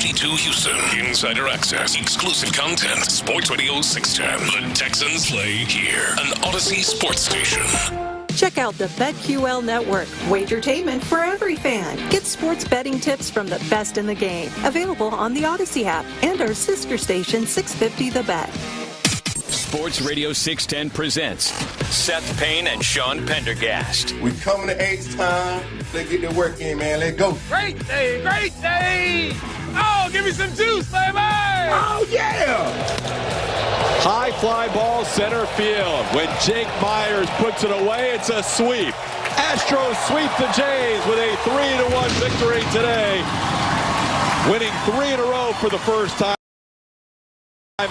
HD2 Houston. Insider access. Exclusive content. Sports Radio 610. The Texans play here. An Odyssey sports station. Check out the BetQL Network. Wagertainment for every fan. Get sports betting tips from the best in the game. Available on the Odyssey app and our sister station 650 The Bet. Sports Radio 610 presents Seth Payne and Sean Pendergast. We coming to H-time. Let's get the work in, man. Let's go. Great day, great day. Oh, give me some juice, baby. Oh, yeah. High fly ball center field. When Jake Myers puts it away, it's a sweep. Astros sweep the Jays with a 3-1 victory today. Winning 3 in a row for the first time.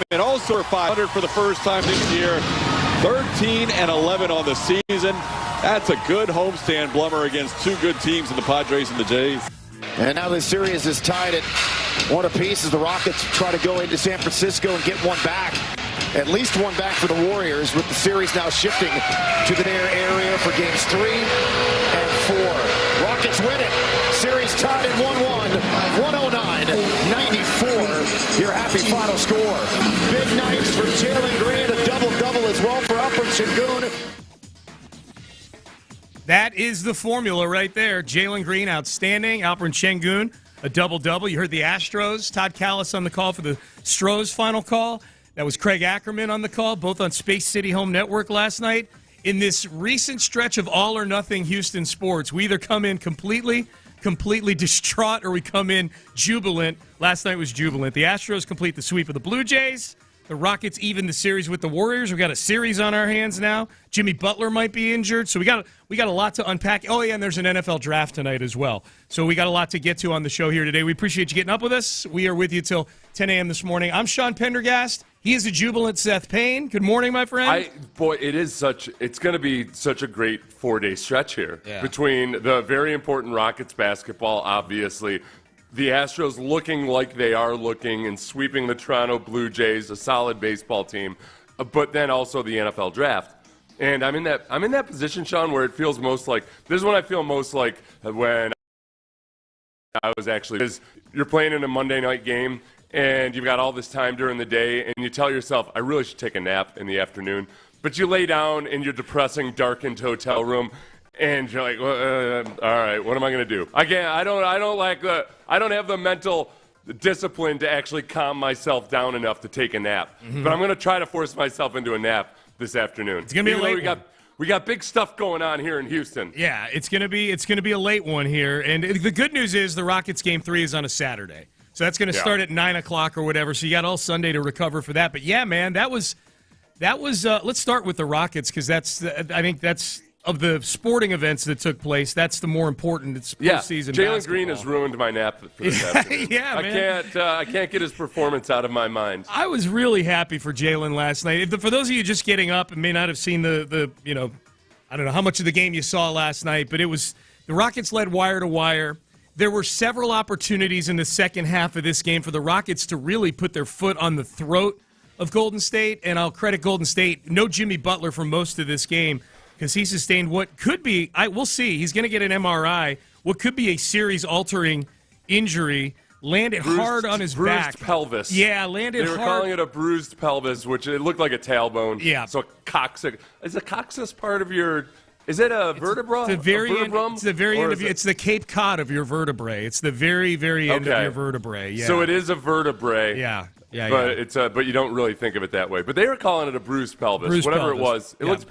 And also 500 for the first time this year. 13-11 on the season. That's a good homestand, Blummer, against two good teams in the Padres and the Jays. And now the series is tied at 1 apiece as the Rockets try to go into San Francisco and get one back. At least one back for the Warriors, with the series now shifting to the near area for games 3 and 4. Rockets win it. Series tied at 1-1, 109-94. Your happy final score. Big nights for Jalen Green, a double-double as well for Alperen Sengun. That is the formula right there. Jalen Green, outstanding. Alperen Sengun, a double-double. You heard the Astros. Todd Callis on the call for the Stros final call. That was Craig Ackerman on the call, both on Space City Home Network last night. In this recent stretch of all or nothing Houston sports, we either come in completely distraught or we come in jubilant. Last night was jubilant. The Astros complete the sweep of the Blue Jays. The Rockets even the series with the Warriors. We've got a series on our hands now. Jimmy Butler might be injured, so we got a lot to unpack. Oh, yeah, and there's an NFL draft tonight as well. So we got a lot to get to on the show here today. We appreciate you getting up with us. We are with you till 10 a.m. this morning. I'm Sean Pendergast. He is a jubilant Seth Payne. Good morning, my friend. It's going to be such a great 4-day stretch here between the very important Rockets basketball, obviously, the Astros looking like they are looking and sweeping the Toronto Blue Jays, a solid baseball team, but then also the NFL draft. And I'm in that position, Sean, where it feels most like this is when I feel most like when I was actually, because you're playing in a Monday night game and you've got all this time during the day and you tell yourself, I really should take a nap in the afternoon. But you lay down in your depressing, darkened hotel room and you're like, all right, what am I going to do? I don't have the mental discipline to actually calm myself down enough to take a nap. Mm-hmm. But I'm going to try to force myself into a nap this afternoon. It's going to be a late one. We got big stuff going on here in Houston. Yeah, it's going to be a late one here. And the good news is the Rockets game 3 is on a Saturday. So that's going to start at 9 o'clock or whatever. So you got all Sunday to recover for that. But yeah, man, that was let's start with the Rockets, because I think that's of the sporting events that took place, that's the more important. It's postseason basketball. Jalen Green has ruined my nap for this afternoon. Yeah, man. I can't get his performance out of my mind. I was really happy for Jalen last night. For those of you just getting up and may not have seen the I don't know how much of the game you saw last night, but it was the Rockets led wire to wire. There were several opportunities in the second half of this game for the Rockets to really put their foot on the throat of Golden State, and I'll credit Golden State. No Jimmy Butler for most of this game, because he sustained what could be, we'll see, he's going to get an MRI, what could be a series-altering injury, landed hard on his back. Bruised pelvis. Yeah, landed hard. They were calling it a bruised pelvis, which it looked like a tailbone. Yeah. So is the coccyx part of your, is it a vertebra? It's the very end of it's the Cape Cod of your vertebrae. It's the very, very end of your vertebrae. Yeah. So it is a vertebrae. Yeah. But you don't really think of it that way. But they were calling it a bruised pelvis. Whatever it was. It looks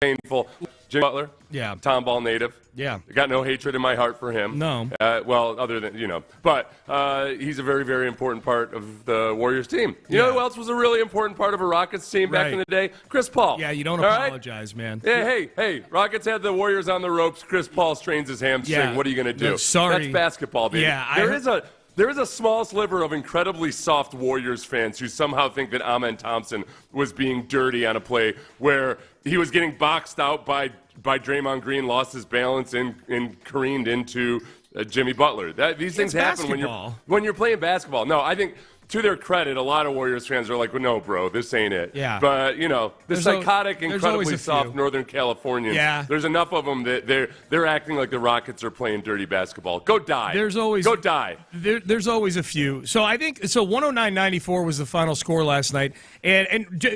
painful. Jimmy Butler, Tom Ball native. Yeah. I got no hatred in my heart for him. No. Other than, but he's a very, very important part of the Warriors team. You know who else was a really important part of a Rockets team back in the day? Chris Paul. Yeah, you don't apologize, man. Yeah, hey, Rockets had the Warriors on the ropes. Chris Paul strains his hamstring. Yeah. What are you going to do? No, sorry. That's basketball, baby. Yeah, There is a small sliver of incredibly soft Warriors fans who somehow think that Amen Thompson was being dirty on a play where he was getting boxed out by Draymond Green, lost his balance, and careened into Jimmy Butler. These things happen when you're playing basketball. No, I think to their credit, a lot of Warriors fans are like, well, no, bro, this ain't it. Yeah. But, the psychotic, incredibly soft few. Northern Californians, Yeah. there's enough of them that they're acting like the Rockets are playing dirty basketball. Go die. Go die. There's always a few. So I think 109-94 was the final score last night, and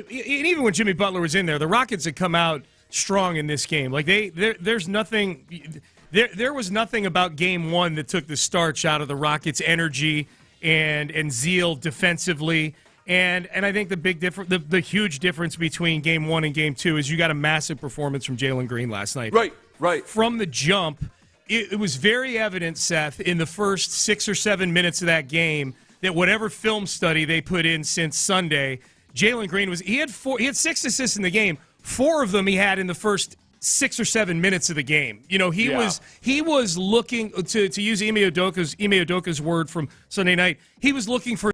even when Jimmy Butler was in there, the Rockets had come out strong in this game. Like there's nothing. There was nothing about Game 1 that took the starch out of the Rockets' energy and zeal defensively. And I think the huge difference between Game 1 and Game 2 is you got a massive performance from Jalen Green last night. Right. From the jump, it was very evident, Seth, in the first 6 or 7 minutes of that game that whatever film study they put in since Sunday, Jalen Green he had 6 assists in the game. 4 of them he had in the first 6 or 7 minutes of the game. He was looking to use Ime Udoka's word from Sunday night. He was looking for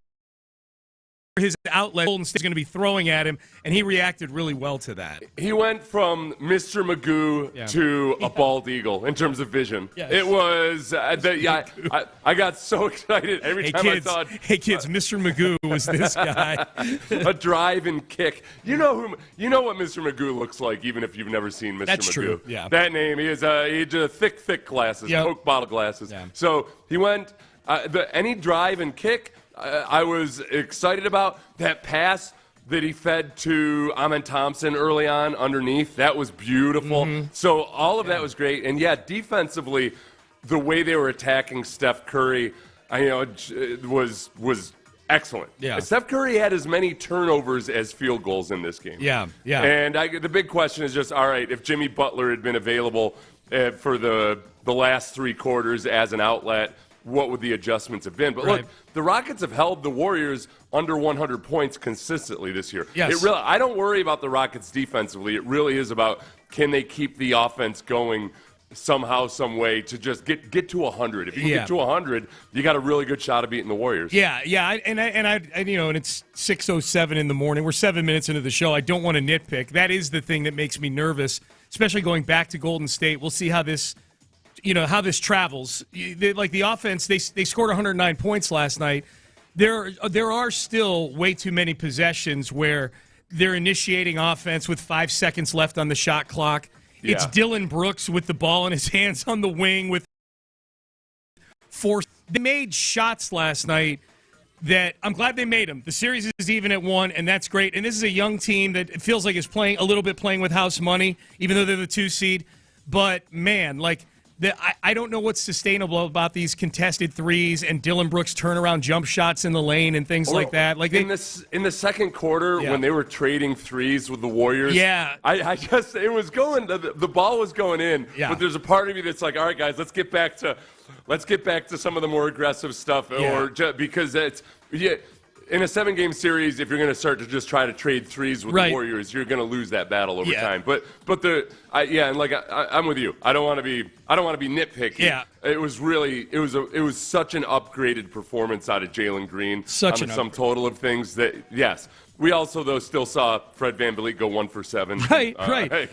his outlet. Golden State's going to be throwing at him, and he reacted really well to that. He went from Mr. Magoo to a bald eagle in terms of vision. Yes. It was I got so excited every time I saw it. Hey kids, Mr. Magoo was this guy. A drive and kick. You know what Mr. Magoo looks like, even if you've never seen Mr. That's Magoo. true. Yeah. That name. He has thick glasses, Coke bottle glasses. Yeah. So he went any drive and kick. I was excited about that pass that he fed to Amen Thompson early on underneath. That was beautiful. Mm-hmm. So all of that was great. And, defensively, the way they were attacking Steph Curry, was excellent. Yeah. Steph Curry had as many turnovers as field goals in this game. Yeah. And the big question is just, all right, if Jimmy Butler had been available for the last 3 quarters as an outlet, what would the adjustments have been? But look, the Rockets have held the Warriors under 100 points consistently this year. Yes. I don't worry about the Rockets defensively. It really is about, can they keep the offense going somehow, some way to just get to 100. If you can get to 100, you got a really good shot of beating the Warriors. Yeah. And it's 6:07 in the morning. We're 7 minutes into the show. I don't want to nitpick. That is the thing that makes me nervous, especially going back to Golden State. We'll see how this travels. The offense, they scored 109 points last night. There are still way too many possessions where they're initiating offense with 5 seconds left on the shot clock. Yeah. It's Dylan Brooks with the ball in his hands on the wing with 4. They made shots last night that I'm glad they made them. The series is even at 1, and that's great. And this is a young team that it feels like is playing with house money, even though they're the 2 seed. But, man, I don't know what's sustainable about these contested threes and Dylan Brooks turnaround jump shots in the lane and things like that. In the second quarter, when they were trading threes with the Warriors, I just it was going. The ball was going in, but there's a part of me that's like, all right, guys, let's get back to some of the more aggressive stuff, because it's in a 7-game series, if you're going to start to just try to trade threes with the Warriors, you're going to lose that battle over time. But I'm with you. I don't want to be nitpicky. Yeah. It was such an upgraded performance out of Jalen Green. Such on the sum total of things that we also though still saw Fred VanVleet go 1 for 7. Right.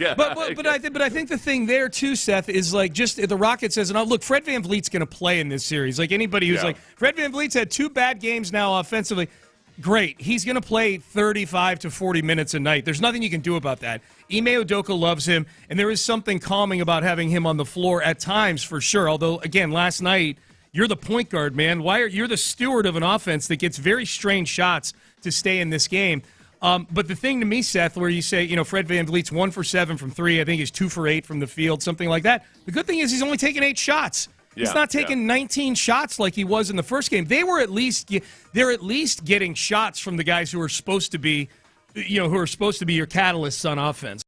Yeah. But I think the thing there too, Seth, is just the Rockets says, and look, Fred VanVleet's going to play in this series. Like anybody who's Fred VanVleet's had 2 bad games now offensively. Great. He's going to play 35 to 40 minutes a night. There's nothing you can do about that. Ime Udoka loves him, and there is something calming about having him on the floor at times for sure. Although, again, last night, you're the point guard, man. You're the steward of an offense that gets very strange shots to stay in this game. But the thing to me, Seth, where you say, Fred VanVleet's 1 for 7 from 3, I think he's 2 for 8 from the field, something like that. The good thing is he's only taken 8 shots. He's not taking 19 shots like he was in the first game. They're at least getting shots from the guys who are supposed to be, your catalysts on offense,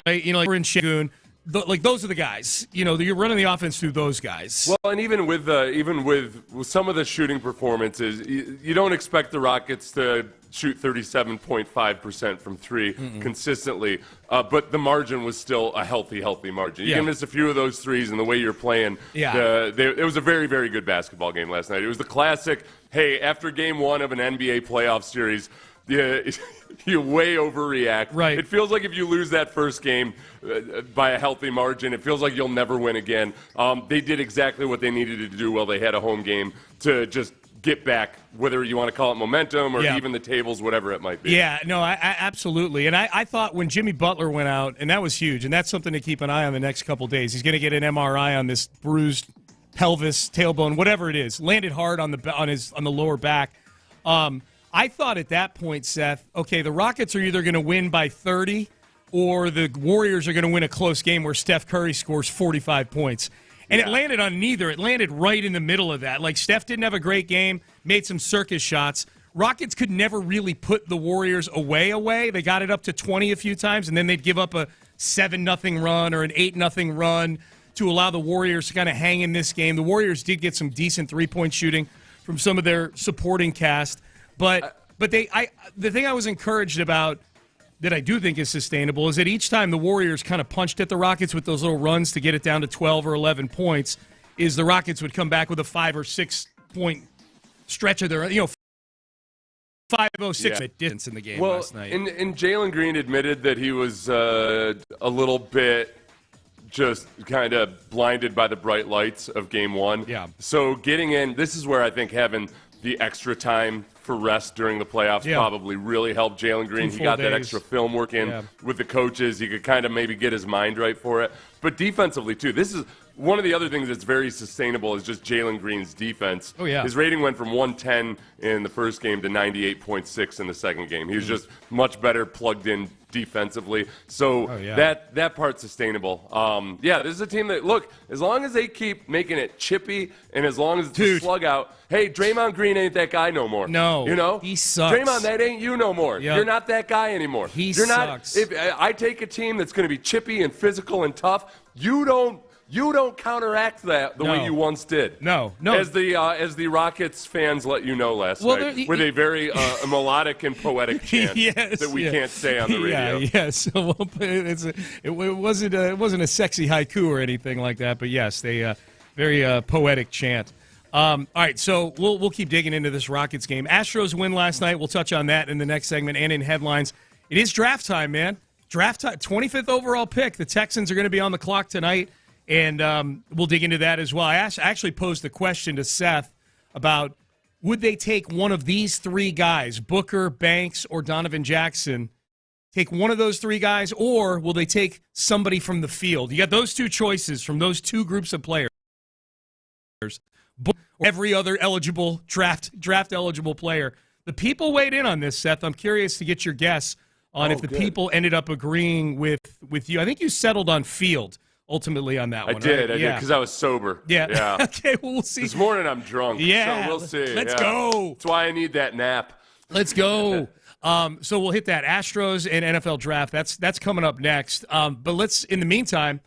right? We're in Shangoon. Those are the guys. You're running the offense through those guys. Well, and even with some of the shooting performances, you don't expect the Rockets to shoot 37.5% from 3 consistently, but the margin was still a healthy margin. You can miss a few of those threes, and the way you're playing, it was a very, very good basketball game last night. It was the classic, hey, after game 1 of an NBA playoff series, you way overreact. Right. It feels like if you lose that first game by a healthy margin, it feels like you'll never win again. They did exactly what they needed to do while they had a home game to just get back, whether you want to call it momentum or Yeah. even the tables, whatever it might be. Yeah, no, I absolutely. And I thought when Jimmy Butler went out, and that was huge, and that's something to keep an eye on the next couple of days. He's going to get an MRI on this bruised pelvis, tailbone, whatever it is. Landed hard on the lower back. I thought at that point, Seth, okay, the Rockets are either going to win by 30 or the Warriors are going to win a close game where Steph Curry scores 45 points. And it landed on neither. It landed right in the middle of that. Like, Steph didn't have a great game, made some circus shots. Rockets could never really put the Warriors away. They got it up to 20 a few times, and then they'd give up a 7-0 run or an 8-0 run to allow the Warriors to kind of hang in this game. The Warriors did get some decent three-point shooting from some of their supporting cast. But the thing I was encouraged about that I do think is sustainable is that each time the Warriors kind of punched at the Rockets with those little runs to get it down to 12 or 11 points, is the Rockets would come back with a 5 or 6 point stretch of their, 5-0-6 distance in the game last night. And Jalen Green admitted that he was a little bit just kind of blinded by the bright lights of game one. Yeah. So getting in, this is where I think having the extra time for rest during the playoffs probably really helped Jalen Green. He got that extra film work in with the coaches. He could kind of maybe get his mind right for it. But defensively, too, this is one of the other things that's very sustainable is just Jalen Green's defense. Oh, yeah. His rating went from 110 in the first game to 98.6 in the second game. He was just much better plugged in defensively. So that part's sustainable. This is a team that, look, as long as they keep making it chippy and as long as it's a slug out, hey, Draymond Green ain't that guy no more. No. You know? He sucks. Draymond, that ain't you no more. Yep. You're not that guy anymore. He You're sucks. Not, if I take a team that's going to be chippy and physical and tough, you don't counteract that the way you once did. No. As the Rockets fans let you know last night with a very melodic and poetic chant that we can't say on the radio. Yes. It wasn't a sexy haiku or anything like that, but yes, they very poetic chant. All right, so we'll keep digging into this Rockets game. Astros win last night. We'll touch on that in the next segment and in headlines. It is draft time, man. Draft time. 25th overall pick. The Texans are going to be on the clock tonight. And we'll dig into that as well. I actually posed the question to Seth about would they take one of these three guys, Booker, Banks, or Donovan Jackson, take one of those three guys, or will they take somebody from the field? You got those two choices from those two groups of players. Every other eligible draft eligible player. The people weighed in on this, Seth. I'm curious to get your guess on if the people ended up agreeing with you. I think you settled on Field. Ultimately on that one, I did, because I was sober. Yeah. Okay, well, we'll see. This morning I'm drunk, yeah. So we'll see. Let's go. That's why I need that nap. Let's go. So we'll hit that Astros and NFL draft. That's coming up next. But let's, in the meantime,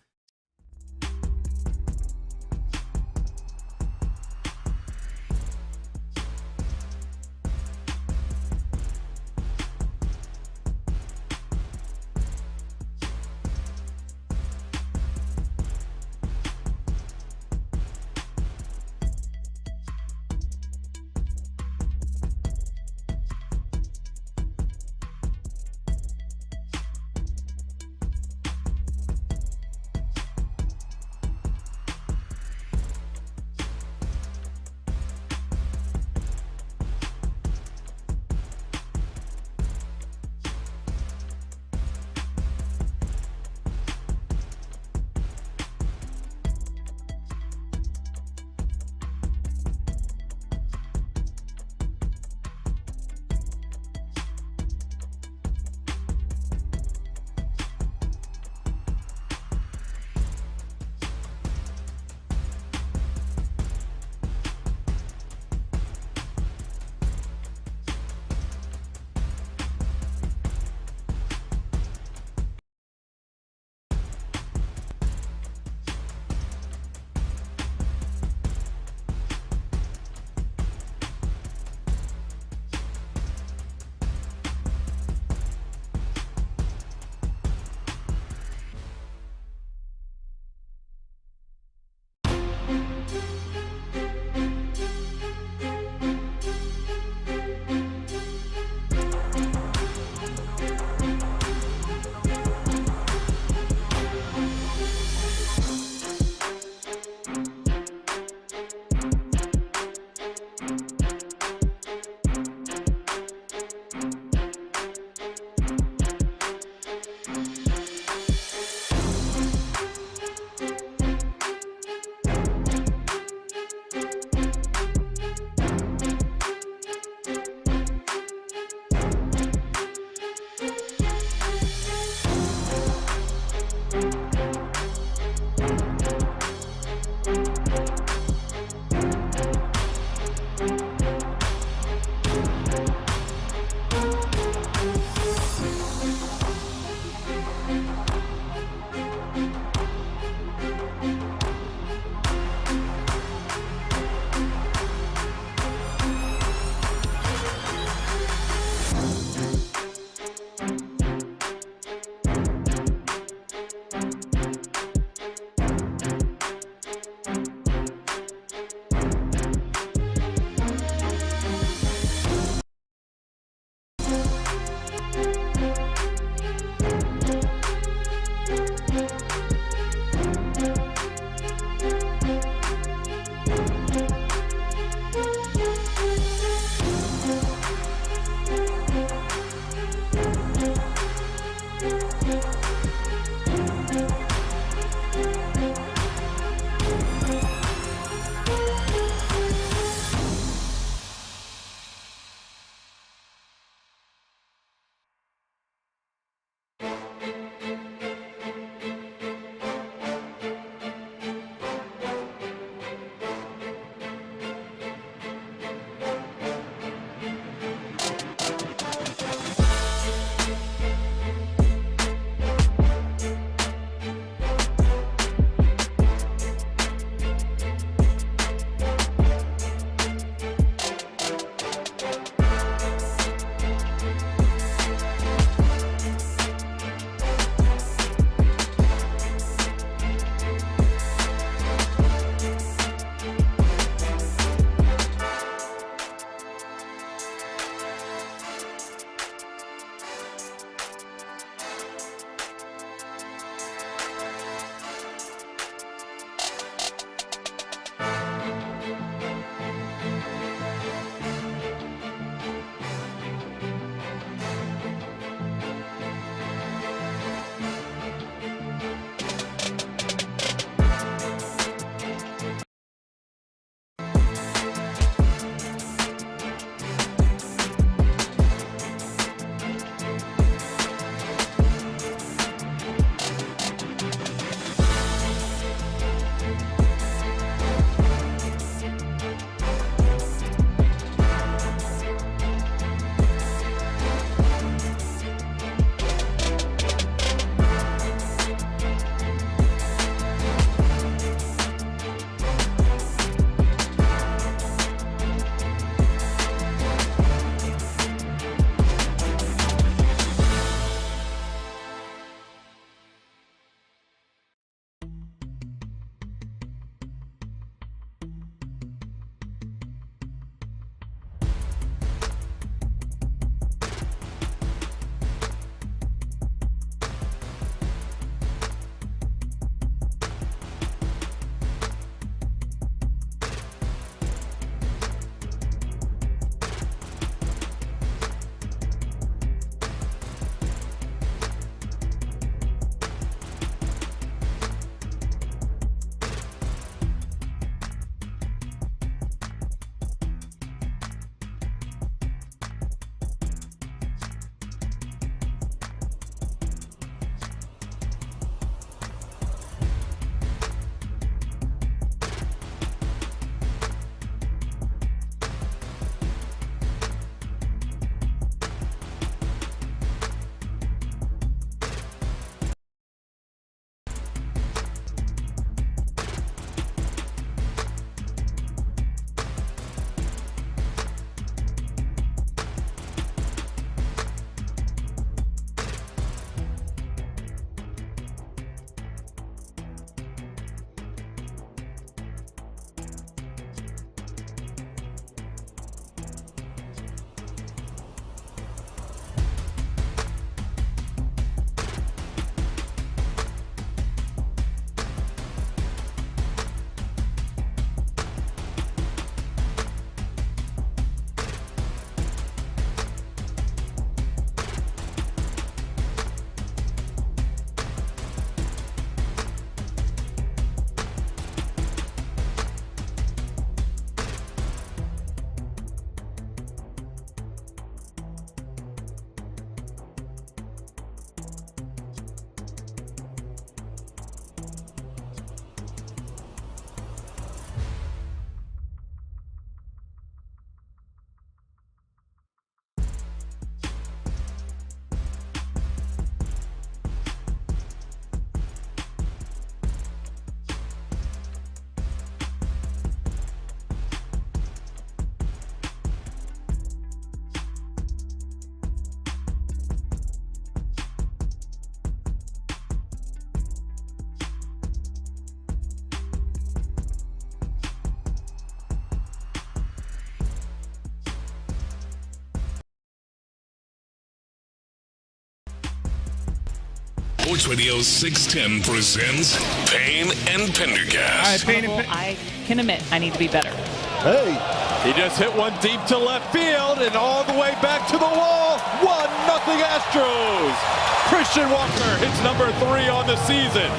Sports Radio 610 presents Payne and Pendergast. All right, I can admit I need to be better. Hey, he just hit one deep to left field and all the way back to the wall. 1-0 Astros. Christian Walker hits number 3 on the season.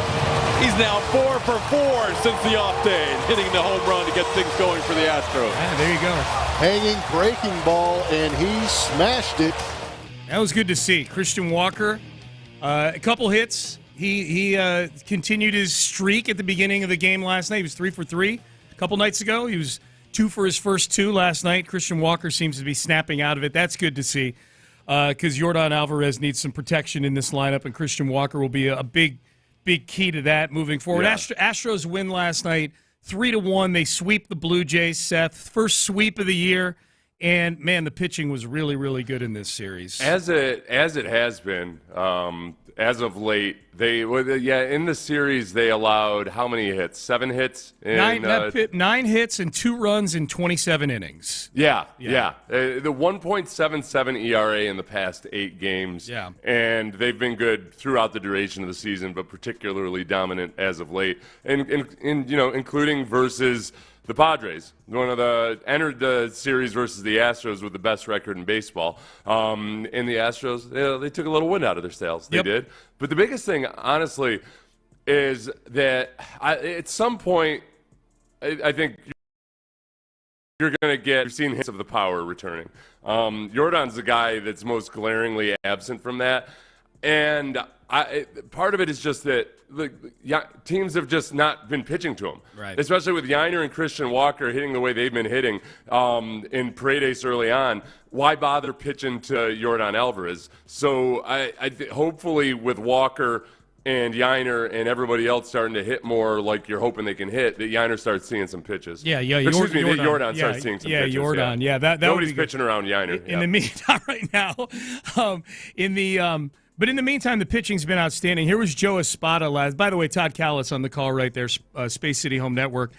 He's now 4 for 4 since the off day, hitting the home run to get things going for the Astros. Yeah, there you go. Hanging breaking ball, and he smashed it. That was good to see. Christian Walker, a couple hits. He continued his streak at the beginning of the game last night. He was 3 for 3 a couple nights ago. He was 2 for his first 2 last night. Christian Walker seems to be snapping out of it. That's good to see because Yordan Alvarez needs some protection in this lineup, and Christian Walker will be a big key to that moving forward. Yeah. Astros win last night 3-1. They sweep the Blue Jays, Seth. First sweep of the year. And, man, the pitching was really, really good in this series. As it has been, as of late, in the series they allowed how many hits? 7 hits? 9 hits and 2 runs in 27 innings. Yeah. The 1.77 ERA in the past 8 games. Yeah. And they've been good throughout the duration of the season, but particularly dominant as of late. And including versus the Padres, entered the series versus the Astros with the best record in baseball. And the Astros, they took a little wind out of their sails. They did. But the biggest thing, honestly, is that at some point, I think you're going to get, you've seen hints of the power returning. Yordan's the guy that's most glaringly absent from that. And part of it is just that teams have just not been pitching to him, right? Especially with Yiner and Christian Walker hitting the way they've been hitting in Paredes early on. Why bother pitching to Yordan Alvarez? So hopefully with Walker and Yiner and everybody else starting to hit more like you're hoping they can hit, that Yiner starts seeing some pitches. Yordan starts seeing some pitches. Yordan. Yeah, that nobody's pitching around Yiner. In the meantime, right now, But in the meantime, the pitching's been outstanding. Here was Joe Espada last. By the way, Todd Callis on the call right there, Space City Home Network.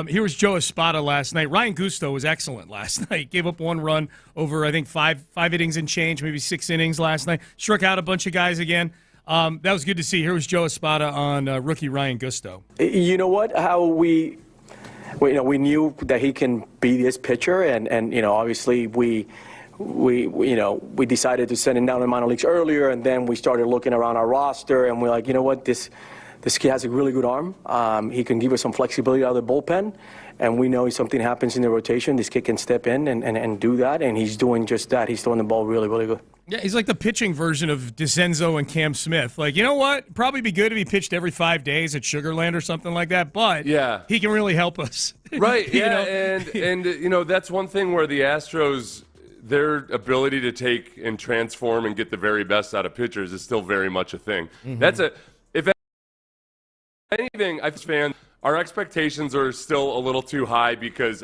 Here was Joe Espada last night. Ryan Gusto was excellent last night. Gave up 1 run over, I think, five innings and change, maybe 6 innings last night. Struck out a bunch of guys again. That was good to see. Here was Joe Espada on rookie Ryan Gusto. You know what? How we knew that he can be this pitcher, and obviously we decided to send him down to the minor leagues earlier, and then we started looking around our roster, and we're like, you know what, this kid has a really good arm. He can give us some flexibility out of the bullpen, and we know if something happens in the rotation, this kid can step in and do that, and he's doing just that. He's throwing the ball really, really good. Yeah, he's like the pitching version of DeCenzo and Cam Smith. Like, you know what? Probably be good if he pitched every 5 days at Sugar Land or something like that, but he can really help us. Right, and that's one thing where the Astros, their ability to take and transform and get the very best out of pitchers is still very much a thing. Mm-hmm. If anything, I fan, our expectations are still a little too high because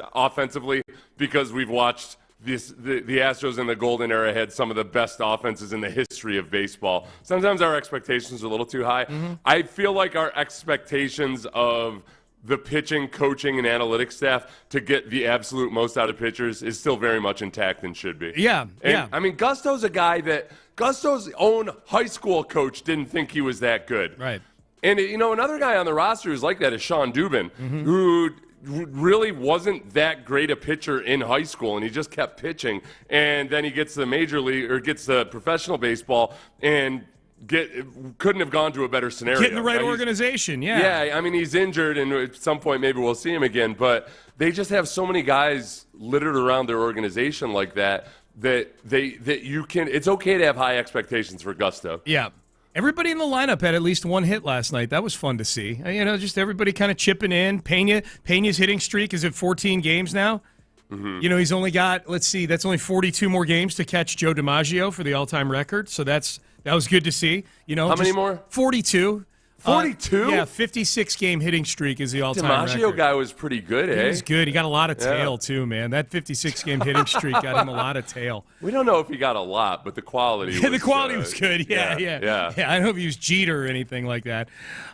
we've watched the Astros in the golden era had some of the best offenses in the history of baseball. Sometimes our expectations are a little too high. Mm-hmm. I feel like our expectations of the pitching, coaching, and analytics staff to get the absolute most out of pitchers is still very much intact and should be. Yeah. I mean, Gusto's a guy that Gusto's own high school coach didn't think he was that good. Right. And, another guy on the roster who's like that is Sean Dubin, who really wasn't that great a pitcher in high school, and he just kept pitching. And then he gets the major league or gets the professional baseball and couldn't have gone to a better scenario. Get in the right organization, Yeah, I mean, he's injured, and at some point maybe we'll see him again. But they just have so many guys littered around their organization like that you can. It's okay to have high expectations for Gusto. Yeah. Everybody in the lineup had at least 1 hit last night. That was fun to see. Just everybody kind of chipping in. Pena's hitting streak is at 14 games now. Mm-hmm. He's only got, that's only 42 more games to catch Joe DiMaggio for the all-time record. So that was good to see. How many more? 42. 42? 56-game hitting streak is the all-time record. DiMaggio guy was pretty good, He was good. He got a lot of tail, too, man. That 56-game hitting streak got him a lot of tail. We don't know if he got a lot, but the quality was the quality was good. Yeah. I don't know if he was Jeter or anything like that.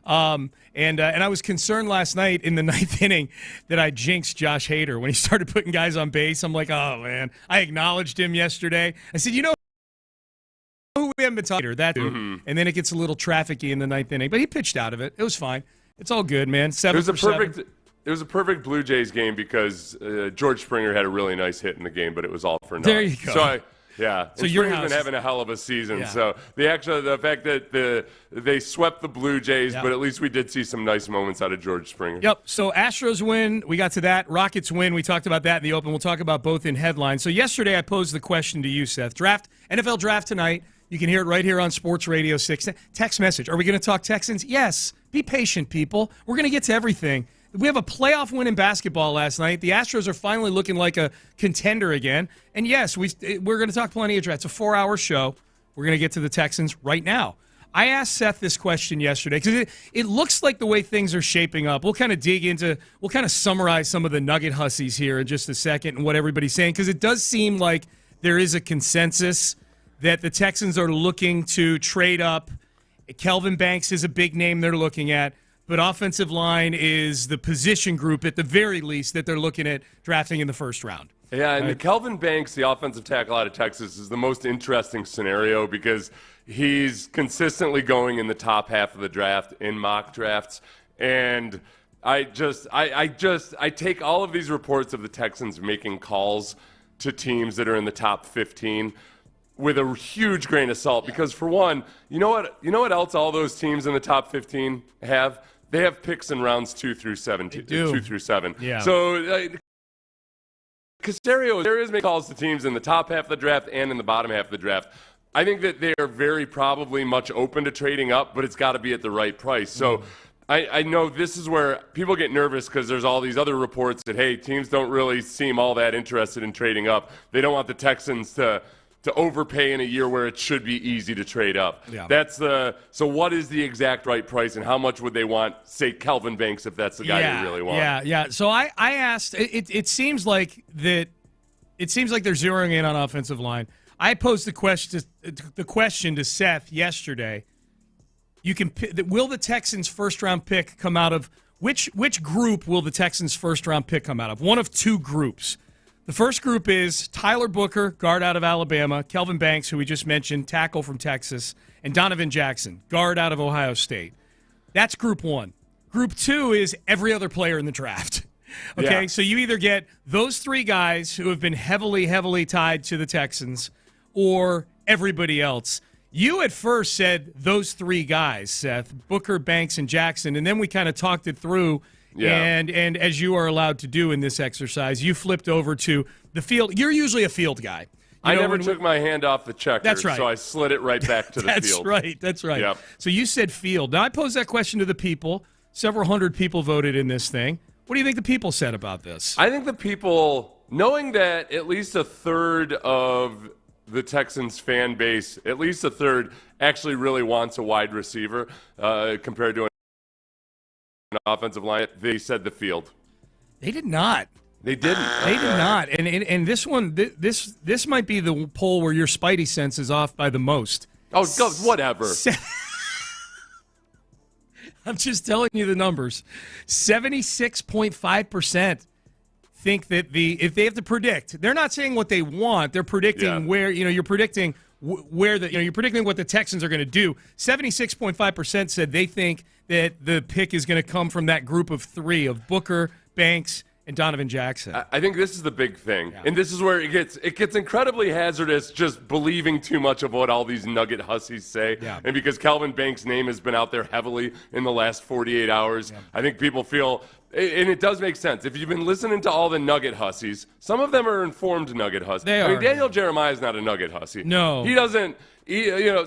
And I was concerned last night in the 9th inning that I jinxed Josh Hader when he started putting guys on base. I'm like, oh, man. I acknowledged him yesterday. I said, we haven't been talking that dude. And then it gets a little trafficky in the ninth inning, but he pitched out of it. It was fine. It's all good, man. It was a perfect Blue Jays game because George Springer had a really nice hit in the game, but it was all for naught. There you go. So Springer's been having a hell of a season. Yeah. So the fact that they swept the Blue Jays, but at least we did see some nice moments out of George Springer. Yep. So Astros win. We got to that. Rockets win. We talked about that in the open. We'll talk about both in headlines. So yesterday I posed the question to you, Seth. NFL draft tonight. You can hear it right here on Sports Radio 6. Text message. Are we going to talk Texans? Yes. Be patient, people. We're going to get to everything. We have a playoff win in basketball last night. The Astros are finally looking like a contender again. And yes, we're going to talk plenty of draft. It's a 4-hour show. We're going to get to the Texans right now. I asked Seth this question yesterday because it looks like the way things are shaping up. We'll kind of summarize some of the Nugget hussies here in just a second and what everybody's saying, because it does seem like there is a consensus that the Texans are looking to trade up. Kelvin Banks is a big name they're looking at. But offensive line is the position group, at the very least, that they're looking at drafting in the first round. Yeah, and Kelvin Banks, the offensive tackle out of Texas, is the most interesting scenario because he's consistently going in the top half of the draft in mock drafts. And I take all of these reports of the Texans making calls to teams that are in the top 15 with a huge grain of salt because, for one, you know what else all those teams in the top 15 have? They have picks in rounds 2 through 7. Yeah. So Caserio is making calls to teams in the top half of the draft and in the bottom half of the draft. I think that they are very probably much open to trading up, but it's got to be at the right price. So I know this is where people get nervous because there's all these other reports that, hey, teams don't really seem all that interested in trading up. They don't want the Texans to overpay in a year where it should be easy to trade up. Yeah. So what is the exact right price, and how much would they want, say, Kelvin Banks, if that's the guy you really want? Yeah. So I asked. It seems like they're zeroing in on offensive line. I posed the question to Seth yesterday. Will the Texans' first round pick come out of which group? Will the Texans' first round pick come out of? One of two groups. The first group is Tyler Booker, guard out of Alabama, Kelvin Banks, who we just mentioned, tackle from Texas, and Donovan Jackson, guard out of Ohio State. That's group one. Group two is every other player in the draft. Okay, So you either get those three guys who have been heavily, heavily tied to the Texans or everybody else. You at first said those three guys, Seth, Booker, Banks, and Jackson, and then we kind of talked it through. Yeah. And as you are allowed to do in this exercise, you flipped over to the field. You're usually a field guy. I never took my hand off the checker, that's right. So I slid it right back to the field. That's right. Yep. So you said field. Now, I posed that question to the people. Several hundred people voted in this thing. What do you think the people said about this? I think the people, knowing that at least a third of the Texans fan base, at least a third, actually really wants a wide receiver compared to an offensive line, they said the field. They did not. They didn't. They did not. And this one, this might be the poll where your spidey sense is off by the most. Oh, whatever. I'm just telling you the numbers. 76.5% think that if they have to predict, they're not saying what they want. They're predicting where, you're predicting you're predicting what the Texans are going to do. 76.5% said they think that the pick is going to come from that group of three of Booker, Banks, and Donovan Jackson. I think this is the big thing, and this is where it gets incredibly hazardous just believing too much of what all these Nugget hussies say. Yeah. And because Kelvin Banks' name has been out there heavily in the last 48 hours, I think people feel, and it does make sense. If you've been listening to all the Nugget hussies, some of them are informed Nugget hussies. They are. Daniel Jeremiah is not a Nugget hussy. No. He doesn't.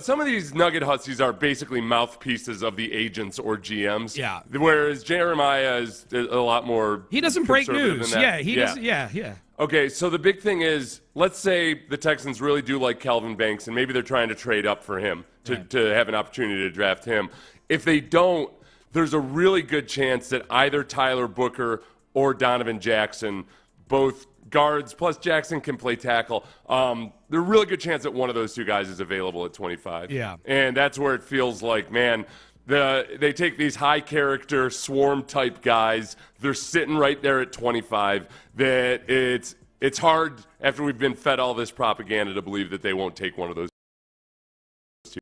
Some of these Nugget hussies are basically mouthpieces of the agents or GMs. Yeah. Whereas Jeremiah is a lot more. He doesn't break conservative news. than that. He doesn't. Yeah. Okay, so the big thing is, let's say the Texans really do like Kelvin Banks, and maybe they're trying to trade up for him to have an opportunity to draft him. If they don't, there's a really good chance that either Tyler Booker or Donovan Jackson, both guards, plus Jackson can play tackle. There's a really good chance that one of those two guys is available at 25. Yeah. And that's where it feels like, man, they take these high-character, swarm-type guys. They're sitting right there at 25. That it's hard, after we've been fed all this propaganda, to believe that they won't take one of those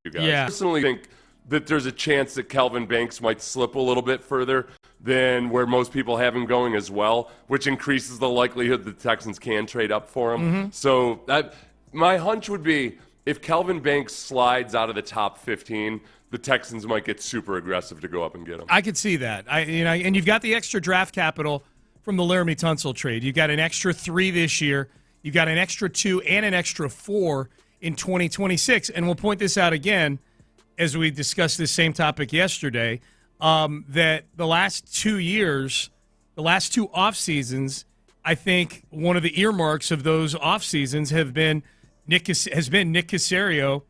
two guys. Yeah. I personally think that there's a chance that Kelvin Banks might slip a little bit further than where most people have him going as well, which increases the likelihood the Texans can trade up for him. Mm-hmm. So my hunch would be if Kelvin Banks slides out of the top 15, the Texans might get super aggressive to go up and get him. I could see that. And you've got the extra draft capital from the Laramie Tunsil trade. You've got an extra 3 this year. You've got an extra 2 and an extra 4 in 2026. And we'll point this out again as we discussed this same topic yesterday, that the last 2 years, the last 2 off seasons, I think one of the earmarks of those off seasons has been Nick Caserio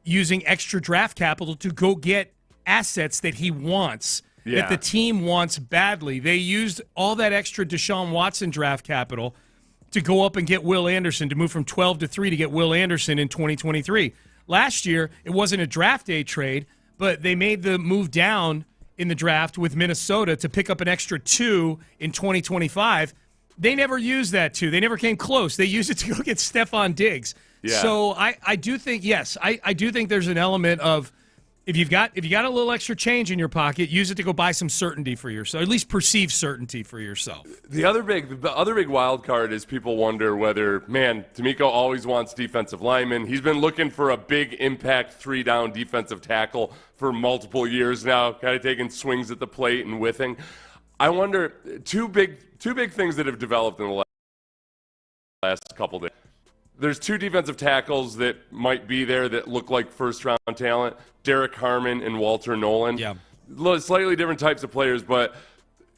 using extra draft capital to go get assets that he wants, that the team wants badly. They used all that extra Deshaun Watson draft capital to go up and get Will Anderson, to move from 12 to 3 to get Will Anderson in 2023. Last year, it wasn't a draft day trade, but they made the move down in the draft with Minnesota to pick up an extra 2 in 2025. They never used that 2. They never came close. They used it to go get Stephon Diggs. Yeah. So I do think, yes, I do think there's an element of if you got a little extra change in your pocket, use it to go buy some certainty for yourself, or at least perceived certainty for yourself. The other big wild card is people wonder whether, D'Amico always wants defensive linemen. He's been looking for a big impact 3-down defensive tackle for multiple years now, kind of taking swings at the plate and whiffing. I wonder, two big things that have developed in the last couple days. There's 2 defensive tackles that might be there that look like first-round talent, Derek Harmon and Walter Nolan. Yeah. Slightly different types of players, but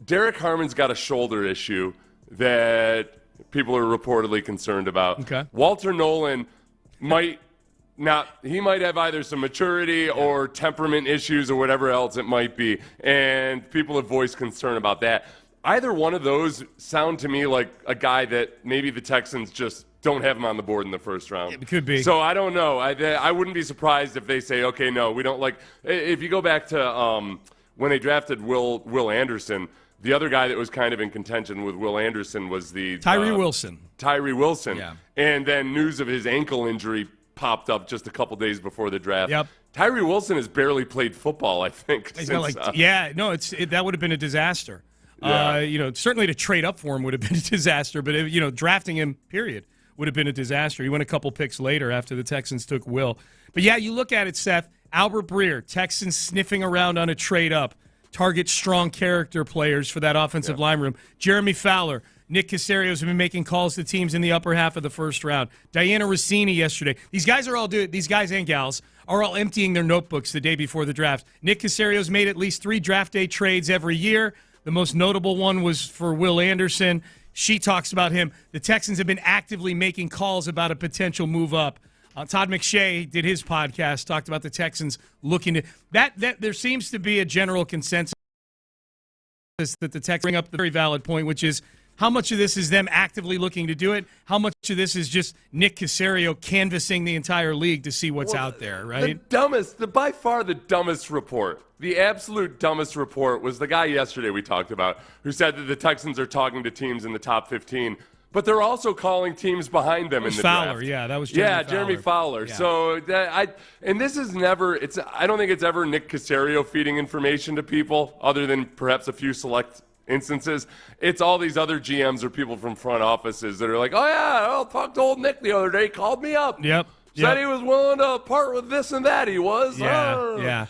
Derek Harmon's got a shoulder issue that people are reportedly concerned about. Okay. Walter Nolan might have either some maturity or temperament issues or whatever else it might be, and people have voiced concern about that. Either one of those sound to me like a guy that maybe the Texans just don't have him on the board in the first round. It could be. So I don't know. I wouldn't be surprised if they say, okay, no, we don't like. If you go back to when they drafted Will Anderson, the other guy that was kind of in contention with Will Anderson was the Tyree Wilson. Tyree Wilson. Yeah. And then news of his ankle injury popped up just a couple days before the draft. Yep. Tyree Wilson has barely played football, I think. That would have been a disaster. Yeah. Certainly to trade up for him would have been a disaster, but drafting him, period, would have been a disaster. He went a couple picks later after the Texans took Will. But yeah, you look at it, Seth. Albert Breer, Texans sniffing around on a trade up, target strong character players for that offensive line room. Jeremy Fowler, Nick Caserio's been making calls to teams in the upper half of the first round. Diana Rossini yesterday. These guys and gals are all emptying their notebooks the day before the draft. Nick Caserio's made at least 3 draft day trades every year. The most notable one was for Will Anderson. She talks about him. The Texans have been actively making calls about a potential move up. Todd McShay did his podcast, talked about the Texans looking to that. There seems to be a general consensus that the Texans bring up the very valid point, which is how much of this is them actively looking to do it? How much of this is just Nick Caserio canvassing the entire league to see what's out there, right? By far the dumbest report, the absolute dumbest report was the guy yesterday we talked about who said that the Texans are talking to teams in the top 15, but they're also calling teams behind them in the Fowler, draft. yeah, that was Jeremy Fowler. Yeah. So this is never. I don't think it's ever Nick Caserio feeding information to people, other than perhaps a few select instances. It's all these other GMs or people from front offices that are like, oh yeah, I talked to old Nick the other day. He called me up. Yep. Said he was willing to part with this and that. He was. Yeah.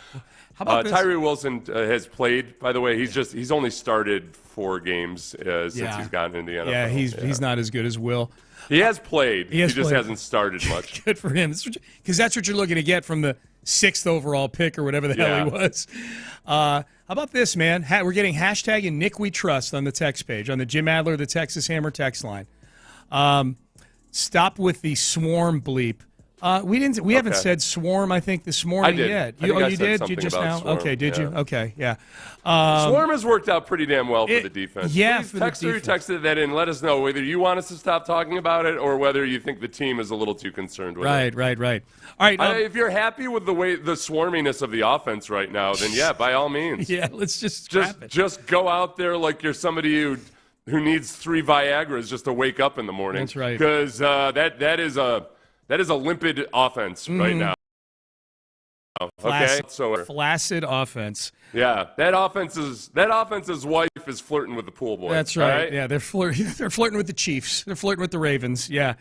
How about Tyree Wilson has played, by the way. He's only started 4 games since he's gotten into the NFL. Yeah, he's not as good as Will. He has played. He just hasn't started much. Good for him. Because that's what you're looking to get from the 6th overall pick or whatever the hell he was. How about this, man? We're getting hashtag and Nick We Trust on the text page, on the Jim Adler, the Texas Hammer text line. Stop with the swarm bleep. We haven't said swarm, I think, this morning yet. You did? You just now? Swarm. Okay, did you? Okay, yeah. Swarm has worked out pretty damn well for the defense. Yeah, Please texted that in. Let us know whether you want us to stop talking about it or whether you think the team is a little too concerned with it. Right. All right. If you're happy with the swarminess of the offense right now, then yeah, by all means. Yeah, let's just scrap it. Just go out there like you're somebody who needs 3 Viagras just to wake up in the morning. That's right. Because that is a limpid offense right now. Okay, so flaccid offense. Yeah, that offense's wife is flirting with the pool boy. That's right. Yeah, they're flirting with the Chiefs. They're flirting with the Ravens. Yeah.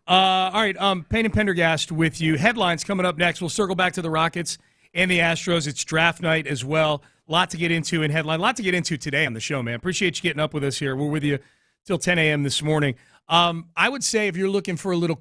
All right. Payne and Pendergast with you. Headlines coming up next. We'll circle back to the Rockets and the Astros. It's draft night as well. A lot to get into in headline. A lot to get into today on the show, man. Appreciate you getting up with us here. We're with you till 10 a.m. this morning. I would say if you're looking for a little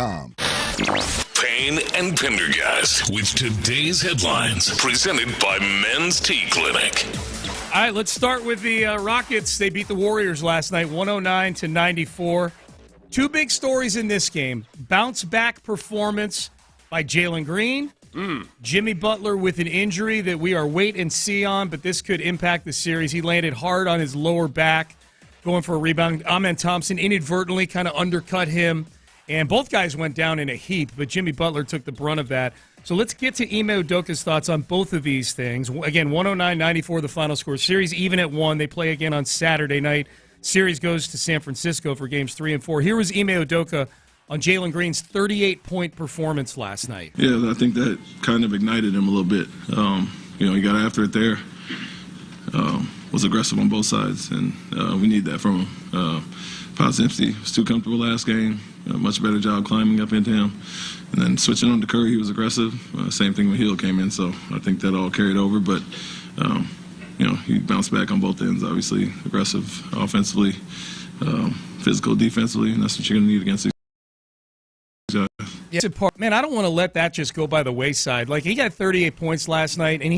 SportsRadio.com. Payne and Pendergast with today's headlines, presented by Men's Tea Clinic. All right, let's start with the Rockets. They beat the Warriors last night, 109-94. Two big stories in this game. Bounce-back performance by Jalen Green. Jimmy Butler with an injury that we are wait and see on, but this could impact the series. He landed hard on his lower back, going for a rebound. Amen Thompson inadvertently kind of undercut him, and both guys went down in a heap, but Jimmy Butler took the brunt of that. So let's get to Ime Udoka's thoughts on both of these things. Again, 109-94 the final score. Series even at 1. They play again on Saturday night. Series goes to San Francisco for games 3 and 4. Here was Ime Udoka on Jalen Green's 38-point performance last night. Yeah, I think that kind of ignited him a little bit. He got after it there, was aggressive on both sides, and we need that from him. Podziemski was too comfortable last game, much better job climbing up into him. And then switching on to Curry, he was aggressive. Same thing when Hill came in, so I think that all carried over. But, he bounced back on both ends, obviously. Aggressive offensively, physical defensively, and that's what you're going to need against these guys. Yeah, man, I don't want to let that just go by the wayside. Like, he got 38 points last night, and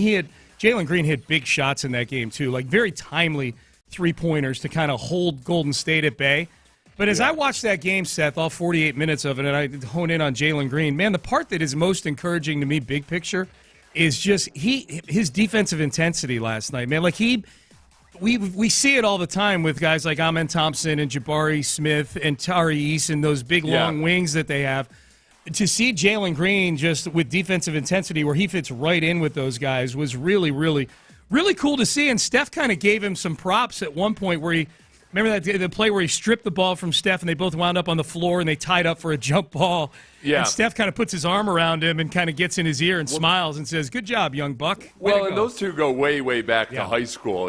Jalen Green hit big shots in that game, too. Like, very timely three-pointers to kind of hold Golden State at bay. But as I watched that game, Seth, all 48 minutes of it, and I hone in on Jalen Green, man, the part that is most encouraging to me, big picture, is just his defensive intensity last night, man. Like we see it all the time with guys like Amen Thompson and Jabari Smith and Tyrese and those big long wings that they have. To see Jalen Green just with defensive intensity where he fits right in with those guys was really, really, really cool to see. And Steph kind of gave him some props at one point where remember that the play where he stripped the ball from Steph and they both wound up on the floor and they tied up for a jump ball. Yeah. And Steph kind of puts his arm around him and kind of gets in his ear and smiles and says, "Good job, young buck." Well, and those two go way, way back to high school.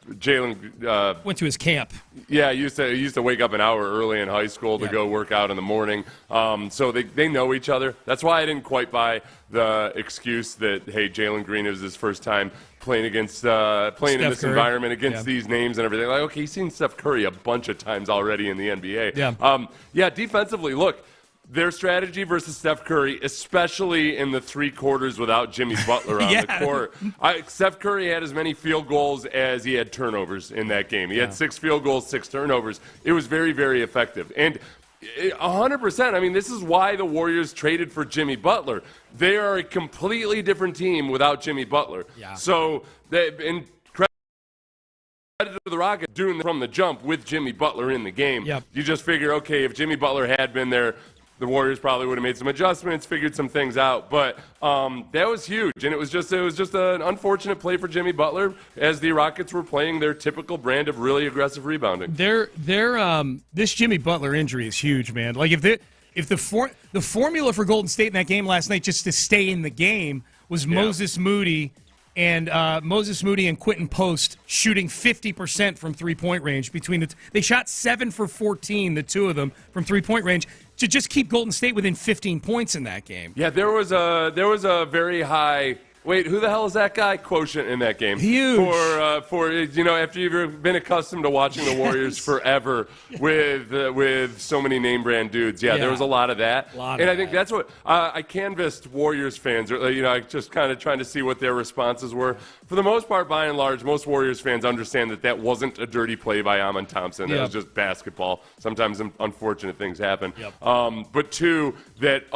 Jalen went to his camp. Yeah, he used to wake up an hour early in high school to go work out in the morning. So they know each other. That's why I didn't quite buy the excuse that, hey, Jalen Green, it was his first time playing against playing in this environment against these names and everything. Like, okay, he's seen Steph Curry a bunch of times already in the NBA. Defensively, look. Their strategy versus Steph Curry, especially in the three quarters without Jimmy Butler on the court. Steph Curry had as many field goals as he had turnovers in that game. He had 6 field goals, 6 turnovers. It was very, very effective. And 100%, I mean, this is why the Warriors traded for Jimmy Butler. They are a completely different team without Jimmy Butler. Yeah. So, credit to the Rockets doing from the jump with Jimmy Butler in the game. Yep. You just figure, okay, if Jimmy Butler had been there, the Warriors probably would have made some adjustments, figured some things out, but that was huge, and it was just an unfortunate play for Jimmy Butler as the Rockets were playing their typical brand of really aggressive rebounding. This Jimmy Butler injury is huge, man. Like if the formula for Golden State in that game last night just to stay in the game was Moses Moody and Quentin Post shooting 50% from three-point range between they shot 7 for 14, the two of them, from three-point range, to just keep Golden State within 15 points in that game. Yeah, there was a very high. Wait, who the hell is that guy? Quotient in that game. Huge. For after you've been accustomed to watching the Warriors forever with so many name brand dudes. Yeah, there was a lot of that. I think that's what I canvassed Warriors fans. Just kind of trying to see what their responses were. For the most part, by and large, most Warriors fans understand that wasn't a dirty play by Amen Thompson. That was just basketball. Sometimes unfortunate things happen. Yep. But two, that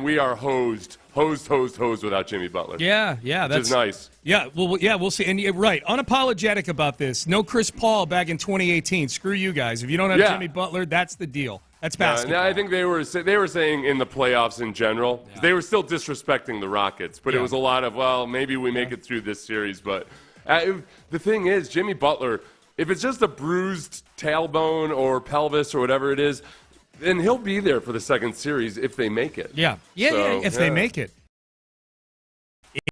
we are hosed without Jimmy Butler. Yeah, that's nice. Yeah, we'll see. And you're right, unapologetic about this. No Chris Paul back in 2018. Screw you guys. If you don't have Jimmy Butler, that's the deal. That's basketball. I think they were saying in the playoffs in general, they were still disrespecting the Rockets, but it was a lot of, maybe we make it through this series. But the thing is, Jimmy Butler, if it's just a bruised tailbone or pelvis or whatever it is, then he'll be there for the second series if they make it. If they make it.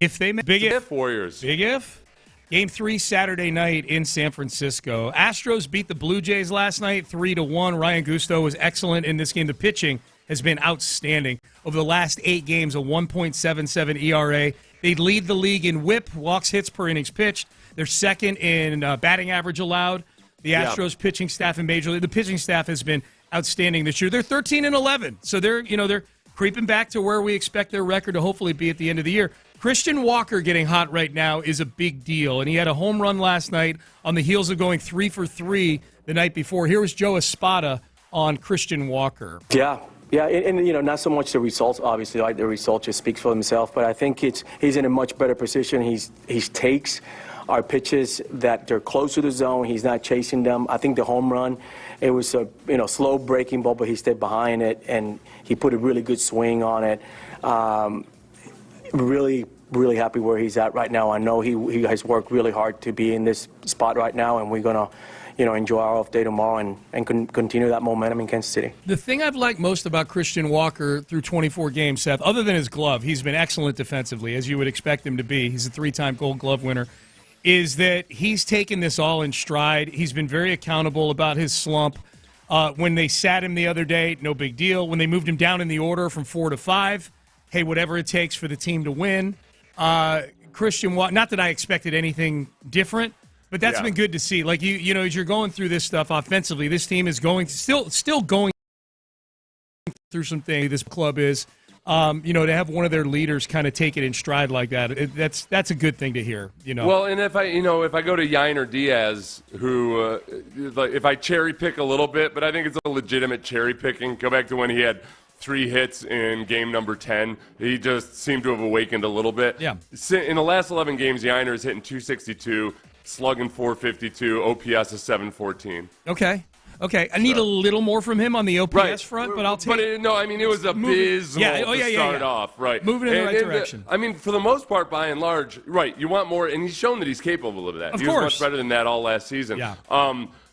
If they make Big if Warriors. Big if. Game 3 Saturday night in San Francisco. Astros beat the Blue Jays last night 3-1. Ryan Gusto was excellent in this game. The pitching has been outstanding. Over the last 8 games, a 1.77 ERA. They lead the league in WHIP, walks, hits per innings pitched. They're second in batting average allowed. The Astros pitching staff in Major League, the pitching staff has been outstanding this year. They're 13-11, so they're creeping back to where we expect their record to hopefully be at the end of the year. Christian Walker getting hot right now is a big deal, and he had a home run last night on the heels of going 3 for 3 the night before. Here was Joe Espada on Christian Walker. Yeah, and not so much the results, obviously. Like, the result just speaks for himself, but I think he's in a much better position. He takes our pitches that they're close to the zone. He's not chasing them. I think the home run, it was a slow breaking ball, but he stayed behind it, and he put a really good swing on it. Really, really happy where he's at right now. I know he has worked really hard to be in this spot right now, and we're going to enjoy our off day tomorrow and continue that momentum in Kansas City. The thing I've liked most about Christian Walker through 24 games, Seth, other than his glove, he's been excellent defensively, as you would expect him to be. He's a 3-time Gold Glove winner, is that he's taken this all in stride. He's been very accountable about his slump. When they sat him the other day, no big deal. When they moved him down in the order from 4 to 5, hey, whatever it takes for the team to win. Christian Walker, not that I expected anything different, but that's been good to see. Like, you know, as you're going through this stuff offensively, this team is still going through some things. This club is, to have one of their leaders kind of take it in stride like that, that's a good thing to hear. Well, and if I go to Yainer Diaz, who if I cherry pick a little bit, but I think it's a legitimate cherry picking. Go back to when he had 3 hits in game number 10. He just seemed to have awakened a little bit. Yeah. In the last 11 games, Yainer is hitting .262, slugging .452, OPS is .714. Okay. I need a little more from him on the OPS front, but I'll take it. But it was abysmal to start off. Right. Moving in the right direction. For the most part, by and large, right, you want more, and he's shown that he's capable of that. Of he course. was much better than that all last season. Yeah.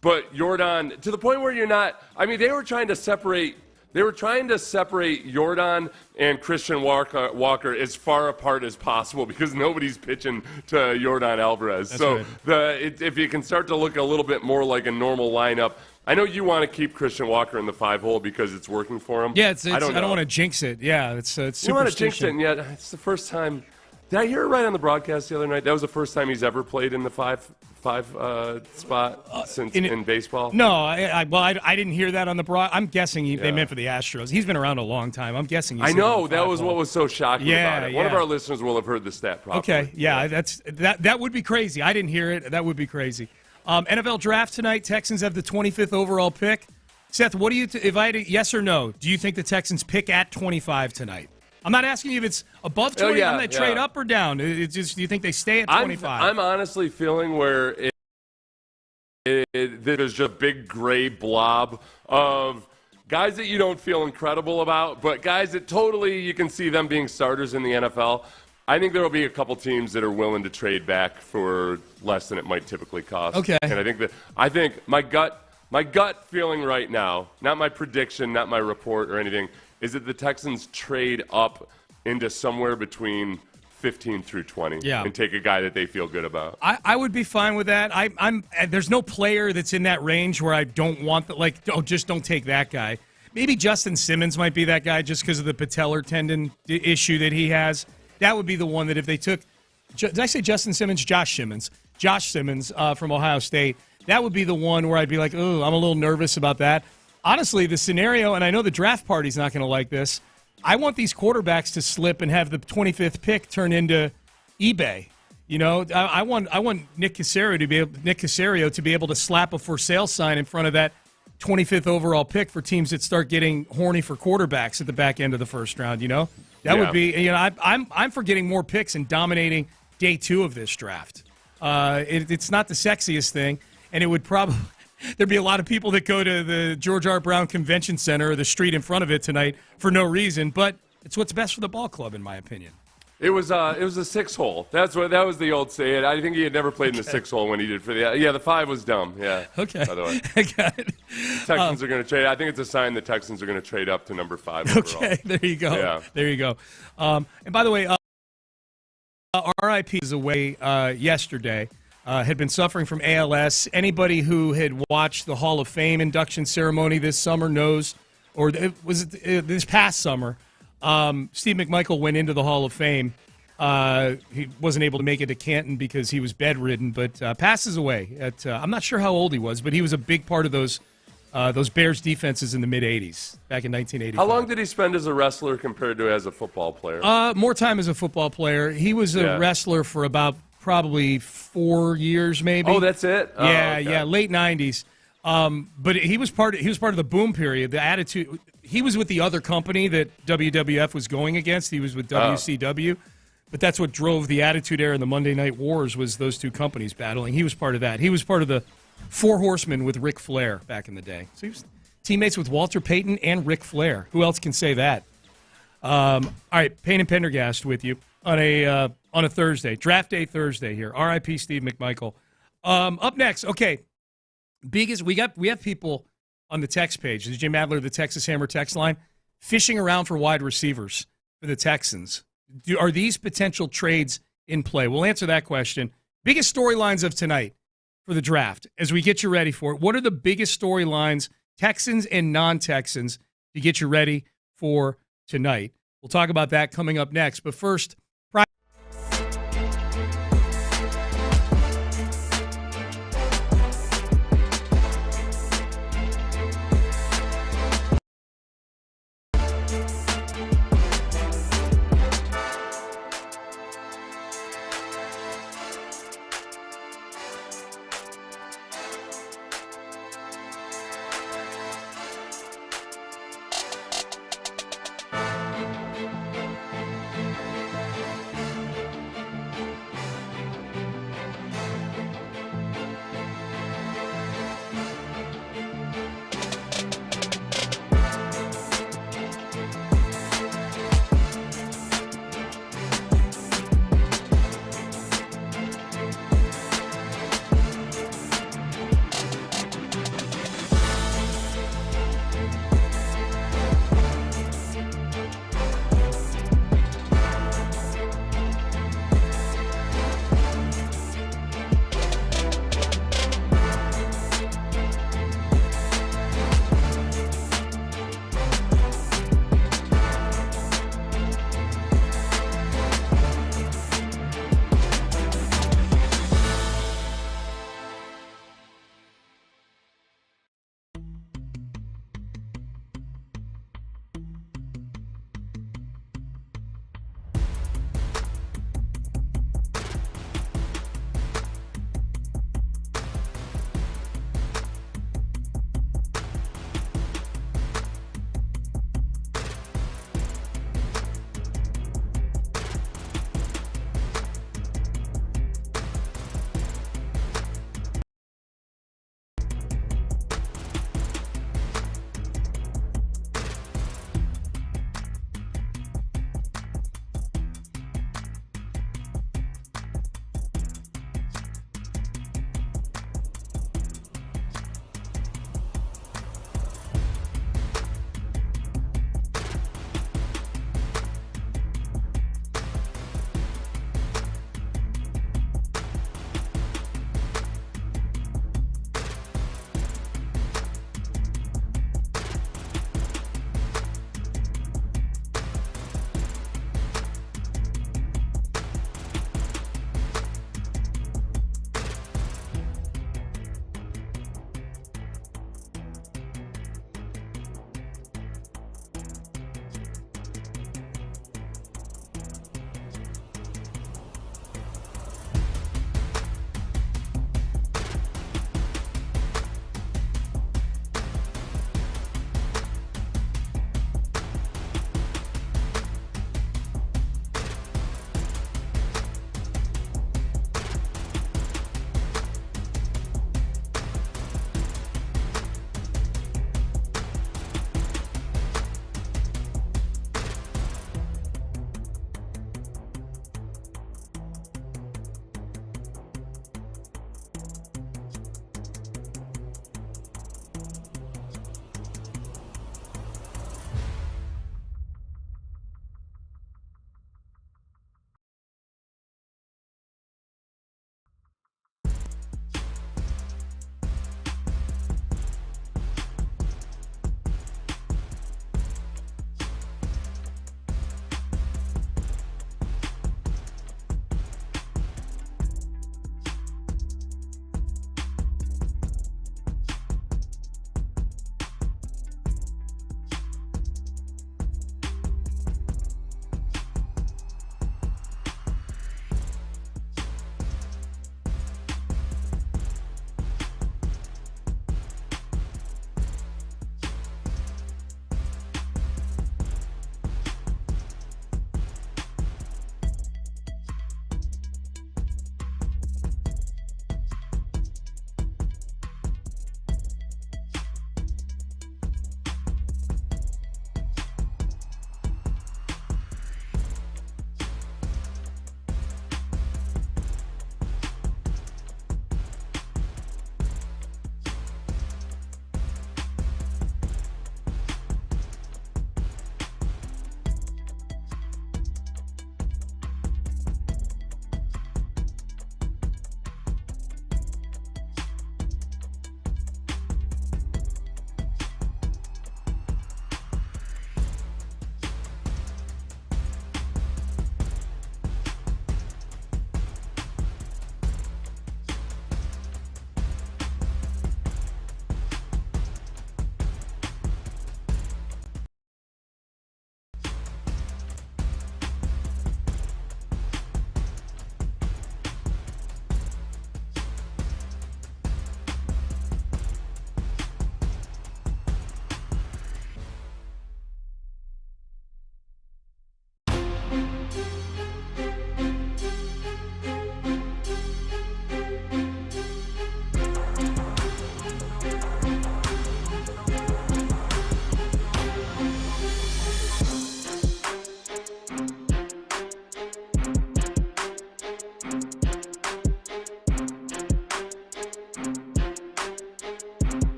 But Jordan, to the point where you're not, they were trying to separate Jordan and Christian Walker as far apart as possible because nobody's pitching to Jordan Alvarez. That's right. If you can start to look a little bit more like a normal lineup, I know you want to keep Christian Walker in the 5-hole because it's working for him. Yeah, I don't want to jinx it. Yeah, it's you don't want to jinx it, and yet it's the first time. Did I hear it right on the broadcast the other night? That was the first time he's ever played in the five spot since in baseball. No, I didn't hear that on the broad. I'm guessing they meant for the Astros. He's been around a long time. I'm guessing. I know that was what was so shocking about it. One of our listeners will have heard the stat probably. Okay, that would be crazy. I didn't hear it. That would be crazy. NFL draft tonight. Texans have the 25th overall pick. Seth, what do you? If I had a yes or no, do you think the Texans pick at 25 tonight? I'm not asking you if it's above 20. I'm not trade up or down. It's just, do you think they stay at 25? I'm honestly feeling where there's just a big gray blob of guys that you don't feel incredible about, but guys that totally you can see them being starters in the NFL. I think there will be a couple teams that are willing to trade back for less than it might typically cost. Okay. And I think my gut feeling right now, not my prediction, not my report or anything, is that the Texans trade up into somewhere between 15 through 20 and take a guy that they feel good about. I would be fine with that. There's no player that's in that range where I don't want just don't take that guy. Maybe Justin Simmons might be that guy just because of the patellar tendon issue that he has. That would be the one that if they took did I say Justin Simmons? Josh Simmons from Ohio State. That would be the one where I'd be like, oh, I'm a little nervous about that. Honestly, the scenario, and I know the draft party's not going to like this, I want these quarterbacks to slip and have the 25th pick turn into eBay. I want Nick Caserio to be able to slap a for sale sign in front of that 25th overall pick for teams that start getting horny for quarterbacks at the back end of the first round. That would be. I'm for getting more picks and dominating day 2 of this draft. It's not the sexiest thing, and it would probably. There'd be a lot of people that go to the George R. Brown Convention Center or the street in front of it tonight for no reason, but it's what's best for the ball club, in my opinion. It was a 6-hole. That was the old saying. I think he had never played in the 6-hole when he did for the 5 was dumb. Yeah. Okay. By the way, Texans are going to trade. I think it's a sign the Texans are going to trade up to number 5 overall. Okay, there you go. Yeah. There you go. And by the way, RIP is away yesterday. Had been suffering from ALS. Anybody who had watched the Hall of Fame induction ceremony this summer knows, or this past summer, Steve McMichael went into the Hall of Fame. He wasn't able to make it to Canton because he was bedridden, but passes away. I'm not sure how old he was, but he was a big part of those those Bears defenses in the mid-'80s, back in 1985. How long did he spend as a wrestler compared to as a football player? More time as a football player. He was a wrestler for about probably 4 years, maybe. Oh, that's it? Oh, yeah, late 90s. But he was part of the boom period. The Attitude. He was with the other company that WWF was going against. He was with WCW. But that's what drove the Attitude Era and the Monday Night Wars, was those two companies battling. He was part of that. He was part of the Four Horsemen with Ric Flair back in the day. So he was teammates with Walter Payton and Ric Flair. Who else can say that? All right, Payne and Pendergast with you on a Thursday, Draft Day Thursday here. R.I.P. Steve McMichael. Up next, okay. We have people on the text page, the Jim Adler, the Texas Hammer text line, fishing around for wide receivers for the Texans. Are these potential trades in play? We'll answer that question. Biggest storylines of tonight for the draft as we get you ready for it. What are the biggest storylines, Texans and non-Texans, to get you ready for tonight? We'll talk about that coming up next. But first,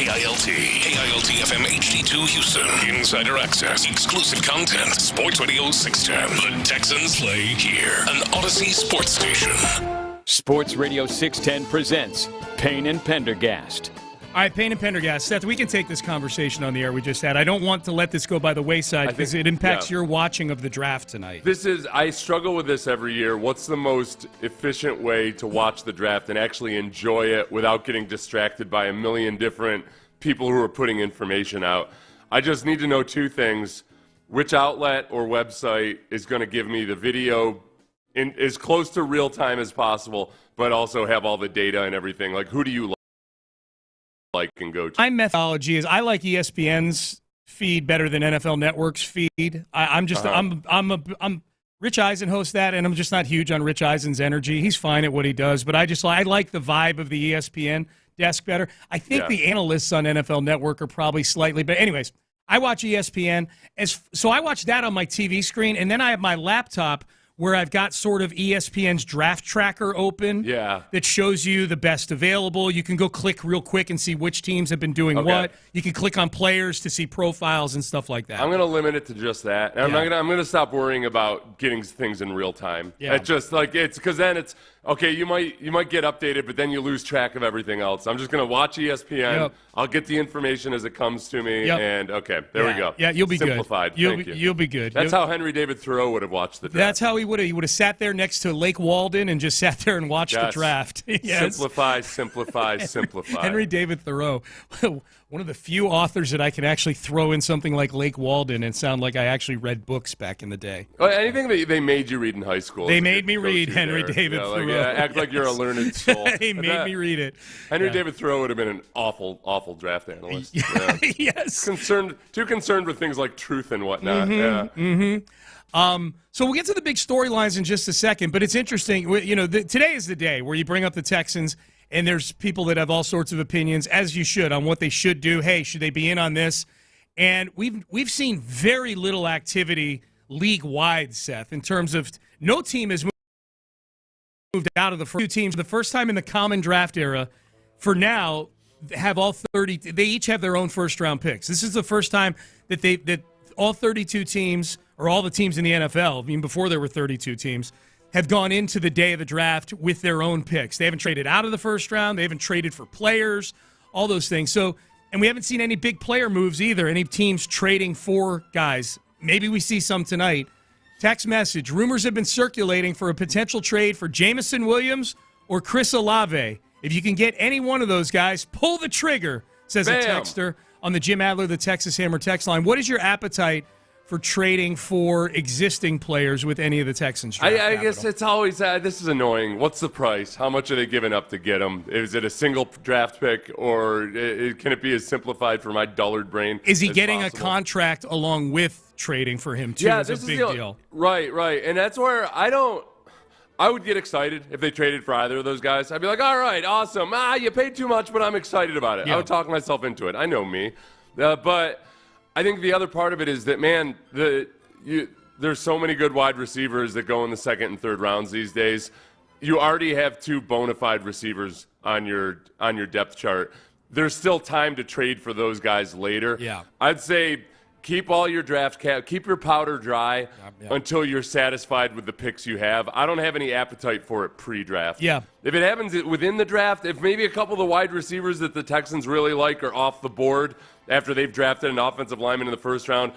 KILT FM HD2 Houston. Insider access, exclusive content. Sports Radio 610. The Texans play here. An Odyssey sports station. Sports Radio 610 presents Payne and Pendergast. All right, Payne and Pendergast. Seth, we can take this conversation on the air we just had. I don't want to let this go by the wayside because it impacts your watching of the draft tonight. I struggle with this every year. What's the most efficient way to watch the draft and actually enjoy it without getting distracted by a million different people who are putting information out? I just need to know two things. Which outlet or website is going to give me the video in as close to real time as possible, but also have all the data and everything? Like, who do you like and go to? My methodology is I like ESPN's feed better than NFL Network's feed. I'm Rich Eisen hosts that, and I'm just not huge on Rich Eisen's energy. He's fine at what he does, but I like the vibe of the ESPN desk better. I think the analysts on NFL Network are probably slightly, but anyways, I watch ESPN so I watch that on my TV screen, and then I have my laptop where I've got sort of ESPN's draft tracker open that shows you the best available. You can go click real quick and see which teams have been doing what. You can click on players to see profiles and stuff like that. I'm going to limit it to just that. And I'm going to stop worrying about getting things in real time. Yeah. It's just like because then it's okay, you might get updated, but then you lose track of everything else. I'm just going to watch ESPN. Yep. I'll get the information as it comes to me, and there we go. Yeah, you'll be simplified. Good. Thank you. You'll be good. That's how Henry David Thoreau would have watched the draft. That's how he would have sat there next to Lake Walden and just sat there and watched the draft. Yes. Simplify. Henry David Thoreau, one of the few authors that I can actually throw in something like Lake Walden and sound like I actually read books back in the day. Well, anything that they made you read in high school. They made me read Henry David Thoreau. Act like you're a learned soul. They made me read it. Henry David Thoreau would have been an awful draft analyst. Yes. Too concerned with things like truth and whatnot. So we'll get to the big storylines in just a second, but it's interesting. Today is the day where you bring up the Texans, and there's people that have all sorts of opinions, as you should, on what they should do. Hey, should they be in on this? And we've seen very little activity league-wide, Seth, in terms of no team has moved out of the first two teams. The first time in the common draft era, for now, have all 30. They each have their own first-round picks. This is the first time that all 32 teams, or all the teams in the NFL, I mean, before there were 32 teams, have gone into the day of the draft with their own picks. They haven't traded out of the first round. They haven't traded for players, all those things. So, and we haven't seen any big player moves either, any teams trading for guys. Maybe we see some tonight. Text message. Rumors have been circulating for a potential trade for Jameson Williams or Chris Olave. If you can get any one of those guys, pull the trigger, says a texter on the Jim Adler, the Texas Hammer text line. What is your appetite for trading for existing players with any of the Texans draft I guess it's always this is annoying. What's the price? How much are they giving up to get them? Is it a single draft pick, or can it be as simplified for my dullard brain? Is he getting a contract along with trading for him too? Yeah, this is a big deal. Right. And that's where I would get excited if they traded for either of those guys. I'd be like, all right, awesome. You paid too much, but I'm excited about it. Yeah. I would talk myself into it. I know me. But I think the other part of it is that, man, there's so many good wide receivers that go in the second and third rounds these days. You already have two bona fide receivers on your depth chart. There's still time to trade for those guys later. Yeah. I'd say keep all your draft keep your powder dry until you're satisfied with the picks you have. I don't have any appetite for it pre-draft. Yeah. If it happens within the draft, if maybe a couple of the wide receivers that the Texans really like are off the board after they've drafted an offensive lineman in the first round,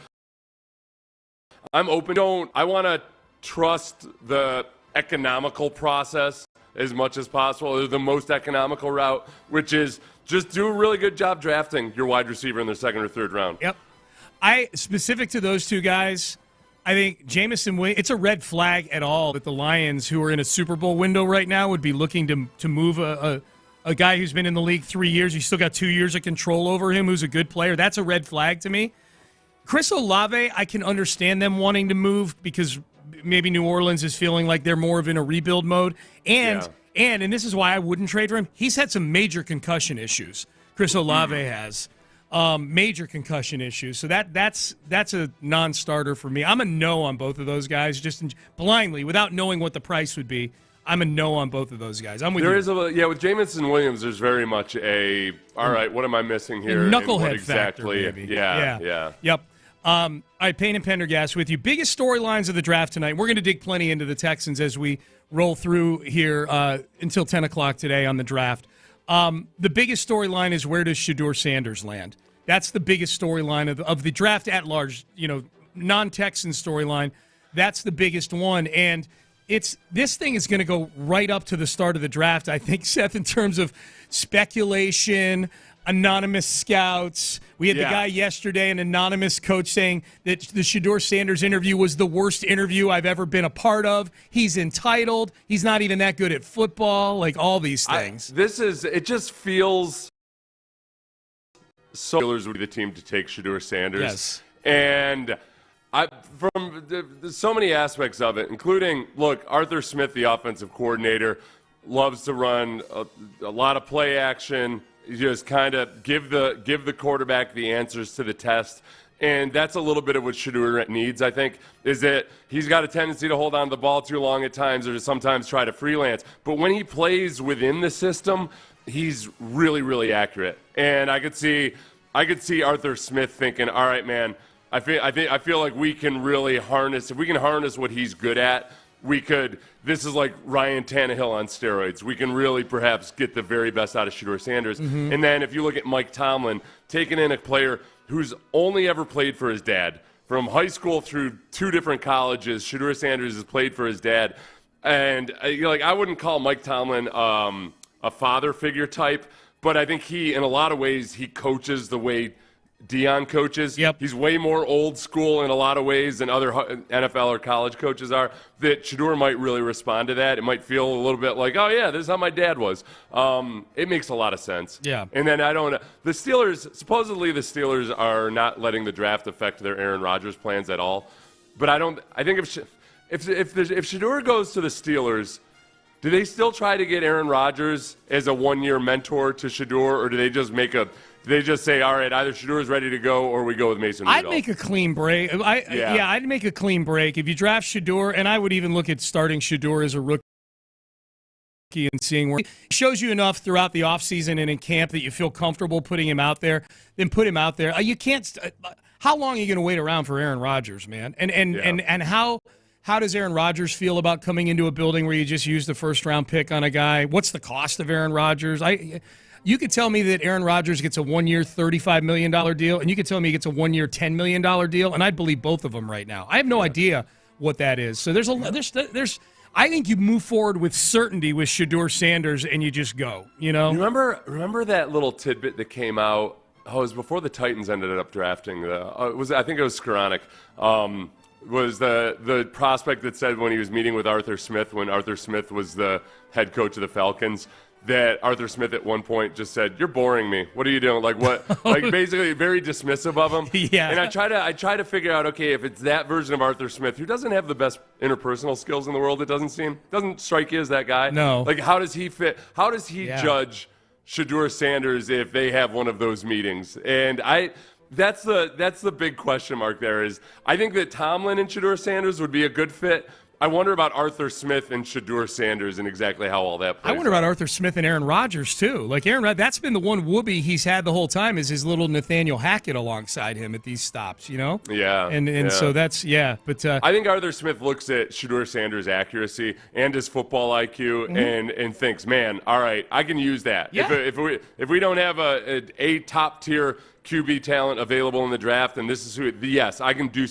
I'm open. I want to trust the economical process as much as possible, or the most economical route, which is just do a really good job drafting your wide receiver in the second or third round. Yep. Specific to those two guys, I think Jameson Williams, it's a red flag at all that the Lions, who are in a Super Bowl window right now, would be looking to move a guy who's been in the league 3 years. He's still got 2 years of control over him, who's a good player. That's a red flag to me. Chris Olave, I can understand them wanting to move because maybe New Orleans is feeling like they're more of in a rebuild mode. And this is why I wouldn't trade for him, he's had some major concussion issues. Chris Olave has. Major concussion issues. So that's a non-starter for me. I'm a no on both of those guys, just blindly, without knowing what the price would be. I'm a no on both of those guys. I'm with There you. is with Jamison Williams, there's very much all right, what am I missing here? Knucklehead exactly. factor, maybe. Yeah. Yep. All right, Payne and Pendergast with you. Biggest storylines of the draft tonight. We're going to dig plenty into the Texans as we roll through here until 10 o'clock today on the draft. The biggest storyline is, where does Shedeur Sanders land? That's the biggest storyline of the draft at large, non-Texan storyline. That's the biggest one. And this thing is going to go right up to the start of the draft, I think, Seth, in terms of speculation, anonymous scouts. We had the guy yesterday, an anonymous coach, saying that the Shedeur Sanders interview was the worst interview I've ever been a part of. He's entitled. He's not even that good at football, like all these things. It just feels so Steelers would be the team to take Shedeur Sanders. Yes. And from so many aspects of it, including, look, Arthur Smith, the offensive coordinator, loves to run a lot of play action. You just kind of give the quarterback the answers to the test. And that's a little bit of what Shedeur needs, I think, is that he's got a tendency to hold on to the ball too long at times, or to sometimes try to freelance. But when he plays within the system, he's really, really accurate. And I could see Arthur Smith thinking, all right, man, I feel like we can really harness, if we can harness what he's good at, this is like Ryan Tannehill on steroids. We can really perhaps get the very best out of Shedeur Sanders. Mm-hmm. And then if you look at Mike Tomlin, taking in a player who's only ever played for his dad, from high school through 2 different colleges, Shedeur Sanders has played for his dad. And I wouldn't call Mike Tomlin a father figure type, but I think in a lot of ways, he coaches the way Deion coaches. Yep. He's way more old school in a lot of ways than other NFL or college coaches are. That Shedeur might really respond to that. It might feel a little bit like, oh, yeah, this is how my dad was. It makes a lot of sense. Yeah. And then supposedly the Steelers are not letting the draft affect their Aaron Rodgers plans at all. But I think if Shedeur goes to the Steelers, do they still try to get Aaron Rodgers as a one-year mentor to Shedeur, or do they just say, all right, either Shedeur is ready to go or we go with Mason Rudolph? I'd make a clean break. I'd make a clean break. If you draft Shedeur, and I would even look at starting Shedeur as a rookie and seeing where he shows you enough throughout the offseason and in camp that you feel comfortable putting him out there, then put him out there. You can't how long are you going to wait around for Aaron Rodgers, man? And how does Aaron Rodgers feel about coming into a building where you just used the first-round pick on a guy? What's the cost of Aaron Rodgers? You could tell me that Aaron Rodgers gets a one-year $35 million deal, and you could tell me he gets a one-year $10 million deal, and I'd believe both of them right now. I have no idea what that is. So I think you move forward with certainty with Shedeur Sanders, and you just go. Remember that little tidbit that came out? Oh, it was before the Titans ended up drafting. I think it was Skoranek. Was the prospect that said when he was meeting with Arthur Smith, when Arthur Smith was the head coach of the Falcons, that Arthur Smith at one point just said, "You're boring me. What are you doing?" Like what? Like basically very dismissive of him. Yeah. And I try to figure out, okay, if it's that version of Arthur Smith, who doesn't have the best interpersonal skills in the world, it doesn't strike you as that guy. No. Like how does he fit? How does he judge Shedeur Sanders if they have one of those meetings? And that's the big question mark there. Is I think that Tomlin and Shedeur Sanders would be a good fit. I wonder about Arthur Smith and Shedeur Sanders and exactly how all that plays I wonder about Arthur Smith and Aaron Rodgers, too. Like, that's been the one whoopee he's had the whole time is his little Nathaniel Hackett alongside him at these stops, Yeah. So that's, But I think Arthur Smith looks at Shedeur Sanders' accuracy and his football IQ and thinks, man, all right, I can use that. Yeah. If we don't have a top-tier QB talent available in the draft, and this is yes, I can do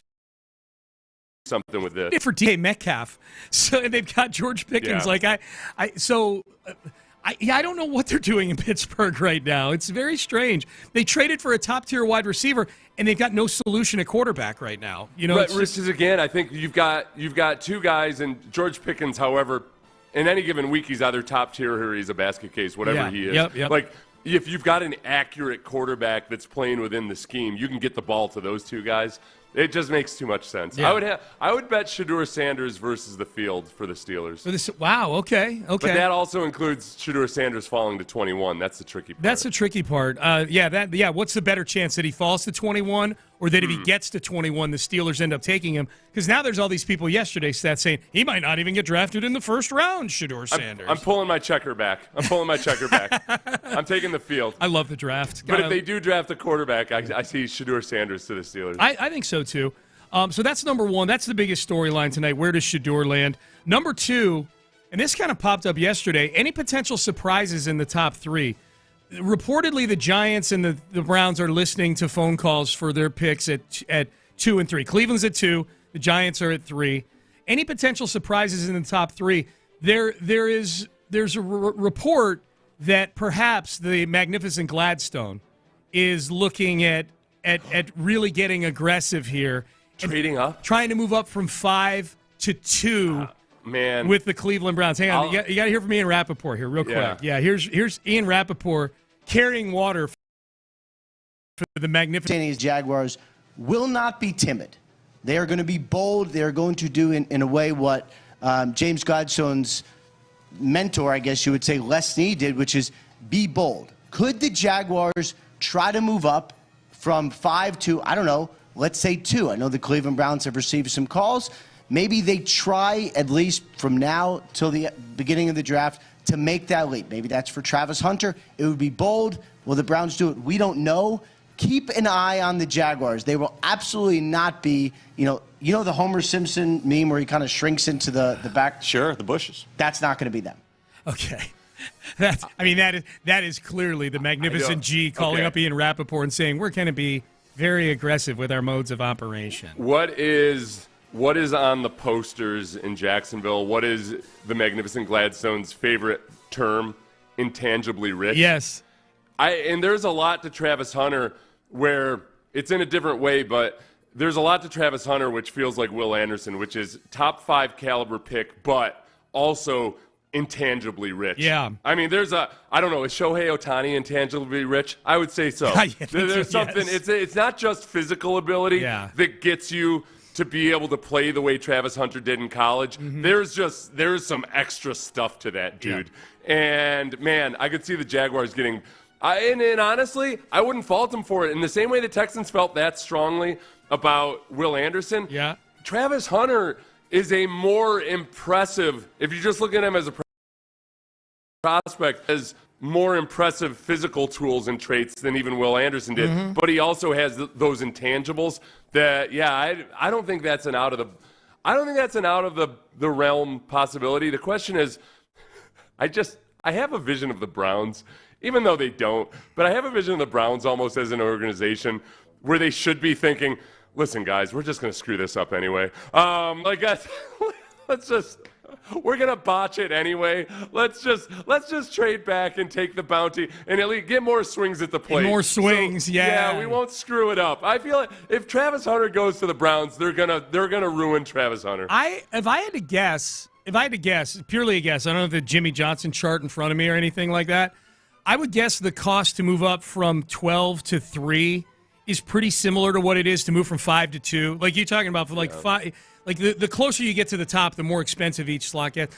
something with this. For DK Metcalf. So they've got George Pickens. Yeah. I don't know what they're doing in Pittsburgh right now. It's very strange. They traded for a top-tier wide receiver, and they've got no solution at quarterback right now. Again, I think you've got two guys, and George Pickens, however, in any given week, he's either top-tier or he's a basket case, whatever he is. Yep. Like, if you've got an accurate quarterback that's playing within the scheme, you can get the ball to those two guys. It just makes too much sense. Yeah. I would bet Shedeur Sanders versus the field for the Steelers. Wow, okay. But that also includes Shedeur Sanders falling to 21. That's the tricky part. That's the tricky part. What's the better chance, that he falls to 21 or that if he gets to 21, the Steelers end up taking him. Because now there's all these people yesterday saying he might not even get drafted in the first round, Shedeur Sanders. I'm pulling my checker back. I'm taking the field. I love the draft. But if they do draft a quarterback, I see Shedeur Sanders to the Steelers. I think so, too. So that's number one. That's the biggest storyline tonight. Where does Shedeur land? Number two, and this kind of popped up yesterday, any potential surprises in the top three? Reportedly, the Giants and the Browns are listening to phone calls for their picks at 2 and 3. Cleveland's at 2. The Giants are at 3. Any potential surprises in the top three? There's a report that perhaps the magnificent Gladstone is looking at really getting aggressive here. Trading up? Trying to move up from 5 to 2 man. With the Cleveland Browns. Hang on. You got to hear from Ian Rappaport here real quick. Yeah, here's Ian Rappaport carrying water for the magnificent Jaguars will not be timid. They are going to be bold. They are going to do in a way what James Gladstone's mentor, I guess you would say, Les Snead did, which is be bold. Could the Jaguars try to move up from 5 to, I don't know, let's say 2? I know the Cleveland Browns have received some calls. Maybe they try, at least from now till the beginning of the draft, to make that leap. Maybe that's for Travis Hunter. It would be bold. Will the Browns do it? We don't know. Keep an eye on the Jaguars. They will absolutely not be, you know the Homer Simpson meme where he kind of shrinks into the back? Sure, the bushes. That's not going to be them. Okay. That is clearly the magnificent G calling up Ian Rappaport and saying we're going to be very aggressive with our modes of operation. What is on the posters in Jacksonville? What is the magnificent Gladstone's favorite term? Intangibly rich. Yes. And there's a lot to Travis Hunter where it's in a different way, but there's a lot to Travis Hunter which feels like Will Anderson, which is top 5 caliber pick, but also intangibly rich. Yeah. I mean, is Shohei Ohtani intangibly rich? I would say so. There's something, it's not just physical ability that gets you to be able to play the way Travis Hunter did in college. Mm-hmm. There's some extra stuff to that dude. Yeah. And man, I could see the Jaguars getting, and honestly, I wouldn't fault them for it. In the same way the Texans felt that strongly about Will Anderson, Travis Hunter is a more impressive, if you just look at him as a prospect, as more impressive physical tools and traits than even Will Anderson did. Mm-hmm. But he also has those intangibles that, I don't think that's an out of the realm possibility. The question is, I have a vision of the Browns, even though they don't, but I have a vision of the Browns almost as an organization where they should be thinking, listen, guys, we're just going to screw this up anyway. We're going to botch it anyway. Let's just trade back and take the bounty and at least get more swings at the plate. More swings, Yeah, we won't screw it up. I feel like if Travis Hunter goes to the Browns, they're going to ruin Travis Hunter. If I had to guess, purely a guess, I don't have the Jimmy Johnson chart in front of me or anything like that, I would guess the cost to move up from 12 to 3 is pretty similar to what it is to move from 5 to 2. Like you're talking about, for like 5, like the closer you get to the top, the more expensive each slot gets.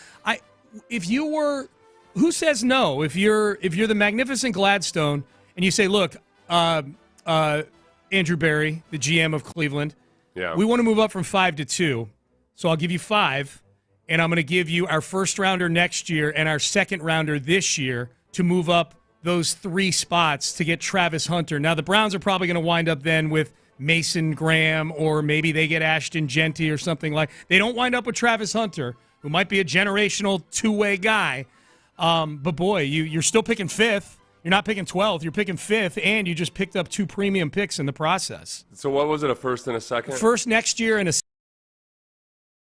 Who says no? If you're the magnificent Gladstone and you say, look, Andrew Berry, the GM of Cleveland, we want to move up from 5 to 2, so I'll give you 5, and I'm going to give you our first rounder next year and our second rounder this year to move up those 3 spots to get Travis Hunter. Now, the Browns are probably going to wind up then with Mason Graham, or maybe they get Ashton Genty or something like. They don't wind up with Travis Hunter, who might be a generational two-way guy. But, boy, you're still picking 5th. You're not picking 12th. You're picking 5th, and you just picked up 2 premium picks in the process. So what was it, a first and a second? First next year and a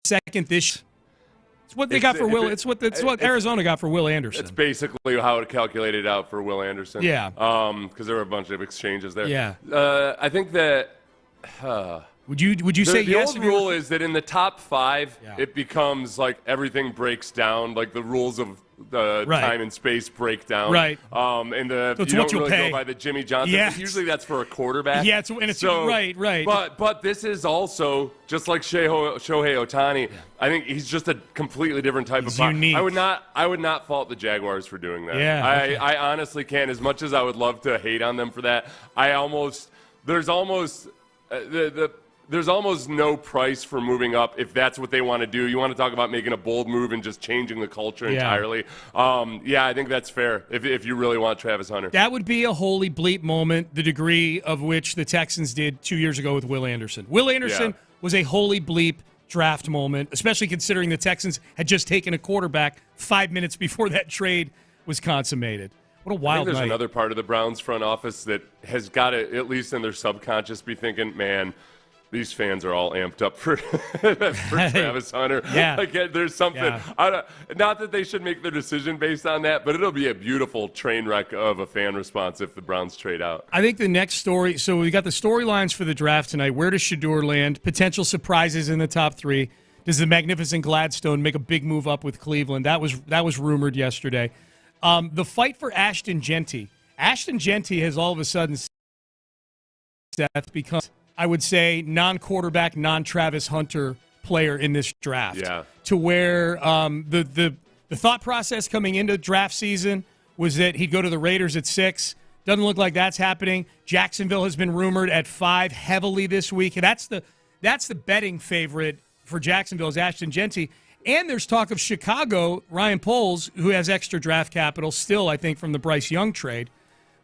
second this year. It's what they got for Will. It's what Arizona got for Will Anderson. It's basically how it calculated out for Will Anderson. Yeah. Because there were a bunch of exchanges there. Yeah. I think that. Would you say yes? The old rule is that in the top 5, it becomes like everything breaks down, like the rules of the time and space break down. Right. And you don't really go by the Jimmy Johnson. Yes. Usually that's for a quarterback. Yeah, right. But this is also just like Shohei Ohtani. Yeah. I think he's just a completely different type of player. Unique. I would not fault the Jaguars for doing that. Yeah. I honestly can't. As much as I would love to hate on them for that, there's almost no price for moving up if that's what they want to do. You want to talk about making a bold move and just changing the culture entirely. I think that's fair if you really want Travis Hunter. That would be a holy bleep moment, the degree of which the Texans did 2 years ago with Will Anderson. Will Anderson was a holy bleep draft moment, especially considering the Texans had just taken a quarterback 5 minutes before that trade was consummated. What a wild I think there's night. another part of the Browns front office that has got to, at least in their subconscious, be thinking, man, these fans are all amped up for Travis Hunter. Yeah. Like, there's something. Yeah. Not that they should make their decision based on that, but it'll be a beautiful train wreck of a fan response if the Browns trade out. I think the next story, so we got the storylines for the draft tonight. Where does Shedeur land? Potential surprises in the top three. Does the magnificent Gladstone make a big move up with Cleveland? That was rumored yesterday. The fight for Ashton Genty. Ashton Genty has all of a sudden become, I would say, non-quarterback, non-Travis Hunter player in this draft. Yeah. To where the thought process coming into draft season was that he'd go to the Raiders at 6. Doesn't look like that's happening. Jacksonville has been rumored at 5 heavily this week. And that's the betting favorite for Jacksonville is Ashton Genty. And there's talk of Chicago, Ryan Poles, who has extra draft capital still, I think, from the Bryce Young trade,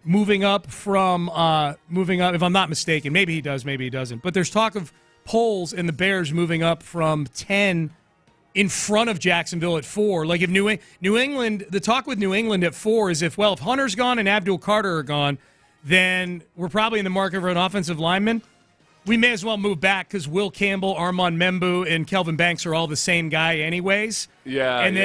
moving up, if I'm not mistaken. Maybe he does, maybe he doesn't. But there's talk of Poles and the Bears moving up from 10 in front of Jacksonville at 4. Like if New England, the talk with New England at 4 is if Hunter's gone and Abdul Carter are gone, then we're probably in the market for an offensive lineman. We may as well move back because Will Campbell, Armand Membu, and Kelvin Banks are all the same guy anyways. Yeah, and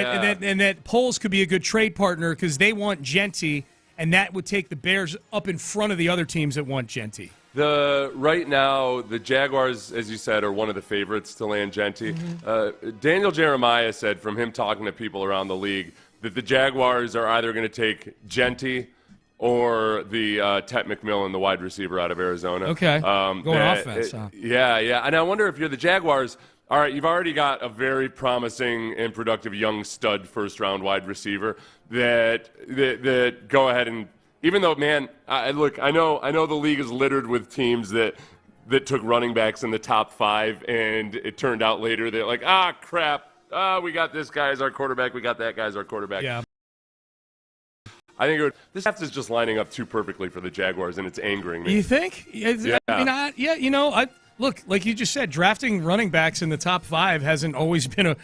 that Poles could be a good trade partner because they want Genty, and that would take the Bears up in front of the other teams that want Genty. Right now, the Jaguars, as you said, are one of the favorites to land Genty. Daniel Jeremiah said, from him talking to people around the league, that the Jaguars are either going to take Genty or the Tet McMillan, the wide receiver out of Arizona. Okay, going offense, huh? Yeah. And I wonder if you're the Jaguars, all right, you've already got a very promising and productive young stud first-round wide receiver that go ahead and, even though, man, I know the league is littered with teams that took running backs in the top 5, and it turned out later that, like, crap, we got this guy as our quarterback, we got that guy as our quarterback. Yeah. I think this draft is just lining up too perfectly for the Jaguars, and it's angering me. You think? Yeah. I mean, look, like you just said, drafting running backs in the top 5 hasn't always been a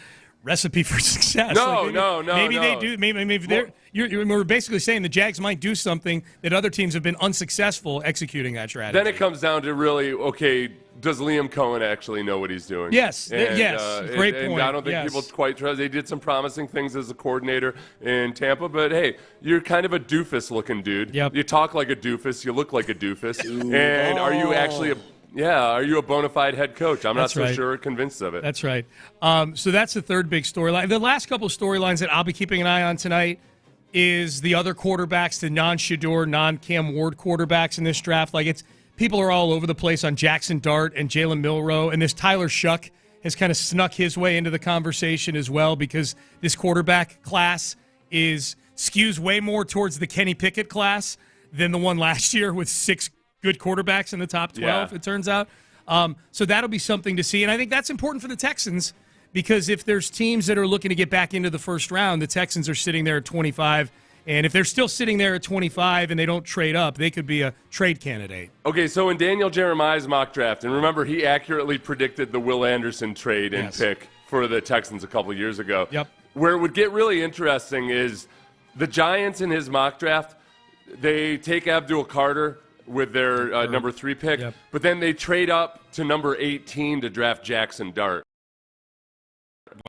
recipe for success. No. Maybe they do. Maybe they're. We're basically saying the Jags might do something that other teams have been unsuccessful executing that strategy. Then it comes down to really, okay, does Liam Cohen actually know what he's doing? Yes. Great point. And I don't think people quite trust. They did some promising things as a coordinator in Tampa, but hey, you're kind of a doofus-looking dude. Yep. You talk like a doofus. You look like a doofus. And are you actually are you a bona fide head coach? I'm not so sure convinced of it. That's right. So that's the third big storyline. The last couple of storylines that I'll be keeping an eye on tonight is the other quarterbacks, the non-Shedeur, non-Cam Ward quarterbacks in this draft. Like people are all over the place on Jackson Dart and Jalen Milroe, and this Tyler Shuck has kind of snuck his way into the conversation as well because this quarterback class skews way more towards the Kenny Pickett class than the one last year with 6 good quarterbacks in the top 12, it turns out. So that'll be something to see, and I think that's important for the Texans because if there's teams that are looking to get back into the first round, the Texans are sitting there at 25, and if they're still sitting there at 25 and they don't trade up, they could be a trade candidate. Okay, so in Daniel Jeremiah's mock draft, and remember he accurately predicted the Will Anderson trade and pick for the Texans a couple years ago. Yep. Where it would get really interesting is the Giants in his mock draft, they take Abdul Carter with their number 3 pick, but then they trade up to number 18 to draft Jackson Dart.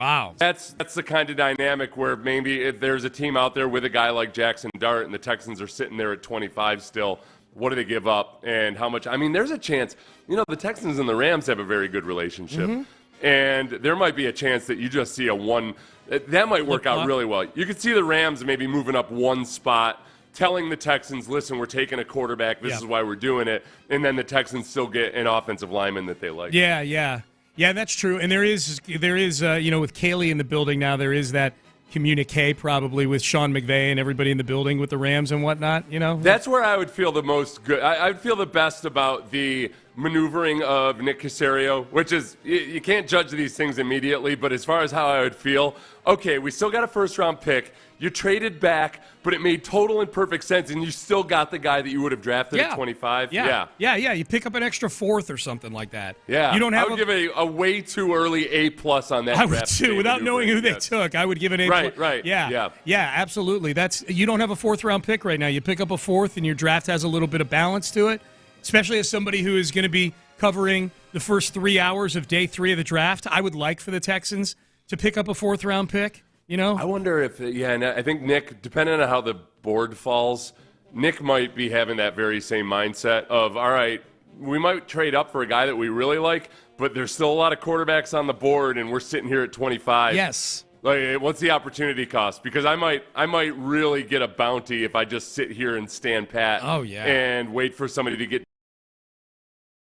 Wow. That's the kind of dynamic where maybe if there's a team out there with a guy like Jackson Dart and the Texans are sitting there at 25 still, what do they give up and how much? I mean, there's a chance. The Texans and the Rams have a very good relationship, and there might be a chance that you just see that might work out really well. You could see the Rams maybe moving up one spot, telling the Texans, listen, we're taking a quarterback, this is why we're doing it, and then the Texans still get an offensive lineman that they like. Yeah, that's true. And there is with Kaylee in the building now, there is that communique probably with Sean McVay and everybody in the building with the Rams and whatnot, That's where I would feel the most good. I would feel the best about the maneuvering of Nick Caserio, which is, you can't judge these things immediately, but as far as how I would feel, okay, we still got a first-round pick. You traded back, but it made total and perfect sense, and you still got the guy that you would have drafted at 25. Yeah. You pick up an extra fourth or something like that. Yeah. You don't have I would give a way too early A+ on that. I would too, without knowing who they took. I would give an A+. Right. Yeah, absolutely. You don't have a fourth-round pick right now. You pick up a fourth, and your draft has a little bit of balance to it, especially as somebody who is going to be covering the first 3 hours of day 3 of the draft. I would like for the Texans to pick up a fourth-round pick. I wonder if, and I think Nick, depending on how the board falls, Nick might be having that very same mindset of, all right, we might trade up for a guy that we really like, but there's still a lot of quarterbacks on the board, and we're sitting here at 25. Yes. Like, what's the opportunity cost? Because I might really get a bounty if I just sit here and stand pat. Oh, yeah. And wait for somebody to get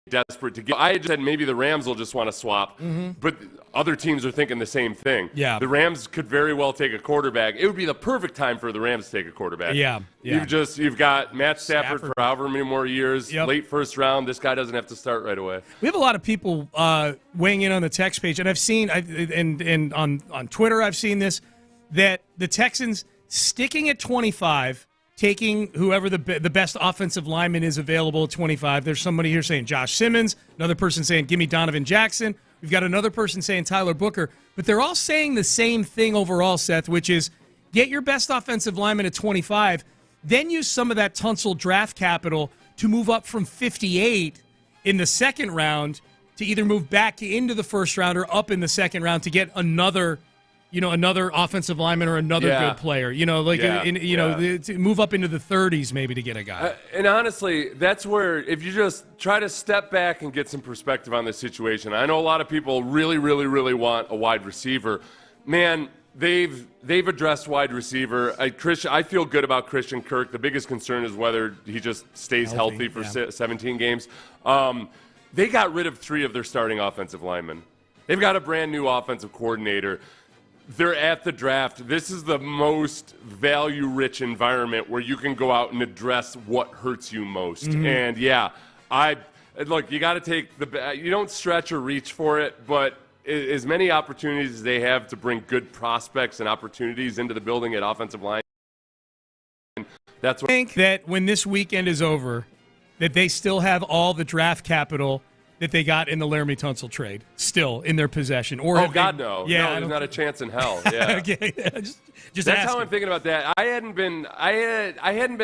desperate to get. I had said maybe the Rams will just want to swap, but other teams are thinking the same thing. Yeah. The Rams could very well take a quarterback. It would be the perfect time for the Rams to take a quarterback. Yeah. You've got Matt Stafford for however many more years, late first round. This guy doesn't have to start right away. We have a lot of people weighing in on the text page, and I've seen, and on Twitter I've seen this, that the Texans sticking at 25, taking whoever the best offensive lineman is available at 25. There's somebody here saying Josh Simmons, another person saying give me Donovan Jackson. We've got another person saying Tyler Booker. But they're all saying the same thing overall, Seth, which is get your best offensive lineman at 25, then use some of that Tunsil draft capital to move up from 58 in the second round to either move back into the first round or up in the second round to get another offensive lineman or another good player. To move up into the 30s maybe to get a guy. And honestly, that's where if you just try to step back and get some perspective on this situation. I know a lot of people really, really, really want a wide receiver. Man, they've addressed wide receiver. I feel good about Christian Kirk. The biggest concern is whether he just stays healthy for 17 games. They got rid of 3 of their starting offensive linemen. They've got a brand new offensive coordinator. They're at the draft. This is the most value-rich environment where you can go out and address what hurts you most. And look, you got to take you don't stretch or reach for it, but as many opportunities as they have to bring good prospects and opportunities into the building at offensive line. That's what I think that when this weekend is over, that they still have all the draft capital that they got in the Laramie Tunsil trade still in their possession. Or God, no. Yeah, no, there's not a chance in hell. Yeah. Okay. Just that's how I'm thinking about that. I hadn't been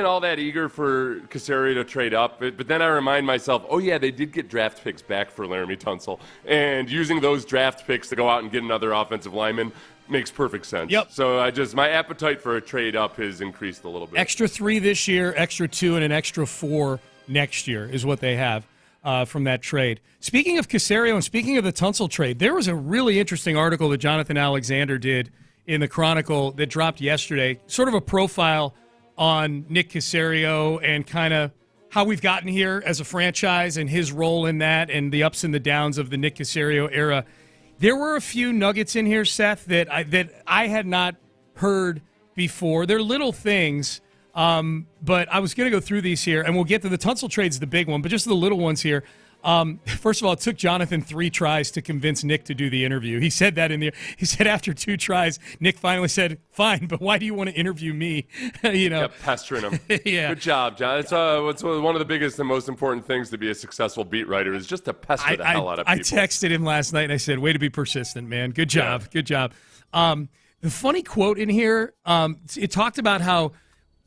all that eager for Caserio to trade up, but then I remind myself, they did get draft picks back for Laramie Tunsil, and using those draft picks to go out and get another offensive lineman makes perfect sense. Yep. So my appetite for a trade up has increased a little bit. Extra 3 this year, extra 2, and an extra 4 next year is what they have. From that trade. Speaking of Caserio and speaking of the Tunsil trade, there was a really interesting article that Jonathan Alexander did in the Chronicle that dropped yesterday, sort of a profile on Nick Caserio and kind of how we've gotten here as a franchise and his role in that and the ups and the downs of the Nick Caserio era. There were a few nuggets in here, Seth, that I had not heard before. They're little things. But I was going to go through these here, and we'll get to the Tunsil trade's the big one, but just the little ones here. First of all, it took Jonathan 3 tries to convince Nick to do the interview. He said that he said after 2 tries, Nick finally said, fine, but why do you want to interview me? Kept pestering him. Yeah. Good job, John. It's one of the biggest and most important things to be a successful beat writer is just to pester the hell out of people. I texted him last night, and I said, way to be persistent, man. Good job. Yeah. Good job. The funny quote in here, it talked about how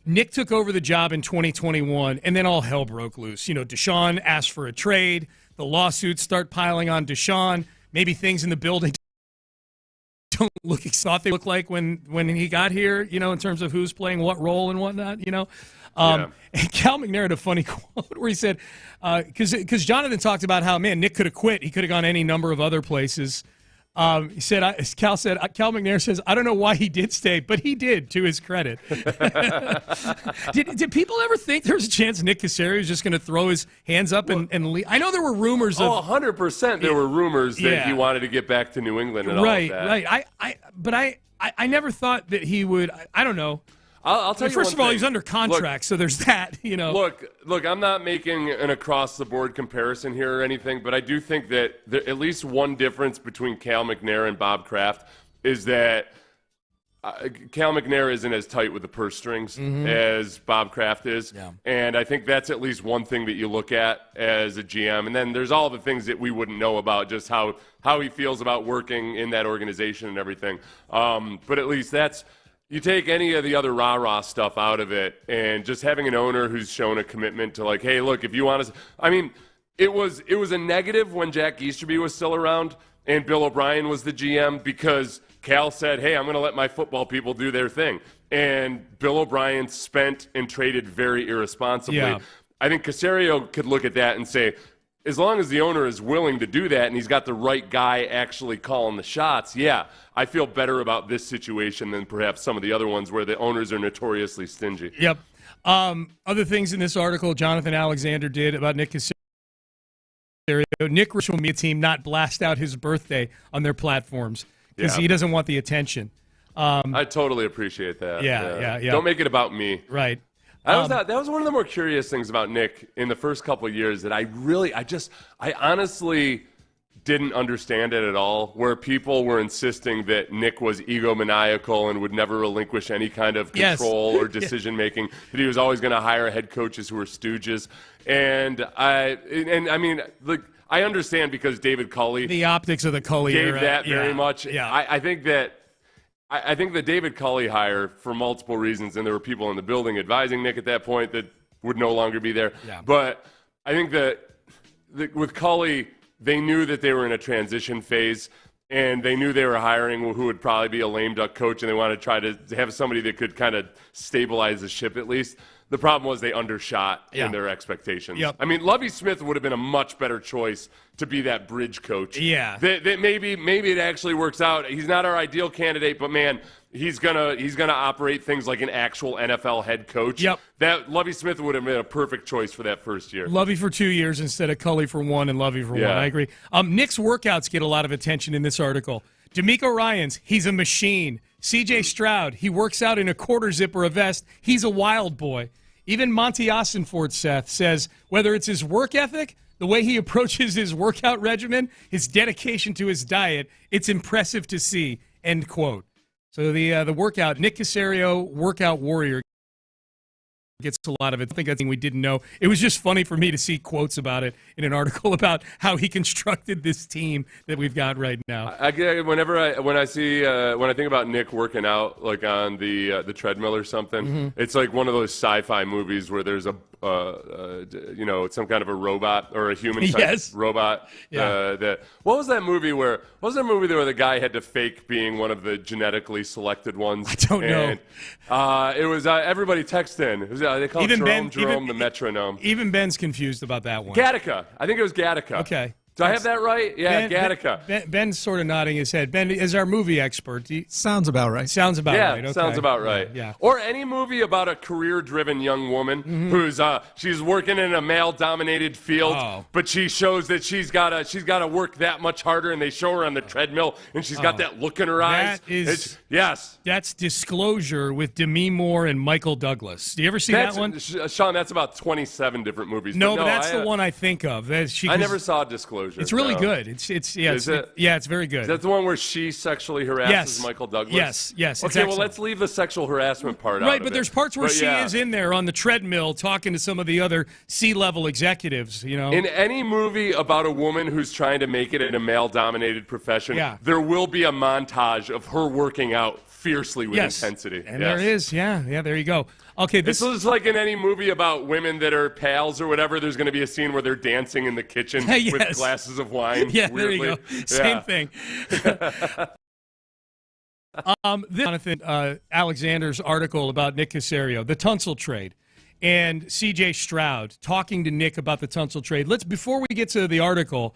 Nick took over the job in 2021, and then all hell broke loose. Deshaun asked for a trade. The lawsuits start piling on Deshaun. Maybe things in the building don't look thought they looked like when he got here, in terms of who's playing what role and whatnot, And Cal McNair had a funny quote where he said, because Jonathan talked about how, man, Nick could have quit. He could have gone any number of other places. Cal McNair says, I don't know why he did stay, but he did, to his credit. Did people ever think there was a chance Nick Caserio was just going to throw his hands up and leave? I know there were rumors of 100% there were rumors that he wanted to get back to New England and all of that. Right. I never thought that he would. I don't know. I'll tell you. First of all, thing. he's under contract, so there's that. Look, I'm not making an across-the-board comparison here or anything, but I do think that at least one difference between Cal McNair and Bob Kraft is that Cal McNair isn't as tight with the purse strings as Bob Kraft is. Yeah. And I think that's at least one thing that you look at as a GM. And then there's all the things that we wouldn't know about, just how he feels about working in that organization and everything. But at least you take any of the other rah-rah stuff out of it, and just having an owner who's shown a commitment to like, hey, look, if you want to – I mean, it was a negative when Jack Easterby was still around and Bill O'Brien was the GM because – Cal said, hey, I'm going to let my football people do their thing. And Bill O'Brien spent and traded very irresponsibly. Yeah. I think Caserio could look at that and say, as long as the owner is willing to do that and he's got the right guy actually calling the shots, yeah, I feel better about this situation than perhaps some of the other ones where the owners are notoriously stingy. Yep. Other things in this article Jonathan Alexander did about Nick Caserio. Nick will be a team not blast out his birthday on their platforms. Because he doesn't want the attention. I totally appreciate that. Yeah. Don't make it about me. Right. That was one of the more curious things about Nick in the first couple of years that I honestly didn't understand it at all, where people were insisting that Nick was egomaniacal and would never relinquish any kind of control or decision-making, that he was always going to hire head coaches who were stooges. And I mean, I understand because David Culley, the optics of the Culley gave era. that very much. Yeah. I think the David Culley hire, for multiple reasons, and there were people in the building advising Nick at that point that would no longer be there. Yeah. But I think that with Culley, they knew that they were in a transition phase, and they knew they were hiring who would probably be a lame duck coach, and they wanted to try to have somebody that could kind of stabilize the ship at least. The problem was they undershot in their expectations. Yep. I mean, Lovie Smith would have been a much better choice to be that bridge coach. Yeah. That maybe it actually works out. He's not our ideal candidate, but man, he's gonna operate things like an actual NFL head coach. Yep. That Lovie Smith would have been a perfect choice for that first year. Lovie for 2 years instead of Culley for 1 and Lovie for 1. I agree. Nick's workouts get a lot of attention in this article. D'Amico Ryans, he's a machine. C.J. Stroud, he works out in a quarter zip or a vest. He's a wild boy. Even Monty Ossenfort, Seth, says whether it's his work ethic, the way he approaches his workout regimen, his dedication to his diet, it's impressive to see, end quote. So the workout, Nick Caserio, workout warrior, gets a lot of it. I think that's something we didn't know. It was just funny for me to see quotes about it in an article about how he constructed this team that we've got right now. When I think about Nick working out like on the treadmill or something, it's like one of those sci-fi movies where there's some kind of a robot or a human type robot. Yeah. What was that movie where the guy had to fake being one of the genetically selected ones? I don't know. It was everybody text in. It was, they call it Jerome the metronome. Even Ben's confused about that one. Gattaca. I think it was Gattaca. Okay. Do I have that right? Yeah, Gattaca. Ben's sort of nodding his head. Ben is our movie expert. Sounds about right. Sounds about right. Okay. Sounds about right. Yeah. Or any movie about a career-driven young woman who's she's working in a male-dominated field, but she shows that she's got to work that much harder, and they show her on the treadmill, and she's got that look in her eyes. That's Disclosure with Demi Moore and Michael Douglas. Do you ever see that one? Sean, that's about 27 different movies. No, but that's the one I think of. I never saw Disclosure. It's really good. It's very good. Is that the one where she sexually harasses Michael Douglas? Yes. Okay, well, let's leave the sexual harassment part out. Right, but there's parts where she is in there on the treadmill talking to some of the other C-level executives. You know, in any movie about a woman who's trying to make it in a male-dominated profession, there will be a montage of her working out fiercely with intensity. And there is, there you go. Okay, this is like in any movie about women that are pals or whatever. There's going to be a scene where they're dancing in the kitchen with glasses of wine. Yeah, weirdly. There you go. Same thing. Jonathan Alexander's article about Nick Caserio, the Tunsil trade, and C.J. Stroud talking to Nick about the Tunsil trade. Before we get to the article,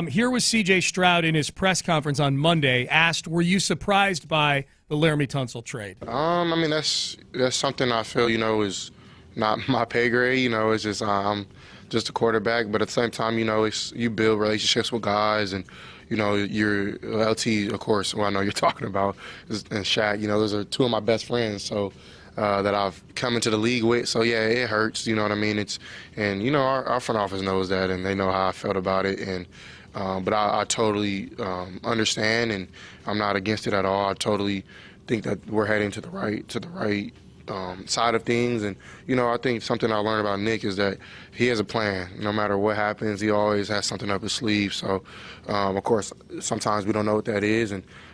here was C.J. Stroud in his press conference on Monday, asked, were you surprised by the Laramie Tunsil trade? I mean, that's something I feel, is not my pay grade. It's just I'm just a quarterback. But at the same time, you build relationships with guys, and your LT, of course, who I know you're talking about, and Shaq. Those are two of my best friends. So that I've come into the league with. So yeah, it hurts. You know what I mean? Our front office knows that, and they know how I felt about it. And but I totally understand, and I'm not against it at all. I totally think that we're heading to the right side of things. And I think something I learned about Nick is that he has a plan. No matter what happens, he always has something up his sleeve. So of course, sometimes we don't know what that is,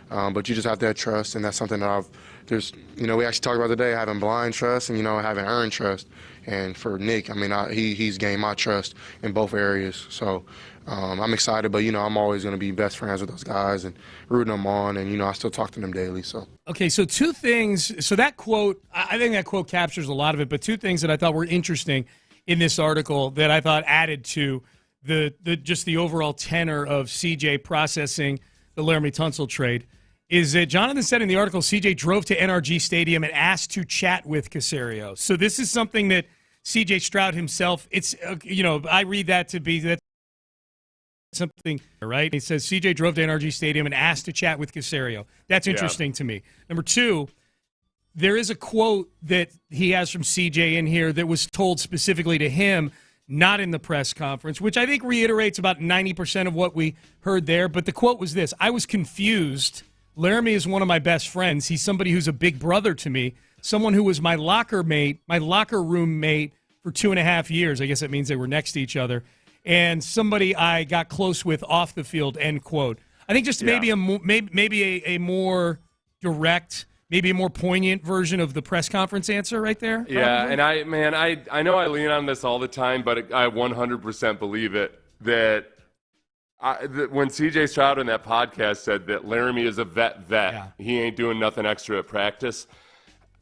but you just have to have trust, and that's something that we actually talked about today, having blind trust and having earned trust. And for Nick, he's gained my trust in both areas. So I'm excited, but I'm always going to be best friends with those guys and rooting them on, and I still talk to them daily. So okay, so two things. So that quote, I think that quote captures a lot of it. But two things that I thought were interesting in this article that I thought added to the overall tenor of CJ processing the Laramie Tunsil trade is that Jonathan said in the article, CJ drove to NRG Stadium and asked to chat with Caserio. So this is something that CJ Stroud himself, it's, I read that to be that something, right? He says CJ drove to NRG Stadium and asked to chat with Caserio. That's interesting to me. Number two, there is a quote that he has from CJ in here that was told specifically to him, not in the press conference, which I think reiterates about 90% of what we heard there. But the quote was this: I was confused. Laramie is one of my best friends. He's somebody who's a big brother to me, someone who was my locker room mate for 2.5 years. I guess that means they were next to each other. And somebody I got close with off the field, end quote. I think just maybe a more direct, maybe a more poignant version of the press conference answer right there. Yeah, probably. and I know I lean on this all the time, but I 100% believe it, that when CJ Stroud in that podcast said that Laramie is a vet, he ain't doing nothing extra at practice,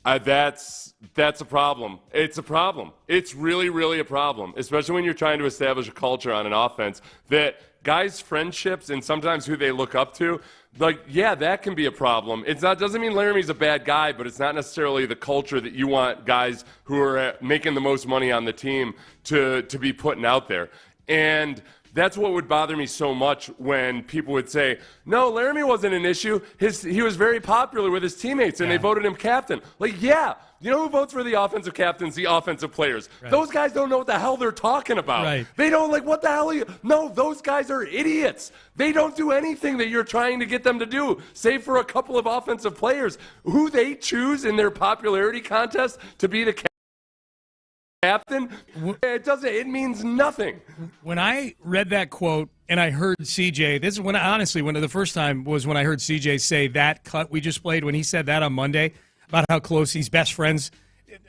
that's a problem. It's a problem. It's really, really a problem, especially when you're trying to establish a culture on an offense that guys' friendships and sometimes who they look up to, that can be a problem. Doesn't mean Laramie's a bad guy, but it's not necessarily the culture that you want guys who are making the most money on the team to be putting out there. And that's what would bother me so much when people would say, no, Laramie wasn't an issue. He was very popular with his teammates, and they voted him captain. You know who votes for the offensive captains? The offensive players. Right. Those guys don't know what the hell they're talking about. Right. They don't what the hell are you? No, those guys are idiots. They don't do anything that you're trying to get them to do, save for a couple of offensive players who they choose in their popularity contest to be the captain. It means nothing. When I read that quote and I heard CJ, this is when the first time was when I heard CJ say that cut we just played, when he said that on Monday about how close he's best friends.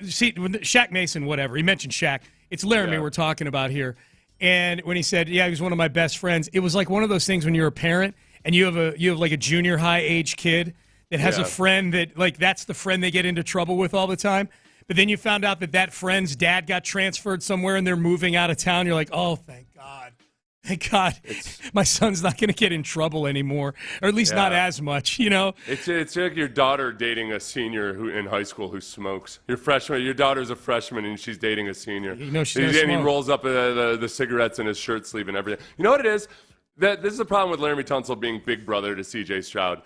See, Shaq Mason, whatever. He mentioned Shaq. It's Laramie we're talking about here. And when he said, he was one of my best friends, it was like one of those things when you're a parent and you have like a junior high age kid that has a friend that that's the friend they get into trouble with all the time. But then you found out that friend's dad got transferred somewhere and they're moving out of town. You're like, oh, thank God. Thank God. My son's not going to get in trouble anymore, or at least not as much, It's like your daughter dating a senior who in high school who smokes. Your daughter's a freshman and she's dating a senior. He rolls up the cigarettes in his shirt sleeve and everything. You know what it is? This is the problem with Laramie Tunsil being big brother to CJ Stroud.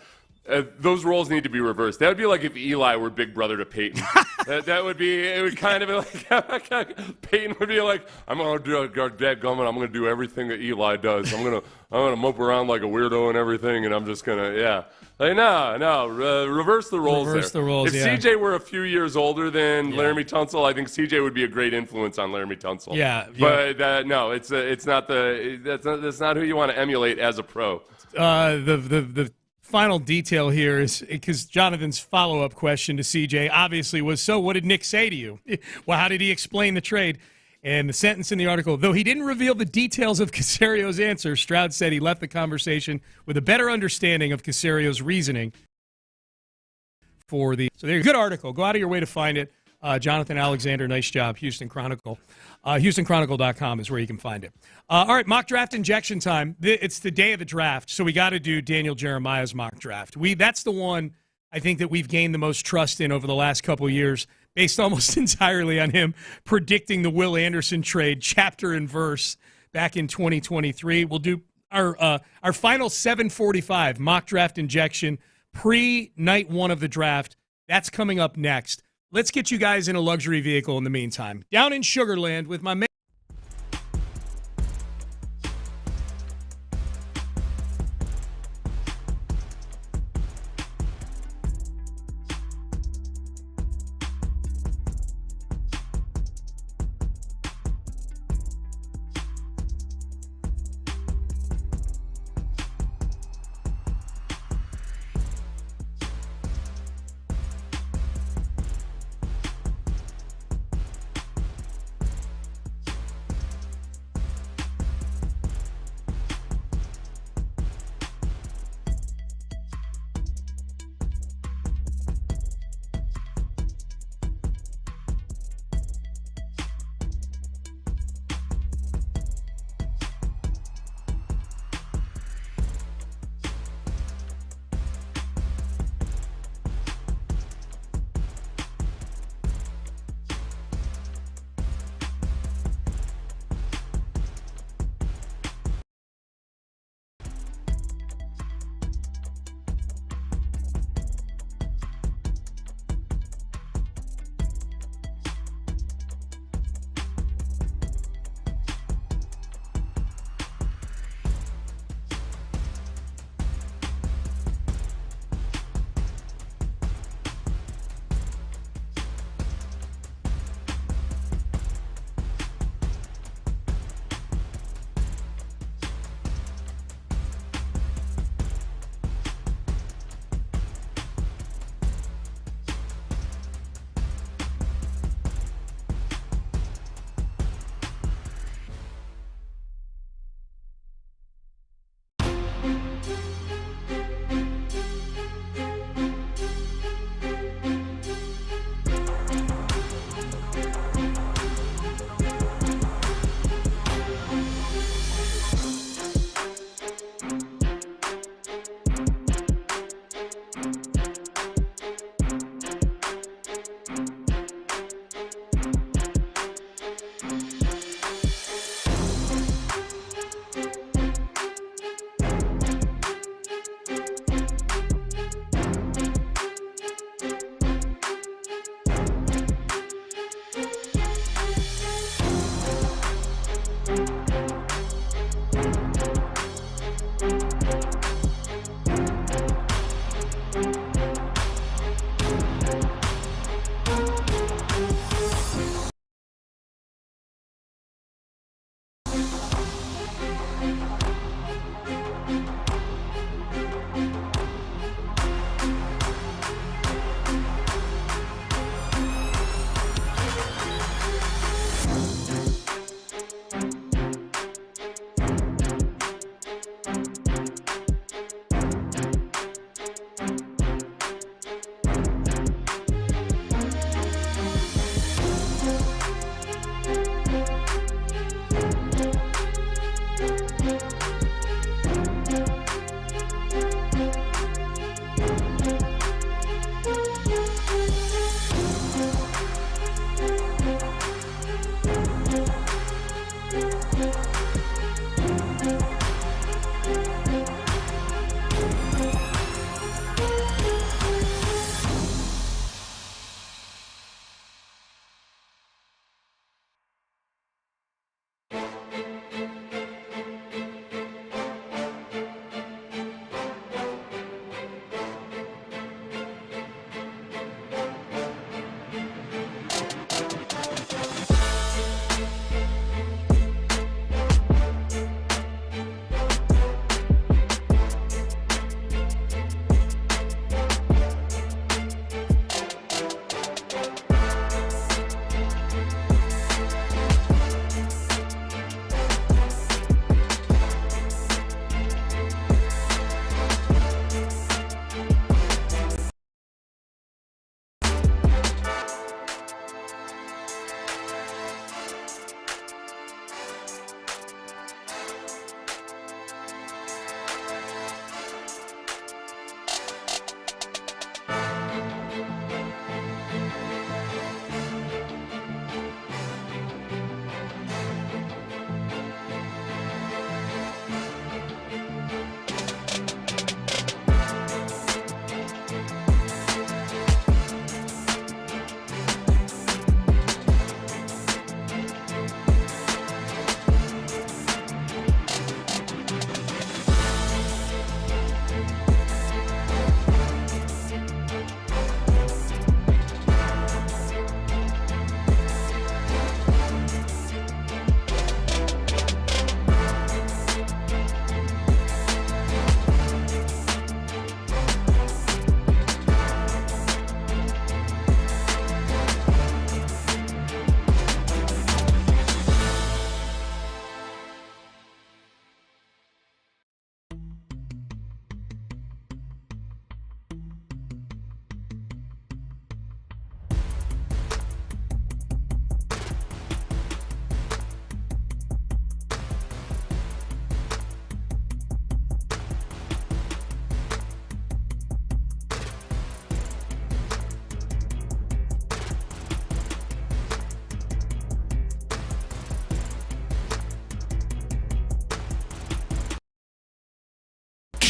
Those roles need to be reversed. That would be like if Eli were big brother to Peyton. It would kind of be like Peyton would be like, I'm going to do dadgummit, I'm going to do everything that Eli does. I'm going to mope around like a weirdo and everything, and I'm just going to, reverse the roles Reverse the roles, If CJ were a few years older than Laramie Tunsil, I think CJ would be a great influence on Laramie Tunsil. But no, that's not who you want to emulate as a pro. The final detail here is because Jonathan's follow-up question to CJ obviously was, so what did Nick say to you? Well, how did he explain the trade? And the sentence in the article, though he didn't reveal the details of Caserio's answer, Stroud said he left the conversation with a better understanding of Caserio's reasoning for the. So there's a good article. Go out of your way to find it. Jonathan Alexander, nice job. Houston Chronicle. HoustonChronicle.com is where you can find it. All right, mock draft injection time. It's the day of the draft, so we got to do Daniel Jeremiah's mock draft. That's the one I think that we've gained the most trust in over the last couple of years, based almost entirely on him predicting the Will Anderson trade chapter and verse back in 2023. We'll do our final 7:45 mock draft injection pre-night one of the draft. That's coming up next. let's get you guys in a luxury vehicle in the meantime. Down in Sugarland with my man.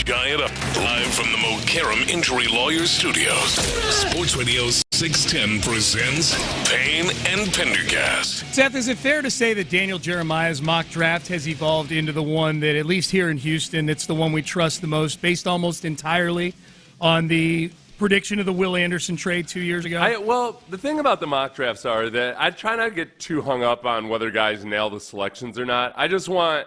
Guy It Up, live from the Mokaram Injury Lawyers Studios. Sports Radio 610 presents Payne and Pendergast. Seth, is it fair to say that Daniel Jeremiah's mock draft has evolved into the one that, at least here in Houston, it's the one we trust the most, based almost entirely on the prediction of the Will Anderson trade 2 years ago? Well, the thing about the mock drafts are that I try not to get too hung up on whether guys nail the selections or not. I just want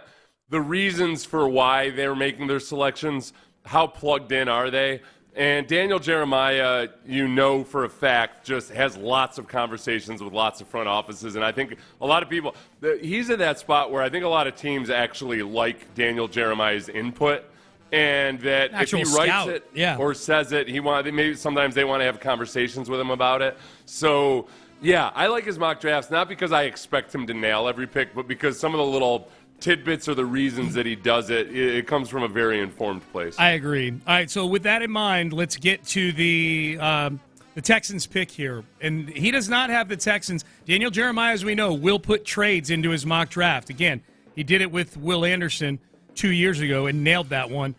the reasons for why they're making their selections, how plugged in are they. And Daniel Jeremiah, you know for a fact, just has lots of conversations with lots of front offices. And I think a lot of people, he's at that spot where I think a lot of teams actually like Daniel Jeremiah's input. And that if he writes it or says it, maybe sometimes they want to have conversations with him about it. So, yeah, I like his mock drafts, not because I expect him to nail every pick, but because some of the little tidbits or the reasons that he does it, it comes from a very informed place. I agree. All right, so with that in mind, let's get to the Texans pick here. And he does not have the Texans. Daniel Jeremiah, as we know, will put trades into his mock draft. Again, he did it with Will Anderson 2 years ago and nailed that one.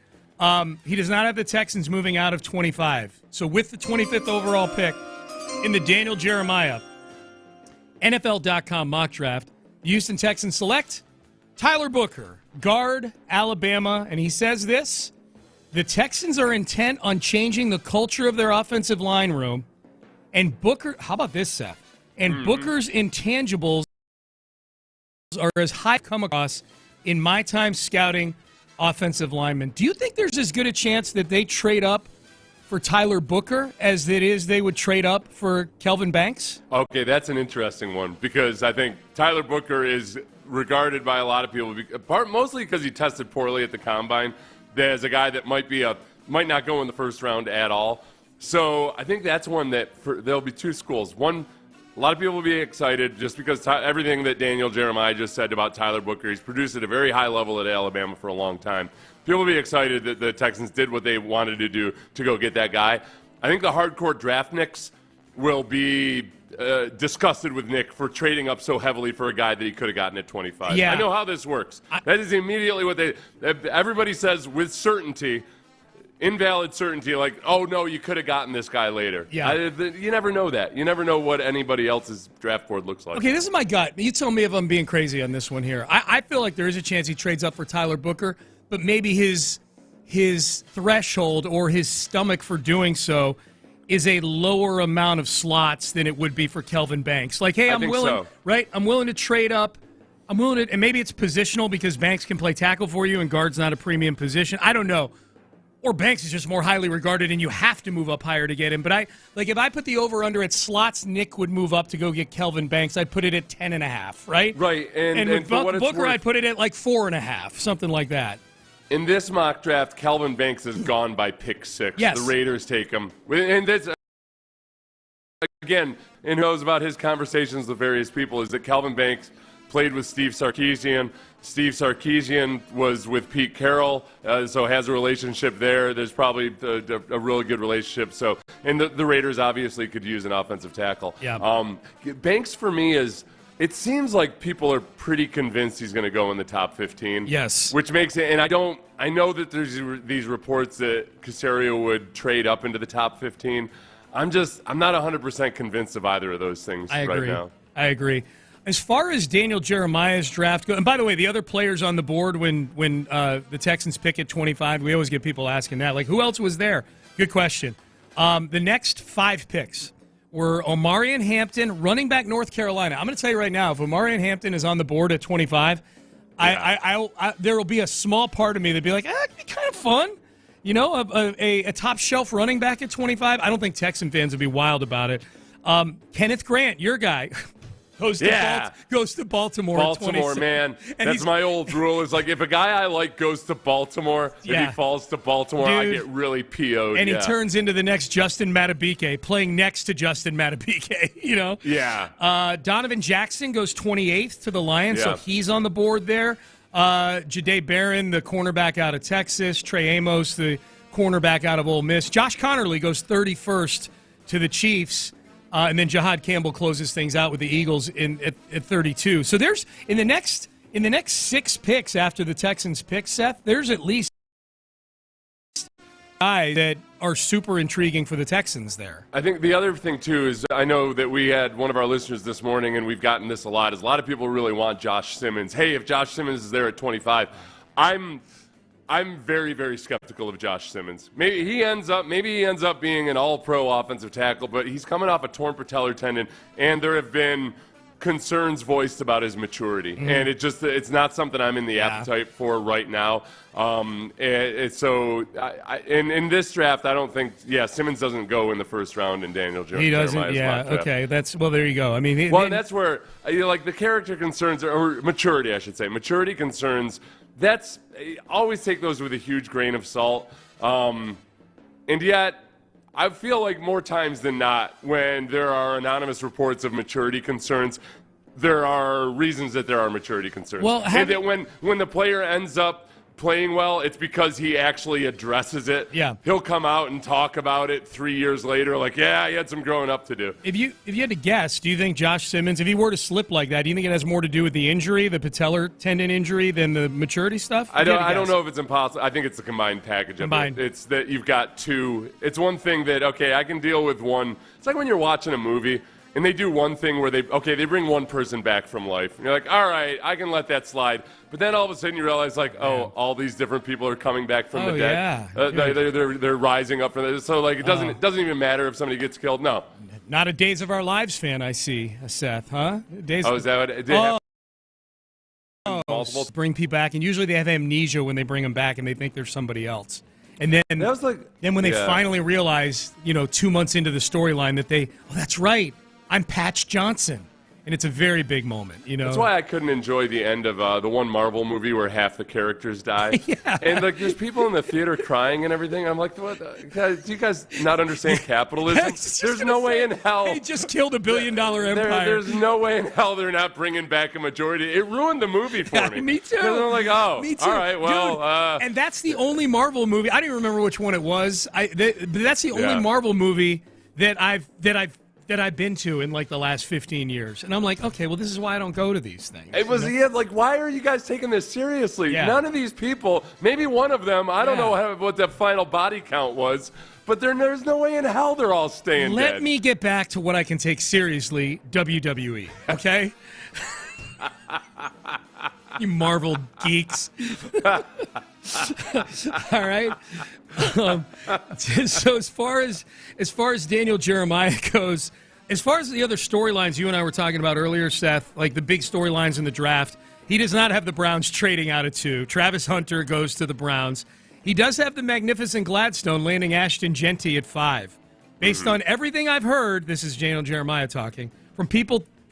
He does not have the Texans moving out of 25. So with the 25th overall pick in the Daniel Jeremiah NFL.com mock draft, the Houston Texans select Tyler Booker, guard, Alabama, and he says this: the Texans are intent on changing the culture of their offensive line room, and Booker, how about this, Seth? And Booker's intangibles are as high come across in my time scouting offensive linemen. Do you think there's as good a chance that they trade up for Tyler Booker as it is they would trade up for Kelvin Banks? Okay, that's an interesting one because I think Tyler Booker is regarded by a lot of people, mostly because he tested poorly at the combine, as a guy that might not go in the first round at all. So I think that's one that there'll be two schools. One, a lot of people will be excited just because everything that Daniel Jeremiah just said about Tyler Booker, he's produced at a very high level at Alabama for a long time. People will be excited that the Texans did what they wanted to do to go get that guy. I think the hardcore draft nicks will be disgusted with Nick for trading up so heavily for a guy that he could have gotten at 25. Yeah. I know how this works. That is immediately what everybody says with certainty. Invalid certainty, like, oh, no, you could have gotten this guy later. Yeah. You never know that. You never know what anybody else's draft board looks like. Okay, this is my gut. You tell me if I'm being crazy on this one here. I feel like there is a chance he trades up for Tyler Booker, but maybe his threshold or his stomach for doing so is a lower amount of slots than it would be for Kelvin Banks. Like, hey, I'm willing, right? I'm willing to trade up. I'm willing to, and maybe it's positional because Banks can play tackle for you and guard's not a premium position. I don't know. Or Banks is just more highly regarded, and you have to move up higher to get him. But if I put the over/under at slots, Nick would move up to go get Kelvin Banks. I'd put it at 10.5, right? Right, and with Booker, I'd put it at like 4.5, something like that. In this mock draft, Kelvin Banks is gone by pick 6. Yes. The Raiders take him, and that's again. And who knows about his conversations with various people is that Kelvin Banks played with Steve Sarkisian. Steve Sarkisian was with Pete Carroll, so has a relationship there. There's probably a really good relationship. So, and the Raiders obviously could use an offensive tackle. Yeah. Banks for me is. It seems like people are pretty convinced he's going to go in the top 15. Yes. Which makes it, and I know that there's these reports that Caserio would trade up into the top 15. I'm not 100% convinced of either of those things right now. I agree. As far as Daniel Jeremiah's draft goes, and by the way, the other players on the board when the Texans pick at 25, we always get people asking that. Like, who else was there? Good question. The next 5 picks were Omarion Hampton, running back North Carolina. I'm going to tell you right now, if Omarion Hampton is on the board at 25, there will be a small part of me that'd be like, it'd be kind of fun. You know, a top-shelf running back at 25. I don't think Texan fans would be wild about it. Kenneth Grant, your guy, goes to Baltimore. Baltimore, man. And that's my old rule. Is like if a guy I like goes to Baltimore, if he falls to Baltimore, I get really PO'd. And he turns into the next Justin Madubuike, playing next to Justin Madubuike, you know? Yeah. Donovan Jackson goes 28th to the Lions, so he's on the board there. Jahdae Barron, the cornerback out of Texas. Trey Amos, the cornerback out of Ole Miss. Josh Connerly goes 31st to the Chiefs. And then Jahad Campbell closes things out with the Eagles at 32. So there's in the next 6 picks after the Texans pick, Seth, there's at least guys that are super intriguing for the Texans there. I think the other thing, too, is I know that we had one of our listeners this morning, and we've gotten this a lot, is a lot of people really want Josh Simmons. Hey, if Josh Simmons is there at 25, I'm very, very skeptical of Josh Simmons. Maybe he ends up being an all-pro offensive tackle, but he's coming off a torn patellar tendon, and there have been concerns voiced about his maturity, and it's not something I'm in the appetite for right now. So in this draft, I don't think Simmons doesn't go in the first round in Daniel Jones. He doesn't. Yeah. Okay. There you go. I mean, that's where like the character concerns or maturity, I should say, maturity concerns. That's always take those with a huge grain of salt, and yet. I feel like more times than not, when there are anonymous reports of maturity concerns, there are reasons that there are maturity concerns. Well, and that when the player ends up playing well, it's because he actually addresses it. Yeah. He'll come out and talk about it 3 years later, like, yeah, he had some growing up to do. If you had to guess, do you think Josh Simmons, if he were to slip like that, do you think it has more to do with the injury, the patellar tendon injury, than the maturity stuff? I don't know if it's impossible. I think it's a combined package of it. It's that you've got two. It's one thing that, okay, I can deal with one. It's like when you're watching a movie and they do one thing where they bring one person back from life. And you're like, all right, I can let that slide. But then all of a sudden you realize, like, all these different people are coming back from the dead. Yeah. They're rising up from it. So, like, it doesn't even matter if somebody gets killed. No. Not a Days of Our Lives fan, I see, Seth, huh? Is that what it did? Multiple? Bring people back, and usually they have amnesia when they bring them back, and they think they're somebody else. And then, when they finally realize, 2 months into the storyline, that that's right, I'm Patch Johnson. And it's a very big moment, That's why I couldn't enjoy the end of the one Marvel movie where half the characters die. And, like, there's people in the theater crying and everything. I'm like, what? Do you guys not understand capitalism? There's no way in hell. They just killed $1 billion empire. There's no way in hell they're not bringing back a majority. It ruined the movie for me. Me too. I'm like, me too. All right, well. Dude, and that's the only Marvel movie. I don't even remember which one it was. But that's the only Marvel movie that I've been to in like the last 15 years. And I'm like, okay, well, this is why I don't go to these things. It was, like, why are you guys taking this seriously? Yeah. None of these people, maybe one of them, I don't know what the final body count was, but there's no way in hell they're all staying dead. Let me get back to what I can take seriously, WWE, okay? You Marvel geeks. All right. So as far as Daniel Jeremiah goes, as far as the other storylines you and I were talking about earlier, Seth, like the big storylines in the draft, he does not have the Browns trading out of 2. Travis Hunter goes to the Browns. He does have the magnificent Gladstone landing Ashton Genty at 5. Based on everything I've heard, this is Daniel Jeremiah talking, from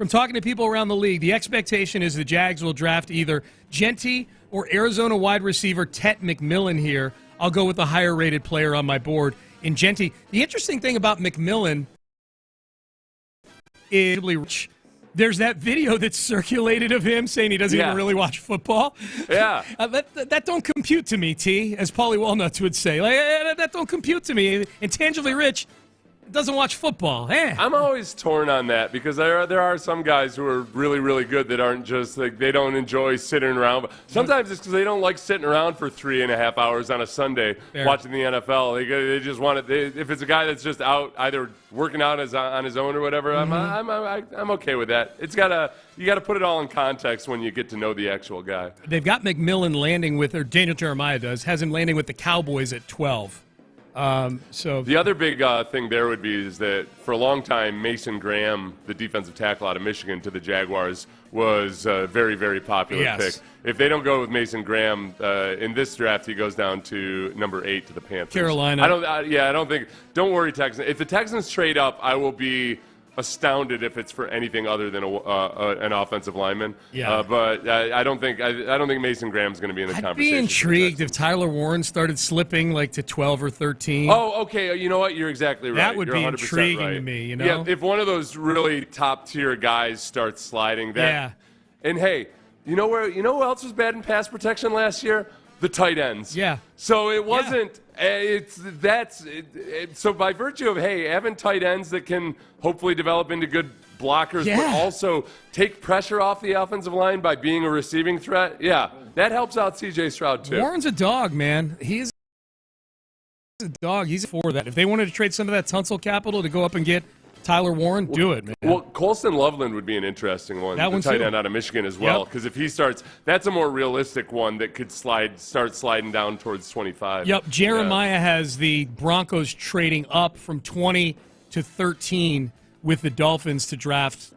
talking to people around the league, the expectation is the Jags will draft either Genty or Arizona wide receiver Tet McMillan here. I'll go with the higher-rated player on my board in Genty. The interesting thing about McMillan is there's that video that's circulated of him saying he doesn't even really watch football. Yeah. That don't compute to me, T, as Paulie Walnuts would say. Like, that don't compute to me. Intangibly rich doesn't watch football. I'm always torn on that because there are some guys who are really, really good that aren't just like they don't enjoy sitting around. Sometimes it's because they don't like sitting around for 3.5 hours on a Sunday watching the NFL. They just want it. If it's a guy that's just out either working out on his own or whatever, I'm okay with that. You got to put it all in context when you get to know the actual guy. They've got McMillan landing with, or Daniel Jeremiah has him landing with the Cowboys at 12. So the other big thing there would be is that for a long time, Mason Graham, the defensive tackle out of Michigan, to the Jaguars was a very, very popular pick. If they don't go with Mason Graham in this draft, he goes down to number 8 to the Panthers. Carolina. I don't think. Don't worry, Texans. If the Texans trade up, I will be astounded if it's for anything other than an offensive lineman. Yeah. But I don't think Mason Graham's going to be in the conversation. I'd be intrigued if Tyler Warren started slipping like to 12 or 13. Oh, okay. You know what? You're exactly right. That would You're be 100% intriguing right. to me. Yeah. If one of those really top tier guys starts sliding, that. And hey, you know who else was bad in pass protection last year? The tight ends. Yeah. So it wasn't. So by virtue of having tight ends that can hopefully develop into good blockers, but also take pressure off the offensive line by being a receiving threat. Yeah, that helps out C.J. Stroud too. Warren's a dog, man. He's a dog. He's for that. If they wanted to trade some of that Tunsil capital to go up and get Tyler Warren, do it, man. Well, Colston Loveland would be an interesting one. That one tight too. end out of Michigan as well. Because if he starts, that's a more realistic one that could start sliding down towards 25. Yep. Jeremiah has the Broncos trading up from 20 to 13 with the Dolphins to draft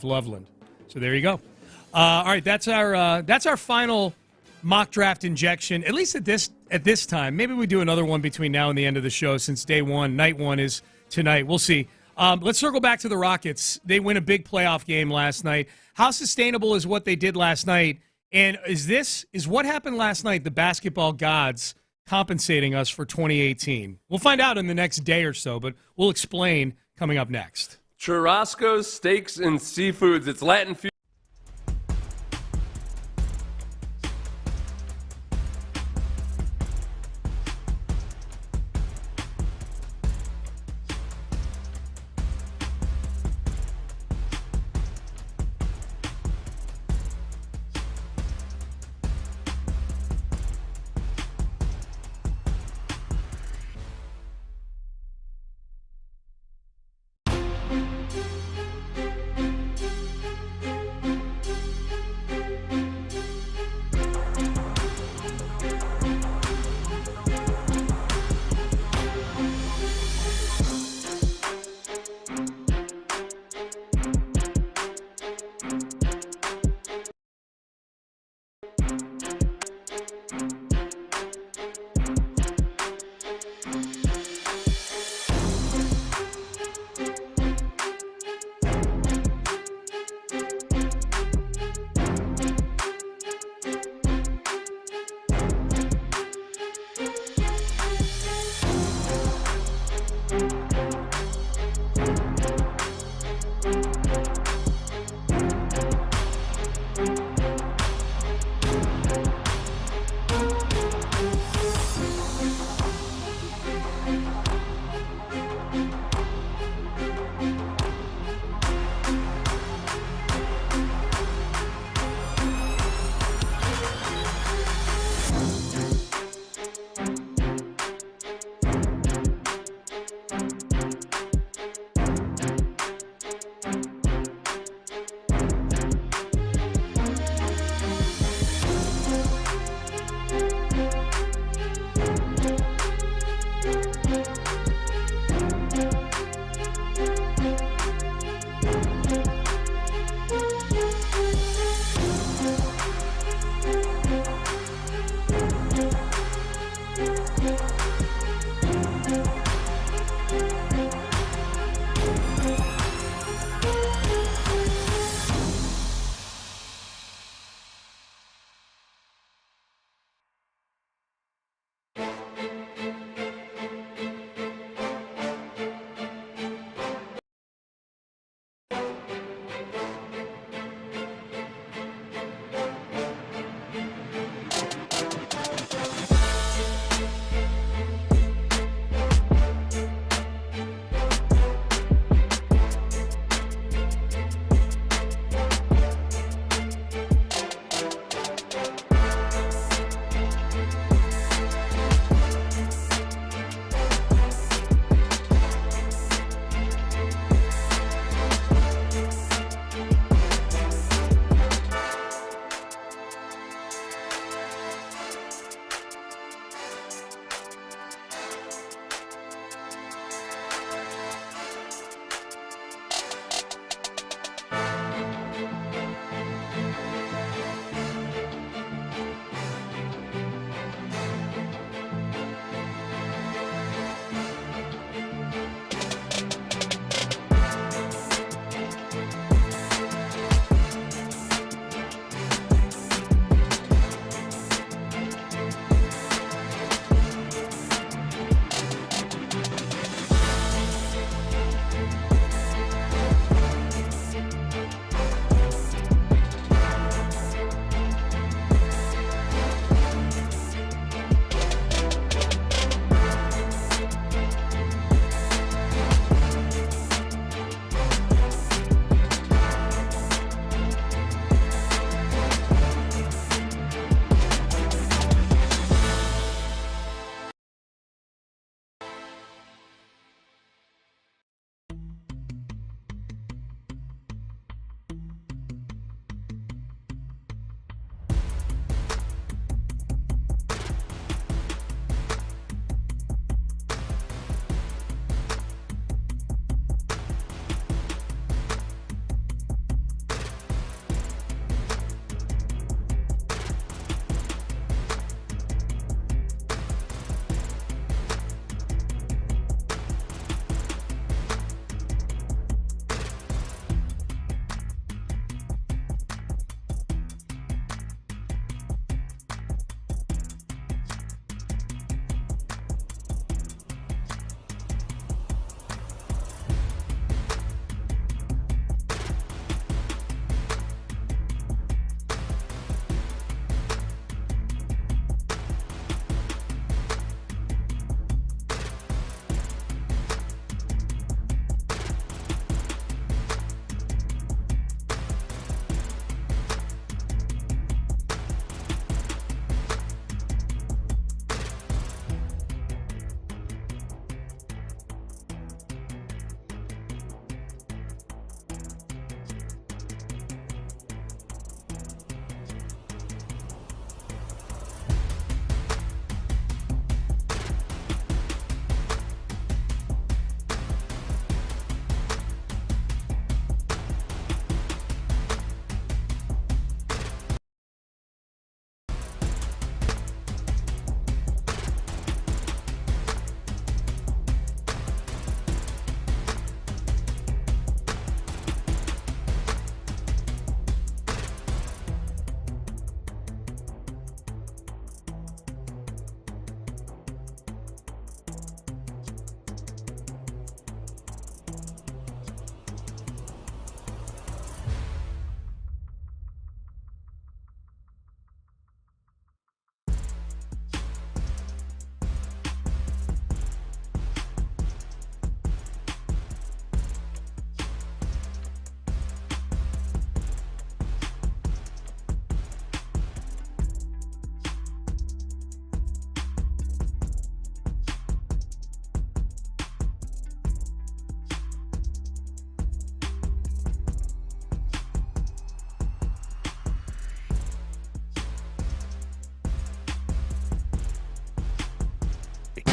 Loveland. So there you go. All right, that's our final mock draft injection. At least at this time. Maybe we do another one between now and the end of the show, since night one is tonight. We'll see. Let's circle back to the Rockets. They win a big playoff game last night. How sustainable is what they did last night? And is what happened last night the basketball gods compensating us for 2018? We'll find out in the next day or so, but we'll explain coming up next. Churrasco's Steaks and Seafoods. It's Latin food.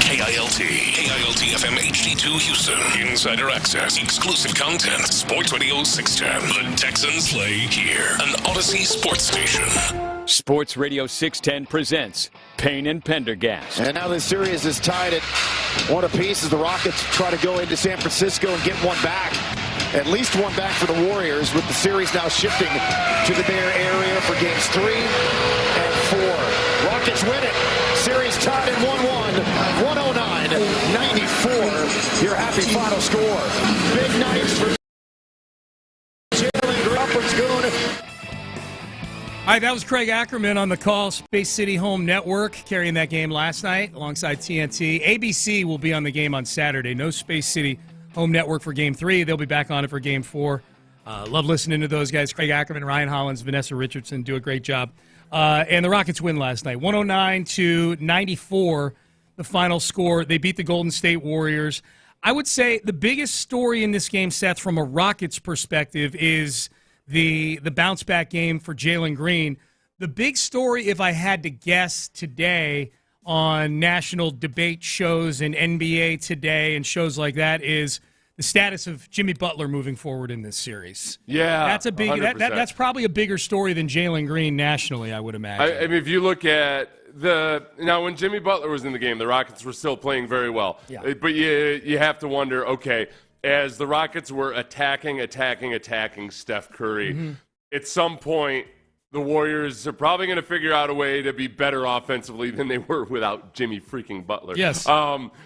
KILT FM HD2 Houston. Insider access, exclusive content. Sports Radio 610. The Texans play here. An Odyssey sports station. Sports Radio 610 presents Payne and Pendergast. And now the series is tied at 1 apiece as the Rockets try to go into San Francisco and get one back. At least one back for the Warriors, with the series now shifting to the Bear area for games 3 and 4. Rockets win it. Series tied at 1-1, 109-94. Your happy final score. Big nights for Jalen Green. All right, that was Craig Ackerman on the call. Space City Home Network carrying that game last night alongside TNT. ABC will be on the game on Saturday. No Space City Home Network for Game 3. They'll be back on it for Game 4. Love listening to those guys. Craig Ackerman, Ryan Hollins, Vanessa Richardson do a great job. And the Rockets win last night. 109-94, the final score. They beat the Golden State Warriors. I would say the biggest story in this game, Seth, from a Rockets perspective, is the bounce back game for Jalen Green. The big story, if I had to guess today on national debate shows and NBA Today and shows like that, is the status of Jimmy Butler moving forward in this series. Yeah, that's a big. That's probably a bigger story than Jalen Green nationally, I would imagine. I mean, if you look at now when Jimmy Butler was in the game, the Rockets were still playing very well. Yeah. But you have to wonder, okay, as the Rockets were attacking Steph Curry, at some point the Warriors are probably going to figure out a way to be better offensively than they were without Jimmy freaking Butler. Yes.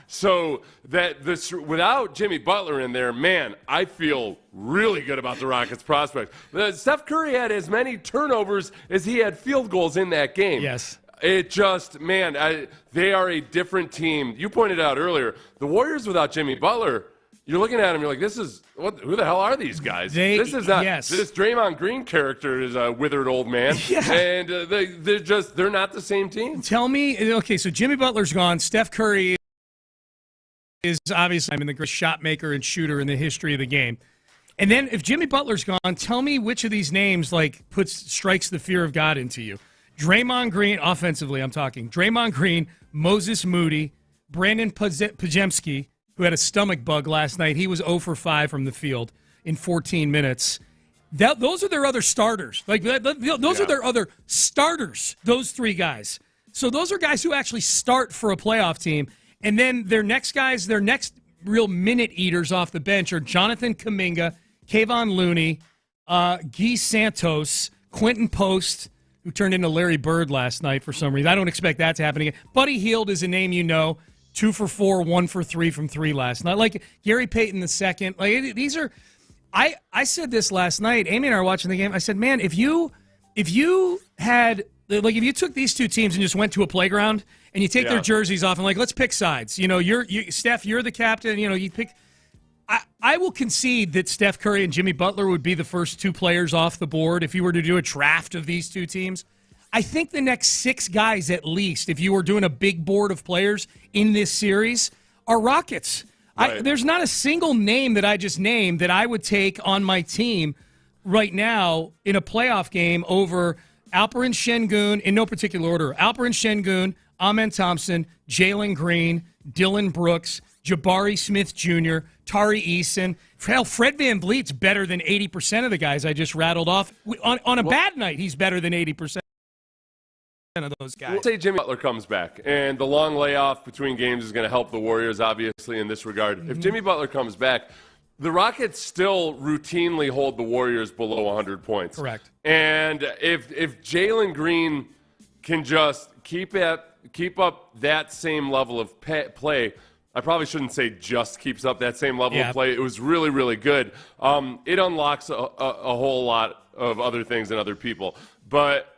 So without Jimmy Butler in there, man, I feel really good about the Rockets' prospects. Steph Curry had as many turnovers as he had field goals in that game. Yes. It just, man, they are a different team. You pointed out earlier, the Warriors without Jimmy Butler, you're looking at him, you're like, who the hell are these guys? This is not, this Draymond Green character is a withered old man. Yeah. And they're not the same team. Tell me, okay, so Jimmy Butler's gone. Steph Curry is obviously the greatest shot maker and shooter in the history of the game. And then if Jimmy Butler's gone, tell me which of these names strikes the fear of God into you. Draymond Green, offensively I'm talking, Draymond Green, Moses Moody, Brandon Pajemski, who had a stomach bug last night. He was 0 for 5 from the field in 14 minutes. Those are their other starters. Those are their other starters, those three guys. So those are guys who actually start for a playoff team. And then their next real minute eaters off the bench are Jonathan Kuminga, Kayvon Looney, Guy Santos, Quentin Post, who turned into Larry Bird last night for some reason. I don't expect that to happen again. Buddy Hield is a name you know. 2 for 4, 1 for 3 from 3 last night. Like Gary Payton II. These are. I said this last night. Amy and I were watching the game. I said, man, if you took these two teams and just went to a playground and you take their jerseys off and let's pick sides. Steph, you're the captain. You pick. I will concede that Steph Curry and Jimmy Butler would be the first two players off the board if you were to do a draft of these two teams. I think the next 6 guys at least, if you were doing a big board of players in this series, are Rockets. Right. There's not a single name that I just named that I would take on my team right now in a playoff game over Alperen Şengün, in no particular order. Alperen Şengün, Amen Thompson, Jalen Green, Dylan Brooks, Jabari Smith Jr., Tari Eason. Hell, Fred VanVleet's better than 80% of the guys I just rattled off. On a bad night, he's better than 80%. Of those guys. We'll say Jimmy Butler comes back, and the long layoff between games is going to help the Warriors, obviously, in this regard. If Jimmy Butler comes back, the Rockets still routinely hold the Warriors below 100 points. Correct. And if Jalen Green can just keep up that same level of play, I probably shouldn't say just keeps up that same level of play. It was really, really good. It unlocks a whole lot of other things and other people. But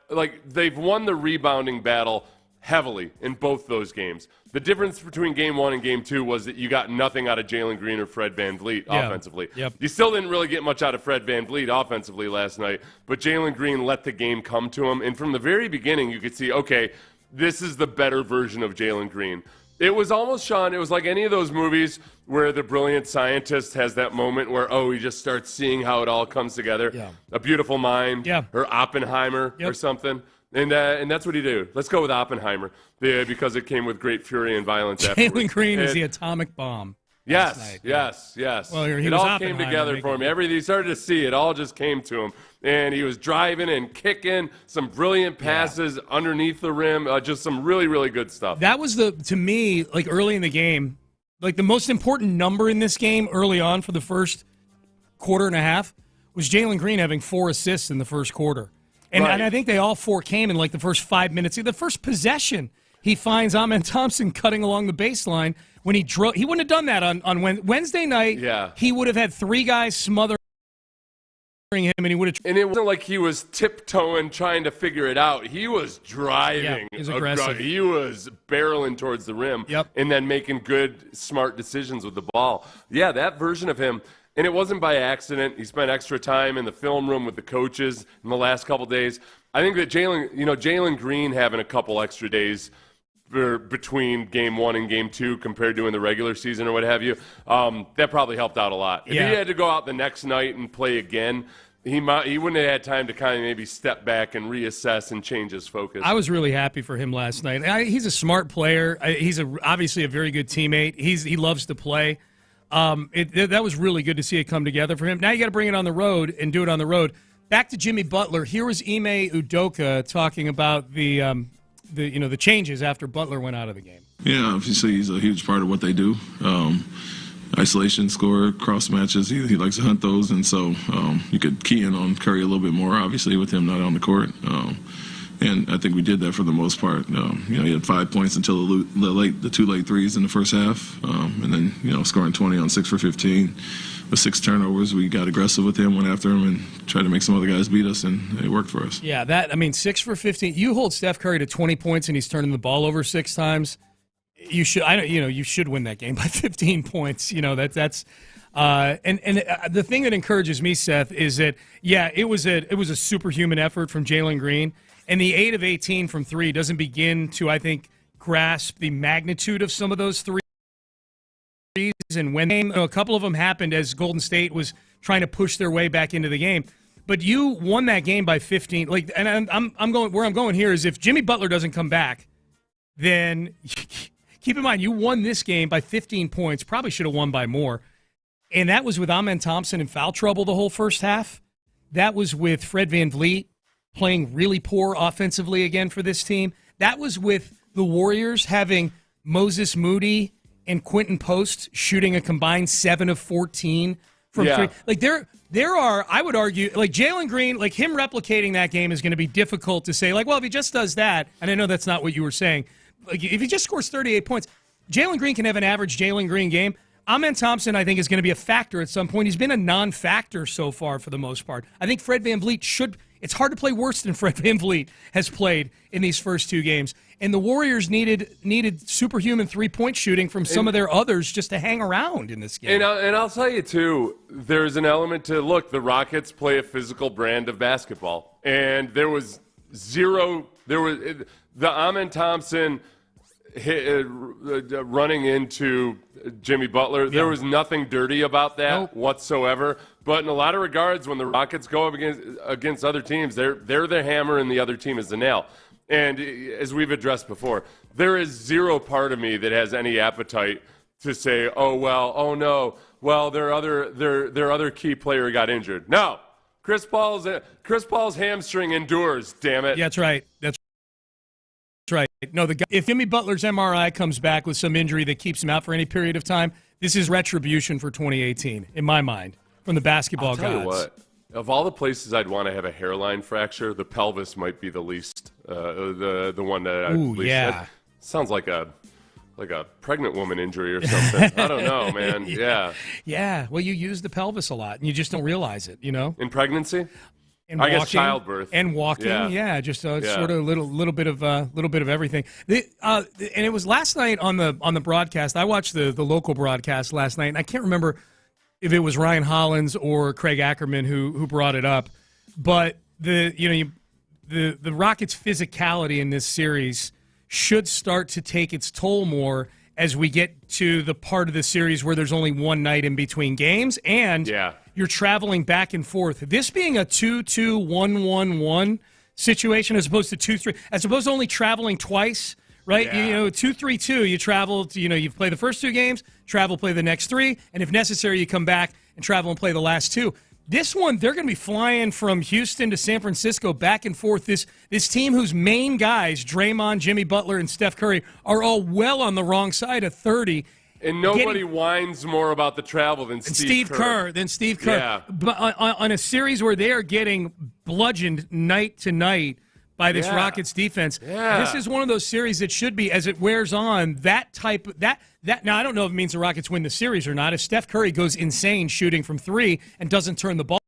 they've won the rebounding battle heavily in both those games. The difference between Game 1 and Game 2 was that you got nothing out of Jalen Green or Fred VanVleet offensively. Yep. You still didn't really get much out of Fred VanVleet offensively last night, but Jalen Green let the game come to him. And from the very beginning, you could see, okay, this is the better version of Jalen Green. It was almost, Sean, it was like any of those movies where the brilliant scientist has that moment where, he just starts seeing how it all comes together. Yeah. A Beautiful Mind or Oppenheimer or something. And that's what he did. Let's go with Oppenheimer because it came with great fury and violence. Jalen Green is the atomic bomb. Yes. Well, it all came together for him. Everything, he started to see it all just came to him. And he was driving and kicking some brilliant passes underneath the rim, just some really, really good stuff. That was, to me, like early in the game, like the most important number in this game early on for the first quarter and a half was Jalen Green having 4 assists in the first quarter. And I think they all 4 came in like the first 5 minutes. The first possession, he finds Amen Thompson cutting along the baseline. When he drove, he wouldn't have done that on Wednesday night. Yeah. He would have had 3 guys smothering him, and he would have. And it wasn't like he was tiptoeing trying to figure it out. He was driving. Yeah, he was aggressive. He was barreling towards the rim. Yep. And then making good, smart decisions with the ball. Yeah, that version of him. And it wasn't by accident. He spent extra time in the film room with the coaches in the last couple days. I think that Jalen Green having a couple extra days between game 1 and game 2 compared to in the regular season or what have you, that probably helped out a lot. If he had to go out the next night and play again, he wouldn't have had time to kind of maybe step back and reassess and change his focus. I was really happy for him last night. He's a smart player. He's obviously a very good teammate. He loves to play. That was really good to see it come together for him. Now you got to bring it on the road and do it on the road. Back to Jimmy Butler. Here was Ime Udoka talking about the changes after Butler went out of the game. Yeah, obviously he's a huge part of what they do. Isolation, score, cross matches. He likes to hunt those, and so you could key in on Curry a little bit more, obviously, with him not on the court. And I think we did that for the most part. He had 5 points until the 2 late threes in the first half, and then scoring 20 on 6 for 15 with 6 turnovers. We got aggressive with him, went after him, and tried to make some other guys beat us, and it worked for us. Yeah, 6 for 15. You hold Steph Curry to 20 points, and he's turning the ball over 6 times. You should, you should win that game by 15 points. That's. And the thing that encourages me, Seth, is that it was a superhuman effort from Jalen Green. And the 8 of 18 from 3 doesn't begin to, I think, grasp the magnitude of some of those threes. And when a couple of them happened as Golden State was trying to push their way back into the game, but you won that game by 15. And I'm going where I'm going here is if Jimmy Butler doesn't come back, then keep in mind you won this game by 15 points. Probably should have won by more. And that was with Amen Thompson in foul trouble the whole first half. That was with Fred VanVleet playing really poor offensively again for this team. That was with the Warriors having Moses Moody and Quentin Post shooting a combined 7 of 14 from 3. Like there are, I would argue, like Jalen Green, like him replicating that game is going to be difficult to say, like, well, if he just does that, and I know that's not what you were saying, like if he just scores 38 points, Jalen Green can have an average Jalen Green game. Amen Thompson, I think, is going to be a factor at some point. He's been a non-factor so far for the most part. I think Fred VanVleet should. It's hard to play worse than Fred VanVleet has played in these first 2 games. And the Warriors needed superhuman 3-point shooting from some of their others just to hang around in this game. And I'll tell you, too, there's an element to, look, the Rockets play a physical brand of basketball. And there was the Amen Thompson running into Jimmy Butler. There was nothing dirty about that whatsoever. But in a lot of regards, when the Rockets go up against other teams, they're the hammer and the other team is the nail. And as we've addressed before, there is zero part of me that has any appetite to say, oh no, their other key player got injured. No, Chris Paul's hamstring endures. Damn it. Yeah, that's right. That's right. No, if Jimmy Butler's MRI comes back with some injury that keeps him out for any period of time, this is retribution for 2018, in my mind, from the basketball gods. I'll tell you what, of all the places I'd want to have a hairline fracture, the pelvis might be the least, the one that I least. That sounds like a pregnant woman injury or something. I don't know, man. Yeah. Well, you use the pelvis a lot, and you just don't realize it. In pregnancy. And I walking, guess childbirth and walking, just sort of a little bit of everything. And it was last night on the broadcast. I watched the local broadcast last night, and I can't remember if it was Ryan Hollins or Craig Ackerman who brought it up, but the Rockets' physicality in this series should start to take its toll more as we get to the part of the series where there's only one night in between games, and you're traveling back and forth. This being a 2-2, 1-1-1 situation as opposed to 2-3, as opposed to only traveling twice, right? Yeah. 2-3-2, you travel, you play the first 2 games, travel, play the next 3, and if necessary, you come back and travel and play the last 2. This one, they're going to be flying from Houston to San Francisco back and forth. This team whose main guys, Draymond, Jimmy Butler, and Steph Curry, are all well on the wrong side of 30. And nobody whines more about the travel than Steve Kerr. Yeah. But on a series where they are getting bludgeoned night to night by this Rockets defense, this is one of those series that should be, as it wears on, that now I don't know if it means the Rockets win the series or not. If Steph Curry goes insane shooting from 3 and doesn't turn the ball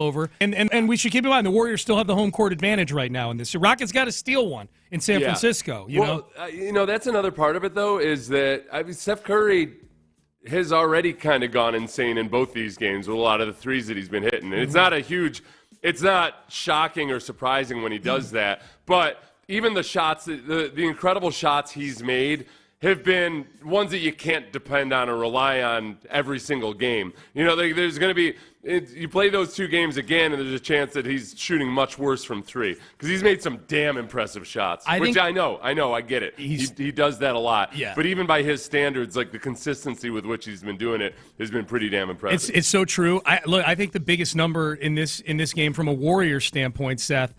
over, and we should keep in mind the Warriors still have the home court advantage right now in this. The Rockets got to steal one in San Francisco. You know, that's another part of it though, is that Steph Curry has already kind of gone insane in both these games with a lot of the threes that he's been hitting, and it's not shocking or surprising when he does that. But even the shots, the incredible shots he's made have been ones that you can't depend on or rely on every single game. There's going to be you play those 2 games again, and there's a chance that he's shooting much worse from 3 because he's made some damn impressive shots. I get it. He does that a lot. Yeah. But even by his standards, like the consistency with which he's been doing it has been pretty damn impressive. It's so true. I think the biggest number in this game from a Warriors standpoint, Seth,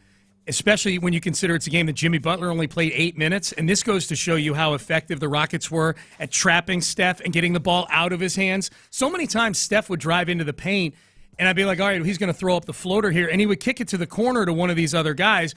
especially when you consider it's a game that Jimmy Butler only played 8 minutes, and this goes to show you how effective the Rockets were at trapping Steph and getting the ball out of his hands. So many times Steph would drive into the paint, and I'd be like, all right, he's going to throw up the floater here, and he would kick it to the corner to one of these other guys,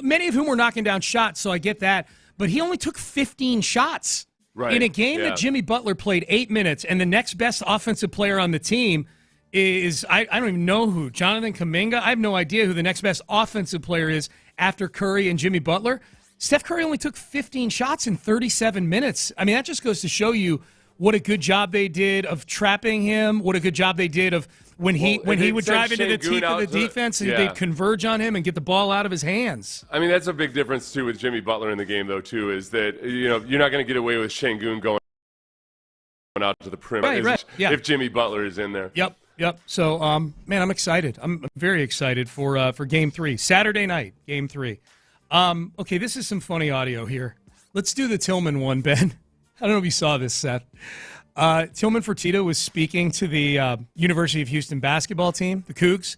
many of whom were knocking down shots, so I get that. But he only took 15 shots in a game that Jimmy Butler played 8 minutes, and the next best offensive player on the team is, I don't even know who, Jonathan Kuminga? I have no idea who the next best offensive player is after Curry and Jimmy Butler. Steph Curry only took 15 shots in 37 minutes. I mean, that just goes to show you what a good job they did of trapping him, what a good job they did of when he would drive into the teeth of the defense, and they'd converge on him and get the ball out of his hands. I mean, that's a big difference, too, with Jimmy Butler in the game, though, too, is that, you're not going to get away with Şengün going out to the perimeter if Jimmy Butler is in there. Yep. So, man, I'm excited. I'm very excited for Game 3. Saturday night, Game 3. Okay, this is some funny audio here. Let's do the Tillman one, Ben. I don't know if you saw this, Seth. Tillman Fertitta was speaking to the University of Houston basketball team, the Cougs,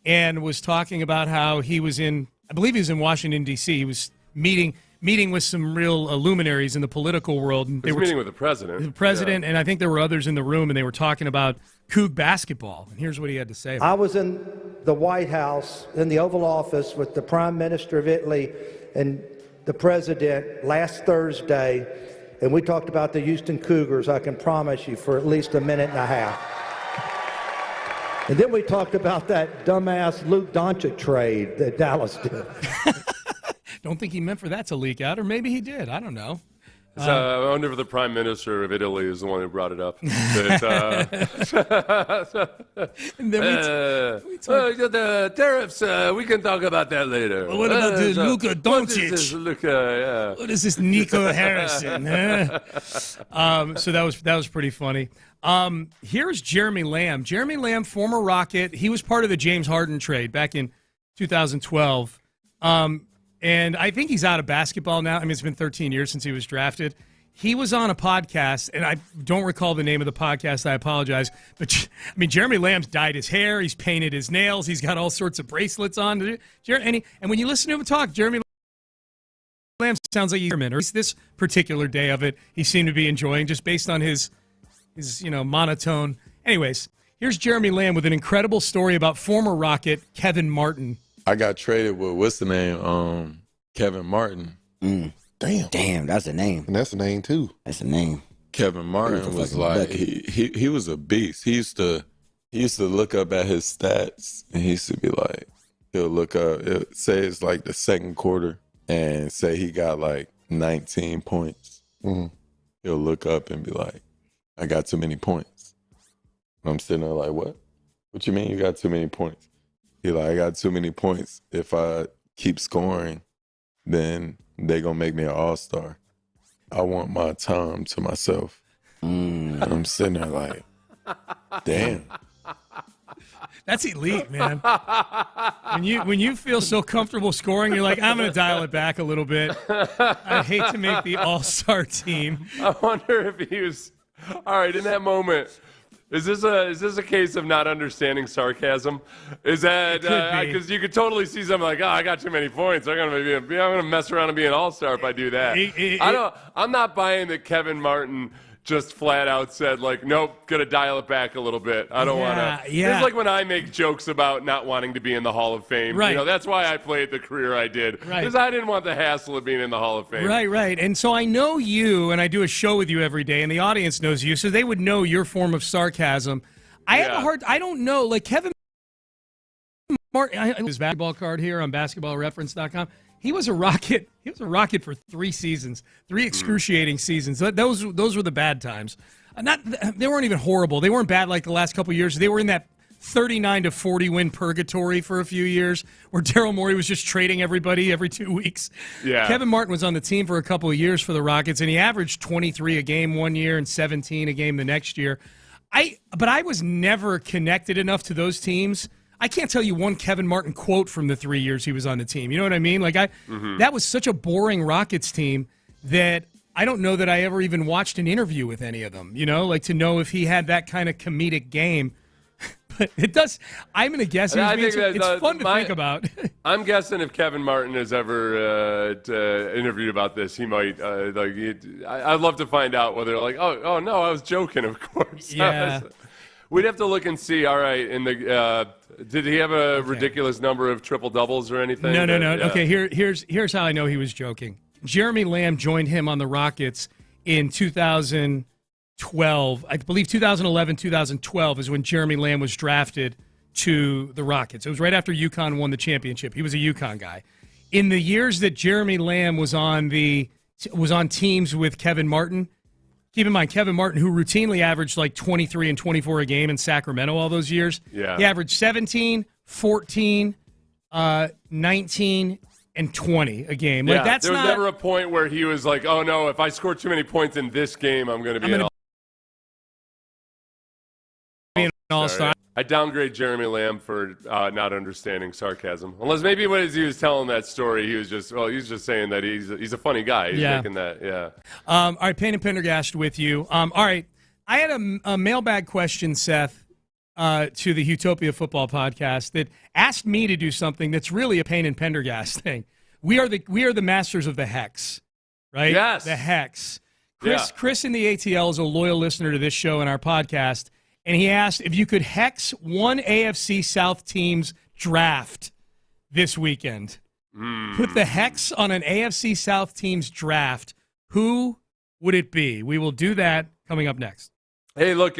and was talking about how he was in Washington, D.C. He was meeting with some real luminaries in the political world. And he was meeting with the president. The president, and I think there were others in the room, and they were talking about Coug basketball. And here's what he had to say. I was in the White House, in the Oval Office, with the Prime Minister of Italy and the President last Thursday, and we talked about the Houston Cougars, I can promise you, for at least a minute and a half. And then we talked about that dumbass Luke Doncic trade that Dallas did. Don't think he meant for that to leak out, or maybe he did. I don't know. I wonder if the Prime Minister of Italy is the one who brought it up. And then the tariffs, we can talk about that later. Well, what about the Luka Doncic? What is this Nico Harrison? So that was pretty funny. Here's Jeremy Lamb. Jeremy Lamb, former Rocket. He was part of the James Harden trade back in 2012. And I think he's out of basketball now. I mean, it's been 13 years since he was drafted. He was on a podcast, and I don't recall the name of the podcast. I apologize. But, I mean, Jeremy Lamb's dyed his hair. He's painted his nails. He's got all sorts of bracelets on. And when you listen to him talk, Jeremy Lamb sounds like he's this particular day of it. He seemed to be enjoying just based on his monotone. Anyways, here's Jeremy Lamb with an incredible story about former Rocket Kevin Martin. I got traded with, what's the name? Kevin Martin. Damn, that's a name. And that's a name, too. That's a name. Kevin Martin was like, he was a beast. He used to look up at his stats, and he used to be like, he'll look up, say it's like the second quarter, and say he got like 19 points. Mm-hmm. He'll look up and be like, I got too many points. And I'm sitting there like, what? What you mean you got too many points? He like, I got too many points. If I keep scoring, then they gonna make me an all-star. I want my time to myself. And I'm sitting there like, damn. That's elite, man. I When you feel so comfortable scoring, you're like, I'm going to dial it back a little bit. I'd hate to make the all-star team. I wonder if he was all right in that moment. Is this a case of not understanding sarcasm? Is that because you could totally see something like, I got too many points. I'm gonna mess around and be an all-star if I do that. I'm not buying that Kevin Martin just flat out said, like, nope, gotta dial it back a little bit. I don't want to. Yeah. It's like when I make jokes about not wanting to be in the Hall of Fame. Right. That's why I played the career I did. Right. Because I didn't want the hassle of being in the Hall of Fame. Right. And so I know you, and I do a show with you every day, and the audience knows you, so they would know your form of sarcasm. I don't know, like Kevin Martin, his basketball card here on basketballreference.com. He was a Rocket. He was a Rocket for 3 seasons, 3 excruciating seasons. Those were the bad times. They weren't even horrible. They weren't bad like the last couple of years. They were in that 39-40 win purgatory for a few years where Daryl Morey was just trading everybody every 2 weeks. Yeah. Kevin Martin was on the team for a couple of years for the Rockets, and he averaged 23 a game one year and 17 a game the next year. But I was never connected enough to those teams. I can't tell you one Kevin Martin quote from the 3 years he was on the team. You know what I mean? Like that was such a boring Rockets team that I don't know that I ever even watched an interview with any of them, like to know if he had that kind of comedic game. But it does. I'm going to guess it's fun to think about. I'm guessing if Kevin Martin has ever interviewed about this, he might I'd love to find out whether oh no, I was joking, of course. Yeah. We'd have to look and see. All right, did he have a ridiculous number of triple doubles or anything? No. Okay, here's how I know he was joking. Jeremy Lamb joined him on the Rockets in 2012. I believe 2011, 2012 is when Jeremy Lamb was drafted to the Rockets. It was right after UConn won the championship. He was a UConn guy. In the years that Jeremy Lamb was on teams with Kevin Martin. Keep in mind, Kevin Martin, who routinely averaged like 23 and 24 a game in Sacramento all those years, he averaged 17, 14, 19, and 20 a game. Yeah, there was never a point where he was like, oh, no, if I score too many points in this game, I'm going to be an all-star. I downgrade Jeremy Lamb for not understanding sarcasm. Unless maybe when he was telling that story, he was just saying that he's a funny guy. He's making that, all right, Payne and Pendergast with you. All right, I had a mailbag question, Seth, to the Utopia Football Podcast that asked me to do something that's really a Payne and Pendergast thing. We are the masters of the hex, right? Yes. The hex. Chris in the ATL is a loyal listener to this show and our podcast. And he asked if you could hex one AFC South team's draft this weekend. Put the hex on an AFC South team's draft. Who would it be? We will do that coming up next. Hey, look,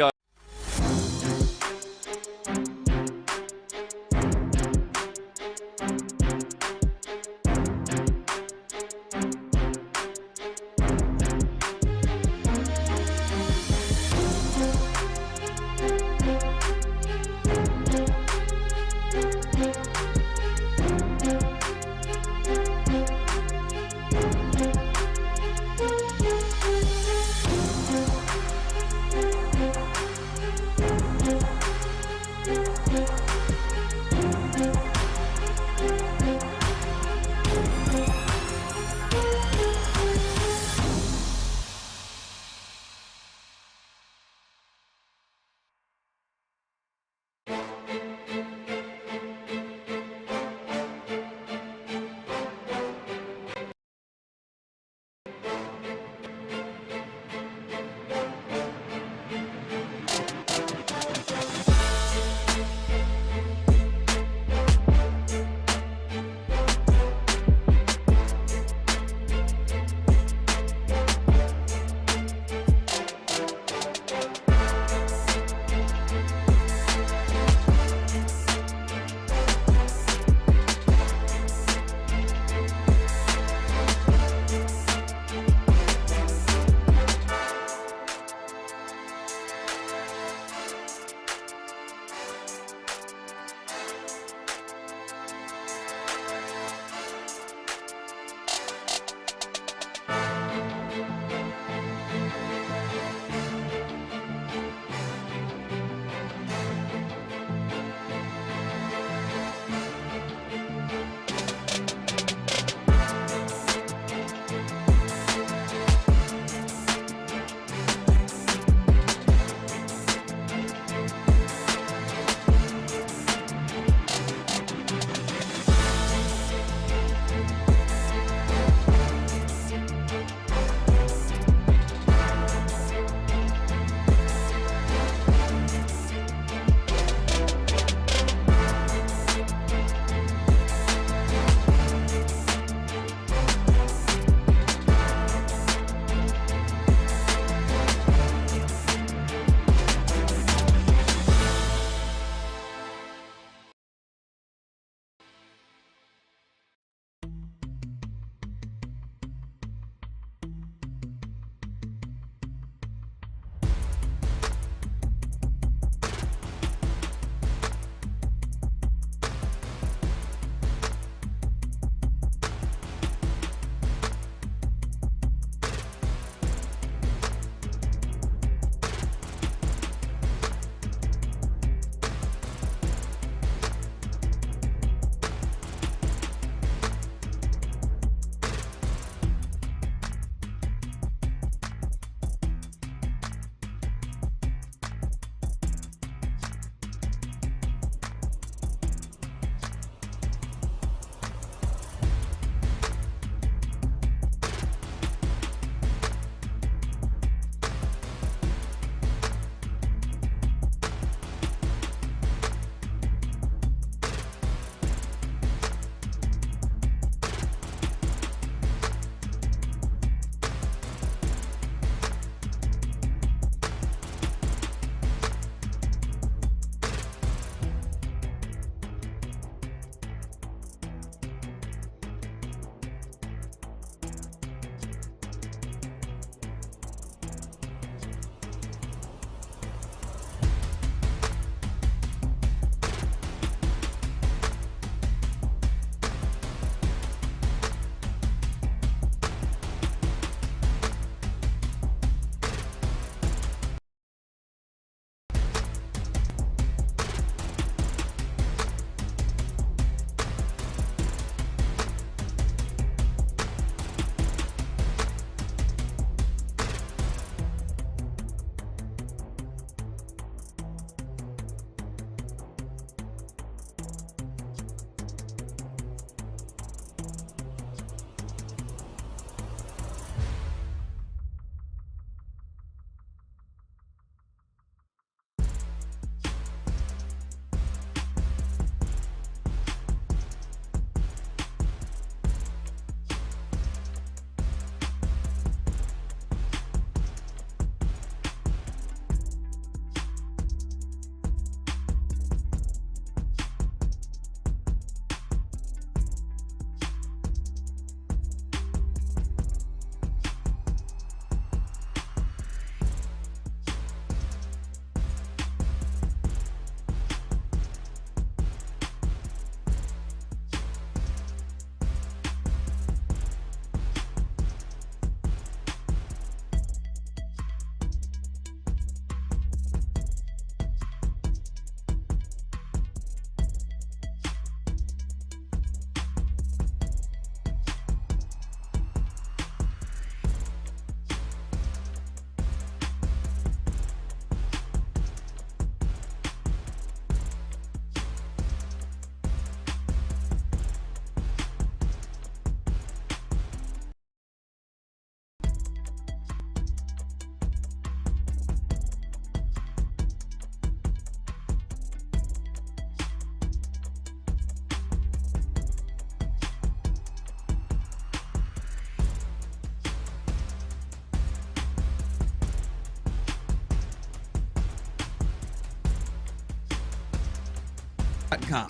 SportsRadio.com.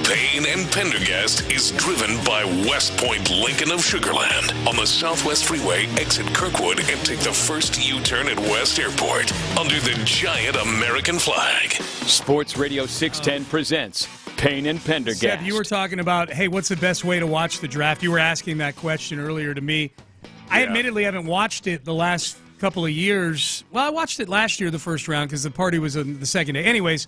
Payne and Pendergast is driven by West Point Lincoln of Sugarland on the Southwest Freeway. Exit Kirkwood and take the first U-turn at West Airport under the giant American flag. Sports Radio 610 presents Payne and Pendergast. Seth, you were talking about, hey, what's the best way to watch the draft? You were asking that question earlier to me. I admittedly haven't watched it the last couple of years. Well, I watched it last year, the first round, because the party was on the second day. Anyways,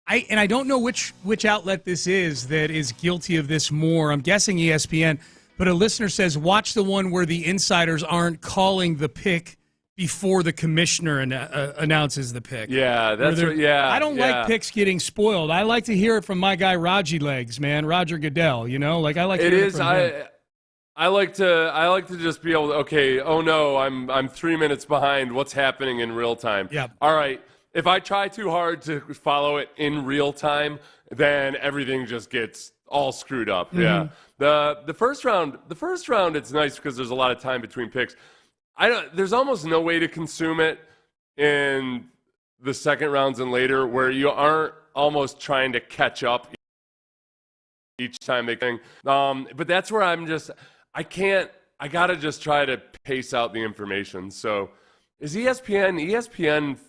I don't know which outlet this is that is guilty of this more. I'm guessing ESPN, but a listener says watch the one where the insiders aren't calling the pick before the commissioner announces the pick. Yeah, that's right. Yeah, I don't like picks getting spoiled. I like to hear it from my guy Raji Legs, man, Roger Goodell. You know, like I like to hear it from him. I like to just be able to, okay, oh no, I'm 3 minutes behind. What's happening in real time? Yeah. All right. If I try too hard to follow it in real time, then everything just gets all screwed up. Mm-hmm. Yeah. The first round, it's nice because there's a lot of time between picks. There's almost no way to consume it in the second rounds and later where you aren't almost trying to catch up each time they thing. But that's where I got to just try to pace out the information. So is ESPN,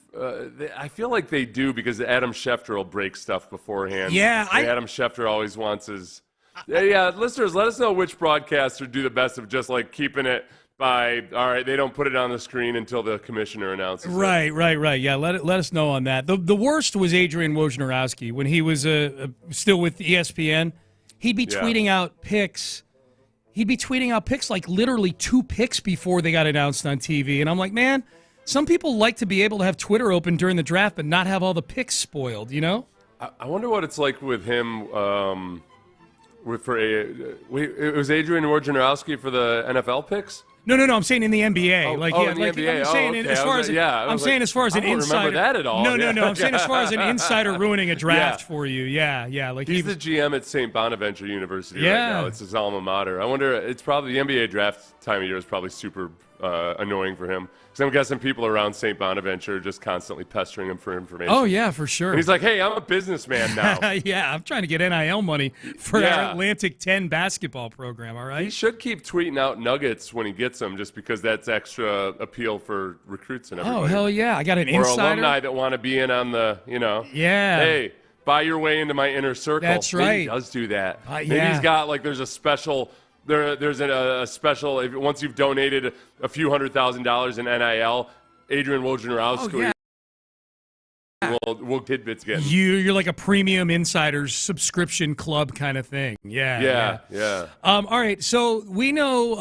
I feel like they do because Adam Schefter will break stuff beforehand. Yeah. Adam Schefter always wants his... Yeah, listeners, let us know which broadcaster do the best of just like keeping it by, all right, they don't put it on the screen until the commissioner announces it. Right. Yeah, let us know on that. The worst was Adrian Wojnarowski when he was still with ESPN. He'd be tweeting out picks. He'd be tweeting out picks like literally 2 picks before they got announced on TV. And I'm like, man, some people like to be able to have Twitter open during the draft but not have all the picks spoiled, you know? I wonder what it's like with him. It was Adrian Wojnarowski for the NFL picks? No. I'm saying in the NBA. NBA. I'm saying as far as an insider. Remember that at all? No. I'm saying as far as an insider ruining a draft for you. Yeah. Like he's the GM at St. Bonaventure University right now. It's his alma mater. I wonder. It's probably the NBA draft time of year is probably super annoying for him. Because I'm guessing people around St. Bonaventure are just constantly pestering him for information. Oh, yeah, for sure. And he's like, hey, I'm a businessman now. Yeah, I'm trying to get NIL money for our Atlantic 10 basketball program, all right? He should keep tweeting out nuggets when he gets them just because that's extra appeal for recruits and everybody. Oh, hell yeah. I got an insider. Or alumni that want to be in on the, Yeah. Hey, buy your way into my inner circle. That's right. Maybe he does do that. Maybe he's got, there's a special... There's a special, once you've donated a few $100,000 in NIL, Adrian Wojnarowski will tidbits again. You're like a premium insiders subscription club kind of thing. Yeah. All right, so we know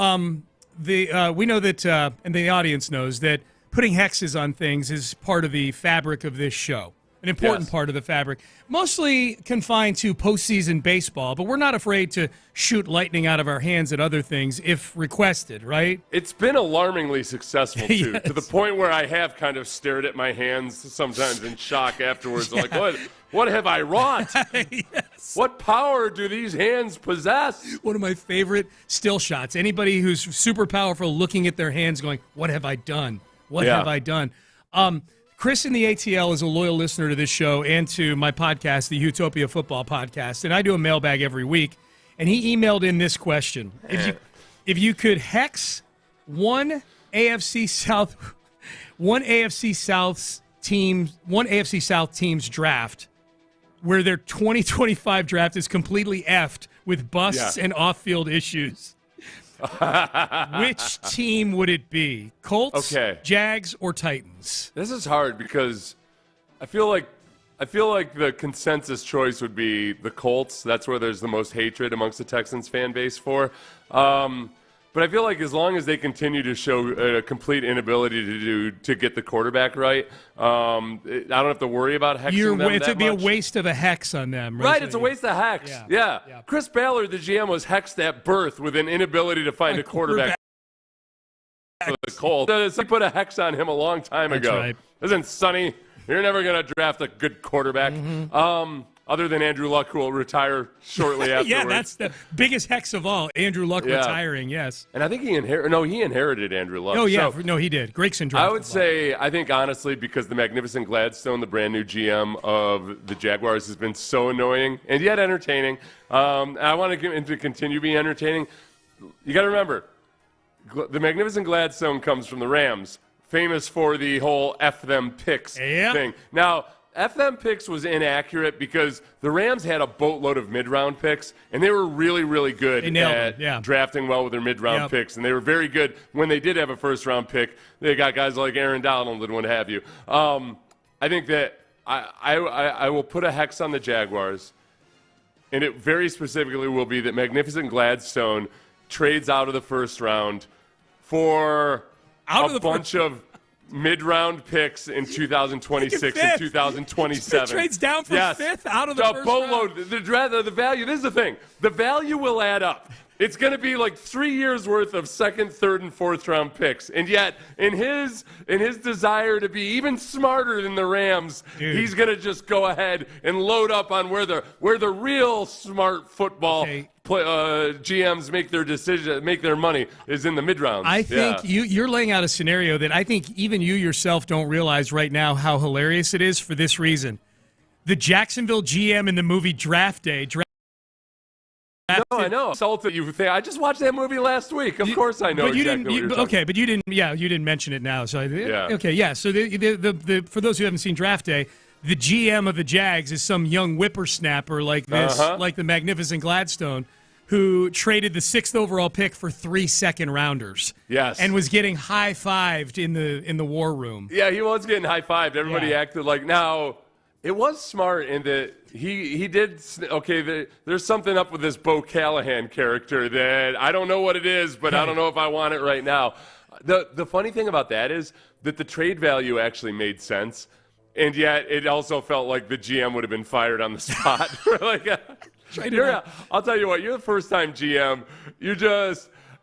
that, and the audience knows that putting hexes on things is part of the fabric of this show. An important part of the fabric, mostly confined to postseason baseball, but we're not afraid to shoot lightning out of our hands at other things if requested, right? It's been alarmingly successful, too, to the point where I have kind of stared at my hands sometimes in shock afterwards. Like, what have I wrought? Yes. What power do these hands possess? One of my favorite still shots. Anybody who's super powerful looking at their hands going, what have I done? What have I done? Chris in the ATL is a loyal listener to this show and to my podcast, the Utopia Football Podcast, and I do a mailbag every week. And he emailed in this question: If you could hex one AFC South team's draft, where their 2025 draft is completely effed with busts and off-field issues, which team would it be? Colts, Jags, or Titans? This is hard because I feel like the consensus choice would be the Colts. That's where there's the most hatred amongst the Texans fan base for. But I feel like as long as they continue to show a complete inability to get the quarterback right, I don't have to worry about hexing them It'd be a waste of a hex on them. Right, it's a waste of hex. Yeah. Chris Ballard, the GM, was hexed at birth with an inability to find a quarterback for the Colts. They put a hex on him a long time ago. Right. Listen, Sonny, you're never going to draft a good quarterback. other than Andrew Luck, who will retire shortly afterwards. Yeah, that's the biggest hex of all. Andrew Luck retiring, yes. And I think he inherited Andrew Luck. Oh, yeah. So, no, he did. Gregson drafted I would say, I think, honestly, because the magnificent Gladstone, the brand new GM of the Jaguars, has been so annoying and yet entertaining. I want him to continue being entertaining. You got to remember, the magnificent Gladstone comes from the Rams, famous for the whole F them picks thing. Now, F them picks was inaccurate because the Rams had a boatload of mid-round picks, and they were really, really good at drafting well with their mid-round picks. And they were very good when they did have a first-round pick. They got guys like Aaron Donald and what have you. I think that I will put a hex on the Jaguars, and it very specifically will be that Magnificent Gladstone trades out of the first round for a bunch of mid-round picks in 2026 and 2027. Trades down from fifth out of the first round. The value. This is the thing. The value will add up. It's going to be like 3 years worth of second, third, and fourth round picks. And yet, in his desire to be even smarter than the Rams, he's going to just go ahead and load up on where the real smart football GMs make their money is in the mid rounds. I think you're laying out a scenario that I think even you yourself don't realize right now how hilarious it is for this reason. The Jacksonville GM in the movie Draft Day. No, I know. I just watched that movie last week. Of course, I know. But you exactly didn't. Okay, but you didn't. Yeah, you didn't mention it now. So okay, yeah. So the for those who haven't seen Draft Day, the GM of the Jags is some young whippersnapper like this, like the magnificent Gladstone, who traded the 6th overall pick for 3 second-rounders. Yes, and was getting high-fived in the war room. Yeah, he was getting high-fived. Everybody acted like now. It was smart in that he did there's something up with this Bo Callahan character that I don't know what it is, but I don't know if I want it right now. The funny thing about that is that the trade value actually made sense, and yet it also felt like the GM would have been fired on the spot. I'll tell you what, you're the first-time GM.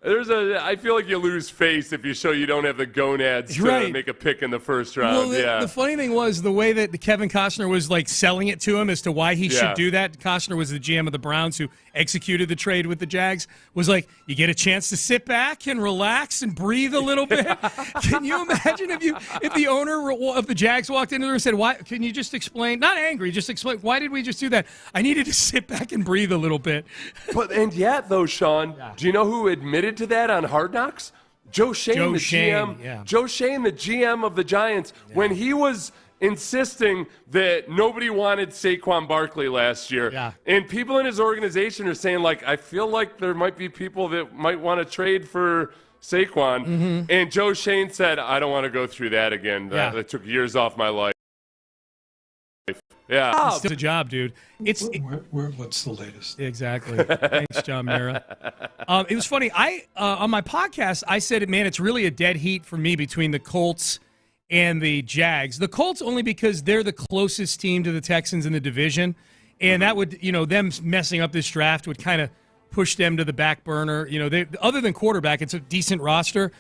I feel like you lose face if you show you don't have the gonads to make a pick in the first round. Well, the funny thing was the way that Kevin Costner was like selling it to him as to why he should do that. Costner was the GM of the Browns who executed the trade with the Jags. Was like, you get a chance to sit back and relax and breathe a little bit. Can you imagine if the owner of the Jags walked in there and said, "Why? Can you just explain?" Not angry, just explain. Why did we just do that? I needed to sit back and breathe a little bit. And yet, though, Sean, do you know who admitted to that on Hard Knocks? Joe Shane, GM. Joe Shane, the GM of the Giants, when he was insisting that nobody wanted Saquon Barkley last year. Yeah. And people in his organization are saying, like, I feel like there might be people that might want to trade for Saquon. Mm-hmm. And Joe Shane said, I don't want to go through that again. That took years off my life. Yeah. It's a job, dude. What's the latest? Exactly. Thanks, John Mara. It was funny. On my podcast, I said, man, it's really a dead heat for me between the Colts and the Jags. The Colts only because they're the closest team to the Texans in the division, and that would, them messing up this draft would kind of push them to the back burner. Other than quarterback, it's a decent roster.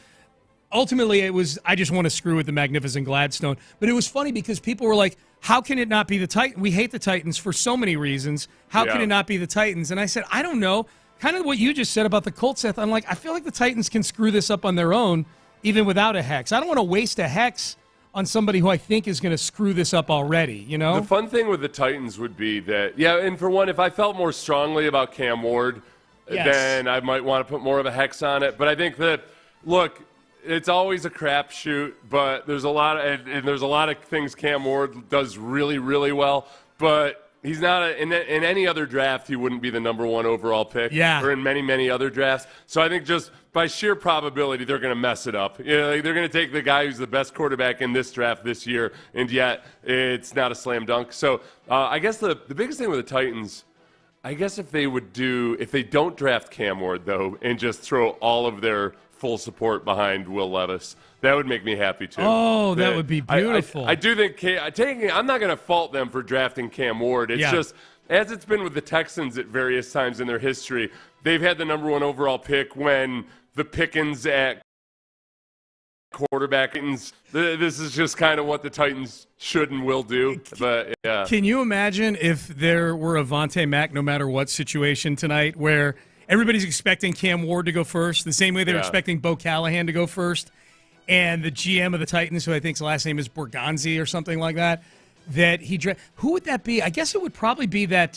Ultimately, it was, I just want to screw with the magnificent Gladstone. But it was funny because people were like, how can it not be the Titans? We hate the Titans for so many reasons. How can it not be the Titans? And I said, I don't know. Kind of what you just said about the Colts, Seth. I'm like, I feel like the Titans can screw this up on their own, even without a hex. I don't want to waste a hex on somebody who I think is going to screw this up already, The fun thing with the Titans would be that, and for one, if I felt more strongly about Cam Ward, then I might want to put more of a hex on it. But I think that, look, it's always a crapshoot, but there's a lot of things Cam Ward does really, really well. But he's not in any other draft. He wouldn't be the number 1 overall pick. Or in many, many other drafts. So I think just by sheer probability, they're going to mess it up. They're going to take the guy who's the best quarterback in this draft this year, and yet it's not a slam dunk. So I guess the biggest thing with the Titans, I guess if they don't draft Cam Ward though, and just throw all of their full support behind Will Levis, that would make me happy too. Oh, that would be beautiful. I do think I'm not going to fault them for drafting Cam Ward. It's just, as it's been with the Texans at various times in their history, they've had the number 1 overall pick when the Pickens at quarterback. This is just kind of what the Titans should and will do. But yeah. Can you imagine if there were a Vontae Mack no matter what situation tonight where everybody's expecting Cam Ward to go first, the same way they were expecting Bo Callahan to go first, and the GM of the Titans, who I think's last name is Borgonzi or something like that, that he who would that be? I guess it would probably be that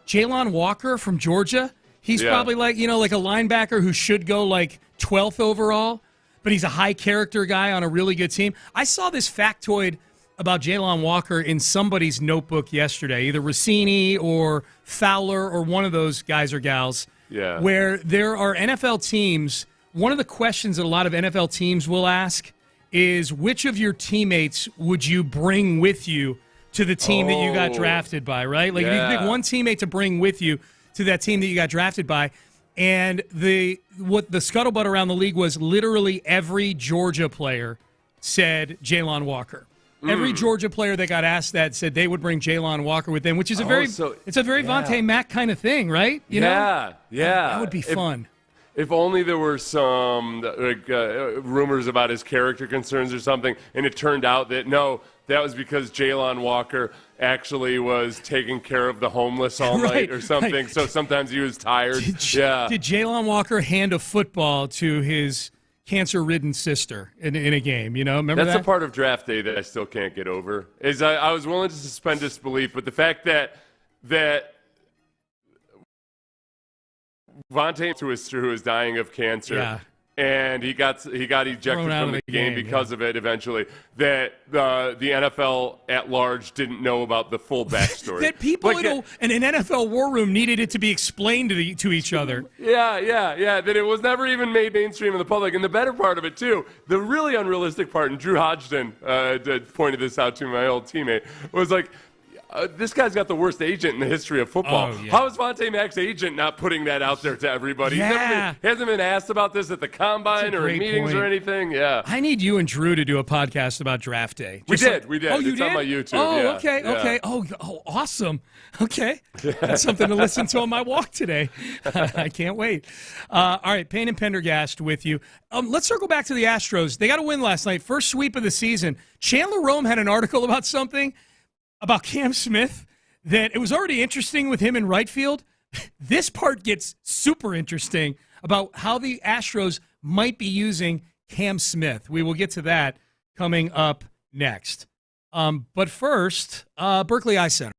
Jalon Walker from Georgia. He's probably like a linebacker who should go like 12th overall, but he's a high character guy on a really good team. I saw this factoid about Jalon Walker in somebody's notebook yesterday, either Rossini or Fowler or one of those guys or gals, where there are NFL teams. One of the questions that a lot of NFL teams will ask is, which of your teammates would you bring with you to the team that you got drafted by, right? Like, if you pick one teammate to bring with you to that team that you got drafted by. And what the scuttlebutt around the league was, literally every Georgia player said Jalon Walker. Every Georgia player that got asked that said they would bring Jalon Walker with them, which is a very Vontae Mack kind of thing, right? You know? That would be fun. If only there were some rumors about his character concerns or something, and it turned out that no, that was because Jalon Walker actually was taking care of the homeless all night or something. Right. So sometimes he was tired. Did Jalon Walker hand a football to his cancer-ridden sister in a game? You know, remember that's that? a part of draft day that I still can't get over. Is I was willing to suspend disbelief, but the fact that Vontae, who is dying of cancer, and he got ejected from the game because of it eventually, that the NFL at large didn't know about the full backstory. That people in an NFL war room needed it to be explained to each other. That it was never even made mainstream in the public. And the better part of it, too, the really unrealistic part, and Drew Hodgson pointed this out to my old teammate, was like, this guy's got the worst agent in the history of football. How is Vontae Mack's agent not putting that out there to everybody? He hasn't been asked about this at the Combine or in meetings or anything. I need you and Drew to do a podcast about draft day. We did. Oh, you it's did? on my YouTube. Oh, okay. Oh, awesome. Okay. That's something to listen to on my walk today. I can't wait. All right, Payne and Pendergast with you. Let's circle back to the Astros. They got a win last night. First sweep of the season. Chandler Rome had an article about something about Cam Smith that it was already interesting with him in right field. This part gets super interesting about how the Astros might be using Cam Smith. We will get to that coming up next. But first, Berkeley Eye Center.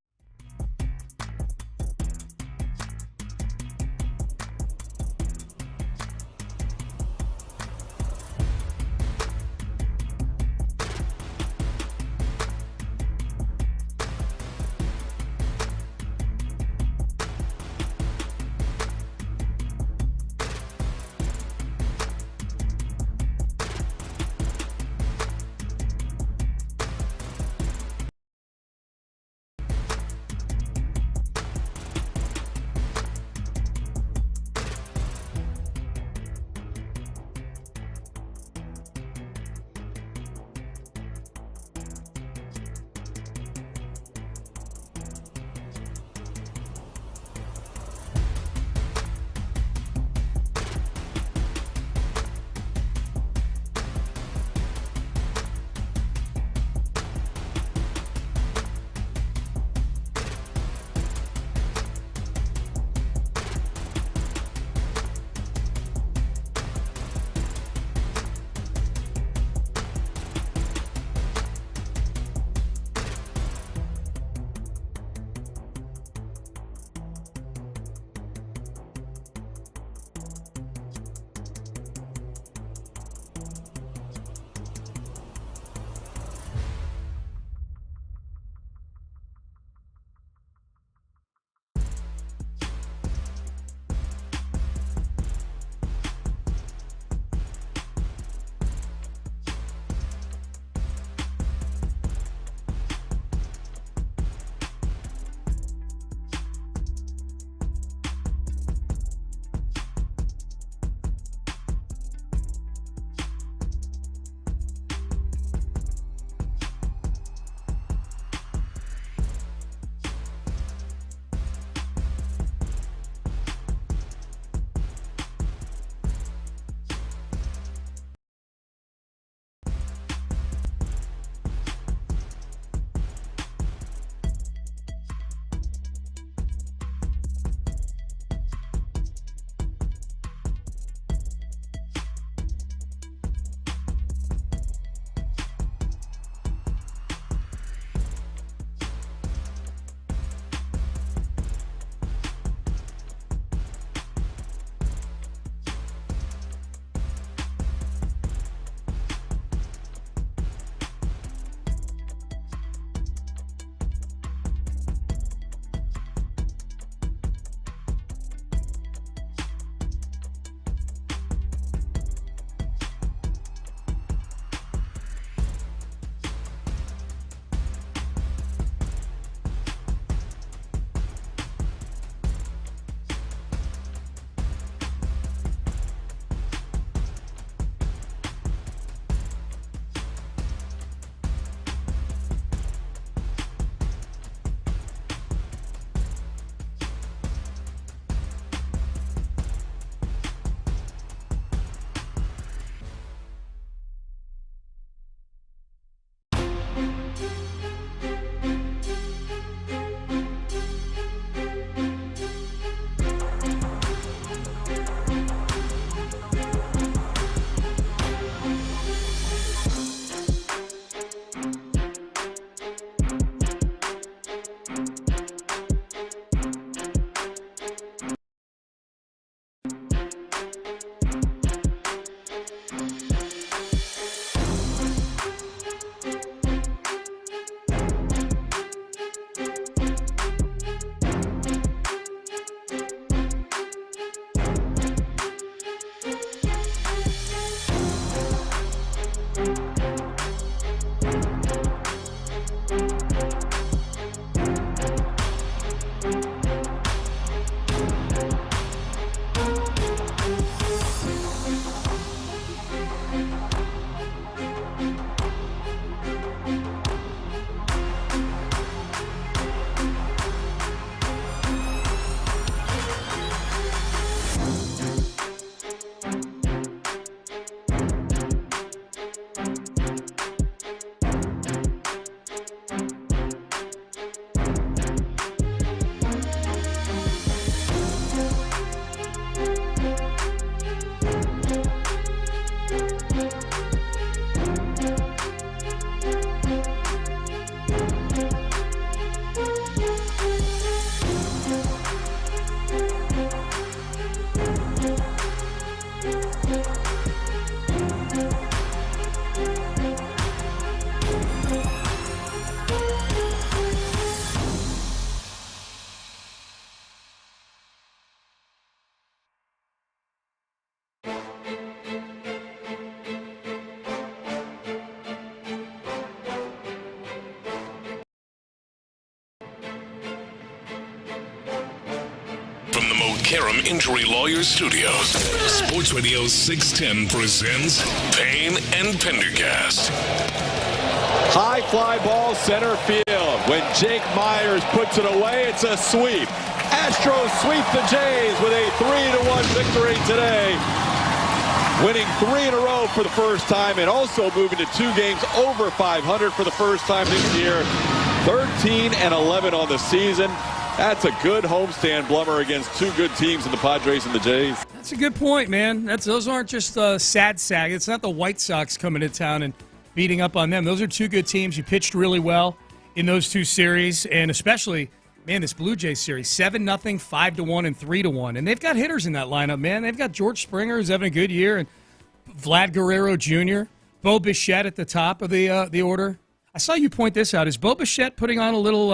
Karam Injury Lawyers Studios. Sports Radio 610 presents Payne and Pendergast. High fly ball center field. When Jake Myers puts it away, it's a sweep. Astros sweep the Jays with a 3-1 victory today. Winning 3 in a row for the first time and also moving to 2 games over 500 for the first time this year. 13-11 on the season. That's a good homestand, Blummer, against 2 good teams in the Padres and the Jays. That's a good point, man. Those aren't just sad sack. It's not the White Sox coming to town and beating up on them. Those are 2 good teams. You pitched really well in those 2 series, and especially, man, this Blue Jays series, 7-0, 5-1, and 3-1. And they've got hitters in that lineup, man. They've got George Springer, who's having a good year, and Vlad Guerrero Jr., Bo Bichette at the top of the order. I saw you point this out. Is Bo Bichette putting on a little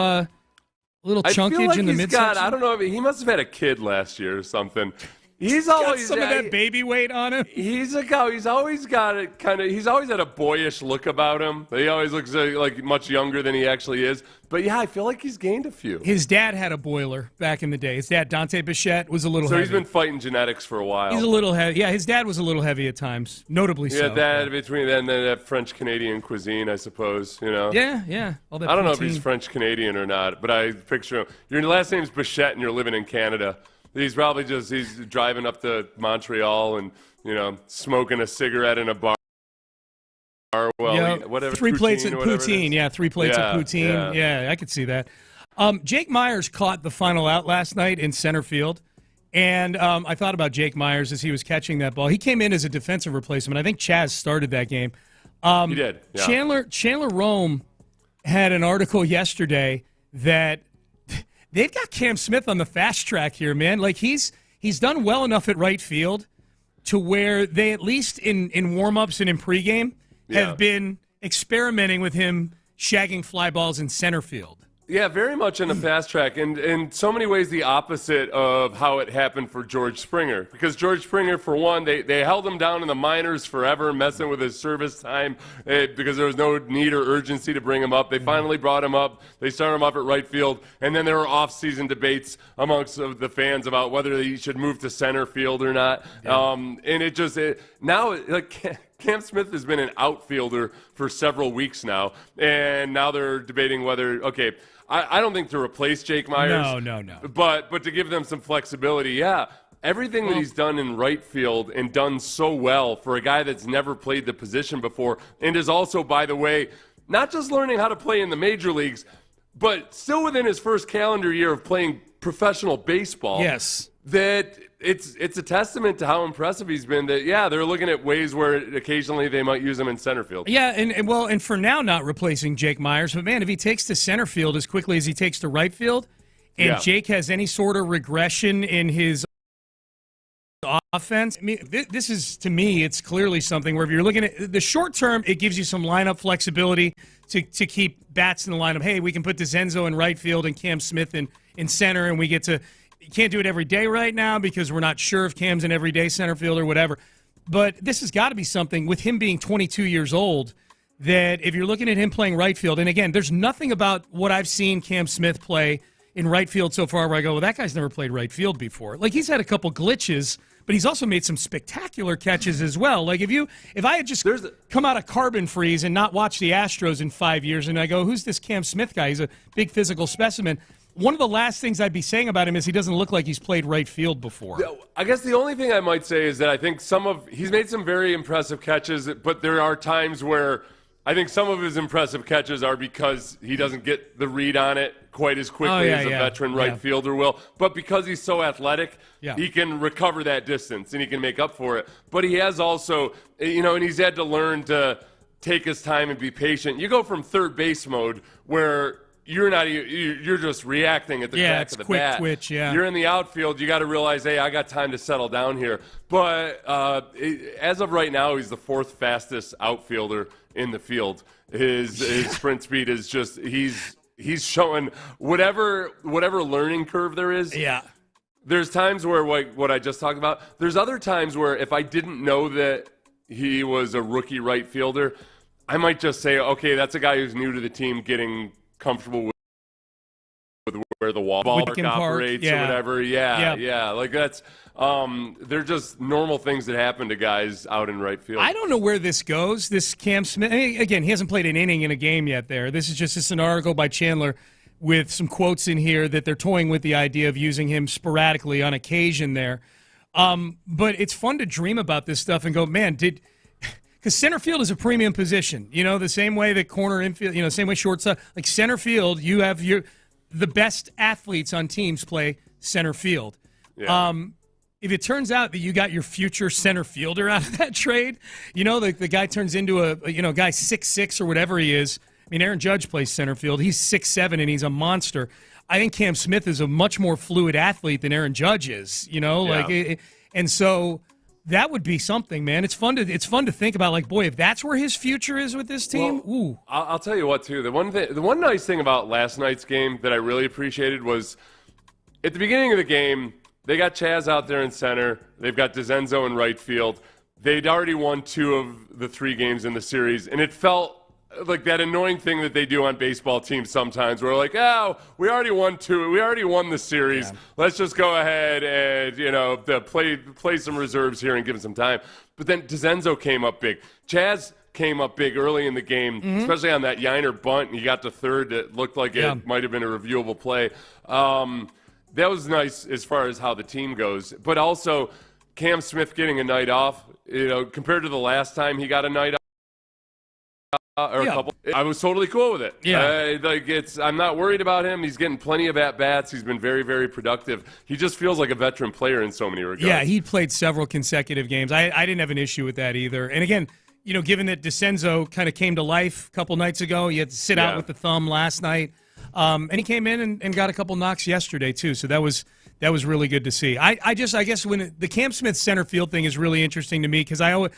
chunkage in the midsection? I don't know. He must have had a kid last year or something. He's got always some of that baby weight on him. He's always got it he's always had a boyish look about him. He always looks like much younger than he actually is. But yeah, I feel like he's gained a few. His dad had a boiler back in the day. His dad, Dante Bichette, was a little heavy. So he's been fighting genetics for a while. He's a little heavy. Yeah, his dad was a little heavy at times, notably so. Yeah, that between then and that French-Canadian cuisine, I suppose, you know. Yeah. All that I don't know if protein. he's French-Canadian or not, but I picture him. Your last name's Bichette and you're living in Canada. He's probably he's driving up to Montreal and, you know, smoking a cigarette in a bar. Well, whatever. 3 plates of poutine. Yeah, 3 plates of poutine. Yeah, I could see that. Jake Myers caught the final out last night in center field. And I thought about Jake Myers as he was catching that ball. He came in as a defensive replacement. I think Chaz started that game. He did. Yeah. Chandler Rome had an article yesterday that they've got Cam Smith on the fast track here, man. Like he's done well enough at right field to where they, at least in warm-ups and in pregame, have been experimenting with him shagging fly balls in center field. Yeah, very much in the fast track, and in so many ways the opposite of how it happened for George Springer. Because George Springer, for one, they held him down in the minors forever, messing with his service time because there was no need or urgency to bring him up. They finally brought him up. They started him up at right field, and then there were off-season debates amongst the fans about whether he should move to center field or not. Yeah. And now, Cam Smith has been an outfielder for several weeks now, and now they're debating whether, I don't think to replace Jake Myers. No. But to give them some flexibility, everything that he's done in right field and done so well for a guy that's never played the position before and is also, by the way, not just learning how to play in the major leagues, but still within his first calendar year of playing professional baseball. Yes. That it's a testament to how impressive he's been that, they're looking at ways where occasionally they might use him in center field. Yeah, and for now not replacing Jake Myers. But, man, if he takes to center field as quickly as he takes to right field and Jake has any sort of regression in his offense, I mean, this is, to me, it's clearly something where if you're looking at the short term, it gives you some lineup flexibility to keep bats in the lineup. Hey, we can put DeZenzo in right field and Cam Smith in center, and we get to – you can't do it every day right now because we're not sure if Cam's an everyday center field or whatever. But this has got to be something, with him being 22 years old, that if you're looking at him playing right field, and again, there's nothing about what I've seen Cam Smith play in right field so far where I go, well, that guy's never played right field before. Like, he's had a couple glitches, but he's also made some spectacular catches as well. Like, if I had just come out of Carbon Freeze and not watched the Astros in 5 years, and I go, who's this Cam Smith guy? He's a big physical specimen. One of the last things I'd be saying about him is he doesn't look like he's played right field before. I guess the only thing I might say is that I think he's made some very impressive catches, but there are times where I think some of his impressive catches are because he doesn't get the read on it quite as quickly as a veteran right fielder will. But because he's so athletic, he can recover that distance and he can make up for it. But he has also, and he's had to learn to take his time and be patient. You go from third base mode where you're just reacting at the crack of the bat. Twitch, You're in the outfield. You got to realize, hey, I got time to settle down here. But as of right now, he's the 4th fastest outfielder in the field. His sprint speed is just he's showing whatever learning curve there is. Yeah. There's times where, like what I just talked about, there's other times where if I didn't know that he was a rookie right fielder, I might just say, okay, that's a guy who's new to the team getting comfortable with where the ballpark operates or whatever. Yeah. Like that's they're just normal things that happen to guys out in right field. I don't know where this goes. This Cam Smith. I mean, again, he hasn't played an inning in a game yet. This is just an article by Chandler with some quotes in here that they're toying with the idea of using him sporadically on occasion there. But it's fun to dream about this stuff and go, man, because center field is a premium position. You know, the same way that corner infield, same way shortstop. Like center field, you have the best athletes on teams play center field. Yeah. If it turns out that you got your future center fielder out of that trade, the guy turns into a guy 6'6" or whatever he is. I mean, Aaron Judge plays center field. He's 6'7" and he's a monster. I think Cam Smith is a much more fluid athlete than Aaron Judge is. And so that would be something, man. It's fun to think about. Like, boy, if that's where his future is with this team, ooh. I'll tell you what, too. The one nice thing about last night's game that I really appreciated was at the beginning of the game, they got Chaz out there in center. They've got DeZenzo in right field. They'd already won 2 of the 3 games in the series, and it felt like that annoying thing that they do on baseball teams sometimes where like, we already won 2. We already won the series. Yeah. Let's just go ahead and, play some reserves here and give them some time. But then DeZenzo came up big. Chaz came up big early in the game, especially on that Yiner bunt, and he got to third. That looked like it might have been a reviewable play. That was nice as far as how the team goes. But also, Cam Smith getting a night off, compared to the last time he got a night off, or a couple. I was totally cool with it. Yeah. I'm not worried about him. He's getting plenty of at-bats. He's been very, very productive. He just feels like a veteran player in so many regards. Yeah, he played several consecutive games. I didn't have an issue with that either. And again, given that DeCenzo kind of came to life a couple nights ago, he had to sit out with the thumb last night. And he came in and got a couple knocks yesterday too. So that was really good to see. I guess when the Cam Smith center field thing is really interesting to me because I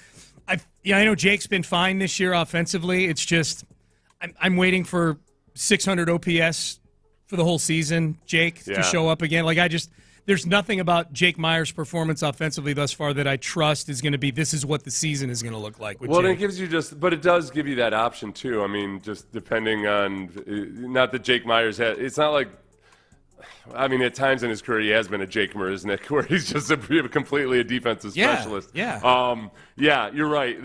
know Jake's been fine this year offensively. It's just I'm waiting for 600 OPS for the whole season, Jake, to show up again. There's nothing about Jake Meyers' performance offensively thus far that I trust is going to be this is what the season is going to look like with Jake. It gives you but it does give you that option too. I mean, just depending on, not that Jake Meyers it's not like, at times in his career, he has been a Jake Marisnick, where he's just completely a defensive specialist. Yeah, you're right.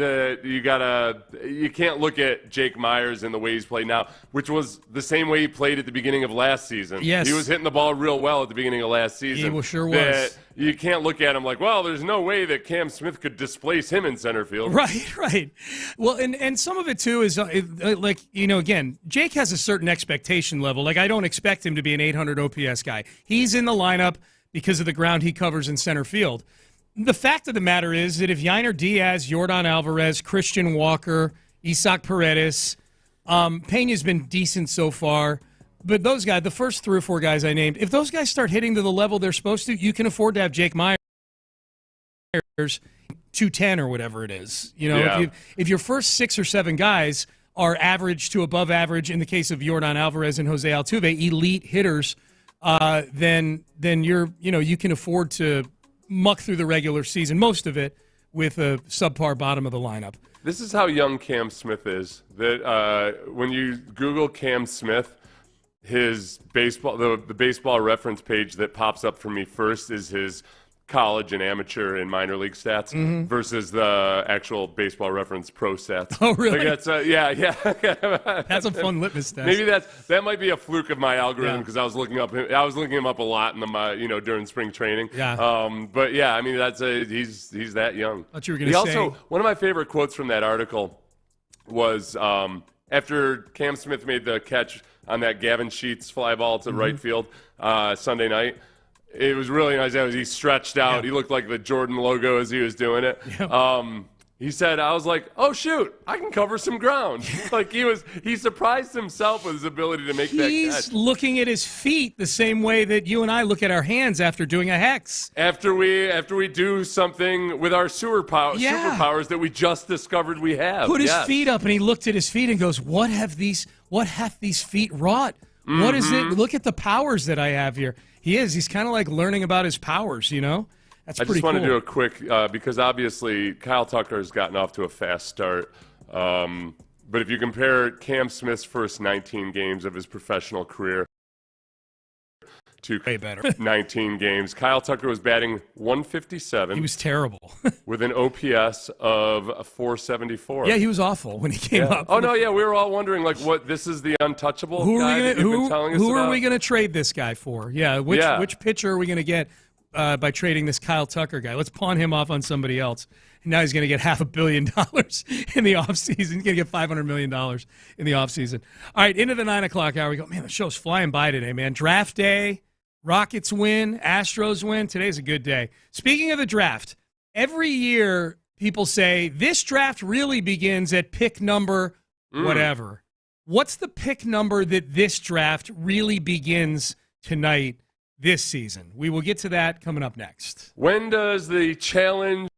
You can't look at Jake Meyers and the way he's played now, which was the same way he played at the beginning of last season. Yes. He was hitting the ball real well at the beginning of last season. He sure was. You can't look at him like, well, there's no way that Cam Smith could displace him in center field. Right. Well, and some of it, too, is again, Jake has a certain expectation level. Like, I don't expect him to be an 800 OPS guy. He's in the lineup because of the ground he covers in center field. The fact of the matter is that if Yiner Diaz, Yordan Alvarez, Christian Walker, Isaac Paredes, Pena's been decent so far, but those guys, the first 3 or 4 guys I named, if those guys start hitting to the level they're supposed to, you can afford to have Jake Meyers 210 or whatever it is. If your first 6 or 7 guys are average to above average, in the case of Yordan Alvarez and Jose Altuve, elite hitters, then you can afford to muck through the regular season, most of it, with a subpar bottom of the lineup. This is how young Cam Smith is. That when you Google Cam Smith, his baseball, the baseball reference page that pops up for me first is his college and amateur and minor league stats versus the actual baseball reference pro stats. Oh, really? That's yeah. That's a fun litmus test. Maybe that might be a fluke of my algorithm because I was looking him up a lot in during spring training. Yeah. But yeah, he's that young. I thought you were going to say. Also, one of my favorite quotes from that article was after Cam Smith made the catch on that Gavin Sheets fly ball to right field Sunday night. It was really nice. He stretched out. Yeah. He looked like the Jordan logo as he was doing it. Yep. He said, I was like, oh, shoot, I can cover some ground. He surprised himself with his ability to make that catch. He's looking at his feet the same way that you and I look at our hands after doing a hex. After we do something with our superpowers that we just discovered we have. Put his feet up, and he looked at his feet and goes, what hath these feet wrought? Mm-hmm. What is it? Look at the powers that I have here. He's kind of like learning about his powers, That's pretty cool. I just want to do a quick, because obviously Kyle Tucker has gotten off to a fast start. But if you compare Cam Smith's first 19 games of his professional career Way better. 19 games. Kyle Tucker was batting 157. He was terrible. with an OPS of 474. Yeah, he was awful when he came up. Oh, no, yeah, we were all wondering, like, what, this is the untouchable guy that you've been telling us who about? are we going to trade this guy for? Yeah, which pitcher are we going to get by trading this Kyle Tucker guy? Let's pawn him off on somebody else. And now he's going to get $500 million in the offseason. He's going to get $500 million in the offseason. All right, into the 9 o'clock hour we go. Man, the show's flying by today, man. Draft day, Rockets win, Astros win. Today's a good day. Speaking of the draft, every year people say this draft really begins at pick number whatever. What's the pick number that this draft really begins tonight this season? We will get to that coming up next. When does the challenge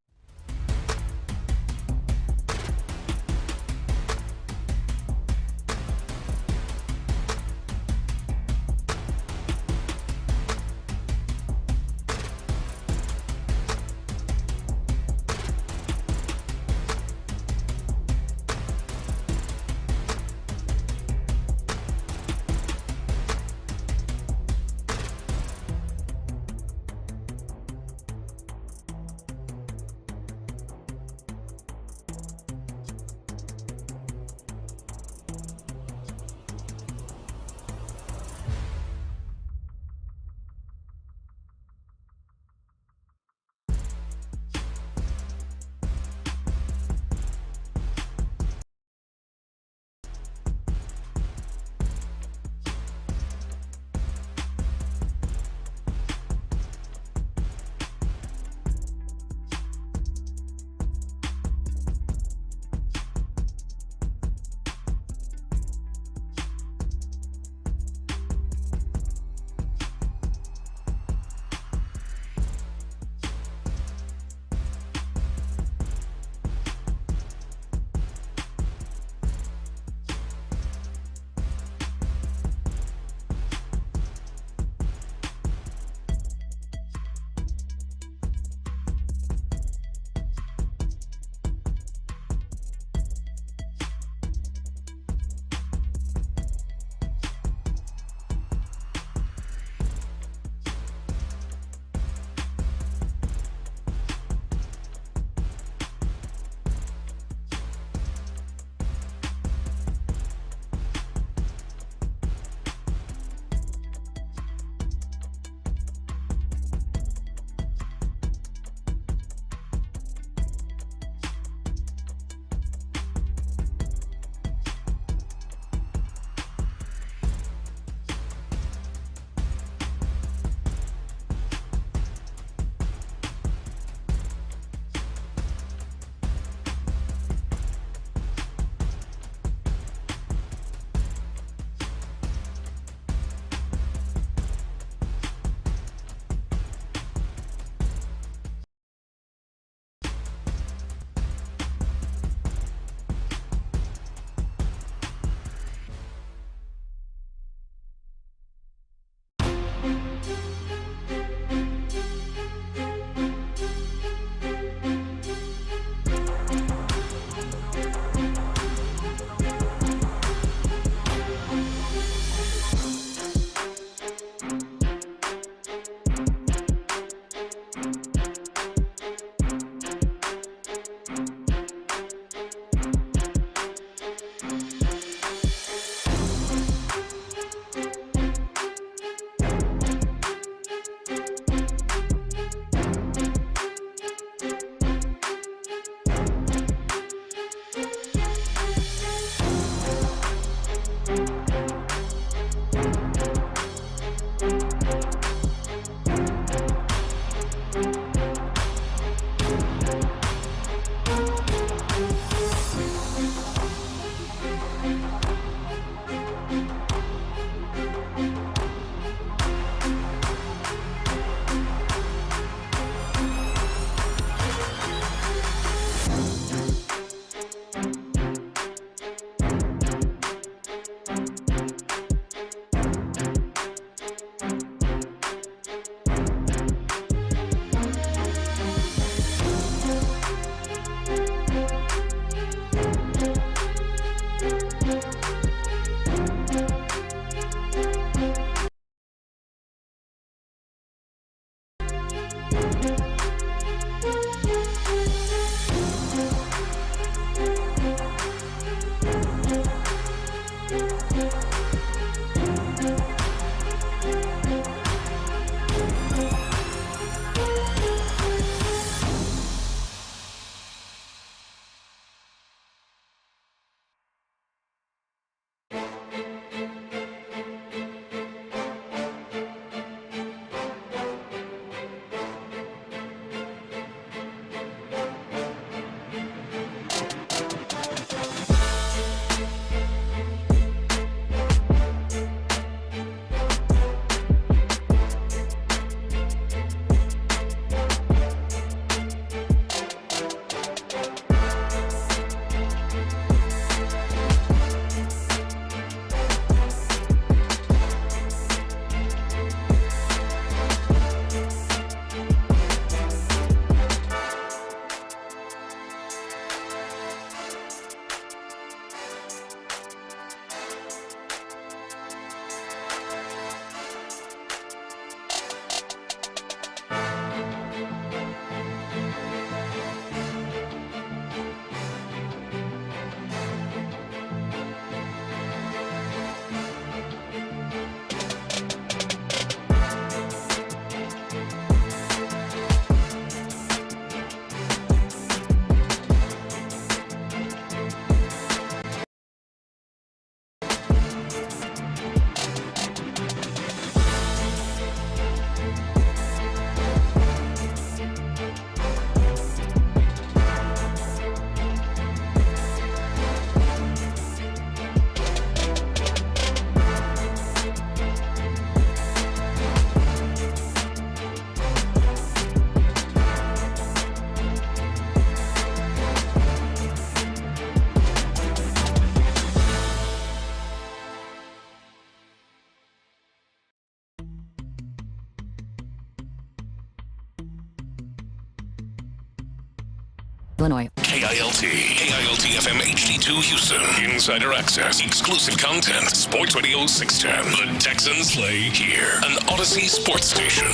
Illinois. KILT FM HD2 Houston. Insider access, exclusive content. Sports Radio 610. The Texans play here. An Odyssey sports station.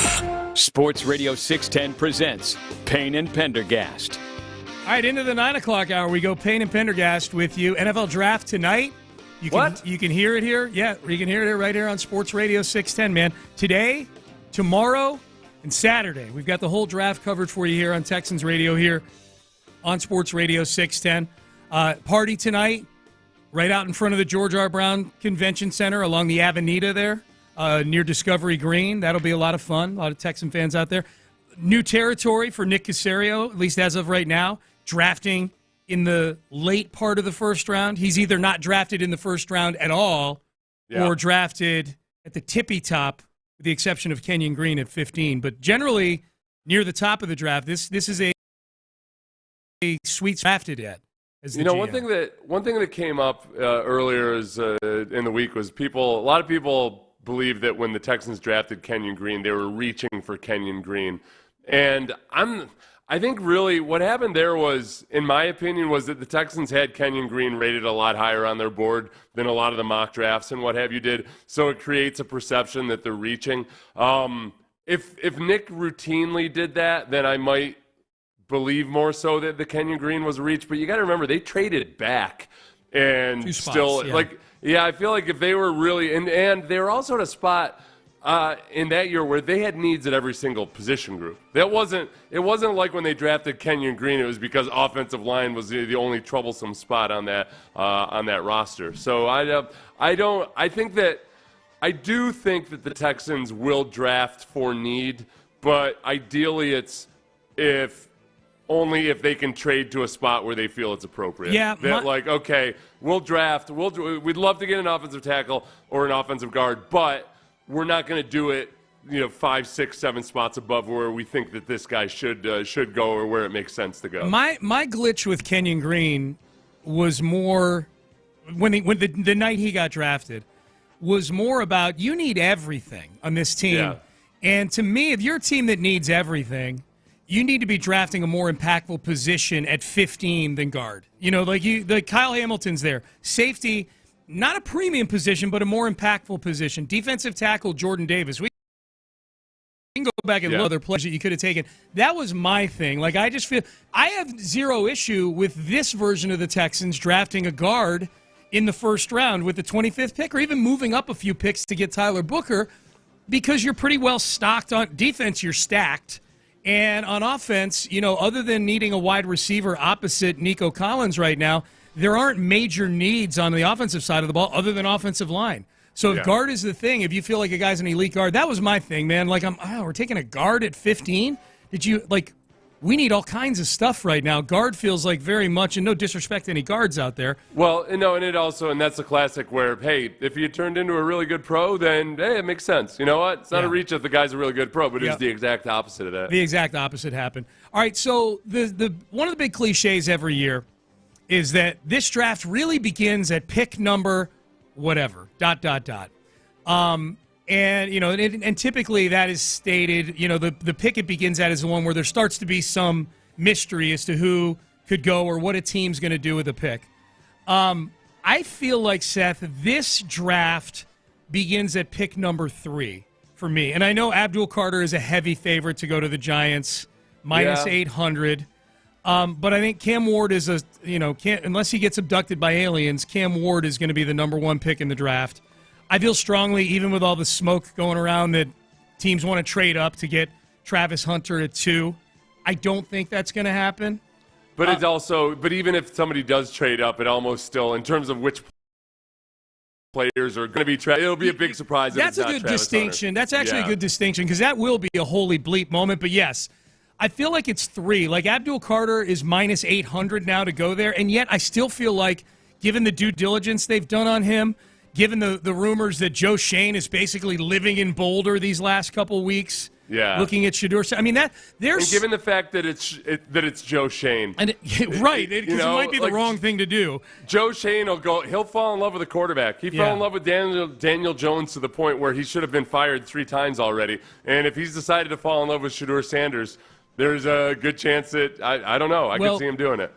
Sports Radio 610 presents Payne and Pendergast. All right, into the 9 o'clock hour, we go Payne and Pendergast with you. NFL Draft tonight. You can hear it here. Yeah, you can hear it right here on Sports Radio 610, man. Today, tomorrow, and Saturday. We've got the whole draft covered for you here on Texans Radio here on Sports Radio 610. Party tonight right out in front of the George R. Brown Convention Center along the Avenida there near Discovery Green. That'll be a lot of fun. A lot of Texan fans out there. New territory for Nick Caserio, at least as of right now, drafting in the late part of the first round. He's either not drafted in the first round at all or drafted at the tippy top, with the exception of Kenyon Green at 15. But generally, near the top of the draft, this is a sweet drafted at. As the GM. one thing that came up earlier in the week was a lot of people believe that when the Texans drafted Kenyon Green, they were reaching for Kenyon Green. And I think really what happened there was, in my opinion, was that the Texans had Kenyon Green rated a lot higher on their board than a lot of the mock drafts and what have you did. So it creates a perception that they're reaching. If Nick routinely did that, then I might believe more so that the Kenyon Green was a reach. But you got to remember, they traded back and I feel like if they were really and they were also at a spot in that year where they had needs at every single position group. It wasn't like when they drafted Kenyon Green, it was because offensive line was the only troublesome spot on that roster. So I do think that the Texans will draft for need, but ideally it's only if they can trade to a spot where they feel it's appropriate. Yeah, we'll draft. We'd love to get an offensive tackle or an offensive guard, but we're not going to do it, 5, 6, 7 spots above where we think that this guy should go or where it makes sense to go. My glitch with Kenyon Green was more when the night he got drafted was more about you need everything on this team. Yeah. And to me, if you're a team that needs everything, you need to be drafting a more impactful position at 15 than guard. Like Kyle Hamilton's there. Safety, not a premium position, but a more impactful position. Defensive tackle, Jordan Davis. We can go back and look at other players that you could have taken. That was my thing. Like, I just feel I have zero issue with this version of the Texans drafting a guard in the first round with the 25th pick, or even moving up a few picks to get Tyler Booker, because you're pretty well stocked on defense. You're stacked. And on offense, other than needing a wide receiver opposite Nico Collins right now, there aren't major needs on the offensive side of the ball other than offensive line. So if guard is the thing, if you feel like a guy's an elite guard, that was my thing, man. Like, we're taking a guard at 15? We need all kinds of stuff right now. Guard feels like very much, and no disrespect to any guards out there. Well, and that's a classic where, hey, if you turned into a really good pro, then, hey, it makes sense. You know what? It's not a reach if the guy's a really good pro, but it's the exact opposite of that. The exact opposite happened. All right, so the one of the big cliches every year is that this draft really begins at pick number whatever, ... And typically that is stated, the pick it begins at is the one where there starts to be some mystery as to who could go or what a team's going to do with a pick. I feel like, Seth, this draft begins at pick number 3 for me. And I know Abdul Carter is a heavy favorite to go to the Giants, minus 800. But I think Cam Ward is unless he gets abducted by aliens, Cam Ward is going to be the number 1 pick in the draft. I feel strongly, even with all the smoke going around, that teams want to trade up to get Travis Hunter at 2. I don't think that's going to happen. But but even if somebody does trade up, it almost still, in terms of which players are going to be traded, it'll be a big surprise. That's a good distinction. That's actually a good distinction, because that will be a holy bleep moment. But yes, I feel like it's 3. Like, Abdul Carter is minus 800 now to go there, and yet I still feel like, given the due diligence they've done on him, given the rumors that Joe Shane is basically living in Boulder these last couple weeks, looking at Shedeur. I mean, there's... And given the fact that it's Joe Shane. Right, because it might be the wrong thing to do. Joe Shane he'll fall in love with the quarterback. He fell in love with Daniel Jones to the point where he should have been fired 3 times already. And if he's decided to fall in love with Shedeur Sanders, there's a good chance that I don't know. I could see him doing it.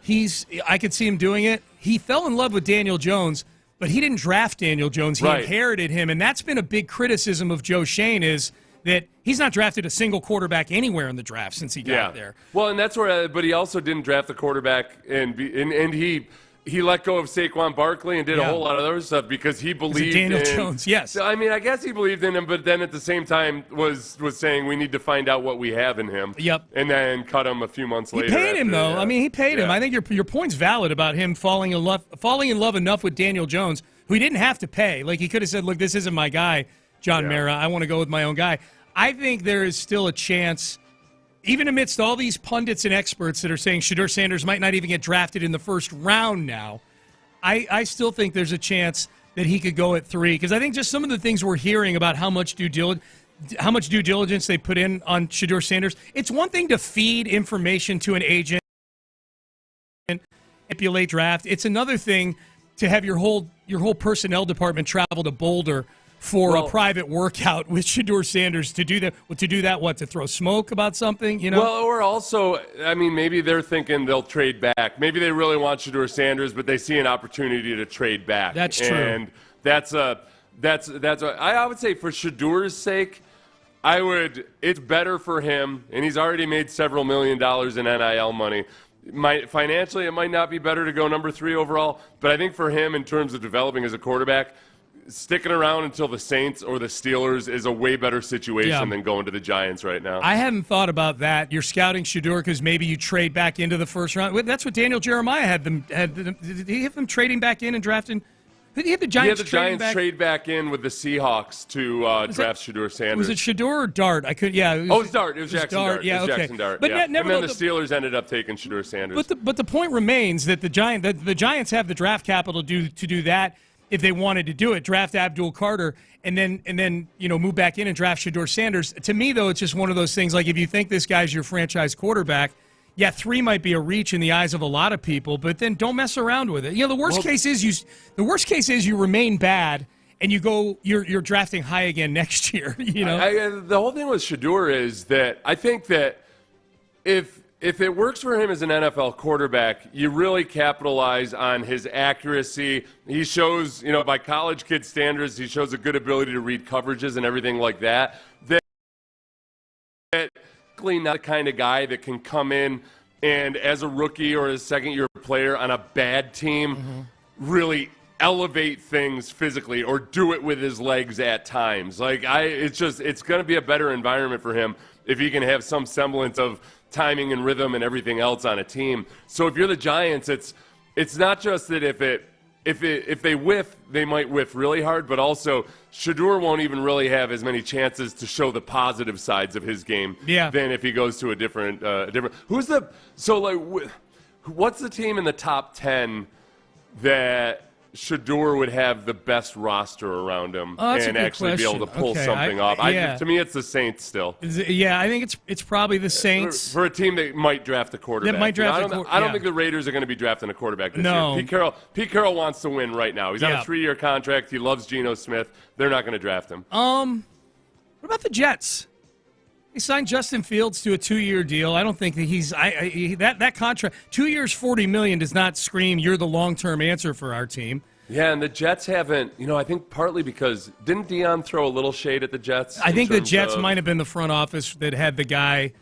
I could see him doing it. He fell in love with Daniel Jones, but he didn't draft Daniel Jones. He inherited him, and that's been a big criticism of Joe Schoen is that he's not drafted a single quarterback anywhere in the draft since he got there. Well, and that's where. But he also didn't draft the quarterback, and he let go of Saquon Barkley and did a whole lot of other stuff because he believed in Daniel Jones. Yes, I mean, I guess he believed in him, but then at the same time was saying we need to find out what we have in him. Yep. And then cut him a few months later. He paid him though. I mean, he paid him. I think your point's valid about him falling in love enough with Daniel Jones, who he didn't have to pay. Like he could have said, "Look, this isn't my guy, John Mara. I want to go with my own guy." I think there is still a chance. Even amidst all these pundits and experts that are saying Shedeur Sanders might not even get drafted in the first round now, I still think there's a chance that he could go at 3 because I think just some of the things we're hearing about how much due diligence they put in on Shedeur Sanders. It's one thing to feed information to an agent and manipulate draft. It's another thing to have your whole personnel department travel to Boulder for a private workout with Shedeur Sanders to do that. To throw smoke about something, you know? Well, or also, I mean, maybe they're thinking they'll trade back. Maybe they really want Shedeur Sanders, but they see an opportunity to trade back. That's true. And that's I would say for Shedeur's sake, it's better for him, and he's already made several $1 million in NIL money. Financially, it might not be better to go number 3 overall, but I think for him, in terms of developing as a quarterback, sticking around until the Saints or the Steelers is a way better situation than going to the Giants right now. I hadn't thought about that. You're scouting Shedeur because maybe you trade back into the first round. That's what Daniel Jeremiah had. Did he have them trading back in and drafting? Did he have the Giants? He had the Giants trade back in with the Seahawks to draft Shedeur Sanders. Was it Shedeur or Dart? I could. Yeah. It was Dart. It was Jackson Dart. Yeah. Okay. Jackson Dart. But and then the Steelers ended up taking Shedeur Sanders. But the point remains that the Giants have the draft capital to do that. If they wanted to do it, draft Abdul Carter and then move back in and draft Shedeur Sanders. To me, though, it's just one of those things. Like if you think this guy's your franchise quarterback, 3 might be a reach in the eyes of a lot of people. But then don't mess around with it. The worst case is you remain bad and you're drafting high again next year. The whole thing with Shedeur is that I think that if it works for him as an NFL quarterback, you really capitalize on his accuracy. He shows, by college kid standards, he shows a good ability to read coverages and everything like that. That not the kind of guy that can come in and as a rookie or as a second-year player on a bad team really elevate things physically or do it with his legs at times. It's going to be a better environment for him if he can have some semblance of timing and rhythm and everything else on a team. So if you're the Giants, it's not just that if they whiff, they might whiff really hard, but also Shedeur won't even really have as many chances to show the positive sides of his game than if he goes to a different. What's the team in the top 10 that Shedeur would have the best roster around him and actually be able to pull something off? To me, it's the Saints still. I think it's probably the Saints. For a team that might draft a quarterback. I don't think the Raiders are going to be drafting a quarterback this year. Pete Carroll wants to win right now. He's on a 3-year contract. He loves Geno Smith. They're not going to draft him. What about the Jets? He signed Justin Fields to a 2-year deal. I don't think that he's that contract. 2 years, $40 million does not scream you're the long-term answer for our team. Yeah, and the Jets haven't. I think partly because didn't Deion throw a little shade at the Jets? I think the Jets might have been the front office that had the guy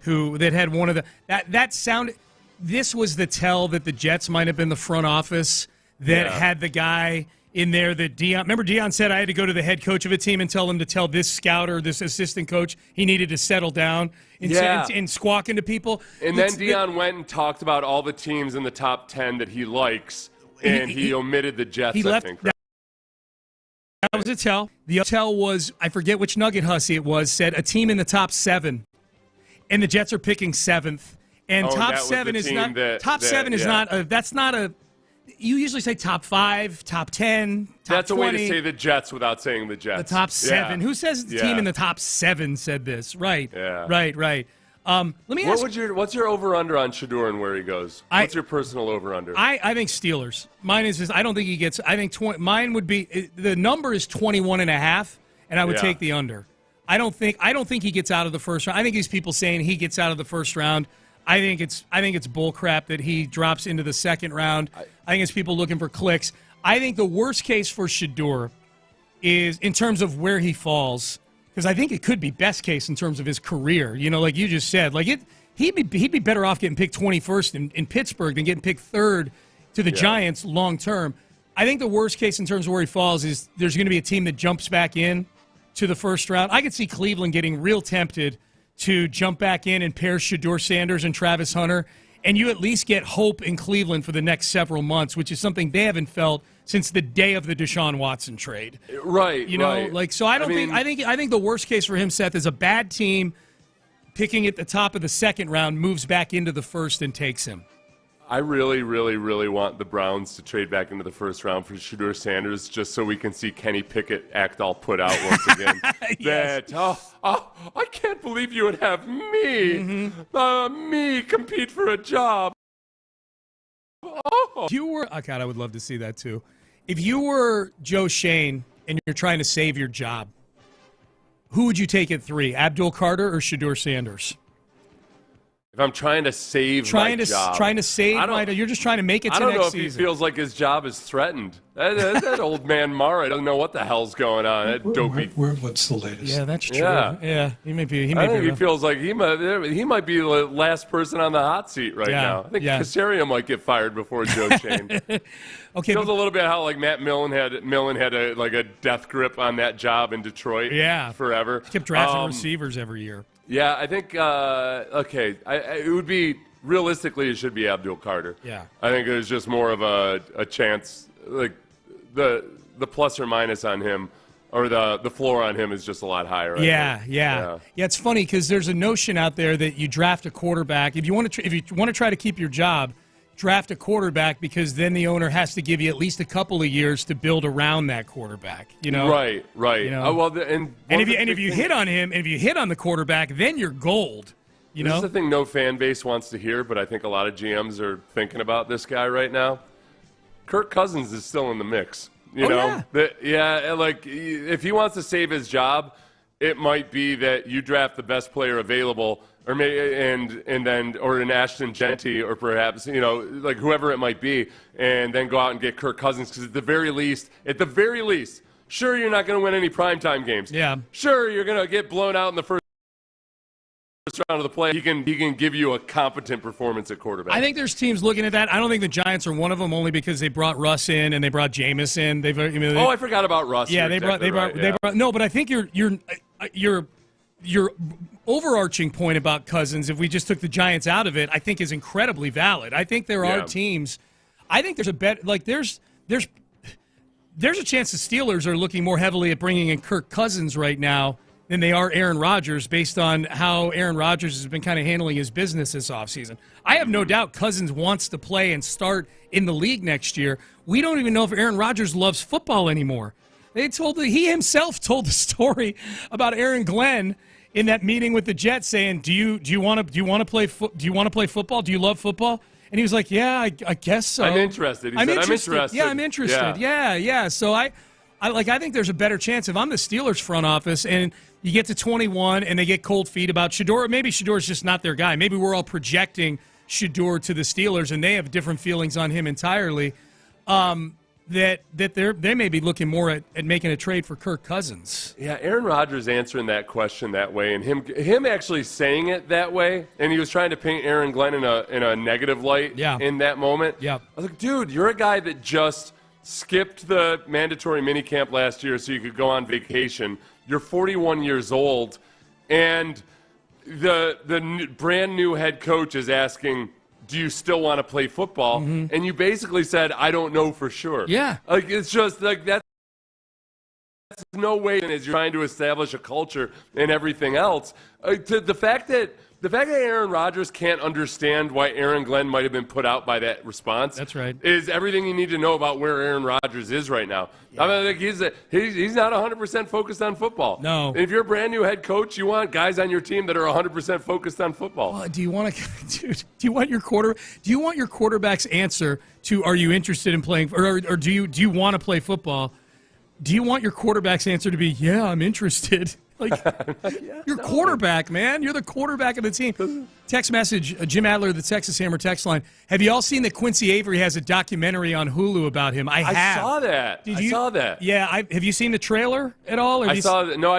that had one of the that sounded. This was the tell that the Jets might have been the front office that had the guy in there that Deion. Remember, Deion said I had to go to the head coach of a team and tell him to tell this scout or this assistant coach he needed to settle down and squawk into people. And then Deion went and talked about all the teams in the top 10 that he likes, and he omitted the Jets, I think. Right? That was a tell. The tell was, I forget which Nugget hussy it was, said a team in the top 7. And the Jets are picking 7th. And top 7 is not. That's not a. You usually say top 5, top 10, top That's 20. a way to say the Jets without saying the Jets. The top 7. Yeah. Who says the team in the top 7 said this? Right. Yeah. Right. Let me ask. What's your over/under on Shedeur and where he goes? What's your personal over/under? I think Steelers. Mine is just, I don't think he gets. I think mine would be, the number is 21.5, and I would take the under. I don't think he gets out of the first round. I think these people saying he gets out of the first round. I think it's bullcrap that he drops into the second round. I think it's people looking for clicks. I think the worst case for Shedeur is in terms of where he falls, because I think it could be best case in terms of his career. Like you just said, he'd be better off getting picked 21st in Pittsburgh than getting picked third to the Giants long term. I think the worst case in terms of where he falls is there's going to be a team that jumps back in to the first round. I could see Cleveland getting real tempted to jump back in and pair Shedeur Sanders and Travis Hunter, and you at least get hope in Cleveland for the next several months, which is something they haven't felt since the day of the Deshaun Watson trade. Right. So I think the worst case for him, Seth, is a bad team picking at the top of the second round, moves back into the first and takes him. I really, really, really want the Browns to trade back into the first round for Shedeur Sanders, just so we can see Kenny Pickett act all put out once again. Yes. I can't believe you would have me compete for a job. If you were, God, I would love to see that too. If you were Joe Shane and you're trying to save your job, who would you take at 3, Abdul Carter or Shedeur Sanders? If I'm trying to save my job. You're just trying to make it to next season. I don't know if he feels like his job is threatened. That old man Mara doesn't know what the hell's going on. That dopey. What's the latest? Yeah, that's true. Yeah, he may be. I think he feels like he might be the last person on the hot seat right now. I think Casario might get fired before Joe Shane. Okay, feels a little bit how Matt Millen had a death grip on that job in Detroit. Yeah, forever. He kept drafting receivers every year. Yeah, I think it would be realistically it should be Abdul Carter. Yeah, I think there's just more of a chance, like the plus or minus on him, or the floor on him is just a lot higher. Yeah. It's funny because there's a notion out there that you draft a quarterback if you want to try to keep your job. Draft a quarterback because then the owner has to give you at least a couple of years to build around that quarterback. Right. If you hit on him, and if you hit on the quarterback, then you're gold. This is the thing no fan base wants to hear, but I think a lot of GMs are thinking about this guy right now. Kirk Cousins is still in the mix. If he wants to save his job, it might be that you draft the best player available. Or an Ashton Genty, or perhaps whoever it might be, and then go out and get Kirk Cousins because at the very least, sure you're not going to win any primetime games. Yeah. Sure you're going to get blown out in the first round of the play. He can give you a competent performance at quarterback. I think there's teams looking at that. I don't think the Giants are one of them, only because they brought Russ in and they brought Jameis in. I forgot about Russ. Yeah, they brought. No, but I think your overarching point about Cousins, if we just took the Giants out of it, I think is incredibly valid. I think there are teams. I think there's a bet. There's a chance the Steelers are looking more heavily at bringing in Kirk Cousins right now than they are Aaron Rodgers, based on how Aaron Rodgers has been kind of handling his business this offseason. I have no doubt Cousins wants to play and start in the league next year. We don't even know if Aaron Rodgers loves football anymore. He himself told the story about Aaron Glenn in that meeting with the Jets, saying, "Do you want to play football? Do you love football?" And he was like, "Yeah, I guess so. I'm interested." I'm interested. Yeah, I'm interested. Yeah. So I think there's a better chance if I'm the Steelers front office and you get to 21 and they get cold feet about Shedeur. Maybe Shedeur's just not their guy. Maybe we're all projecting Shedeur to the Steelers and they have different feelings on him entirely. That they may be looking more at making a trade for Kirk Cousins. Yeah, Aaron Rodgers answering that question that way, and him actually saying it that way, and he was trying to paint Aaron Glenn in a negative light in that moment. Yeah. I was like, dude, you're a guy that just skipped the mandatory minicamp last year so you could go on vacation. You're 41 years old, and the brand new head coach is asking, do you still want to play football? Mm-hmm. And you basically said, I don't know for sure. Yeah. It's just that's no way as you're trying to establish a culture and everything else. The fact that Aaron Rodgers can't understand why Aaron Glenn might have been put out by that response. That's right. Is everything you need to know about where Aaron Rodgers is right now. Yeah. I mean, he's not 100% focused on football. No. And if you're a brand new head coach, you want guys on your team that are 100% focused on football. Well, do you want your quarterback's answer to are you interested in playing or do you want to play football? Do you want your quarterback's answer to be, yeah, I'm interested? Like, you're quarterback, man. You're the quarterback of the team. Text message, Jim Adler, the Texas Hammer text line. Have you all seen that Quincy Avery has a documentary on Hulu about him? I have. I saw that. Did I you? saw that. Yeah. Have you seen the trailer at all? I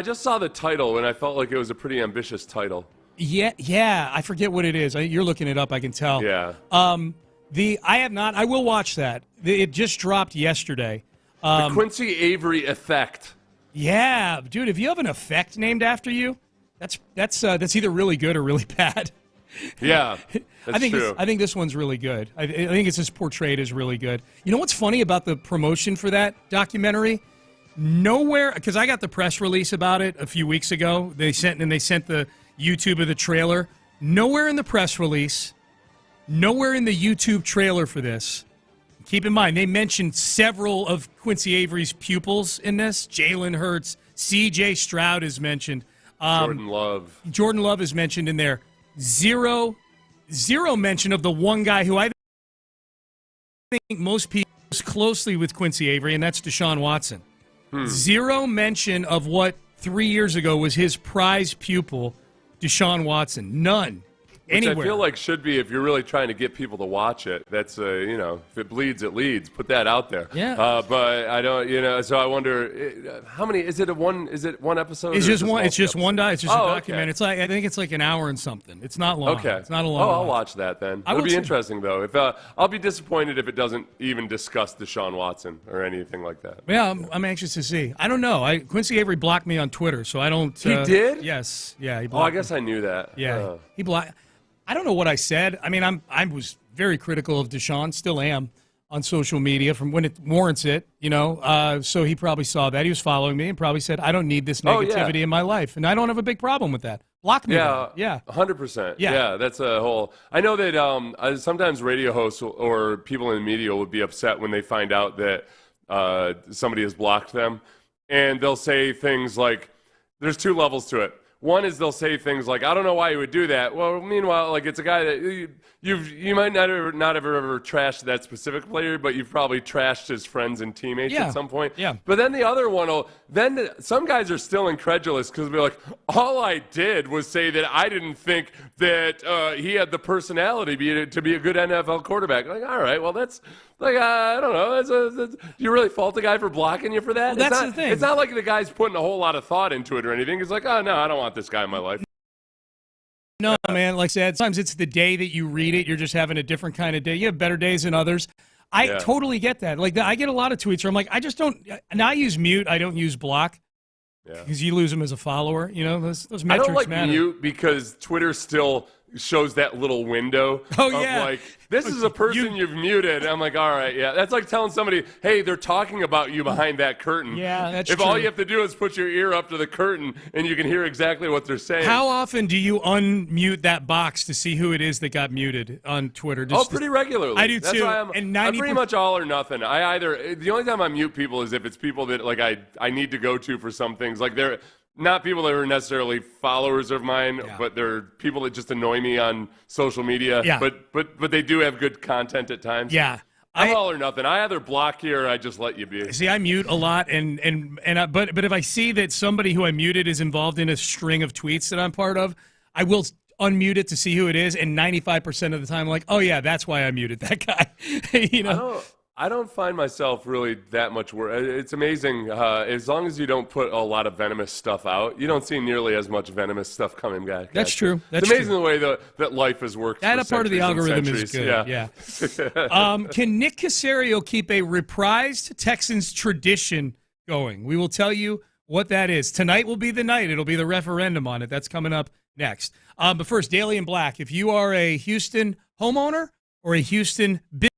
just saw the title, and I felt like it was a pretty ambitious title. Yeah. I forget what it is. You're looking it up, I can tell. Yeah. I have not. I will watch that. It just dropped yesterday. The Quincy Avery effect. Yeah, dude. If you have an effect named after you, that's either really good or really bad. Yeah, that's true. I think this one's really good. I think it's just portrayed as really good. You know what's funny about the promotion for that documentary? Nowhere, because I got the press release about it a few weeks ago. They sent the YouTube of the trailer. Nowhere in the press release, nowhere in the YouTube trailer for this. Keep in mind, they mentioned several of Quincy Avery's pupils in this. Jalen Hurts, C.J. Stroud is mentioned. Jordan Love is mentioned in there. Zero mention of the one guy who I think most people use closely with Quincy Avery, and that's Deshaun Watson. Zero mention of what 3 years ago was his prize pupil, Deshaun Watson. None. Which Anywhere. I feel like should be if you're really trying to get people to watch it. That's if it bleeds, it leads. Put that out there. Yeah. But I don't, so I wonder how many is it? Is it one episode? It's just one. It's just one. It's just a documentary. Okay. It's like I think it's like an hour and something. It's not long. Okay. It's not a long. I'll watch that then. It'll be interesting though. If I'll be disappointed if it doesn't even discuss Deshaun Watson or anything like that. Yeah, I'm anxious to see. I don't know. Quincy Avery blocked me on Twitter, so I don't. He did? Yes. Yeah. He blocked I guess I knew that. Yeah. He blocked. I don't know what I said. I mean, I was very critical of Deshaun, still am, on social media from when it warrants it, so he probably saw that. He was following me and probably said, I don't need this negativity in my life, and I don't have a big problem with that. Block me. Yeah. 100%. Yeah, that's a whole. I know that sometimes radio hosts or people in the media will be upset when they find out that somebody has blocked them, and they'll say things like, there's two levels to it. One is they'll say things like, I don't know why you would do that. Well, meanwhile, like it's a guy that you might not have ever trashed that specific player, but you've probably trashed his friends and teammates at some point. Yeah. But then the other one some guys are still incredulous because they're like, all I did was say that I didn't think that he had the personality to be a good NFL quarterback. Like, all right, well, that's like, I don't know. Do you really fault the guy for blocking you for that? Well, that's the thing. It's not like the guy's putting a whole lot of thought into it or anything. It's like, oh, no, I don't want this guy in my life. No, man, like I said, sometimes it's the day that you read it. You're just having a different kind of day. You have better days than others. I totally get that. Like, I get a lot of tweets where I'm like, I just don't – and I use mute. I don't use block because you lose them as a follower. Those metrics matter. I don't like mute because Twitter still – shows that little window of like, this is a person you've muted. I'm like, all right, yeah. That's like telling somebody, hey, they're talking about you behind that curtain. Yeah, that's true. If all you have to do is put your ear up to the curtain and you can hear exactly what they're saying. How often do you unmute that box to see who it is that got muted on Twitter? Pretty regularly. I do That's too. Why I'm pretty much all or nothing. The only time I mute people is if it's people that like I need to go to for some things. Like they're not people that are necessarily followers of mine, but they're people that just annoy me on social media. Yeah. But they do have good content at times. Yeah. I'm all or nothing. I either block you or I just let you be. See, I mute a lot, but if I see that somebody who I muted is involved in a string of tweets that I'm part of, I will unmute it to see who it is, and 95% of the time, I'm like, oh yeah, that's why I muted that guy. I don't find myself really that much work. It's amazing. As long as you don't put a lot of venomous stuff out, you don't see nearly as much venomous stuff coming back. That's true. It's amazing the way that life has worked. That for part of the algorithm centuries. is good. Yeah. Can Nick Caserio keep a reprised Texans tradition going? We will tell you what that is. Tonight will be the night. It'll be the referendum on it. That's coming up next. But first, Daily and Black. If you are a Houston homeowner or a Houston business,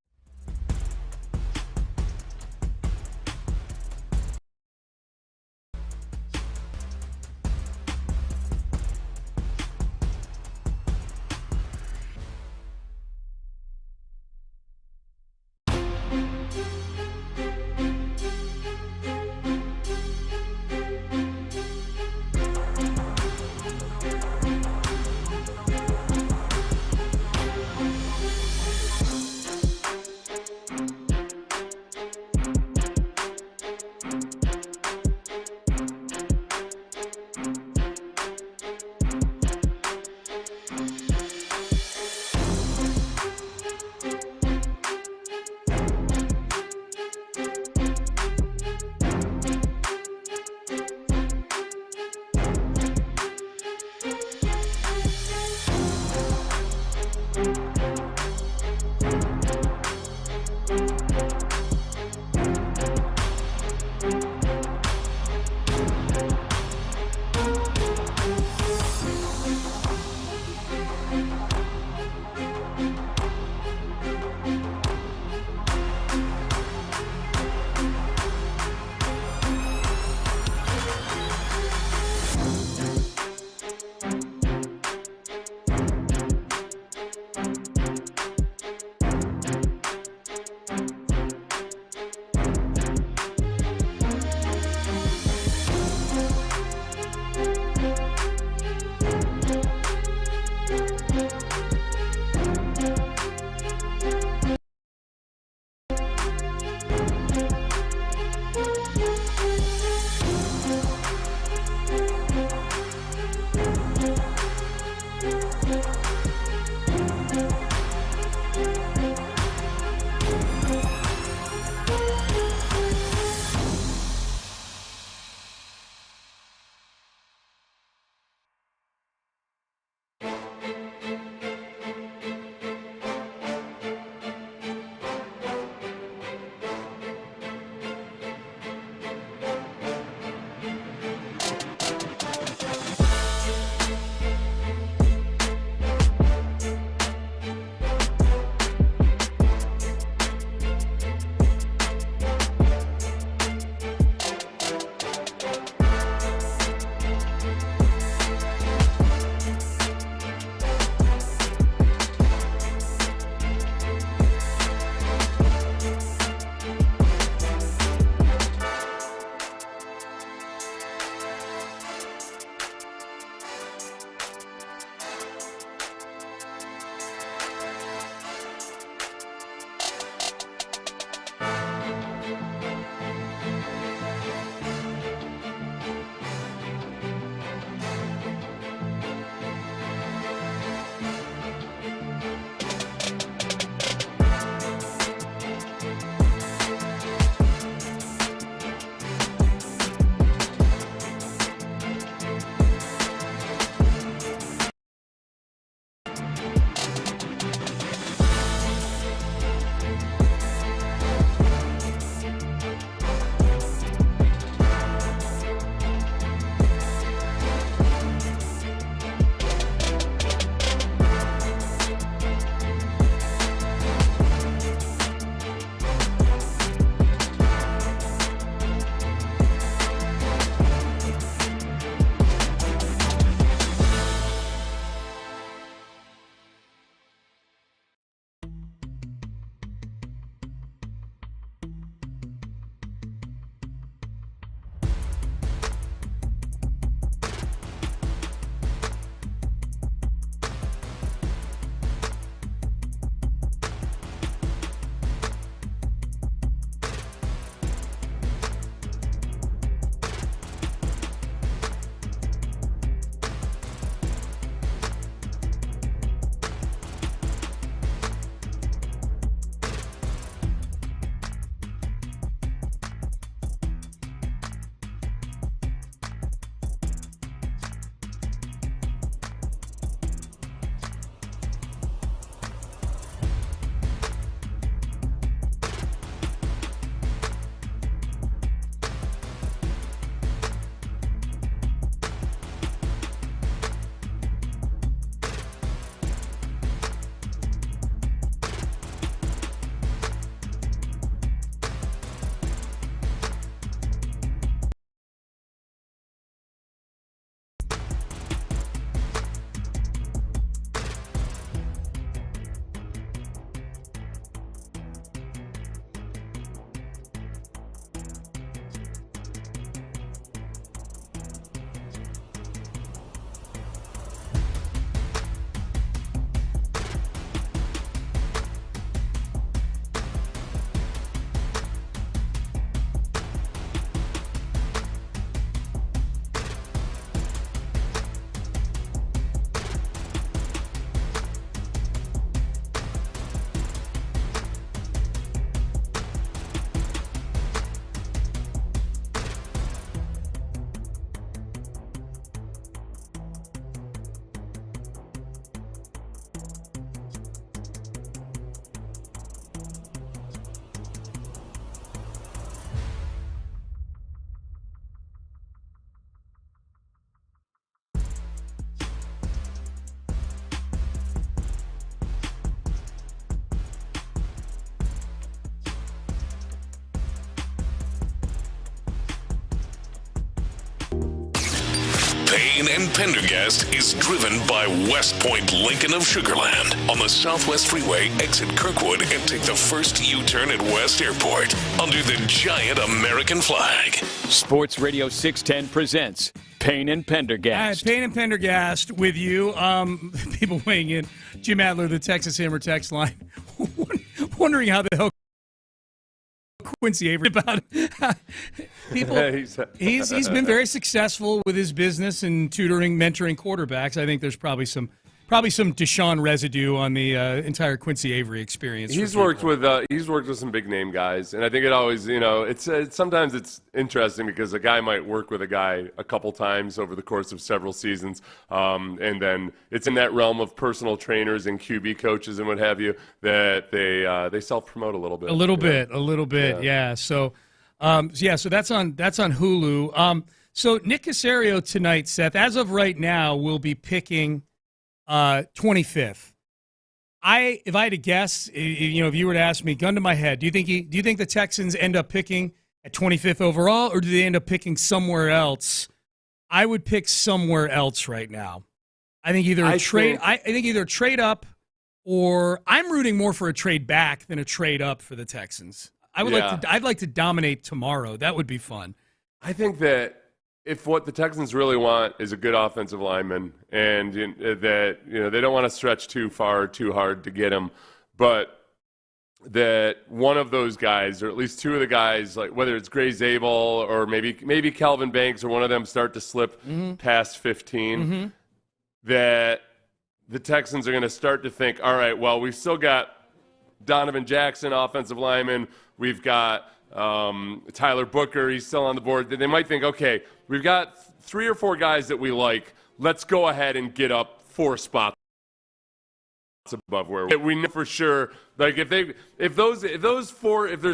Payne and Pendergast is driven by West Point Lincoln of Sugar Land on the Southwest Freeway. Exit Kirkwood and take the first U-turn at West Airport under the giant American flag. Sports Radio 610 presents Payne and Pendergast. Payne and Pendergast with you. People weighing in. Jim Adler, the Texas Hammer text line, wondering how the hell Quincy Avery about it. People, he's been very successful with his business and tutoring, mentoring quarterbacks. I think there's probably some Deshaun residue on the entire Quincy Avery experience. He's worked with some big name guys, and I think it always, it's sometimes it's interesting because a guy might work with a guy a couple times over the course of several seasons, and then it's in that realm of personal trainers and QB coaches and what have you that they self-promote a little bit. A little bit, yeah. So that's on Hulu. So Nick Caserio tonight, Seth, as of right now, will be picking 25th. If I had to guess, if you were to ask me, gun to my head, do you think the Texans end up picking at 25th overall, or do they end up picking somewhere else? I would pick somewhere else right now. I think either I think either a trade up, or I'm rooting more for a trade back than a trade up for the Texans. I'd like to dominate tomorrow. That would be fun. I think that if what the Texans really want is a good offensive lineman, and that they don't want to stretch too far, too hard to get him, but that one of those guys, or at least two of the guys, like whether it's Gray Zabel or maybe Calvin Banks, or one of them start to slip past 15, that the Texans are going to start to think, all right, well, we've still got Donovan Jackson, offensive lineman. We've got Tyler Booker, he's still on the board. They might think, okay, we've got 3 or 4 guys that we like. Let's go ahead and get up 4 spots above where we know for sure. Like if there's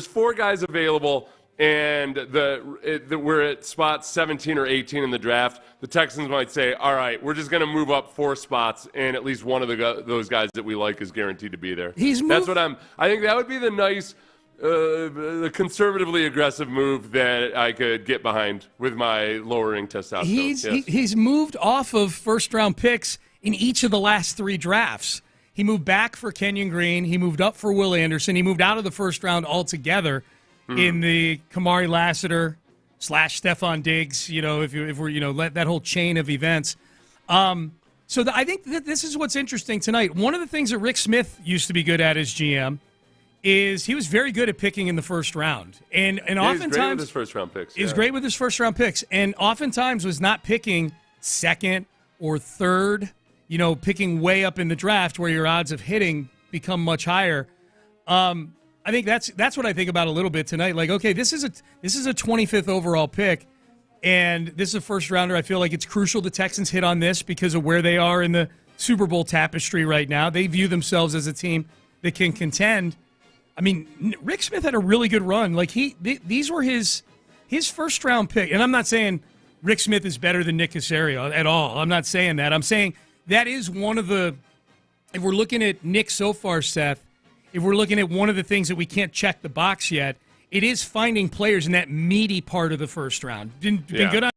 4 guys available and we're at spot 17 or 18 in the draft, the Texans might say, all right, we're just going to move up 4 spots, and at least one of those guys that we like is guaranteed to be there. I think that would be the nice, the conservatively aggressive move that I could get behind with my lowering testosterone. He's moved off of first-round picks in each of the last 3 drafts. He moved back for Kenyon Green. He moved up for Will Anderson. He moved out of the first round altogether in the Kamari Lassiter / Stephon Diggs. If we're let that whole chain of events. So I think that this is what's interesting tonight. One of the things that Rick Smith used to be good at as GM is he was very good at picking in the first round, and oftentimes he's great with his first round picks. He's great with his first round picks, and oftentimes was not picking second or third. Picking way up in the draft where your odds of hitting become much higher. I think that's what I think about a little bit tonight. Like, okay, this is a 25th overall pick, and this is a first rounder. I feel like it's crucial the Texans hit on this because of where they are in the Super Bowl tapestry right now. They view themselves as a team that can contend. I mean, Rick Smith had a really good run. Like these were his first round pick, and I'm not saying Rick Smith is better than Nick Caserio at all. I'm not saying that. I'm saying that is one of the, if we're looking at Nick so far, Seth, if we're looking at one of the things that we can't check the box yet, it is finding players in that meaty part of the first round. Been good on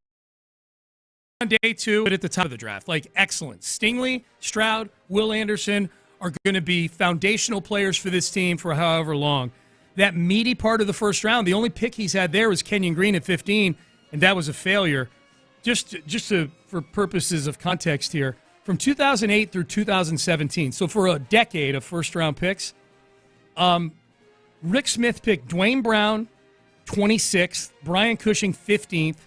day 2, but at the top of the draft. Like, excellent. Stingley, Stroud, Will Anderson are going to be foundational players for this team for however long. That meaty part of the first round, the only pick he's had there was Kenyon Green at 15, and that was a failure. Just for purposes of context here, from 2008 through 2017, so for a decade of first-round picks, Rick Smith picked Dwayne Brown, 26th, Brian Cushing, 15th,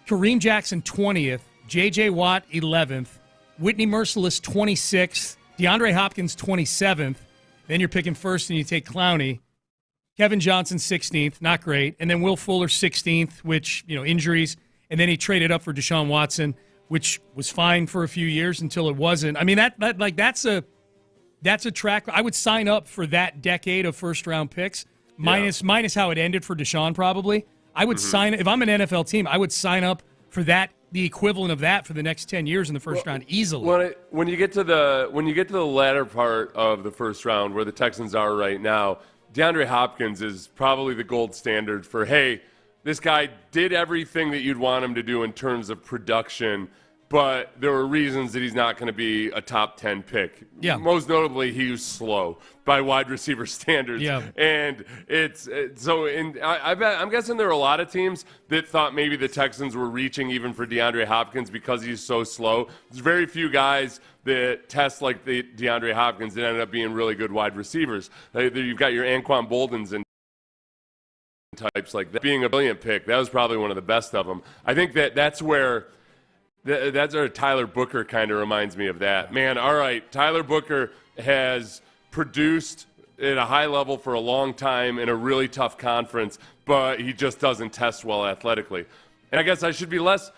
Kareem Jackson, 20th, J.J. Watt, 11th, Whitney Merciless, 26th, DeAndre Hopkins, 27th. Then you're picking first and you take Clowney. Kevin Johnson, 16th, not great. And then Will Fuller, 16th, which, injuries. And then he traded up for Deshaun Watson, which was fine for a few years until it wasn't. I mean, that's a track. I would sign up for that decade of first-round picks, minus how it ended for Deshaun probably. I would sign, if I'm an NFL team, I would sign up for that, the equivalent of that for the next 10 years in the first round easily. When you get to the latter part of the first round where the Texans are right now, DeAndre Hopkins is probably the gold standard for, hey, this guy did everything that you'd want him to do in terms of production, but there were reasons that he's not going to be a top 10 pick. Yeah. Most notably, he was slow by wide receiver standards. Yeah. And I'm guessing there were a lot of teams that thought maybe the Texans were reaching even for DeAndre Hopkins because he's so slow. There's very few guys that test like the DeAndre Hopkins that ended up being really good wide receivers. You've got your Anquan Boldens and types like that. Being a brilliant pick, that was probably one of the best of them. I think that's where Tyler Booker kind of reminds me of that. Man, all right, Tyler Booker has produced at a high level for a long time in a really tough conference, but he just doesn't test well athletically. And I guess I should be less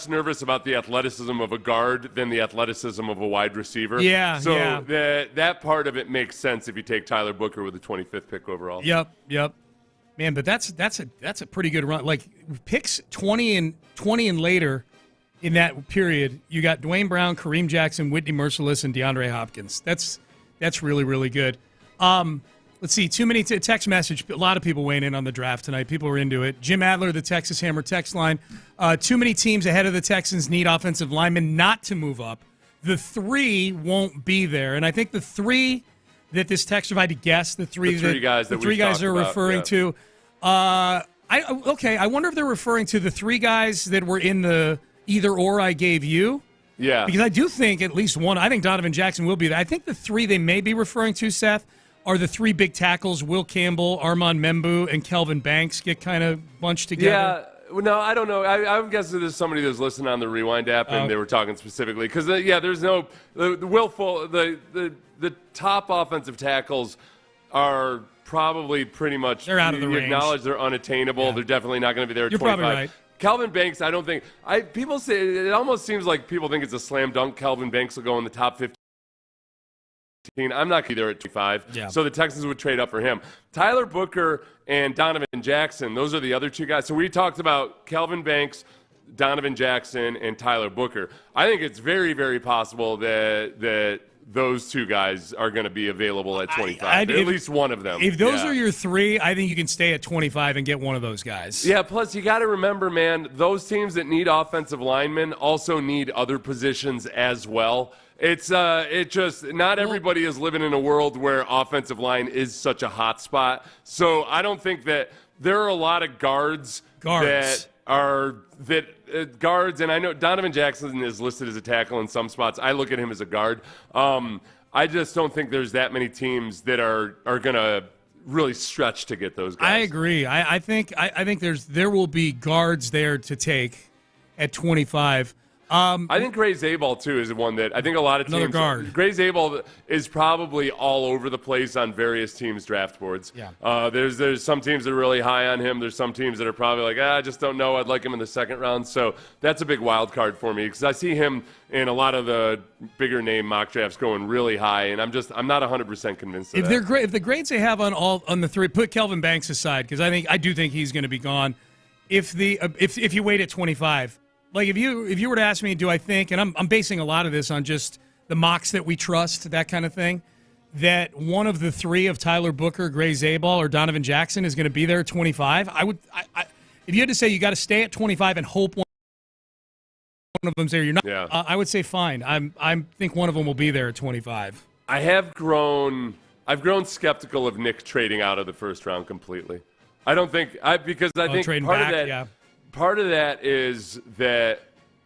nervous about the athleticism of a guard than the athleticism of a wide receiver. Yeah. So that part of it makes sense if you take Tyler Booker with the 25th pick overall. Yep. Man, but that's a pretty good run. Like picks 20 and later in that period, you got Dwayne Brown, Kareem Jackson, Whitney Merciless, and DeAndre Hopkins. That's really, really good. Let's see, too many text message. A lot of people weighing in on the draft tonight. People are into it. Jim Adler, the Texas Hammer text line. Too many teams ahead of the Texans need offensive linemen not to move up. The 3 won't be there. And I think the 3 that this text provided guess, the three guys are referring to. I wonder if they're referring to the 3 guys that were in the either or I gave you. Yeah. Because I do think at least one, I think Donovan Jackson will be there. I think the 3 they may be referring to, Seth, are the 3 big tackles, Will Campbell, Armand Membu, and Kelvin Banks get kind of bunched together. Yeah. No, I don't know. I'm guessing there's somebody that's listening on the Rewind app, and they were talking specifically. Because, there's no – the top offensive tackles are probably pretty much – they're out of the range. You acknowledge they're unattainable. Yeah. They're definitely not going to be there at 25. You're probably right. Calvin Banks, I don't think – people say – it almost seems like people think it's a slam dunk. Calvin Banks will go in the top 15. I'm not going to be there at 25, so the Texans would trade up for him. Tyler Booker and Donovan Jackson, those are the other 2 guys. So we talked about Calvin Banks, Donovan Jackson, and Tyler Booker. I think it's very, very possible that those 2 guys are going to be available at 25, at least one of them. If those are your 3, I think you can stay at 25 and get one of those guys. Yeah, plus you got to remember, man, those teams that need offensive linemen also need other positions as well. It just not everybody is living in a world where offensive line is such a hot spot. So I don't think that there are a lot of guards. That are guards, and I know Donovan Jackson is listed as a tackle in some spots. I look at him as a guard. I just don't think there's that many teams that are going to really stretch to get those guys. I agree. I think there will be guards there to take at 25. I think Gray Zabal, too, is one that I think a lot of teams. Another guard. Gray Zabal is probably all over the place on various teams' draft boards. Yeah. There's some teams that are really high on him. There's some teams that are probably like, I just don't know. I'd like him in the second round. So that's a big wild card for me because I see him in a lot of the bigger name mock drafts going really high, and I'm not 100% convinced of that. If the grades they have on the 3, put Kelvin Banks aside because I do think he's going to be gone. If you wait at 25. Like if you were to ask me, do I think, and I'm basing a lot of this on just the mocks that we trust, that kind of thing, that one of the 3 of Tyler Booker, Gray Zabal, or Donovan Jackson is going to be there at 25. If you had to say you got to stay at 25 and hope one of them's there, you're not. Yeah. I would say fine. I think one of them will be there at 25. I've grown skeptical of Nick trading out of the first round completely. I don't think because I think trading part back, of that. Yeah. Part of that is that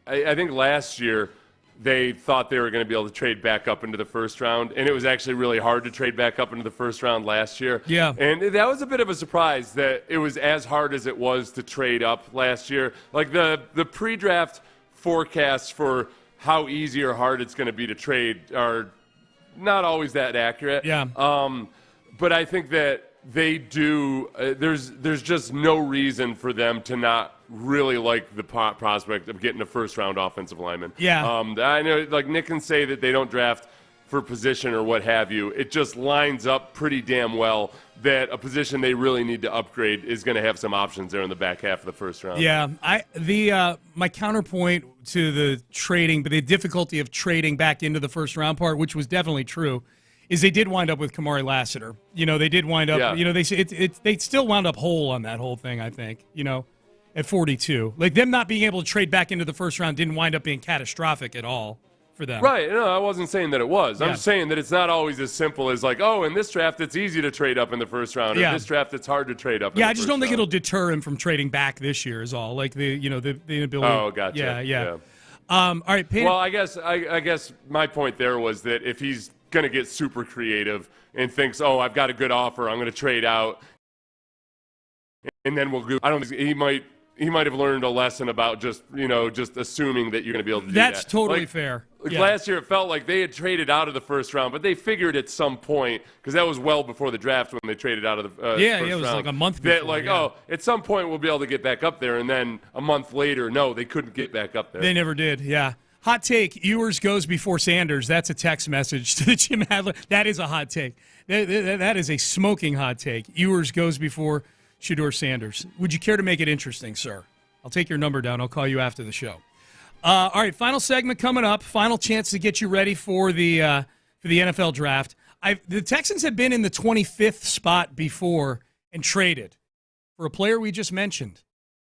I think last year they thought they were going to be able to trade back up into the first round, and it was actually really hard to trade back up into the first round last year. Yeah. And that was a bit of a surprise that it was as hard as it was to trade up last year. Like the pre-draft forecasts for how easy or hard it's going to be to trade are not always that accurate. Yeah. But I think that they do. There's just no reason for them to not really like the prospect of getting a first-round offensive lineman. Yeah. I know, like Nick can say that they don't draft for position or what have you. It just lines up pretty damn well that a position they really need to upgrade is going to have some options there in the back half of the first round. Yeah. My counterpoint to the trading, but the difficulty of trading back into the first-round part, which was definitely true, is they did wind up with Kamari Lassiter. They did wind up. Yeah. They still wound up whole on that whole thing. I think. at 42. Like, them not being able to trade back into the first round didn't wind up being catastrophic at all for them. Right. No, I wasn't saying that it was. Yeah. I'm saying that it's not always as simple as like, oh, in this draft it's easy to trade up in the first round, or Yeah. in this draft it's hard to trade up. Yeah, I just don't think it'll deter him from trading back this year. Is all. Like the inability. Oh, gotcha. Yeah. All right, Payne. Well, I guess my point there was that if he's going to get super creative and thinks, oh, I've got a good offer, I'm going to trade out, and then we'll go. I don't think he might have learned a lesson about just assuming that you're going to be able to do that. That's totally fair. Yeah. Last year, it felt like they had traded out of the first round, but they figured at some point, because that was well before the draft when they traded out of the first round. It was like a month before. That at some point we'll be able to get back up there, and then a month later, no, they couldn't get back up there. They never did. Yeah. Hot take: Ewers goes before Sanders. That's a text message to Jim Hadler. That is a hot take. That is a smoking hot take. Ewers goes before Shedeur Sanders. Would you care to make it interesting, sir? I'll take your number down. I'll call you after the show. All right, final segment coming up. Final chance to get you ready for the NFL draft. The Texans have been in the 25th spot before and traded for a player we just mentioned.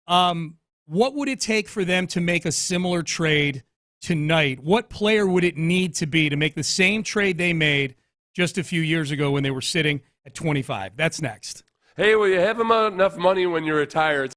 What would it take for them to make a similar trade tonight? What player would it need to be to make the same trade they made just a few years ago when they were sitting at 25? That's next. Hey, will you have enough money when you retire?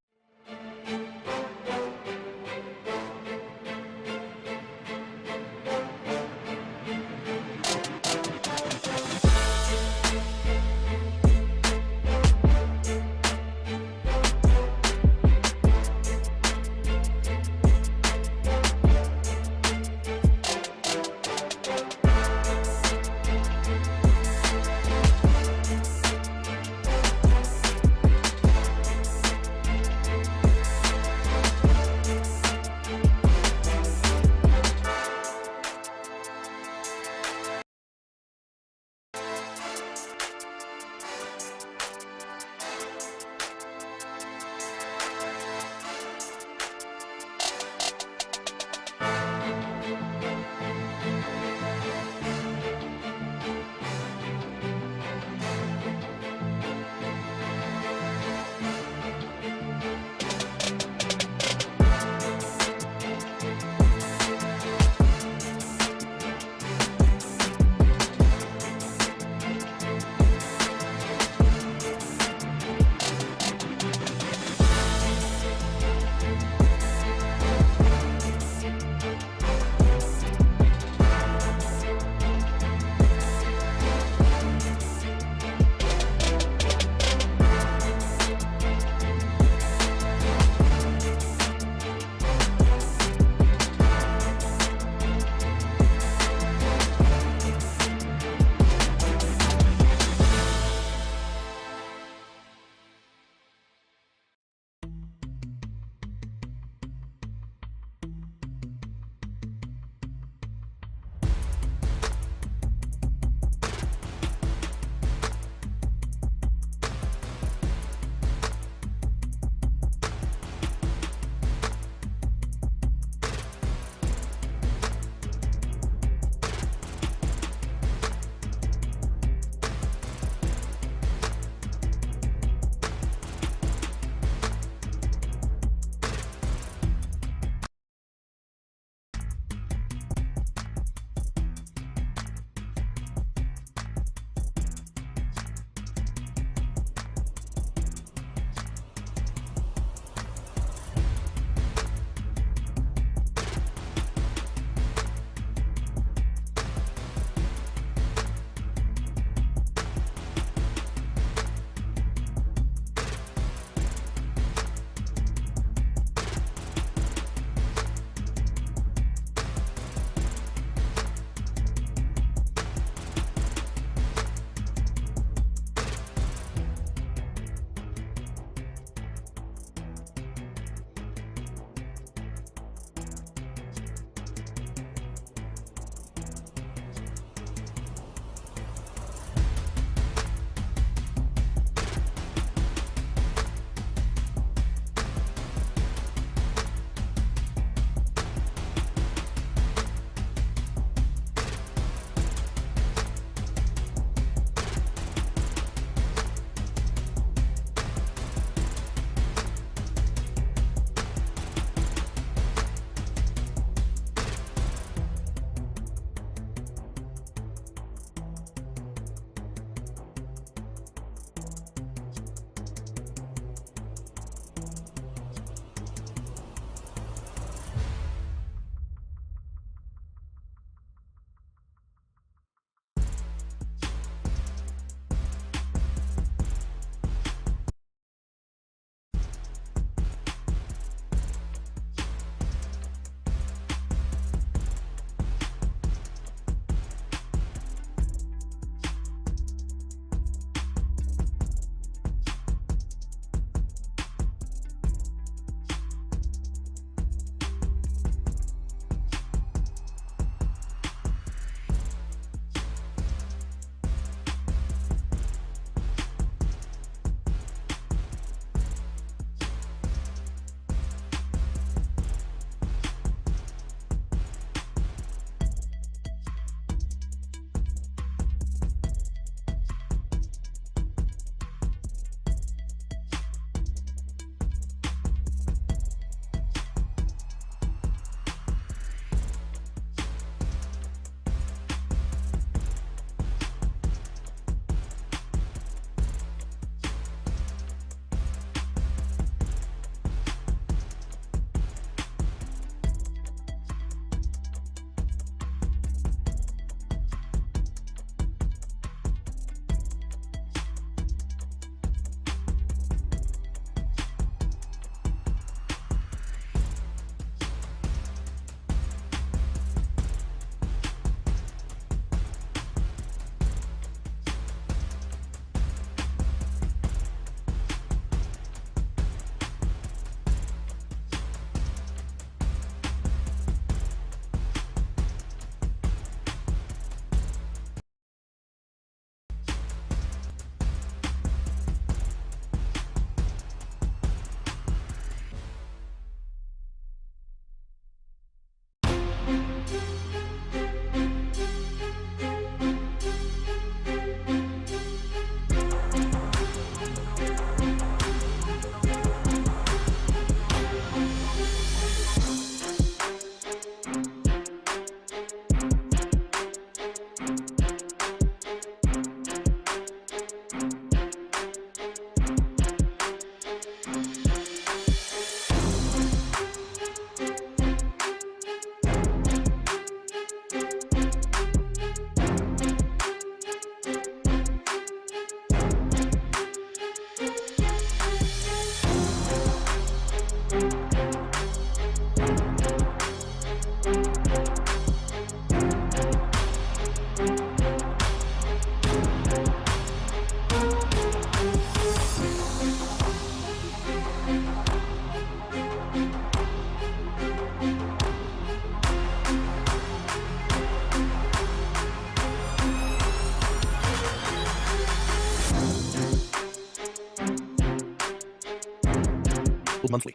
monthly.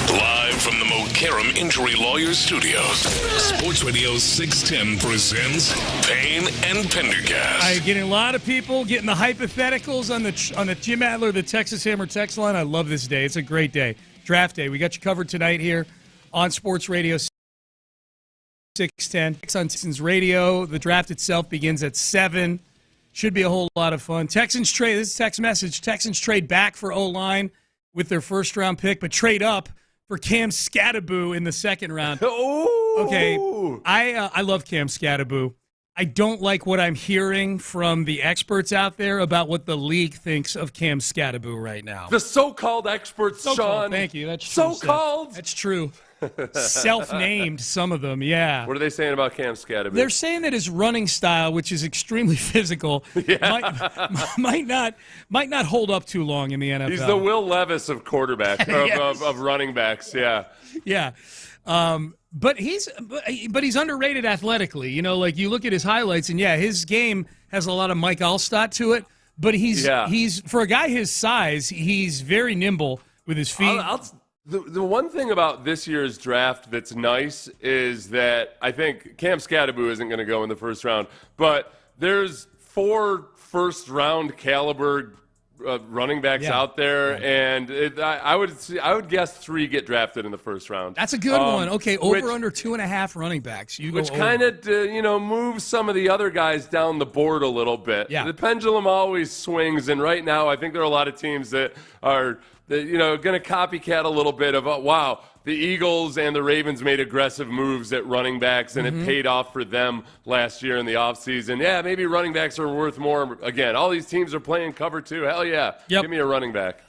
Live from the Mokaram Injury Lawyers Studios, Sports Radio 610 presents Payne and Pendergast. I'm getting a lot of people getting the hypotheticals on the Jim Adler, the Texas Hammer text line. I love this day. It's a great day. Draft day. We got you covered tonight here on Sports Radio 610. On Texans Radio, the draft itself begins at 7. Should be a whole lot of fun. Texans trade, this is text message, Texans trade back for O-line with their first-round pick, but trade up for Cam Skattebo in the second round. Okay, I love Cam Skattebo. I don't like what I'm hearing from the experts out there about what the league thinks of Cam Skattebo right now. The so-called experts, Sean. Thank you. That's true. So-called? That's true. Self-named, some of them, yeah. What are they saying about Cam Skattebo? They're saying that his running style, which is extremely physical, might not hold up too long in the NFL. He's the Will Levis of quarterback, Yes. of running backs, yeah. Yeah. But he's underrated athletically. You know, like you look at his highlights, and his game has a lot of Mike Allstott to it. But he's for a guy his size, he's very nimble with his feet. The one thing about this year's draft that's nice is that I think Cam Skattebo isn't going to go in the first round, but there's 4 first-round caliber running backs out there, and I would guess 3 get drafted in the first round. That's a good one. Okay, under 2.5 running backs. Which kind of moves some of the other guys down the board a little bit. Yeah. The pendulum always swings, and right now I think there are a lot of teams that are going to copycat a little bit of, wow, the Eagles and the Ravens made aggressive moves at running backs, and it paid off for them last year in the offseason. Yeah, maybe running backs are worth more. Again, all these teams are playing cover 2. Hell yeah. Yep. Give me a running back.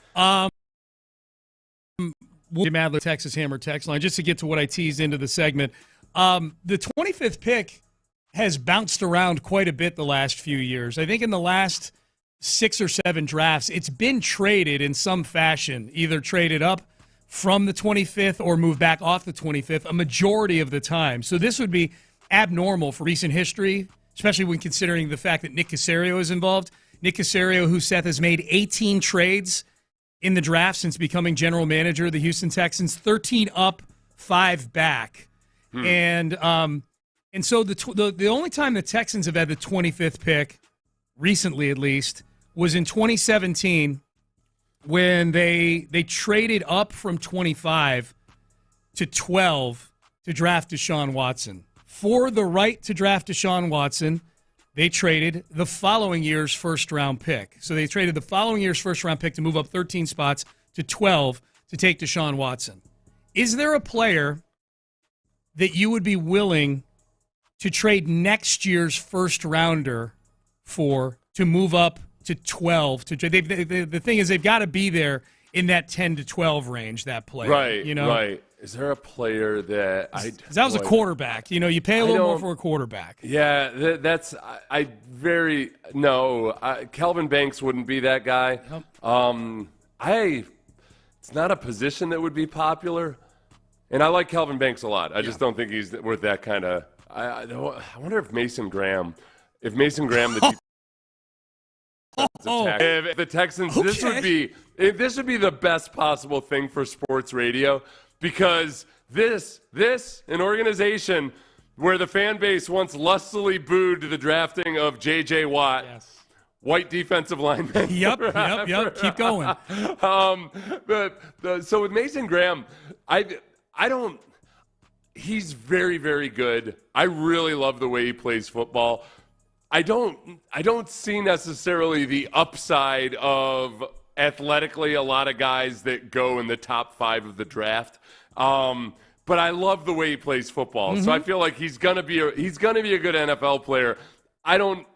Jim Adler, Texas Hammer text line, just to get to what I teased into the segment. The 25th pick has bounced around quite a bit the last few years. I think in the last 6 or 7 drafts, it's been traded in some fashion, either traded up from the 25th or moved back off the 25th a majority of the time. So this would be abnormal for recent history, especially when considering the fact that Nick Caserio is involved. Nick Caserio, who Seth has made 18 trades in the draft since becoming general manager of the Houston Texans, 13 up, 5 back. And so the only time the Texans have had the 25th pick, recently at least, was in 2017 when they traded up from 25 to 12 to draft Deshaun Watson. For the right to draft Deshaun Watson, they traded the following year's first-round pick. So they traded the following year's first-round pick to move up 13 spots to 12 to take Deshaun Watson. Is there a player that you would be willing to trade next year's first-rounder for to move up to 12? The thing is, they've got to be there in that 10 to 12 range, that player. Right, you know? right. Is there a player that that was a quarterback. You know, you pay a little more for a quarterback. Yeah, Kelvin Banks wouldn't be that guy. It's not a position that would be popular, and I like Kelvin Banks a lot. I just don't think he's worth that kind of. I wonder if Mason Graham, the if the Texans, this would be the best possible thing for sports radio, because this an organization where the fan base once lustily booed the drafting of J.J. Watt, white defensive lineman. Yep. Keep going. So with Mason Graham, he's very, very good. I really love the way he plays football. I don't see necessarily the upside of athletically a lot of guys that go in the top 5 of the draft. But I love the way he plays football. So I feel like he's gonna be a good NFL player. I don't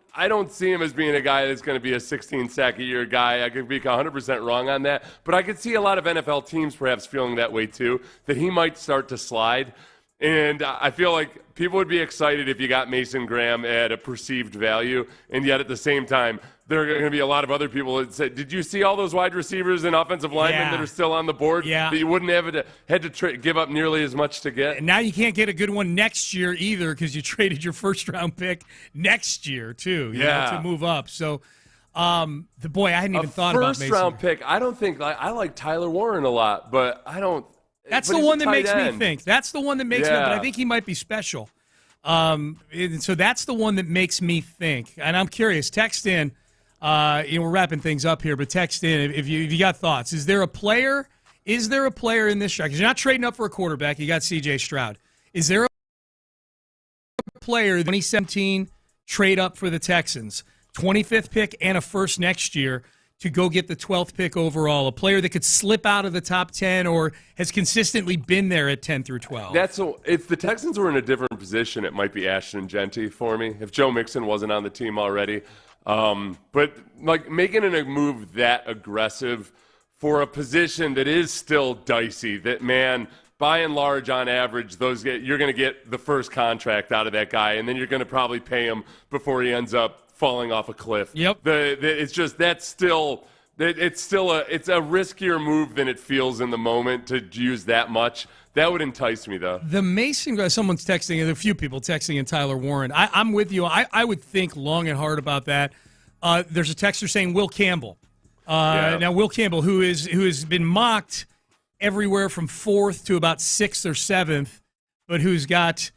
see him as being a guy that's going to be a 16-sack-a-year guy. I could be 100% wrong on that. But I could see a lot of NFL teams perhaps feeling that way too, that he might start to slide. And I feel like people would be excited if you got Mason Graham at a perceived value, and yet at the same time, there are going to be a lot of other people that say, did you see all those wide receivers and offensive linemen that are still on the board that you wouldn't have had to give up nearly as much to get? And now you can't get a good one next year either, because you traded your first-round pick next year too, to move up. So I hadn't even thought about Mason. First-round pick, I don't think – I like Tyler Warren a lot, but I don't – That's the one that makes me think. That's the one that makes me – but I think he might be special. So that's the one that makes me think. And I'm curious. Text in. We're wrapping things up here, but text in if you got thoughts. Is there a player in this draft? Because you're not trading up for a quarterback. You got C.J. Stroud. Is there a player, 2017, trade up for the Texans, 25th pick and a first next year to go get the 12th pick overall, a player that could slip out of the top 10 or has consistently been there at 10 through 12? If the Texans were in a different position, it might be Ashton Genty for me, if Joe Mixon wasn't on the team already. But like making a move that aggressive for a position that is still dicey, that, man, by and large, on average, you're going to get the first contract out of that guy, and then you're going to probably pay him before he ends up falling off a cliff. Yep. It's a riskier move than it feels in the moment to use that much. That would entice me, though. The Mason, someone's texting, and a few people texting in Tyler Warren. I'm with you. I would think long and hard about that. There's a texter saying Will Campbell. Now, Will Campbell, who has been mocked everywhere from 4th to about 6th or 7th, but who's got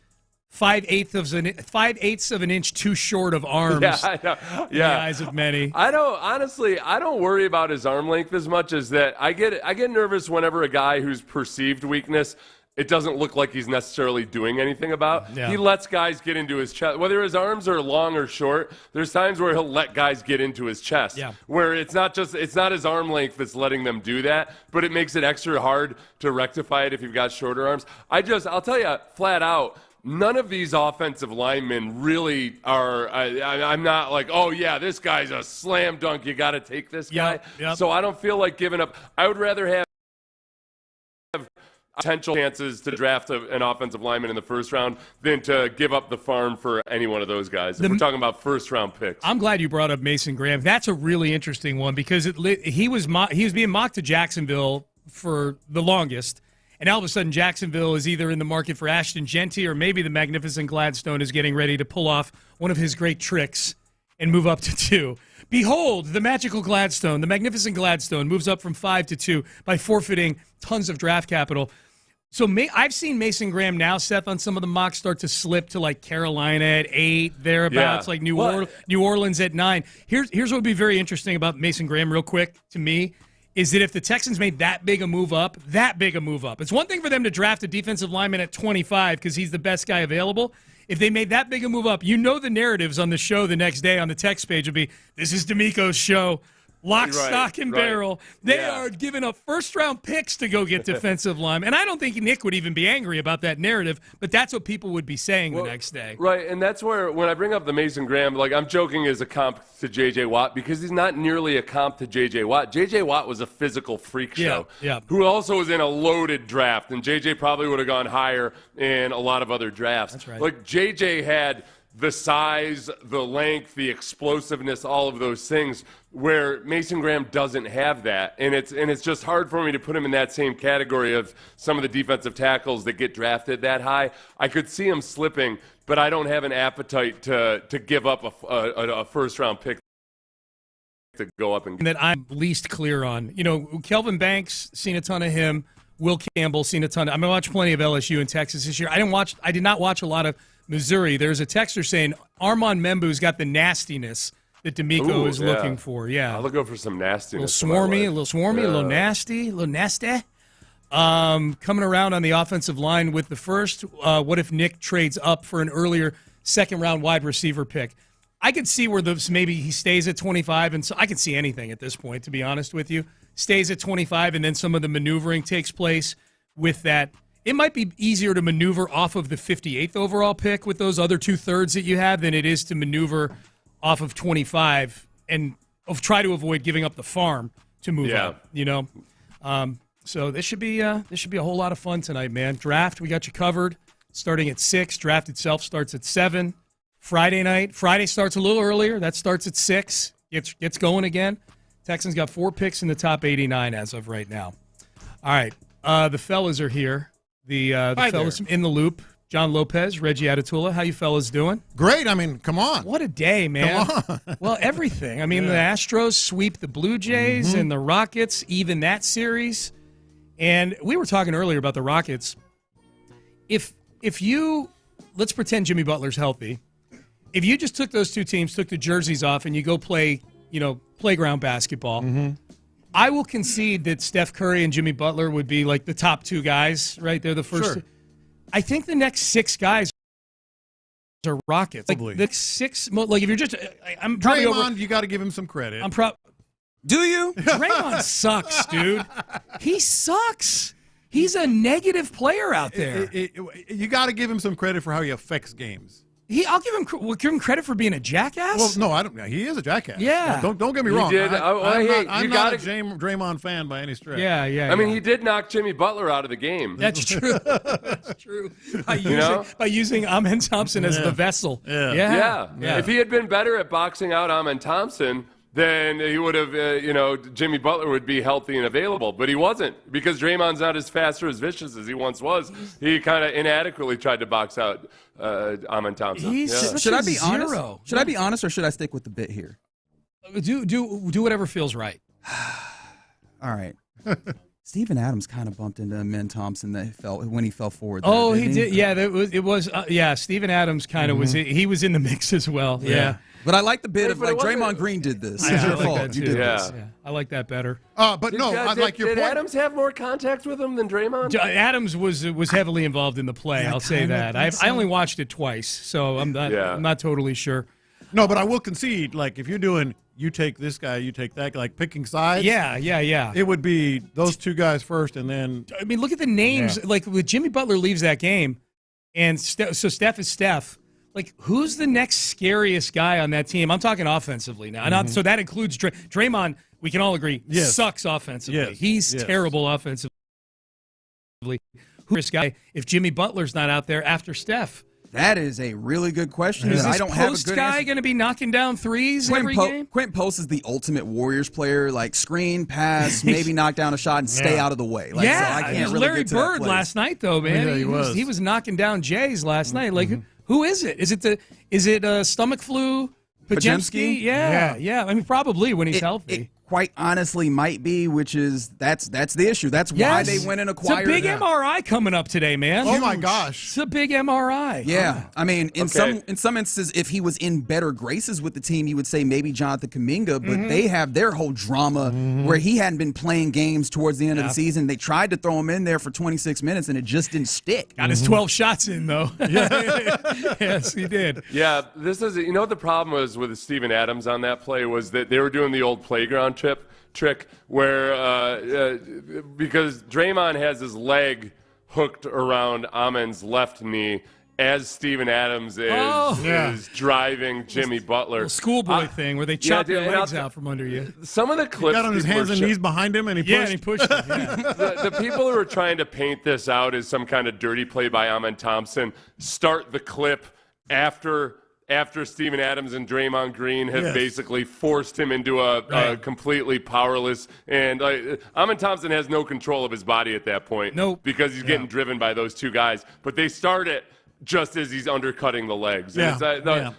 5/8 of an inch too short of arms. Yeah, I know. Yeah, in the eyes of many. I don't worry about his arm length as much as that. I get nervous whenever a guy whose perceived weakness, it doesn't look like he's necessarily doing anything about. Yeah. He lets guys get into his chest. Whether his arms are long or short, there's times where he'll let guys get into his chest. Yeah. Where it's not his arm length that's letting them do that, but it makes it extra hard to rectify it if you've got shorter arms. I'll tell you flat out, none of these offensive linemen really are. I'm not like, oh yeah, this guy's a slam dunk. You got to take this guy. Yep. So I don't feel like giving up. I would rather have potential chances to draft an offensive lineman in the first round than to give up the farm for any one of those guys. If we're talking about first round picks. I'm glad you brought up Mason Graham. That's a really interesting one because he was being mocked to Jacksonville for the longest. And all of a sudden, Jacksonville is either in the market for Ashton Genty or maybe the magnificent Gladstone is getting ready to pull off one of his great tricks and move up to 2. Behold, the magical Gladstone, the magnificent Gladstone moves up from 5 to 2 by forfeiting tons of draft capital. So I've seen Mason Graham now, Seth, on some of the mocks start to slip to like Carolina at 8, thereabouts, like New Orleans at 9. Here's what would be very interesting about Mason Graham real quick to me. Is that if the Texans made that big a move up, it's one thing for them to draft a defensive lineman at 25 because he's the best guy available. If they made that big a move up, the narratives on the show the next day on the text page would be, this is D'Amico's show. Lock, stock, and barrel. They are giving up first-round picks to go get defensive linemen. And I don't think Nick would even be angry about that narrative, but that's what people would be saying the next day. Right, and that's where, when I bring up the Mason Graham, like I'm joking as a comp to J.J. Watt because he's not nearly a comp to J.J. Watt. J.J. Watt was a physical freak show who also was in a loaded draft, and J.J. probably would have gone higher in a lot of other drafts. That's right. Like J.J. had the size, the length, the explosiveness, all of those things, where Mason Graham doesn't have that. And it's just hard for me to put him in that same category of some of the defensive tackles that get drafted that high. I could see him slipping, but I don't have an appetite to give up a first-round pick to go up and get. That I'm least clear on. Kelvin Banks, seen a ton of him. Will Campbell, seen a ton of. I watched plenty of LSU and Texas this year. I did not watch a lot of Missouri. There's a texter saying Armand Membu's got the nastiness that D'Amico is looking for. Yeah, I'll look over some nastiness. A little nasty. Coming around on the offensive line with the first. What if Nick trades up for an earlier second-round wide receiver pick? I could see where maybe he stays at 25, and so I can see anything at this point, to be honest with you. Stays at 25, and then some of the maneuvering takes place with that. It might be easier to maneuver off of the 58th overall pick with those other 2/3 that you have than it is to maneuver off of 25 and try to avoid giving up the farm to move up. So this should be a whole lot of fun tonight, man. Draft, we got you covered. Starting at 6. Draft itself starts at 7. Friday starts a little earlier. That starts at 6. Gets going again. Texans got 4 picks in the top 89 as of right now. All right, the fellas are here. The fellas in the loop. John Lopez, Reggie Atatula. How you fellas doing? Great. I mean, come on. What a day, man. Come on. Well, everything. I mean, the Astros sweep the Blue Jays and the Rockets, even that series. And we were talking earlier about the Rockets. If you, let's pretend Jimmy Butler's healthy. If you just took those two teams, took the jerseys off, and you go play, playground basketball, I will concede that Steph Curry and Jimmy Butler would be like the top two guys, right? They're the first. Sure. I think the next six guys are Rockets. Like the six, like if you're just, I'm probably Draymond, you got to give him some credit. Do you? Draymond sucks, dude. He sucks. He's a negative player out there. You got to give him some credit for how he affects games. I'll give him credit for being a jackass. Well, no, I don't. He is a jackass. Yeah. Don't get me wrong. Did. I'm not a Draymond fan by any stretch. Yeah. I mean, he did knock Jimmy Butler out of the game. That's true. That's true. By using Amen Thompson as the vessel. Yeah. If he had been better at boxing out Amen Thompson, then he would have, Jimmy Butler would be healthy and available. But he wasn't, because Draymond's not as fast or as vicious as he once was. He kind of inadequately tried to box out Amen Thompson. Should I be honest? Should I be honest, or should I stick with the bit here? Do whatever feels right. All right. Steven Adams kind of bumped into Amen Thompson when he fell forward. He did. Yeah, it was. Steven Adams kind of was. He was in the mix as well. Yeah. But I like the bit of like Draymond Green did this. It's your fault. You did this. Yeah. I like that better. But no, I like your point. Did Adams have more contact with him than Draymond? Adams was heavily involved in the play. I'll say that. I only watched it twice, so I'm not totally sure. No, but I will concede. Like if you're doing, you take this guy, you take that guy, like picking sides. Yeah. It would be those two guys first, and then. I mean, look at the names. Yeah. Like when Jimmy Butler leaves that game, and so Steph is Steph. Like, who's the next scariest guy on that team? I'm talking offensively now. So that includes Draymond, we can all agree, sucks offensively. Yes. He's terrible offensively. Who's this guy if Jimmy Butler's not out there after Steph? That is a really good question. Is this I don't have a Post good guy answer. going to be knocking down threes every game? Quentin Post is the ultimate Warriors player. Like screen, pass, maybe knock down a shot and stay out of the way. Like, so I can't really Larry get to that Bird place. last night though, man. Yeah, he was knocking down Jays last night. Like who is it? Is it stomach flu? Pajemski? Yeah. I mean, probably when he's healthy. It quite honestly might be, which is that's the issue. That's why they went and acquired. It's a big MRI coming up today, man. Oh my gosh, it's a big MRI. Yeah, I mean, in some instances, if he was in better graces with the team, you would say maybe Jonathan Kuminga. But they have their whole drama where he hadn't been playing games towards the end of the season. They tried to throw him in there for 26 minutes, and it just didn't stick. Got his 12 shots in though. Yes, he did. Yeah, this is. You know what the problem was with Steven Adams on that play was that they were doing the old playground trick where because Draymond has his leg hooked around Amen's left knee as Steven Adams is driving Jimmy Butler. Schoolboy thing where they chop your legs out from under you. Some of the clips he got on his hands and knees behind him and he pushed him. Yeah. The people who are trying to paint this out as some kind of dirty play by Amen Thompson start the clip after Steven Adams and Draymond Green have basically forced him into a completely powerless, and Amen Thompson has no control of his body at that point. Nope. Because he's getting driven by those two guys. But they start it just as he's undercutting the legs. And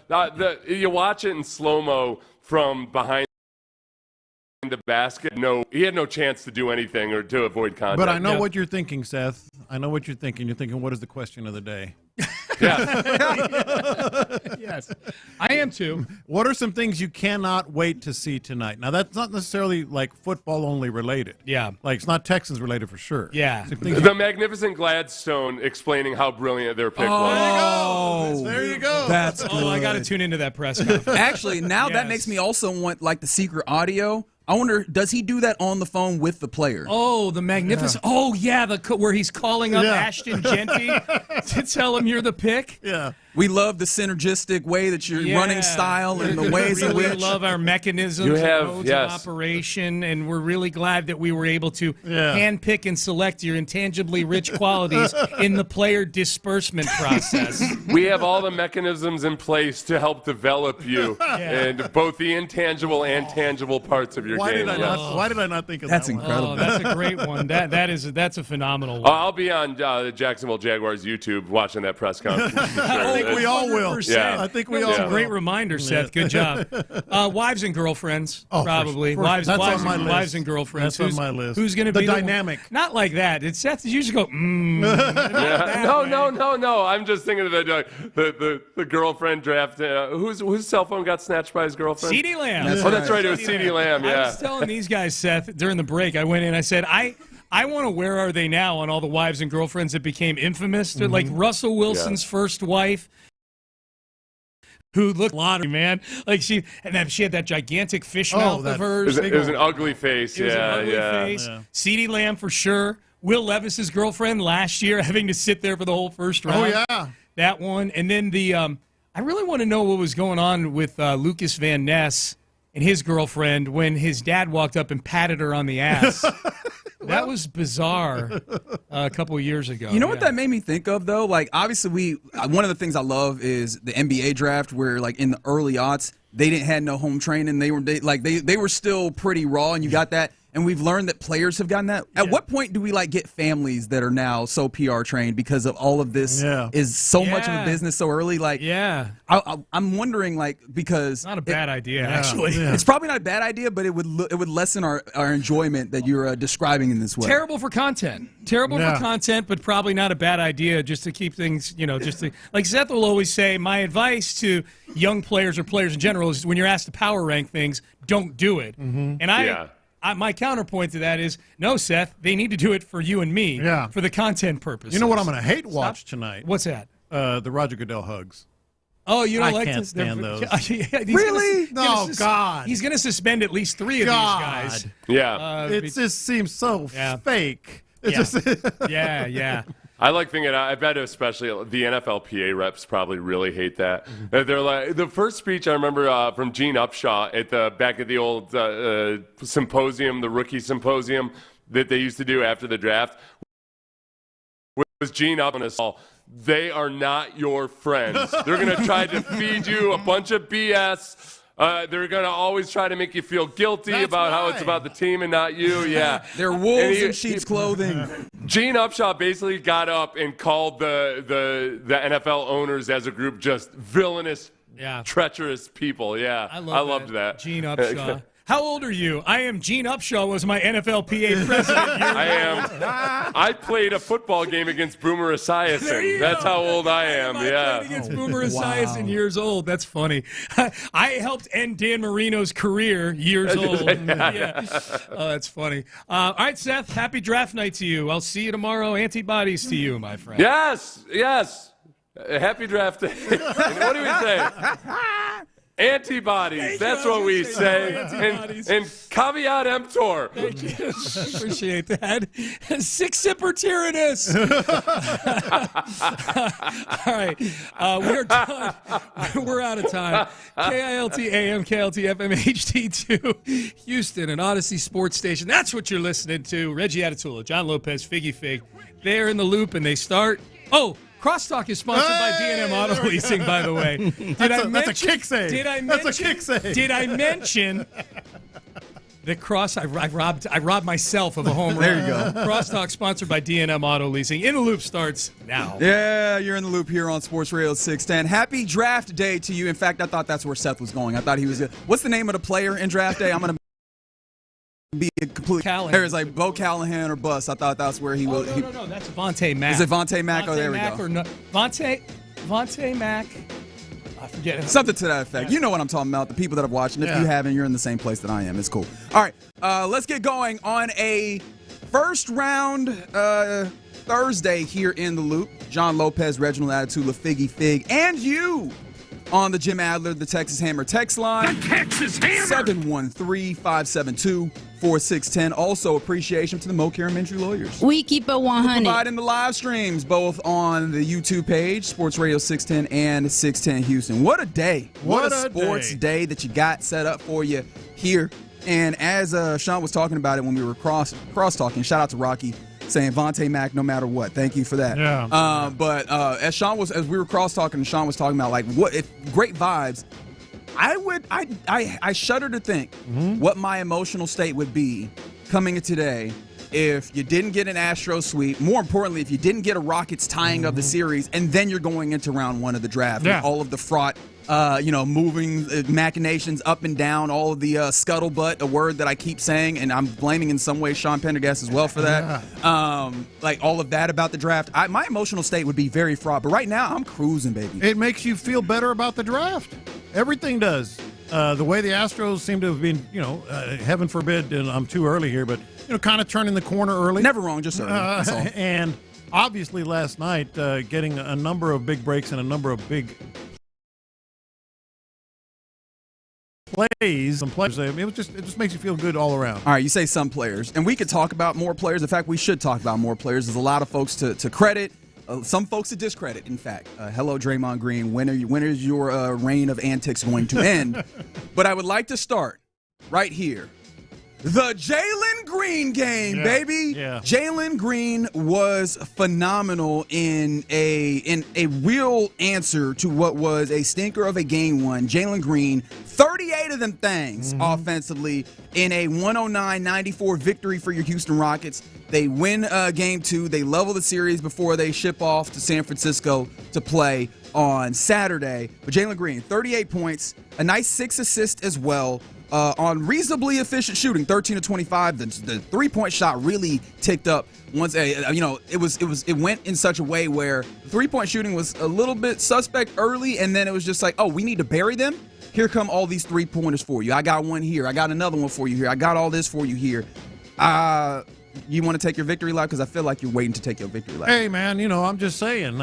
you watch it in slow-mo from behind the basket. No, he had no chance to do anything or to avoid contact. But I know what you're thinking, Seth. I know what you're thinking. You're thinking, what is the question of the day? Yes, I am too. What are some things you cannot wait to see tonight? Now, that's not necessarily like football only related. Yeah. Like it's not Texans related for sure. Yeah. The magnificent Gladstone explaining how brilliant their pick was. There you go. That's good. I got to tune into that press conference. Actually, now that makes me also want like the secret audio. I wonder, does he do that on the phone with the player? Oh, the magnificent! Yeah. Where he's calling up Ashton Genty to tell him you're the pick. Yeah. We love the synergistic way that you're running style and the ways in which. We love our mechanisms and modes of operation, and we're really glad that we were able to handpick and select your intangibly rich qualities in the player disbursement process. We have all the mechanisms in place to help develop you and both the intangible and tangible parts of your game. Why did I not think of that's that? That's incredible. Oh, that's a great one. That's a phenomenal one. I'll be on the Jacksonville Jaguars YouTube watching that press conference. I think we all will. Yeah. I think we all That's will. a great reminder, Seth. Good job. Wives and girlfriends, probably. That's on my list. Wives and girlfriends. That's on my list. Who's going to be the dynamic? Not like that. It's Seth. You usually go, No. I'm just thinking of the girlfriend draft. Whose cell phone got snatched by his girlfriend? CeeDee Lamb. That's right. It was CeeDee Lamb. Yeah. I was telling these guys, Seth, during the break, I went in. I said, I want to Where Are They Now on all the wives and girlfriends that became infamous. They're like Russell Wilson's first wife, who looked lottery, man. Like she had that gigantic fish mouth of hers. It was an ugly face. It was an ugly face. CeeDee Lamb for sure. Will Levis's girlfriend last year having to sit there for the whole first round. Oh yeah, that one. And then I really want to know what was going on with Lucas Van Ness and his girlfriend when his dad walked up and patted her on the ass. That was bizarre a couple of years ago. You know what that made me think of, though? Like, obviously, one of the things I love is the NBA draft where, like, in the early aughts, they didn't have no home training. They were still pretty raw, and you got that. And we've learned that players have gotten that. At what point do we get families that are now so PR trained because of all of this is so much of a business so early? I'm wondering because not a bad idea actually. It's probably not a bad idea, but it would lessen our enjoyment that you're describing in this way. Terrible for content, but probably not a bad idea just to keep things just to, like Seth will always say. My advice to young players or players in general is when you're asked to power rank things, don't do it. And my counterpoint to that is, no, Seth, they need to do it for you and me, for the content purposes. You know what I'm going to hate watch tonight? What's that? The Roger Goodell hugs. Oh, you don't I can't stand those. Really? God. He's going to suspend at least 3 of these guys. Yeah. It just seems so fake. Yeah. I like thinking, I bet especially the NFLPA reps probably really hate that. They're like, the first speech I remember from Gene Upshaw back at the old symposium, the rookie symposium that they used to do after the draft, was Gene up on us all. They are not your friends. They're going to try to feed you a bunch of BS. They're going to always try to make you feel guilty about how it's about the team and not you. Yeah. They're wolves in sheep's clothing. Gene Upshaw basically got up and called the NFL owners as a group just villainous, treacherous people. Yeah. I loved that. Gene Upshaw. How old are you? I am Gene Upshaw, was my NFLPA president. I am. I played a football game against Boomer Esiason. That's how old I am. I played against Boomer Esiason years old. That's funny. I helped end Dan Marino's career years old. Oh, that's funny. All right, Seth, happy draft night to you. I'll see you tomorrow. Antibodies to you, my friend. Yes. Happy draft day. What do we say? Antibodies. That's what we say. And caveat emptor. Thank you. Appreciate that. 6-sipper Tyrannus. All right. We're done. We're out of time. KILT AM, KILT FM HD2, Houston, an Odyssey sports station. That's what you're listening to. Reggie Atatula, John Lopez, Figgy Fig. They're in the loop, and they start. Oh, Crosstalk is sponsored by D&M Auto Leasing, by the way. That's a kick save. That's a kick save. Did I mention that I robbed myself of a home run? There you go. Crosstalk sponsored by D&M Auto Leasing. In the Loop starts now. Yeah, you're in the loop here on Sports Radio 610. Happy draft day to you. In fact, I thought that's where Seth was going. I thought he was good. What's the name of the player in draft day? I'm going to be a complete Callahan. It's like Bo Callahan or bust. I thought that's where he was. No, that's Vontae Mack. Is it Vontae Mack? There we go. Or no, Vontae Mack. I forget it. Something to that effect. You know what I'm talking about. The people that have watched, and if you haven't, you're in the same place that I am. It's cool. All right, let's get going on a first round Thursday here in the loop. John Lopez, Reginald Atatula, Figgy Fig, and you on the Jim Adler, the Texas Hammer text line. The Texas Hammer! 713-572-4610. Also, appreciation to the Mo Karamentry lawyers. We keep it 100. Providing the live streams, both on the YouTube page, Sports Radio 610 and 610 Houston. What a day. What a sports day that you got set up for you here. And as Sean was talking about it when we were cross-talking, shout out to Rocky, saying Vontae Mack no matter what. Thank you for that. Yeah. But as we were cross-talking, and Sean was talking about like what if great vibes. I shudder to think what my emotional state would be coming in today if you didn't get an Astros sweep. More importantly, if you didn't get a Rockets tying of the series, and then you're going into round one of the draft with all of the fraught, moving machinations up and down, all of the scuttlebutt, a word that I keep saying, and I'm blaming in some way Sean Pendergast as well for that. Like all of that about the draft. My emotional state would be very fraught, but right now I'm cruising, baby. It makes you feel better about the draft. Everything does. The way the Astros seem to have been, heaven forbid, and I'm too early here, but kind of turning the corner early. Never wrong, just early. That's all. And obviously last night, getting a number of big breaks and a number of big plays. Some players, it just makes you feel good all around. All right, you say some players, and we could talk about more players. In fact, we should talk about more players. There's a lot of folks to credit. Some folks to discredit, in fact. Hello, Draymond Green. When is your reign of antics going to end? But I would like to start right here. The Jalen Green game, baby. Yeah. Jalen Green was phenomenal in a real answer to what was a stinker of a game one. Jalen Green, 38 of them things offensively in a 109-94 victory for your Houston Rockets. They win game two. They level the series before they ship off to San Francisco to play on Saturday. But Jalen Green, 38 points, a nice 6 assists as well. On reasonably efficient shooting, 13 to 25. The 3-point shot really ticked up once. It went in such a way where the 3-point shooting was a little bit suspect early, and then it was just like, oh, we need to bury them. Here come all these 3-pointers for you. I got one here. I got another one for you here. I got all this for you here. You want to take your victory lap? Because I feel like you're waiting to take your victory lap. Hey, man, I'm just saying.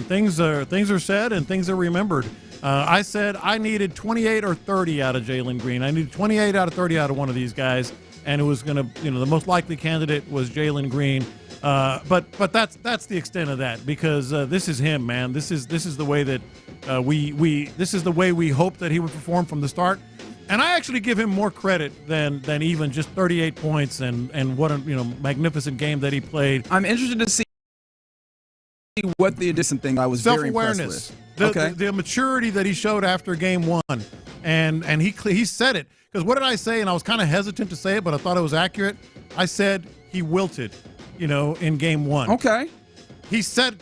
Things are said and things are remembered. I said I needed 28 or 30 out of Jalen Green. I needed 28 out of 30 out of one of these guys, and it was going to, the most likely candidate was Jalen Green. But that's the extent of that, because this is him, man. This is the way that this is the way we hope that he would perform from the start. And I actually give him more credit than even just 38 points and what a magnificent game that he played. I'm interested to see what the addition thing I was very impressed with. The maturity that he showed after game one, and he said it, because what did I say? And I was kind of hesitant to say it, but I thought it was accurate. I said he wilted, in game one. Okay. He said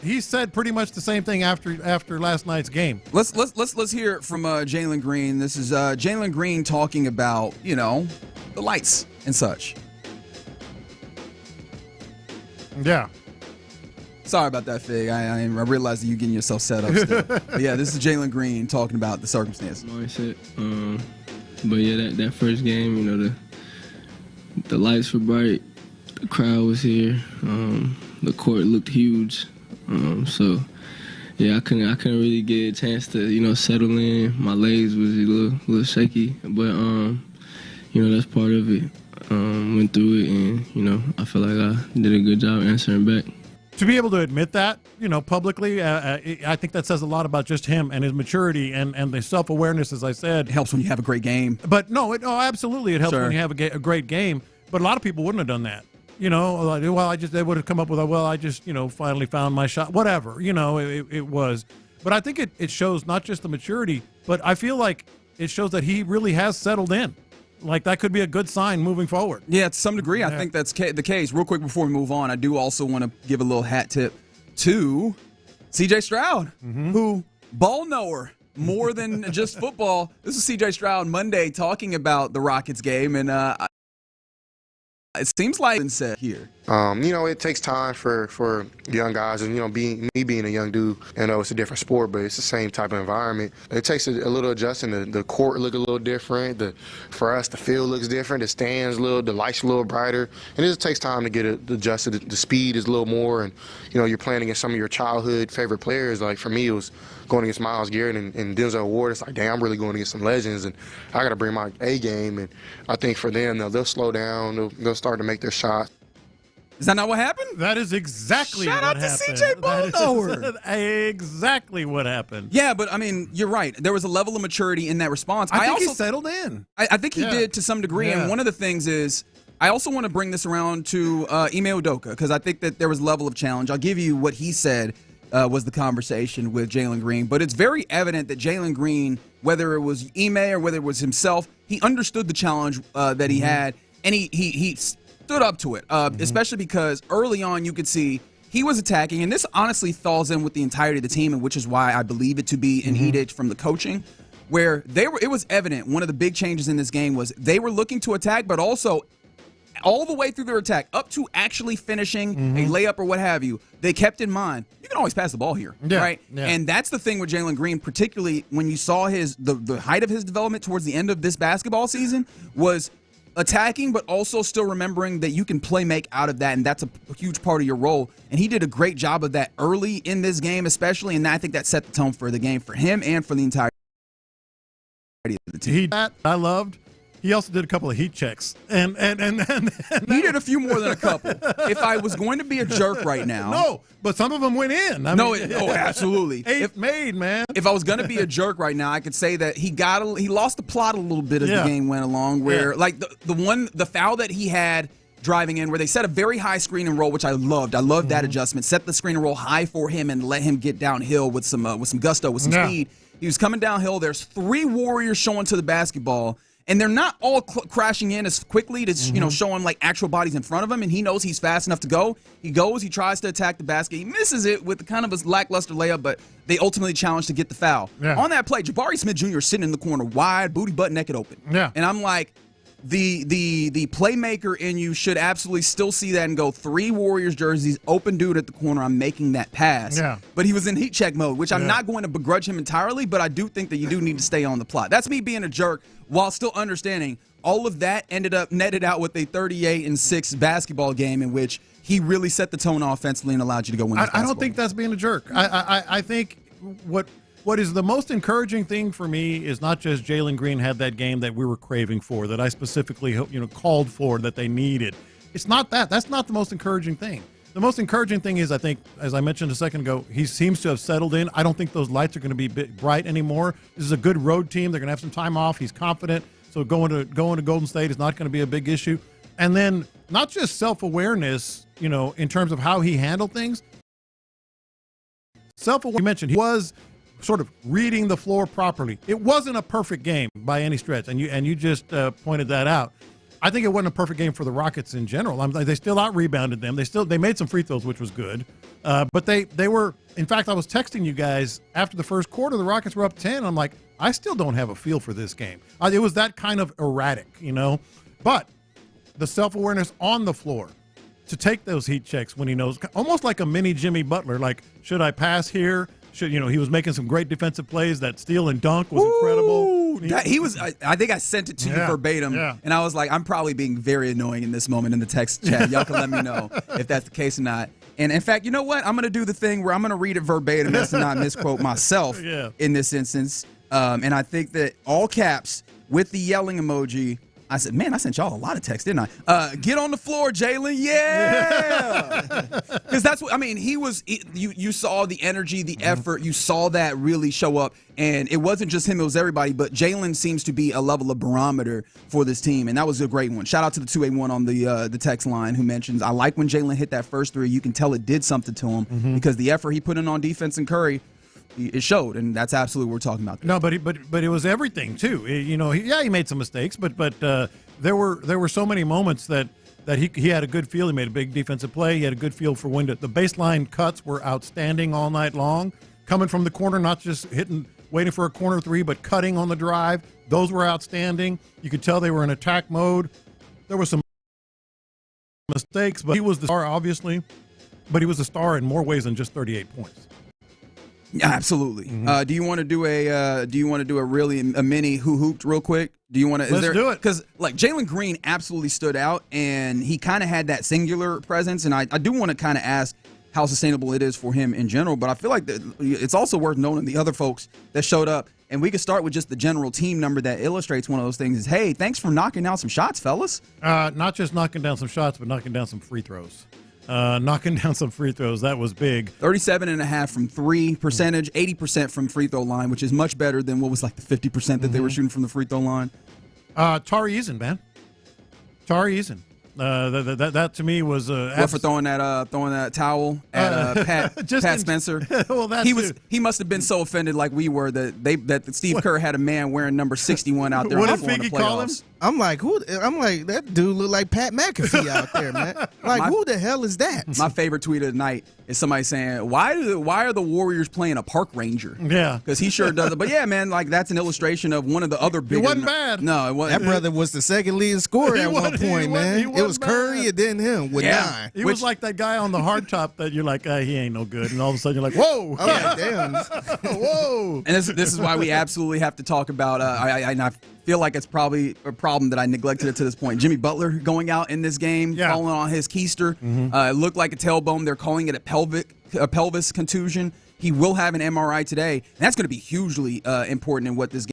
pretty much the same thing after last night's game. Let's hear it from Jalen Green. This is Jalen Green talking about the lights and such. Yeah. Sorry about that, Fig. I realized that you're getting yourself set up still. But yeah, this is Jalen Green talking about the circumstances. Mindset. But yeah, that first game, the lights were bright, the crowd was here, the court looked huge. So yeah, I couldn't really get a chance to settle in. My legs was a little shaky, but that's part of it. Went through it, and I feel like I did a good job answering back. To be able to admit that, publicly, I think that says a lot about just him and his maturity and the self-awareness, as I said. It helps when you have a great game. But absolutely, it helps when you have a great game. But a lot of people wouldn't have done that. They would have come up with, I just finally found my shot. Whatever, it was. But I think it shows not just the maturity, but I feel like it shows that he really has settled in. Like, that could be a good sign moving forward. Yeah, to some degree, I think that's the case. Real quick before we move on, I do also want to give a little hat tip to C.J. Stroud, who ball knower more than just football. This is C.J. Stroud Monday talking about the Rockets game, and it seems like it's said here. It takes time for young guys, and being a young dude, it's a different sport, but it's the same type of environment. It takes a little adjusting. The court look a little different. For us, the field looks different. The stands the lights a little brighter, and it just takes time to get it adjusted. The speed is a little more, and you're playing against some of your childhood favorite players. Like for me, it was going against Myles Garrett and Denzel Ward. It's like, damn, I'm really going against some legends, and I got to bring my A game. And I think for them, they'll slow down. They'll start to make their shots. Is that not what happened? That is exactly what happened. Shout out to CJ Ballnower. Exactly what happened. Yeah, but you're right. There was a level of maturity in that response. I think he settled in. I think he did to some degree. Yeah. And one of the things is, I also want to bring this around to Ime Udoka, because I think that there was a level of challenge. I'll give you what he said was the conversation with Jalen Green. But it's very evident that Jalen Green, whether it was Ime or whether it was himself, he understood the challenge that he had, and he stood up to it, especially because early on you could see he was attacking, and this honestly falls in with the entirety of the team, and which is why I believe it to be an edict from the coaching, where it was evident one of the big changes in this game was they were looking to attack, but also all the way through their attack, up to actually finishing a layup or what have you, they kept in mind, you can always pass the ball here, right? Yeah. And that's the thing with Jalen Green, particularly when you saw the height of his development towards the end of this basketball season, was attacking, but also still remembering that you can make out of that, and that's a huge part of your role. And he did a great job of that early in this game, especially, and I think that set the tone for the game for him and for the entire of the team. I loved. He also did a couple of heat checks, and he did a few more than a couple. If I was going to be a jerk right now, no, but some of them went in. Absolutely. Man. If I was going to be a jerk right now, I could say that he lost the plot a little bit as the game went along. Where like the foul that he had driving in, where they set a very high screen and roll, which I loved. I loved that adjustment. Set the screen and roll high for him and let him get downhill with some gusto, with some speed. He was coming downhill. There's 3 Warriors showing to the basketball. And they're not all crashing in as quickly to showing like actual bodies in front of him, and he knows he's fast enough to go. He goes, he tries to attack the basket, he misses it with kind of a lackluster layup, but they ultimately challenge to get the foul. Yeah. On that play, Jabari Smith Jr. is sitting in the corner, wide, booty butt naked open. Yeah. And I'm like, the playmaker in you should absolutely still see that and go 3 Warriors jerseys, open dude at the corner, I'm making that pass. Yeah. But he was in heat check mode, which I'm not going to begrudge him entirely, but I do think that you do need to stay on the plot. That's me being a jerk while still understanding all of that netted out with a 38-6 basketball game in which he really set the tone offensively and allowed you to go win this I don't think that's being a jerk. I think what is the most encouraging thing for me is not just Jalen Green had that game that we were craving for, that I specifically called for, that they needed. It's not that. That's not the most encouraging thing. The most encouraging thing is, I think, as I mentioned a second ago, he seems to have settled in. I don't think those lights are going to be bright anymore. This is a good road team. They're going to have some time off. He's confident. So going to Golden State is not going to be a big issue. And then not just self-awareness, in terms of how he handled things. Self-awareness, you mentioned, he was sort of reading the floor properly. It wasn't a perfect game by any stretch, and you just pointed that out. I think it wasn't a perfect game for the Rockets in general. They still out-rebounded them. They made some free throws, which was good. But they were, in fact, I was texting you guys after the first quarter, the Rockets were up 10. I'm like, I still don't have a feel for this game. It was that kind of erratic, But the self-awareness on the floor to take those heat checks when he knows, almost like a mini Jimmy Butler, like, should I pass here? He was making some great defensive plays. That steal and dunk was incredible. I think I sent it to you verbatim, and I was like, I'm probably being very annoying in this moment in the text chat. Y'all can let me know if that's the case or not. And in fact, you know what? I'm going to do the thing where I'm going to read it verbatim just to not misquote myself in this instance. And I think that all caps with the yelling emoji. I said, man, I sent y'all a lot of text, didn't I? Get on the floor, Jalen. Yeah. Because that's what, you saw the energy, the effort. You saw that really show up. And it wasn't just him, it was everybody. But Jalen seems to be a level of barometer for this team. And that was a great one. Shout out to the 281 on the text line who mentions, I like when Jalen hit that first 3. You can tell it did something to him because the effort he put in on defense and Curry, it showed, and that's absolutely what we're talking about. No, but it was everything too. He made some mistakes, but there were so many moments that he had a good feel. He made a big defensive play. He had a good feel for when the baseline cuts were outstanding all night long, coming from the corner, not just waiting for a corner 3, but cutting on the drive. Those were outstanding. You could tell they were in attack mode. There was some mistakes, but he was the star, obviously. But he was a star in more ways than just 38 points. Yeah, absolutely. Do you want to do a mini who hooped real quick? Do you want to? Let's do it. Because like Jalen Green absolutely stood out, and he kind of had that singular presence. And I do want to kind of ask how sustainable it is for him in general. But I feel like it's also worth noting the other folks that showed up. And we could start with just the general team number that illustrates one of those things is, hey, thanks for knocking down some shots, fellas. Not just knocking down some shots, but knocking down some free throws. Knocking down some free throws, that was big. 37.5 from three percentage, 80% from free throw line, which is much better than what was like the 50% that they were shooting from the free throw line. Tari Eason, man. Tari Eason. That to me was what for throwing that towel at Pat Spencer. Well, he must have been so offended like we were that Steve Kerr had a man wearing number 61 out there. What did Figgy call him? I'm like, that dude look like Pat McAfee out there, man. Like, who the hell is that? My favorite tweet of the night is somebody saying, why are the Warriors playing a park ranger? Yeah. Because he sure does it. But yeah, man, like that's an illustration of one of the other big. It wasn't bad. No, it wasn't. That brother was the second leading scorer at one point, man. It was Curry and then him with 9. He was like that guy on the hardtop that you're like, he ain't no good. And all of a sudden you're like, whoa. I'm like, damn. Whoa. And this is why we absolutely have to talk about, I feel like it's probably a problem that I neglected it to this point. Jimmy Butler going out in this game, falling on his keister. It looked like a tailbone. They're calling it a pelvis contusion. He will have an MRI today. And that's going to be hugely important in what this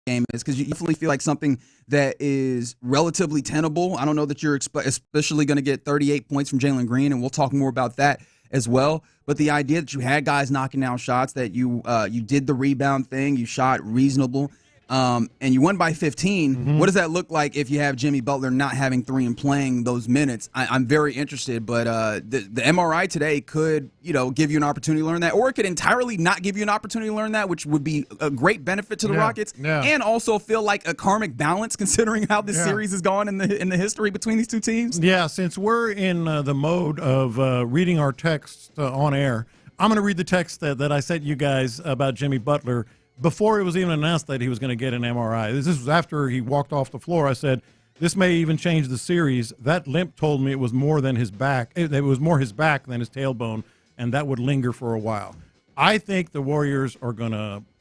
game is, because you definitely feel like something that is relatively tenable. I don't know that you're especially going to get 38 points from Jalen Green, and we'll talk more about that as well. But the idea that you had guys knocking down shots, that you did the rebound thing, you shot reasonable, and you won by 15. What does that look like if you have Jimmy Butler not having 3 and playing those minutes? I'm very interested, but the MRI today could, give you an opportunity to learn that, or it could entirely not give you an opportunity to learn that, which would be a great benefit to the Rockets, and also feel like a karmic balance considering how this series has gone in the history between these two teams. Yeah, since we're in the mode of reading our text on air, I'm going to read the text that I sent you guys about Jimmy Butler before it was even announced that he was going to get an MRI. This was after he walked off the floor. I said, this may even change the series. That limp told me it was more than his back. It was more his back than his tailbone, and that would linger for a while. I think the Warriors are going to –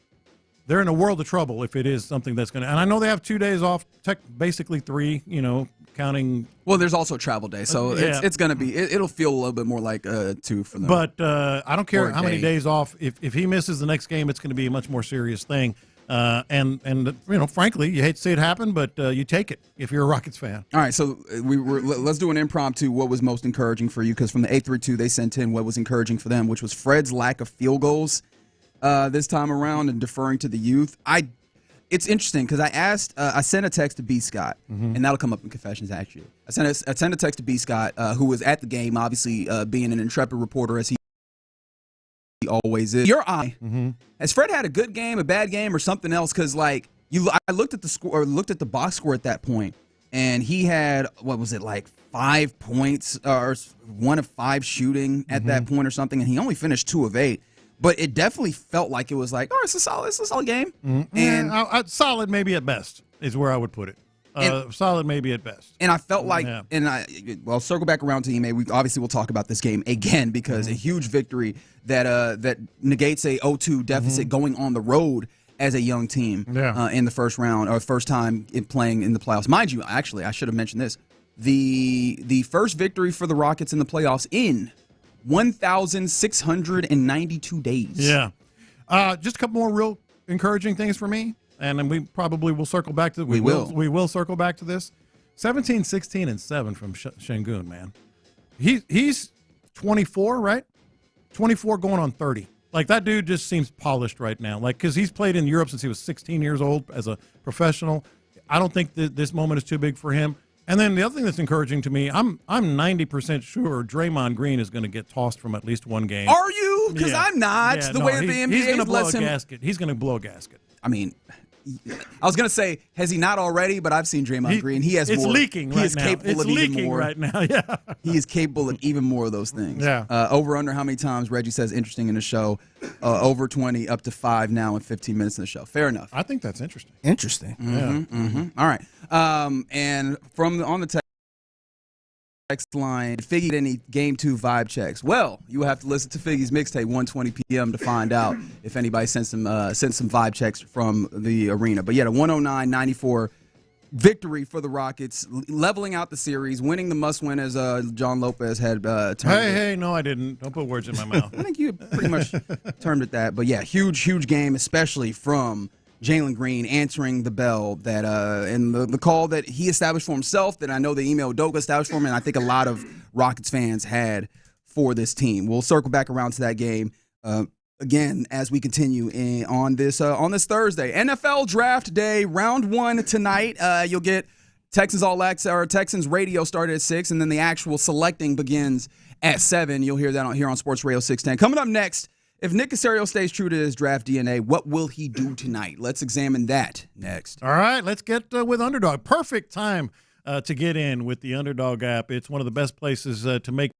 they're in a world of trouble if it is something that's going to – and I know they have 2 days off, basically 3, counting – well, there's also a travel day, so it's going to be – it'll feel a little bit more like 2 for them. But I don't care how many days off. If he misses the next game, it's going to be a much more serious thing. And frankly, you hate to see it happen, but you take it if you're a Rockets fan. All right, so let's do an impromptu. What was most encouraging for you? Because from the 832, they sent in what was encouraging for them, which was Fred's lack of field goals this time around and deferring to the youth. It's interesting because I sent a text to B. Scott, and that'll come up in Confessions, actually. I sent a text to B. Scott, who was at the game, obviously being an intrepid reporter as he always is. Your eye, has Fred had a good game, a bad game, or something else? Because I looked at the score, or looked at the box score at that point, and he had, what was it, like 5 points or 1 of 5 shooting at that point or something, and he only finished 2 of 8. But it definitely felt like it was like, it's a solid game. And solid maybe at best is where I would put it. Solid maybe at best. And I felt like, I'll circle back around to Ime. We obviously will talk about this game again because a huge victory that negates a 0-2 deficit going on the road as a young team in the first round, or first time playing in the playoffs. Mind you, actually, I should have mentioned this. The first victory for the Rockets in the playoffs in 1,692 days. Yeah. Just a couple more real encouraging things for me, and then we probably will circle back to we will circle back to this. 17, 16, and 7 from Şengün, man. He's 24, right? 24 going on 30. Like, that dude just seems polished right now. Like, because he's played in Europe since he was 16 years old as a professional. I don't think that this moment is too big for him. And then the other thing that's encouraging to me, I'm 90% sure Draymond Green is going to get tossed from at least one game. Are you? Because I'm not. The way that the NBA he's going to blow a him. gasket. He's going to blow a gasket. I mean, I was going to say, has he not already? But I've seen Draymond Green. He has it's more. Leaking right he is now. capable it's of leaking even more. right now. Yeah. He is capable of even more of those things. Yeah. Over under how many times Reggie says interesting in the show? Over 20, up to 5 now in 15 minutes in the show. Fair enough. I think that's interesting. Interesting. All right. And on the text. text line, Figgy any Game 2 vibe checks. Well, you will have to listen to Figgy's mixtape 1:20 p.m. to find out if anybody sent some vibe checks from the arena. But yeah, the 109-94 victory for the Rockets, leveling out the series, winning the must-win as John Lopez had termed it. Hey, no, I didn't. Don't put words in my mouth. I think you pretty much termed it that. But yeah, huge game, especially from Jalen Green answering the bell that and the call that he established for himself, that I know the email Doga established for him, and I think a lot of Rockets fans had for this team. We'll circle back around to that game again as we continue on this Thursday. NFL Draft Day, round 1 tonight. You'll get Texans All Access or Texans Radio started at 6, and then the actual selecting begins at 7. You'll hear that here on Sports Radio 610. Coming up next, if Nick Caserio stays true to his draft DNA, what will he do tonight? Let's examine that next. All right, let's get with Underdog. Perfect time to get in with the Underdog app. It's one of the best places to make.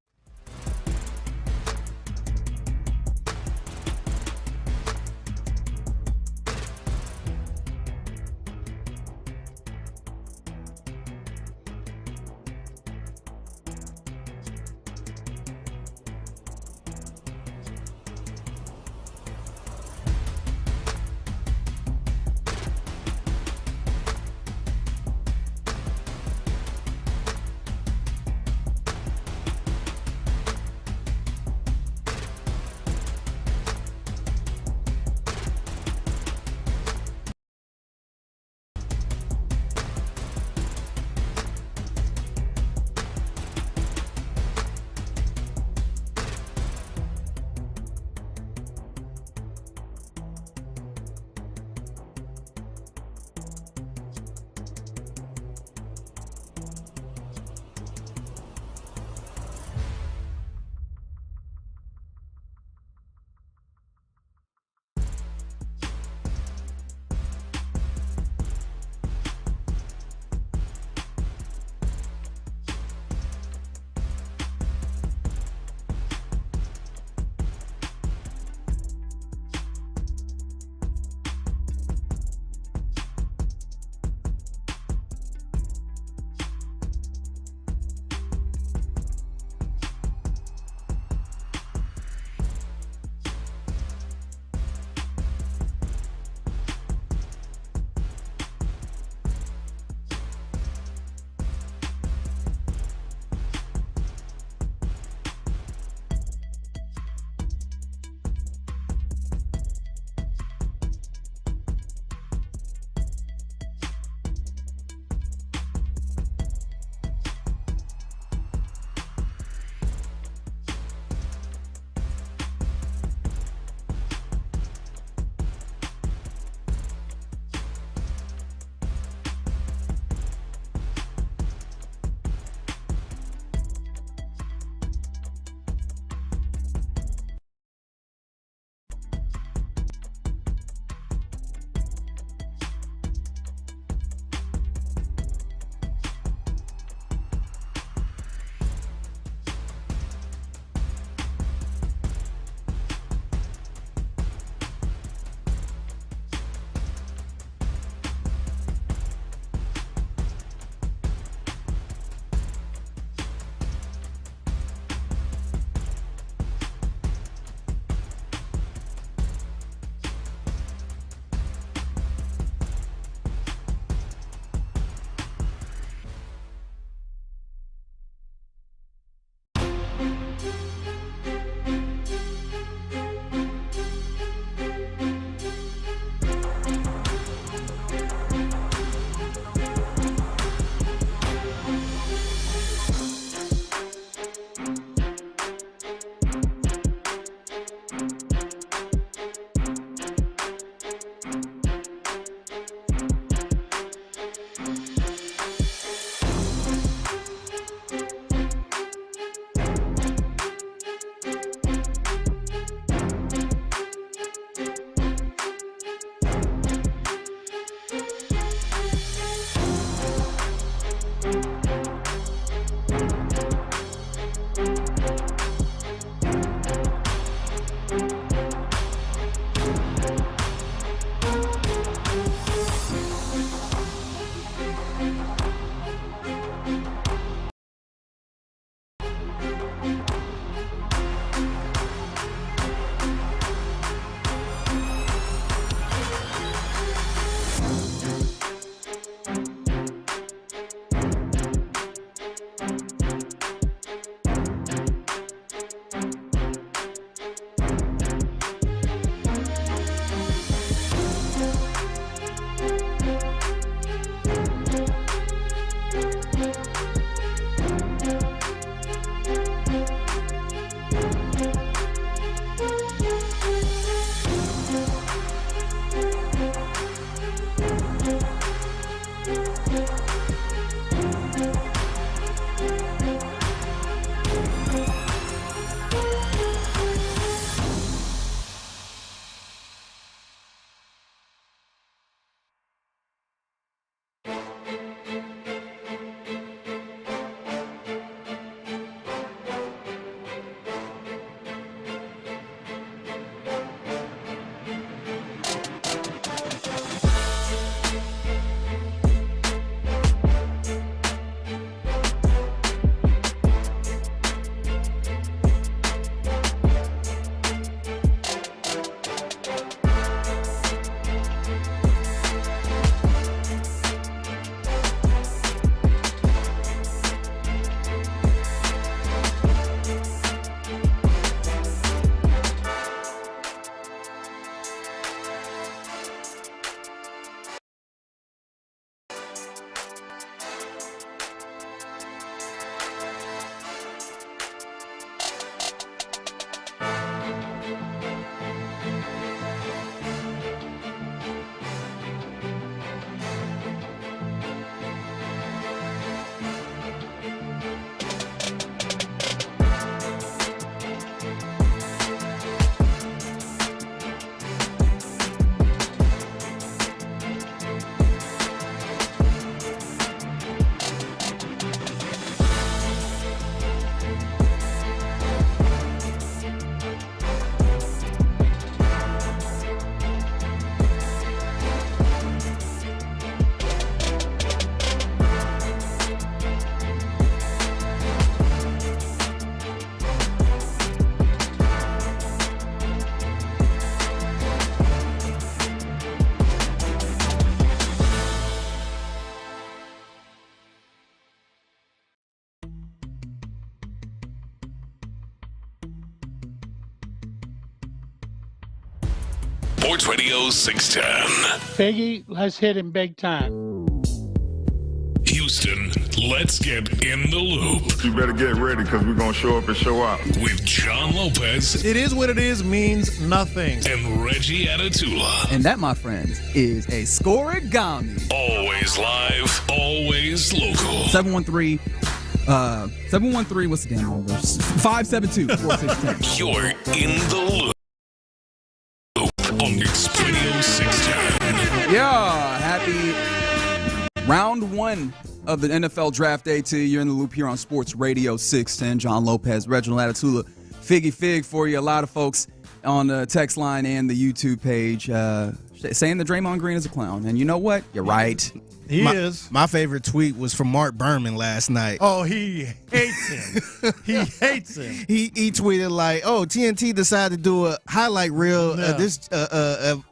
Sports Radio 610. Figgy, let's hit him big time. Houston, let's get in the loop. You better get ready because we're going to show up and show out. With John Lopez. It is what it is means nothing. And Reggie Atatula. And that, my friends, is a scoregami. Always live, always local. 713, what's the damn number? 572-4610. You're in the loop on Sports Radio 610. Yeah, happy round one of the NFL Draft Day to you. You're in the loop here on Sports Radio 610. John Lopez, Reginald Atatula, Figgy Fig for you. A lot of folks on the text line and the YouTube page saying that Draymond Green is a clown. And you know what? You're right. He is. My favorite tweet was from Mark Berman last night. Oh, he hates him. He hates him. He tweeted like, "Oh, TNT decided to do a highlight reel of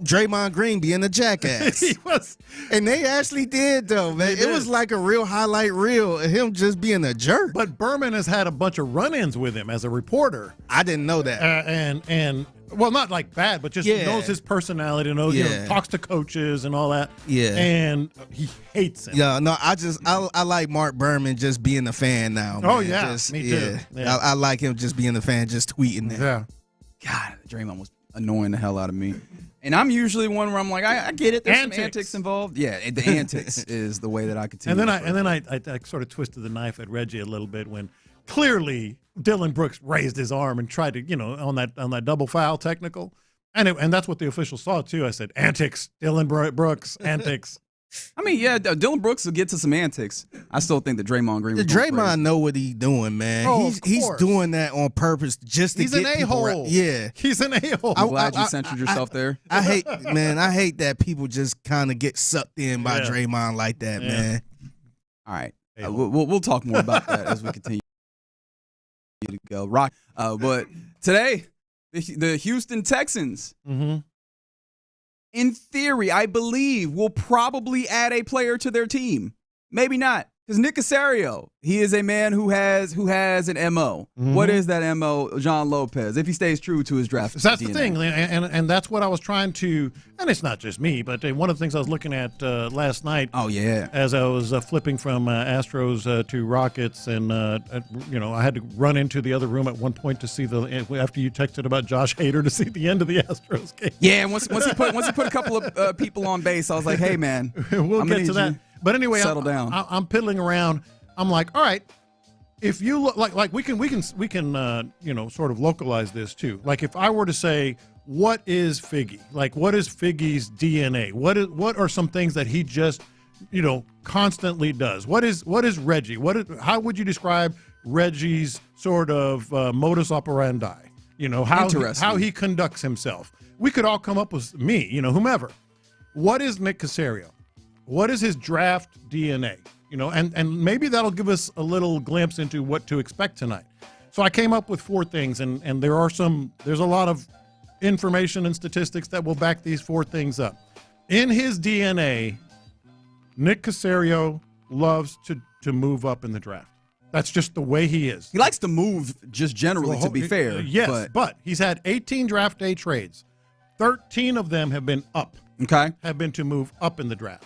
Draymond Green being a jackass." He was, and they actually did though, man. It was like a real highlight reel of him just being a jerk. But Berman has had a bunch of run-ins with him as a reporter. I didn't know that. And well, not like bad, but just knows his personality, knows talks to coaches and all that. Yeah, and he hates him. Yeah, no, I like Mark Berman just being a fan now. Man. Oh yeah, me too. Yeah. I like him just being a fan, just tweeting it. Yeah. God, Draymond was annoying the hell out of me. And I'm usually one where I'm like, I get it. There's some antics involved. Yeah, the antics is the way that I continue. And then I sort of twisted the knife at Reggie a little bit when clearly Dylan Brooks raised his arm and tried to, on that double foul technical. And that's what the officials saw, too. I said, antics, Dylan Brooks, antics. I mean, yeah, Dylan Brooks will get to some antics. I still think that Draymond Green was Draymond know what he's doing, man. Oh, he's doing that on purpose just to get an people a-hole. Right. Yeah. He's an a-hole. I'm glad you centered yourself there. I hate that people just kind of get sucked in by Draymond like that, man. All right. We'll talk more about that as we continue to go. Rock. But today, the Houston Texans, in theory, I believe, will probably add a player to their team. Maybe not. Because Nick Caserio, he is a man who has an MO. What is that MO, John Lopez, if he stays true to his draft? That's DNA. the thing, and that's what I was trying to, and it's not just me, but one of the things I was looking at last night. Oh, yeah. As I was flipping from Astros to Rockets, and, I had to run into the other room at one point to see after you texted about Josh Hader, to see the end of the Astros game. Yeah, once he put a couple of people on base, I was like, hey, man. We'll get to that. But anyway, settle down. I'm piddling around. I'm like, all right, if you look like we can sort of localize this too. Like if I were to say, what is Figgy? Like what is Figgy's DNA? What are some things that he just constantly does? What is Reggie? How would you describe Reggie's sort of modus operandi? How he conducts himself. We could all come up with whomever. What is Nick Caserio? What is his draft DNA? And maybe that'll give us a little glimpse into what to expect tonight. So I came up with 4 things, and there's a lot of information and statistics that will back these 4 things up. In his DNA, Nick Caserio loves to move up in the draft. That's just the way he is. He likes to move just generally, to be fair. Yes, but he's had 18 draft day trades. 13 of them have been up. Okay. Have been to move up in the draft.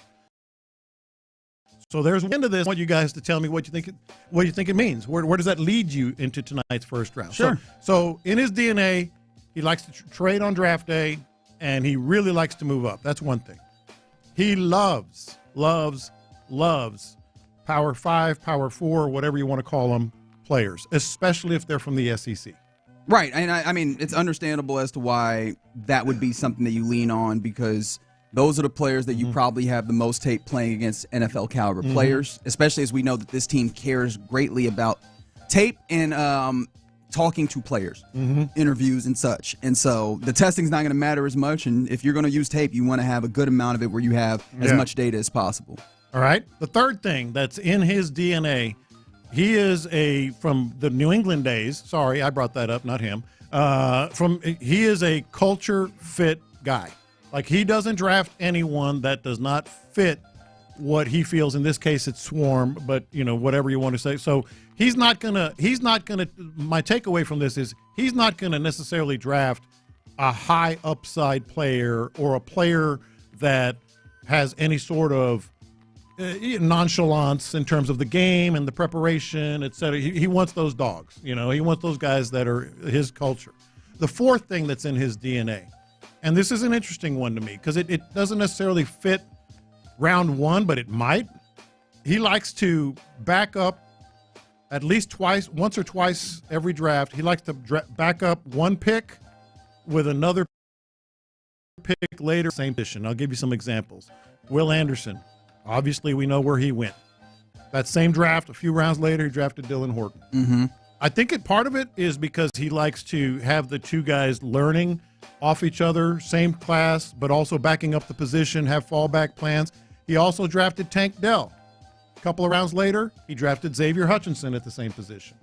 So there's the end of this. I want you guys to tell me what you think it means. Where does that lead you into tonight's first round? Sure. So in his DNA, he likes to trade on draft day, and he really likes to move up. That's one thing. He loves Power 5, Power 4, whatever you want to call them, players, especially if they're from the SEC. Right. And I mean, it's understandable as to why that would be something that you lean on, because those are the players that you probably have the most tape playing against NFL caliber players, especially as we know that this team cares greatly about tape and talking to players, interviews and such. And so the testing's not going to matter as much. And if you're going to use tape, you want to have a good amount of it where you have as much data as possible. All right. The third thing that's in his DNA, he is from the New England days. Sorry, I brought that up, not him. He is a culture fit guy. Like, he doesn't draft anyone that does not fit what he feels. In this case, it's Swarm, but whatever you want to say. So he's not gonna. My takeaway from this is he's not gonna necessarily draft a high upside player or a player that has any sort of nonchalance in terms of the game and the preparation, et cetera. He wants those dogs. He wants those guys that are his culture. The fourth thing that's in his DNA, and this is an interesting one to me because it doesn't necessarily fit round one, but it might. He likes to back up at least once or twice every draft. He likes to back up one pick with another pick later, same position. I'll give you some examples. Will Anderson, obviously we know where he went. That same draft, a few rounds later, he drafted Dylan Horton. Mm-hmm. I think part of it is because he likes to have the two guys learning off each other, same class, but also backing up the position, have fallback plans. He also drafted Tank Dell. A couple of rounds later, he drafted Xavier Hutchinson at the same position.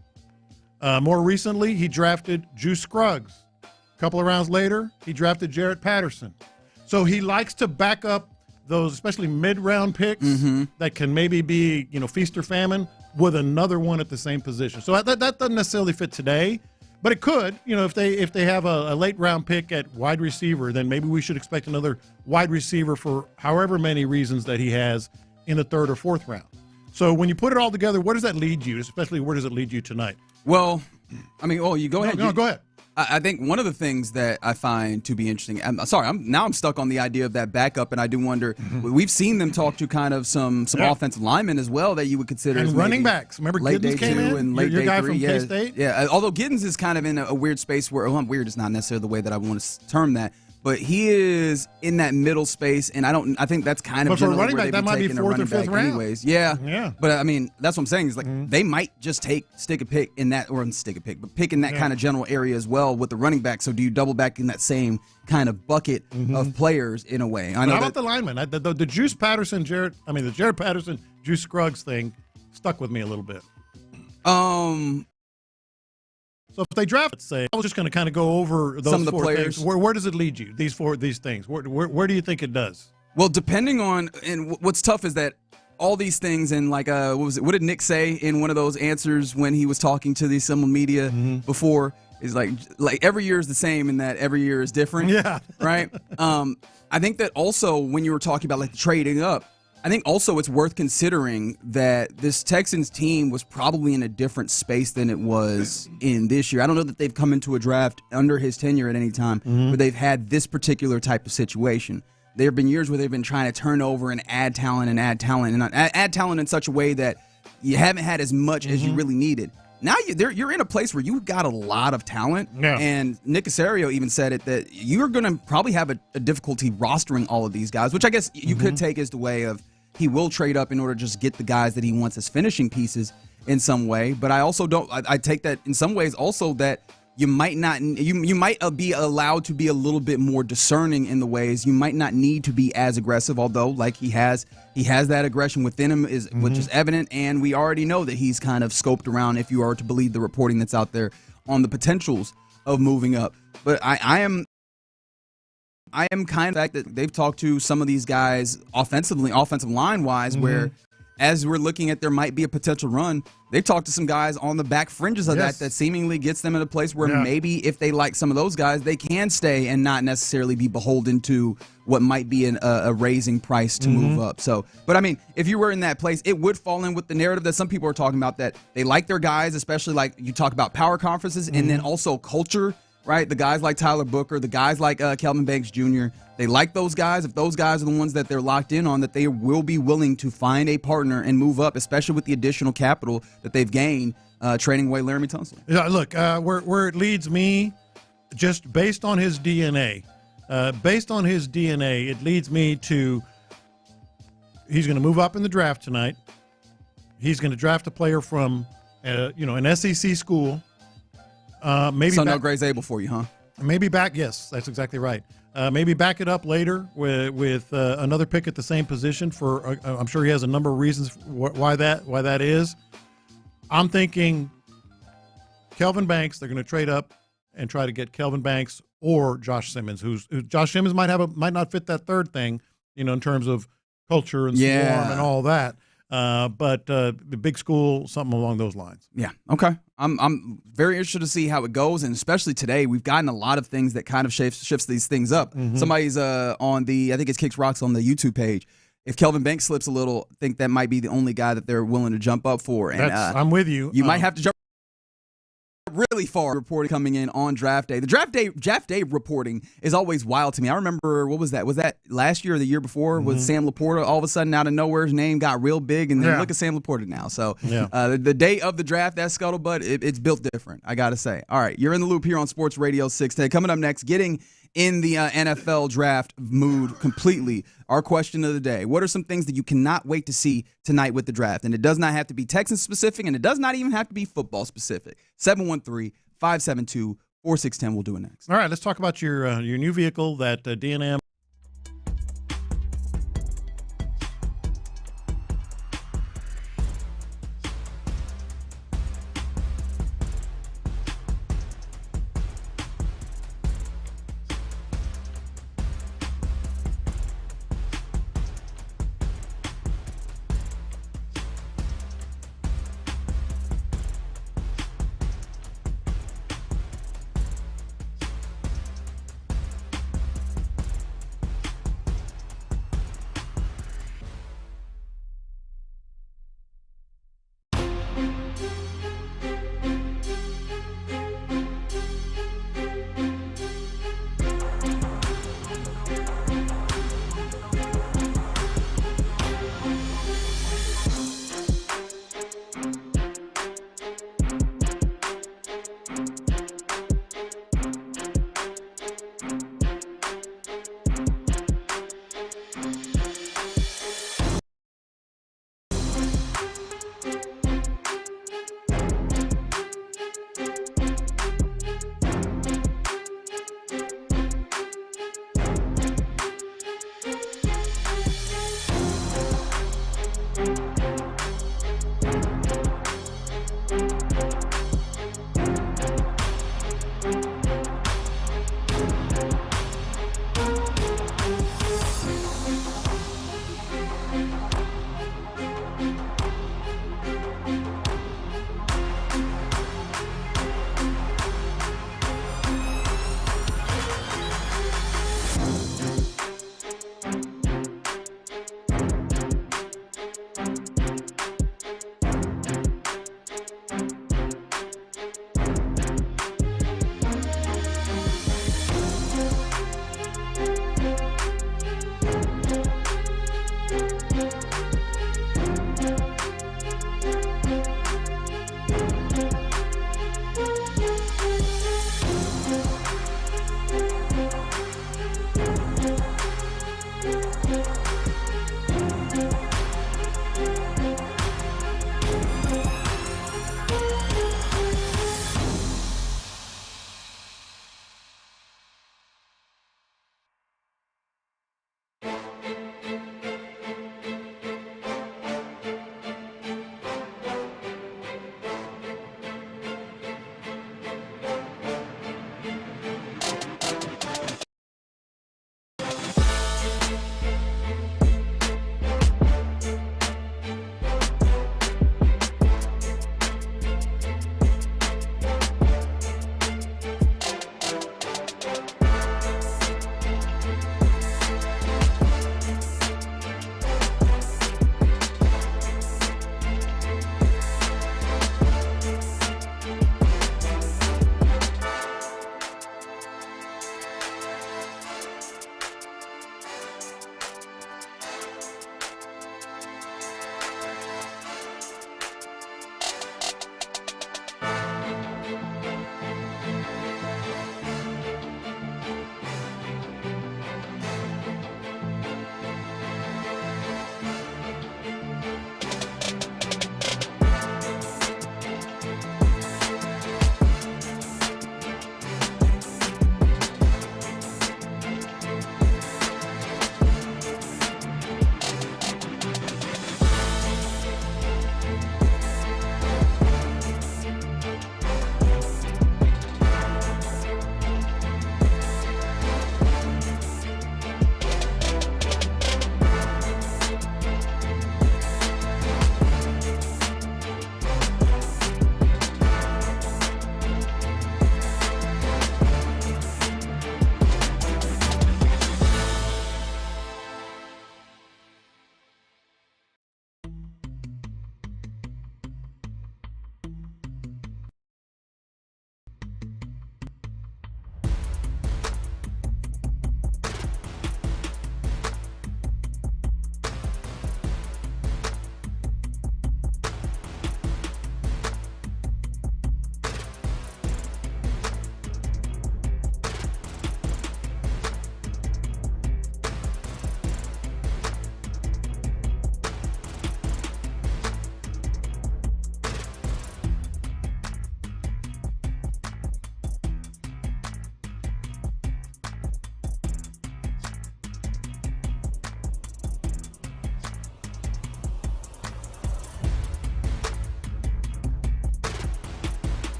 More recently, he drafted Juice Scruggs. A couple of rounds later, he drafted Jarrett Patterson. So he likes to back up those, especially mid-round picks that can maybe be, feast or famine, with another one at the same position. So that doesn't necessarily fit today, but it could. If they have a late-round pick at wide receiver, then maybe we should expect another wide receiver for however many reasons that he has in the third or fourth round. So when you put it all together, where does that lead you? Especially, where does it lead you tonight? Well, you go ahead. No, go ahead. I think one of the things that I find to be interesting, I'm stuck on the idea of that backup, and I do wonder, we've seen them talk to kind of some offensive linemen as well that you would consider and as running backs. Remember late Giddens day came 2 in? and late your day guy 3. from K-State? Yeah, although Giddens is kind of in a weird space where, weird is not necessarily the way that I want to term that, but he is in that middle space, and I think that's kind of but for a generally running where back, they've that might be taking a fourth or running fifth back round. anyways. Yeah. But that's what I'm saying is they might just stick a pick in that, or stick a pick, but pick in that kind of general area as well with the running back. So do you double back in that same kind of bucket of players in a way? I know how about the linemen? The Juice Patterson, the Jarrett Patterson, Juice Scruggs thing stuck with me a little bit. So if they draft, let's say, I was just going to kind of go over those some of the four players. Things. Where does it lead you? These things. Where do you think it does? Well, depending on, and what's tough is that all these things, and like what did Nick say in one of those answers when he was talking to the Assembled Media before? Is like every year is the same in that every year is different. Yeah. Right. I think that also when you were talking about the trading up, I think also it's worth considering that this Texans team was probably in a different space than it was in this year. I don't know that they've come into a draft under his tenure at any time, but they've had this particular type of situation. There have been years where they've been trying to turn over and add talent, and add talent in such a way that you haven't had as much as you really needed. Now you're in a place where you've got a lot of talent, and Nick Caserio even said it, that you're going to probably have a difficulty rostering all of these guys, which I guess you could take as the way of he will trade up in order to just get the guys that he wants as finishing pieces in some way. But I also I take that in some ways also that you might not, you might be allowed to be a little bit more discerning in the ways. You might not need to be as aggressive, although like he has that aggression within him, which is evident, and we already know that he's kind of scoped around, if you are to believe the reporting that's out there, on the potentials of moving up. But I am kind of the fact that they've talked to some of these guys offensive line wise, where as we're looking at there might be a potential run, they've talked to some guys on the back fringes of that seemingly gets them in a place where maybe if they like some of those guys, they can stay and not necessarily be beholden to what might be a raising price to move up. So, but I mean, if you were in that place, it would fall in with the narrative that some people are talking about, that they like their guys, especially like you talk about power conferences, and then also culture. Right, the guys like Tyler Booker, the guys like Kelvin Banks Jr., they like those guys. If those guys are the ones that they're locked in on, that they will be willing to find a partner and move up, especially with the additional capital that they've gained trading away Laramie Tunsil. Yeah, look, where it leads me, just based on his DNA, it leads me to he's going to move up in the draft tonight. He's going to draft a player from, an SEC school. Maybe so no Grace Abel for you, huh? Maybe back. Yes, that's exactly right. Maybe back it up later with another pick at the same position. For I'm sure he has a number of reasons why that is. I'm thinking Kelvin Banks. They're going to trade up and try to get Kelvin Banks or Josh Simmons. Who Josh Simmons might not fit that third thing, in terms of culture and swarm and all that. but the big school, something along those lines. Yeah. Okay. I'm very interested to see how it goes, and especially today, we've gotten a lot of things that kind of shifts these things up. Mhm. Somebody's on the, I think it's Kicks Rocks on the YouTube page. If Kelvin Banks slips a little, I think that might be the only guy that they're willing to jump up for. And I'm with you. You might have to jump really far. Reporting coming in on draft day. The draft day reporting is always wild to me. I remember, what was that? Was that last year or the year before? Mm-hmm. With Sam Laporta, all of a sudden out of nowhere, his name got real big, and then look at Sam Laporta now. So the day of the draft, that scuttlebutt, it's built different, I got to say. All right, you're in the loop here on Sports Radio 610. Coming up next, getting in the NFL draft mood completely. Our question of the day: what are some things that you cannot wait to see tonight with the draft? And it does not have to be Texans specific, and it does not even have to be football specific. 713-572-4610. We'll do it next. All right, let's talk about your new vehicle, that D&M.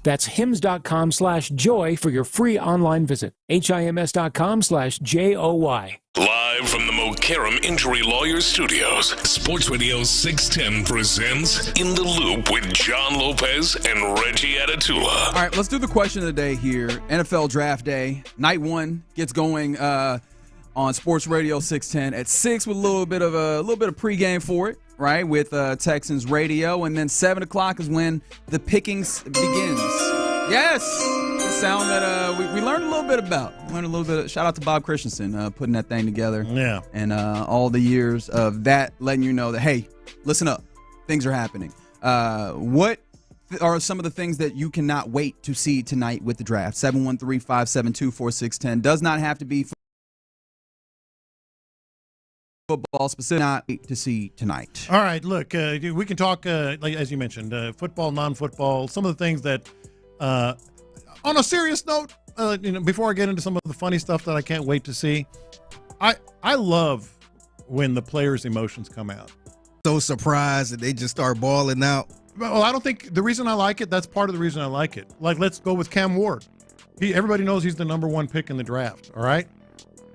That's hims.com/joy for your free online visit. HIMS.com/JOY. Live from the Mokaram Injury Lawyers Studios, Sports Radio 610 presents In the Loop with John Lopez and Reggie Atatula. All right, let's do the question of the day here. NFL Draft Day, night one gets going on Sports Radio 610 at 6 with a little bit of pregame for it, right? With Texans radio, and then 7 o'clock is when the pickings begins. Yes, the sound that we learned a little bit about. Shout out to Bob Christensen putting that thing together. Yeah, and all the years of that, letting you know that, hey, listen up, things are happening. What are some of the things that you cannot wait to see tonight with the draft? 713-572-4610. Does not have to be football specific, not to see tonight. All right, look, we can talk, like as you mentioned, football, non-football, some of the things that, on a serious note, before I get into some of the funny stuff that I can't wait to see, I love when the players' emotions come out. So surprised that they just start bawling out. Well, I don't think the reason I like it, that's part of the reason I like it. Like, let's go with Cam Ward. Everybody knows he's the number one pick in the draft, all right?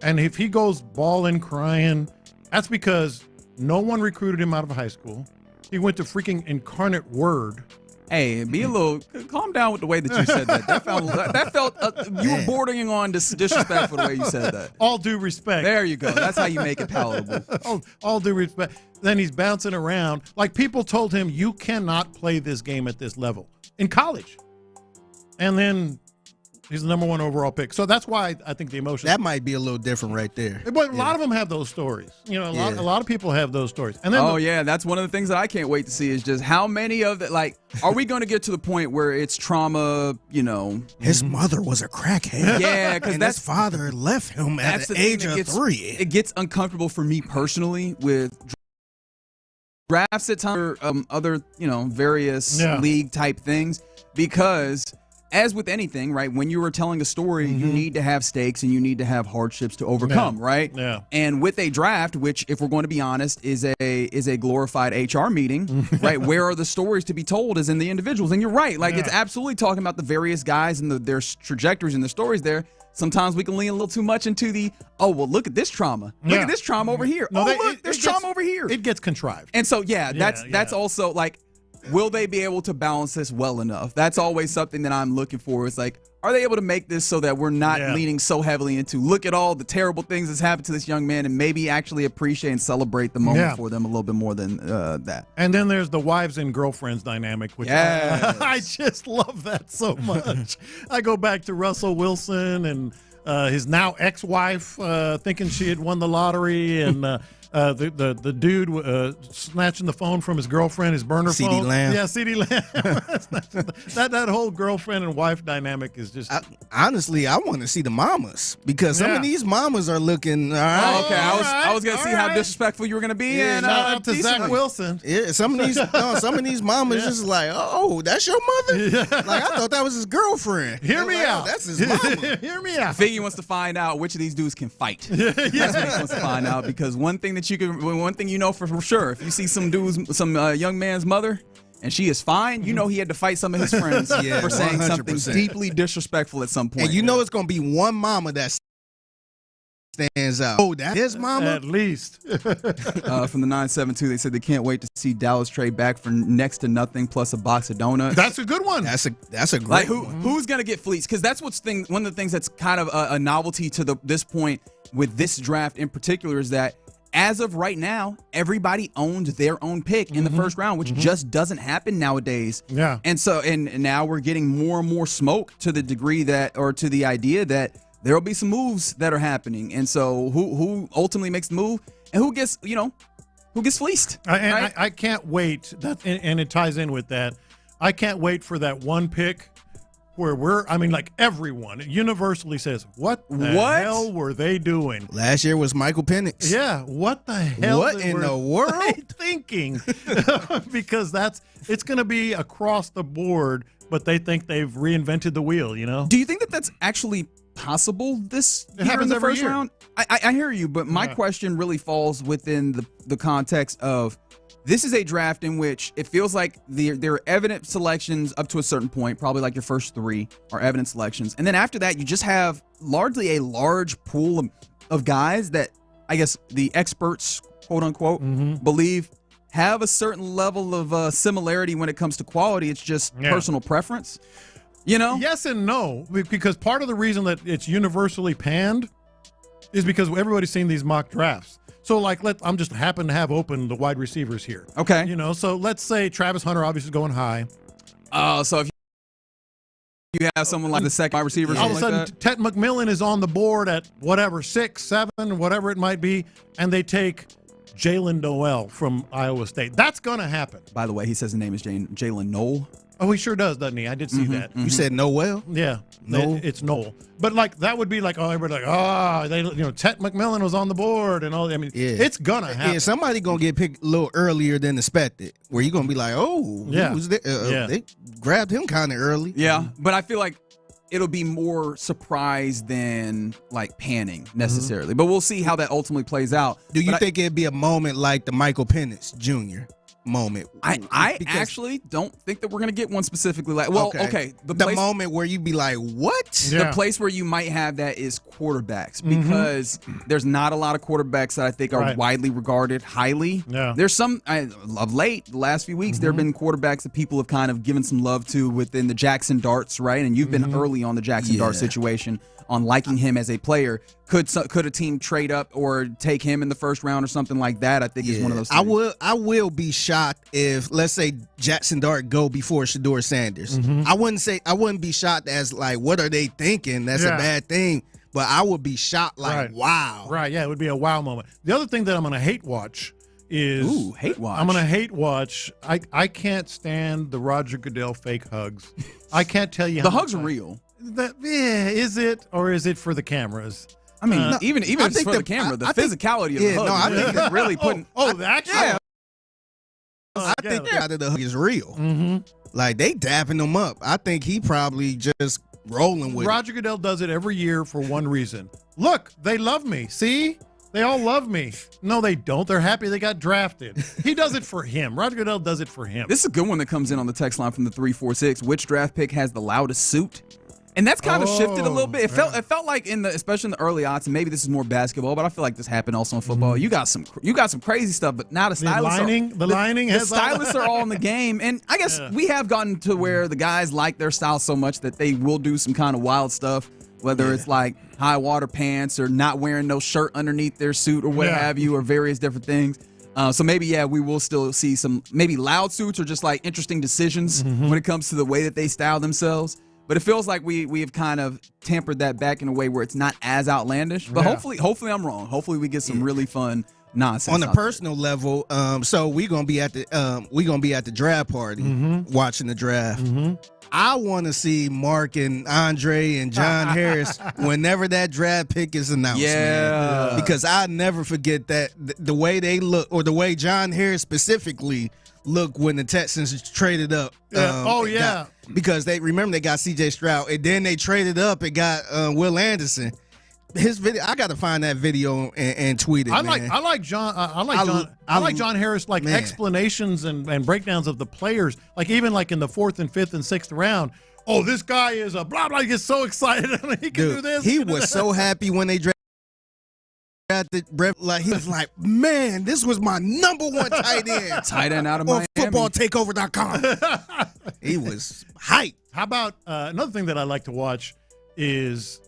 And if he goes bawling, crying, that's because no one recruited him out of high school. He went to freaking Incarnate Word. Hey, calm down with the way that you said that. That felt you were bordering on disrespectful the way you said that. All due respect. There you go. That's how you make it palatable. all due respect. Then he's bouncing around. Like, people told him, you cannot play this game at this level in college. And then he's the number one overall pick. So that's why I think the emotion. That might be a little different right there. But a lot of them have those stories. A lot of people have those stories. And then that's one of the things that I can't wait to see is just how many of that, like, are we going to get to the point where it's trauma, His mother was a crackhead. Yeah, because his father left him at the age of 3. It gets uncomfortable for me personally with drafts at times, other, various league type things, because as with anything, right, when you are telling a story, you need to have stakes and you need to have hardships to overcome, right? Yeah. And with a draft, which, if we're going to be honest, is a glorified HR meeting, right? Where are the stories to be told is in the individuals. And you're right. Like, it's absolutely talking about the various guys and their trajectories and their stories there. Sometimes we can lean a little too much into look at this trauma. Look at this trauma over here. There's trauma over here. It gets contrived. And so, that's also, like, will they be able to balance this well enough? That's always something that I'm looking for. It's like, are they able to make this so that we're not leaning so heavily into look at all the terrible things that's happened to this young man and maybe actually appreciate and celebrate the moment for them a little bit more than that. And then there's the wives and girlfriends dynamic, which I just love that so much. I go back to Russell Wilson and his now ex-wife thinking she had won the lottery, and the dude snatching the phone from his girlfriend, his burner phone. CeeDee Lamb. Yeah, CeeDee Lamb. that whole girlfriend and wife dynamic is just. Honestly, I want to see the mamas, because some of these mamas are looking. All right. Okay, I was gonna see how disrespectful you were gonna be. Yeah, shout out to Zach Wilson. Yeah, some of these mamas just like, oh, that's your mother. Like, I thought that was his girlfriend. Hear me out. That's his mama. Hear me out. Figgy wants to find out which of these dudes can fight. That's what he wants to find out, because one thing you know for sure, if you see some young man's mother and she is fine, you know he had to fight some of his friends for saying 100%. something deeply disrespectful at some point. And you know it's going to be one mama that stands out. Oh, that's his mama? At least. From the 972, they said they can't wait to see Dallas trade back for next to nothing plus a box of donuts. That's a good one. That's a great one. Who's going to get fleeced? Because that's one of the things that's kind of a novelty to this point with this draft in particular is that as of right now, everybody owned their own pick in the first round, which just doesn't happen nowadays. Yeah. And so, and now we're getting more and more smoke to the degree that, or to the idea that there will be some moves that are happening. And so who ultimately makes the move and who gets fleeced. Right? I can't wait. And it ties in with that. I can't wait for that one pick where everyone universally says, what the hell were they doing? Last year was Michael Penix. Yeah, what the hell? What in the world? They thinking? Because it's going to be across the board, but they think they've reinvented the wheel, Do you think that that's actually possible this year in the first round? I hear you, but my question really falls within the context of This is a draft in which it feels like there are evident selections up to a certain point, probably like your first 3 are evident selections. And then after that, you just have largely a large pool of guys that I guess the experts, quote unquote, believe have a certain level of similarity when it comes to quality. It's just personal preference. You know? Yes and no, because part of the reason that it's universally panned is because everybody's seen these mock drafts. So, like, I'm just happen to have open the wide receivers here. Okay. You know, so let's say Travis Hunter obviously is going high. So if you have someone like the second wide receiver, all of a sudden, like Ted McMillan is on the board at whatever, 6, 7, whatever it might be, and they take Jalen Noel from Iowa State. That's going to happen. By the way, he says his name is Jalen Noel. Oh, he sure does, doesn't he? I did see that. You said Noel? Yeah. Noel? It's Noel. But, like, that would be like, oh, everybody's like, Ted McMillan was on the board and all. I mean, it's going to happen. Yeah, somebody going to get picked a little earlier than expected, where you're going to be like, oh, they grabbed him kind of early. Yeah, but I feel like it'll be more surprise than, like, panning necessarily. But we'll see how that ultimately plays out. Do you think it'd be a moment like the Michael Penix Jr. moment? I actually don't think that we're going to get one specifically. Like, well, okay. The moment where you'd be like, what? The place where you might have that is quarterbacks, because there's not a lot of quarterbacks that I think are widely regarded highly. Yeah. There's some, of late, the last few weeks, there have been quarterbacks that people have kind of given some love to within the Jackson Darts, right? And you've been early on the Jackson Dart situation on liking him as a player. Could a team trade up or take him in the first round or something like that? I think is one of those things. I will be shocked if, let's say, Jackson Dart go before Shedeur Sanders. I wouldn't be shocked as like, what are they thinking? That's a bad thing. But I would be shocked like, wow. Right, yeah, it would be a wow moment. The other thing that I'm going to hate watch is hate watch. I'm going to hate watch. I can't stand the Roger Goodell fake hugs. I can't tell you the how hugs are real. Is it, or is it for the cameras? I mean, even if it's for the camera, the physicality of the hug. I think that's really putting. Yeah. I think that the hug is real. Like, they dapping him up. I think he probably just rolling with Roger Goodell does it every year for one reason. Look, they love me. See? They all love me. No, they don't. They're happy they got drafted. He does it for him. Roger Goodell does it for him. This is a good one that comes in on the text line from the 346. Which draft pick has the loudest suit? And that's kind of shifted a little bit. It felt like especially in the early odds, and maybe this is more basketball, but I feel like this happened also in football. You got some crazy stuff, but now the stylists stylists are all in the game. And I guess we have gotten to where the guys like their style so much that they will do some kind of wild stuff, whether it's like high water pants or not wearing no shirt underneath their suit or what have you, or various different things. So maybe, we will still see some maybe loud suits or just like interesting decisions when it comes to the way that they style themselves. But it feels like we have kind of tampered that back in a way where it's not as outlandish. But hopefully I'm wrong. Hopefully we get some really fun nonsense. On a personal level, so we're gonna be at the draft party watching the draft. I want to see Mark and Andre and John Harris whenever that draft pick is announced. Man. Because I never forget that the way they look, or the way John Harris specifically look when the Texans traded up. Because they got C.J. Stroud, and then they traded up and got Will Anderson. His video, I got to find that video and tweet it. I like John Harris, like explanations and breakdowns of the players, like even like in the 4th and 5th and 6th round. Oh, this guy is a blah blah. He gets so excited. He can do this. He was so happy when they drafted. Like, he was like, man, this was my number one tight end. Tight end out of Miami. FootballTakeover.com. He was hyped. How about another thing that I like to watch is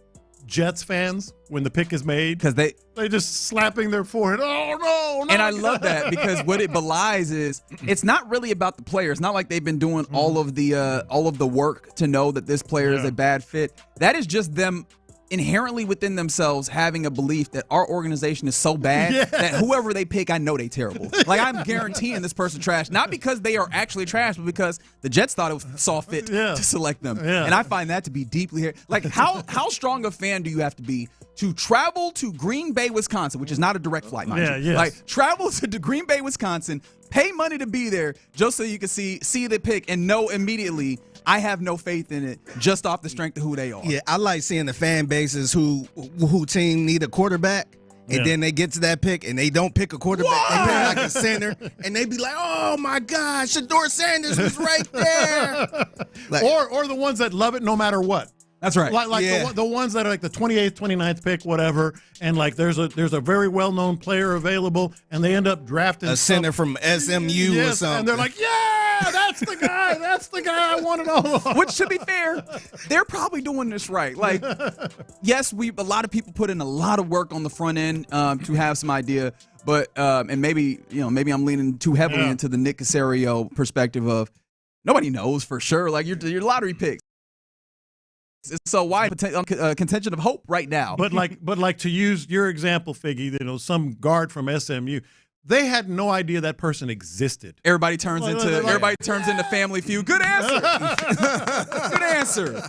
Jets fans when the pick is made, because they just slapping their forehead. Oh no! And I love that, because what it belies is it's not really about the player. It's not like they've been doing all of the work to know that this player is a bad fit. That is just them inherently within themselves having a belief that our organization is so bad that whoever they pick, I know they terrible. Like, I'm guaranteeing this person trash, not because they are actually trash, but because the Jets thought it saw fit to select them. And I find that to be deeply like, how strong a fan do you have to be to travel to Green Bay, Wisconsin, which is not a direct flight, mind you. Like, travel to Green Bay, Wisconsin, pay money to be there just so you can see the pick and know immediately I have no faith in it just off the strength of who they are. Yeah, I like seeing the fan bases who team need a quarterback, and then they get to that pick and they don't pick a quarterback. They pick like a center, and they be like, "Oh my gosh, Shador Sanders was right there." Like, or the ones that love it no matter what. That's right. Like the ones that are like the 28th, 29th pick, whatever, and like there's a very well-known player available, and they end up drafting a center from SMU or something. And they're like, yeah, that's the guy. That's the guy I wanted all along. Which, to be fair, they're probably doing this right. Like, yes, a lot of people put in a lot of work on the front end to have some idea, but and maybe I'm leaning too heavily into the Nick Caserio perspective of nobody knows for sure. Like your lottery picks. It's so wide contention of hope right now. But like to use your example, Figgy, some guard from SMU, they had no idea that person existed. Everybody turns into Family Feud. Good answer. Good answer.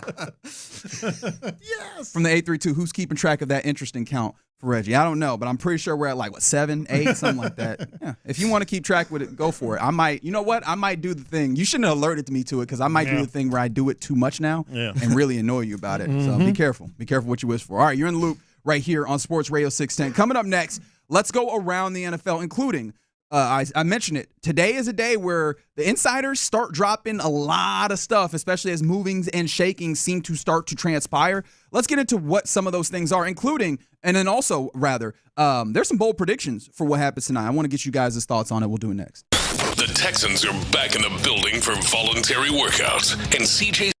Yes. From the 832, who's keeping track of that interesting count for Reggie? I don't know, but I'm pretty sure we're at 7, 8, something like that. Yeah. If you want to keep track with it, go for it. I might do the thing. You shouldn't have alerted me to it because I might do the thing where I do it too much now and really annoy you about it. So be careful. Be careful what you wish for. All right, you're in the loop right here on Sports Radio 610. Coming up next, let's go around the NFL, including I mentioned it. Today is a day where the insiders start dropping a lot of stuff, especially as movings and shakings seem to start to transpire. Let's get into what some of those things are, including, and then also, there's some bold predictions for what happens tonight. I want to get you guys' thoughts on it. We'll do it next. The Texans are back in the building for voluntary workouts, and CJ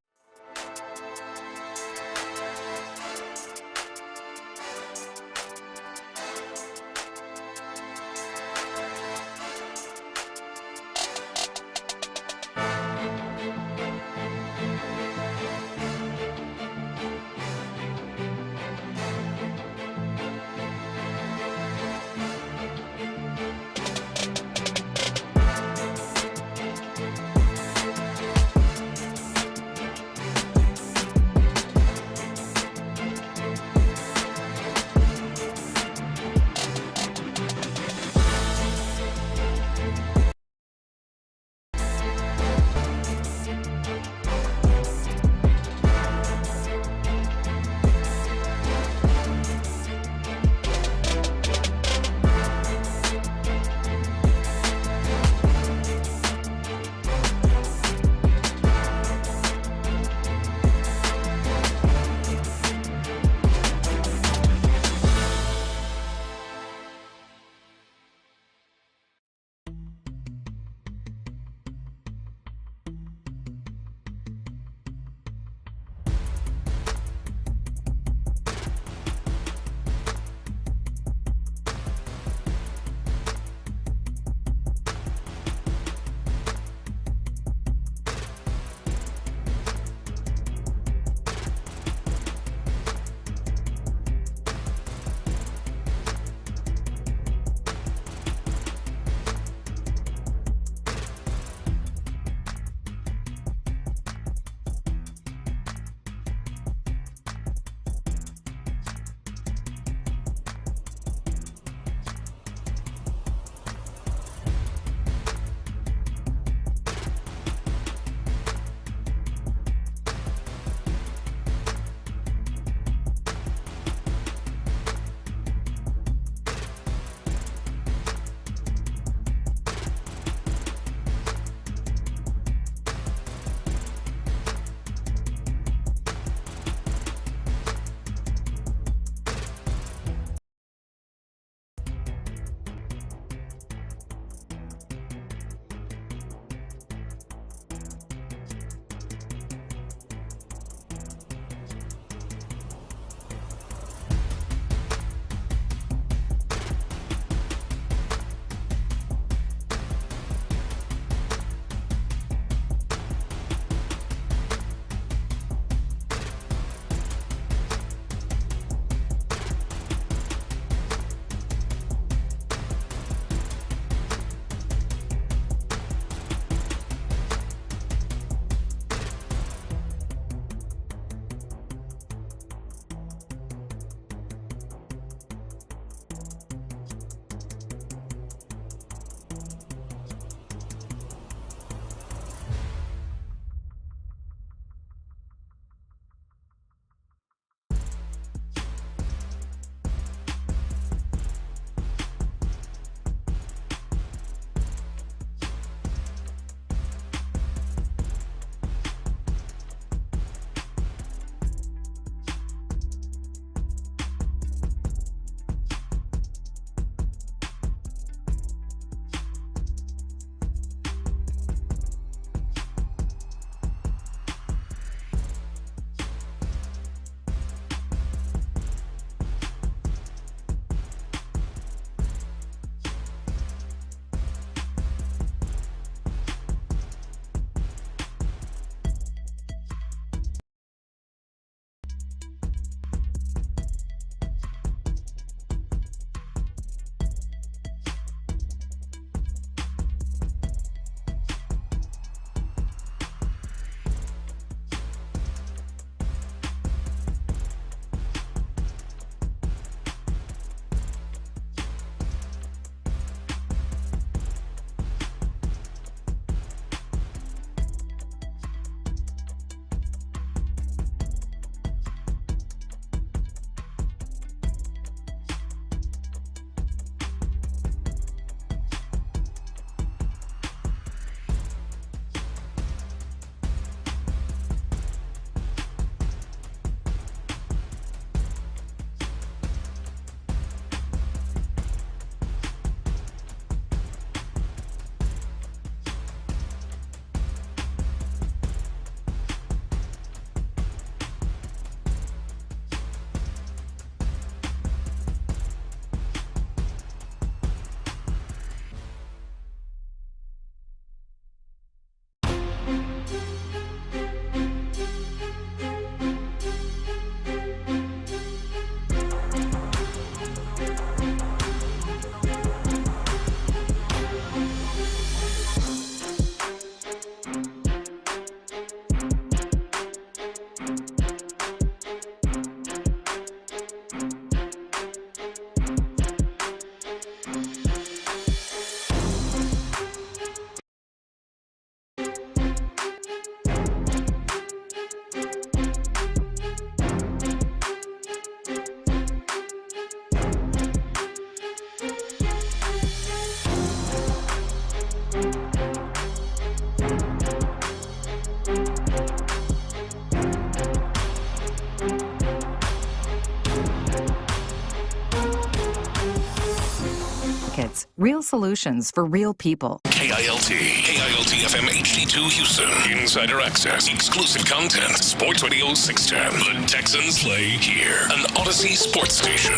Real solutions for real people. KILT FM HD2 Houston. Insider access, exclusive content. Sports Radio 610. The Texans play here. An Odyssey sports station.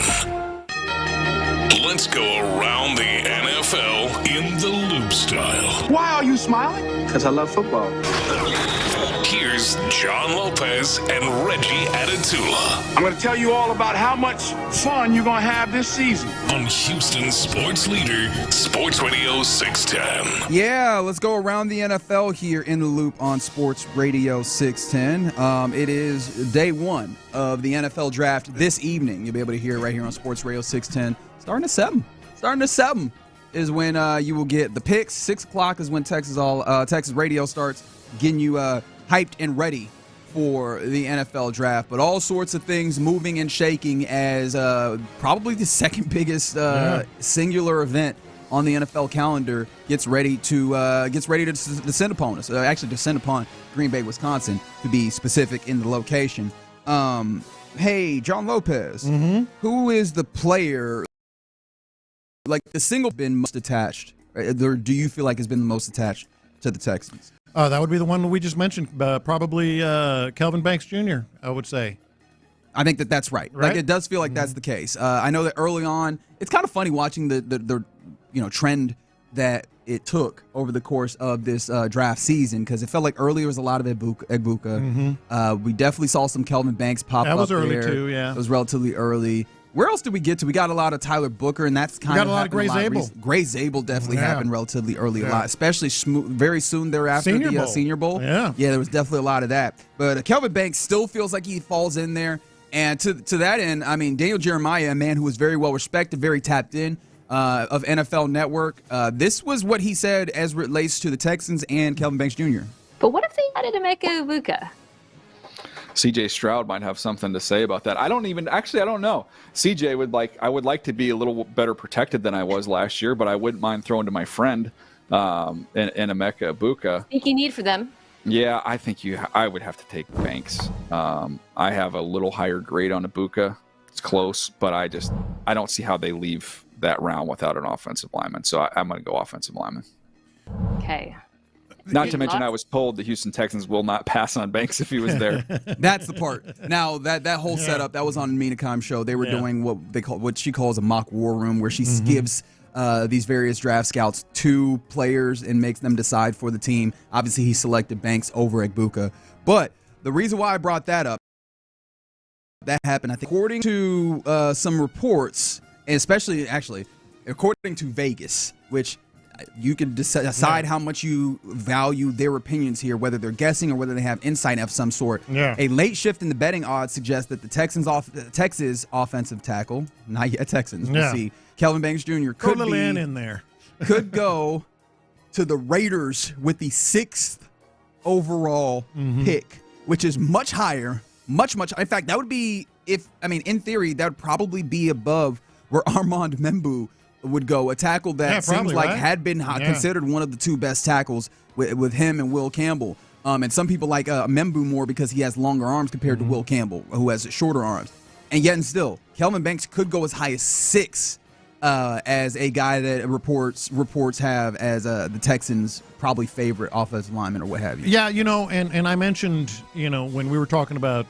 Let's go around the NFL in the loop style. Why are you smiling? Because I love football. Here's John Lopez and Reggie Atatula. I'm going to tell you all about how much fun you're going to have this season. On Houston sports leader, Sports Radio 610. Yeah, let's go around the NFL here in the loop on Sports Radio 610. It is day one of the NFL draft this evening. You'll be able to hear it right here on Sports Radio 610. Starting at 7. Starting at 7 is when you will get the picks. 6 o'clock is when Texas Radio starts getting you hyped and ready for the NFL draft. But all sorts of things moving and shaking as probably the second biggest singular event on the NFL calendar gets ready to descend upon us. Actually, descend upon Green Bay, Wisconsin, to be specific in the location. Hey, John Lopez, who is the player, like the single, been most attached? Or do you feel like has been the most attached to the Texans? That would be the one we just mentioned, probably Kelvin Banks Jr., I would say. I think that's right. Like, it does feel like that's the case. I know that early on, it's kind of funny watching the trend that it took over the course of this draft season, because it felt like earlier was a lot of Egbuka. We definitely saw some Kelvin Banks pop up. That was early there. too, yeah. It was relatively early. Where else did we get to? We got a lot of Tyler Booker, and that's kind of a lot of Gray Zabel. Gray Zabel definitely happened relatively early a lot, especially very soon thereafter the Senior Bowl. Yeah, there was definitely a lot of that. But Kelvin Banks still feels like he falls in there. And to that end, I mean, Daniel Jeremiah, a man who was very well respected, very tapped in of NFL Network, this was what he said as relates to the Texans and Kelvin Banks Jr. But what if they added Emeka Egbuka? CJ Stroud might have something to say about that. I don't know. CJ I would like to be a little better protected than I was last year, but I wouldn't mind throwing to my friend in Emeka Egbuka. Think you need for them? Yeah, I think I would have to take Banks. I have a little higher grade on Egbuka. It's close, but I don't see how they leave that round without an offensive lineman. So I'm going to go offensive lineman. Okay. Not to mention, I was told the Houston Texans will not pass on Banks if he was there. That's the part. Now that whole setup that was on Mina Kimes' show. They were doing what she calls a mock war room, where she gives these various draft scouts 2 players and makes them decide for the team. Obviously, he selected Banks over Egbuka. But the reason why I brought that up, that happened, I think, according to some reports, and especially actually according to Vegas, which you can decide how much you value their opinions here, whether they're guessing or whether they have insight of some sort. Yeah. A late shift in the betting odds suggests that the Texas offensive tackle, not yet Texans, we'll see, Kelvin Banks Jr. could in there. could go to the Raiders with the 6th overall pick, which is much higher, much. In fact, that would be, in theory, that would probably be above where Armand Membu would go, a tackle that seems like had been considered one of the 2 best tackles with him and Will Campbell. And some people like Membu more because he has longer arms compared to Will Campbell, who has shorter arms. And yet and still, Kelvin Banks could go as high as 6 as a guy that reports have as the Texans' probably favorite offensive lineman or what have you. Yeah, and I mentioned, when we were talking about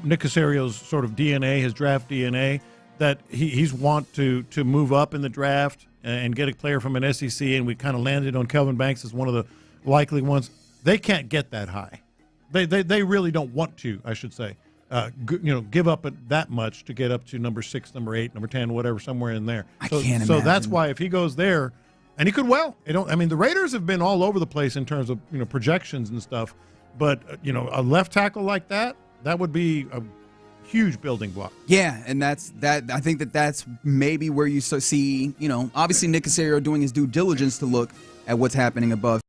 Nick Casario's sort of DNA, his draft DNA, that he's want to move up in the draft and get a player from an SEC, and we kind of landed on Kelvin Banks as one of the likely ones. They can't get that high. They really don't want to, I should say, give up that much to get up to number 6, number 8, number 10, whatever, somewhere in there. I can't imagine. So that's why if he goes there, and he could the Raiders have been all over the place in terms of projections and stuff, but a left tackle like that, That would be a huge building block. Yeah, and that's that. I think that's maybe where you see, obviously Nick Caserio doing his due diligence to look at what's happening above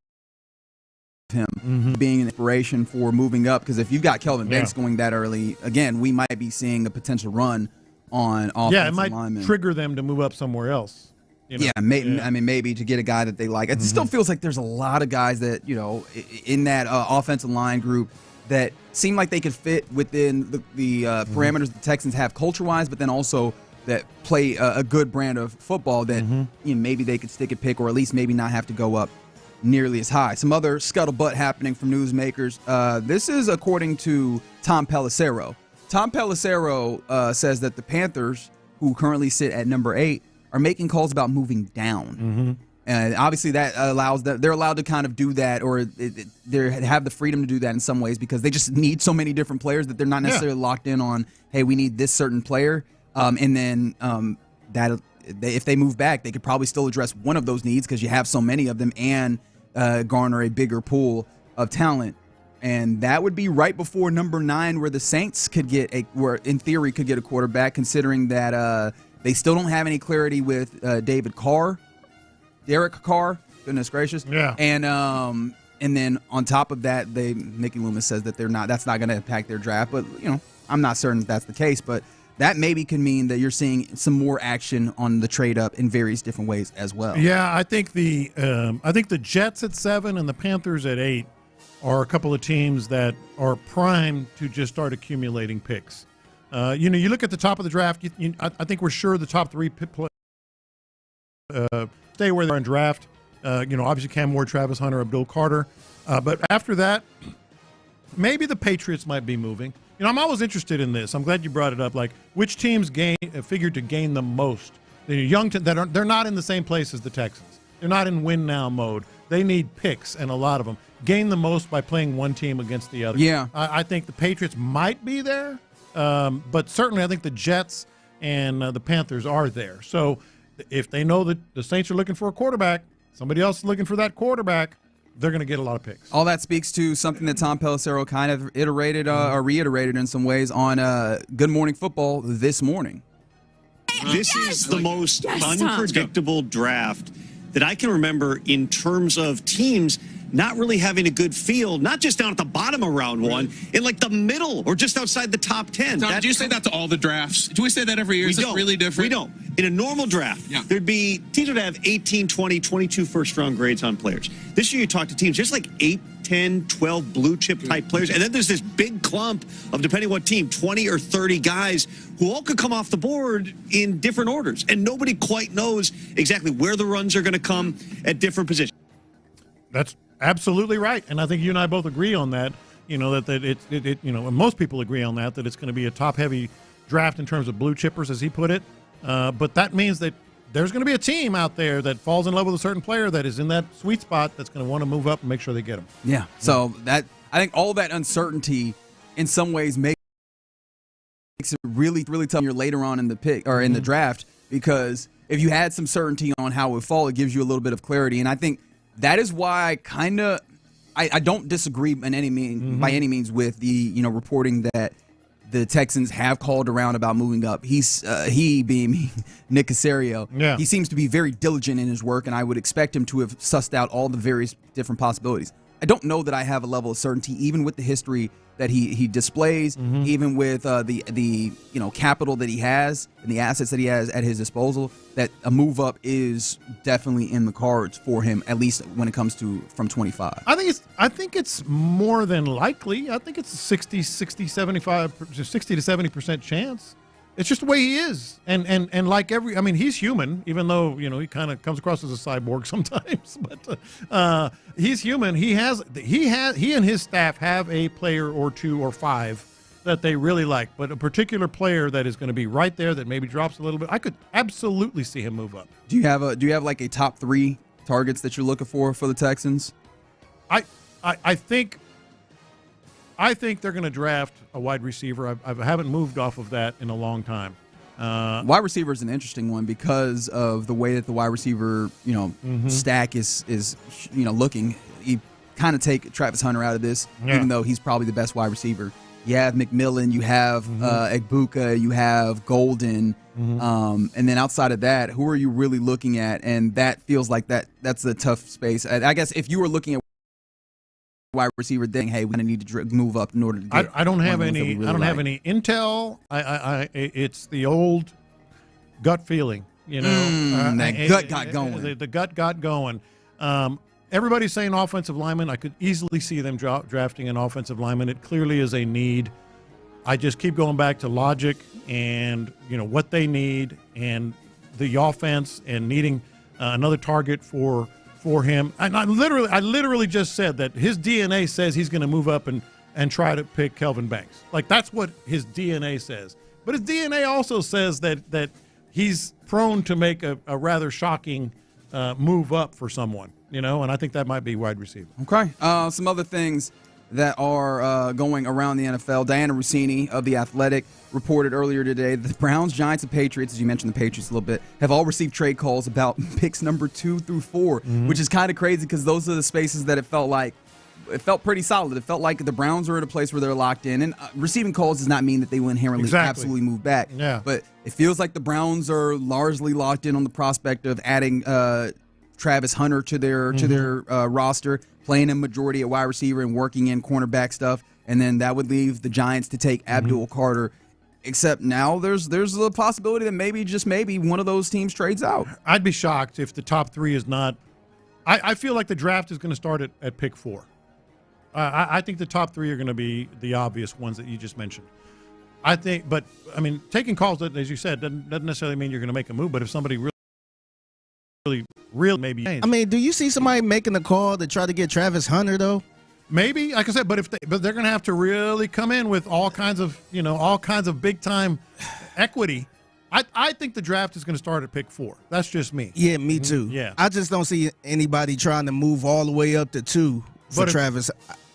him, being an inspiration for moving up. Because if you've got Kelvin Banks going that early, again, we might be seeing a potential run on offensive Yeah, it might linemen. trigger them to move up somewhere else. Yeah, maybe. I mean, maybe to get a guy that they like. It still feels like there's a lot of guys that in that offensive line group that seem like they could fit within the parameters the Texans have culture-wise, but then also that play a good brand of football that maybe they could stick a pick or at least maybe not have to go up nearly as high. Some other scuttlebutt happening from newsmakers. This is according to Tom Pelissero. Tom Pelissero says that the Panthers, who currently sit at number 8, are making calls about moving down. And obviously that allows them, they're allowed to kind of do that, or they have the freedom to do that in some ways because they just need so many different players that they're not necessarily locked in on, hey, we need this certain player. And then if they move back, they could probably still address one of those needs because you have so many of them and garner a bigger pool of talent. And that would be right before number 9, where the Saints could where in theory could get a quarterback, considering that they still don't have any clarity with Derek Carr, goodness gracious. Yeah. And then on top of that, Mickey Loomis says that that's not going to impact their draft. But I'm not certain that's the case. But that maybe can mean that you're seeing some more action on the trade up in various different ways as well. Yeah, I think the Jets at 7 and the Panthers at 8 are a couple of teams that are primed to just start accumulating picks. You look at the top of the draft. I think we're sure the top 3 stay where they're in draft. Obviously Cam Ward, Travis Hunter, Abdul Carter. But after that, maybe the Patriots might be moving. I'm always interested in this. I'm glad you brought it up. Like, which teams figured to gain the most? They're not in the same place as the Texans. They're not in win now mode. They need picks, and a lot of them gain the most by playing one team against the other. Yeah, I think the Patriots might be there, but certainly I think the Jets and the Panthers are there. So if they know that the Saints are looking for a quarterback, somebody else is looking for that quarterback, they're going to get a lot of picks. All that speaks to something that Tom Pelissero kind of iterated or reiterated in some ways on Good Morning Football this morning. This is the most unpredictable draft that I can remember in terms of teams not really having a good feel, not just down at the bottom of round 1, in like the middle or just outside the top 10. Tom, do you say that to all the drafts? Do we say that every year? Is it really different? We don't. In a normal draft, there'd be teams would have 18, 20, 22 first-round grades on players. This year you talk to teams, just like 8, 10, 12 blue-chip type players, and then there's this big clump of, depending what team, 20 or 30 guys who all could come off the board in different orders, and nobody quite knows exactly where the runs are going to come at different positions. That's absolutely right, and I think you and I both agree on that. And most people agree on that it's going to be a top-heavy draft in terms of blue chippers, as he put it. But that means that there's going to be a team out there that falls in love with a certain player that is in that sweet spot that's going to want to move up and make sure they get him. Yeah. So that I think all that uncertainty, in some ways, makes it really, really tough. You're later on in the pick or in the draft, because if you had some certainty on how it would fall, it gives you a little bit of clarity. And I think that is why I don't disagree by any means with the reporting that the Texans have called around about moving up. He being Nick Caserio, he seems to be very diligent in his work, and I would expect him to have sussed out all the various different possibilities. I don't know that I have a level of certainty, even with the history that he displays, even with the capital that he has and the assets that he has at his disposal, that a move up is definitely in the cards for him, at least when it comes to from 25. I think it's more than likely. I think it's a 60 to 70% chance. It's just the way he is, and like he's human, even though he kind of comes across as a cyborg sometimes. But he's human. He and his staff have a player or 2 or 5 that they really like, but a particular player that is going to be right there that maybe drops a little bit. I could absolutely see him move up. Do you have like a top 3 targets that you're looking for the Texans? I think they're going to draft a wide receiver. I haven't moved off of that in a long time. Wide receiver is an interesting one because of the way that the wide receiver, stack is looking. You kind of take Travis Hunter out of this, even though he's probably the best wide receiver You have McMillan, you have Egbuka, you have Golden. And then outside of that, who are you really looking at? And that feels like that's a tough space. I guess if you were looking at wide receiver, then hey, we're gonna need to move up in order to get. I don't have any. I don't have any intel. It's the old gut feeling. You know, that gut got going. The gut got going. Everybody's saying offensive lineman. I could easily see them drafting an offensive lineman. It clearly is a need. I just keep going back to logic and what they need and the offense and needing another target for him. And I literally just said that his DNA says he's going to move up and try to pick Kelvin Banks. Like, that's what his DNA says. But his DNA also says that he's prone to make a rather shocking move up for someone, and I think that might be wide receiver. Okay. Some other things that are going around the NFL. Diana Rossini of The Athletic reported earlier today that the Browns, Giants, and Patriots, as you mentioned the Patriots a little bit, have all received trade calls about picks number 2 through 4, which is kind of crazy because those are the spaces that it felt pretty solid. It felt like the Browns are at a place where they're locked in. And receiving calls does not mean that they will inherently absolutely move back. Yeah. But it feels like the Browns are largely locked in on the prospect of adding Travis Hunter to their roster, playing a majority at wide receiver and working in cornerback stuff. And then that would leave the Giants to take Abdul Carter. Except now there's a possibility that maybe one of those teams trades out. I'd be shocked if the top 3 is not. I feel like the draft is going to start at pick 4. I think the top 3 are going to be the obvious ones that you just mentioned. I think, but I mean, taking calls, as you said, doesn't necessarily mean you're going to make a move. But if somebody really maybe. I mean, do you see somebody making a call to try to get Travis Hunter though? Maybe, like I said, but they're going to have to really come in with all kinds of big time equity. I think the draft is going to start at pick 4. That's just me. Yeah, me too. Yeah, I just don't see anybody trying to move all the way up to 2 for Travis.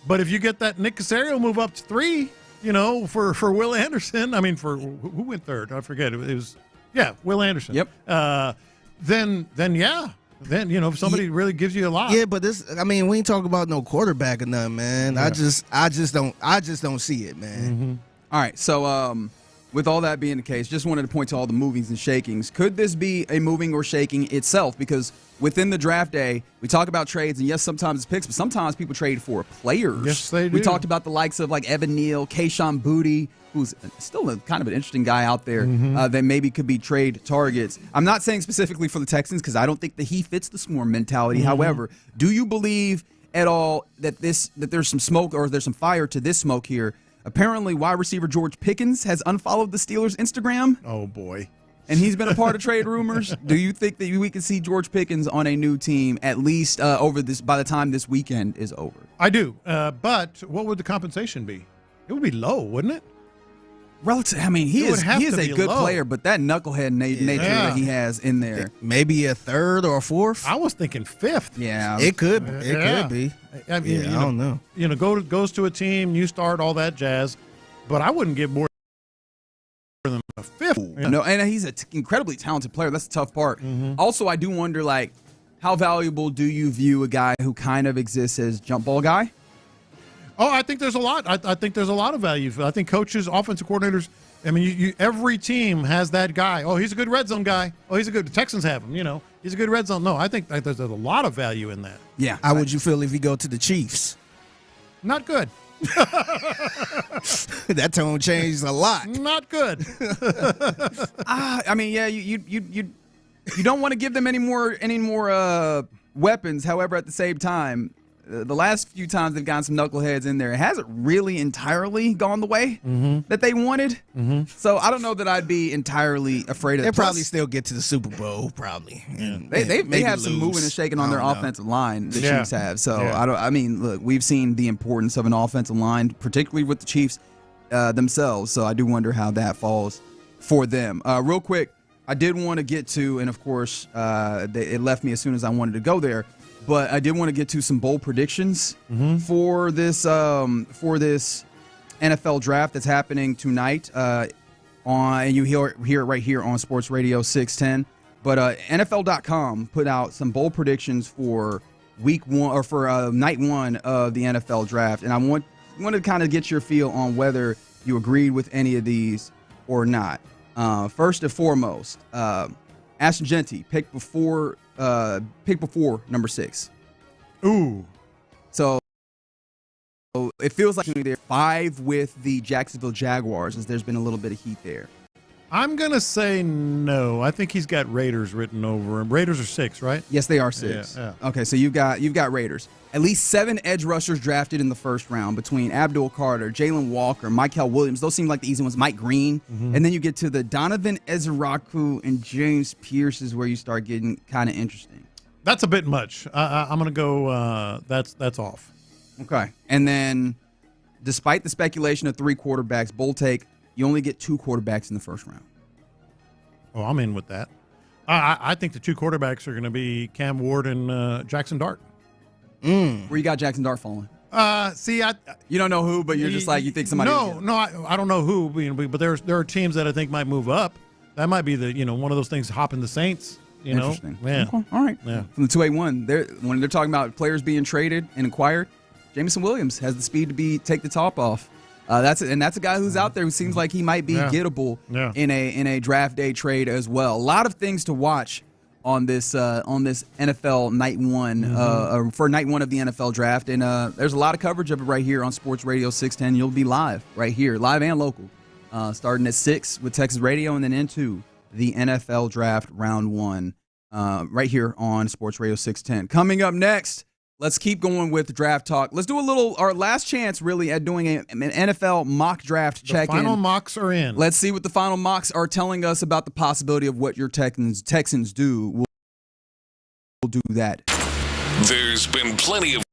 But if you get that Nick Caserio move up to 3, for Will Anderson, I mean, for who went 3rd? I forget. It was Will Anderson. Yep. Then if somebody really gives you a lot. Yeah, but we ain't talking about no quarterback or nothing, man. Yeah. I just don't see it, man. All right, so with all that being the case, just wanted to point to all the movings and shakings. Could this be a moving or shaking itself? Because within the draft day, we talk about trades, and yes, sometimes it's picks, but sometimes people trade for players. Yes, they do. We talked about the likes of like Evan Neal, Kayshon Boutte, who's still kind of an interesting guy out there that maybe could be trade targets. I'm not saying specifically for the Texans because I don't think that he fits the swarm mentality. However, do you believe at all that there's some smoke or there's some fire to this smoke here? Apparently, wide receiver George Pickens has unfollowed the Steelers' Instagram. Oh, boy. And he's been a part of trade rumors. Do you think that we can see George Pickens on a new team at least by the time this weekend is over? I do. But what would the compensation be? It would be low, wouldn't it? Relative. I mean, he is a good player, but that knucklehead nature that he has in there. Maybe a 3rd or a 4th. I was thinking 5th. Yeah, it could be. I mean, I don't know. Goes to a team, new start, all that jazz. But I wouldn't give more than a 5th. No, and he's an incredibly talented player. That's the tough part. Also, I do wonder, how valuable do you view a guy who kind of exists as jump ball guy? Oh, I think there's a lot. I think there's a lot of value. I think coaches, offensive coordinators. I mean, every team has that guy. Oh, he's a good red zone guy. Oh, he's a good. The Texans have him. He's a good red zone. No, I think there's a lot of value in that. Yeah. How would you feel if you go to the Chiefs? Not good. That tone changed a lot. Not good. I mean, yeah, you don't want to give them any more weapons. However, at the same time, the last few times they've gotten some knuckleheads in there, it hasn't really entirely gone the way that they wanted. So I don't know that I'd be entirely afraid of it. They'll probably still get to the Super Bowl, probably. Yeah. They have some moving and shaking on their offensive line, the Chiefs have. So look, we've seen the importance of an offensive line, particularly with the Chiefs themselves. So I do wonder how that falls for them. Real quick, I did want to get to, and of course, it left me as soon as I wanted to go there. But I did want to get to some bold predictions for this NFL draft that's happening tonight. And you hear it right here on Sports Radio 610. But NFL.com put out some bold predictions for week 1 or for night 1 of the NFL draft, and I want to kind of get your feel on whether you agreed with any of these or not. First and foremost, Ashton Genty picked before number 6. Ooh. So it feels like they're 5 with the Jacksonville Jaguars, as there's been a little bit of heat there. I'm going to say no. I think he's got Raiders written over him. Raiders are 6, right? Yes, they are 6. Yeah. Okay, so you've got Raiders. At least 7 edge rushers drafted in the first round between Abdul Carter, Jalen Walker, Mykel Williams. Those seem like the easy ones. Mike Green. Mm-hmm. And then you get to the Donovan Ezraku and James Pierce is where you start getting kind of interesting. That's a bit much. I'm going to go that's off. Okay. And then despite the speculation of 3 quarterbacks, bold take, you only get 2 quarterbacks in the first round. Oh, I'm in with that. I think the 2 quarterbacks are going to be Cam Ward and Jackson Dart. Where you got Jackson Dart falling? See, you don't know who, but you're just like you think somebody. No, I don't know who, but there are teams that I think might move up. That might be one of those things. Hopping the Saints. Interesting. Yeah. Okay. All right. Yeah. From the 281, when they're talking about players being traded and acquired, Jameson Williams has the speed to take the top off. That's a guy who's out there who seems like he might be gettable in a draft day trade as well. A lot of things to watch on this NFL night one for night one of the NFL draft, and there's a lot of coverage of it right here on Sports Radio 610. You'll be live right here, live and local, starting at 6 with Texas Radio, and then into the NFL draft round 1 right here on Sports Radio 610. Coming up next. Let's keep going with draft talk. Let's do our last chance, really, at doing an NFL mock draft check-in. The final mocks are in. Let's see what the final mocks are telling us about the possibility of what your Texans do. We'll do that. There's been plenty of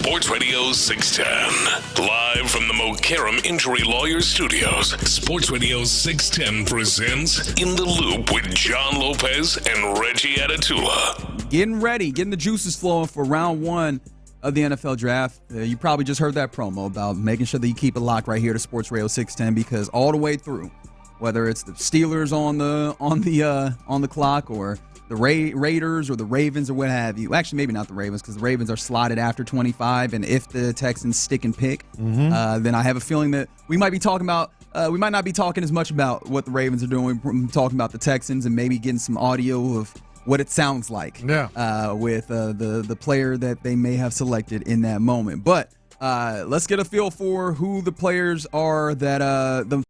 Sports Radio 610. Live from the Mokaram Injury Lawyers Studios, Sports Radio 610 presents In the Loop with John Lopez and Reggie Atatula. Getting ready, getting the juices flowing for round one of the NFL draft. You probably just heard that promo about making sure that you keep it locked right here to Sports Radio 610, because all the way through, whether it's the Steelers on the clock or the Raiders or the Ravens or what have you. Actually, maybe not the Ravens, because the Ravens are slotted after 25, and if the Texans stick and pick, then I have a feeling that we might be talking about. We might not be talking as much about what the Ravens are doing. We're talking about the Texans and maybe getting some audio of what it sounds like with the player that they may have selected in that moment. But let's get a feel for who the players are that the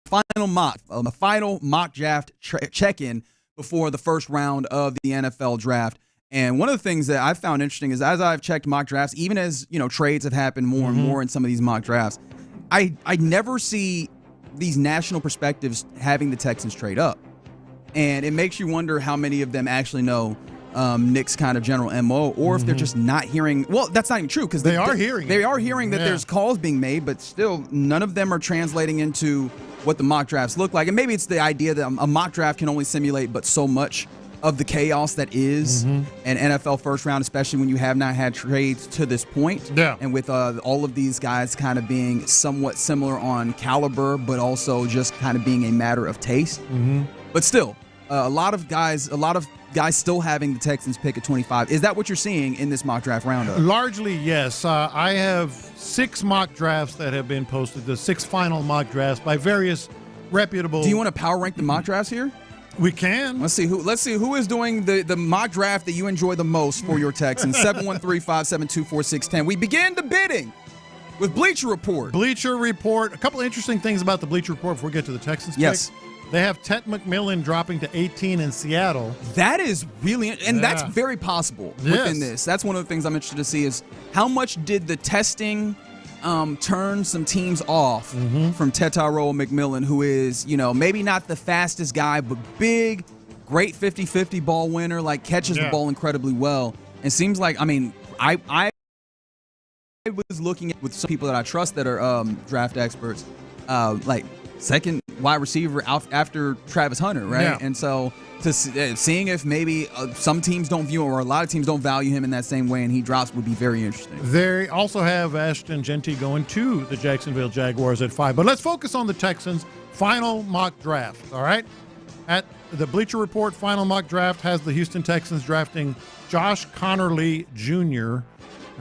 final mock draft check-in before the first round of the NFL draft. And one of the things that I've found interesting is, as I've checked mock drafts, even as trades have happened more and more in some of these mock drafts, I never see these national perspectives having the Texans trade up. And it makes you wonder how many of them actually know Nick's kind of general MO, or if they're just not hearing. Well, that's not even true, because they are hearing that there's calls being made, but still none of them are translating into what the mock drafts look like. And maybe it's the idea that a mock draft can only simulate but so much of the chaos that is an NFL first round, especially when you have not had trades to this point. And with all of these guys kind of being somewhat similar on caliber, but also just kind of being a matter of taste. But still, a lot of guys still having the Texans pick at 25. Is that what you're seeing in this mock draft roundup? Largely, yes. I have 6 mock drafts that have been posted, the 6 final mock drafts by various reputable. Do you want to power rank the mock drafts here? We can. Let's see who is doing the mock draft that you enjoy the most for your Texans. 713-572-4610. We begin the bidding with Bleacher Report. Bleacher Report. A couple of interesting things about the Bleacher Report before we get to the Texans pick. They have Ted McMillan dropping to 18 in Seattle. That is really, and that's very possible within this. That's one of the things I'm interested to see is how much did the testing turn some teams off from Tetairoa McMillan, who is, maybe not the fastest guy, but big, great 50-50 ball winner, catches the ball incredibly well. And seems like, I was looking at with some people that I trust that are draft experts, second wide receiver out after Travis Hunter, right? Yeah. And so seeing if maybe some teams don't view him, or a lot of teams don't value him in that same way, and he drops, would be very interesting. They also have Ashton Genty going to the Jacksonville Jaguars at 5. But let's focus on the Texans' final mock draft, all right? At the Bleacher Report final mock draft has the Houston Texans drafting Josh Connerly Jr.,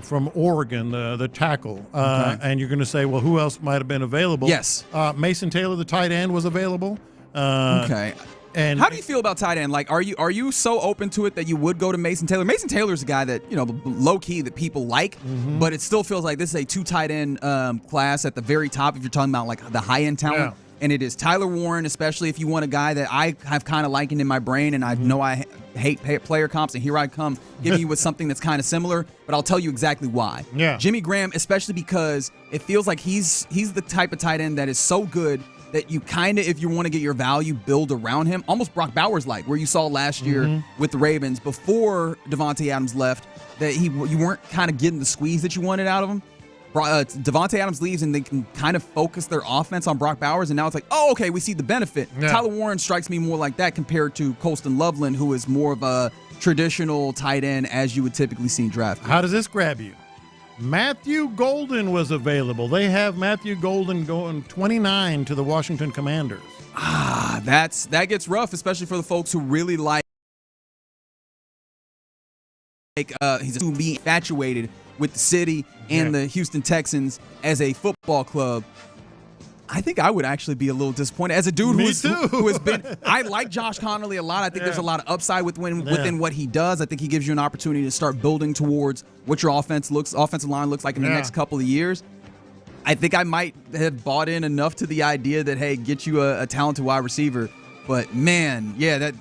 from Oregon, the tackle. And you're going to say, well, who else might have been available? Yes. Mason Taylor, the tight end, was available. Okay. And how do you feel about tight end? Are you so open to it that you would go to Mason Taylor? Mason Taylor's a guy that, low key that people like, but it still feels like this is a 2 tight end class at the very top if you're talking about the high end talent. Yeah. And it is Tyler Warren, especially if you want a guy that I have kind of likened in my brain, and I know I hate player comps, and here I come giving you with something that's kind of similar, but I'll tell you exactly why. Yeah. Jimmy Graham, especially because it feels like he's the type of tight end that is so good that you kind of, if you want to get your value, build around him, almost Brock Bowers-like, where you saw last year with the Ravens before Davante Adams left, that you weren't kind of getting the squeeze that you wanted out of him. Davante Adams leaves, and they can kind of focus their offense on Brock Bowers, and now it's like, oh, okay, we see the benefit. Yeah. Tyler Warren strikes me more like that compared to Colston Loveland, who is more of a traditional tight end as you would typically see drafted. How does this grab you? Matthew Golden was available. They have Matthew Golden going 29 to the Washington Commanders. That gets rough, especially for the folks who really like he's to be infatuated with the city and the Houston Texans as a football club. I think I would actually be a little disappointed as a dude who has been. I like Josh Connerly a lot. I think there's a lot of upside within what he does. I think he gives you an opportunity to start building towards what your offensive line looks like in the next couple of years. I think I might have bought in enough to the idea that, hey, get you a talented wide receiver. But man,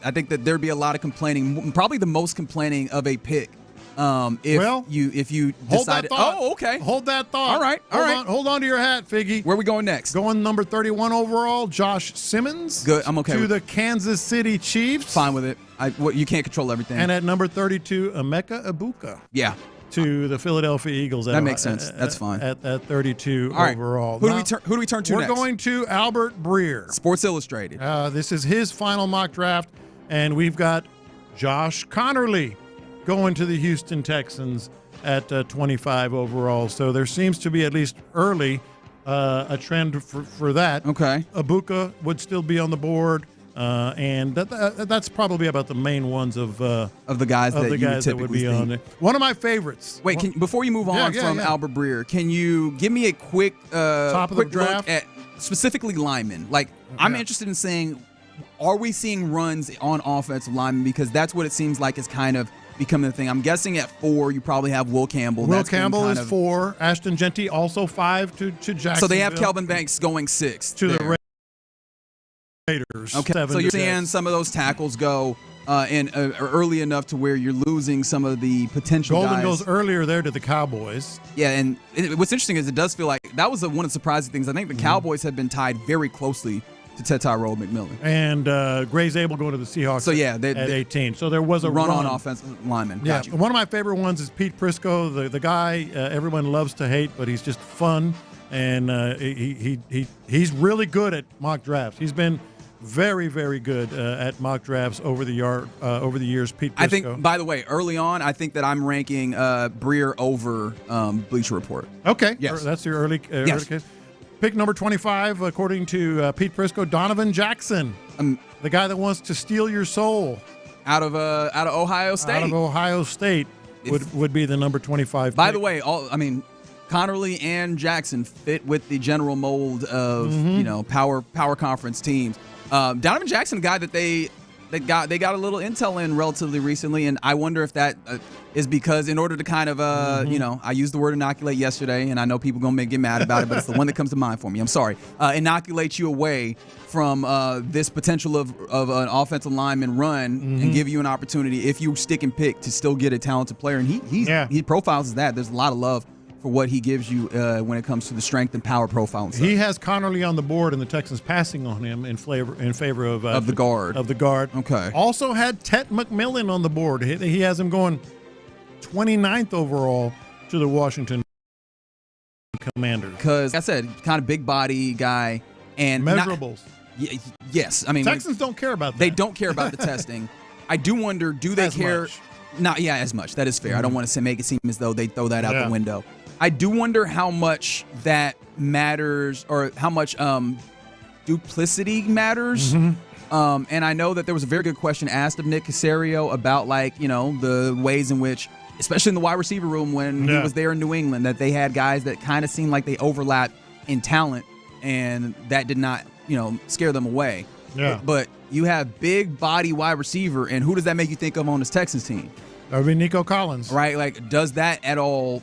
I think that there'd be a lot of complaining. Probably the most complaining of a pick. If you decide, okay, hold that thought. All right, hold on to your hat, Figgy. Where are we going next? Going number 31 overall, Josh Simmons. Good, I'm okay. To the Kansas City Chiefs. Fine with it. You can't control everything. And at number 32, Emeka Egbuka. Yeah. to the Philadelphia Eagles. That makes sense. That's fine. At 32 All right. overall. Who do we turn to We're next? going to Albert Breer. Sports Illustrated. This is his final mock draft, and we've got Josh Connerly going to the Houston Texans at 25 overall. So there seems to be, at least early, a trend for that. Okay. Ibuka would still be on the board. And that's probably about the main ones of the guys that would be on there. One of my favorites. Wait, before you move on from Albert Breer, can you give me a quick top of the draft look at specifically linemen? Like, I'm interested in saying, are we seeing runs on offensive linemen? Because that's what it seems like is kind of becoming the thing. I'm guessing at 4 you probably have Will Campbell. Will Campbell is 4. Ashton Genty also 5 to Jacksonville. So they have Kelvin Banks going 6 to the Raiders. Okay, so you're seeing some of those tackles go early enough to where you're losing some of the potential Golden guys. goes earlier there to the Cowboys. Yeah, and what's interesting is it does feel like that was one of the surprising things. I think the Cowboys have been tied very closely to Tyrone McMillan. And Gray's able going to the Seahawks so, yeah, at 18. So there was a run on offensive lineman. Yeah, one of my favorite ones is Pete Prisco, the guy everyone loves to hate, but he's just fun. And he's really good at mock drafts. He's been very, very good at mock drafts over the years. Pete Prisco. I think, by the way, early on, I think that I'm ranking Breer over Bleacher Report. Okay, yes. That's your early case. Pick number 25, according to Pete Prisco, Donovan Jackson, the guy that wants to steal your soul. Out of Ohio State. Out of Ohio State would be the number 25 By pick. the way, Connerly and Jackson fit with the general mold of power conference teams. Donovan Jackson, a guy that they got a little intel in relatively recently, and I wonder if that is because in order to kind of I used the word inoculate yesterday, and I know people gonna get mad about it, but it's the one that comes to mind for me. I'm sorry. Inoculate you away from this potential of an offensive lineman run and give you an opportunity, if you stick and pick, to still get a talented player, and he profiles as that. There's a lot of love for what he gives you when it comes to the strength and power profile. And he has Connerly on the board, and the Texans passing on him in favor of the guard. Okay. Also had Ted McMillan on the board. He has him going 29th overall to the Washington Commanders. Because, like I said, kind of big body guy and measurables. Yes, I mean Texans don't care about that. They don't care about the testing. I do wonder, do they care? Much. Not as much. That is fair. I don't want to make it seem as though they throw that out the window. I do wonder how much that matters, or how much duplicity matters. And I know that there was a very good question asked of Nick Caserio about, the ways in which, especially in the wide receiver room when he was there in New England, that they had guys that kind of seemed like they overlapped in talent, and that did not, scare them away. Yeah. But you have big body wide receiver, and who does that make you think of on this Texans team? That would be Nico Collins. Right? Like, does that at all,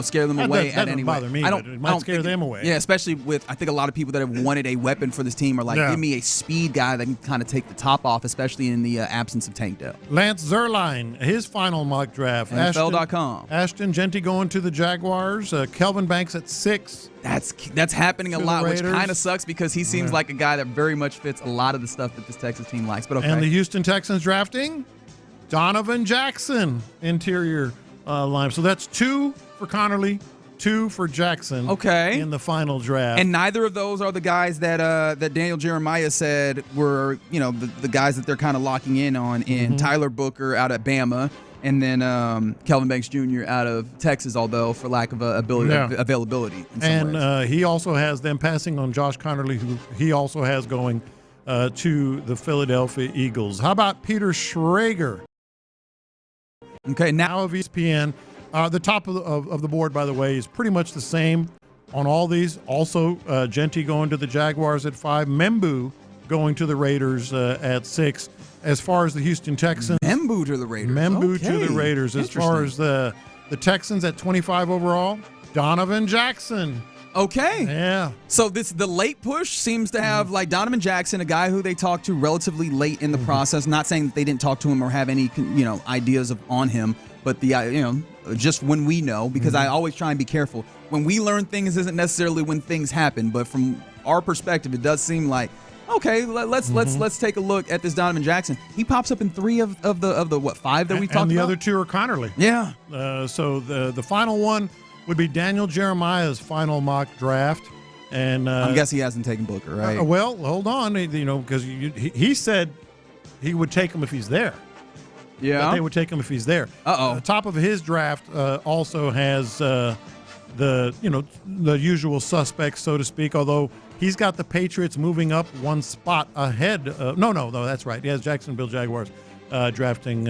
scare them away? That doesn't bother me. It might scare them away. Yeah, especially with, I think a lot of people that have wanted a weapon for this team are like, give me a speed guy that can kind of take the top off, especially in the absence of Tank Dell. Lance Zierlein, his final mock draft. NFL.com. Ashton Genty going to the Jaguars. Kelvin Banks at 6. That's happening a lot, which kind of sucks because he seems Yeah. like a guy that very much fits a lot of the stuff that this Texas team likes. But okay. And the Houston Texans drafting Donovan Jackson, interior line. So that's 2 for Connerly, 2 for Jackson. Okay. In the final draft. And neither of those are the guys that that Daniel Jeremiah said were, the guys that they're kind of locking in on in Tyler Booker out of Bama, and then Kelvin Banks Jr. out of Texas, although for lack of availability. In some ways. He also has them passing on Josh Connerly, who he also has going to the Philadelphia Eagles. How about Peter Schrager? Okay, now of ESPN. The top of the board, by the way, is pretty much the same on all these. Also, Genty going to the Jaguars at 5. Membu going to the Raiders at 6. As far as the Houston Texans. Membu to the Raiders. To the Raiders. As far as the Texans at 25 overall, Donovan Jackson. Okay. Yeah. So the late push seems to have like Donovan Jackson, a guy who they talked to relatively late in the process. Not saying that they didn't talk to him or have any ideas on him, but just when we know, because I always try and be careful. When we learn things isn't necessarily when things happen, but from our perspective, it does seem like, Okay, let's take a look at this Donovan Jackson. He pops up in 3 of the what 5 that we talked about. And the other 2 are Connerly. Yeah. So the final one would be Daniel Jeremiah's final mock draft, and I'm guessing he hasn't taken Booker, right? Well, hold on, because he said he would take him if he's there. Yeah, but they would take him if he's there. Top of his draft also has the usual suspects, so to speak. Although he's got the Patriots moving up 1 spot ahead. No, that's right. He has Jacksonville Jaguars drafting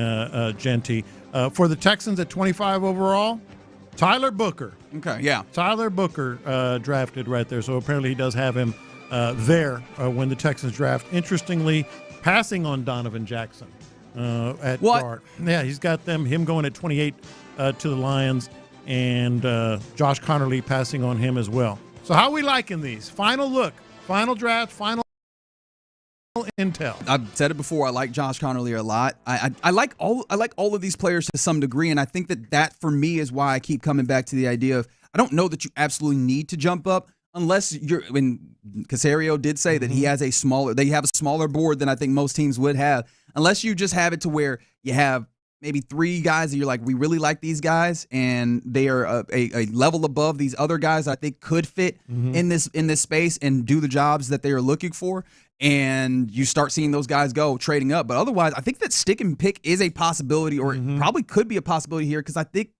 Genty. For the Texans at 25 overall, Tyler Booker. Okay, yeah. Tyler Booker drafted right there. So apparently he does have him there when the Texans draft. Interestingly, passing on Donovan Jackson at guard. Yeah, he's got him going at 28 to the Lions, and Josh Connerly passing on him as well. So how are we liking these? Final look, final draft, final intel. I've said it before. I like Josh Connerly a lot. I like all of these players to some degree, and I think that for me is why I keep coming back to the idea of I don't know that you absolutely need to jump up unless you're. When Caserio did say that they have a smaller board than I think most teams would have, unless you just have it to where you have maybe 3 guys that you're like, we really like these guys, and they are a level above these other guys I think could fit in this space and do the jobs that they are looking for. And you start seeing those guys go trading up. But otherwise, I think that stick and pick is a possibility, or it probably could be a possibility here, because I think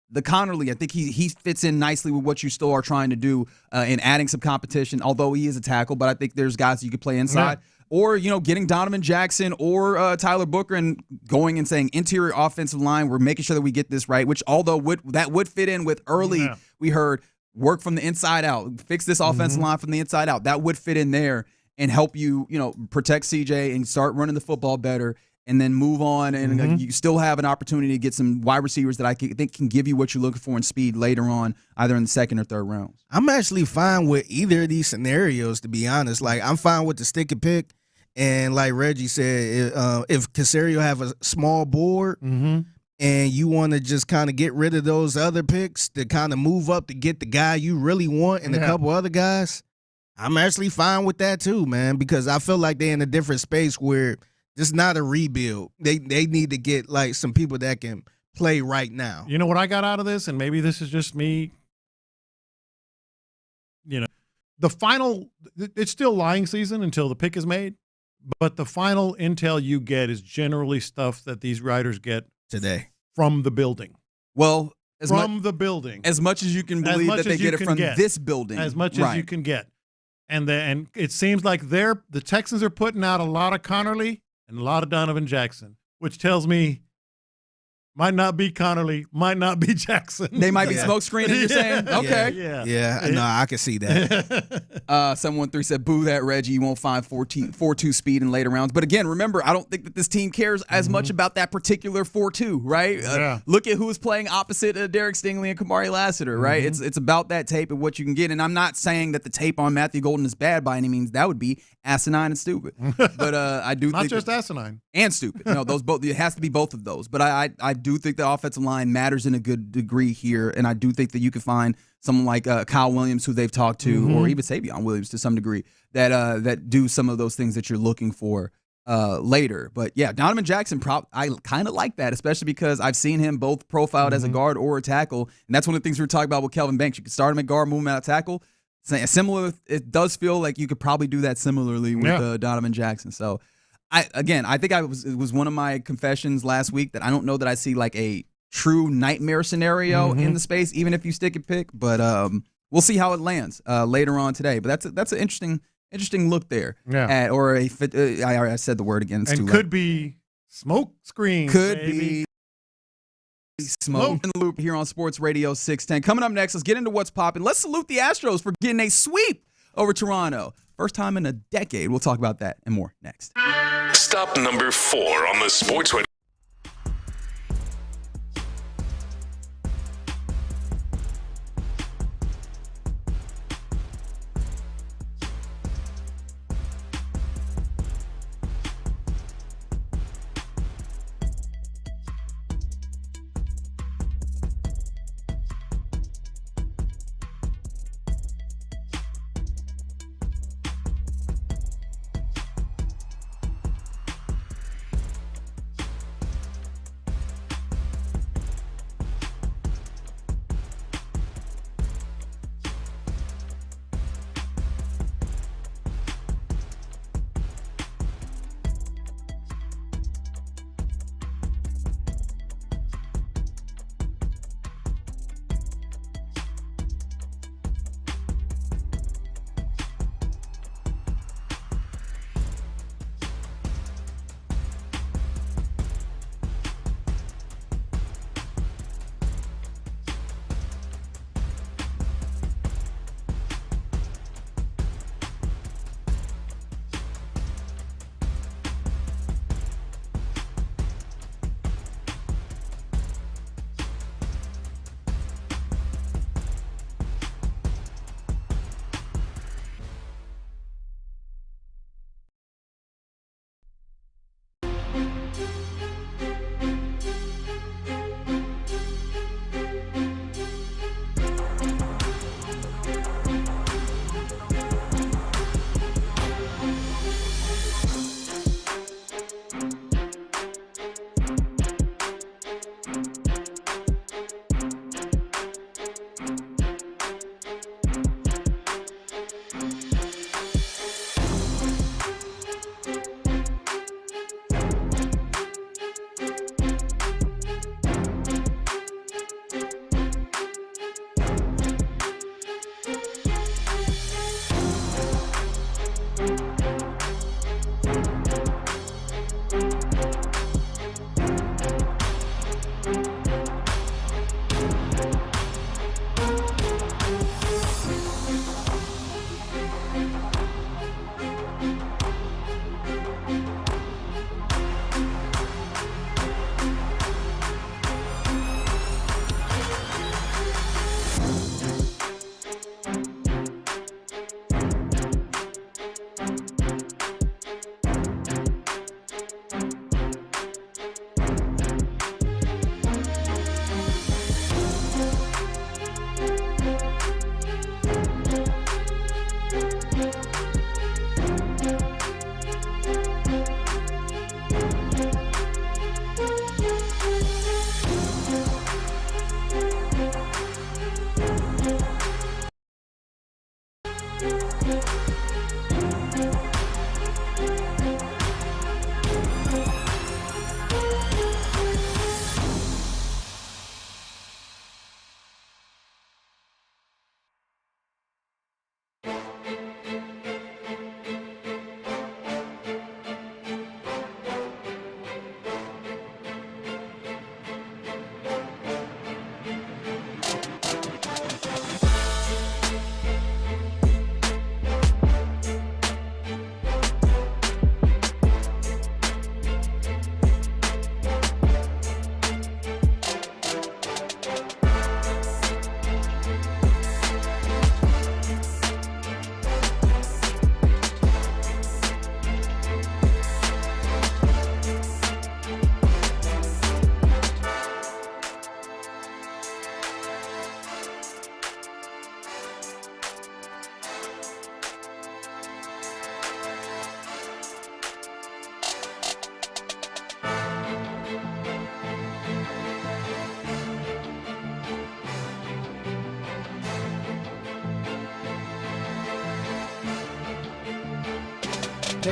the Connerly, I think he fits in nicely with what you still are trying to do in adding some competition, although he is a tackle. But I think there's guys you could play inside. Yeah. Or, getting Donovan Jackson or Tyler Booker and going and saying interior offensive line, we're making sure that we get this right, which although that would fit in with early, we heard, work from the inside out, fix this offensive line from the inside out. That would fit in there and help you, protect CJ and start running the football better, and then move on. And you still have an opportunity to get some wide receivers that I think can give you what you're looking for in speed later on, either in the 2nd or 3rd rounds. I'm actually fine with either of these scenarios, to be honest. Like, I'm fine with the stick and pick. And like Reggie said, if Caserio have a small board and you want to just kind of get rid of those other picks to kind of move up to get the guy you really want and a couple other guys, I'm actually fine with that too, man, because I feel like they're in a different space where it's not a rebuild. They need to get like some people that can play right now. You know what I got out of this, and maybe this is just me, the final, it's still lying season until the pick is made, but the final intel you get is generally stuff that these writers get today from the building. Well, the building. As much as you can believe that they get it from this building. As much as you can get. And it seems like the Texans are putting out a lot of Connerly and a lot of Donovan Jackson, which tells me might not be Connerly, might not be Jackson. They might be smoke screening, you're saying? Okay. Yeah, no, I can see that. 713 said, boo that, Reggie. You won't find 4-2 speed in later rounds. But again, remember, I don't think that this team cares as much about that particular 4-2, right? Look at who's playing opposite Derek Stingley and Kamari Lassiter, right? It's about that tape and what you can get. And I'm not saying that the tape on Matthew Golden is bad by any means. That would be asinine and stupid. But I do not think just asinine and stupid. No, those both. It has to be both of those. But I do think the offensive line matters in a good degree here, and I do think that you can find someone like Kyle Williams, who they've talked to, or even Savion Williams to some degree, that do some of those things that you're looking for later. But yeah, Donovan Jackson, I kind of like that, especially because I've seen him both profiled as a guard or a tackle, and that's one of the things we were talking about with Kelvin Banks. You can start him at guard, move him out of tackle. Similar, it does feel like you could probably do that similarly with Donovan Jackson. So, I think it was one of my confessions last week that I don't know that I see like a true nightmare scenario in the space, even if you stick and pick. But we'll see how it lands later on today. But that's an interesting look there. Yeah. I said the word again. It's and too could late. be smoke screen. Could be. Smoke in the Loop here on Sports Radio 610. Coming up next, let's get into what's popping. Let's salute the Astros for getting a sweep over Toronto. First time in a decade. We'll talk about that and more next. Stop number 4 on the Sports Radio.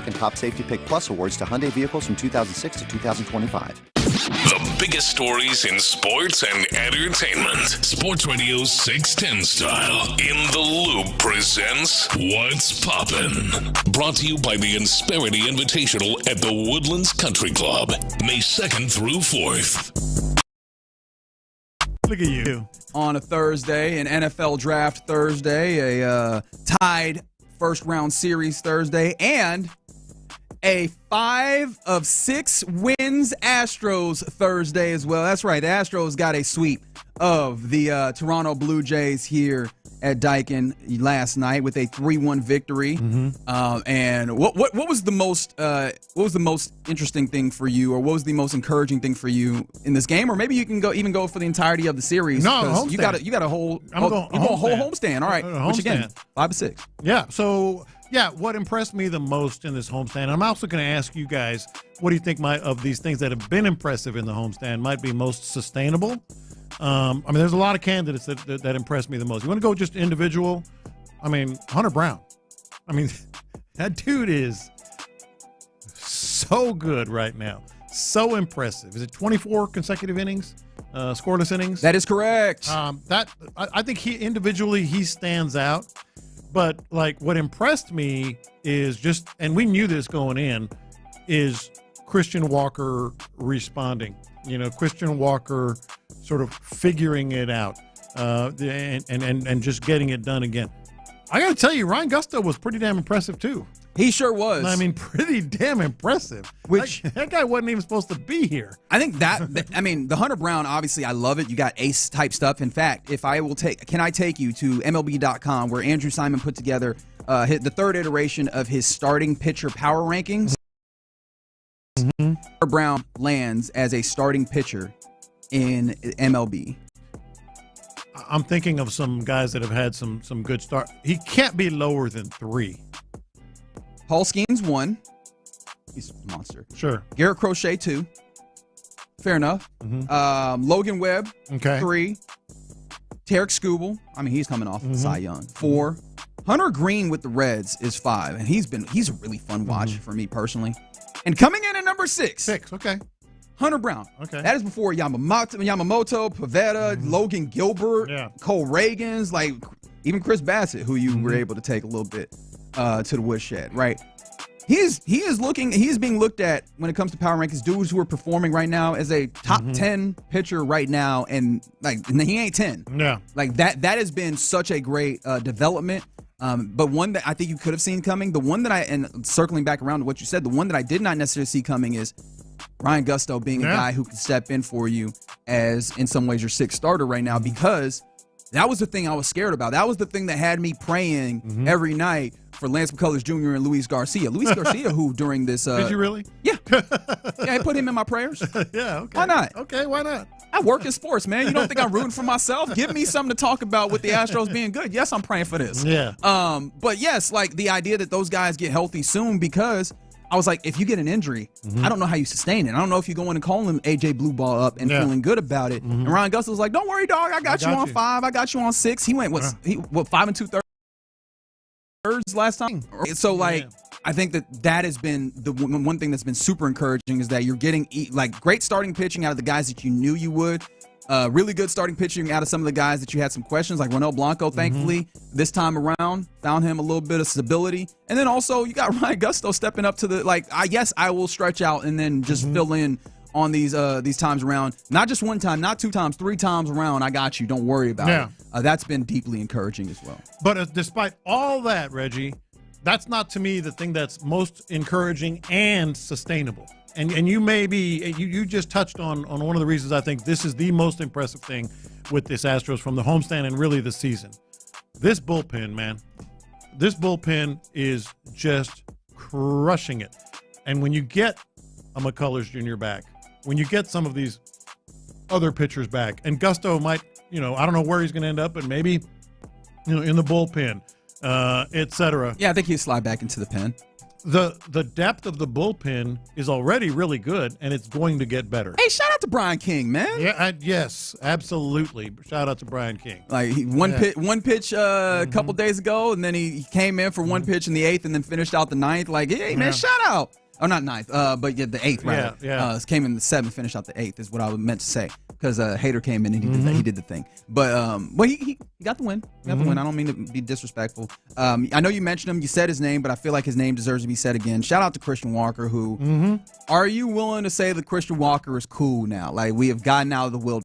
And Top Safety Pick Plus awards to Hyundai vehicles from 2006 to 2025. The biggest stories in sports and entertainment. Sports Radio 610 style. In the Loop presents What's Poppin'. Brought to you by the Insperity Invitational at the Woodlands Country Club. May 2nd through 4th. Look at you. On a Thursday, an NFL Draft Thursday, a tied first-round series Thursday, and a 5 of 6 wins Astros Thursday as well. That's right. The Astros got a sweep of the Toronto Blue Jays here at Daikin last night with a 3-1 victory. And what was the most interesting thing for you, or what was the most encouraging thing for you in this game? Or maybe you can go for the entirety of the series. No, you got a whole homestand. All right, which again, 5 of 6. Yeah. So. Yeah, what impressed me the most in this homestand, I'm also going to ask you guys, what do you think of these things that have been impressive in the homestand might be most sustainable? I mean, there's a lot of candidates that impressed me the most. You want to go just individual? I mean, Hunter Brown. I mean, that dude is so good right now. So impressive. Is it 24 consecutive innings? Scoreless innings? That is correct. I think he stands out. But, like, what impressed me is just, and we knew this going in, is Christian Walker responding. You know, Christian Walker sort of figuring it out and just getting it done again. I got to tell you, Ryan Gusto was pretty damn impressive, too. He sure was. I mean, pretty damn impressive. That guy wasn't even supposed to be here. I think the Hunter Brown, obviously, I love it. You got ace type stuff. In fact, can I take you to MLB.com where Andrew Simon put together the third iteration of his starting pitcher power rankings? Hunter Brown lands as a starting pitcher in MLB. I'm thinking of some guys that have had some good start. He can't be lower than 3. Paul Skeens 1. He's a monster. Sure. Garrett Crochet 2. Fair enough. Logan Webb 3. Tarek Skubal. I mean, he's coming off of Cy Young 4. Hunter Green with the Reds is 5, and he's a really fun watch for me personally. And coming in at number 6. Okay. Hunter Brown. Okay. That is before Yamamoto, Pavetta, Logan Gilbert, Cole Reagans, like even Chris Bassett, who you were able to take a little bit to the woodshed, right? He is being looked at when it comes to power rankings, dudes who are performing right now as a top 10 pitcher right now, and he ain't 10. Yeah. Like that has been such a great development. But one that I think you could have seen coming, and circling back around to what you said, the one that I did not necessarily see coming is Ryan Gusto being a guy who can step in for you as, in some ways, your 6th starter right now, because that was the thing I was scared about. That was the thing that had me praying every night for Lance McCullers Jr. and Luis Garcia. Luis Garcia, who during this... Did you really? Yeah. I put him in my prayers. Yeah, okay. Why not? Okay, why not? I work in sports, man. You don't think I'm rooting for myself? Give me something to talk about with the Astros being good. Yes, I'm praying for this. Yeah. But yes, like the idea that those guys get healthy soon, because I was like, if you get an injury, I don't know how you sustain it. I don't know if you go in and call him AJ Blue Ball up and feeling good about it. And Ryan Gusto was like, don't worry, dog. I got you on 5. I got you on 6. He went, 5 2/3. last time. So, like, I think that has been the one thing that's been super encouraging is that you're getting, like, great starting pitching out of the guys that you knew you would. Really good starting pitching out of some of the guys that you had some questions, like Ronel Blanco, thankfully, this time around, found him a little bit of stability. And then also you got Ryan Gusto stepping up to the, like, I will stretch out and then just fill in on these times around. Not just one time, not 2 times, 3 times around. I got you. Don't worry about it. That's been deeply encouraging as well. But despite all that, Reggie, that's not to me the thing that's most encouraging and sustainable. And you may be you just touched on one of the reasons I think this is the most impressive thing with this Astros from the homestand and really the season. This bullpen, man. This bullpen is just crushing it. And when you get a McCullers Jr. back, when you get some of these other pitchers back, and Gusto might, I don't know where he's going to end up, but maybe, in the bullpen, et cetera. Yeah, I think he'll slide back into the pen. The depth of the bullpen is already really good, and it's going to get better. Hey, shout out to Brian King, man. Yeah, yes, absolutely. Shout out to Brian King. Like one pitch a couple days ago, and then he came in for one pitch in the 8th, and then finished out the 9th. Like, hey, man, shout out. Oh, not 9th, but the 8th, right? Yeah. Came in the 7th, finished out the 8th is what I meant to say. Because Hader came in and he did the thing. But he got the win. He got the win. I don't mean to be disrespectful. I know you mentioned him. You said his name, but I feel like his name deserves to be said again. Shout out to Christian Walker, who are you willing to say that Christian Walker is cool now? Like, we have gotten out of the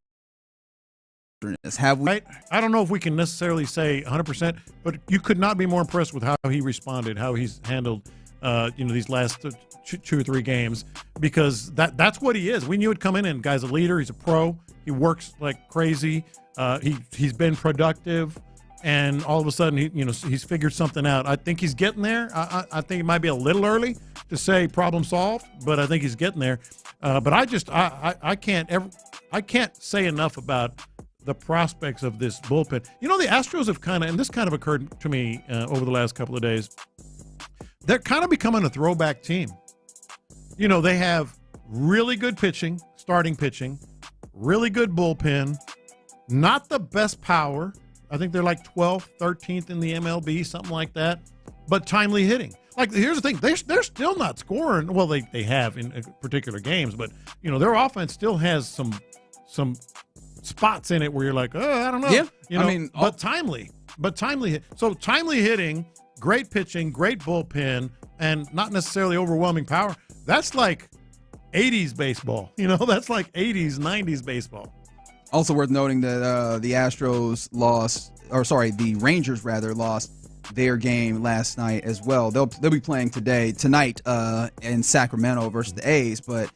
wilderness. Have we? Right? I don't know if we can necessarily say 100%, but you could not be more impressed with how he responded, how he's handled these last 2 or 3 games, because that's what he is. We knew he'd come in, and guy's a leader. He's a pro. He works like crazy. He's been productive, and all of a sudden he's figured something out. I think he's getting there. I think it might be a little early to say problem solved, but I think he's getting there. But I can't say enough about the prospects of this bullpen. The Astros have and this kind of occurred to me over the last couple of days. They're kind of becoming a throwback team. They have really good pitching, starting pitching, really good bullpen, not the best power. I think they're like 12th, 13th in the MLB, something like that, but timely hitting. Like, here's the thing. They're still not scoring. Well, they have in particular games, but, their offense still has some spots in it where you're like, oh, I don't know. Yeah. But timely. So timely hitting, great pitching, great bullpen, and not necessarily overwhelming power. That's like 80s baseball. That's like 80s, 90s baseball. Also worth noting that the Rangers lost their game last night as well. They'll be playing tonight in Sacramento versus the A's, but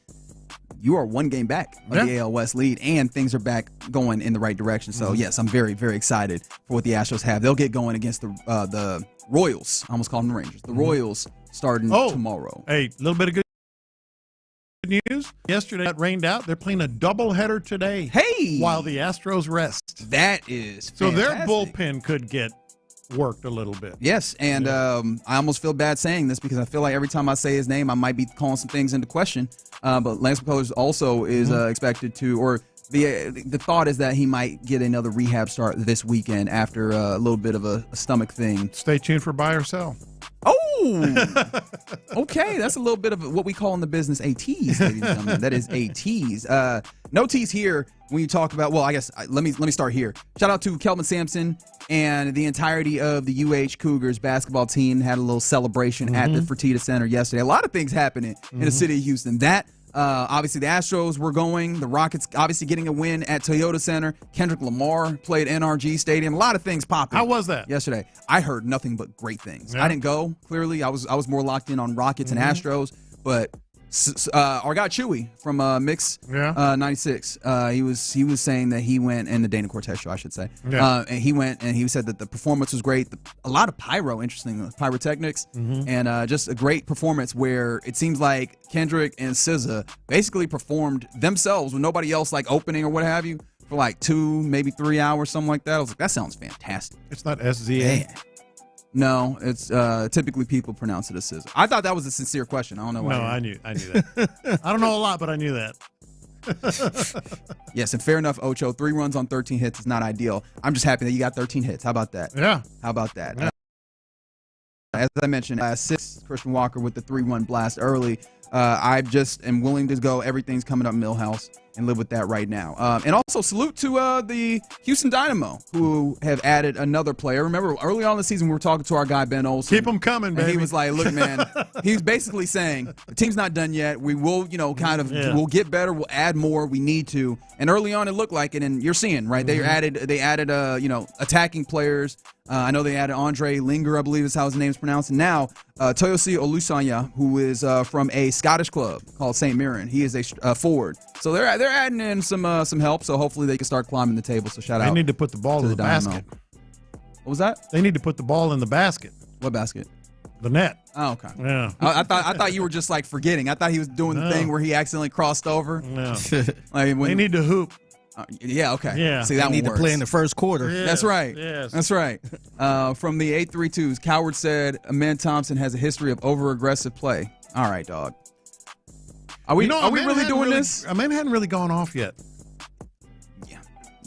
you are 1 game back of the AL West lead, and things are back going in the right direction. So, yes, I'm very, very excited for what the Astros have. They'll get going against the Royals. I almost called them the Rangers. The Royals starting tomorrow. Hey, a little bit of good news. Yesterday it rained out. They're playing a doubleheader today. Hey! While the Astros rest. That is fantastic. So their bullpen could get worked a little bit. Yes, and I almost feel bad saying this because I feel like every time I say his name, I might be calling some things into question. But Lance McCullers also is expected to, or the thought is that he might get another rehab start this weekend after a little bit of a stomach thing. Stay tuned for buy or sell. Oh, okay. That's a little bit of what we call in the business a tease, ladies and gentlemen. That is a tease. No tease here when you talk about, well, I guess let me start here. Shout out to Kelvin Sampson and the entirety of the UH Cougars basketball team. Had a little celebration at the Fertitta Center yesterday. A lot of things happening in the city of Houston. Obviously, the Astros were going. The Rockets obviously getting a win at Toyota Center. Kendrick Lamar played NRG Stadium. A lot of things popping. How was that? Yesterday, I heard nothing but great things. Yeah. I didn't go. Clearly, I was more locked in on Rockets and Astros. But our guy Chewy from Mix 96, he was saying that he went, and the Dana Cortez show, I should say. Yeah. And he went and he said that the performance was great. A lot of pyrotechnics, and just a great performance where it seems like Kendrick and SZA basically performed themselves with nobody else like opening or what have you for like 2, maybe 3 hours, something like that. I was like, that sounds fantastic. It's not SZA. Yeah. No, it's typically people pronounce it as SZA. I thought that was a sincere question. I don't know why. No, I knew that. I don't know a lot, but I knew that. Yes, and fair enough, Ocho. 3 runs on 13 hits is not ideal. I'm just happy that you got 13 hits. How about that? Yeah. How about that? Yeah. as I mentioned, 6 Christian Walker with the 3-1 blast early. I just am willing to go. Everything's coming up Millhouse and live with that right now. And also salute to the Houston Dynamo, who have added another player. Remember, early on in the season, we were talking to our guy, Ben Olsen. Keep them coming, baby. And he was like, look, man, he's basically saying, the team's not done yet. We will, we'll get better. We'll add more. We need to. And early on, it looked like it, and you're seeing, right? Mm-hmm. They added, attacking players. I know they added Andre Linger, I believe is how his name's pronounced. And now, Toyosi Olusanya, who is from a Scottish club called St. Mirren. He is a forward. So they're adding in some help. So hopefully they can start climbing the table. So shout out. They need to put the ball in the basket. What was that? They need to put the ball in the basket. What basket? The net. Oh, okay. Yeah. I thought you were just like forgetting. I thought he was doing the thing where he accidentally crossed over. No. Like They need to hoop. Yeah, okay. Yeah. See, that need one to play in the first quarter. Yeah. That's right. Yes. That's right. From the 832s, Coward said, Amen Thompson has a history of over-aggressive play. All right, dog. Are we really doing this? Amen hadn't really gone off yet.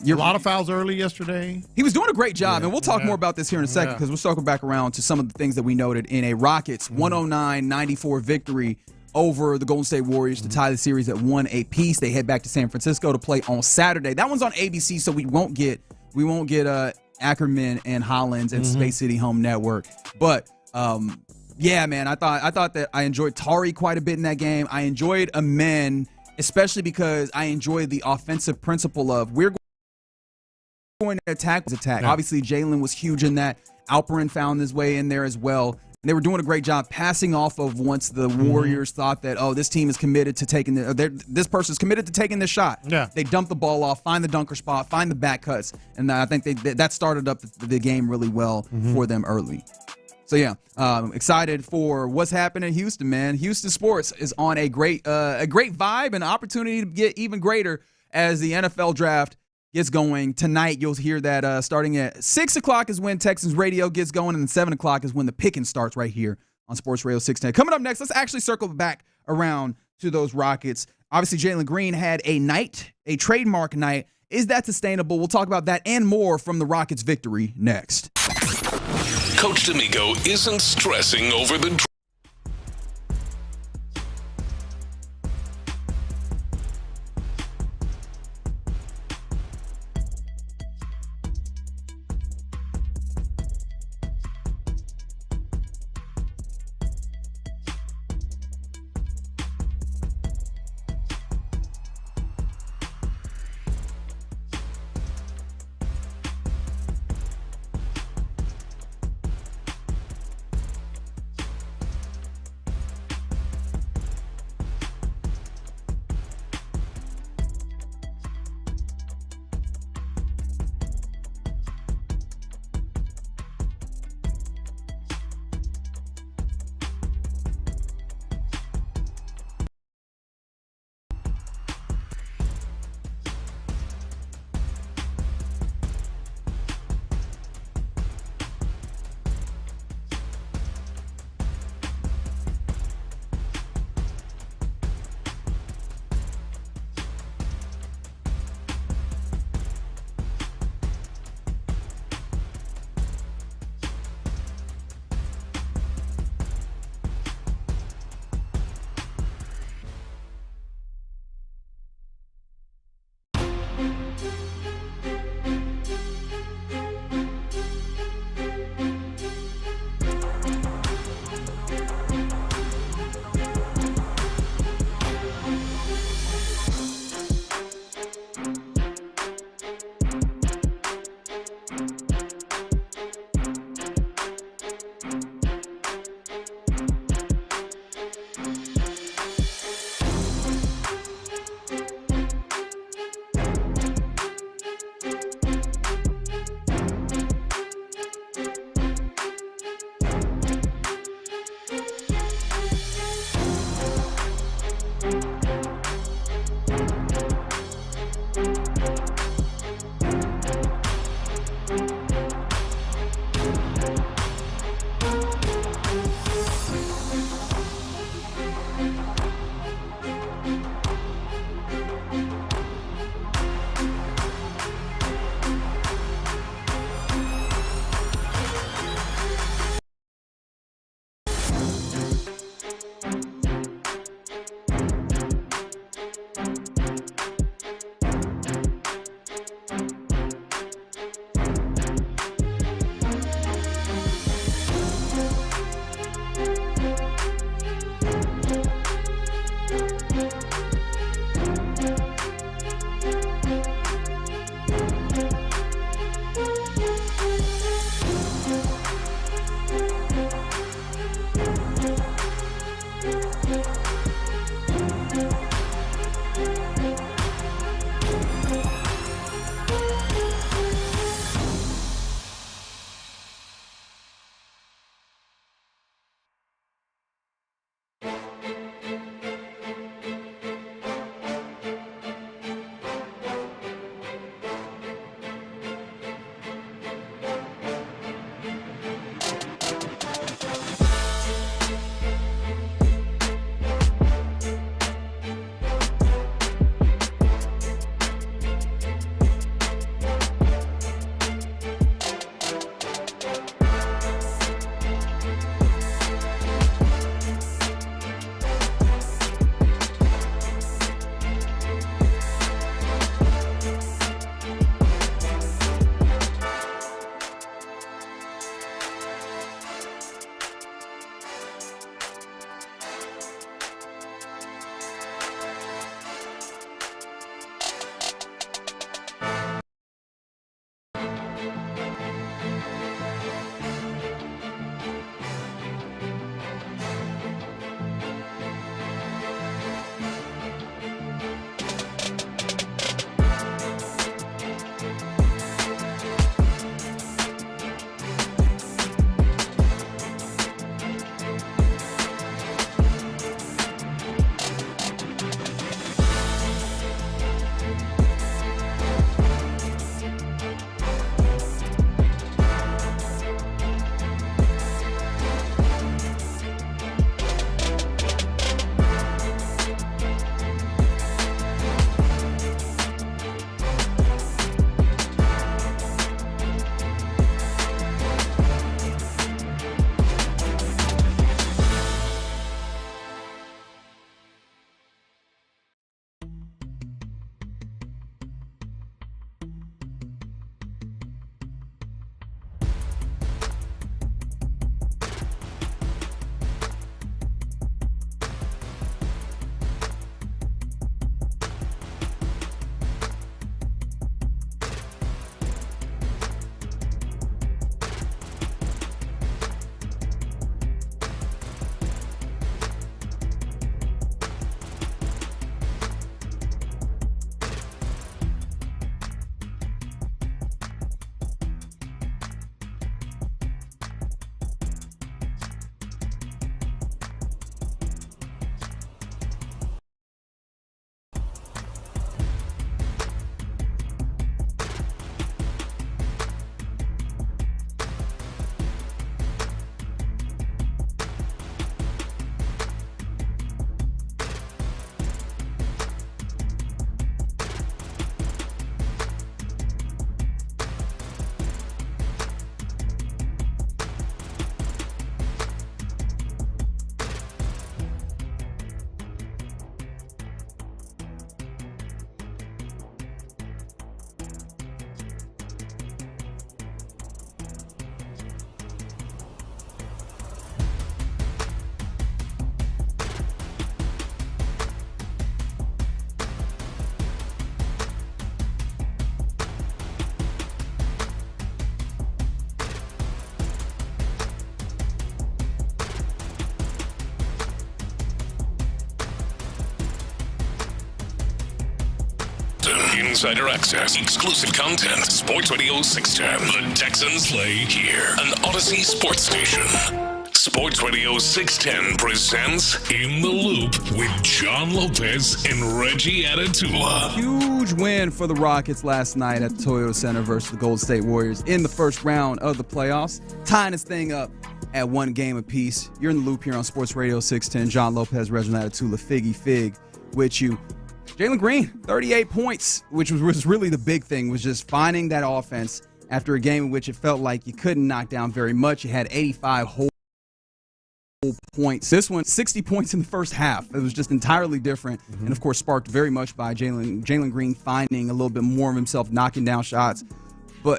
A lot of fouls early yesterday. He was doing a great job, and we'll talk more about this here in a second because we'll circle back around to some of the things that we noted in a Rockets 109-94 victory over the Golden State Warriors to tie the series at 1 apiece. They head back to San Francisco to play on Saturday. That one's on ABC, so we won't get Ackerman and Hollins and Space City Home Network. But yeah, man, I thought that I enjoyed Tari quite a bit in that game. I enjoyed Amen, especially because I enjoyed the offensive principle of we're going to attack. Yeah. Obviously, Jalen was huge in that. Alperin found his way in there as well. They were doing a great job passing off of once the Warriors thought that, this team is committed to taking this person's committed to taking this shot. Yeah. They dump the ball off, find the dunker spot, find the back cuts, and I think that started up the game really well for them early. So yeah, excited for what's happening in Houston, man. Houston sports is on a great vibe and opportunity to get even greater as the NFL draft gets going tonight. You'll hear that starting at 6 o'clock is when Texans radio gets going, and then 7 o'clock is when the picking starts right here on Sports Radio 610. Coming up next, let's actually circle back around to those Rockets. Obviously, Jalen Green had a trademark night. Is that sustainable? We'll talk about that and more from the Rockets' victory next. Coach D'Amico isn't stressing over the Insider access, exclusive content. Sports Radio 610. The Texans play here. An Odyssey sports station. Sports Radio 610 presents In the Loop with John Lopez and Reggie Atatula. Huge win for the Rockets last night at the Toyota Center versus the Golden State Warriors in the first round of the playoffs, tying this thing up at one game apiece. You're in the loop here on Sports Radio 610. John Lopez, Reginald Atatula, Figgy Fig with you. Jalen Green, 38 points, which was really the big thing, was just finding that offense after a game in which it felt like you couldn't knock down very much. You had 85 whole points. This one, 60 points in the first half. It was just entirely different, and of course sparked very much by Jalen Green finding a little bit more of himself, knocking down shots.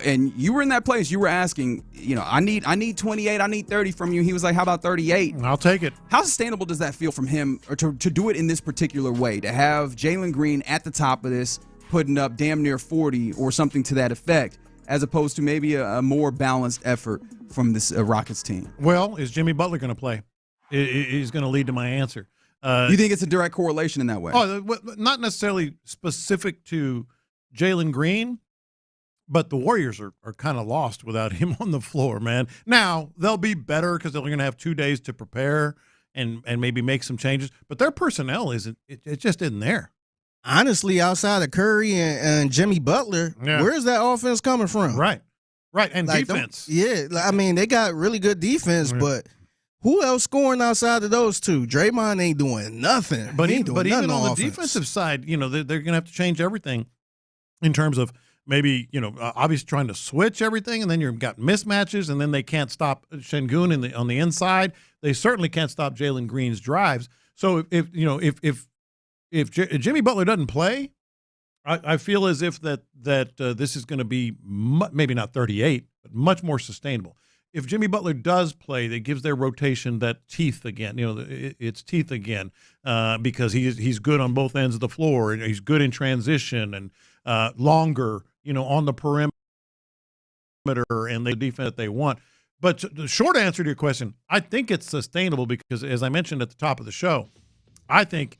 And you were in that place. You were asking, I need 28, I need 30 from you. He was like, how about 38? I'll take it. How sustainable does that feel from him, or to do it in this particular way, to have Jalen Green at the top of this, putting up damn near 40 or something to that effect, as opposed to maybe a more balanced effort from this Rockets team? Well, is Jimmy Butler going to play? Is going to lead to my answer. You think it's a direct correlation in that way? Oh, not necessarily specific to Jalen Green, but the Warriors are kind of lost without him on the floor, man. Now, they'll be better because they're going to have 2 days to prepare and maybe make some changes. But their personnel it just isn't there. Honestly, outside of Curry and Jimmy Butler, where's that offense coming from? Right, and defense. I mean, they got really good defense, but who else scoring outside of those two? Draymond ain't doing nothing. But even on the defensive side, they're going to have to change everything in terms of maybe, obviously trying to switch everything, and then you've got mismatches, and then they can't stop Şengün on the inside. They certainly can't stop Jalen Green's drives. So if Jimmy Butler doesn't play, I feel as if that this is going to be maybe not 38, but much more sustainable. If Jimmy Butler does play, that gives their rotation that teeth again. It's teeth again because he's good on both ends of the floor, and he's good in transition and longer, on the perimeter, and the defense that they want. But the short answer to your question, I think it's sustainable because, as I mentioned at the top of the show, I think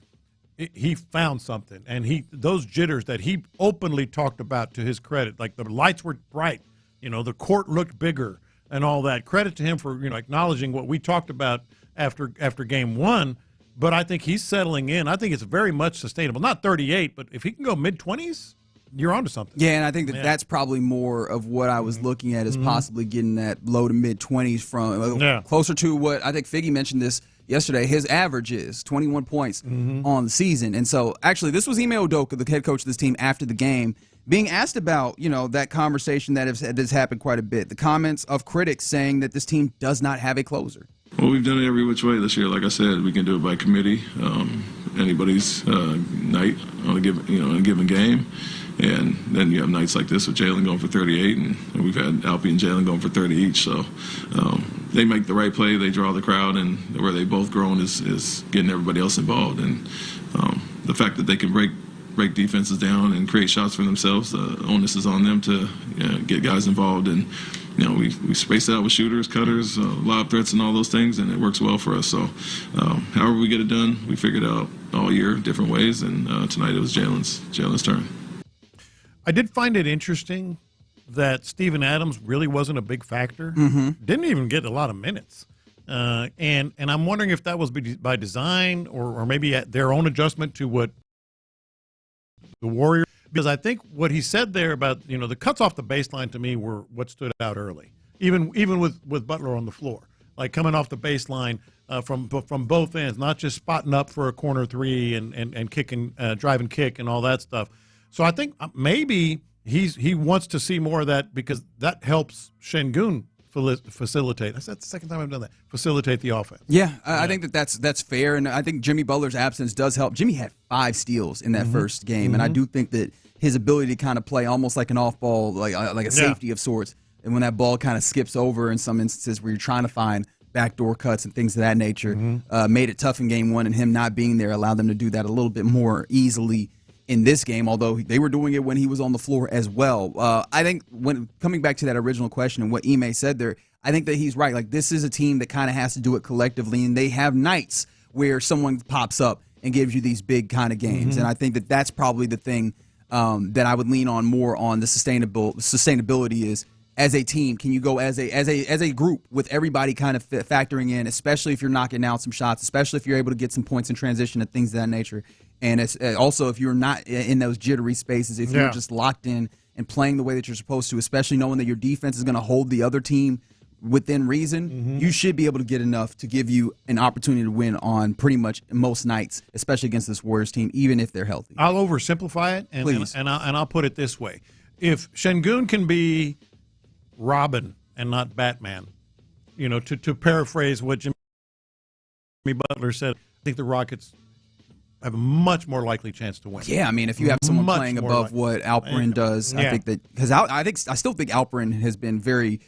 he found something, and those jitters that he openly talked about, to his credit, like the lights were bright, the court looked bigger and all that. Credit to him for acknowledging what we talked about after game one. But I think he's settling in. I think it's very much sustainable. Not 38, but if he can go mid-20s, you're onto something. Yeah, and I think that's probably more of what I was looking at, is possibly getting that low to mid-20s from closer to what I think Figgy mentioned this yesterday. His average is 21 points on the season. And so, actually, this was Ime Udoka, the head coach of this team, after the game, being asked about, that conversation that has happened quite a bit. The comments of critics saying that this team does not have a closer. Well, we've done it every which way this year. Like I said, we can do it by committee, anybody's night on a given game. And then you have nights like this with Jalen going for 38, and we've had Alpi and Jalen going for 30 each. So they make the right play, they draw the crowd, and where they both grown is getting everybody else involved. And the fact that they can break defenses down and create shots for themselves, the onus is on them to get guys involved. And we space it out with shooters, cutters, lob threats, and all those things, and it works well for us. So however we get it done, we figured out all year different ways, and tonight it was Jalen's turn. I did find it interesting that Steven Adams really wasn't a big factor. Didn't even get a lot of minutes. And I'm wondering if that was by design or maybe at their own adjustment to what the Warriors, because I think what he said there about, the cuts off the baseline to me were what stood out early, even with Butler on the floor, like coming off the baseline from both ends, not just spotting up for a corner three and kicking, drive and kick and all that stuff. So I think maybe he wants to see more of that because that helps Şengün facilitate. That's the second time I've done that. Facilitate the offense. Yeah, I think that's fair, and I think Jimmy Butler's absence does help. Jimmy had 5 steals in that first game, and I do think that his ability to kind of play almost like an off-ball, like a safety of sorts, and when that ball kind of skips over in some instances where you're trying to find backdoor cuts and things of that nature, made it tough in game one, and him not being there allowed them to do that a little bit more easily in this game, although they were doing it when he was on the floor as well. I think when coming back to that original question and what Ime said there, I think that he's right. Like, this is a team that kind of has to do it collectively, and they have nights where someone pops up and gives you these big kind of games. And I think that that's probably the thing that I would lean on more on the sustainability is, as a team, can you go as a group with everybody kind of factoring in, especially if you're knocking out some shots, especially if you're able to get some points in transition and things of that nature. And it's also if you're not in those jittery spaces, if you're just locked in and playing the way that you're supposed to, especially knowing that your defense is going to hold the other team within reason, you should be able to get enough to give you an opportunity to win on pretty much most nights, especially against this Warriors team, even if they're healthy. I'll oversimplify it, and I'll put it this way. If Şengün can be Robin and not Batman, to paraphrase what Jimmy Butler said, I think the Rockets have a much more likely chance to win. Yeah, I mean, if you have someone playing above what Alperen does, I think that because I still think Alperen has been very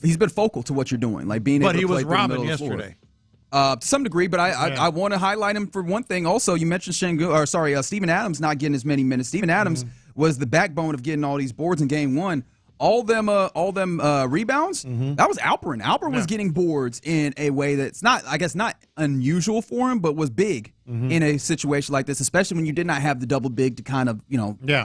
he's been focal to what you're doing, like being able to play through the middle of the floor. But he was Robin yesterday. To some degree, but I want to highlight him for one thing. Also, you mentioned Steven Adams not getting as many minutes. Steven Adams was the backbone of getting all these boards in game one. all them rebounds, that was Alperin. Alperin was getting boards in a way that's not unusual for him, but was big in a situation like this, especially when you did not have the double big to kind of,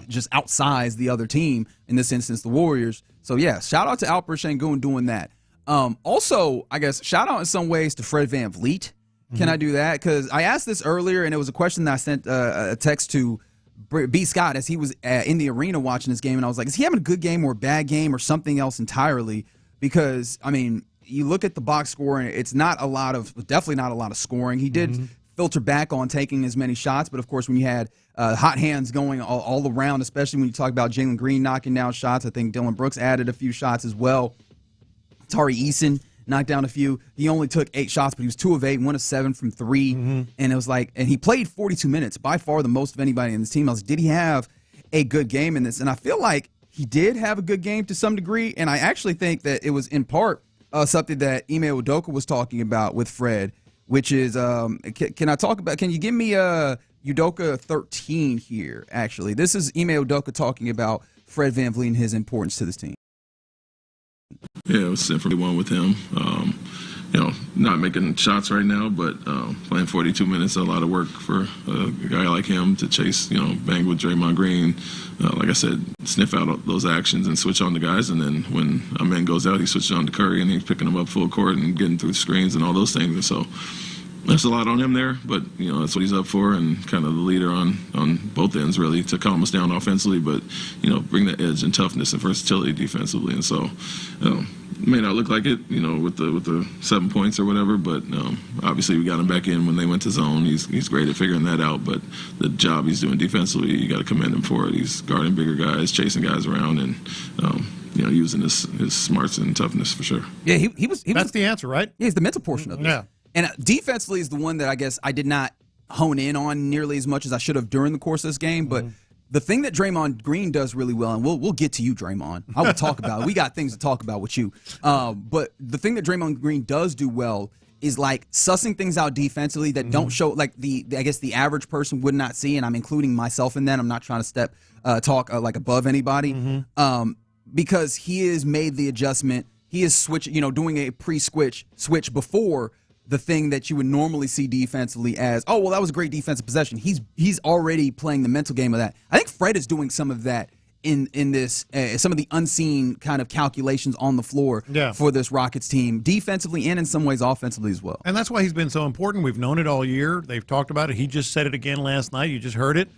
just outsize the other team, in this instance, the Warriors. So, yeah, shout out to Alperen Sengun doing that. Also, I guess, shout out in some ways to Fred VanVleet. Can I do that? Because I asked this earlier, and it was a question that I sent a text to B. Scott as he was in the arena watching this game, and I was like, is he having a good game or a bad game or something else entirely? Because, I mean, you look at the box score, and it's definitely not a lot of scoring. He did filter back on taking as many shots, but, of course, when you had hot hands going all around, especially when you talk about Jalen Green knocking down shots, I think Dylan Brooks added a few shots as well. Tari Eason knocked down a few. He only took 8 shots, but he was 2 of 8, 1 of 7 from 3. And it was like, and he played 42 minutes, by far the most of anybody in this team. I was like, did he have a good game in this? And I feel like he did have a good game to some degree. And I actually think that it was in part something that Ime Udoka was talking about with Fred, which is, can you give me Udoka 13 here, actually? This is Ime Udoka talking about Fred VanVleet and his importance to this team. Yeah, it was definitely one with him. Not making shots right now, but playing 42 minutes, a lot of work for a guy like him to chase, bang with Draymond Green. Like I said, sniff out those actions and switch on the guys. And then when a man goes out, he switches on to Curry, and he's picking him up full court and getting through screens and all those things. And so there's a lot on him there, but that's what he's up for, and kind of the leader on both ends, really, to calm us down offensively, but bring the edge and toughness and versatility defensively. And so it may not look like it, with the 7 points or whatever, but obviously we got him back in when they went to zone. He's great at figuring that out, but the job he's doing defensively, you got to commend him for it. He's guarding bigger guys, chasing guys around, and using his smarts and toughness for sure. Yeah, he was. That's the answer, right? Yeah, he's the mental portion of it. Yeah. And defensively is the one that I guess I did not hone in on nearly as much as I should have during the course of this game. But the thing that Draymond Green does really well, and we'll get to you, Draymond. I will talk about it. We got things to talk about with you. But the thing that Draymond Green does do well is like sussing things out defensively that don't show, like the average person would not see, and I'm including myself in that. I'm not trying to talk like above anybody, because he has made the adjustment. He is doing a switch before the thing that you would normally see defensively as, oh, well, that was a great defensive possession. He's already playing the mental game of that. I think Fred is doing some of that in this, some of the unseen kind of calculations on the floor for this Rockets team, defensively and in some ways offensively as well. And that's why he's been so important. We've known it all year. They've talked about it. He just said it again last night. You just heard it.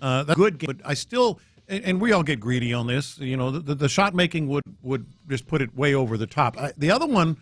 That's good game, but I still, and we all get greedy on this, the shot making would just put it way over the top. The other one,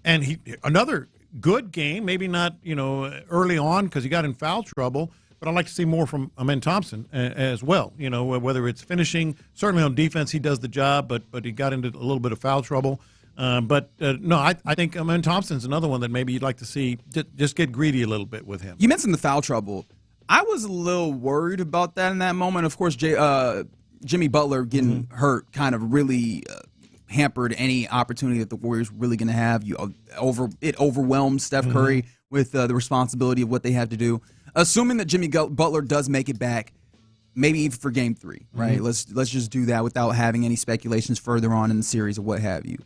and another good game, maybe not, early on because he got in foul trouble, but I'd like to see more from Amen Thompson as well. Whether it's finishing, certainly on defense he does the job, but he got into a little bit of foul trouble. I think Amen Thompson's another one that maybe you'd like to see just get greedy a little bit with him. You mentioned the foul trouble. I was a little worried about that in that moment. Of course, Jimmy Butler getting hurt kind of really hampered any opportunity that the Warriors really going to have. It overwhelmed Steph Curry with the responsibility of what they have to do. Assuming that Jimmy Butler does make it back, maybe even for Game 3, right? Let's just do that without having any speculations further on in the series or what have you.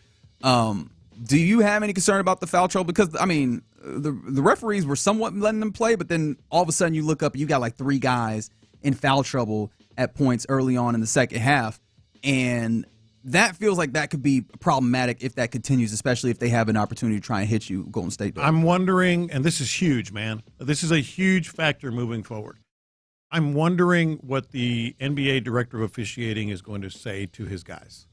Do you have any concern about the foul trouble? Because I mean, the referees were somewhat letting them play, but then all of a sudden you look up and you got like 3 guys in foul trouble at points early on in the second half, and that feels like that could be problematic if that continues, especially if they have an opportunity to try and hit you, Golden State does. I'm wondering, and this is huge, man. This is a huge factor moving forward. I'm wondering what the NBA director of officiating is going to say to his guys,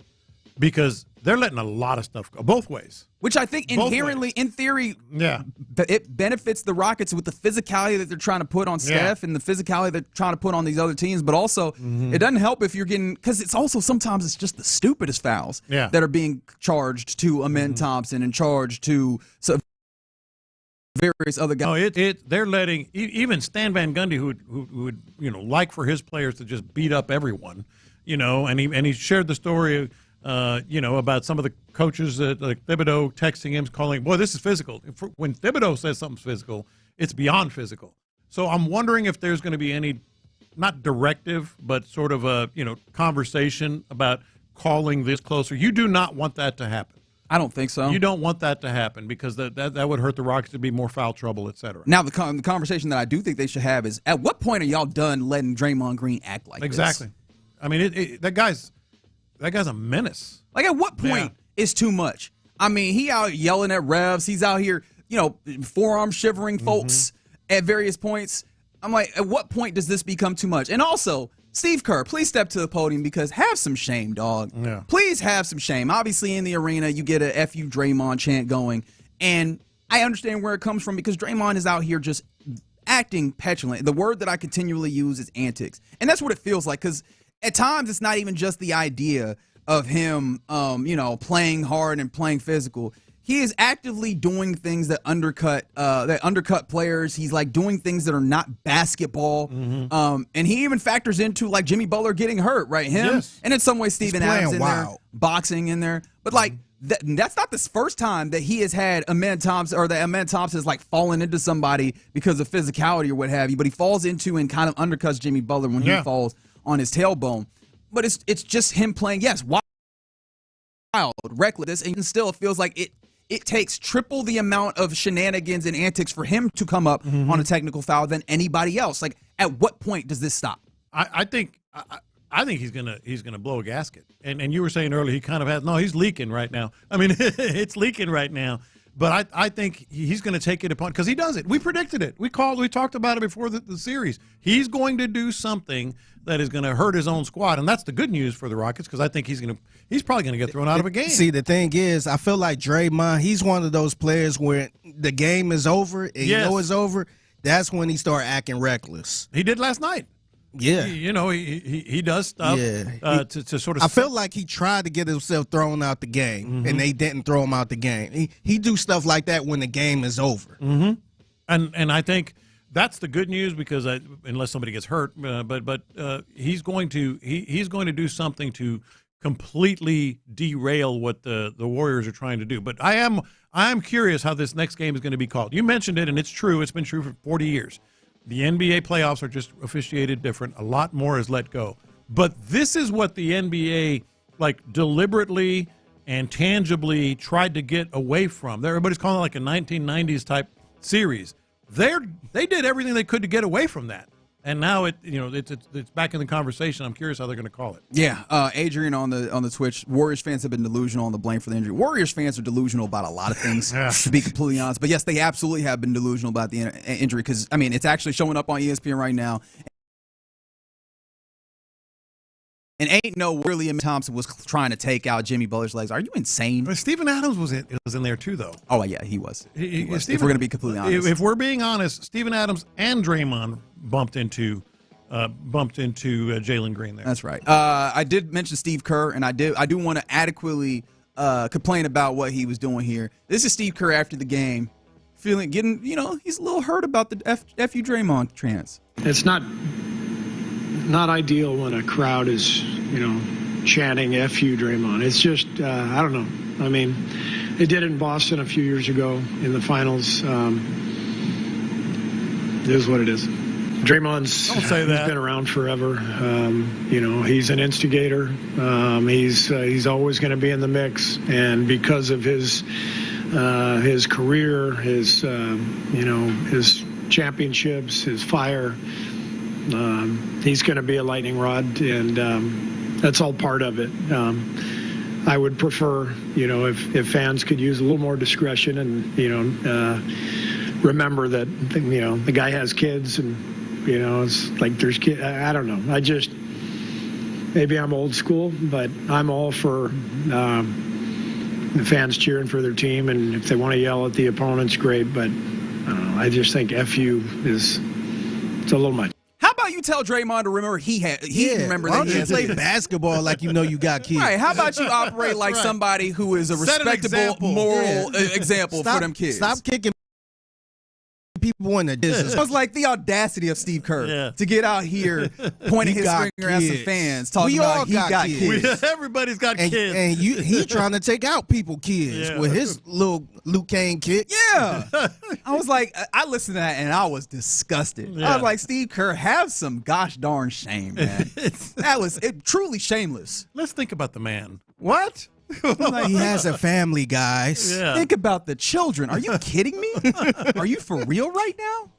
because they're letting a lot of stuff go both ways. Which I think inherently, in theory, it benefits the Rockets with the physicality that they're trying to put on Steph and the physicality they're trying to put on these other teams. But also, it doesn't help if you're getting, because it's also sometimes it's just the stupidest fouls that are being charged to Amen Thompson and charged to various other guys. No, they're letting even Stan Van Gundy, who would like for his players to just beat up everyone, and he shared the story. About some of the coaches like Thibodeau texting him, calling, boy, this is physical. When Thibodeau says something's physical, it's beyond physical. So I'm wondering if there's going to be any not directive, but sort of a conversation about calling this closer. You do not want that to happen. I don't think so. You don't want that to happen because that would hurt the Rockets to be more foul trouble, et cetera. Now, the conversation that I do think they should have is, at what point are y'all done letting Draymond Green act like this? Exactly. I mean, that guy's a menace. Like, at what point is too much? I mean, he out yelling at refs. He's out here, forearm shivering folks at various points. I'm like, at what point does this become too much? And also, Steve Kerr, please step to the podium because have some shame, dog. Yeah. Please have some shame. Obviously, in the arena, you get a F you Draymond chant going. And I understand where it comes from because Draymond is out here just acting petulant. The word that I continually use is antics. And that's what it feels like because at times it's not even just the idea of him, playing hard and playing physical. He is actively doing things that undercut players. He's like doing things that are not basketball. And he even factors into like Jimmy Butler getting hurt, right? And in some way Steven Adams in there, boxing in there. But like that's not the first time that he has had Amen Thompson or that Amen Thompson has like fallen into somebody because of physicality or what have you. But he falls into and kind of undercuts Jimmy Butler when he falls on his tailbone. But it's just him playing, wild, reckless, and still it feels like it takes triple the amount of shenanigans and antics for him to come up on a technical foul than anybody else. Like, at what point does this stop? I think he's gonna blow a gasket. And you were saying earlier he kind of has he's leaking right now. I mean, it's leaking right now. But I think he's going to take it upon because he does it. We predicted it. We talked about it before the series. He's going to do something that is going to hurt his own squad, and that's the good news for the Rockets because I think he's probably going to get thrown out of a game. See, the thing is, I feel like Draymond, he's one of those players where the game is over and you know it's over. That's when he start acting reckless. He did last night. Yeah, he does stuff. To sort of. I feel like he tried to get himself thrown out the game, and they didn't throw him out the game. He do stuff like that when the game is over. And I think that's the good news because unless somebody gets hurt, but he's going to do something to completely derail what the Warriors are trying to do. But I am curious how this next game is going to be called. You mentioned it, and it's true. It's been true for 40 years. The NBA playoffs are just officiated different. A lot more is let go. But this is what the NBA deliberately and tangibly tried to get away from. Everybody's calling it like a 1990s type series. They did everything they could to get away from that. And now it's back in the conversation. I'm curious how they're going to call it. Yeah, Adrian on the Twitch. Warriors fans have been delusional on the blame for the injury. Warriors fans are delusional about a lot of things, to be completely honest. But yes, they absolutely have been delusional about the injury because it's actually showing up on ESPN right now. And ain't no William Thompson was trying to take out Jimmy Butler's legs. Are you insane? But Steven Adams was in there too, though. Oh yeah, he was. If we're going to be completely honest, if we're being honest, Steven Adams and Draymond bumped into Jalen Green there. That's right. I did mention Steve Kerr, and I do want to adequately complain about what he was doing here. This is Steve Kerr after the game, he's a little hurt about the F you Draymond chants. It's not ideal when a crowd is, chanting F you Draymond. It's just, I don't know. I mean, they did it in Boston a few years ago in the finals. It is what it is. Draymond's Don't say that. He's been around forever. He's an instigator. He's always going to be in the mix, and because of his career, his championships, his fire, he's going to be a lightning rod, and that's all part of it. I would prefer, if fans could use a little more discretion and remember that the guy has kids and. It's like there's kids. I don't know. Maybe I'm old school, but I'm all for the fans cheering for their team, and if they want to yell at the opponents, great. But I just think FU it's a little much. How about you tell Draymond to remember remember why that don't he you has play kids? Basketball like you got kids. Right. How about you operate like somebody who is a Set an respectable, example. moral example for them kids? Stop kicking people in the distance. It was like the audacity of Steve Kerr to get out here pointing his finger at some fans, talking about he got kids. Everybody's got kids. And he trying to take out people kids with his little Luke Kane kick. Yeah. I was like, I listened to that and I was disgusted. Yeah. I was like, Steve Kerr, have some gosh darn shame, man. That was truly shameless. Let's think about the man. What? He has a family, guys. Yeah. Think about the children. Are you kidding me? Are you for real right now?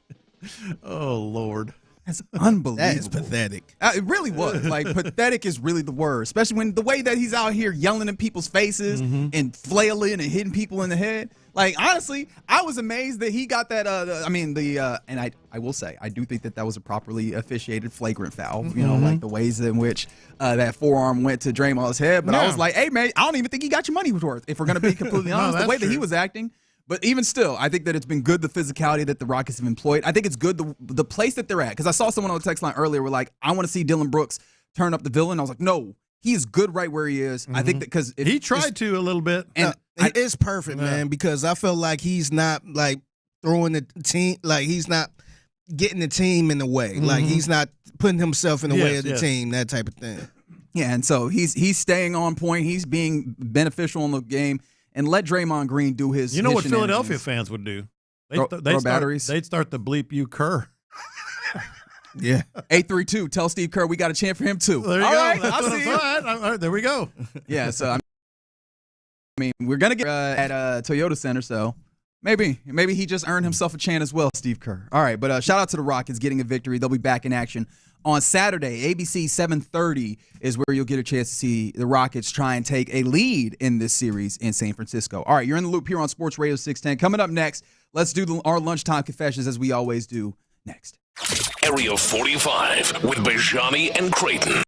Oh, Lord. That's unbelievable. That is pathetic. It really was. Like, pathetic is really the word, especially when the way that he's out here yelling in people's faces and flailing and hitting people in the head. Like, honestly, I was amazed that he got that. And I will say, I do think that was a properly officiated flagrant foul. You know, like the ways in which that forearm went to Draymond's head. But I was like, hey, man, I don't even think he got your money worth, if we're going to be completely honest. The way that he was acting. But even still, I think that it's been good, the physicality that the Rockets have employed. I think it's good, the place that they're at. Because I saw someone on the text line earlier were like, I want to see Dylan Brooks turn up the villain. I was like, no, he is good right where he is. I think that because he tried to a little bit. And it's perfect, man, because I feel like he's not like throwing the team, like he's not getting the team in the way. Like he's not putting himself in the way of the team, that type of thing. Yeah, and so he's staying on point. He's being beneficial in the game. And let Draymond Green do his. You know what Philadelphia fans would do? They'd start the bleep you Kerr. Yeah. 832. Tell Steve Kerr we got a chant for him too. There you All go. right, That's I'll what see I'm you. saying. All right, there we go. Yeah. So I mean, we're gonna get at Toyota Center. So maybe he just earned himself a chant as well, Steve Kerr. All right, but shout out to the Rockets getting a victory. They'll be back in action on Saturday. ABC 7:30 is where you'll get a chance to see the Rockets try and take a lead in this series in San Francisco. All right, you're in the loop here on Sports Radio 610. Coming up next, let's do our lunchtime confessions as we always do next. Area 45 with Bijani and Creighton.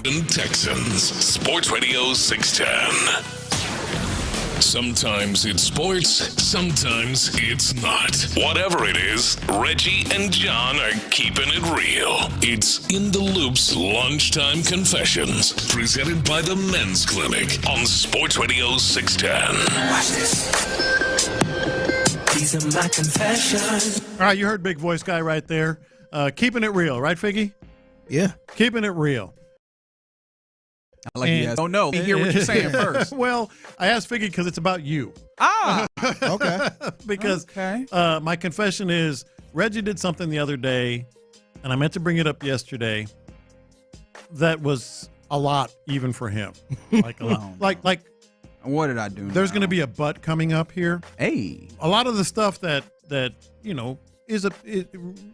and Texans. Sports Radio 610. Sometimes it's sports, sometimes it's not. Whatever it is, Reggie and John are keeping it real. It's In the Loop's Lunchtime Confessions, presented by the Men's Clinic on Sports Radio 610. Watch this. These are my confessions. All right, you heard Big Voice Guy right there. Keeping it real, right, Figgy? Yeah. Keeping it real. I like you guys don't know. Hear what you're saying first. Well, I asked Figgy because it's about you. Ah, okay. Because my confession is Reggie did something the other day, and I meant to bring it up yesterday, that was a lot even for him. Like a lot. Like what did I do? There's going to be a butt coming up here. Hey. A lot of the stuff that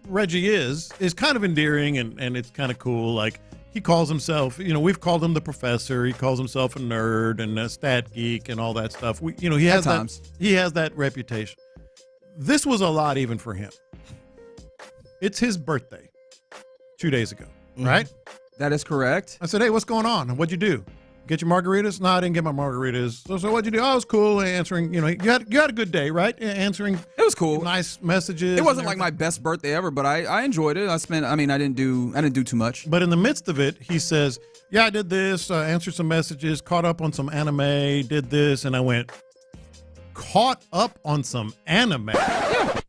Reggie is kind of endearing and it's kind of cool. Like, he calls himself, we've called him the professor. He calls himself a nerd and a stat geek and all that stuff. He has that reputation. This was a lot even for him. It's his birthday 2 days ago, right? That is correct. I said, hey, what's going on? What'd you do? Get your margaritas? No, I didn't get my margaritas. So what'd you do? Oh, it was cool. Answering, you had a good day, right? Answering. It was cool. Nice messages. It wasn't like my best birthday ever, but I enjoyed it. I didn't do too much. But in the midst of it, he says, yeah, I did this, answered some messages, caught up on some anime, did this. And I went, caught up on some anime? Yeah.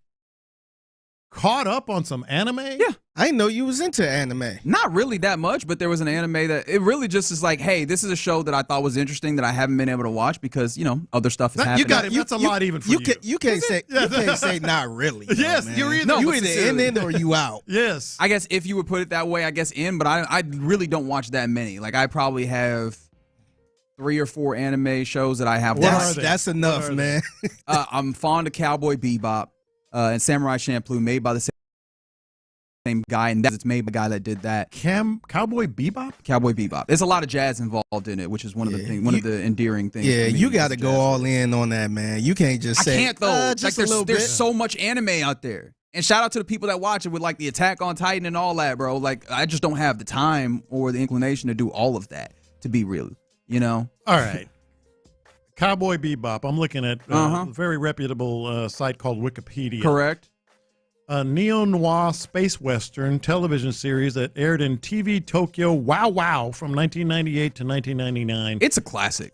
Caught up on some anime? Yeah. I didn't know you was into anime. Not really that much, but there was an anime that it really just is like, hey, this is a show that I thought was interesting that I haven't been able to watch because, other stuff is happening. You got it. That's a lot even for you. You can't say not really. Yes, man. you're either. You either in it or you out. Yes. I guess if you would put it that way, I guess in, but I really don't watch that many. Like, I probably have 3 or 4 anime shows that I have watched. That's enough, man. I'm fond of Cowboy Bebop and Samurai Champloo, made by the same guy, and it's made by the guy that did that. Cowboy Bebop? Cowboy Bebop. There's a lot of jazz involved in it, which is one of the endearing things. Yeah, you got to go all in on that, man. You can't just say. I can't though. Just like there's so much anime out there, and shout out to the people that watch it with like the Attack on Titan and all that, bro. Like, I just don't have the time or the inclination to do all of that. To be real, All right. Cowboy Bebop. I'm looking at a very reputable site called Wikipedia. Correct. A neo-noir space western television series that aired in TV Tokyo Wow from 1998 to 1999. It's a classic.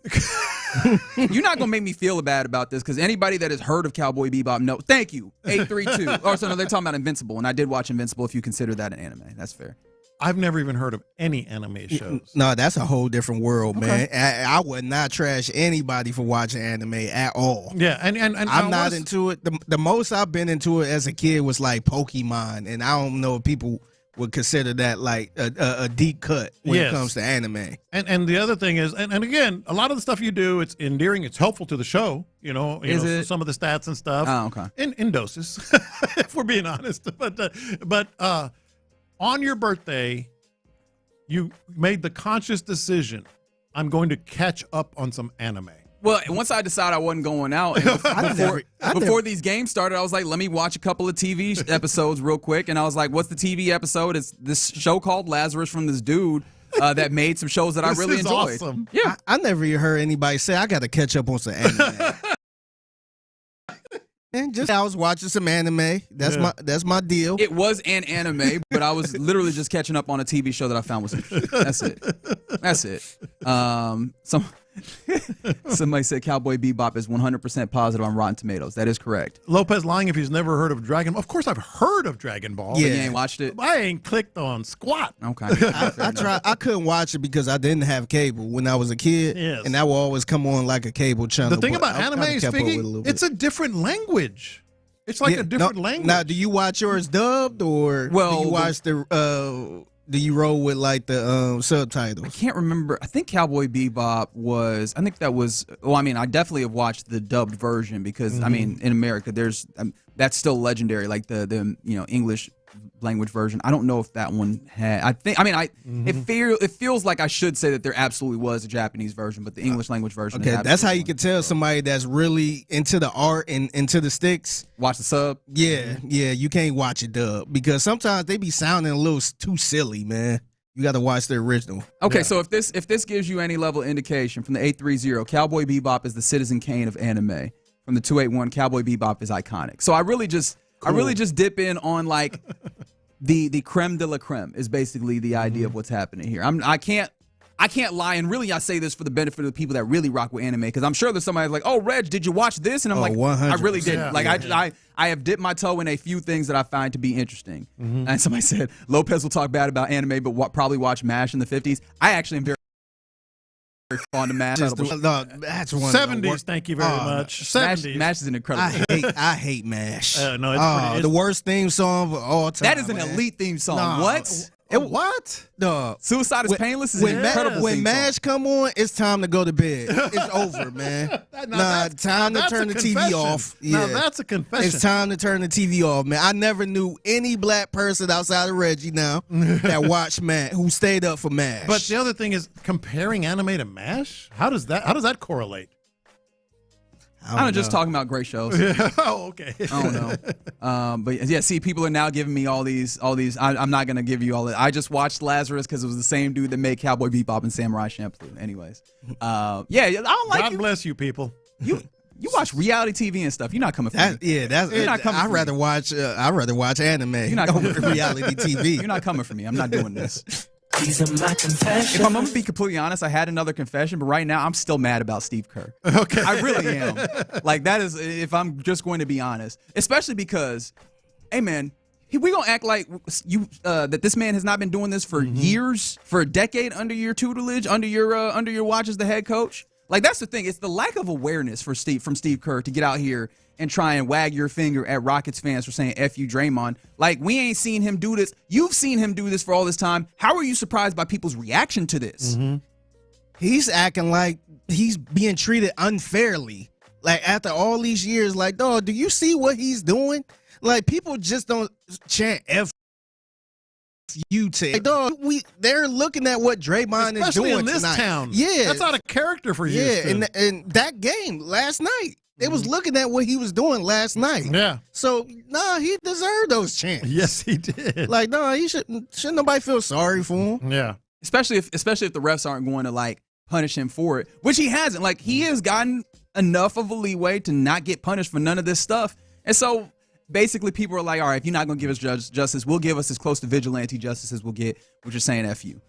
You're not going to make me feel bad about this because anybody that has heard of Cowboy Bebop knows. Thank you, 832. They're talking about Invincible, and I did watch Invincible if you consider that an anime. That's fair. I've never even heard of any anime shows. No, that's a whole different world, man. I would not trash anybody for watching anime at all. Yeah, and I'm not into it. The most I've been into it as a kid was like Pokemon, and I don't know if people would consider that like a deep cut when it comes to anime. And the other thing is, and again, a lot of the stuff you do, it's endearing, it's helpful to the show. Some of the stats and stuff. Oh, okay. In doses, if we're being honest. But on your birthday, you made the conscious decision, I'm going to catch up on some anime. Well, once I decided I wasn't going out, before these games started, I was like, let me watch a couple of TV episodes real quick. And I was like, what's the TV episode? It's this show called Lazarus from this dude that made some shows that I really enjoyed. Awesome. Yeah. I never even heard anybody say, I got to catch up on some anime. And just I was watching some anime. That's my deal. It was an anime, but I was literally just catching up on a TV show that I found was interesting. That's it. Somebody said Cowboy Bebop is 100% positive on Rotten Tomatoes. That is correct. Lopez lying if he's never heard of Dragon Ball. Of course, I've heard of Dragon Ball. Yeah, you ain't watched it. I ain't clicked on squat. Okay. I tried. I couldn't watch it because I didn't have cable when I was a kid, and that will always come on like a cable channel. The thing about anime is, Figgy, it's a different language. It's like a different language. Now, do you watch yours dubbed or do you watch do you roll with like the subtitles? I can't remember. I think Cowboy Bebop was. I think that was. Well, I mean, I definitely have watched the dubbed version because I mean, in America, there's that's still legendary. Like the English language version. I don't know if that one had. I think. I mean, it feels like I should say that there absolutely was a Japanese version, but the English language version. Okay, that's how you can tell somebody that's really into the art and into the sticks. Watch the sub. Yeah, you can't watch it dub because sometimes they be sounding a little too silly, man. You got to watch the original. Okay, so if this gives you any level of indication, from the 830, Cowboy Bebop is the Citizen Kane of anime. From the 281, Cowboy Bebop is iconic. So I really just dip in on like the creme de la creme is basically the idea of what's happening here. I can't lie, and really I say this for the benefit of the people that really rock with anime, because I'm sure there's somebody like, oh, Reg, did you watch this? And I'm like, 100%. I really didn't. I have dipped my toe in a few things that I find to be interesting. And somebody said, Lopez will talk bad about anime, but probably watch MASH in the 50s. I actually am very fond of MASH. That's one 70s, thank you very much. 70s. MASH is an incredible. I hate MASH. No, it's pretty. The worst theme song of all time. That is an elite theme song. Nah. What? What? No. Suicide is Painless is an incredible When theme MASH song. come on, it's time to go to bed. It's over, man. Time to turn the TV off. Now that's a confession. It's time to turn the TV off, man. I never knew any black person outside of Reggie now that watched MASH, who stayed up for MASH. But the other thing is comparing anime to MASH. How does that correlate? I'm just talking about great shows. Oh, okay. I don't know. But yeah, see, people are now giving me all these. I'm not gonna give you all that. I just watched Lazarus because it was the same dude that made Cowboy Bebop and Samurai Champloo. Anyways, I don't like. God bless you, people. You watch reality TV and stuff. You're not coming for me. You're not coming. I'd rather watch anime. You're not coming for me. reality TV. You're not coming for me. I'm not doing this. These are my confessions. If I'm gonna be completely honest, I had another confession, but right now I'm still mad about Steve Kerr. Okay, I really am. Like that is, if I'm just going to be honest, especially because, hey man, we gonna act like that this man has not been doing this for years, for a decade under your tutelage, under your watch as the head coach. Like that's the thing. It's the lack of awareness from Steve Kerr to get out here and try and wag your finger at Rockets fans for saying F you, Draymond. Like, we ain't seen him do this. You've seen him do this for all this time. How are you surprised by people's reaction to this? He's acting like he's being treated unfairly. Like, after all these years, like, dog, do you see what he's doing? Like, people just don't chant F you to. Like, dog, they're looking at what Draymond is doing in this tonight. town. Yeah. That's out of character for you. Yeah, and that game last night, they was looking at what he was doing last night. Yeah. So, he deserved those chants. Yes, he did. Like, he shouldn't nobody feel sorry for him. Yeah. Especially if the refs aren't going to, like, punish him for it, which he hasn't. Like, he has gotten enough of a leeway to not get punished for none of this stuff. And so, basically, people are like, all right, if you're not going to give us justice, we'll give us as close to vigilante justice as we'll get, which is saying F you.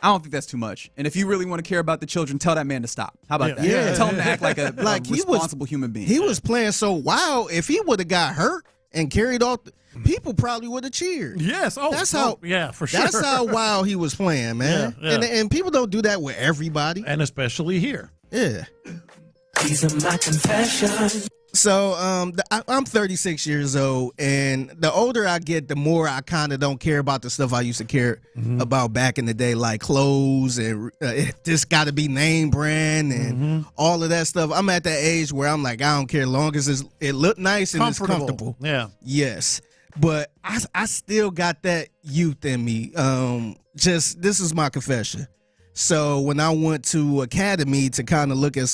I don't think that's too much. And if you really want to care about the children, tell that man to stop. How about that? Yeah. Tell him to act like a responsible human being. He was playing so wild. If he would have got hurt and carried off, people probably would have cheered. Yes. Oh, yeah, for sure. That's how wild he was playing, man. Yeah. And people don't do that with everybody. And especially here. Yeah. These are my confessions. So I'm 36 years old, and the older I get, the more I kind of don't care about the stuff I used to care about back in the day, like clothes and this got to be name brand and all of that stuff. I'm at that age where I'm like, I don't care, long as it look nice and it's comfortable. Yeah. Yes, but I still got that youth in me. This is my confession. So when I went to Academy to kind of look at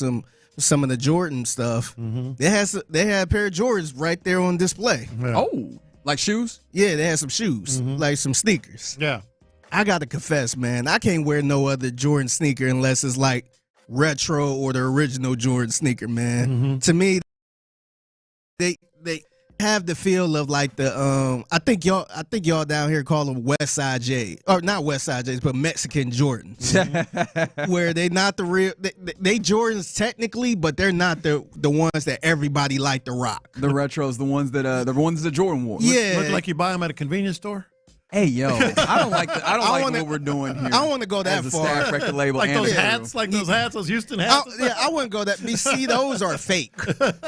some of the Jordan stuff, they had a pair of Jordans right there on display. Yeah. Oh, like shoes? Yeah, they had some shoes, like some sneakers. Yeah. I got to confess, man, I can't wear no other Jordan sneaker unless it's like retro or the original Jordan sneaker, man. To me, they have the feel of like the I think y'all down here call them West Side J, or not West Side J's, but Mexican Jordans, where they not the real they Jordans technically, but they're not the ones that everybody like to rock. The retros, the ones that Jordan wore. Yeah, look like you buy them at a convenience store. Hey yo, I don't like what we're doing here. I don't want to go that far. Staff record label, like those hats, those Houston hats. I wouldn't go that. See, those are fake,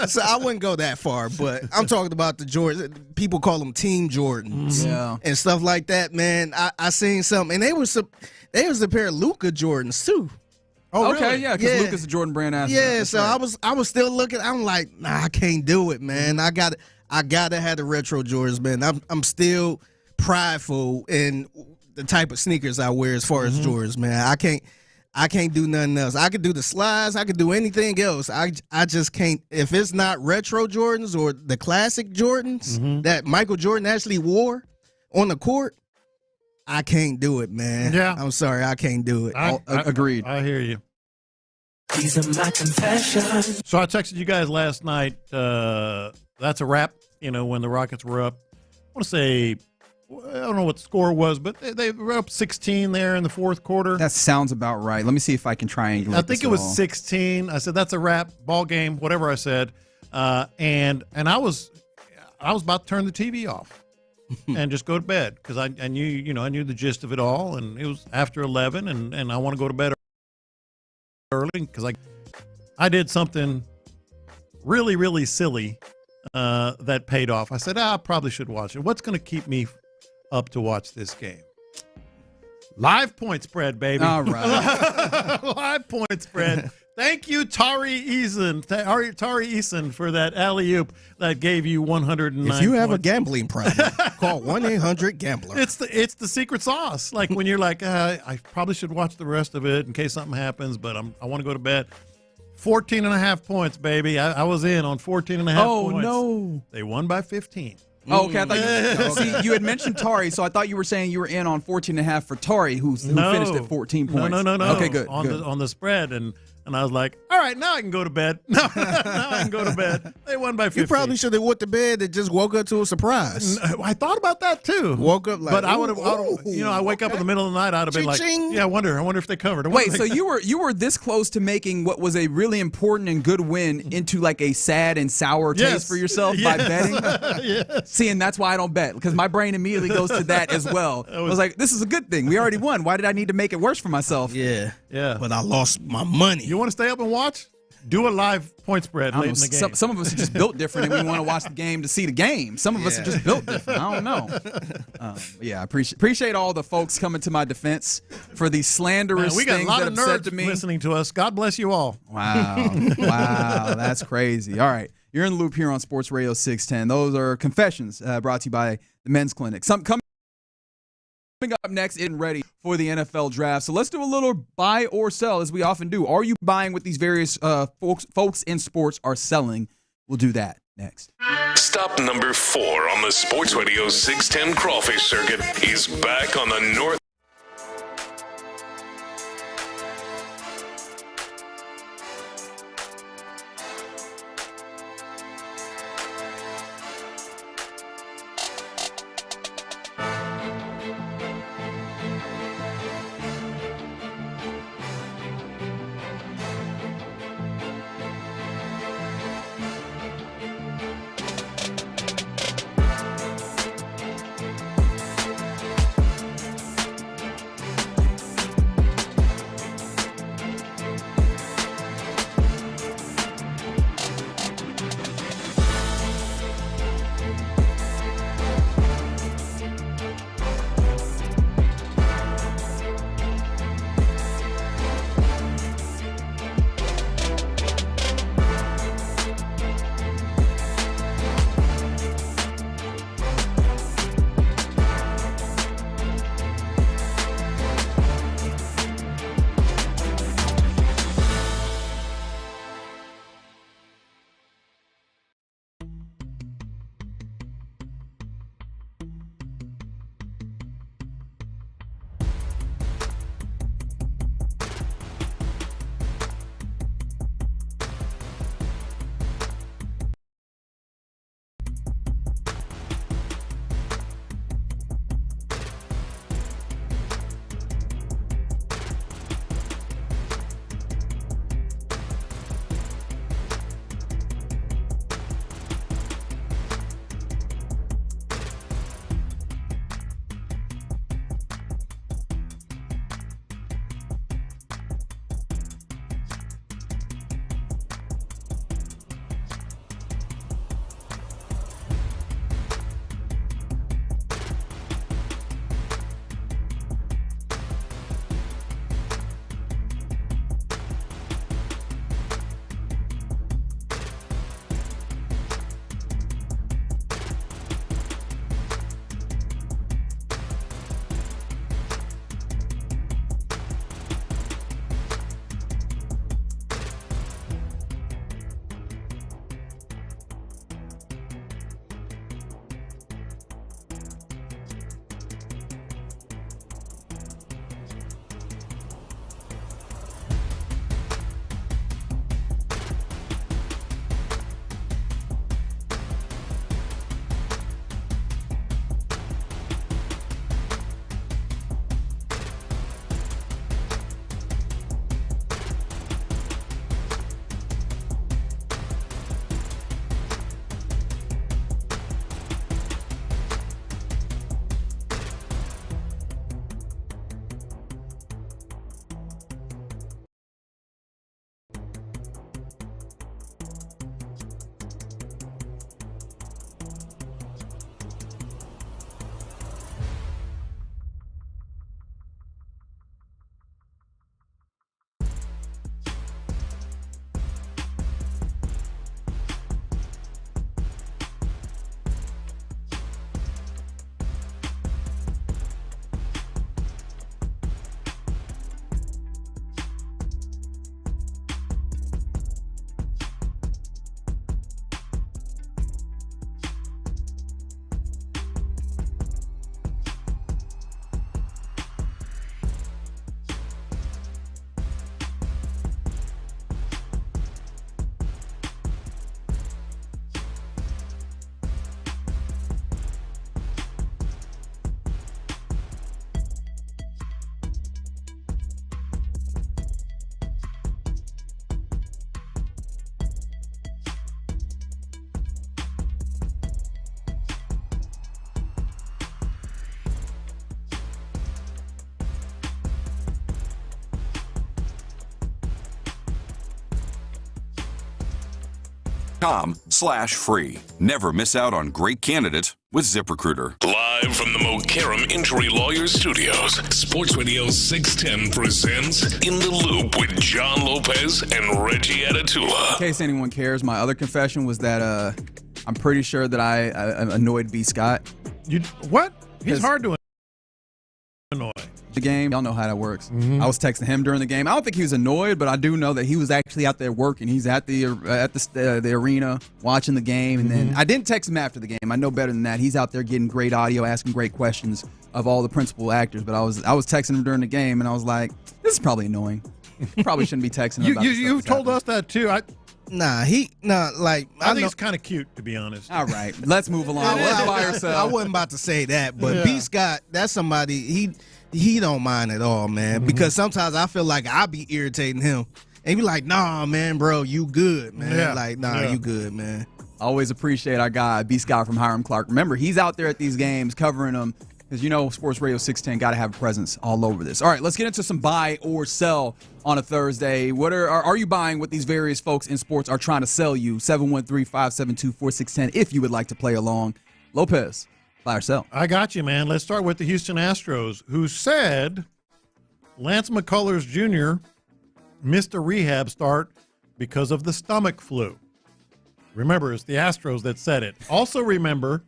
so I wouldn't go that far. But I'm talking about the Jordans. People call them Team Jordans, and stuff like that. Man, I seen something, and they was a pair of Luka Jordans too. Oh, okay, really? Yeah, because Luka's a Jordan brand athlete. Yeah, That's so right. I was still looking. I'm like, nah, I can't do it, man. I gotta have the retro Jordans, man. I'm still prideful in the type of sneakers I wear as far as Jordans, man. I can't do nothing else. I could do the slides, I could do anything else. I just can't. If it's not retro Jordans or the classic Jordans that Michael Jordan actually wore on the court, I can't do it, man. Yeah. I'm sorry, I can't do it. Agreed. I hear you. These are my confessions. So I texted you guys last night. That's a wrap. When the Rockets were up, I want to say, I don't know what the score was, but they were up 16 there in the fourth quarter. That sounds about right. Let me see if I can triangulate. I think it was 16. I said that's a wrap, ball game, whatever I said, and I was about to turn the TV off and just go to bed because I knew I knew the gist of it all, and it was after 11, and I want to go to bed early because I did something really, really silly that paid off. I said, I probably should watch it. What's going to keep me up to watch this game? Live point spread, baby. All right. Live point spread. Thank you, Tari Eason, for that alley-oop that gave you 109 If you have points. a gambling problem, call 1-800-GAMBLER. It's the secret sauce. Like when you're like, I probably should watch the rest of it in case something happens, but I want to go to bed. 14.5 points, baby. I was in on 14.5 points. Oh, no. They won by 15. Oh, okay. I thought see, you had mentioned Tari, so I thought you were saying you were in on 14.5 for Tari, who finished at 14 points. No. Okay, good. On the spread, and I was like, all right, now I can go to bed. Now I can go to bed. They won by 15. You probably should have went to bed and just woke up to a surprise. I thought about that too. Woke up like, but I would have, I wake up in the middle of the night, I'd have been like, yeah, I wonder if they covered. Wait, so you were this close to making what was a really important and good win into like a sad and sour taste for yourself by betting? Yes. See, and that's why I don't bet, because my brain immediately goes to that as well. I was like, this is a good thing. We already won. Why did I need to make it worse for myself? Yeah. Yeah. But I lost my money. You want to stay up and watch? Do a live point spread late in the game. Some of us are just built different and we want to watch the game to see the game. Some of us are just built different. I don't know. I appreciate all the folks coming to my defense for these slanderous we got things a lot that of have said nerds to me. listening to us. God bless you all. Wow. Wow. That's crazy. All right. You're in the loop here on Sports Radio 610. Those are confessions brought to you by the Men's Clinic. Coming up next, getting ready for the NFL draft. So let's do a little buy or sell, as we often do. Are you buying what these various folks in sports are selling? We'll do that next. Stop number 4 on the Sports Radio 610 Crawfish Circuit is back on the North. ZipRecruiter.com/free. Never miss out on great candidates with ZipRecruiter. Live from the Mokaram Injury Lawyers Studios, Sports Radio 610 presents In the Loop with John Lopez and Reggie Atatula. In case anyone cares, my other confession was that I'm pretty sure that I annoyed B. Scott. What? He's hard to annoy. The game, y'all know how that works. I was texting him during the game. I don't think he was annoyed, but I do know that he was actually out there working. He's at the arena watching the game, and then I didn't text him after the game. I know better than that. He's out there getting great audio, asking great questions of all the principal actors. But I was texting him during the game, and I was like, "This is probably annoying. Probably shouldn't be texting him." You told us that too. I think it's kind of cute, to be honest. All right, let's move along. Let's buy ourselves. I wasn't about to say that, but B. Scott, that's somebody he don't mind at all, man. Because sometimes I feel like I be irritating him, and he be like, "Nah, man, bro, you good, man." You good, man. Always appreciate our guy B. Scott from Hiram Clark. Remember, he's out there at these games covering them because Sports Radio 610 got to have a presence all over this. All right, let's get into some buy or sell on a Thursday. What are you buying what these various folks in sports are trying to sell you? 713-572-4610 if you would like to play along. Lopez, buy or sell? I got you, man. Let's start with the Houston Astros, who said Lance McCullers Jr. missed a rehab start because of the stomach flu. Remember, it's the Astros that said it. Also remember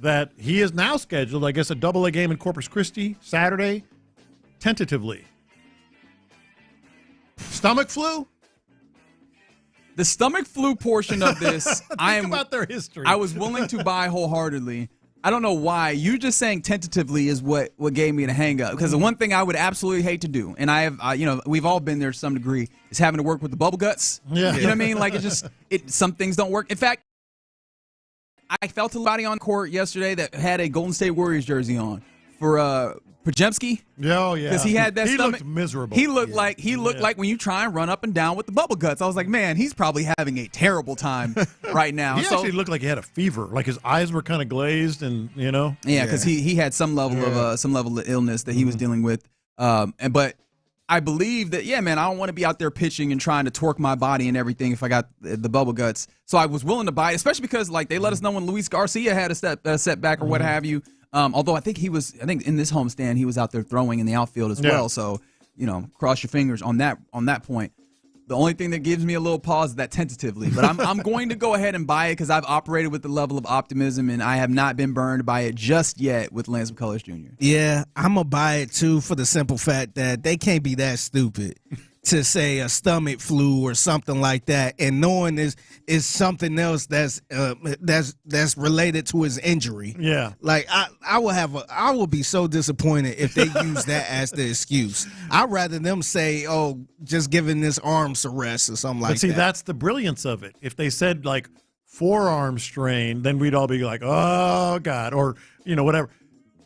that he is now scheduled, I guess, a double-A game in Corpus Christi Saturday, tentatively. Stomach flu? The stomach flu portion of this, Think about their history. I was willing to buy wholeheartedly. I don't know why. You just saying tentatively is what gave me the hang up. Because the one thing I would absolutely hate to do, and I have, we've all been there to some degree, is having to work with the bubble guts. Yeah. You know what I mean? Like some things don't work. In fact, I felt a body on court yesterday that had a Golden State Warriors jersey on for Pajemski. Oh yeah, because he had that. He stomach. looked miserable. He looked like when you try and run up and down with the bubble guts. I was like, man, he's probably having a terrible time right now. He actually looked like he had a fever. Like his eyes were kind of glazed, and Yeah, because he had some level of illness that he was dealing with. But I believe that, man, I don't want to be out there pitching and trying to torque my body and everything if I got the bubble guts. So I was willing to buy it, especially because they let us know when Luis Garcia had a setback or what have you. Although I think in this homestand he was out there throwing in the outfield as well. So cross your fingers on that point. The only thing that gives me a little pause is that tentatively, but I'm going to go ahead and buy it because I've operated with the level of optimism and I have not been burned by it just yet with Lance McCullers Jr. Yeah, I'm gonna buy it too for the simple fact that they can't be that stupid to say a stomach flu or something like that, and knowing is something else that's related to his injury. Yeah, like I will be so disappointed if they use that as the excuse. I'd rather them say, "Oh, just giving this arm some rest" or something like that. But see, that's the brilliance of it. If they said like forearm strain, then we'd all be like, "Oh God," or whatever.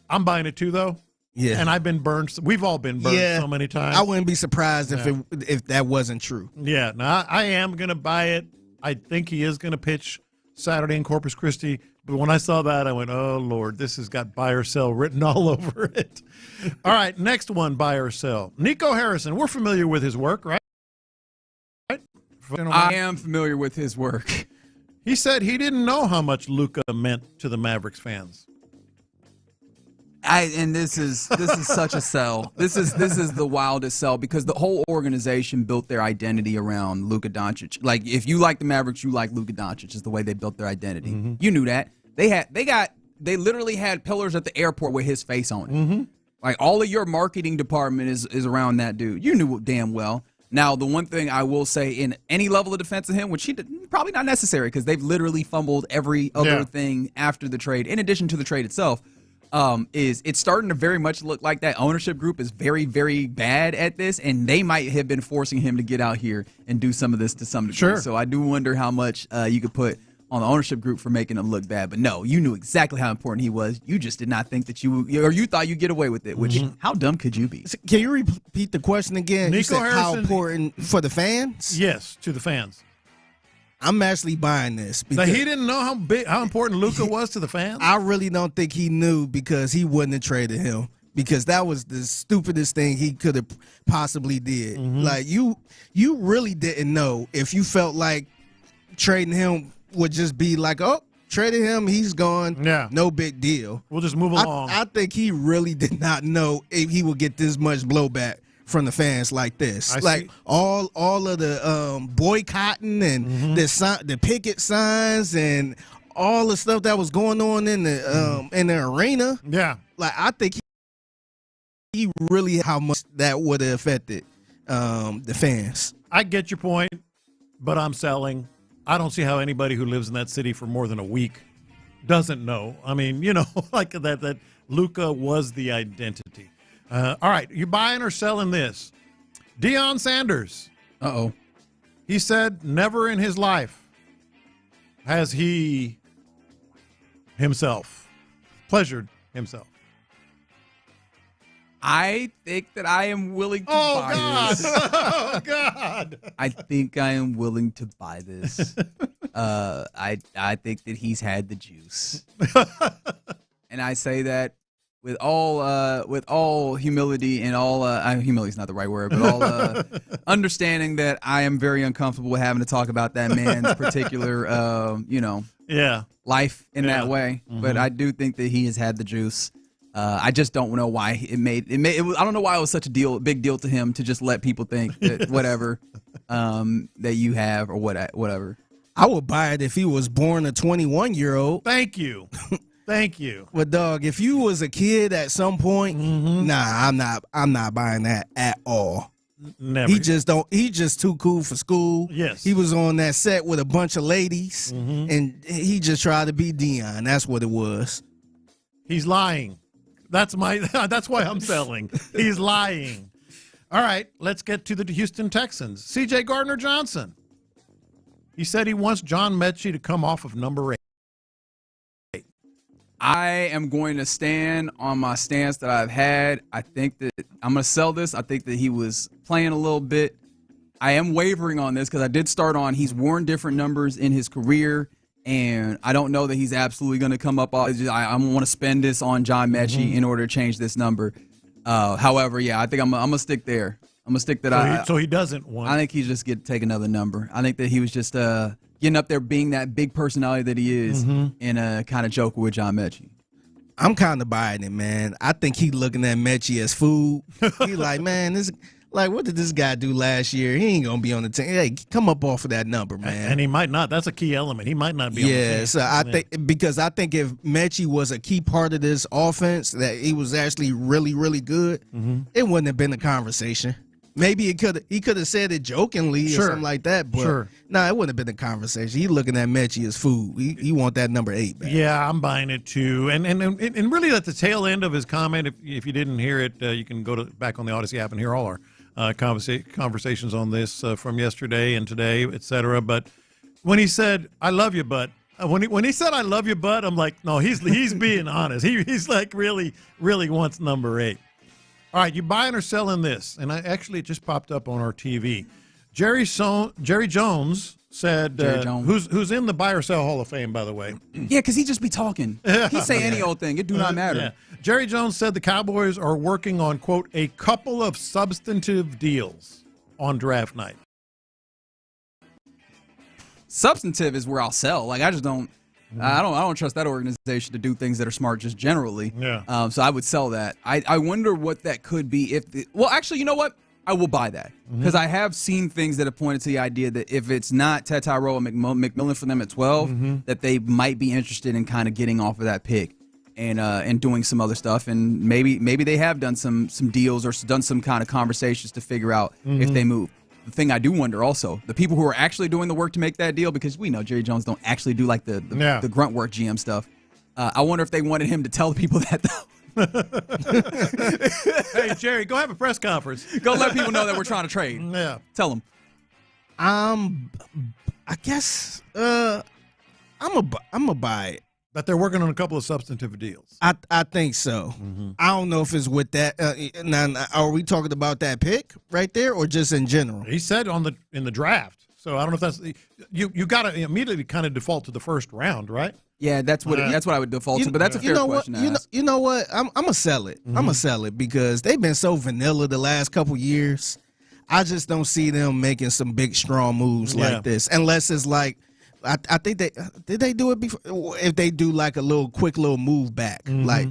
I'm buying it too, though. Yeah, and I've been burned. We've all been burned so many times. I wouldn't be surprised if that wasn't true. Yeah, now I am going to buy it. I think he is going to pitch Saturday in Corpus Christi. But when I saw that, I went, "Oh Lord, this has got buy or sell written all over it." All right, next one, buy or sell. Nico Harrison. We're familiar with his work, right? I am familiar with his work. He said he didn't know how much Luka meant to the Mavericks fans. And this is such a sell. This is the wildest sell because the whole organization built their identity around Luka Doncic. Like if you like the Mavericks, you like Luka Doncic is the way they built their identity. Mm-hmm. You knew that. They literally had pillars at the airport with his face on it. Mm-hmm. Like all of your marketing department is around that dude. You knew damn well. Now, the one thing I will say in any level of defense of him, which he did, probably not necessary because they've literally fumbled every other thing after the trade, in addition to the trade itself. Is it's starting to very much look like that ownership group is very, very bad at this, and they might have been forcing him to get out here and do some of this to some degree. Sure. So I do wonder how much you could put on the ownership group for making him look bad. But no, you knew exactly how important he was. You just did not think that you thought you'd get away with it, which how dumb could you be? Can you repeat the question again? Nico you said Harrison, how important for the fans? Yes, to the fans. I'm actually buying this. So he didn't know how important Luka was to the fans? I really don't think he knew because he wouldn't have traded him because that was the stupidest thing he could have possibly did. Mm-hmm. Like you really didn't know if you felt like trading him would just be like, oh, traded him, he's gone. Yeah. No big deal. We'll just move along. I think he really did not know if he would get this much blowback from the fans like this. All of the boycotting and the picket signs and all the stuff that was going on in the arena. Yeah. Like, I think he really how much that would have affected the fans. I get your point, but I'm selling. I don't see how anybody who lives in that city for more than a week doesn't know. I mean, like that Luka was the identity. All right, you buying or selling this? Deion Sanders. Uh-oh. He said never in his life has he pleasured himself. I think that I am willing to buy this. Oh, God. I think I am willing to buy this. I think that he's had the juice. And I say that with all humility and all humility is not the right word, but all understanding that I am very uncomfortable with having to talk about that man's particular life in that way. Mm-hmm. But I do think that he has had the juice. I just don't know why I don't know why it was such a big deal to him to just let people think that whatever that you have or whatever. I would buy it if he was born a 21-year-old. Thank you. Thank you. But dog, if you was a kid at some point, nah, I'm not buying that at all. Never. He's just too cool for school. Yes. He was on that set with a bunch of ladies and he just tried to be Deion. That's what it was. He's lying. That's why I'm selling. He's lying. All right, let's get to the Houston Texans. C.J. Gardner-Johnson. He said he wants John Mechie to come off of number 8. I am going to stand on my stance that I've had. I think that I'm going to sell this. I think that he was playing a little bit. I am wavering on this because I did start on he's worn different numbers in his career. And I don't know that he's absolutely going to come up. I want to spend this on John Mechie in order to change this number. However, yeah, I think I'm going to stick there. I'm going to stick that. So he doesn't want. I think he's just get take another number. I think that he was just getting up there, being that big personality that he is, and kind of joking with John Mechie. I'm kind of buying it, man. I think he looking at Mechie as food. He like, man, this. Like, what did this guy do last year? He ain't going to be on the team. Hey, come up off of that number, man. And he might not. That's a key element. He might not be on the team. Yeah, so I think if Mechie was a key part of this offense, that he was actually really, really good, it wouldn't have been a conversation. Maybe he could have said it jokingly or something like that, but it wouldn't have been a conversation. He looking at Mechie as food. He want that number 8 back. Yeah, I'm buying it too. And really at the tail end of his comment, if you didn't hear it, you can go back on the Odyssey app and hear all our conversations on this from yesterday and today, etc. But when he said, "I love you, but," when he said, "I love you, but," I'm like, no, he's being honest. He's like really wants number 8. All right, you buying or selling this? And it just popped up on our TV. Jerry Jones said, who's in the Buy or Sell Hall of Fame, by the way. Yeah, because he just be talking. He say any old thing. It do not matter. Yeah. Jerry Jones said the Cowboys are working on, quote, a couple of substantive deals on draft night. Substantive is where I'll sell. Like, I just don't. I don't trust that organization to do things that are smart just generally. Yeah. So I would sell that. I wonder what that could be well, actually, you know what? I will buy that because I have seen things that have pointed to the idea that if it's not Ted Tyrell and McMillan for them at 12, that they might be interested in kind of getting off of that pick and doing some other stuff. And maybe they have done some deals or done some kind of conversations to figure out if they move. The thing I do wonder also, the people who are actually doing the work to make that deal, because we know Jerry Jones don't actually do like the grunt work GM stuff. I wonder if they wanted him to tell the people that though. Hey, Jerry, go have a press conference. Go let people know that we're trying to trade. Yeah. Tell them. I guess I'm a buy it. That they're working on a couple of substantive deals. I think so. I don't know if it's with that. Now, are we talking about that pick right there or just in general? He said in the draft. So I don't know if that's you got to immediately kind of default to the first round, right? Yeah, that's what I would default to. But that's a fair question to ask. You know what? I'm gonna sell it. I'm gonna sell it because they've been so vanilla the last couple years. I just don't see them making some big strong moves like this unless it's like I think did they do it before? If they do like a quick little move back, like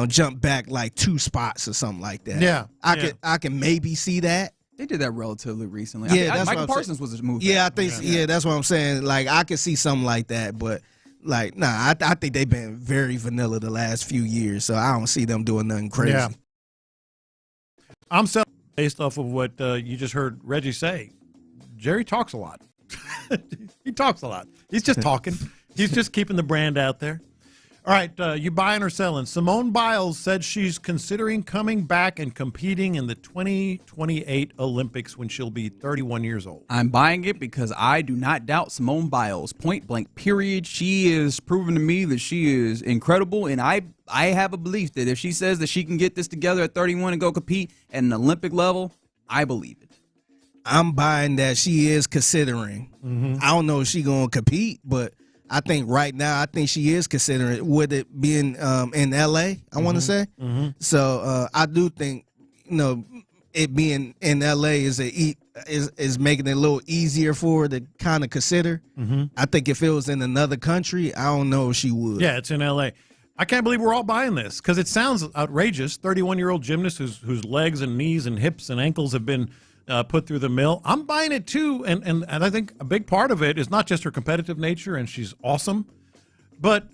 jump back like 2 spots or something like that. Yeah, I can maybe see that. They did that relatively recently. Yeah, that's Michael Parsons was a move. Yeah, I think. Yeah, that's what I'm saying. Like I could see something like that, but like I think they've been very vanilla the last few years, so I don't see them doing nothing crazy. Yeah. I'm selling based off of what you just heard Reggie say. Jerry talks a lot. He talks a lot. He's just talking. He's just keeping the brand out there. All right, you buying or selling? Simone Biles said she's considering coming back and competing in the 2028 Olympics when she'll be 31 years old. I'm buying it because I do not doubt Simone Biles, point blank, period. She is proven to me that she is incredible, and I have a belief that if she says that she can get this together at 31 and go compete at an Olympic level, I believe it. I'm buying that she is considering. I don't know if she's going to compete, but I think right now, I think she is considering, with it being in L.A., I want to say. So I do think, it being in L.A. is making it a little easier for her to kind of consider. I think if it was in another country, I don't know if she would. Yeah, it's in L.A. I can't believe we're all buying this because it sounds outrageous. 31-year-old gymnast whose legs and knees and hips and ankles have been put through the mill. I'm buying it too, and I think a big part of it is not just her competitive nature, and she's awesome, but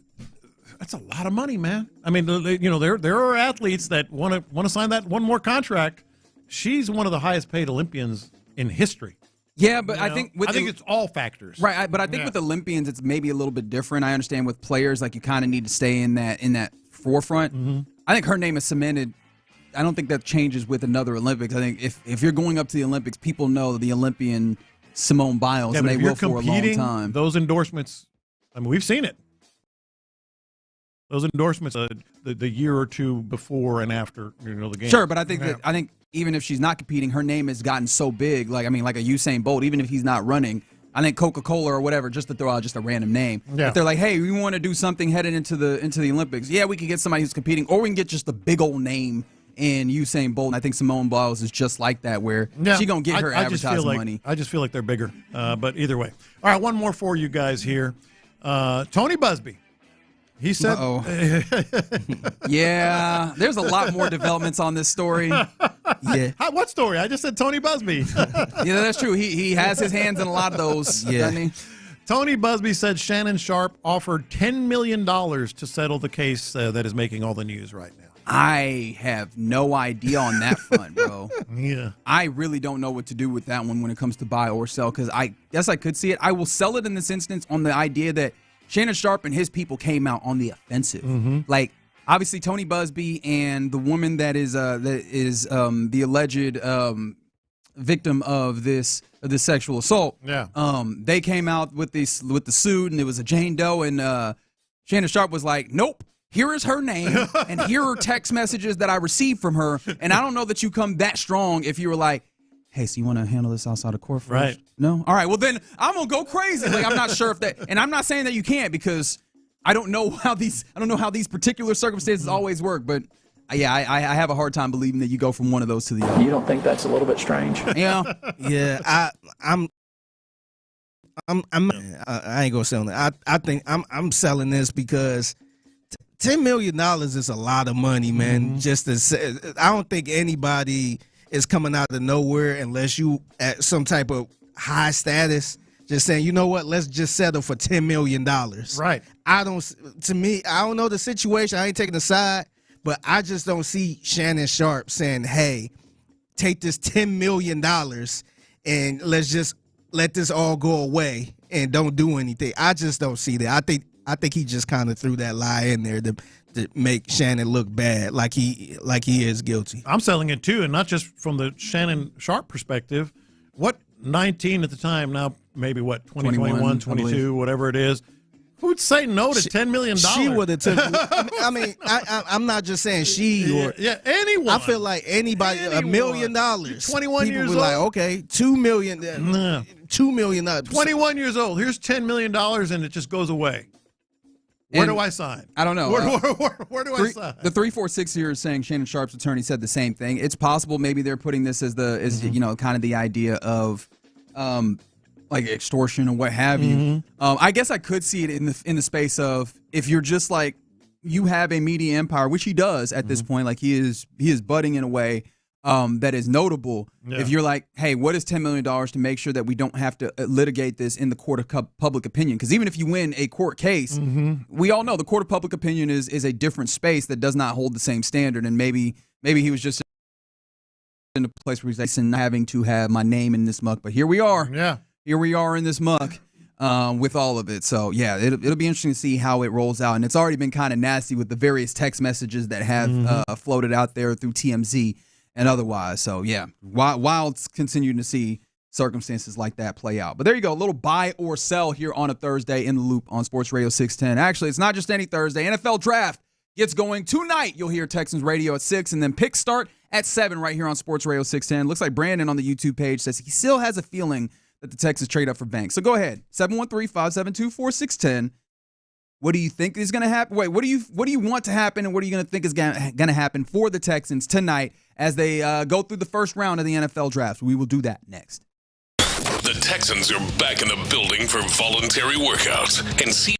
that's a lot of money, man. I mean, there are athletes that want to sign that one more contract. She's one of the highest paid Olympians in history. Yeah, but I think it's all factors, right? But I think with Olympians, it's maybe a little bit different. I understand with players, like you kind of need to stay in that forefront. I think her name is cemented. I don't think that changes with another Olympics. I think if you're going up to the Olympics, people know the Olympian Simone Biles, and they will for a long time. Those endorsements, I mean, we've seen it. Those endorsements, the year or two before and after, the game. Sure, but I think even if she's not competing, her name has gotten so big. Like a Usain Bolt, even if he's not running, I think Coca-Cola or whatever, just to throw out just a random name. Yeah. If they're like, hey, we want to do something headed into the Olympics, yeah, we can get somebody who's competing, or we can get just a big old name in Usain Bolt. And I think Simone Biles is just like that, where she's going to get her advertising money. I just feel like they're bigger, but either way. All right, one more for you guys here. Tony Busby. He said, yeah, there's a lot more developments on this story. Yeah. What story? I just said Tony Busby. Yeah, that's true. He has his hands in a lot of those. Yeah. Doesn't he? Tony Busby said Shannon Sharpe offered $10 million to settle the case that is making all the news right now. I have no idea on that front, bro. Yeah. I really don't know what to do with that one when it comes to buy or sell, because I guess I could see it. I will sell it in this instance on the idea that Shannon Sharpe and his people came out on the offensive. Like, obviously, Tony Busby and the woman that is the alleged victim of this sexual assault. Yeah. They came out with the suit, and it was a Jane Doe, and Shannon Sharpe was like, nope. Here is her name, and here are text messages that I received from her. And I don't know that you come that strong if you were like, hey, so you want to handle this outside of court first? Right. No? All right, well, then I'm going to go crazy. Like, I'm not sure if that – and I'm not saying that you can't, because I don't know how these particular circumstances always work. But, yeah, I have a hard time believing that you go from one of those to the other. You don't think that's a little bit strange? Yeah. Yeah, I ain't gonna sell it. I think I'm selling this because $10 million is a lot of money, man. I don't think anybody is coming out of nowhere unless you at some type of high status, just saying, you know what, let's just settle for $10 million. Right. I don't know the situation. I ain't taking a side, but I just don't see Shannon Sharpe saying, hey, take this $10 million and let's just let this all go away and don't do anything. I just don't see that. I think he just kind of threw that lie in there to make Shannon look bad, like he is guilty. I'm selling it too, and not just from the Shannon Sharpe perspective. What, 19 at the time, now maybe what, 21, 22, whatever it is. Who'd say no to $10 million? She would have took. I mean, I'm not just saying she or anyone. I feel like anybody, $1 million. 21 years old. Like, okay, $2 million. $2 million. 21 years old. Here's $10 million, and it just goes away. Where do I sign? I don't know. Where do I sign? The 346 here is saying Shannon Sharpe's attorney said the same thing. It's possible maybe they're putting this as kind of the idea of like extortion or what have you. I guess I could see it in the space of if you're just like you have a media empire, which he does at this point, like he is budding in a way that is notable. If you're like, hey, what is $10 million to make sure that we don't have to litigate this in the court of public opinion? Because even if you win a court case, we all know the court of public opinion is a different space that does not hold the same standard. And maybe he was just in a place where he's like, not having to have my name in this muck, but here we are. Yeah. Here we are in this muck with all of it. So, yeah, it'll be interesting to see how it rolls out. And it's already been kind of nasty with the various text messages that have floated out there through TMZ and otherwise. So, yeah, wild continuing to see circumstances like that play out. But there you go, a little buy or sell here on a Thursday in the Loop on Sports Radio 610. Actually, it's not just any Thursday. NFL Draft gets going tonight. You'll hear Texans Radio at 6, and then picks start at 7 right here on Sports Radio 610. Looks like Brandon on the YouTube page says he still has a feeling that the Texans trade up for Banks. So go ahead, 713-572-4610. What do you think is going to happen? Wait, what do you want to happen, and what are you going to think is going to happen for the Texans tonight as they go through the first round of the NFL Draft? We will do that next. The Texans are back in the building for voluntary workouts and see.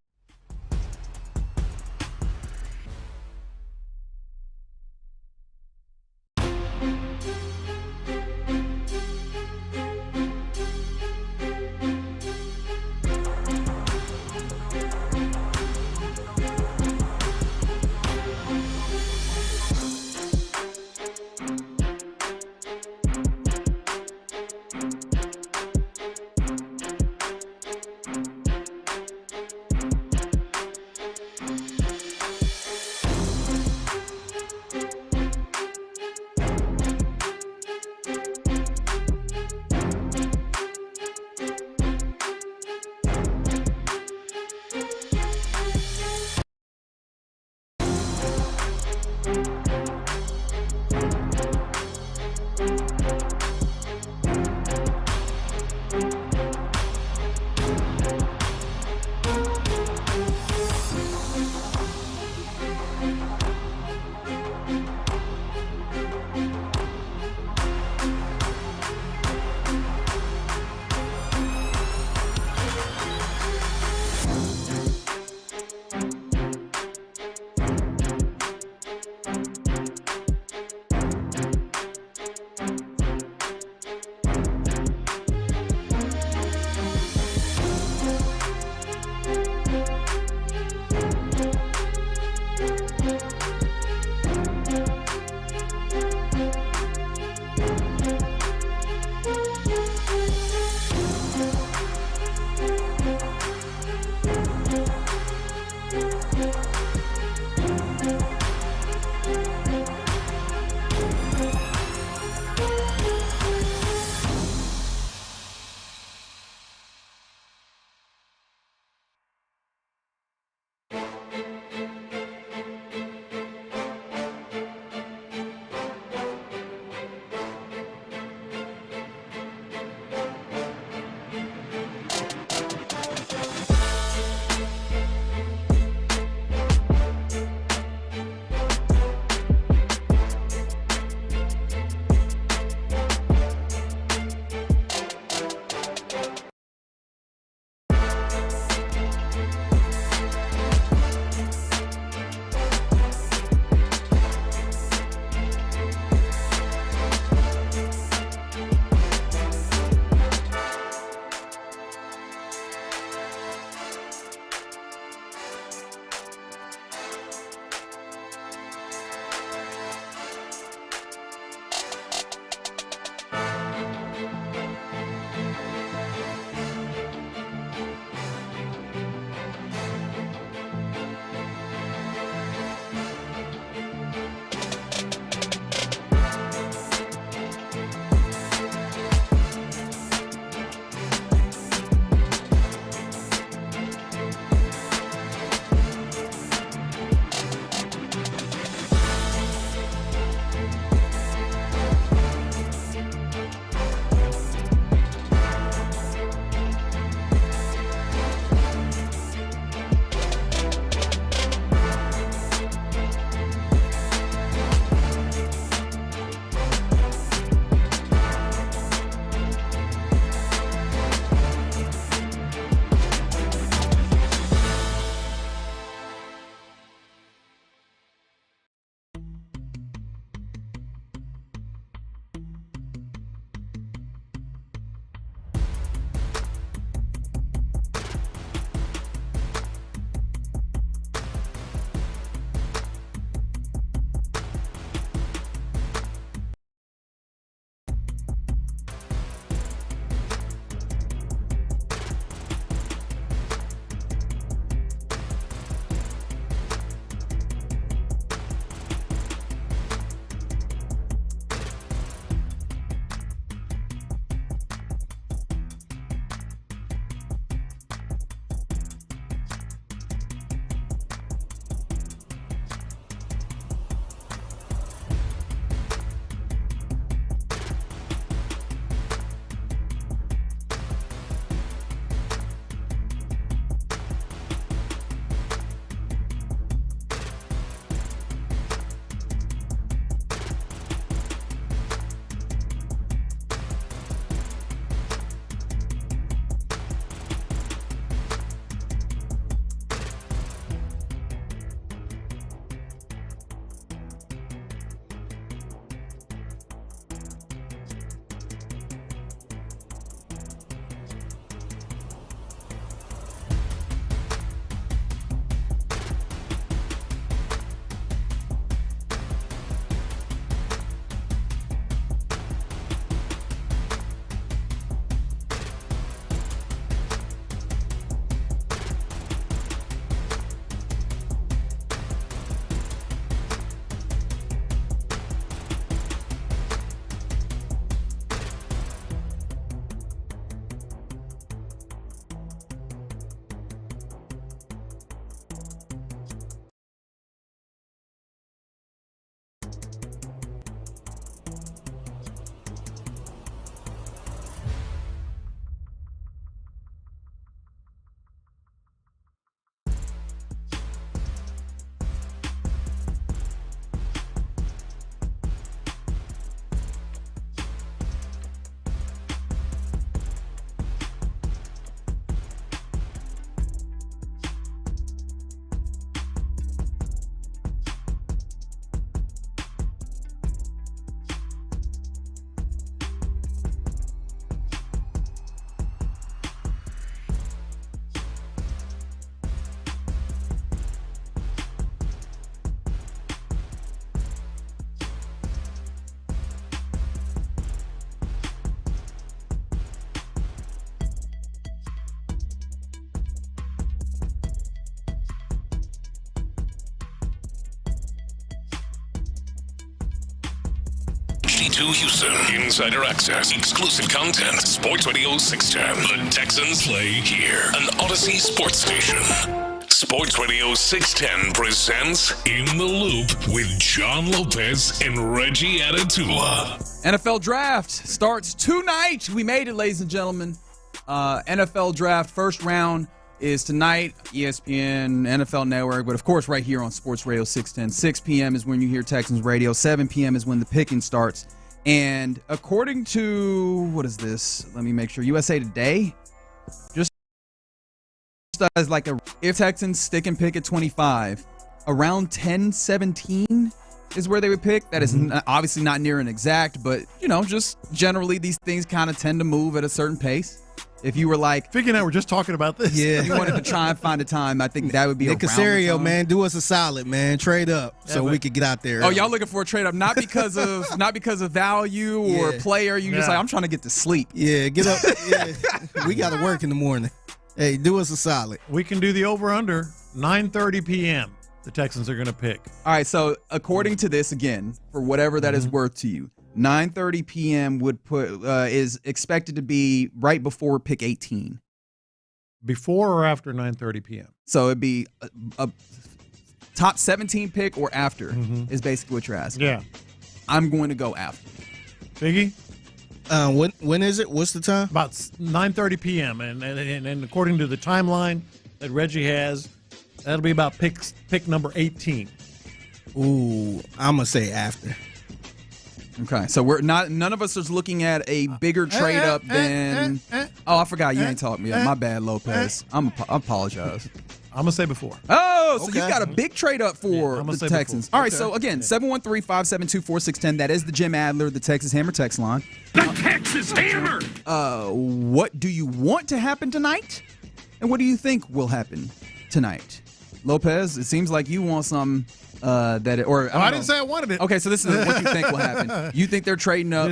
HD2 Houston. Insider access, exclusive content. Sports Radio 610. The Texans play here. An Odyssey sports station. Sports Radio 610 presents In the Loop with John Lopez and Reggie Atatula. NFL Draft starts tonight. We made it, ladies and gentlemen. NFL Draft first round is tonight, ESPN, NFL Network, but of course right here on Sports Radio 610. 6 p.m. is when you hear Texans radio. 7 p.m. is when the picking starts. And according to, what is this? Let me make sure. USA Today, just as like if Texans stick and pick at 25, around 10-17 is where they would pick. That is obviously not near an exact, but, just generally these things kind of tend to move at a certain pace. If you were like, Figgy and I were just talking about this. Yeah. If you wanted to try and find a time, I think that would be Nick Caserio, man, do us a solid, man. Trade up so we could get out there. Oh, y'all looking for a trade up, not because of value or player. You just like, I'm trying to get to sleep. Yeah, get up. Yeah. We got to work in the morning. Hey, do us a solid. We can do the over-under, 9:30 p.m. The Texans are going to pick. All right, so according to this, again, for whatever that is worth to you, 9:30 p.m. would put is expected to be right before pick 18. Before or after 9:30 p.m.? So it'd be a top 17 pick or after is basically what you're asking. Yeah. I'm going to go after. Biggie? When is it? What's the time? About 9:30 p.m. And according to the timeline that Reggie has, that'll be about pick number 18. Ooh, I'm gonna say after. Okay, so none of us is looking at a bigger trade up than. Oh, I forgot you ain't talking me. My bad, Lopez. I apologize. I'm gonna say before. Oh, so you got a big trade up for the Texans. Before. All right, so again, 713-572-4610. That is the Jim Adler, the Texas Hammer text line. The Texas Hammer! What do you want to happen tonight? And what do you think will happen tonight? Lopez, it seems like you want some I didn't say I wanted it. Okay, so this is what you think will happen. You think they're trading up?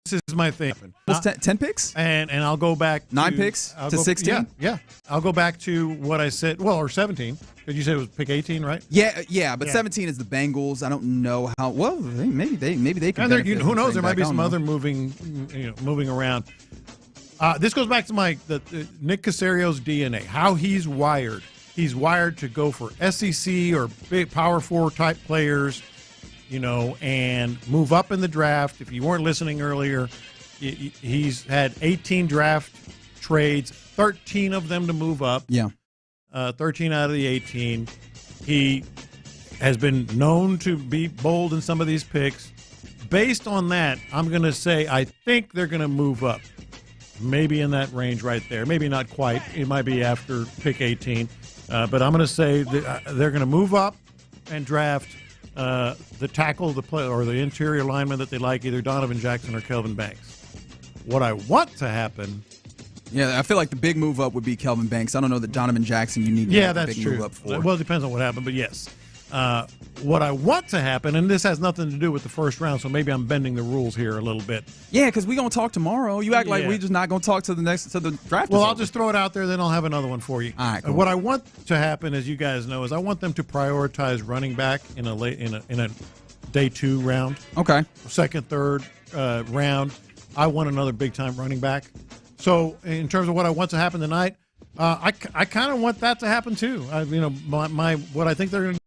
This is my thing. 10 picks? And I'll go back 9 picks to 16? Yeah. I'll go back to what I said. Well, or 17. Because you said it was pick 18, right? Yeah, but 17 is the Bengals. I don't know how. Well, maybe they can. Who knows? There might be some other moving around. This goes back to the Nick Caserio's DNA. How he's wired. He's wired to go for SEC or big Power 4 type players, and move up in the draft. If you weren't listening earlier, he's had 18 draft trades, 13 of them to move up. Yeah. 13 out of the 18. He has been known to be bold in some of these picks. Based on that, I'm going to say I think they're going to move up. Maybe in that range right there. Maybe not quite. It might be after pick 18. But I'm going to say that they're going to move up and draft the tackle, the play, or the interior lineman that they like, either Donovan Jackson or Kelvin Banks. What I want to happen. Yeah, I feel like the big move up would be Kelvin Banks. I don't know that Donovan Jackson you need to have a big move up for. Well, it depends on what happened, but yes. What I want to happen, and this has nothing to do with the first round, so maybe I'm bending the rules here a little bit. Yeah, because we're going to talk tomorrow. You act like we're just not going to talk to the draft. Well, I'll just throw it out there, then I'll have another one for you. All right, cool. What I want to happen, as you guys know, is I want them to prioritize running back in a day 2 round. Okay. Second, third round. I want another big-time running back. So in terms of what I want to happen tonight, I kind of want that to happen too. What I think they're going to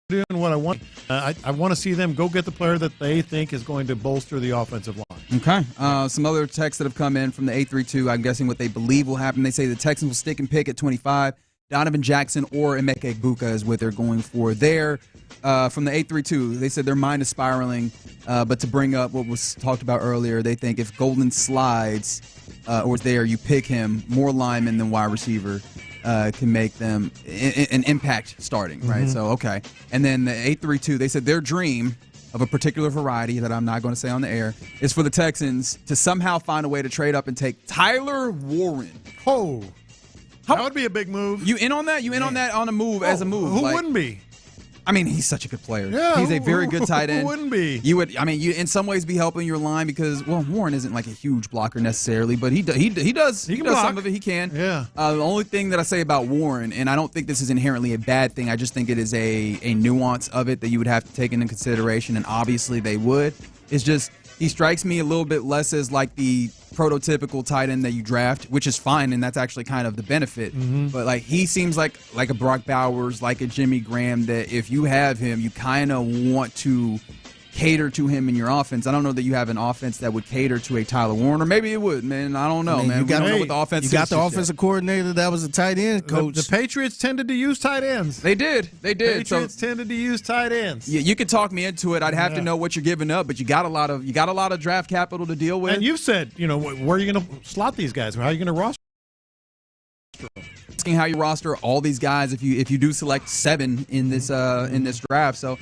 do and what I want. I want to see them go get the player that they think is going to bolster the offensive line. Okay. Some other texts that have come in from the 832. I'm guessing what they believe will happen. They say the Texans will stick and pick at 25. Donovan Jackson or Emeka Egbuka is what they're going for there. From the 832, they said their mind is spiraling. But to bring up what was talked about earlier, they think if Golden slides or is there, you pick him, more linemen than wide receiver can make them an impact starting, right? So, okay. And then the 832, they said their dream of a particular variety that I'm not going to say on the air is for the Texans to somehow find a way to trade up and take Tyler Warren. That would be a big move. You in on that? You in on that on a move as a move? Who wouldn't be? I mean, he's such a good player. Yeah, he's a very good tight end. Who wouldn't be? You would. I mean, you in some ways be helping your line because Warren isn't like a huge blocker necessarily, but he does some of it. He can. Yeah. The only thing that I say about Warren, and I don't think this is inherently a bad thing. I just think it is a nuance of it that you would have to take into consideration, and obviously they would. Is just he strikes me a little bit less as like the prototypical tight end that you draft, which is fine, and that's actually kind of the benefit. But like he seems like a Brock Bowers, like a Jimmy Graham, that if you have him, you kind of want to cater to him in your offense. I don't know that you have an offense that would cater to a Tyler Warren, or maybe it would, man. I don't know, man. You got, we don't know what the offense you got is the just offensive yet. coordinator that was a tight end coach. The Patriots tended to use tight ends. They did. Patriots tended to use tight ends. Yeah, you could talk me into it. I'd have to know what you're giving up, but you got a lot of draft capital to deal with. And you've said, where are you going to slot these guys? How are you going to roster? Asking how you roster all these guys if you do select 7 in this draft. So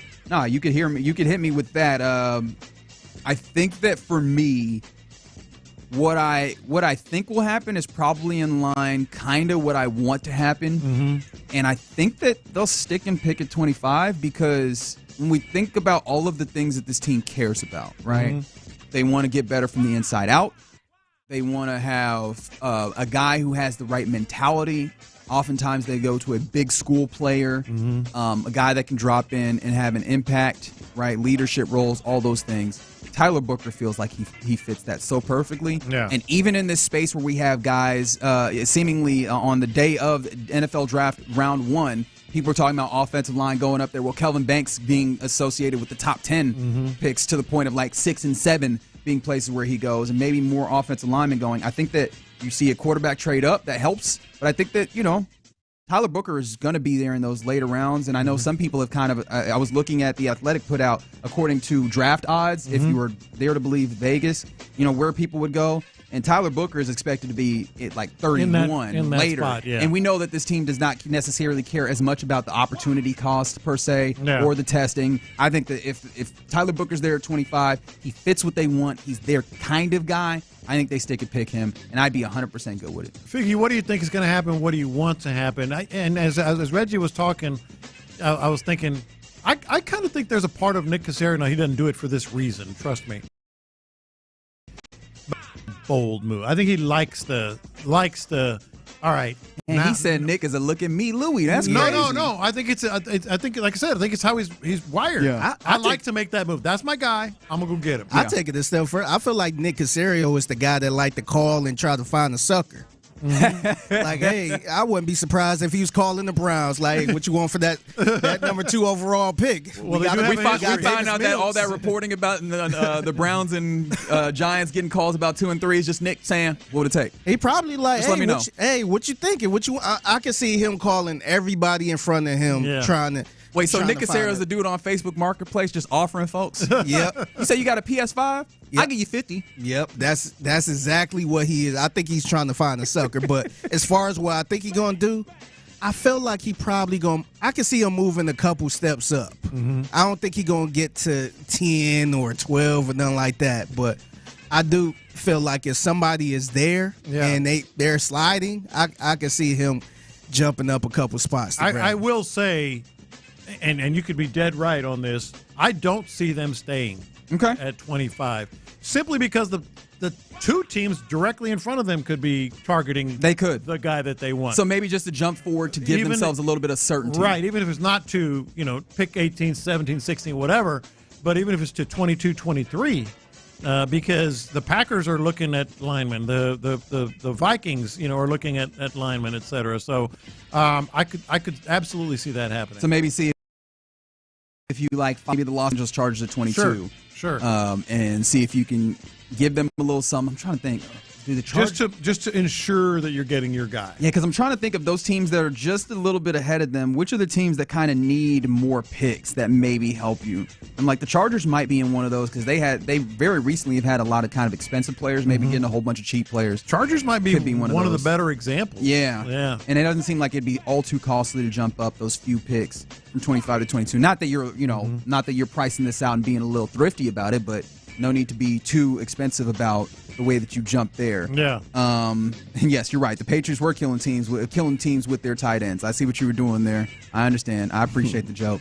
you could hear me. You could hit me with that. I think that for me, what I think will happen is probably in line, kind of what I want to happen, and I think that they'll stick and pick at 25 because when we think about all of the things that this team cares about, right? They want to get better from the inside out. They want to have a guy who has the right mentality. Oftentimes they go to a big school player, a guy that can drop in and have an impact, right? Leadership roles, all those things. Tyler Booker feels like he fits that so perfectly. Yeah. And even in this space where we have guys seemingly on the day of NFL draft round 1, people are talking about offensive line going up there. Well, Kelvin Banks being associated with the top 10 picks to the point of like 6 and 7 being places where he goes, and maybe more offensive linemen going. I think that you see a quarterback trade up that helps, but I think that Tyler Booker is going to be there in those later rounds, and I know some people have kind of I was looking at The Athletic put out, according to draft odds, if you were there to believe Vegas, where people would go, and Tyler Booker is expected to be at like 31 in that later. spot, yeah. And we know that this team does not necessarily care as much about the opportunity cost per se or the testing. I think that if Tyler Booker's there at 25, he fits what they want, he's their kind of guy, I think they stick and pick him, and I'd be 100% good with it. Figgy, what do you think is going to happen? What do you want to happen? And as Reggie was talking, I was thinking, I kind of think there's a part of Nick Caserio. Now, he doesn't do it for this reason, trust me. Bold move. I think he likes the. All right. And he said Nick is a look at me, Louie. That's crazy. No. I think I think, like I said, I think it's how he's wired. Yeah. I like to make that move. That's my guy. I'm gonna go get him. I take it a step further. I feel like Nick Caserio is the guy that like to call and try to find a sucker. Like, hey, I wouldn't be surprised if he was calling the Browns. Like, hey, what you want for that number 2 overall pick? Well, we find out that all that reporting about the Browns and Giants getting calls about 2 and 3 is just Nick saying, "What would it take?" He probably like, just let me know. What you thinking? I can see him calling everybody in front of him, trying to. Wait, so Nick Caserio is the dude on Facebook Marketplace just offering folks? Yep. You say you got a PS5? Yep. I'll give you 50. Yep, that's exactly what he is. I think he's trying to find a sucker. But as far as what I think he's going to do, I feel like he probably going to – I can see him moving a couple steps up. I don't think he's going to get to 10 or 12 or nothing like that. But I do feel like if somebody is there and they're sliding, I can see him jumping up a couple spots. I will say – and you could be dead right on this, I don't see them staying at 25. Simply because the 2 teams directly in front of them could be targeting the guy that they want. So maybe just to jump forward to give themselves a little bit of certainty. Right, even if it's not to, pick 18, 17, 16, whatever, but even if it's to 22, 23, because the Packers are looking at linemen, the Vikings, are looking at linemen, et cetera. So I could absolutely see that happening. So maybe see if you like maybe the Los Angeles Chargers at 22. Sure. And see if you can give them a little something. I'm trying to think. Do the Chargers just to ensure that you're getting your guy. Yeah, because I'm trying to think of those teams that are just a little bit ahead of them. Which are the teams that kind of need more picks that maybe help you? And like the Chargers might be in one of those because they very recently have had a lot of kind of expensive players, maybe getting a whole bunch of cheap players. Chargers might be one of the better examples. Yeah. And it doesn't seem like it'd be all too costly to jump up those few picks from 25 to 22. Not that you're, not that you're pricing this out and being a little thrifty about it, but no need to be too expensive about the way that you jump there. Yeah. And yes, you're right. The Patriots were killing teams with their tight ends. I see what you were doing there. I understand. I appreciate the joke.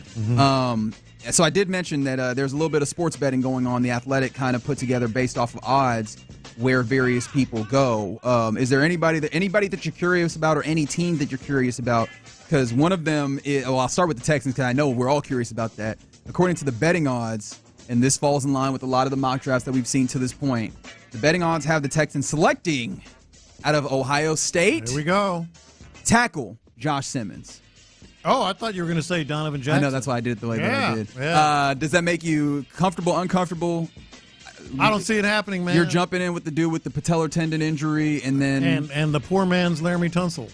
So I did mention that there's a little bit of sports betting going on. The Athletic kind of put together based off of odds where various people go. Is there anybody that you're curious about, or any team that you're curious about? Because one of them I'll start with the Texans, because I know we're all curious about that. According to the betting odds, and this falls in line with a lot of the mock drafts that we've seen to this point, the betting odds have the Texans selecting out of Ohio State. Here we go. Tackle Josh Simmons. Oh, I thought you were going to say Donovan Jackson. I know, that's why I did it the way that I did. Yeah. Does that make you comfortable, uncomfortable? I don't see it happening, man. You're jumping in with the dude with the patellar tendon injury, and then and the poor man's Laramie Tunsil.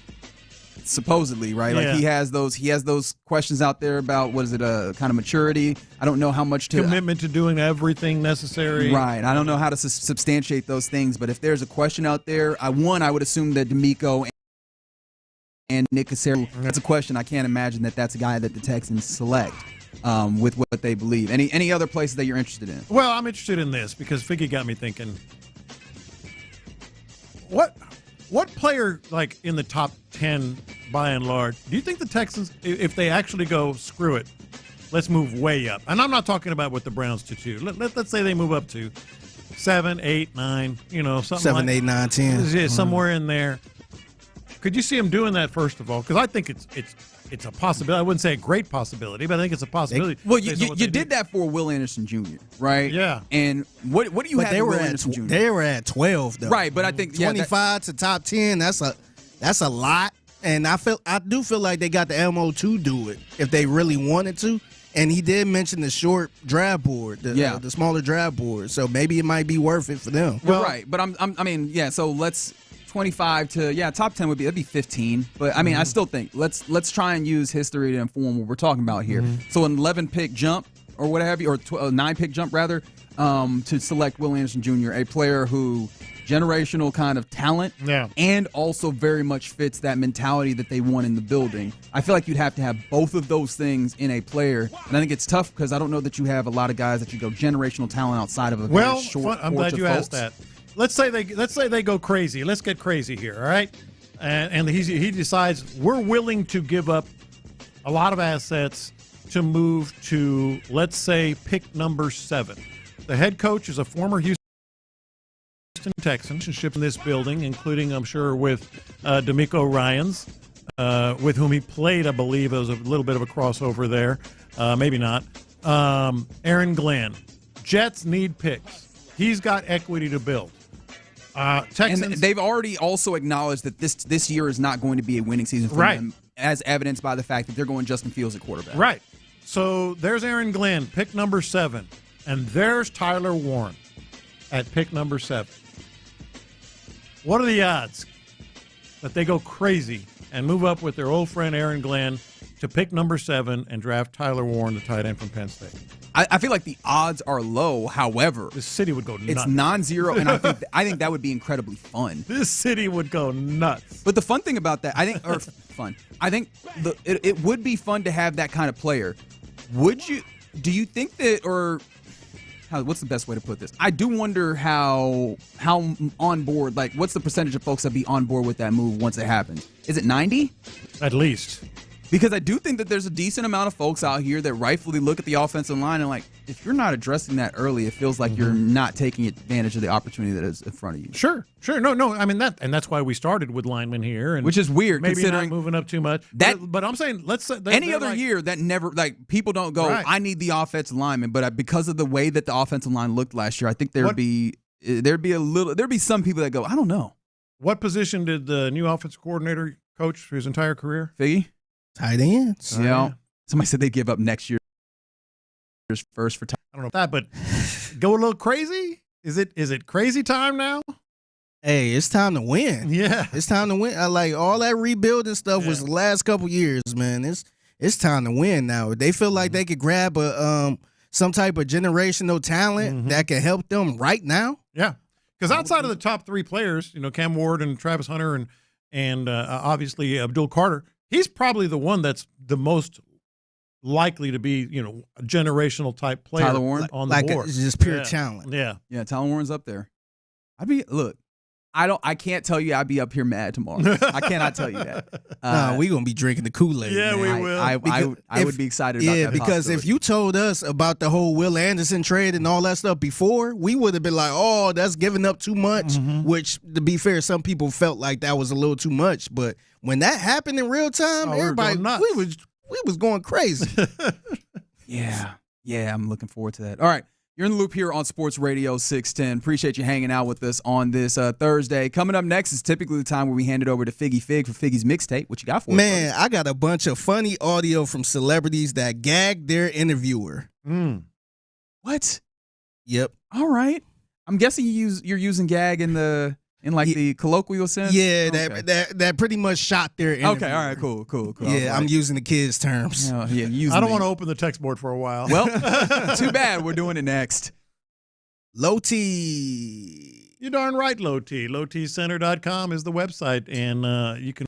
Supposedly, right? Yeah. Like he has those questions out there about, what is it, a kind of maturity. I don't know how much commitment to doing everything necessary. Right. I don't know how to substantiate those things, but if there's a question out there, I would assume that D'Amico and Nick Cassero, that's a question. I can't imagine that that's a guy that the Texans select with what they believe. Any other places that you're interested in? Well, I'm interested in this because Figgy got me thinking. What player, like in the top 10 by and large, do you think the Texans, if they actually go, screw it, let's move way up? And I'm not talking about with the Browns to 2. Let's say they move up to 7, 8, 9, something 7, 8, 9, 10. Yeah, somewhere in there. Could you see them doing that, first of all? Because I think it's a possibility. I wouldn't say a great possibility, but I think it's a possibility. Well, you did that for Will Anderson Jr., right? Yeah. And what do you have they with were Will at Anderson Jr.? They were at 12 though. Right, but I think 25 to top 10. That's a lot, and I do feel like they got the ammo to do it if they really wanted to. And he did mention the short draft board, the smaller draft board. So maybe it might be worth it for them. Well, right, but So let's 25 to top 10 that'd be 15. But I mean, I still think let's try and use history to inform what we're talking about here. So an 11 pick jump or what have you, or 9 pick jump rather, to select Will Anderson Jr., a player who generational kind of talent, and also very much fits that mentality that they want in the building. I feel like you'd have to have both of those things in a player, and I think it's tough because I don't know that you have a lot of guys that you go generational talent outside of a very short. I'm glad you asked that. Let's say they go crazy. Let's get crazy here, all right? And he decides we're willing to give up a lot of assets to move to, let's say, pick number 7. The head coach is a former Houston Texans in this building, including, I'm sure, with D'Amico Ryans, with whom he played, I believe. There was a little bit of a crossover there. Maybe not. Aaron Glenn. Jets need picks. He's got equity to build. Texans, and they've already also acknowledged that this year is not going to be a winning season for them, as evidenced by the fact that they're going Justin Fields at quarterback. Right. So there's Aaron Glenn, pick number 7. And there's Tyler Warren at pick number 7. What are the odds that they go crazy and move up with their old friend Aaron Glenn to pick number 7 and draft Tyler Warren, the tight end from Penn State? I feel like the odds are low. However, the city would go nuts. It's non-zero, and I think that would be incredibly fun. This city would go nuts. But the fun thing about that, I think it would be fun to have that kind of player. Do you think that, or what's the best way to put this? I do wonder how on board, like, what's the percentage of folks that be on board with that move once it happens? Is it 90? At least. Because I do think that there's a decent amount of folks out here that rightfully look at the offensive line and, like, if you're not addressing that early, it feels like you're not taking advantage of the opportunity that is in front of you. Sure. No. I mean, that's why we started with linemen here, and which is weird, maybe considering not moving up too much. But I'm saying let's say any other year that never, like, people don't go, I need the offensive lineman, but because of the way that the offensive line looked last year, I think there'd be some people that go, I don't know. What position did the new offensive coordinator coach for his entire career? Figgy? Tight ends. Yeah. Somebody said they give up next year's first for tight. I don't know that, but go a little crazy. Is it crazy time now? Hey, it's time to win. Yeah, it's time to win. Like, all that rebuilding stuff was the last couple years, man. It's time to win now. They feel like they could grab some type of generational talent that can help them right now. Yeah, because outside of the top 3 players, Cam Ward and Travis Hunter and obviously Abdul Carter. He's probably the one that's the most likely to be, a generational type player. Tyler Warren? On the board. It's just pure talent. Yeah. Yeah, Tyler Warren's up there. I can't tell you I'd be up here mad tomorrow. I cannot tell you that. We're going to be drinking the Kool-Aid. Yeah, man. we will. I would be excited about that. Yeah, because if you told us about the whole Will Anderson trade and all that stuff before, we would have been like, oh, that's giving up too much, which, to be fair, some people felt like that was a little too much. But when that happened in real time, everybody, we was going crazy. Yeah, I'm looking forward to that. All right. You're in the loop here on Sports Radio 610. Appreciate you hanging out with us on this Thursday. Coming up next is typically the time where we hand it over to Figgy Fig for Figgy's mixtape. What you got for us? Man, I got a bunch of funny audio from celebrities that gagged their interviewer. What? Yep. All right. I'm guessing you're using gag in the colloquial sense? Yeah, that pretty much shot their interviewer. Okay, all right, cool. Yeah, Right. I'm using the kids' terms. I don't want to open the text board for a while. Well, too bad. We're doing it next. Low T. You're darn right, Low T. LowTCenter.com is the website, and you can.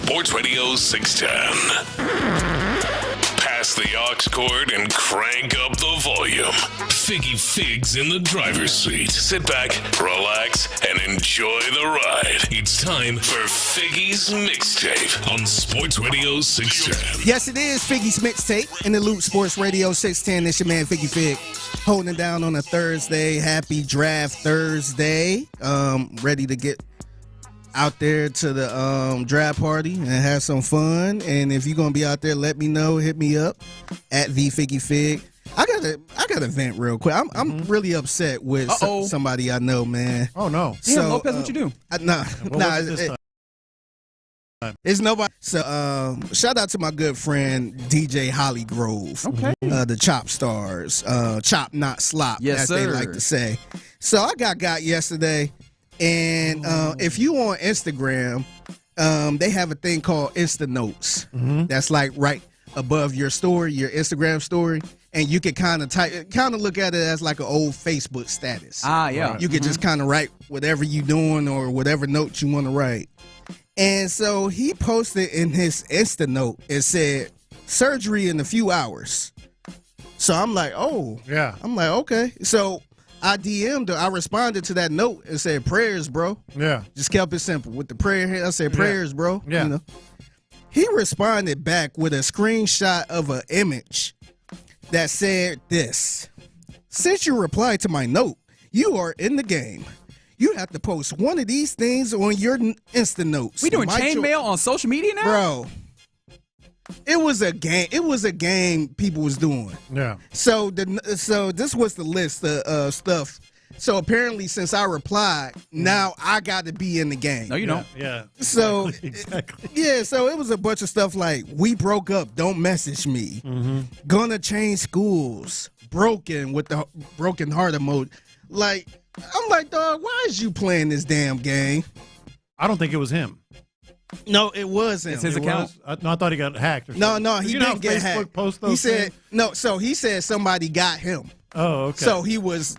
Sports Radio 610. Pass the aux cord and crank up the volume. Figgy Figs in the driver's seat. Sit back, relax, and enjoy the ride. It's time for Figgy's Mixtape on Sports Radio 610. Yes, it is Figgy's Mixtape in the Loop Sports Radio 610. It's your man Figgy Fig holding it down on a Thursday. Happy Draft Thursday. Ready to get out there to the draft party and have some fun. And if you're gonna be out there, let me know. Hit me up at the Figgy Fig. I gotta vent real quick. I'm really upset with somebody I know, man. Oh no. So Lopez, what you do? It's nobody. So shout out to my good friend DJ Holly Grove. Okay. The Chop Stars. Chop not slop, yes, as sir. they like to say. So I got yesterday. And if you on Instagram, they have a thing called Insta Notes. That's like right above your story, your Instagram story, and you can kind of look at it as like an old Facebook status. Yeah. You could just kind of write whatever you doing or whatever notes you want to write. And so he posted in his Insta Note, it said surgery in a few hours. So I'm like, oh yeah. I'm like, okay. So I DM'd her. I responded to that note and said, prayers, bro. Yeah. Just kept it simple. With the prayer here, I said, prayers, bro. Yeah. You know? He responded back with a screenshot of an image that said this. Since you replied to my note, you are in the game. You have to post one of these things on your Insta Notes. We doing chain mail on social media now? Bro. It was a game. It was a game people was doing. Yeah. So this was the list of stuff. So apparently, since I replied, now I got to be in the game. No, you don't. Yeah. So exactly. Yeah. So it was a bunch of stuff like we broke up. Don't message me. Gonna change schools. Broken with the broken heart emoji. Like I'm like, dog, why is you playing this damn game? I don't think it was him. No, it wasn't. It's his account. I thought he got hacked. Or something. No, he didn't get Facebook hacked. Post those he said things? no. So he said somebody got him. Oh, okay. So he was.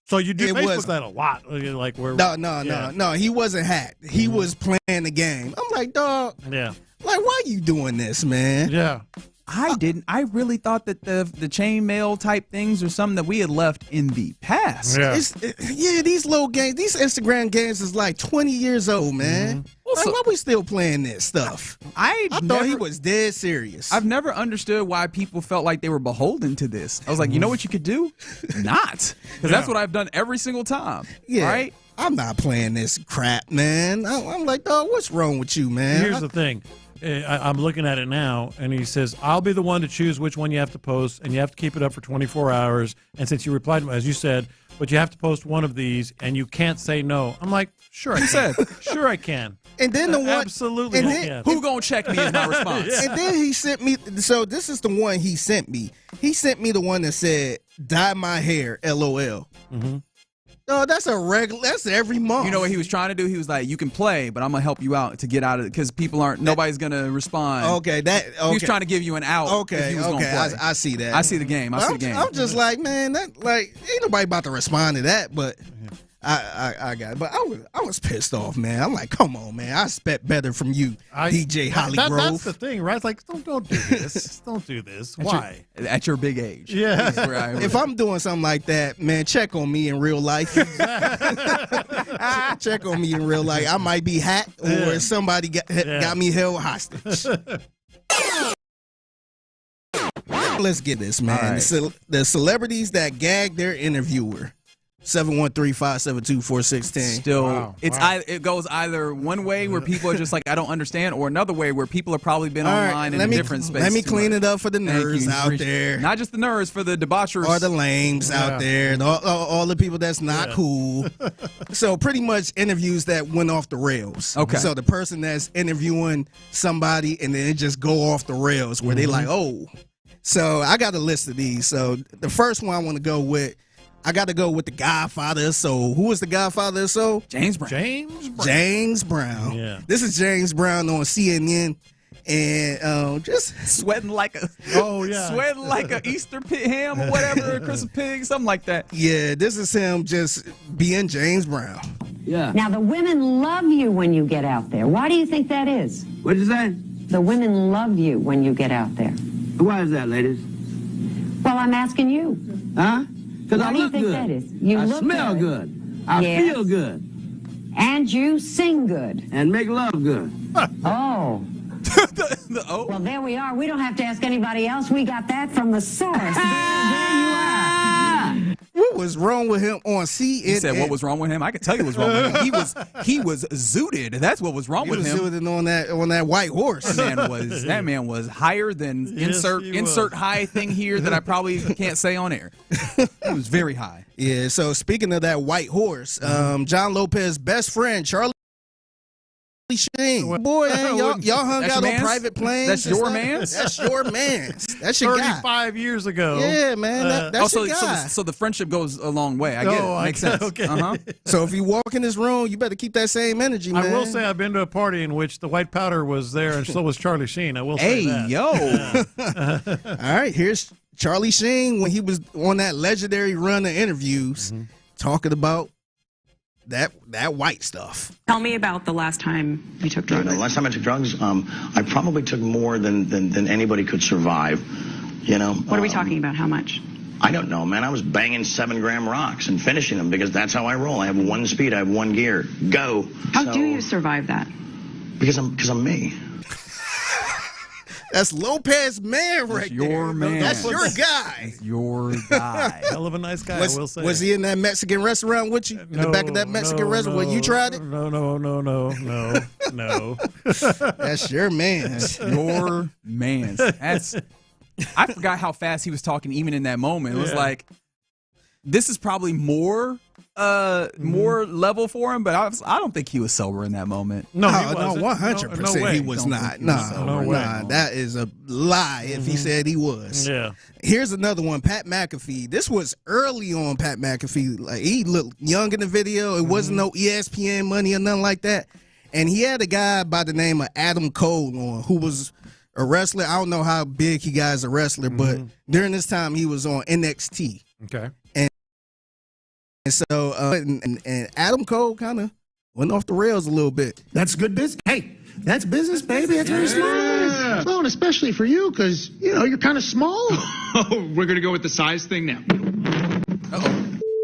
So you do It Facebook was- that a lot, like where? No. He wasn't hacked. He was playing the game. I'm like, dog. Yeah. Like, why you doing this, man? Yeah. I didn't. I really thought that the chain mail type things are something that we had left in the past. Yeah. These little games, these Instagram games is like 20 years old, man. Like, why we still playing this stuff? I thought he was dead serious. I've never understood why people felt like they were beholden to this. I was like, you know what you could do? Not. Because that's what I've done every single time. Yeah. Right? I'm not playing this crap, man. I'm like, dog, what's wrong with you, man? Here's the thing. I'm looking at it now, and he says, I'll be the one to choose which one you have to post, and you have to keep it up for 24 hours. And since you replied, as you said, but you have to post one of these, and you can't say no. I'm like, sure I can. Sure I can. And then the one, absolutely, and I then, can. Who gonna check me is my response. And then he sent me. So this is the one he sent me. He sent me the one that said, "Dye my hair." LOL. No, that's a regular. That's every month. You know what he was trying to do? He was like, you can play, but I'm gonna help you out to get out of it because nobody's gonna respond. Okay, He was trying to give you an out. Okay, if he was gonna play. I see that. I see the game. I'm just like, man, that like ain't nobody about to respond to that, but I got it. But I was pissed off, man. I'm like, come on, man. I expect better from you, DJ Holly Grove. That's the thing, right? It's like, don't do this. Don't do this. Why? At your big age. Yeah. If I'm doing something like that, man, check on me in real life. Check on me in real life. I might be hacked or somebody got me held hostage. Let's get this, man. Right. The celebrities that gagged their interviewer. 713-572-4610. Still, it goes either one way where people are just like, I don't understand, or another way where people have probably been online in a different space. Let me clean it up for the nerds out there. Not just the nerds, for the debauchers. Or the lames out there, and all the people that's not cool. So pretty much interviews that went off the rails. Okay. So the person that's interviewing somebody, and then it just go off the rails where they like, oh. So I got a list of these. So the first one I want to go with, I got to go with the Godfather of Soul. Who was the Godfather of Soul? James Brown. James Brown. Yeah. This is James Brown on CNN, and just sweating like a Easter pig ham or whatever, a Christmas pig, something like that. Yeah, this is him just being James Brown. Yeah. Now, the women love you when you get out there. Why do you think that is? What did you say? The women love you when you get out there. Why is that, ladies? Well, I'm asking you. Huh? Because I Why do you look think good. that is? You I look smell good. I Yes. feel good. And you sing good. And make love good. Oh. Well, there we are. We don't have to ask anybody else. We got that from the source. There you are. What was wrong with him on CNN? He said, "What was wrong with him?" I can tell you what was wrong with him. He was zooted. That's what was wrong with him. He was zooted on that white horse. That man was higher than insert high thing here that I probably can't say on air. He was very high. Yeah. So speaking of that white horse, John Lopez's best friend Charlie Sheen. Boy, man, y'all hung out on private planes. That's your man's? That's your man's. That's your guy. 35 years ago. Yeah, man. That's your guy. So the friendship goes a long way. I get it. Makes sense. Okay. So if you walk in this room, you better keep that same energy, man. I will say I've been to a party in which the white powder was there, and so was Charlie Sheen. I will say that. Hey, yo. All right, here's Charlie Sheen when he was on that legendary run of interviews talking about that white stuff. Tell me about the last time you took drugs. The last time I took drugs, I probably took more than anybody could survive. You know. What are we talking about? How much? I don't know, man. I was banging 7-gram rocks and finishing them because that's how I roll. I have one speed. I have one gear. Go. How do you survive that? Because I'm me. That's Lopez man right there. Your man. That's your guy. That's your guy. Hell of a nice guy, I will say. Was he in that Mexican restaurant with you? In the back of that Mexican restaurant when you tried it? No. That's your man. That's your man. I forgot how fast he was talking even in that moment. It was like, this is probably more level for him, but I don't think he was sober in that moment. No, 100% he was not. No, that is a lie if he said he was. Yeah. Here's another one, Pat McAfee. This was early on Pat McAfee. Like, he looked young in the video. It wasn't no ESPN money or nothing like that. And he had a guy by the name of Adam Cole on, who was a wrestler. I don't know how big he got as a wrestler, but during this time he was on NXT. Okay. And so, and Adam Cole kind of went off the rails a little bit. That's good business. Hey, that's business, baby. That's very smart. Well, and especially for you, because, you're kind of small. Oh, we're going to go with the size thing now.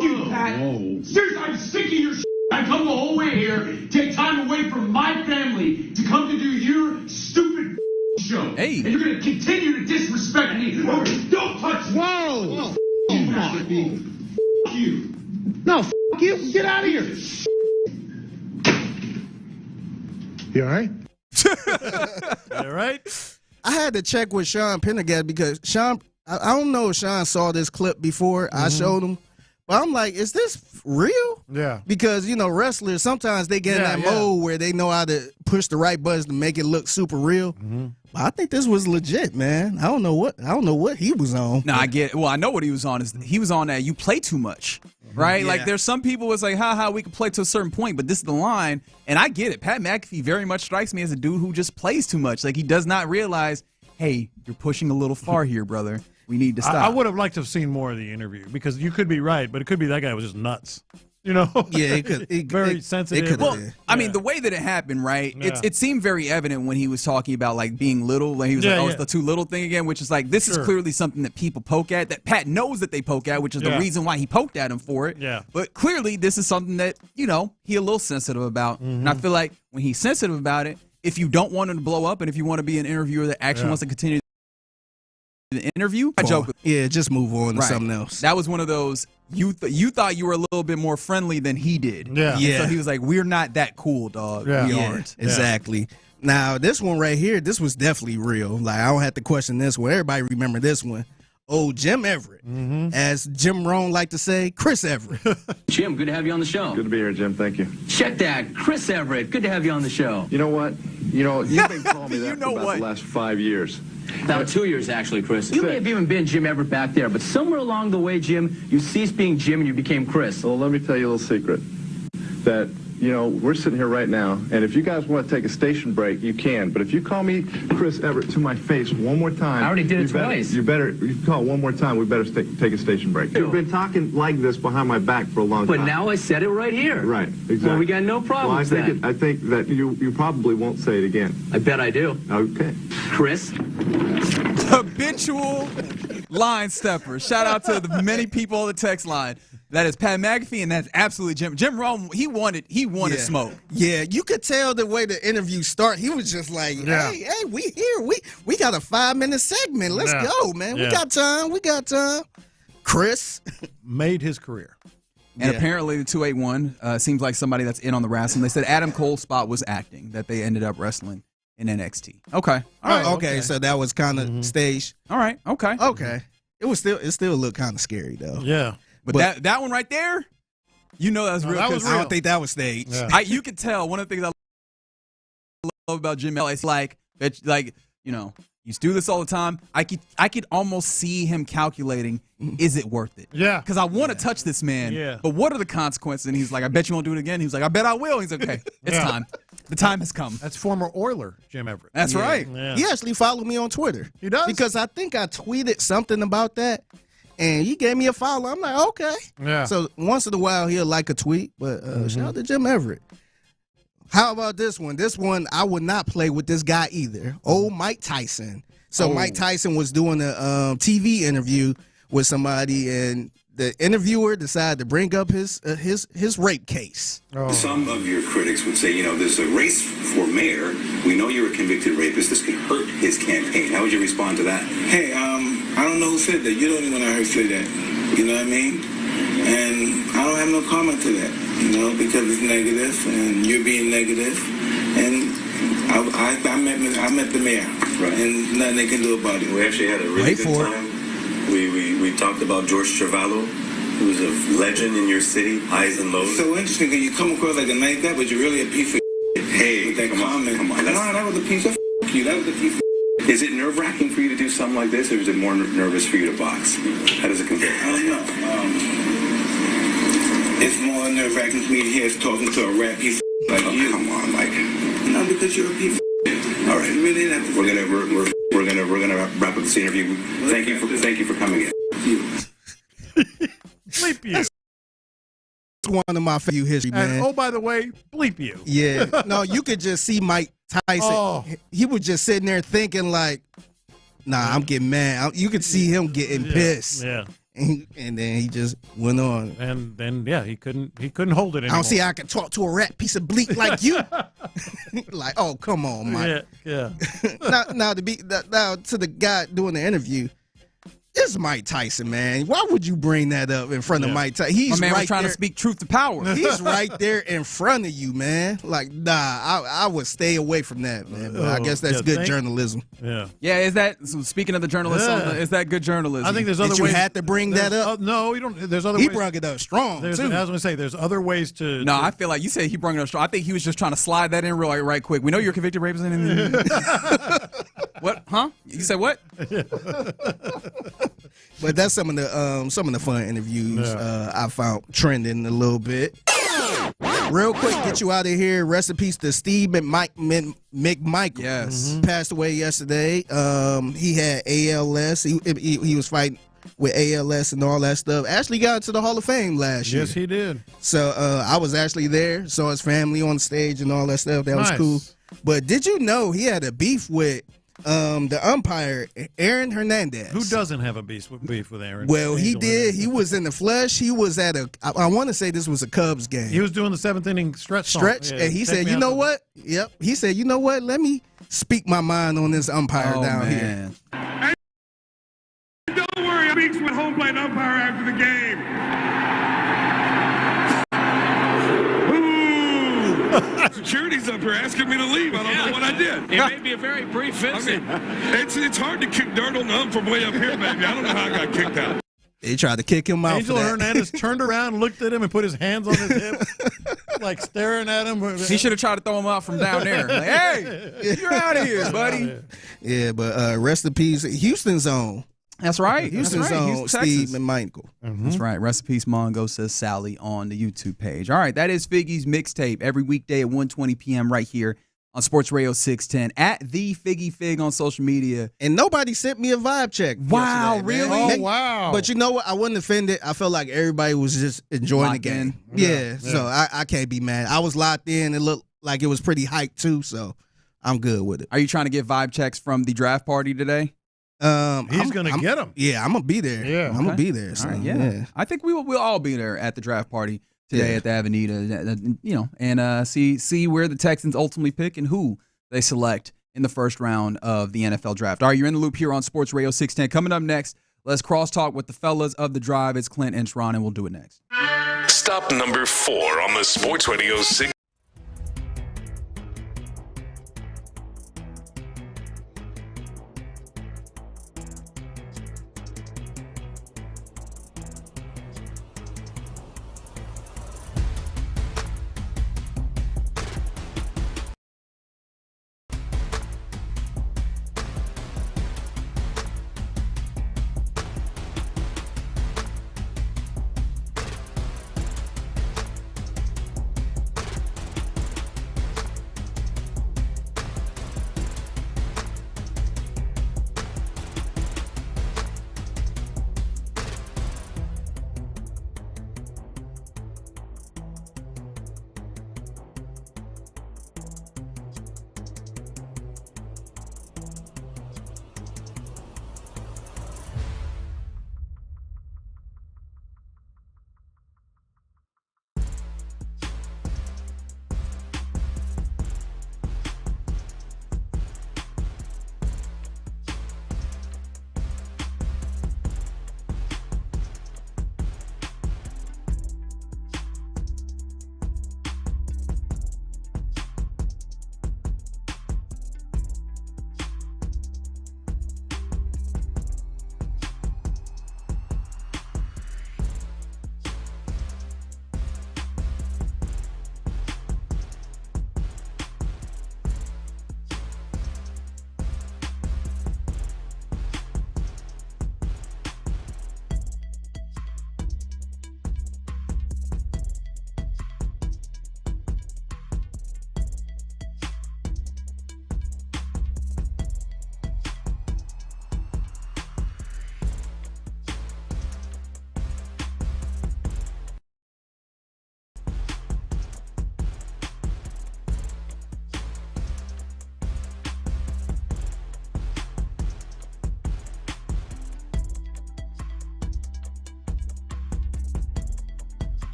You, Pat. Seriously, I'm sick of your shit. I come the whole way here, take time away from my family to come to do your stupid show. Hey. And you're going to continue to disrespect me. Don't touch me. Whoa. Fuck you. No, f*** you. Get out of here. You all right? All right. I had to check with Sean Pendergast because Sean, I don't know if Sean saw this clip before. I showed him. But I'm like, is this real? Yeah. Because, wrestlers, sometimes they get in that mode where they know how to push the right buttons to make it look super real. But I think this was legit, man. I don't know what he was on. No, I get it. Well, I know what he was on. He was on that you play too much. Right? Yeah. Like, there's some people it's like, we can play to a certain point, but this is the line. And I get it. Pat McAfee very much strikes me as a dude who just plays too much. Like, he does not realize, hey, you're pushing a little far here, brother. We need to stop. I would have liked to have seen more of the interview because you could be right, but it could be that guy was just nuts. Yeah, it could. Very sensitive. Well, I mean, the way that it happened, right? Yeah. It seemed very evident when he was talking about like being little. Like he was it's the too little thing again, which is like this is clearly something that people poke at. That Pat knows that they poke at, which is the reason why he poked at him for it. Yeah. But clearly, this is something that he a little sensitive about. And I feel like when he's sensitive about it, if you don't want him to blow up, and if you want to be an interviewer that actually wants to continue the interview, I joke with just move on to something else. That was one of those you thought you were a little bit more friendly than he did. Yeah. So he was like, we're not that cool, dog. Yeah. We aren't. Exactly. Now, this one right here, this was definitely real. Like, I don't have to question this one. Everybody remember this one. Oh, Jim Everett. As Jim Rohn like to say, Chris Everett. Jim, good to have you on the show. Good to be here, Jim. Thank you. Check that. Chris Everett, good to have you on the show. You know what? You've been calling me that for about the last 5 years. About 2 years, actually, Chris. You may have even been Jim Everett back there, but somewhere along the way, Jim, you ceased being Jim and you became Chris. Well, let me tell you a little secret. That, you know, we're sitting here right now, and if you guys want to take a station break, you can. But if you call me Chris Everett to my face one more time, I already did it twice. You call one more time. We better take a station break. You've been talking like this behind my back for a long time. But now I said it right here. Right, exactly. Well, we got no problem with that. I think that you probably won't say it again. I bet I do. Okay. Chris? Habitual line stepper. Shout out to the many people on the text line. That is Pat McAfee, and that's absolutely Jim. Jim Rome, he wanted smoke. Yeah, you could tell the way the interview started. He was just like, hey, we here. We got a 5-minute segment. Let's go, man. We got time. Chris made his career. And apparently the 281 seems like somebody that's in on the wrestling. They said Adam Cole's spot was acting, that they ended up wrestling in NXT. Okay. All right. Okay, so that was kind of staged. All right. Okay. Okay. It still looked kind of scary though. Yeah. But that one right there, you know that's real. That was real. I don't think that was staged. Yeah. You could tell. One of the things I love about Jim Miller, it's like you know, you do this all the time. I could almost see him calculating, is it worth it? Yeah. Because I want to touch this man. Yeah. But what are the consequences? And he's like, I bet you won't do it again. He's like, I bet I will. He's like, okay, it's time. The time has come. That's former Oiler Jim Everett. That's right. Yeah. He actually followed me on Twitter. He does? Because I think I tweeted something about that. And he gave me a follow. I'm like, okay. Yeah. So once in a while, he'll like a tweet. But shout out to Jim Everett. How about this one? This one, I would not play with this guy either. Old Mike Tyson. So Mike Tyson was doing a TV interview with somebody, and the interviewer decided to bring up his rape case. Some of your critics would say, you know, there's a race for mayor. We know you're a convicted rapist. This could hurt his campaign. How would you respond to that? Hey, I don't know who said that. You don't even know who said that. You know what I mean? And I don't have no comment to that, you know, because it's negative, and you're being negative. And I met the mayor, and nothing they can do about it. We actually had a really good time. We talked about George Travalo, who was a legend in your city, highs and lows. It's so interesting because you come across like a nice guy, but you're really a piece of Hey, with that come comment. On. No, that was a piece of you. That was a piece of Is it nerve-wracking for you to do something like this, or is it more nervous for you to box? How does it compare? I don't know. It's more nerve-wracking for me to hear us talking to a rap piece like you. Come on, Mike. No, because you're a piece of All right. You really have to. We're gonna wrap up this interview. Thank you for coming in. Bleep you. It's one of my favorite history, man. And, oh, by the way, bleep you. Yeah. No, you could just see Mike Tyson. He was just sitting there thinking like, nah, I'm getting mad. You could see him getting pissed. Yeah. And then he just went on. And then he couldn't hold it anymore. I don't see how I can talk to a rat piece of bleep like you. Like, oh, come on, Mike. Yeah. now to the guy doing the interview, it's Mike Tyson, man. Why would you bring that up in front of Mike Tyson? He's My man right was trying there. to speak truth to power. He's right there in front of you, man. Like, nah, I would stay away from that, man. But I guess that's good journalism. Yeah. Yeah, is that, so speaking of the journalism, is that good journalism? I think there's other Did ways. you had to bring that up? No, you don't. There's other He ways. brought it up strong, too. I was going to say, there's other ways to. No, I feel like you said he brought it up strong. I think he was just trying to slide that in right quick. We know you're a convicted rapist. What? Huh? You said what? But that's some of the fun interviews I found trending a little bit. Real quick, get you out of here. Rest in peace to Steve McMichael. Yes. Passed away yesterday. He had ALS. He was fighting with ALS and all that stuff. Actually got into the Hall of Fame last year. Yes, he did. So I was actually there. Saw his family on stage and all that stuff. That was cool. But did you know he had a beef with the umpire, Aaron Hernandez? Who doesn't have a beef with Aaron? Well, he did. He was in the flesh. He was at I want to say this was a Cubs game. He was doing the 7th inning stretch song. And he said, you know what? Yep. He said, you know what? Let me speak my mind on this umpire down here. Hey, don't worry, I speaks with home plate umpire after the game. Security's up here asking me to leave. I don't know what I did. It may be a very brief visit. It's hard to kick dirt on the ump from way up here, baby. I don't know how I got kicked out. They tried to kick him out. Angel Hernandez turned around, looked at him, and put his hands on his hip, like staring at him. He should have tried to throw him out from down there. Like, hey, you're out of here, buddy. Yeah, but rest in peace. Houston's own That's right. Houston's own Steve McMichael. That's right. Rest in peace, Mongo, says Sally on the YouTube page. All right, that is Figgy's Mixtape every weekday at 1:20 p.m. right here on Sports Radio 610 at the Figgy Fig on social media. And nobody sent me a vibe check. Wow, really? Oh, wow. But you know what? I wasn't offended. I felt like everybody was just enjoying the game. Yeah. So I can't be mad. I was locked in. It looked like it was pretty hyped too, so I'm good with it. Are you trying to get vibe checks from the draft party today? He's going to get them. Yeah, I'm going to be there. Yeah. I'm going to be there. So, all right, yeah. I think we'll all be there at the draft party today at the Avenida, and see where the Texans ultimately pick and who they select in the first round of the NFL draft. All right, you're in the loop here on Sports Radio 610. Coming up next, let's crosstalk with the fellas of the drive. It's Clint and Sharon, and we'll do it next. Stop number 4 on the Sports Radio 6.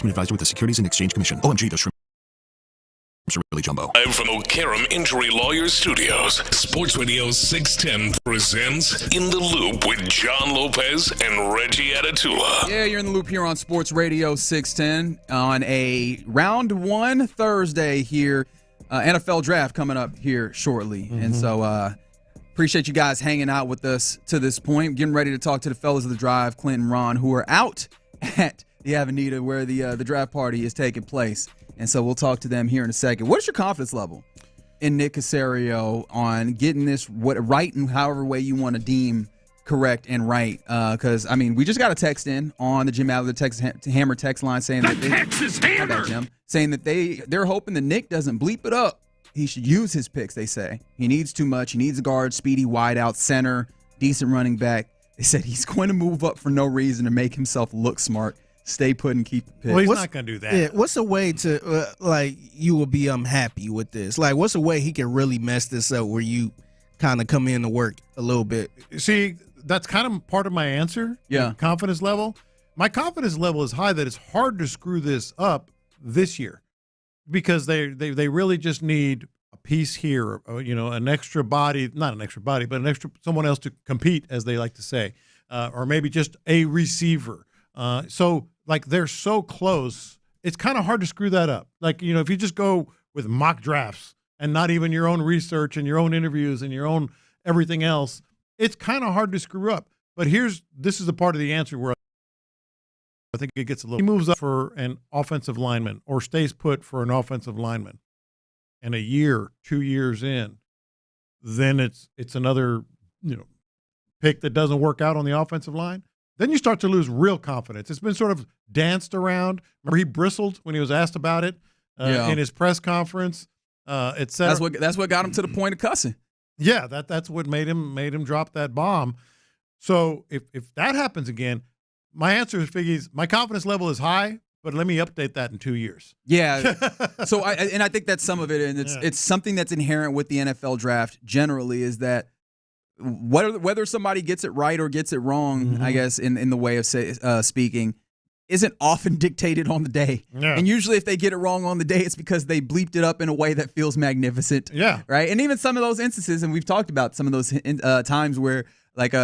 investment advisor with the Securities and Exchange Commission. OMG, those shrimps are really jumbo. Live from O'Karam Injury Lawyers Studios, Sports Radio 610 presents In the Loop with John Lopez and Reggie Atatula. Yeah, you're in the loop here on Sports Radio 610 on a round one Thursday here. NFL draft coming up here shortly. Mm-hmm. And so appreciate you guys hanging out with us to this point. Getting ready to talk to the fellas of the drive, Clint and Ron, who are out at the Avenida where the draft party is taking place. And so we'll talk to them here in a second. What is your confidence level in Nick Caserio on getting this right in however way you want to deem correct and right? Because, I mean, we just got a text in on the Jim Adler Hammer text line saying that they're hoping that Nick doesn't bleep it up. He should use his picks, they say. He needs too much. He needs a guard, speedy, wide out, center, decent running back. They said he's going to move up for no reason to make himself look smart. Stay put and keep the pick. Well, he's not going to do that. Yeah, what's a way to, you will be unhappy with this? Like, what's a way he can really mess this up where you kind of come in to work a little bit? See, that's kind of part of my answer. Yeah. Confidence level. My confidence level is high that it's hard to screw this up this year because they really just need a piece here, an extra body, not an extra body, but someone else to compete, as they like to say, or maybe just a receiver. They're so close, it's kind of hard to screw that up. If you just go with mock drafts and not even your own research and your own interviews and your own everything else, it's kind of hard to screw up. But this is the part of the answer where I think it gets a little. He moves up for an offensive lineman or stays put for an offensive lineman, and a year, 2 years in, then it's another pick that doesn't work out on the offensive line. Then you start to lose real confidence. It's been sort of danced around. Remember, he bristled when he was asked about it in his press conference, etc. That's what got him to the point of cussing. Yeah, that's what made him drop that bomb. So if that happens again, my answer is Figgy's. My confidence level is high, but let me update that in 2 years. Yeah. So I think that's some of it, and it's something that's inherent with the NFL draft generally is that. Whether somebody gets it right or gets it wrong, mm-hmm. I guess, in the way of speaking, isn't often dictated on the day. Yeah. And usually if they get it wrong on the day, it's because they bleeped it up in a way that feels magnificent. Yeah. Right? And even some of those instances, and we've talked about some of those times where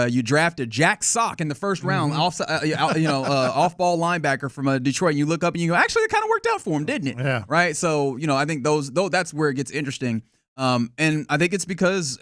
you drafted Jack Sock in the first round, mm-hmm. Off-ball linebacker from Detroit, and you look up and you go, actually, it kind of worked out for him, didn't it? Yeah. Right? So, I think that's where it gets interesting. And I think it's because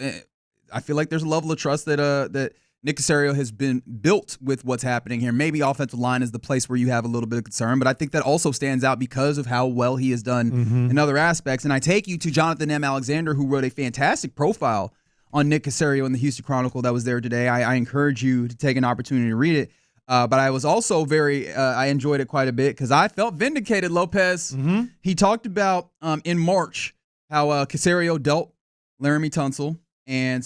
I feel like there's a level of trust that Nick Caserio has been built with what's happening here. Maybe offensive line is the place where you have a little bit of concern, but I think that also stands out because of how well he has done mm-hmm. in other aspects. And I take you to Jonathan M. Alexander, who wrote a fantastic profile on Nick Caserio in the Houston Chronicle that was there today. I encourage you to take an opportunity to read it. But I was also I enjoyed it quite a bit because I felt vindicated, Lopez. Mm-hmm. He talked about in March how Caserio dealt Laramie Tunsil and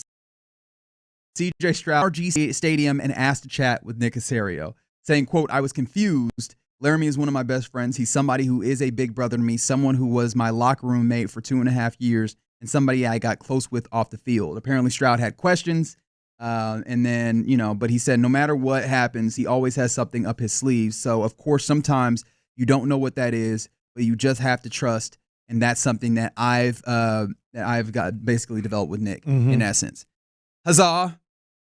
C.J. Stroud RG Stadium and asked to chat with Nick Caserio, saying, quote, "I was confused. Laramie is one of my best friends. He's somebody who is a big brother to me, someone who was my locker room mate for 2.5 years, and somebody I got close with off the field." Apparently Stroud had questions, and then, but he said no matter what happens, he always has something up his sleeve. So, of course, sometimes you don't know what that is, but you just have to trust, and that's something that I've got basically developed with Nick, mm-hmm. in essence. Huzzah.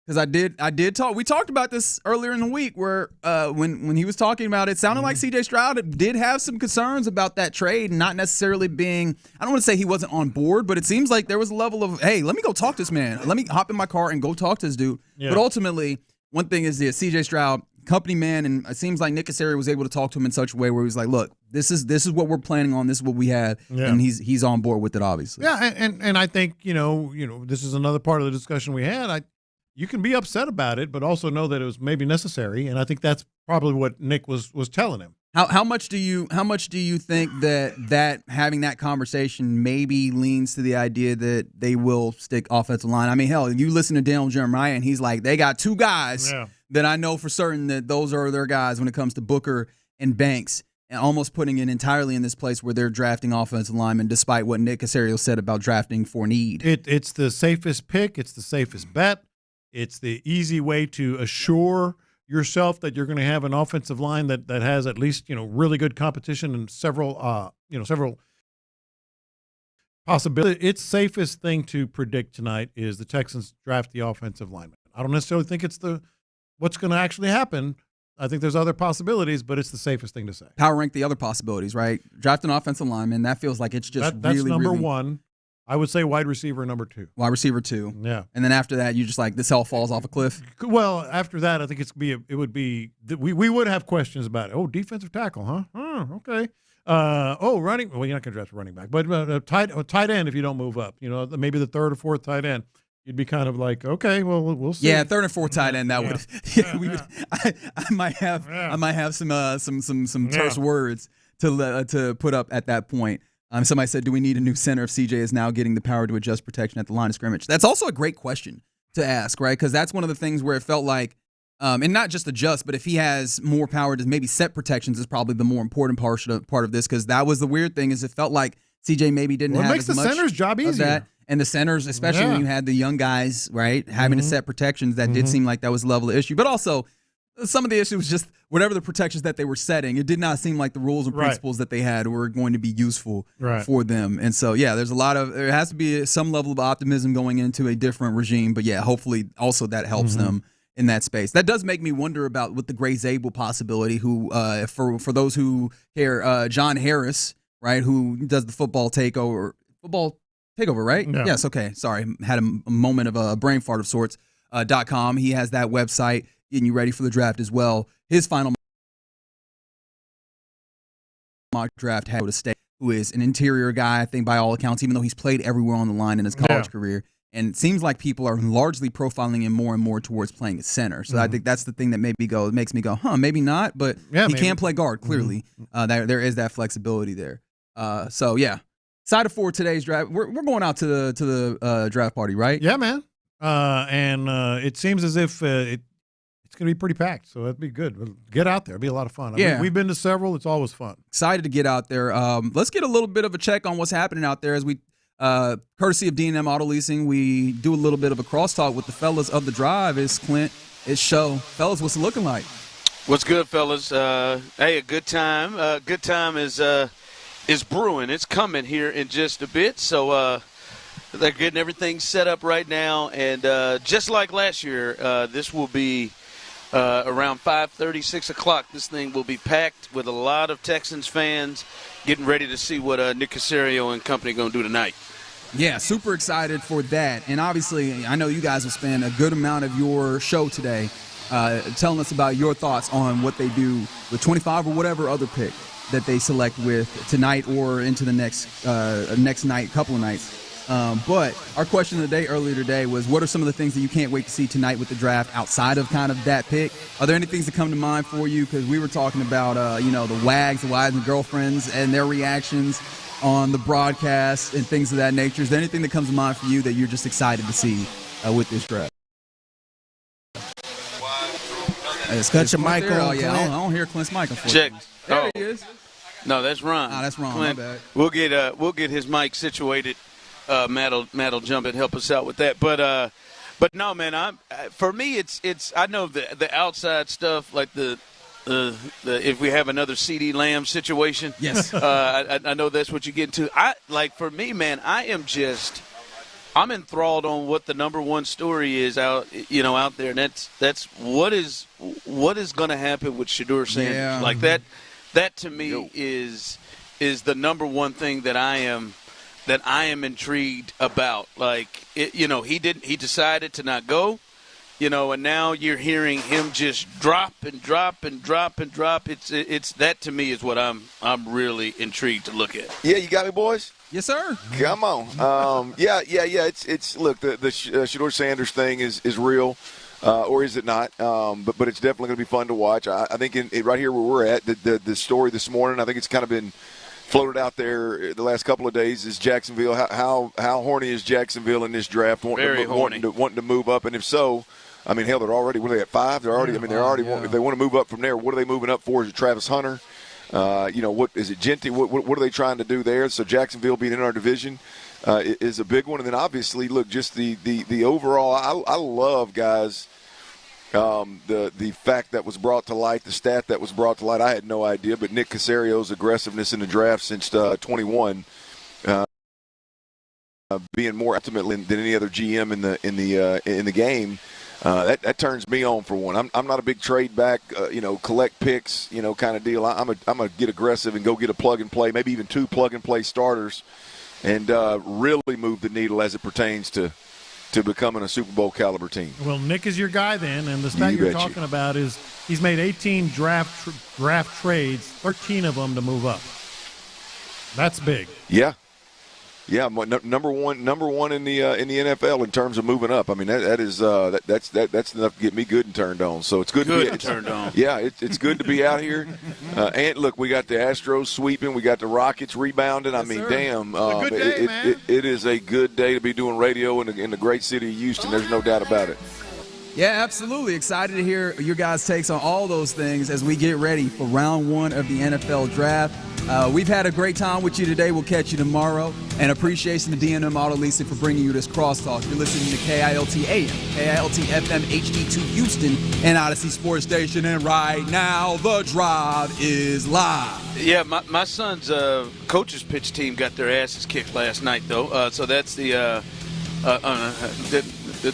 Because I did talk. We talked about this earlier in the week where when he was talking about it, sounded like C.J. Stroud did have some concerns about that trade, not necessarily being, I don't want to say he wasn't on board, but it seems like there was a level of, hey, let me go talk to this man. Let me hop in my car and go talk to this dude. Yeah. But ultimately, one thing is this, C.J. Stroud, company man, and it seems like Nick Caserio was able to talk to him in such a way where he was like, look, this is what we're planning on, this is what we have, and he's on board with it, obviously. Yeah, and I think, this is another part of the discussion we had. You can be upset about it, but also know that it was maybe necessary, and I think that's probably what Nick was telling him. How much do you think that having that conversation maybe leans to the idea that they will stick offensive line? I mean, hell, you listen to Daniel Jeremiah, and he's like, they got two guys that I know for certain that those are their guys when it comes to Booker and Banks, and almost putting it entirely in this place where they're drafting offensive linemen, despite what Nick Caserio said about drafting for need. It's the safest pick. It's the safest bet. It's the easy way to assure yourself that you're going to have an offensive line that has at least, really good competition and several possibilities. Its safest thing to predict tonight is the Texans draft the offensive lineman. I don't necessarily think it's what's going to actually happen. I think there's other possibilities, but it's the safest thing to say. Power rank the other possibilities, right? Draft an offensive lineman. That feels like it's just that's really, number really... one. I would say wide receiver number 2. Wide receiver 2. Yeah. And then after that, you just like, this all falls off a cliff? Well, after that, I think we would have questions about it. Oh, defensive tackle, huh? Okay. Running. Well, you're not going to draft a running back, but tight end if you don't move up. Maybe the 3rd or 4th tight end. You'd be kind of like, okay, well, we'll see. Yeah, 3rd and 4th tight end. That would. I might have some terse words to put up at that point. Somebody said, do we need a new center if CJ is now getting the power to adjust protection at the line of scrimmage? That's also a great question to ask, right? Because that's one of the things where it felt like, and not just adjust, but if he has more power to maybe set protections is probably the more important part of this, because that was the weird thing is it felt like CJ maybe didn't have as much. It makes the center's job easier. That. And the centers, especially when you had the young guys, right, having to set protections, that did seem like that was a level of issue. But also, some of the issue was just whatever the protections that they were setting, it did not seem like the rules and principles that they had were going to be useful for them. And so, there has to be some level of optimism going into a different regime. But, hopefully also that helps them in that space. That does make me wonder about with the Gray Zabel possibility, who, for those who care, John Harris, right, who does the football takeover, right? Yeah. Yes, okay. Sorry. Had a moment of a brain fart of sorts. .com. He has that website getting you ready for the draft as well. His final mock draft had to State, who is an interior guy, I think, by all accounts, even though he's played everywhere on the line in his college career. And it seems like people are largely profiling him more and more towards playing a center. So I think that's the thing that makes me go, maybe not. But he can play guard, clearly. There is that flexibility there. Side of 4 today's draft. We're going out to the draft party, right? Yeah, man. And it seems as if it's going to be pretty packed, so that'd be good. We'll get out there. It'll be a lot of fun. We've been to several. It's always fun. Excited to get out there. Let's get a little bit of a check on what's happening out there as we, courtesy of D&M Auto Leasing, we do a little bit of a crosstalk with the fellas of the drive. It's Clint, it's Show. Fellas, what's it looking like? What's good, fellas? Hey, a good time. Good time is brewing. It's coming here in just a bit, so they're getting everything set up right now. And just like last year, this will be around 5:30, 6 o'clock. This thing will be packed with a lot of Texans fans getting ready to see what Nick Caserio and company going to do tonight. Yeah, super excited for that. And obviously, I know you guys will spend a good amount of your show today telling us about your thoughts on what they do with 25 or whatever other pick that they select with tonight or into the next night, couple of nights. But our question of the day earlier today was, what are some of the things that you can't wait to see tonight with the draft outside of kind of that pick? Are there any things that come to mind for you? Because we were talking about, the wags, the wives and girlfriends and their reactions on the broadcast and things of that nature. Is there anything that comes to mind for you that you're just excited to see with this draft? Cut your mic on. Oh, yeah, I don't hear Clint's mic. Check. There he is. No, that's Ron. That's Ron. Clint, my bad. We'll get his mic situated. Matt'll jump and help us out with that. But no, man. For me, it's I know the outside stuff, like the if we have another CeeDee Lamb situation. Yes. I know that's what you get into. For me, man, I'm enthralled on what the number one story is out there, and that's what is going to happen with Shedeur Sanders. Yeah. Like that to me is the number one thing that I am intrigued about. Like he decided to not go, and now you're hearing him just drop and drop and drop and drop. It's that to me is what I'm really intrigued to look at. Yeah, you got me, boys. Yes, sir. Come on. Yeah. It's look, the Shedeur Sanders thing is real, or is it not? But it's definitely going to be fun to watch. I think right here where we're at, the story this morning, I think it's kind of been floated out there the last couple of days is Jacksonville. How horny is Jacksonville in this draft? Wanting to move up, and if so, I mean, hell, they're already. What are they at 5? They're already. If they want to move up from there, what are they moving up for? Is it Travis Hunter? What is it? Genty? What are they trying to do there? So Jacksonville being in our division is a big one, and then obviously, look, just the overall. I love guys The fact that was brought to light, the stat that was brought to light, I had no idea. But Nick Casario's aggressiveness in the draft since 21, being more ultimately than any other GM in the game, that turns me on for one. I'm not a big trade back, collect picks, kind of deal. I'm a get aggressive and go get a plug and play, maybe even 2 plug and play starters, and really move the needle as it pertains to becoming a Super Bowl caliber team. Well, Nick is your guy then, and the stat you're talking about is he's made 18 draft trades, 13 of them to move up. That's big. Yeah. Yeah, number one in the NFL in terms of moving up. I mean, that's enough to get me good and turned on. So it's good to be turned on. Yeah, it's good to be out here. And look, we got the Astros sweeping, we got the Rockets rebounding. Yes, I mean, sir. damn, It's a good day, man. It is a good day to be doing radio in the great city of Houston. There's no doubt about it. Yeah, absolutely. Excited to hear your guys' takes on all those things as we get ready for round 1 of the NFL draft. We've had a great time with you today. We'll catch you tomorrow. And appreciation to D&M Auto Leasing for bringing you this crosstalk. You're listening to KILT AM, KILT FM HD2 Houston, and Odyssey Sports Station. And right now, the drive is live. Yeah, my son's coach's pitch team got their asses kicked last night, though. So that's the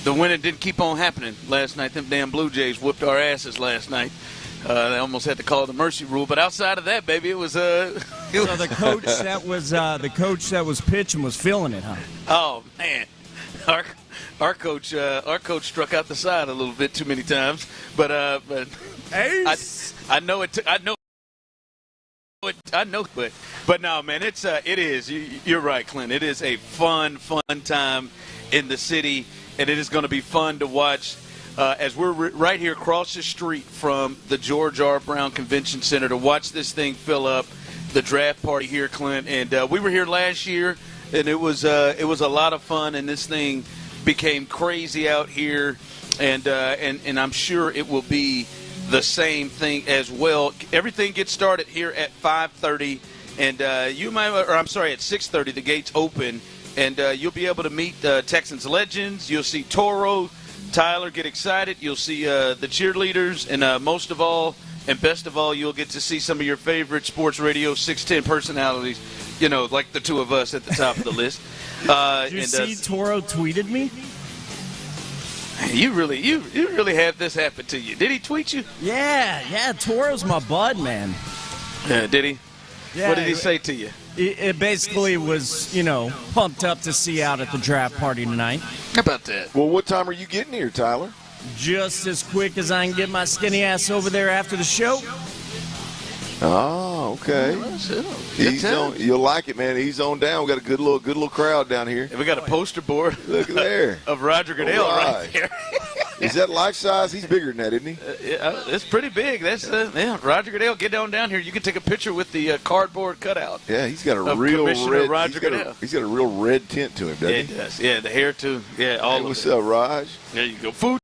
winning didn't keep on happening last night. Them damn Blue Jays whooped our asses last night. They almost had to call it the mercy rule, but outside of that, baby, it was. So the coach that was pitching was feeling it, huh? Oh man, our coach struck out the side a little bit too many times, but I know it. But no, man, it is. You're right, Clint. It is a fun time in the city, and it is going to be fun to watch. As we're right here across the street from the George R. Brown Convention Center to watch this thing fill up, the draft party here, Clint. And we were here last year, and it was a lot of fun, and this thing became crazy out here, and I'm sure it will be the same thing as well. Everything gets started here at 5:30, and at 6:30 the gates open, and you'll be able to meet Texans legends. You'll see Toro, Tyler, get excited. You'll see the cheerleaders, and most of all, and best of all, you'll get to see some of your favorite Sports Radio 610 personalities, like the two of us at the top of the list. Did you see Toro tweeted me? You really had this happen to you. Did he tweet you? Yeah, Toro's my bud, man. Did he? Yeah, what did he say to you? It basically was, pumped up to see you out at the draft party tonight. How about that? Well, what time are you getting here, Tyler? Just as quick as I can get my skinny ass over there after the show. Oh, okay. You'll like it, man. He's on down. We got a good little crowd down here. And we got a poster board. Look there of Roger Goodell right there. Is that life size? He's bigger than that, isn't he? It's pretty big. That's Roger Goodell. Get down here. You can take a picture with the cardboard cutout. Yeah, he's got a real red. Roger Goodell. He's got a real red tint to him, doesn't he? It does. Yeah, the hair too. Yeah, all of it. What's up, Raj? There you go. Food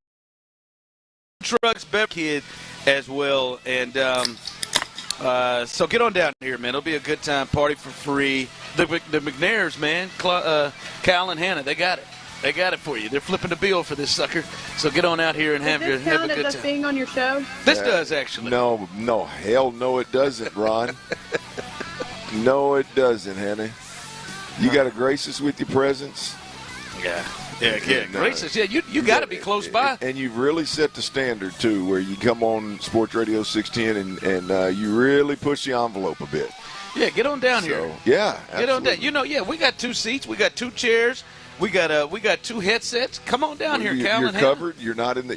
trucks, Bev Kid as well, and so get on down here, man. It'll be a good time. Party for free. The McNairs, man, Cal and Hannah, they got it. They got it for you. They're flipping the bill for this sucker. So get on out here and have a good time. Does this count as being on your show? This does, actually. No, hell no it doesn't, Ron. No, it doesn't, Hannah. You got to grace us with your presence. Yeah. Gracious. Yeah, you got to be close by. And you've really set the standard, too, where you come on Sports Radio 610 and you really push the envelope a bit. Yeah, get on down here. Yeah, get on down. We got 2 seats. We got 2 chairs. We got 2 headsets. Come on down here, Cal. You're covered. You're not in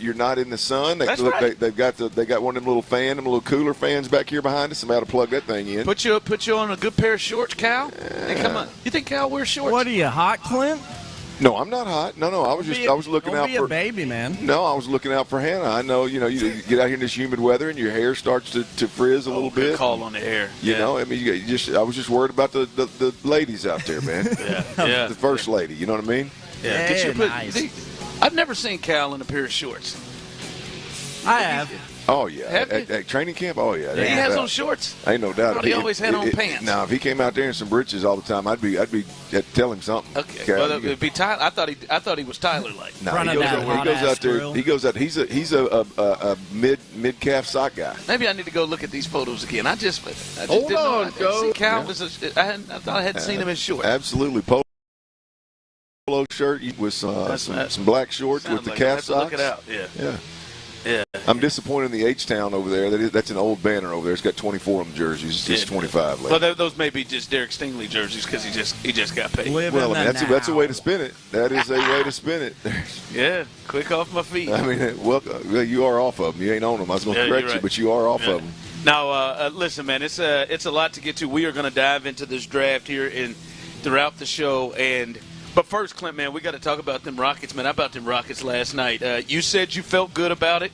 the sun. That's right. They've got one of them little cooler fans back here behind us. Somebody to plug that thing in. Put you on a good pair of shorts, Cal. Hey, come on. You think Cal wears shorts? What are you, hot, Clint? No, I'm not hot. No, I was looking out for. Don't be a baby, man. No, I was looking out for Hannah. I know, you get out here in this humid weather and your hair starts to frizz a little bit. Good call on the hair. You know, I mean, I was just worried about the ladies out there, man. yeah. The first lady. You know what I mean? Yeah. Nice. I've never seen Cal in a pair of shorts. I have. Oh, yeah. At training camp? Oh, yeah. He has on shorts. Ain't no doubt. He always had on pants. Now, if he came out there in some britches all the time, I'd tell him something. Okay. Well, it'd be Tyler. I thought he was Tyler-like. No, he goes out there. He goes out. He's a mid calf sock guy. Maybe I need to go look at these photos again. I just Hold didn't know. on, Joe. Cal was. I thought I hadn't seen him in shorts. Absolutely. Polo shirt with some black shorts with the calf socks. Look it out. Yeah. I'm disappointed in the H-Town over there. That's an old banner over there. It's got 24 of them jerseys. It's 25 left. Well, those may be just Derek Stingley jerseys because he just got paid. Well, I mean, that's a way to spin it. That is a way to spin it. Yeah, quick off my feet. I mean, well, you are off of them. You ain't on them. I was going to correct you, but you are off of them. Now, listen, man, it's a lot to get to. We are going to dive into this draft here throughout the show. But first, Clint, man, we got to talk about them Rockets, man. How about them Rockets last night? You said you felt good about it.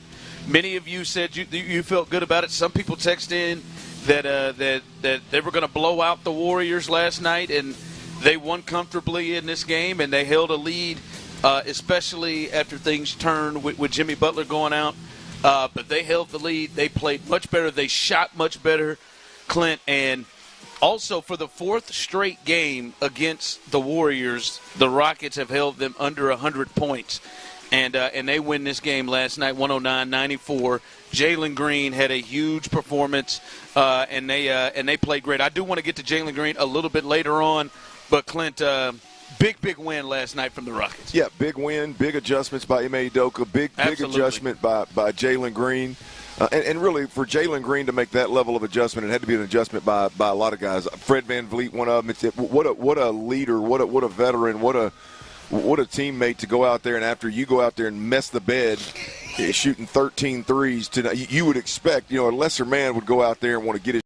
Many of you said you felt good about it. Some people texted in that they were going to blow out the Warriors last night, and they won comfortably in this game, and they held a lead, especially after things turned with Jimmy Butler going out. But they held the lead. They played much better. They shot much better, Clint. And also for the fourth straight game against the Warriors, the Rockets have held them under 100 points. And they win this game last night, 109-94. Jalen Green had a huge performance, and they played great. I do want to get to Jalen Green a little bit later on, but Clint, big win last night from the Rockets. Yeah, big win, big adjustments by Ime Udoka, big adjustment by Jalen Green. And really, for Jalen Green to make that level of adjustment, it had to be an adjustment by a lot of guys. Fred VanVleet, one of them. What a leader, what a veteran, what a teammate to go out there, and after you go out there and mess the bed, shooting 13 threes tonight, you would expect, a lesser man would go out there and want to get his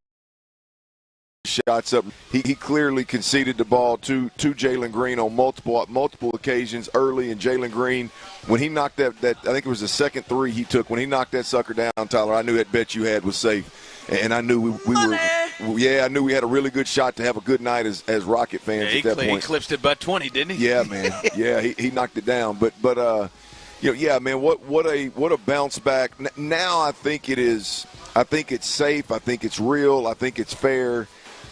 shots up. He clearly conceded the ball to Jalen Green on multiple occasions early, and Jalen Green, when he knocked that I think it was the second three he took, when he knocked that sucker down, Tyler, I knew that bet you had was safe. And I knew I knew we had a really good shot to have a good night as Rocket fans at that point. He clipped it by 20, didn't he? Yeah, man. Yeah, he knocked it down. But man, what a bounce back. Now I think it is. I think it's safe. I think it's real. I think it's fair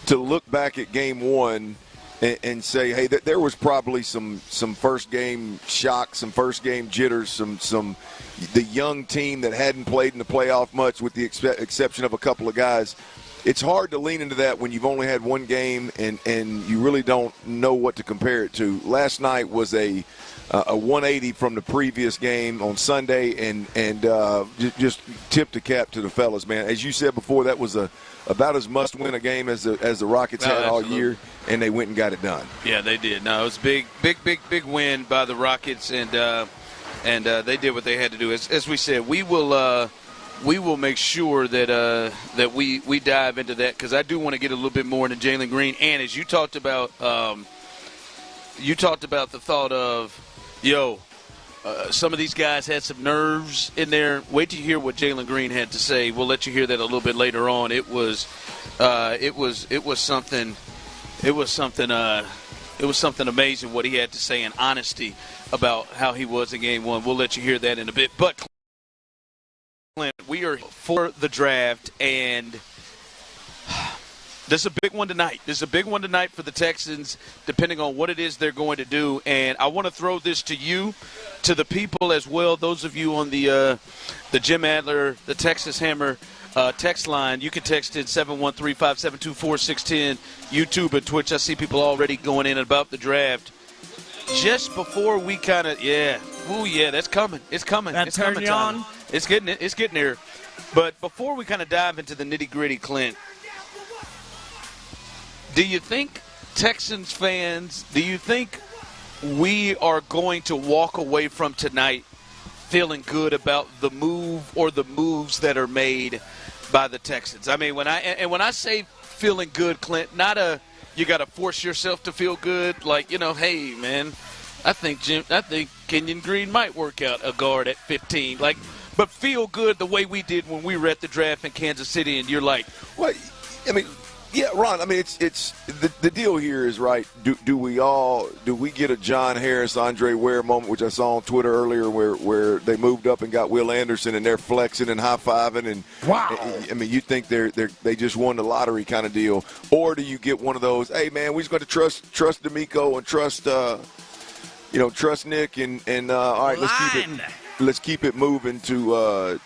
to look back at game one and say, hey, there was probably some first game shock, some first game jitters, some the young team that hadn't played in the playoff much with the exception of a couple of guys. It's hard to lean into that when you've only had one game and you really don't know what to compare it to. Last night was a 180 from the previous game on Sunday, and just tip the cap to the fellas, man. As you said before, that was about as must-win a game as the Rockets had all year, and they went and got it done. Yeah, they did. No, it was big win by the Rockets, and they did what they had to do. As we said, we will make sure that we dive into that, because I do want to get a little bit more into Jalen Green. And as you talked about the thought of, some of these guys had some nerves in there. Wait till you hear what Jalen Green had to say. We'll let you hear that a little bit later on. It was something amazing what he had to say in honesty about how he was in game one. We'll let you hear that in a bit. But Clint, we are for the draft, and this is a big one tonight. This is a big one tonight for the Texans, depending on what it is they're going to do. And I want to throw this to you, to the people as well, those of you on the Jim Adler, the Texas Hammer text line. You can text in 713-572-4610, YouTube and Twitch. I see people already going in about the draft. Just before we kind of, that's coming. It's coming. That it's turn coming you on? It's getting there. But before we kind of dive into the nitty-gritty, Clint, do you think Texans fans, do you think we are going to walk away from tonight feeling good about the move or the moves that are made by the Texans? I mean, when I say feeling good, Clint, not you got to force yourself to feel good, like, hey, man, I think Kenyon Green might work out a guard at 15. Like, but feel good the way we did when we were at the draft in Kansas City, and you're like, well, I mean, Yeah, Ron. I mean, it's the deal here is right. Do we get a John Harris, Andre Ware moment, which I saw on Twitter earlier, where they moved up and got Will Anderson and they're flexing and high fiving and wow. I mean, you think they just won the lottery kind of deal, or do you get one of those? Hey, man, we just got to trust D'Amico and trust Nick and all right, let's keep it moving to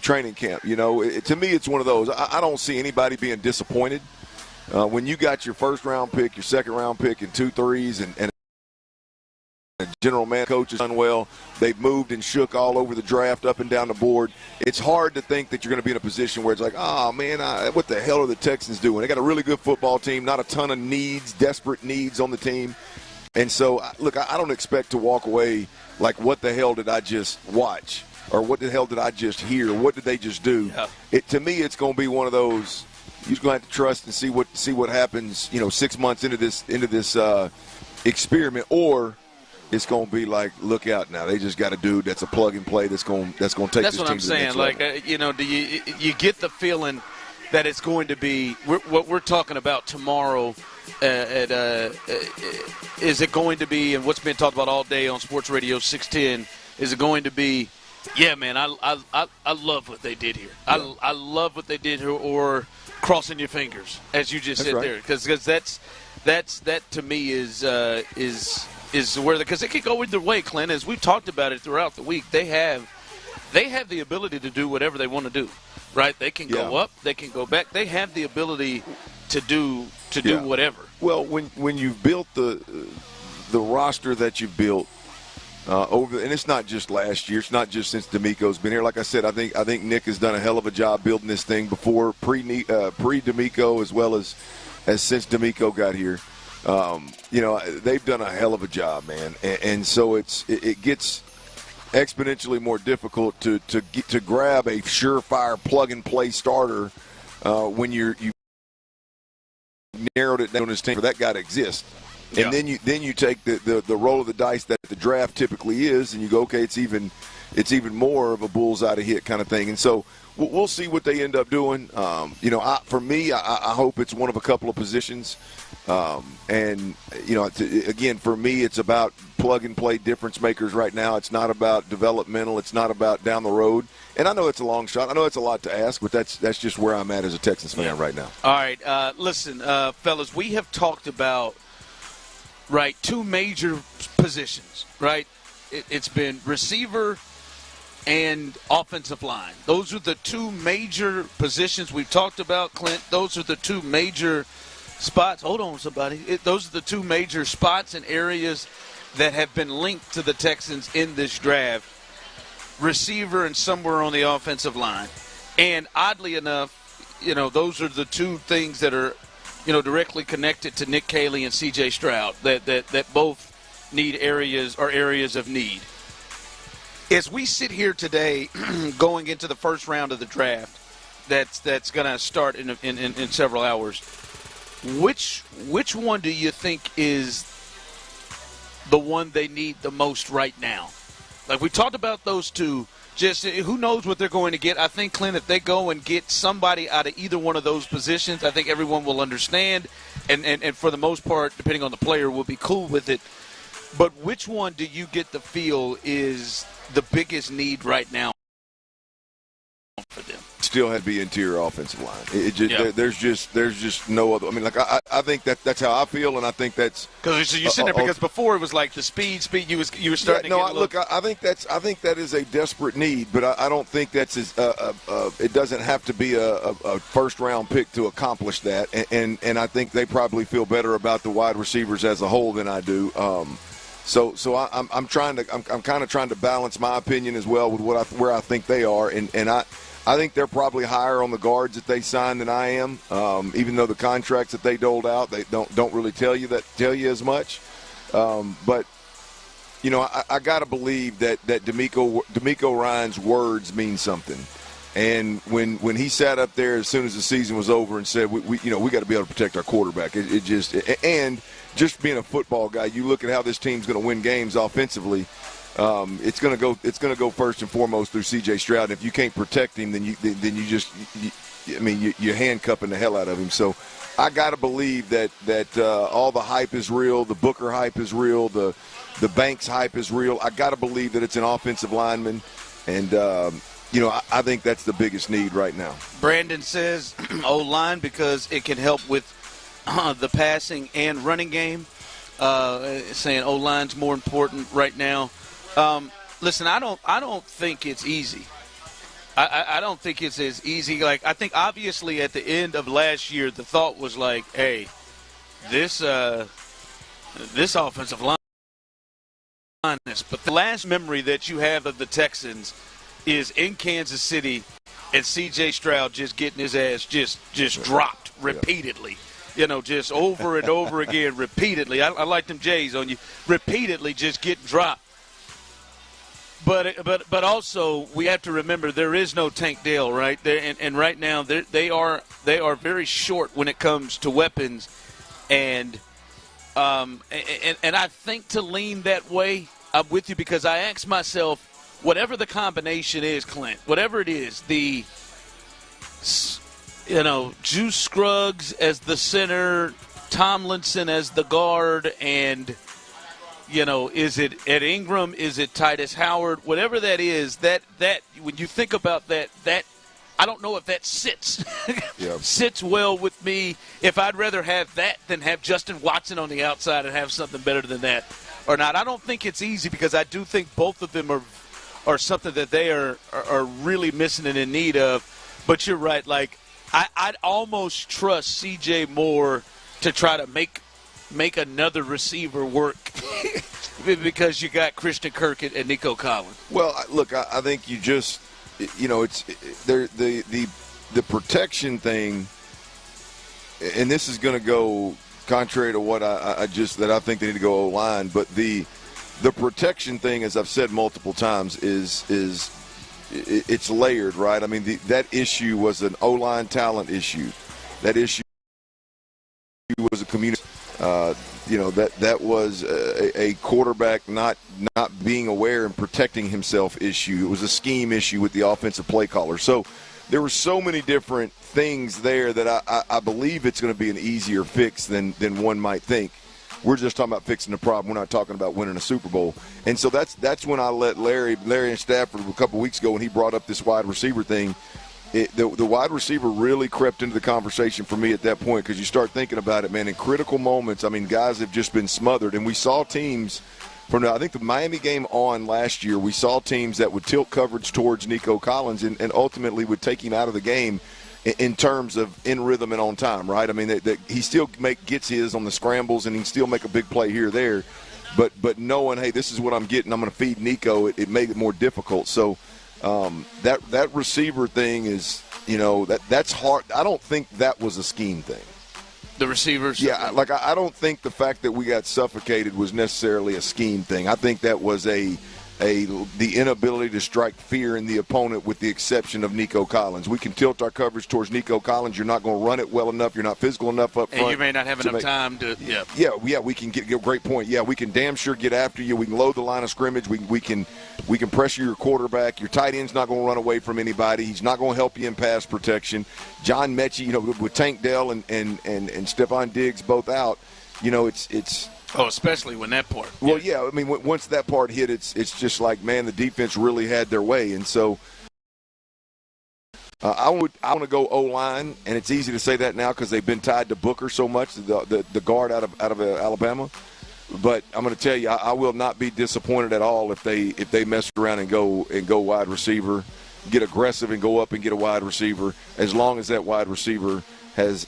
training camp. You know, to me, it's one of those. I don't see anybody being disappointed when you got your first-round pick, your second-round pick, and 2 threes, and a general man coach has done well. They've moved and shook all over the draft, up and down the board. It's hard to think that you're going to be in a position where it's like, oh, man, what the hell are the Texans doing? They got a really good football team, not a ton of needs, desperate needs on the team. And so, look, I don't expect to walk away like, what the hell did I just watch? Or what the hell did I just hear? What did they just do? Yeah. To me, it's going to be one of those, you're just going to have to trust and see what happens, 6 months into this experiment. Or it's going to be like, look out now. They just got a dude that's a plug-and-play that's going to take this team to the next level. That's what I'm saying. Do you get the feeling that it's going to be what we're talking about tomorrow – is it going to be, and what's been talked about all day on Sports Radio 610, is it going to be, yeah, man, I love what they did here. Yeah. I love what they did here, or crossing your fingers, as you just said there, because that to me is where because it could go either way, Clint. As we've talked about it throughout the week, they have the ability to do whatever they want to do, right? They can go up, they can go back. They have the ability to do whatever. Well, when you've built the roster that you've built and it's not just last year, it's not just since D'Amico's been here. Like I said, I think Nick has done a hell of a job building this thing before pre-D'Amico as well as since D'Amico got here. They've done a hell of a job, man, and so it gets exponentially more difficult to grab a surefire plug-and-play starter when you narrowed it down to his team for that guy to exist. And then you take the roll of the dice that the draft typically is, and you go, okay, it's even more of a bullseye to hit kind of thing. And so we'll see what they end up doing. For me, I hope it's one of a couple of positions. Again, for me, it's about plug-and-play difference makers right now. It's not about developmental. It's not about down the road. And I know it's a long shot. I know it's a lot to ask, but that's just where I'm at as a Texans fan right now. All right. Listen, fellas, we have talked about, two major positions, right? It's been receiver and offensive line. Those are the two major positions we've talked about, Clint. Those are the two major spots. Hold on, somebody. Those are the two major spots and areas that have been linked to the Texans in this draft. Receiver and somewhere on the offensive line. And oddly enough, those are the two things that are, directly connected to Nick Caley and C.J. Stroud that both need areas of need. As we sit here today, going into the first round of the draft, that's going to start in several hours. Which one do you think is the one they need the most right now? Like we talked about those two, just who knows what they're going to get. I think, Clint, if they go and get somebody out of either one of those positions, I think everyone will understand. And for the most part, depending on the player, will be cool with it. But which one do you get the feel is the biggest need right now for them? Still had to be interior offensive line. There's just no other. I mean, I think that's how I feel, and I think that's because you're sitting there because before it was like the speed. You were starting. Yeah, to get I think that is a desperate need, but I don't think that's it doesn't have to be a first round pick to accomplish that, and I think they probably feel better about the wide receivers as a whole than I do. So I'm kind of trying to balance my opinion as well with where I think they are, and I think they're probably higher on the guards that they signed than I am. Even though the contracts that they doled out, they don't really tell you as much. But I got to believe that D'Amico Ryan's words mean something. And when he sat up there as soon as the season was over and said we got to be able to protect our quarterback, just being a football guy, you look at how this team's going to win games offensively. It's going to go first and foremost through C.J. Stroud. And if you can't protect him, then you I mean, you're handcuffing the hell out of him. So I got to believe that all the hype is real, the Booker hype is real, the Banks hype is real. I got to believe that it's an offensive lineman, and I think that's the biggest need right now. Brandon says O-line because it can help with the passing and running game. Saying O-line's more important right now. Listen, I don't think it's easy. I don't think it's as easy. Like, I think obviously at the end of last year, the thought was like, hey, this offensive line. But the last memory that you have of the Texans is in Kansas City and C.J. Stroud just getting his ass just dropped repeatedly. Just over and over again, repeatedly. I like them J's on you. Repeatedly just getting dropped. But also we have to remember there is no Tank Dell, right? And right now they are very short when it comes to weapons, and I think to lean that way, I'm with you because I ask myself, whatever the combination is, Clint, whatever it is, the Juice Scruggs as the center, Tomlinson as the guard, and is it Ed Ingram? Is it Titus Howard? Whatever that is, that when you think about that I don't know if that sits sits well with me. If I'd rather have that than have Justin Watson on the outside and have something better than that or not. I don't think it's easy because I do think both of them are something that they are really missing and in need of. But you're right. Like I'd almost trust CJ more to try to make another receiver work because you got Christian Kirk and Nico Collins. Well, look, I think you just, it's the protection thing, and this is going to go contrary to what I think they need to go O-line, but the protection thing, as I've said multiple times, is it's layered, right? I mean, that issue was an O-line talent issue. That issue was a community. That was a quarterback not being aware and protecting himself issue. It was a scheme issue with the offensive play caller. So there were so many different things there that I believe it's going to be an easier fix than one might think. We're just talking about fixing the problem. We're not talking about winning a Super Bowl. And so that's when I let Larry and Stafford a couple weeks ago when he brought up this wide receiver thing. The wide receiver really crept into the conversation for me at that point because you start thinking about it, man, in critical moments, I mean, guys have just been smothered. And we saw teams from, I think, the Miami game on last year, we saw teams that would tilt coverage towards Nico Collins and ultimately would take him out of the game in terms of in rhythm and on time, right? I mean, he still gets his on the scrambles and he can still make a big play here or there. But knowing, hey, this is what I'm getting, I'm going to feed Nico, it made it more difficult. So, that receiver thing is, that's hard. I don't think that was a scheme thing. The receivers? Yeah, like I don't think the fact that we got suffocated was necessarily a scheme thing. I think that was the inability to strike fear in the opponent with the exception of Nico Collins. We can tilt our coverage towards Nico Collins. You're not going to run it well enough. You're not physical enough up front. And you may not have enough time to – Yeah, we can get a great point. Yeah, we can damn sure get after you. We can load the line of scrimmage. We can pressure your quarterback. Your tight end's not going to run away from anybody. He's not going to help you in pass protection. John Mechie, with Tank Dell and Stephon Diggs both out, it's – Oh, especially when that part. Well, yeah. I mean, once that part hit, it's just like, man, the defense really had their way, and so I want to go O-line, and it's easy to say that now because they've been tied to Booker so much, the guard out of Alabama. But I'm going to tell you, I will not be disappointed at all if they mess around and go wide receiver, get aggressive and go up and get a wide receiver, as long as that wide receiver has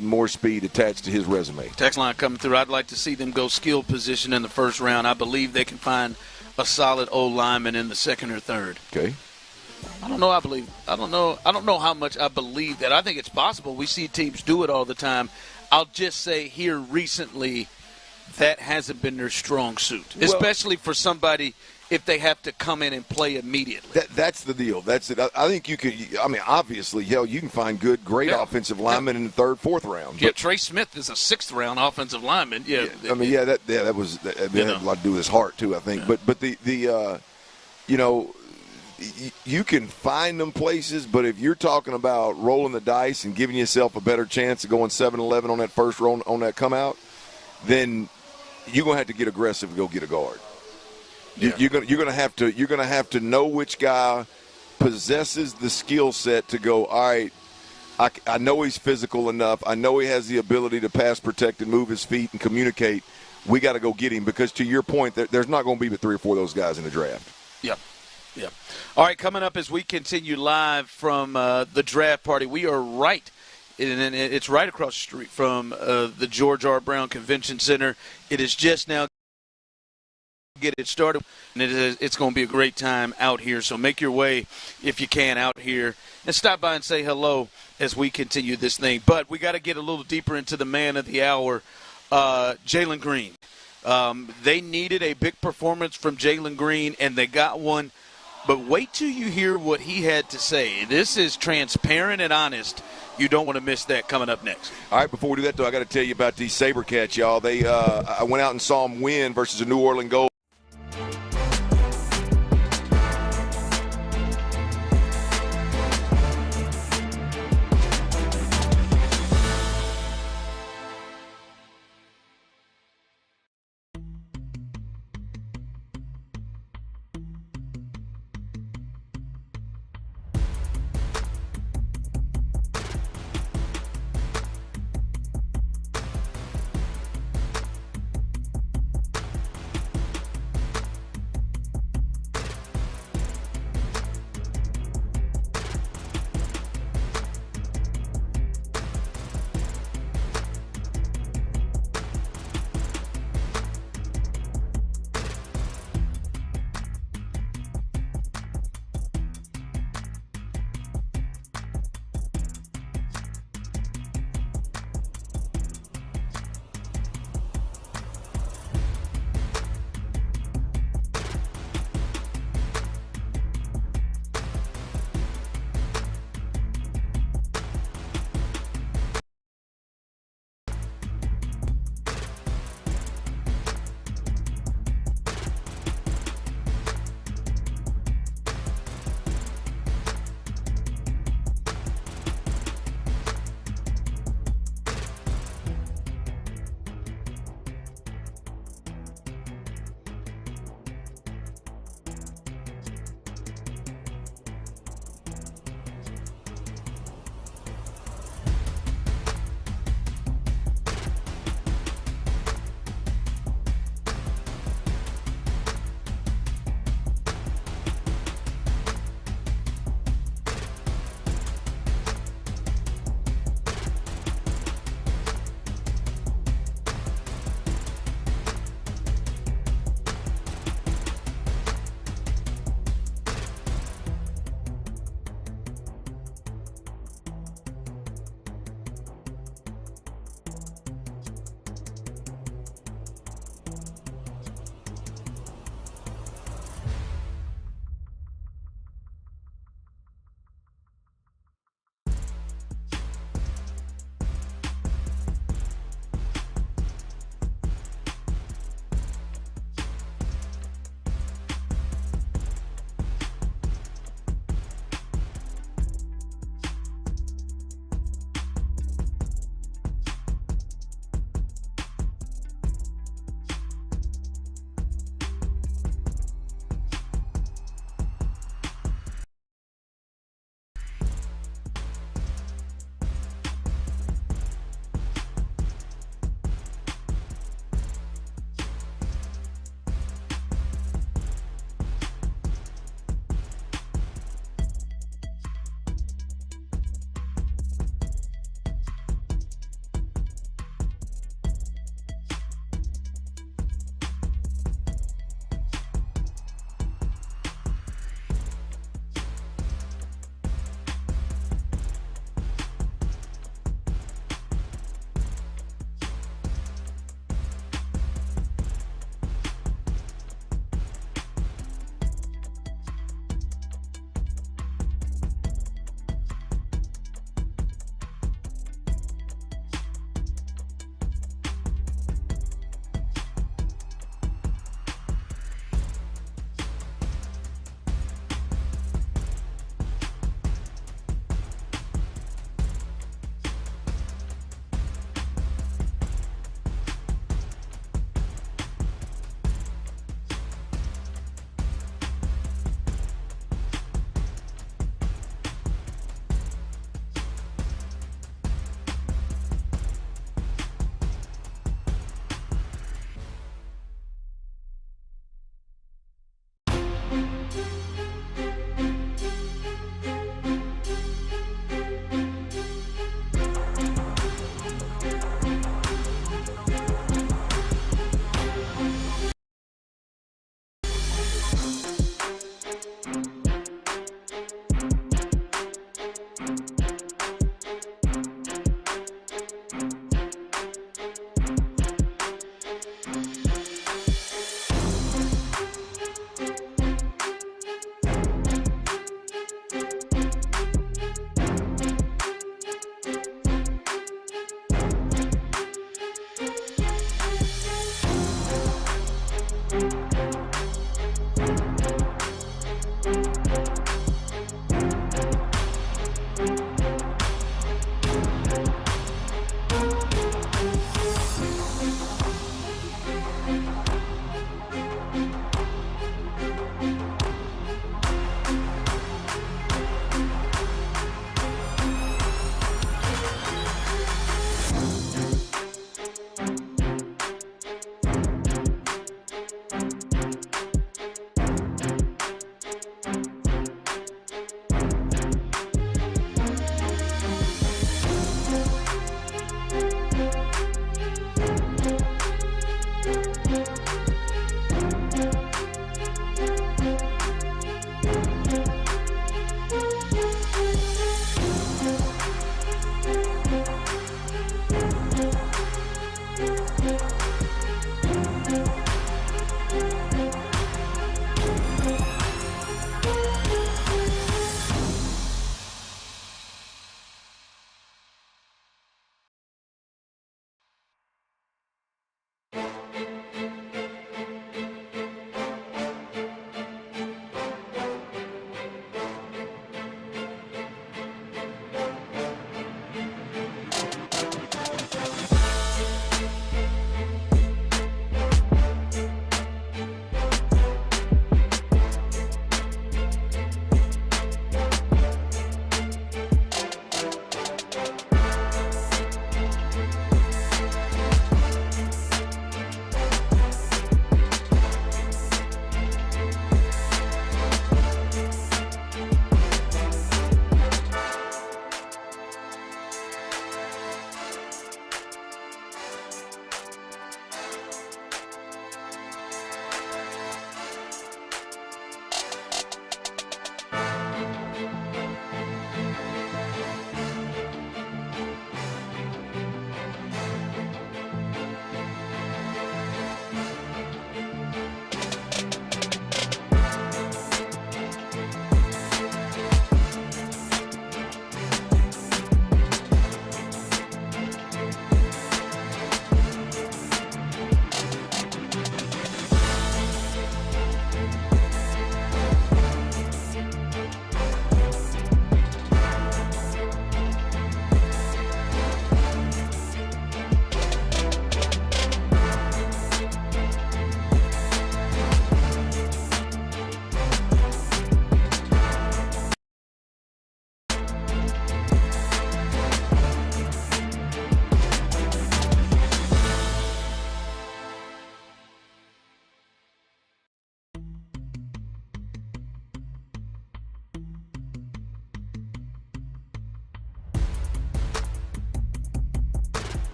more speed attached to his resume. Text line coming through. I'd like to see them go skill position in the first round. I believe they can find a solid O-lineman in the second or third. Okay. I don't know how much I believe that. I think it's possible. We see teams do it all the time. I'll just say here recently that hasn't been their strong suit, especially for somebody if they have to come in and play immediately. That's the deal. That's it. I think you could – I mean, obviously, you can find great offensive linemen in the third, fourth round. Yeah, Trey Smith is a sixth-round offensive lineman. Yeah, I mean, that had a lot to do with his heart too, I think. Yeah. But you can find them places, but if you're talking about rolling the dice and giving yourself a better chance of going 7-11 on that first roll on that come out, then you're gonna have to get aggressive and go get a guard. Yeah. You're gonna have to know which guy possesses the skill set to go. All right, I know he's physical enough. I know he has the ability to pass, protect, and move his feet and communicate. We got to go get him because, to your point, there's not going to be but 3 or 4 of those guys in the draft. Yep. All right, coming up as we continue live from the draft party, we are right. And it's right across the street from the George R. Brown Convention Center. It is just now get it started, and it's going to be a great time out here. So make your way, if you can, out here and stop by and say hello as we continue this thing. But we got to get a little deeper into the man of the hour, Jalen Green. They needed a big performance from Jalen Green, and they got one. But wait till you hear what he had to say. This is transparent and honest. You don't want to miss that coming up next. All right, before we do that, though, I got to tell you about these SaberCats, y'all. They I went out and saw them win versus the New Orleans Gold.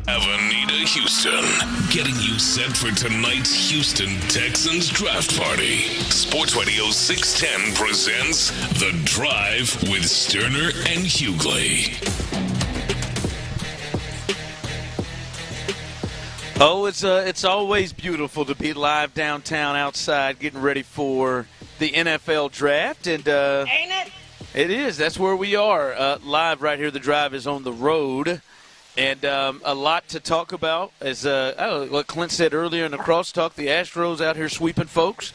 Avenida Houston, getting you set for tonight's Houston Texans draft party. Sports Radio 610 presents The Drive with Stoerner and Hughley. Oh, it's always beautiful to be live downtown outside getting ready for the NFL draft. And ain't it? It is. That's where we are. Live right here. The Drive is on the road. And a lot to talk about. As what Clint said earlier in the crosstalk, the Astros out here sweeping folks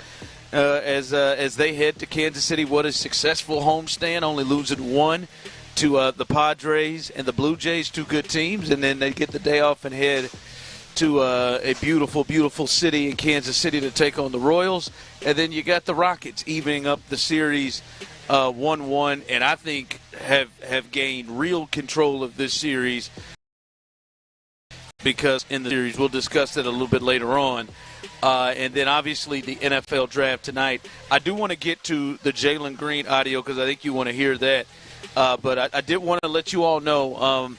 as they head to Kansas City. What a successful homestand, only losing one to the Padres and the Blue Jays, two good teams. And then they get the day off and head to a beautiful, beautiful city in Kansas City to take on the Royals. And then you got the Rockets evening up the series 1-1, and I think have gained real control of this series because in the series, we'll discuss it a little bit later on. And then obviously the NFL draft tonight. I do want to get to the Jalen Green audio because I think you want to hear that. But I did want to let you all know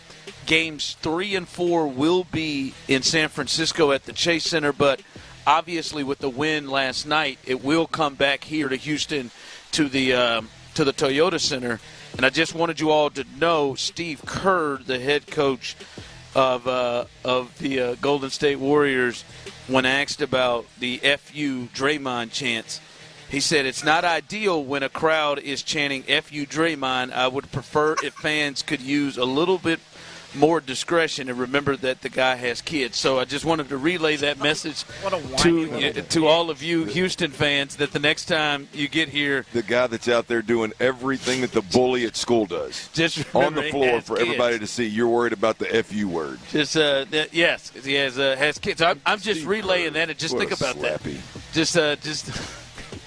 games 3 and 4 will be in San Francisco at the Chase Center, but obviously with the win last night, it will come back here to Houston to the Toyota Center. And I just wanted you all to know Steve Kerr, the head coach of the Golden State Warriors, when asked about the FU Draymond chants, he said, "It's not ideal when a crowd is chanting FU Draymond. I would prefer if fans could use a little bit more discretion and remember that the guy has kids." So I just wanted to relay that message to all of you Houston fans, that the next time you get here, the guy that's out there doing everything that the bully at school does, just on the floor for everybody to see, you're worried about the FU word. Just yes, he has kids. I'm just relaying that, and just think about that. Just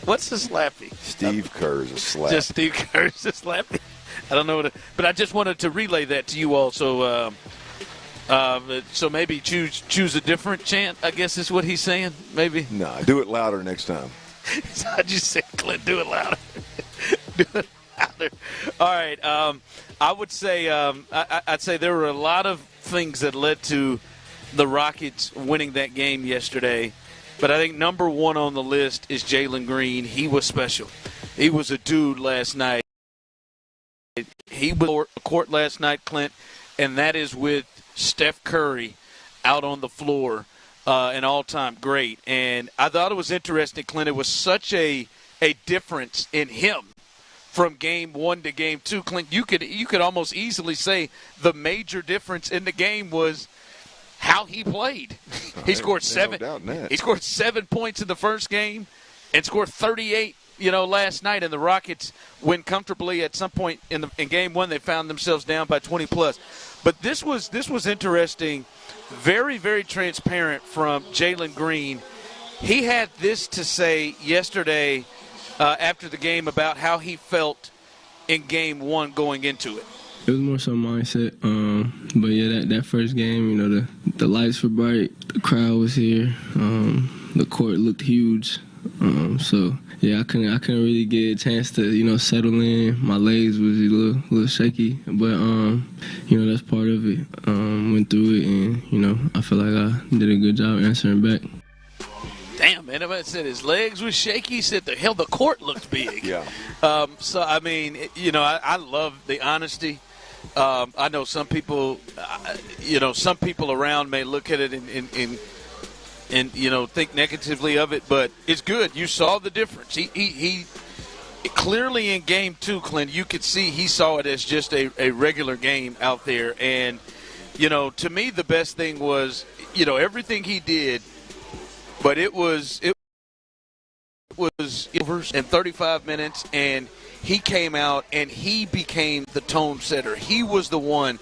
what's the slappy? Steve Kerr's a slappy. Just Steve Kerr's a slappy. I don't know but I just wanted to relay that to you all. So maybe choose a different chant, I guess is what he's saying. Maybe. No, do it louder next time. I just said, Clint, do it louder. Do it louder. All right. I would say I'd say there were a lot of things that led to the Rockets winning that game yesterday. But I think number one on the list is Jalen Green. He was special. He was a dude last night. He was on the court last night, Clint, and that is with Steph Curry out on the floor, an all-time great. And I thought it was interesting, Clint. It was such a difference in him from game 1 to game 2. Clint, you could almost easily say the major difference in the game was how he played. He scored 7. No doubt in that. He scored 7 points in the first game and scored 38. Last night, and the Rockets win comfortably. At some point in game 1, they found themselves down by 20 plus. But this was interesting, very, very transparent from Jalen Green. He had this to say yesterday after the game about how he felt in game 1 going into it. It was more so mindset. But yeah, that first game, the lights were bright, the crowd was here, the court looked huge. So yeah, I couldn't really get a chance to settle in. My legs was a little shaky, but that's part of it. Went through it, and I feel like I did a good job answering back. Damn, man! I said his legs was shaky. He said the court looked big. Yeah. So I mean, I love the honesty. I know some people, some people around may look at it and think negatively of it, but it's good. You saw the difference. He clearly in game 2, Clint, you could see he saw it as just a regular game out there. And, to me the best thing was, everything he did, but it was overs in 35 minutes, and he came out and he became the tone setter. He was the one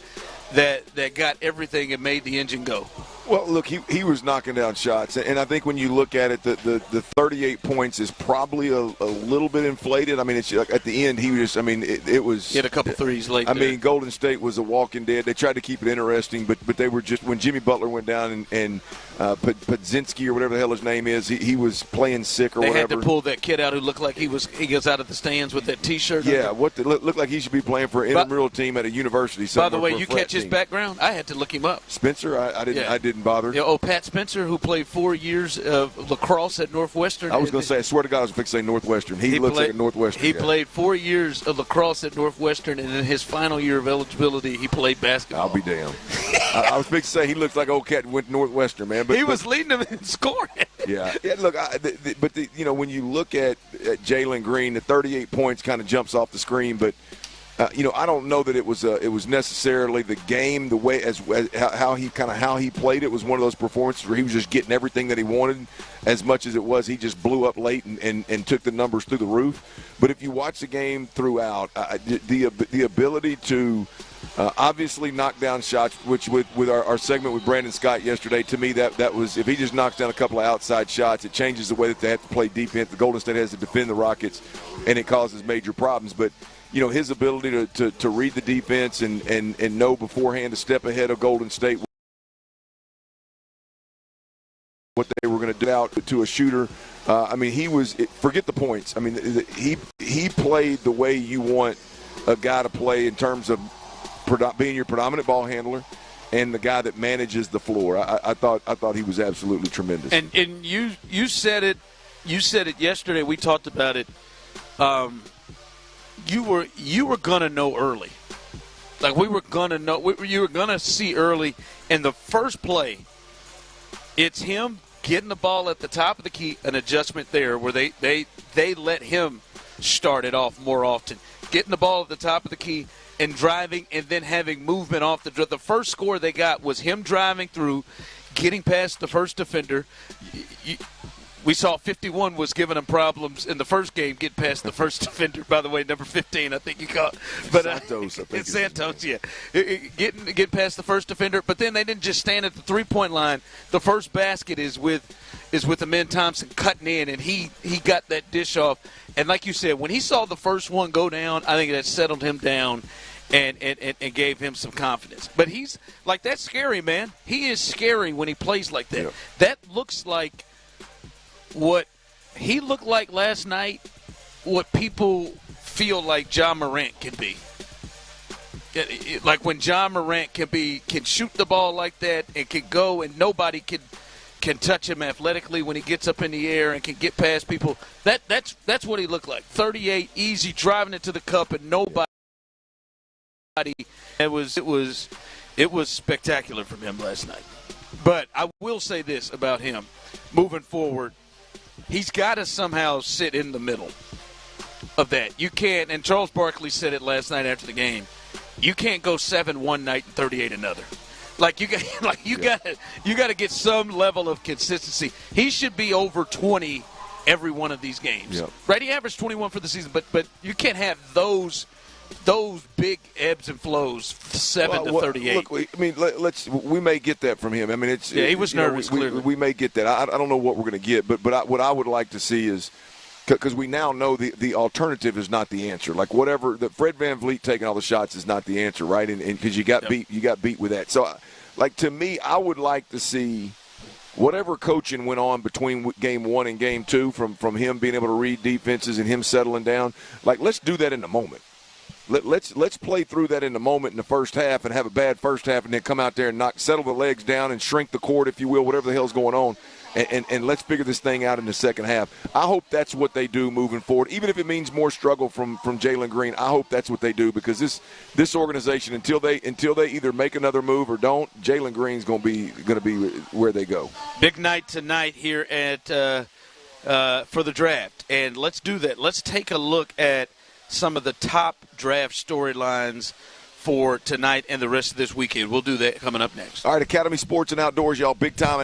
that got everything and made the engine go. Well, look, he was knocking down shots, and I think when you look at it, the 38 points is probably a little bit inflated. I mean, it's like at the end he was just, it was. He had a couple threes late. I mean, Golden State was a walking dead. They tried to keep it interesting, but they were just, when Jimmy Butler went down and Podzinski or whatever the hell his name is, he was playing sick or whatever. They had to pull that kid out who looked like he goes out of the stands with that T-shirt. Yeah, looked like he should be playing for an intramural team at a university. By the way, you catch his background? I had to look him up. Spencer, I didn't bother. Pat Spencer, who played 4 years of lacrosse at Northwestern. I was going to say, I swear to God, I was going to say Northwestern. He looks like a Northwestern He guy. Played 4 years of lacrosse at Northwestern, and in his final year of eligibility, he played basketball. I'll be damned. I was going to say he looks like old cat went to Northwestern, man. But he was leading them in scoring. Yeah. Look, when you look at Jalen Green, the 38 points kind of jumps off the screen, but I don't know that it was necessarily the game, the way as how he played. It was one of those performances where he was just getting everything that he wanted, as much as it was he just blew up late and took the numbers through the roof. But if you watch the game throughout, the ability to obviously knock down shots, which with our segment with Brandon Scott yesterday, to me that was, if he just knocks down a couple of outside shots, it changes the way that they have to play defense. The Golden State has to defend the Rockets, and it causes major problems. But his ability to read the defense and know beforehand to step ahead of Golden State what they were going to do out to a shooter. He was, forget the points. He played the way you want a guy to play in terms of being your predominant ball handler and the guy that manages the floor. I thought he was absolutely tremendous. And you said it yesterday. We talked about it. You were gonna know early. Like we were gonna know. You were gonna see early in the first play. It's him getting the ball at the top of the key, an adjustment there where they let him start it off more often. Getting the ball at the top of the key and driving and then having movement off the dribble. The first score they got was him driving through, getting past the first defender. We saw 51 was giving him problems in the first game, getting past the first defender. By the way, number 15, I think you caught. But Santos, I think it's Santos, yeah. Getting past the first defender. But then they didn't just stand at the three-point line. The first basket is with Amen Thompson cutting in, and he got that dish off. And like you said, when he saw the first one go down, I think that settled him down and gave him some confidence. But he's like, that's scary, man. He is scary when he plays like that. Yeah. That looks like what he looked like last night, what people feel like Ja Morant can be. Like when Ja Morant can shoot the ball like that and can go and nobody can touch him athletically when he gets up in the air and can get past people. That's what he looked like. 38, easy, driving it to the cup and nobody. It was spectacular from him last night. But I will say this about him moving forward. He's got to somehow sit in the middle of that. You can't, and Charles Barkley said it last night after the game, you can't go 7 one night and 38 another. You got to get some level of consistency. He should be over 20 every one of these games. Yep. Right? He averaged 21 for the season, but you can't have those big ebbs and flows, 7 to 38. Look, we may get that from him. I mean, he was nervous. Clearly, we may get that. I don't know what we're going to get, but what I would like to see is, because we now know the alternative is not the answer. Like whatever the Fred VanVleet taking all the shots is not the answer, right? And because you got beat with that. So, like to me, I would like to see whatever coaching went on between game 1 and game 2 from him being able to read defenses and him settling down. Like let's do that in the moment. Let's play through that in the moment in the first half and have a bad first half and then come out there and settle the legs down and shrink the court, if you will, whatever the hell's going on, and let's figure this thing out in the second half. I hope that's what they do moving forward, even if it means more struggle from Jalen Green. I hope that's what they do, because this organization, until they either make another move or don't, Jalen Green's going to be where they go. Big night tonight here at for the draft, and let's do that. Let's take a look at some of the top draft storylines for tonight and the rest of this weekend. We'll do that coming up next. All right, Academy Sports and Outdoors, y'all, big time.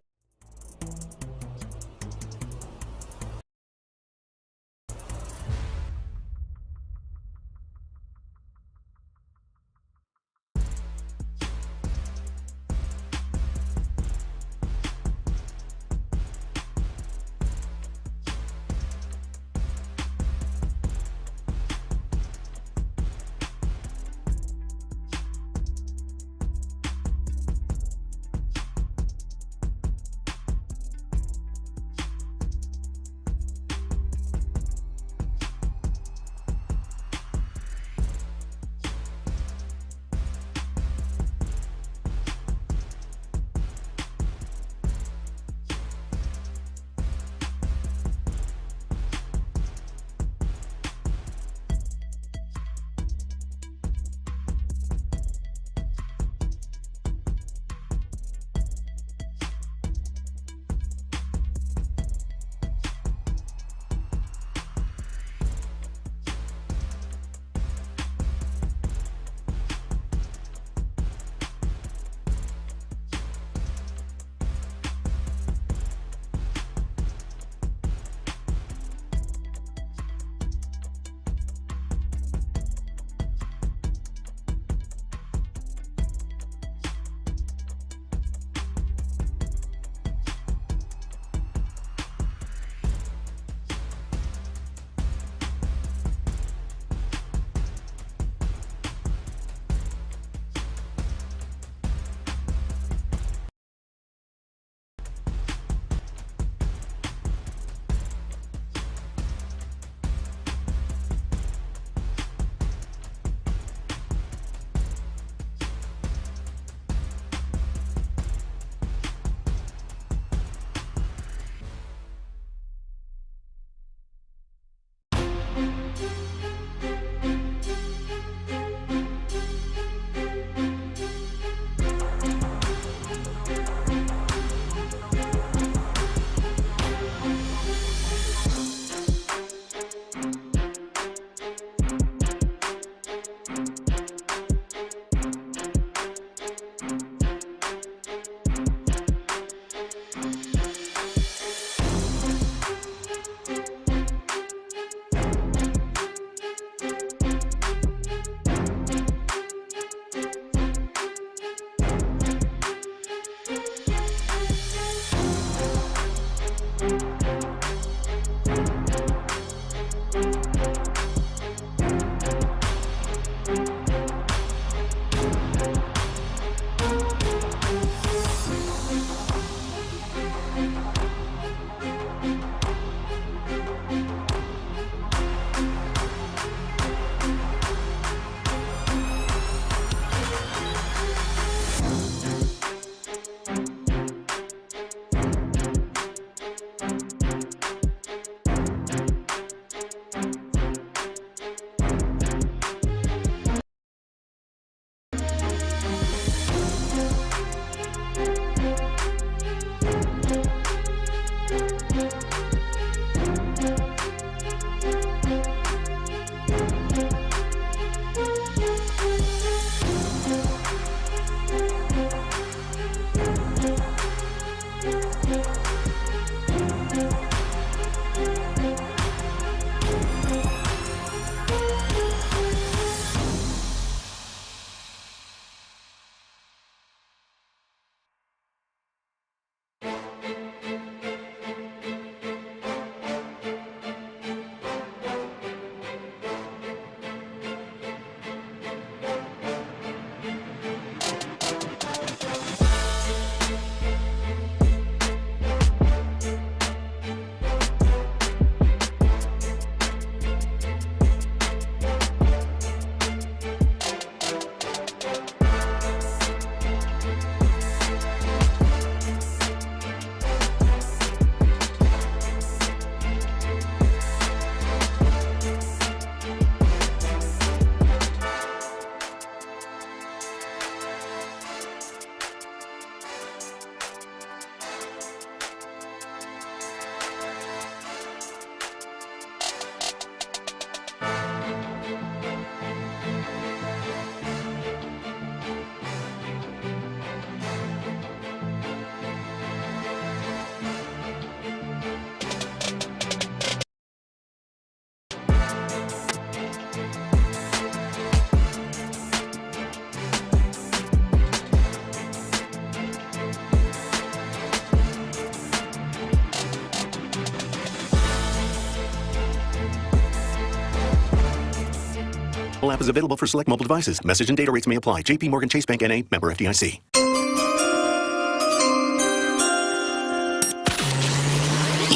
mobile app is available for select mobile devices. Message and data rates may apply. J.P. Morgan Chase Bank N.A., member FDIC.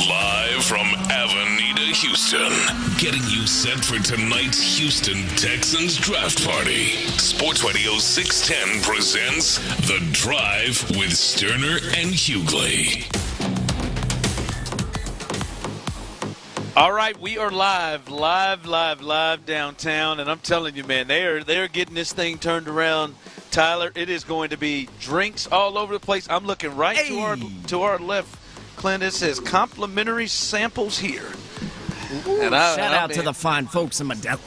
Live from Avenida, Houston, getting you set for tonight's Houston Texans draft party. Sports Radio 610 presents The Drive with Stoerner and Hughley. All right, we are live downtown, and I'm telling you, man, they're getting this thing turned around. Tyler, it is going to be drinks all over the place. I'm looking right to our left. Clint, it says complimentary samples here. And shout out to the fine folks in Medella.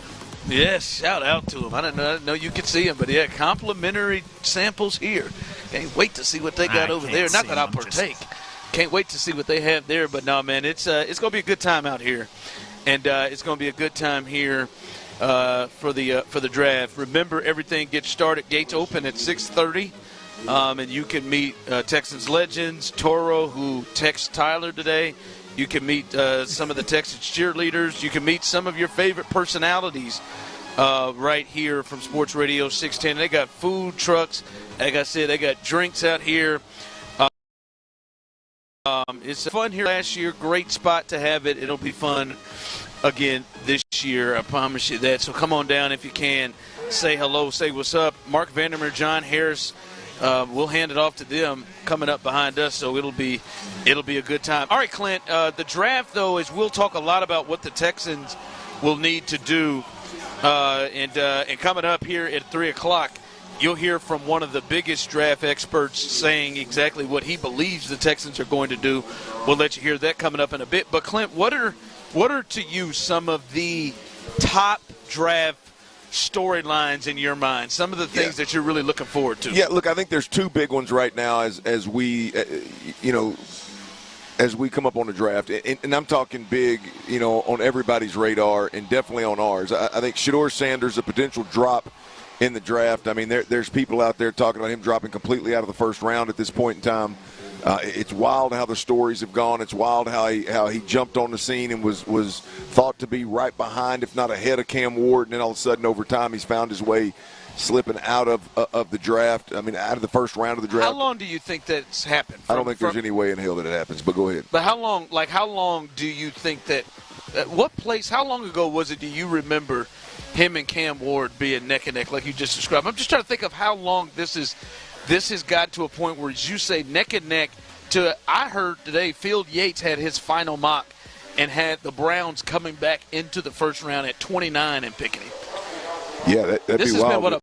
Yes, shout out to them. I didn't know you could see them, but yeah, complimentary samples here. Can't wait to see what they got over there. Not that I'll partake. Can't wait to see what they have there. But no, man, it's going to be a good time out here, and it's going to be a good time here for the draft. Remember, everything gets started. Gates open at 6:30. And you can meet Texans legends, Toro, who texted Tyler today. You can meet some of the Texans cheerleaders. You can meet some of your favorite personalities right here from Sports Radio 610. They got food trucks. Like I said, they got drinks out here. It's fun here last year. Great spot to have it. It'll be fun again this year. I promise you that. So come on down if you can. Say hello. Say what's up. Mark Vandermeer, John Harris. We'll hand it off to them coming up behind us, so it'll be a good time. All right, Clint, the draft, though, is we'll talk a lot about what the Texans will need to do. And coming up here at 3 o'clock, you'll hear from one of the biggest draft experts saying exactly what he believes the Texans are going to do. We'll let you hear that coming up in a bit. But, Clint, what are to you some of the top draft storylines in your mind, some of the things that you're really looking forward to? Yeah, look, I think there's two big ones right now as we come up on the draft, and I'm talking big, on everybody's radar and definitely on ours. I think Shedeur Sanders, a potential drop in the draft. I mean, there's people out there talking about him dropping completely out of the first round at this point in time. It's wild how the stories have gone. It's wild how he jumped on the scene and was thought to be right behind, if not ahead of Cam Ward, and then all of a sudden over time he's found his way slipping out of the draft. I mean, out of the first round of the draft. How long do you think that's happened? I don't think there's any way in hell that it happens, but go ahead. But how long do you think that what place, how long ago was it, do you remember him and Cam Ward being neck and neck like you just described? I'm just trying to think of how long this has got to a point where, as you say, neck and neck to, I heard today Field Yates had his final mock and had the Browns coming back into the first round at 29 and picking him. Yeah, that'd be wild. This has been, what, a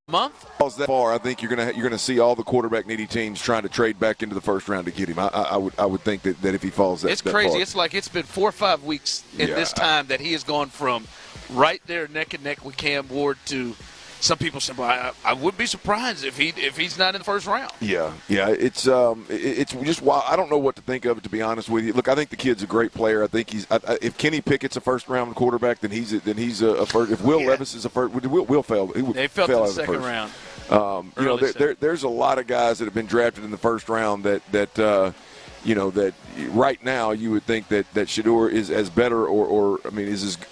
month? That far, I think you're gonna see all the quarterback needy teams trying to trade back into the first round to get him. I would think that if he falls that, it's crazy. Far. It's like it's been 4 or 5 weeks in this time that he has gone from right there neck and neck with Cam Ward to. Some people say, well, I wouldn't be surprised if he's not in the first round. Yeah, it's just wild. I don't know what to think of it, to be honest with you. Look, I think the kid's a great player. I think if Kenny Pickett's a first round quarterback, then he's a first. If Will Levis is a first, Will fail. They fell in the second round. There's a lot of guys that have been drafted in the first round that right now you would think that Shedeur is as better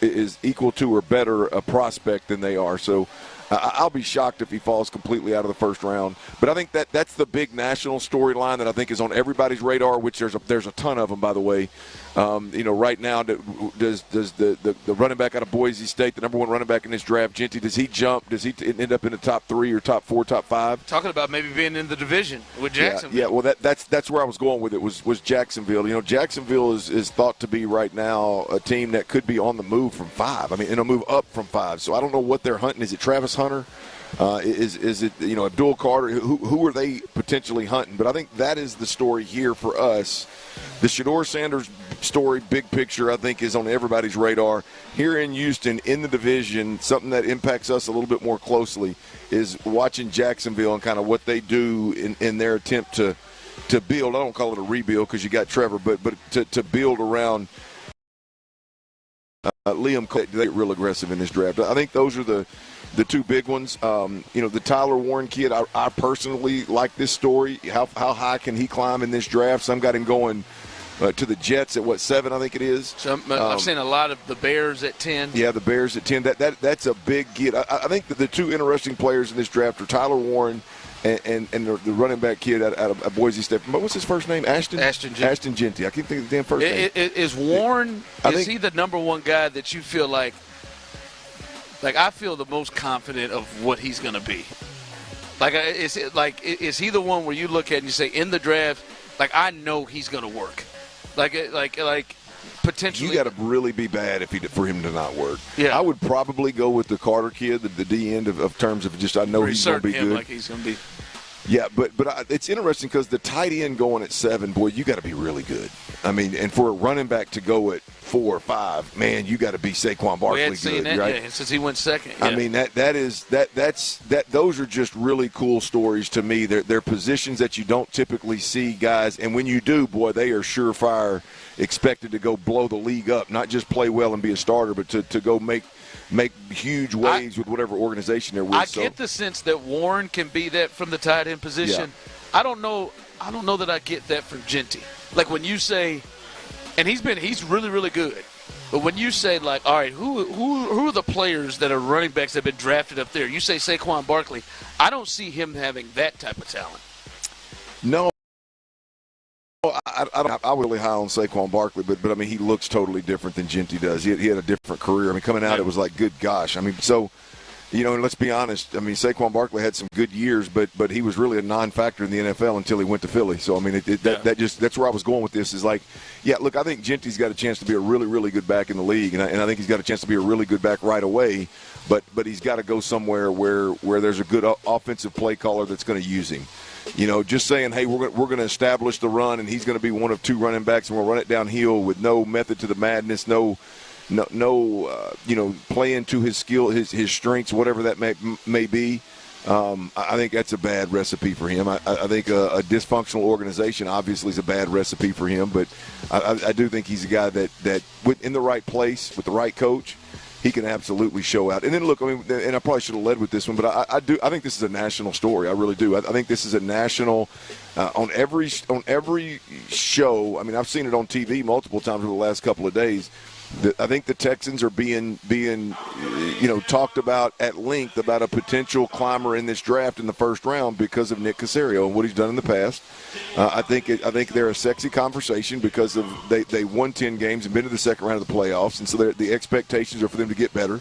is equal to or better a prospect than they are. So. I'll be shocked if he falls completely out of the first round. But I think that's the big national storyline that I think is on everybody's radar, which there's a ton of them, by the way. Right now, does the running back out of Boise State, the number one running back in this draft, Genty, does he jump? Does he end up in the top 3 or top 4, top 5? Talking about maybe being in the division with Jacksonville. Yeah. Well, that's where I was going with it was Jacksonville. Jacksonville is thought to be right now a team that could be on the move from 5. I mean, in a move up from 5. So I don't know what they're hunting. Is it Travis Hunter? Is it Abdul Carter? Who are they potentially hunting? But I think that is the story here for us. The Shedeur Sanders story, big picture, I think is on everybody's radar. Here in Houston, in the division, something that impacts us a little bit more closely is watching Jacksonville and kind of what they do in their attempt to build. I don't call it a rebuild because you got Trevor, but to build around Liam Cole. They get real aggressive in this draft. I think those are the two big ones. The Tyler Warren kid, I personally like this story. How high can he climb in this draft? Some got him going to the Jets at 7, I think it is. So I've seen a lot of the Bears at 10. Yeah, the Bears at 10. That's a big get. I think that the two interesting players in this draft are Tyler Warren and the running back kid out of Boise State. What's his first name? Ashton Jeanty. I keep thinking of the damn first name. Is Warren? Is he the number one guy that you feel like I feel the most confident of what he's going to be? Is he the one where you look at and you say in the draft, I know he's going to work, potentially. You got to really be bad for him to not work. Yeah. I would probably go with the Carter kid, the D end of terms of just I know he's going to be good. Like he's going to be. Yeah, but it's interesting because the tight end going at 7, boy, you got to be really good. I mean, and for a running back to go at 4 or 5, man, you got to be Saquon Barkley we hadn't seen good, that right? yet, since he went second. Yeah. I mean, those are just really cool stories to me. They're positions that you don't typically see guys, and when you do, boy, they are surefire expected to go blow the league up, not just play well and be a starter, but to go make huge waves with whatever organization they're with. I get the sense that Warren can be that from the tight end position. Yeah. I don't know that I get that from Jeanty. Like when you say, and he's really, really good. But when you say, all right, who are the players that are running backs that have been drafted up there? You say Saquon Barkley. I don't see him having that type of talent. No. I was really high on Saquon Barkley, but I mean, he looks totally different than Jeanty does. He had a different career. I mean, coming out, it was like, good gosh. I mean, so, and let's be honest. I mean, Saquon Barkley had some good years, but he was really a non-factor in the NFL until he went to Philly. So, I mean, that's where I was going with this is I think Jeanty's got a chance to be a really, really good back in the league, and I think he's got a chance to be a really good back right away. But he's got to go somewhere where there's a good offensive play caller that's going to use him. Just saying, hey, we're going to establish the run, and he's going to be one of 2 running backs, and we'll run it downhill with no method to the madness, no, playing to his skill, his strengths, whatever that may be. I think that's a bad recipe for him. I think a dysfunctional organization obviously is a bad recipe for him, but I do think he's a guy that in the right place with the right coach, he can absolutely show out. And then look, I mean, and I probably should have led with this one, but I think this is a national story. I really do. I think this is a national on every show. I mean, I've seen it on TV multiple times over the last couple of days. I think the Texans are being talked about at length about a potential climber in this draft in the first round because of Nick Caserio and what he's done in the past. I think they're a sexy conversation because of they won 10 games and been to the second round of the playoffs, and so the expectations are for them to get better.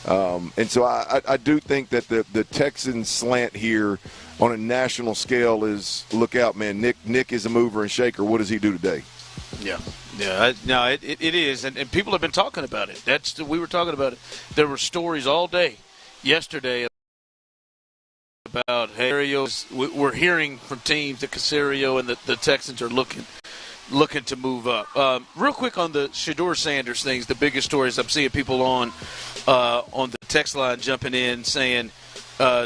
And so I do think that the Texans slant here on a national scale is look out, man. Nick is a mover and shaker. What does he do today? Yeah. No, it is, and people have been talking about it. We were talking about it. There were stories all day yesterday about we're hearing from teams that Caserio and the Texans are looking to move up. Real quick on the Shedeur Sanders things, the biggest stories I'm seeing people on the text line jumping in saying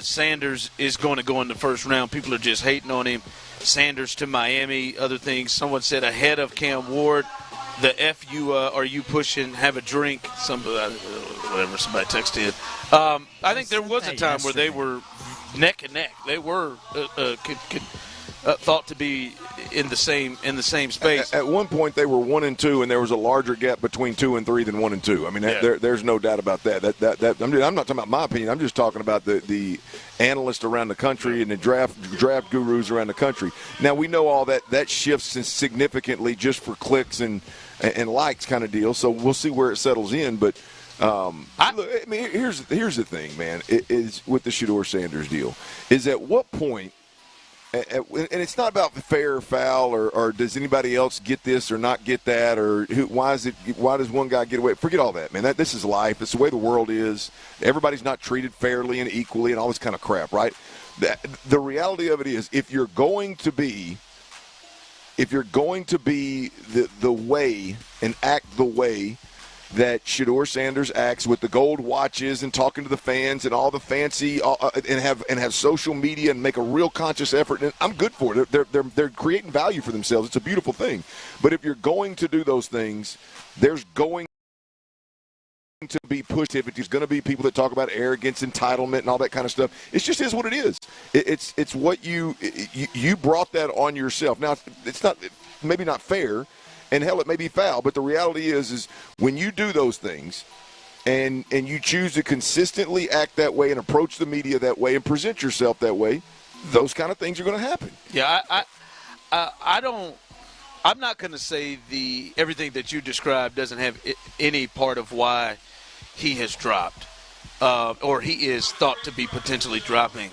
Sanders is going to go in the first round. People are just hating on him. Sanders to Miami, other things. Someone said ahead of Cam Ward. The F you are you pushing? Have a drink. Whatever somebody texted. I think there was a time where they were neck and neck. They were thought to be in the same space. At one point, they were 1 and 2, and there was a larger gap between 2 and 3 than 1 and 2. I mean, there's no doubt about that. I'm not talking about my opinion. I'm just talking about the analysts around the country and the draft gurus around the country. Now we know all that shifts significantly just for clicks and likes kind of deal. So we'll see where it settles in. But I mean, here's the thing, man. Is with the Shedeur Sanders deal is at what point. And it's not about fair or foul or does anybody else get this or not get that or why does one guy get away? Forget all that, man. This is life. It's the way the world is. Everybody's not treated fairly and equally and all this kind of crap, right? The reality of it is if you're going to be the way and act the way that Shedeur Sanders acts with the gold watches and talking to the fans and all the fancy and have social media and make a real conscious effort. And I'm good for it. They're creating value for themselves. It's a beautiful thing. But if you're going to do those things, there's going to be positivity. There's going to be people that talk about arrogance, entitlement, and all that kind of stuff. It just is what it is. It's what you brought that on yourself. Now it's not maybe not fair. and hell, it may be foul. But the reality is when you do those things and you choose to consistently act that way and approach the media that way and present yourself that way, those kind of things are going to happen. Yeah, I'm not going to say everything that you described doesn't have any part of why he has dropped or he is thought to be potentially dropping.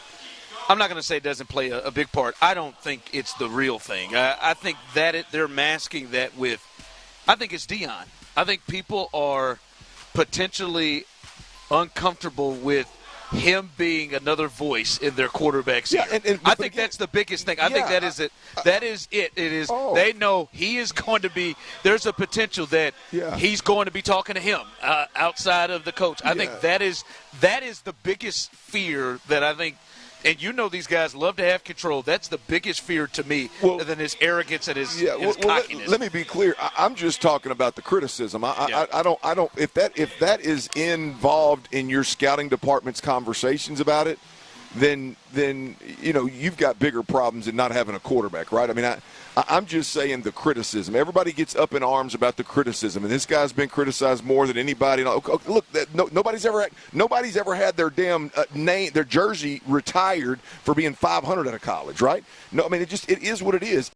I'm not going to say it doesn't play a big part. I don't think it's the real thing. I think that they're masking that with – I think it's Deion. I think people are potentially uncomfortable with him being another voice in their quarterback's ear. I think that's the biggest thing. I think that is it. That is it. It is. They know he is going to be. There's a potential that he's going to be talking to him outside of the coach. I think that is the biggest fear that I think. And you know these guys love to have control. That's the biggest fear to me than his arrogance and his cockiness. Let me be clear. I'm just talking about the criticism. I don't. If that is involved in your scouting department's conversations about it, then you've got bigger problems than not having a quarterback, right? I mean, I'm just saying the criticism. Everybody gets up in arms about the criticism, and this guy's been criticized more than anybody. Look, nobody's ever had their damn their jersey retired for being 500 out of college, right? No, I mean it is what it is,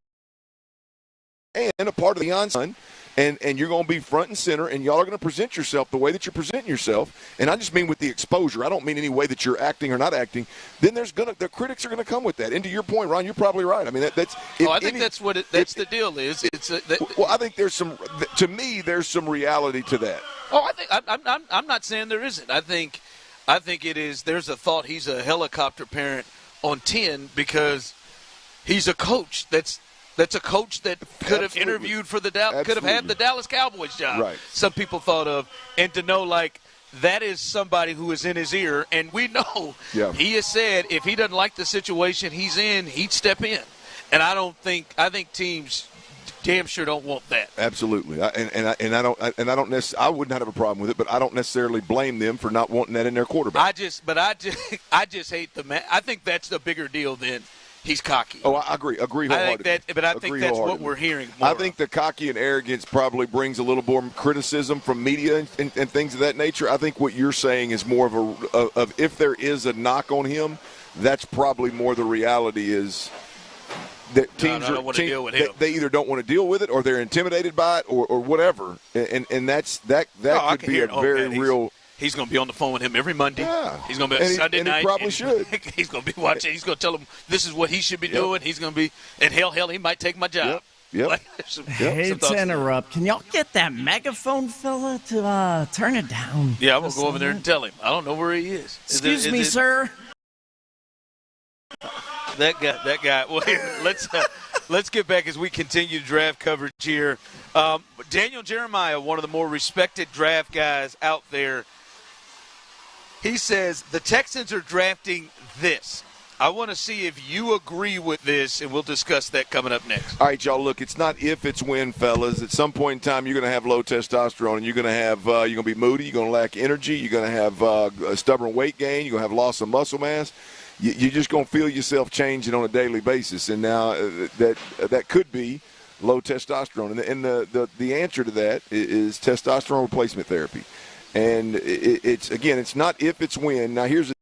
and a part of the on. And you're going to be front and center, and y'all are going to present yourself the way that you're presenting yourself. And I just mean with the exposure. I don't mean any way that you're acting or not acting. Then the critics are going to come with that. And to your point, Ron, you're probably right. I mean, that's. I think that's what that's the deal is. Well, I think there's some. To me, there's some reality to that. Oh, I think I'm not saying there isn't. I think it is. There's a thought he's a helicopter parent on 10 because he's a coach that's a coach that could have interviewed for could have had the Dallas Cowboys job. Right. Some people thought of, and to know that is somebody who is in his ear, and we know he has said if he doesn't like the situation he's in, he'd step in. And I think teams damn sure don't want that. Absolutely, I would not have a problem with it, but I don't necessarily blame them for not wanting that in their quarterback. I just hate the man. I think that's the bigger deal than. He's cocky. Oh, I agree wholeheartedly. I think that's what we're hearing more I think the cocky and arrogance probably brings a little more criticism from media and things of that nature. I think what you're saying is more of if there is a knock on him, that's probably more the reality is that teams don't want to deal with him. They either don't want to deal with it or they're intimidated by it or whatever. And that could be a very real. He's going to be on the phone with him every Monday. Yeah. He's going to be on Sunday night. He probably should. He's going to be watching. He's going to tell him this is what he should be doing. He's going to be – and hell, he might take my job. Yep. Hate to interrupt. Can y'all get that megaphone fella to turn it down? Yeah, I'm going to go over there and tell him. I don't know where he is. Excuse me, sir. That guy. Well, let's get back as we continue draft coverage here. Daniel Jeremiah, one of the more respected draft guys out there, he says the Texans are drafting this. I want to see if you agree with this, and we'll discuss that coming up next. All right, y'all. Look, it's not if, it's when, fellas. At some point in time, you're going to have low testosterone, and you're going to be moody. You're going to lack energy. You're going to have a stubborn weight gain. You're going to have loss of muscle mass. You're just going to feel yourself changing on a daily basis, and now that could be low testosterone. And the answer to that is testosterone replacement therapy. And it's not if, it's when. Now, here's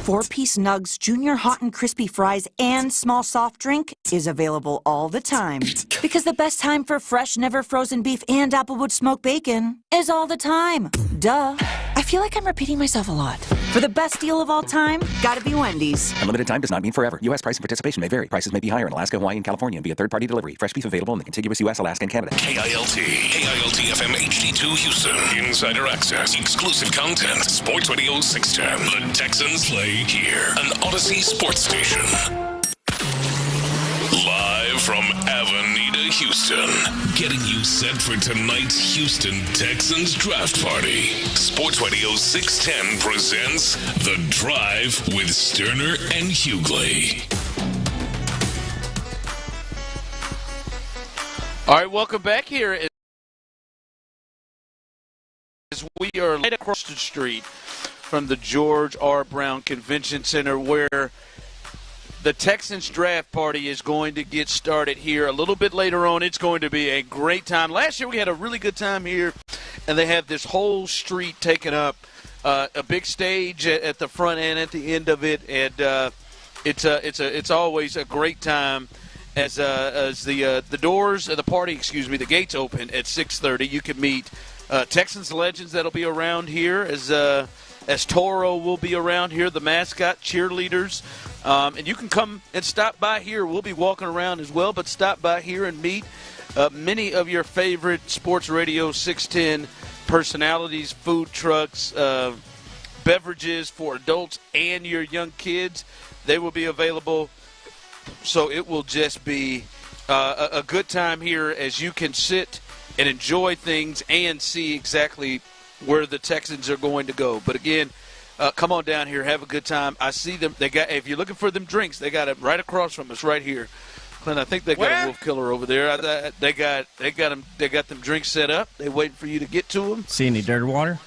4-piece Nugs, Junior Hot and Crispy Fries, and small soft drink is available all the time. Because the best time for fresh, never frozen beef and Applewood smoked bacon is all the time. Duh. I feel like I'm repeating myself a lot. For the best deal of all time, gotta be Wendy's. Unlimited time does not mean forever. U.S. price and participation may vary. Prices may be higher in Alaska, Hawaii, and California and via third-party delivery. Fresh beef available in the contiguous U.S., Alaska, and Canada. KILT FM HD2 Houston. Insider access. Exclusive content. Sports Radio 610. The Texans play here. An Odyssey sports station. Live from Avenida, Houston. Getting you set for tonight's Houston Texans draft party. Sports Radio 610 presents The Drive with Stoerner and Hughley. All right, welcome back here. As we are right across the street from the George R. Brown Convention Center, where the Texans draft party is going to get started here a little bit later on. It's going to be a great time. Last year we had a really good time here, and they have this whole street taken up, a big stage at the front and at the end of it, and it's always a great time as the doors of the party, the gates open at 6:30. You can meet Texans legends that'll be around here as Toro will be around here, the mascot, cheerleaders. And you can come and stop by here. We'll be walking around as well, but stop by here and meet many of your favorite Sports Radio 610 personalities, food trucks, beverages for adults and your young kids. They will be available. So it will just be a good time here as you can sit and enjoy things and see exactly where the Texans are going to go. But again, come on down here, have a good time. I see them. They got. If you're looking for them drinks, they got it right across from us, right here. Clint, I think they got a Wolf Killer over there. They got them. They got them drinks set up. They waiting for you to get to them. See any dirty water?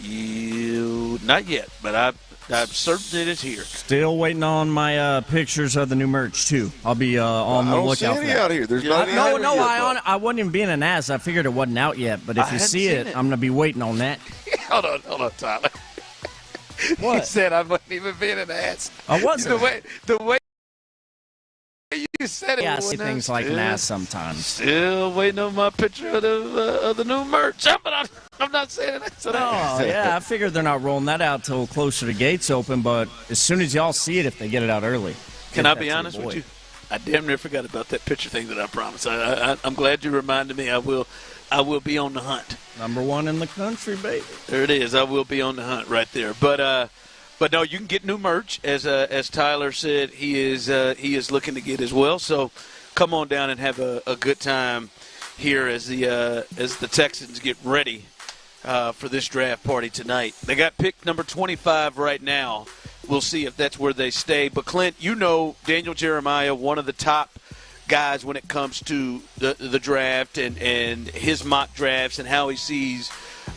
Not yet, but I'm certain it is here. Still waiting on my pictures of the new merch too. I'll be on the lookout for that. Out here. There's not any out here yet, I wasn't even being an ass. I figured it wasn't out yet. But if you see it, I'm gonna be waiting on that. Hold on, Tyler. What? You said I wasn't even being an ass. I wasn't. The way you said it. Yeah, I see things like an ass sometimes. Still waiting on my picture of the new merch. But I'm not saying that's an ass. Oh, yeah, I figured they're not rolling that out till closer to gates open. But as soon as y'all see it, if they get it out early. Can I be honest with you? I damn near forgot about that picture thing that I promised. I'm glad you reminded me. I will be on the hunt. Number one in the country, baby. There it is. I will be on the hunt right there. But no, you can get new merch as Tyler said. He is looking to get as well. So come on down and have a good time here as the Texans get ready for this draft party tonight. They got pick number 25 right now. We'll see if that's where they stay. But Clint, you know Daniel Jeremiah, one of the top guys when it comes to the draft and his mock drafts and how he sees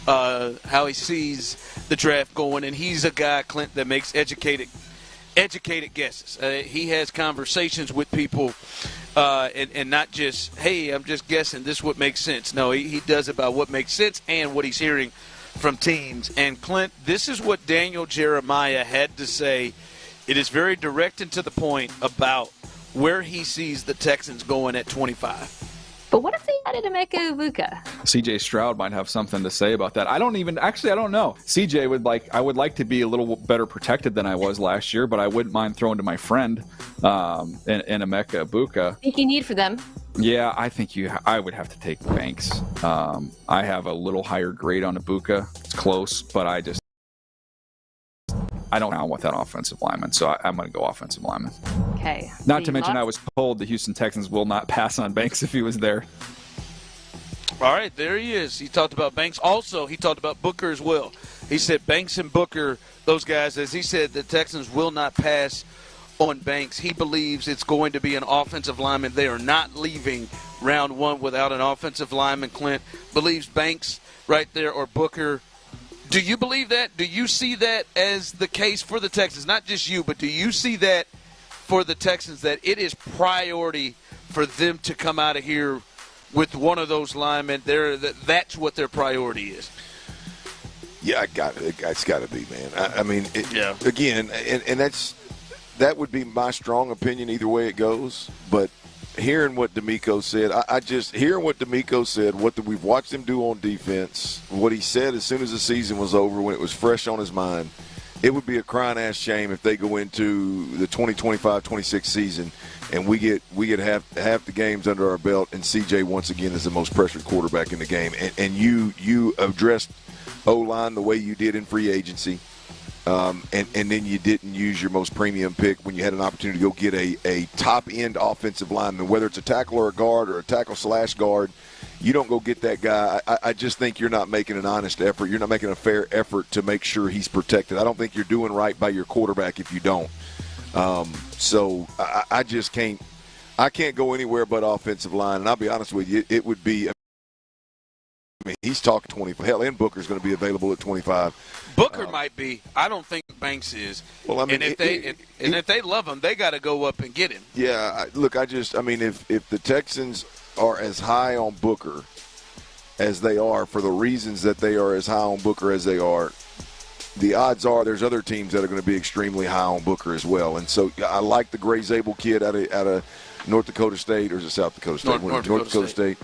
the draft going. And he's a guy, Clint, that makes educated guesses. He has conversations with people and not just, hey, I'm just guessing this what makes sense. No, he does about what makes sense and what he's hearing from teams. And Clint, this is what Daniel Jeremiah had to say. It is very direct and to the point about where he sees the Texans going at 25. But what if they added Emeka Ibuka? CJ Stroud might have something to say about that. I don't know. CJ I would like to be a little better protected than I was last year, but I wouldn't mind throwing to my friend in Emeka Ibuka. Think you need for them? Yeah, I think I would have to take Banks. I have a little higher grade on Ibuka. It's close, but I don't know with that offensive lineman, so I'm going to go offensive lineman. Okay. Not to mention, I was told the Houston Texans will not pass on Banks if he was there. All right, there he is. He talked about Banks. Also, he talked about Booker as well. He said Banks and Booker, those guys, as he said, the Texans will not pass on Banks. He believes it's going to be an offensive lineman. They are not leaving round one without an offensive lineman. Clint believes Banks right there or Booker. Do you believe that? Do you see that as the case for the Texans? Not just you, but do you see that for the Texans, that it is priority for them to come out of here with one of those linemen? That's what their priority is. Yeah, it's got to be, man. I mean, again, and that would be my strong opinion either way it goes. But hearing what D'Amico said, what we've watched him do on defense, what he said as soon as the season was over when it was fresh on his mind, it would be a crying ass shame if they go into the 2025-26 season and we get half the games under our belt and CJ once again is the most pressured quarterback in the game. And you addressed O-line the way you did in free agency. And then you didn't use your most premium pick when you had an opportunity to go get a top-end offensive lineman, whether it's a tackle or a guard or a tackle/guard. You don't go get that guy. I just think you're not making an honest effort. You're not making a fair effort to make sure he's protected. I don't think you're doing right by your quarterback if you don't. So I just can't – I can't go anywhere but offensive line. And I'll be honest with you, it would be – I mean, he's talking 25. Hell, and Booker's going to be available at 25. Booker might be. I don't think Banks is. Well, I mean, and if they love him, they got to go up and get him. Yeah, look, I mean, if the Texans are as high on Booker as they are for the reasons that they are as high on Booker as they are, the odds are there's other teams that are going to be extremely high on Booker as well. And so I like the Gray Zabel kid out of North Dakota State, or is it South Dakota State? North Dakota State.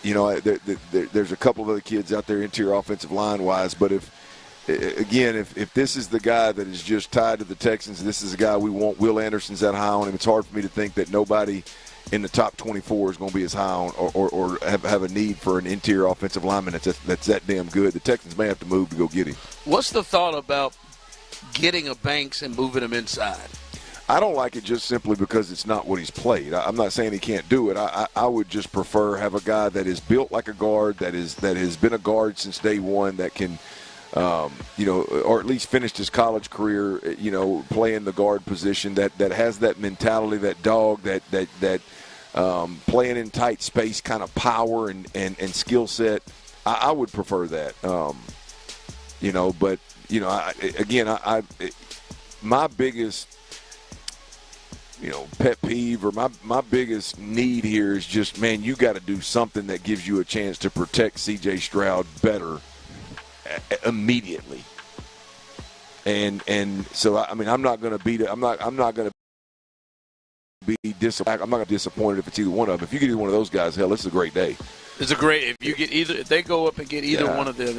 You know, there's a couple of other kids out there interior offensive line-wise, but if this is the guy that is just tied to the Texans, this is the guy we want. Will Anderson's that high on him. It's hard for me to think that nobody in the top 24 is going to be as high on or have a need for an interior offensive lineman that's that damn good. The Texans may have to move to go get him. What's the thought about getting a Banks and moving him inside? I don't like it just simply because it's not what he's played. I'm not saying he can't do it. I would just prefer have a guy that is built like a guard, that has been a guard since day one, that can, or at least finished his college career, playing the guard position, that has that mentality, that dog, that playing in tight space kind of power and skill set. I would prefer that. My biggest pet peeve or my biggest need here is just, man, you got to do something that gives you a chance to protect C.J. Stroud better immediately. And so I mean, I'm not going to be disappointed. I'm not going to be disappointed if it's either one of them. If you get either one of those guys, hell, it's a great day. It's a great if they go up and get either one of them.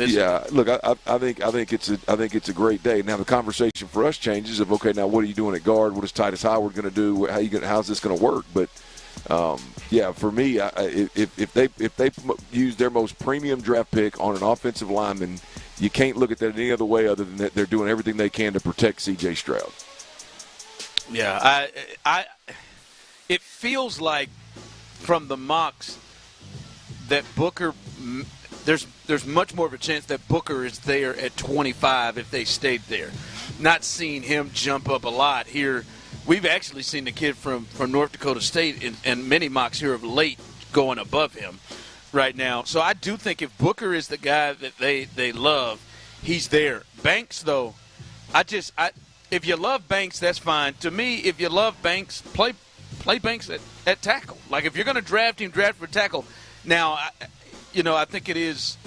Look, I think it's a great day. Now the conversation for us changes of, okay, now what are you doing at guard? What is Titus Howard going to do? How's this going to work? But for me, if they use their most premium draft pick on an offensive lineman, you can't look at that any other way other than that they're doing everything they can to protect C.J. Stroud. Yeah, it feels like from the mocks that Booker, there's much more of a chance that Booker is there at 25 if they stayed there. Not seeing him jump up a lot here. We've actually seen the kid from North Dakota State and many mocks here of late going above him right now. So I do think if Booker is the guy that they love, he's there. Banks, though, if you love Banks, that's fine. To me, if you love Banks, play Banks at tackle. Like if you're going to draft him, draft for tackle. Now, I think it's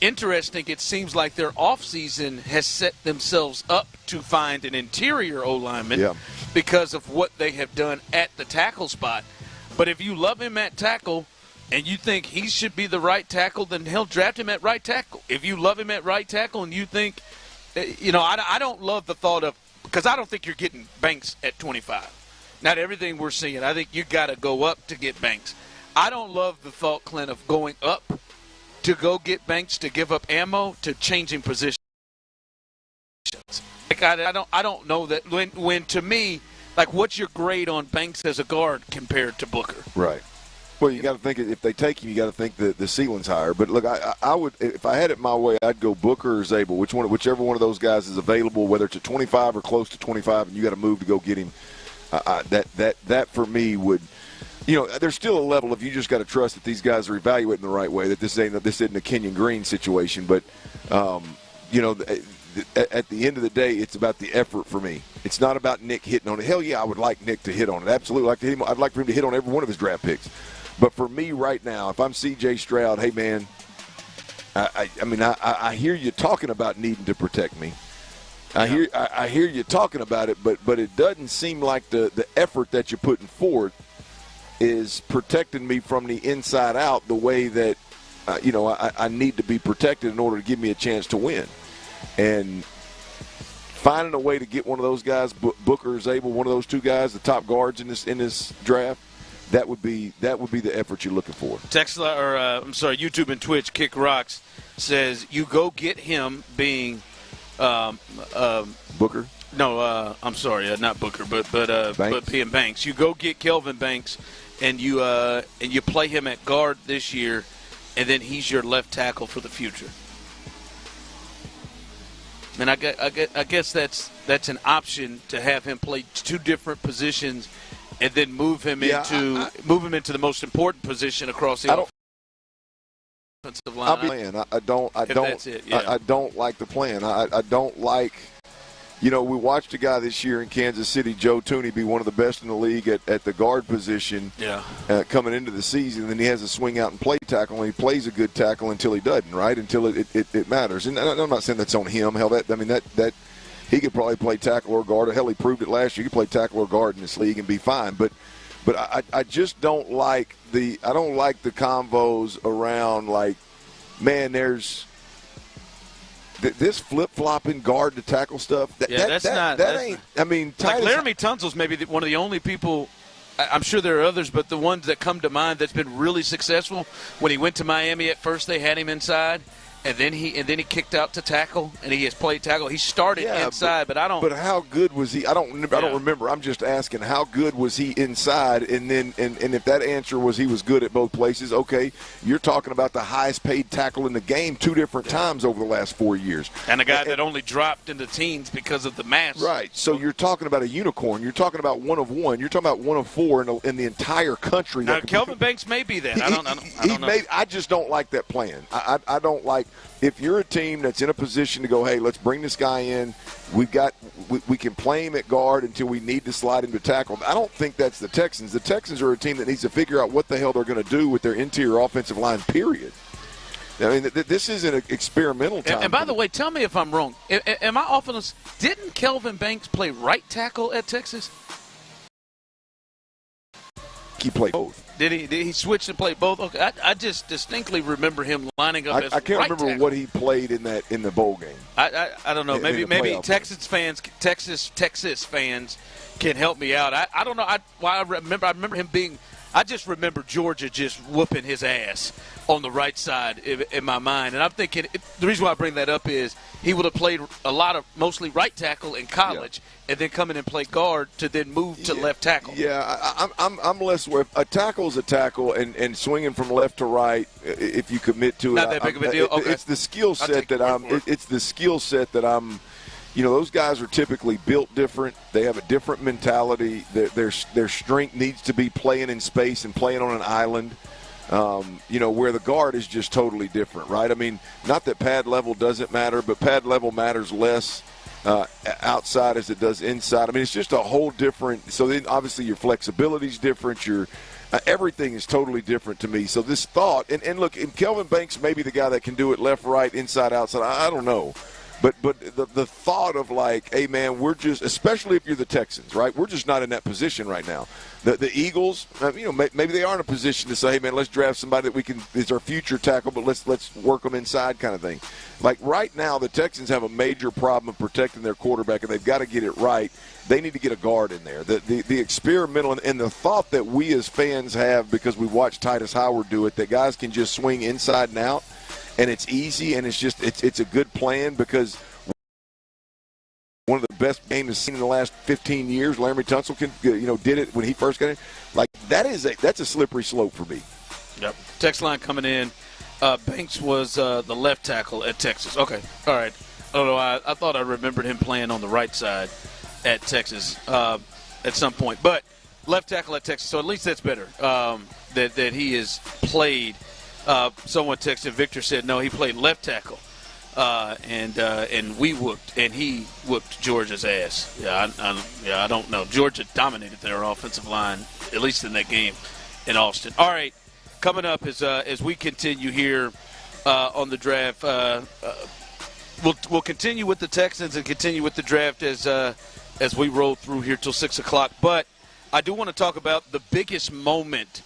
interesting. It seems like their offseason has set themselves up to find an interior O-lineman because of what they have done at the tackle spot. But if you love him at tackle and you think he should be the right tackle, then he'll draft him at right tackle. If you love him at right tackle and you think, I don't love the thought of, because I don't think you're getting Banks at 25. Not everything we're seeing. I think you got to go up to get Banks. I don't love the thought, Clint, of going up to go get Banks to give up ammo to changing positions. Like I don't know that when to me, like, what's your grade on Banks as a guard compared to Booker? Right. Well, you got to think if they take him, you got to think that the ceiling's higher. But look, I would, if I had it my way, I'd go Booker or Zabel, whichever one of those guys is available, whether it's at 25 or close to 25, and you got to move to go get him. That for me would. There's still a level of you just got to trust that these guys are evaluating the right way, that this isn't a Kenyon Green situation. But, at the end of the day, it's about the effort for me. It's not about Nick hitting on it. Hell yeah, I would like Nick to hit on it. Absolutely like to hit him. I'd like for him to hit on every one of his draft picks. But for me right now, if I'm C.J. Stroud, hey, man, I hear you talking about needing to protect me. I hear you talking about it, but it doesn't seem like the effort that you're putting forward is protecting me from the inside out the way that I need to be protected in order to give me a chance to win. And finding a way to get one of those guys, Booker is able, one of those two guys, the top guards in this draft, that would be the effort you're looking for. YouTube and Twitch, Kick Rocks says you go get him being Booker. No, I'm sorry, not Booker, but P.M. Banks. You go get Kelvin Banks, and you play him at guard this year, and then he's your left tackle for the future. And I guess that's an option to have him play two different positions, and then move him into the most important position across the offensive line. I don't like the plan. I don't like. We watched a guy this year in Kansas City, Joe Tooney, be one of the best in the league at the guard position coming into the season. And then he has a swing out and play tackle, and he plays a good tackle until he doesn't, right? Until it matters. And I'm not saying that's on him. Hell, that he could probably play tackle or guard. Hell, he proved it last year. He could play tackle or guard in this league and be fine. But I just don't like the convos around like, man, there's this flip-flopping guard to tackle stuff. Laramie Tunsil's maybe one of the only people. I'm sure there are others, but the ones that come to mind that's been really successful. When he went to Miami at first, they had him inside. And then he kicked out to tackle, and he has played tackle. He started inside, but I don't. But how good was he? I don't remember. I'm just asking, how good was he inside? And then, and if that answer was he was good at both places, okay, you're talking about the highest paid tackle in the game 2 different times over the last 4 years, and a guy that only dropped into teens because of the mass. Right. So you're talking about a unicorn. You're talking about one of one. You're talking about one of 4 in the entire country. Now, Kelvin Banks may be that. I don't know. I just don't like that plan. I don't like. If you're a team that's in a position to go, hey, let's bring this guy in, we can play him at guard until we need to slide him to tackle. I don't think that's the Texans. The Texans are a team that needs to figure out what the hell they're going to do with their interior offensive line, period. I mean, this isn't an experimental time. And by the way, tell me if I'm wrong. Am I off on this? Didn't Kelvin Banks play right tackle at Texas? He played both. Did he switch and play both? Okay, I just distinctly remember him lining up as I can't right remember tackle. what he played in the bowl game. I don't know. Maybe Texas fans can help me out. I don't know. I remember him being. I just remember Georgia just whooping his ass on the right side in my mind. And I'm thinking the reason why I bring that up is he would have played mostly right tackle in college and then come in and play guard to then move to left tackle. Yeah, I'm less aware. A tackle is a tackle, and swinging from left to right, if you commit to it. Not that big of a deal? Okay. It's the skill set that I'm. Those guys are typically built different. They have a different mentality. Their strength needs to be playing in space and playing on an island, where the guard is just totally different, right? I mean, not that pad level doesn't matter, but pad level matters less outside as it does inside. I mean, it's just a whole different – so then obviously your flexibility is different. Everything is totally different to me. So this thought – and look, Kelvin Banks may be the guy that can do it left, right, inside, outside. I don't know. But the thought of like, hey, man, we're just – especially if you're the Texans, right? We're just not in that position right now. The Eagles, maybe they are in a position to say, hey, man, let's draft somebody that we can – is our future tackle, but let's work them inside kind of thing. Like right now, the Texans have a major problem of protecting their quarterback, and they've got to get it right. They need to get a guard in there. The experimental and the thought that we as fans have because we watched Titus Howard do it, that guys can just swing inside and out, and it's easy, and it's a good plan because one of the best games seen in the last 15 years. Laramie Tunsil did it when he first got in. Like that's a slippery slope for me. Yep. Text line coming in. Banks was the left tackle at Texas. Okay, all right. I don't know. I thought I remembered him playing on the right side at Texas at some point, but left tackle at Texas. So at least that's better. That he has played. Someone texted. Victor said no. He played left tackle, and we whooped, and he whooped Georgia's ass. I don't know. Georgia dominated their offensive line, at least in that game in Austin. All right. Coming up as we continue here on the draft. We'll continue with the Texans and continue with the draft as we roll through here till 6 o'clock. But I do want to talk about the biggest moment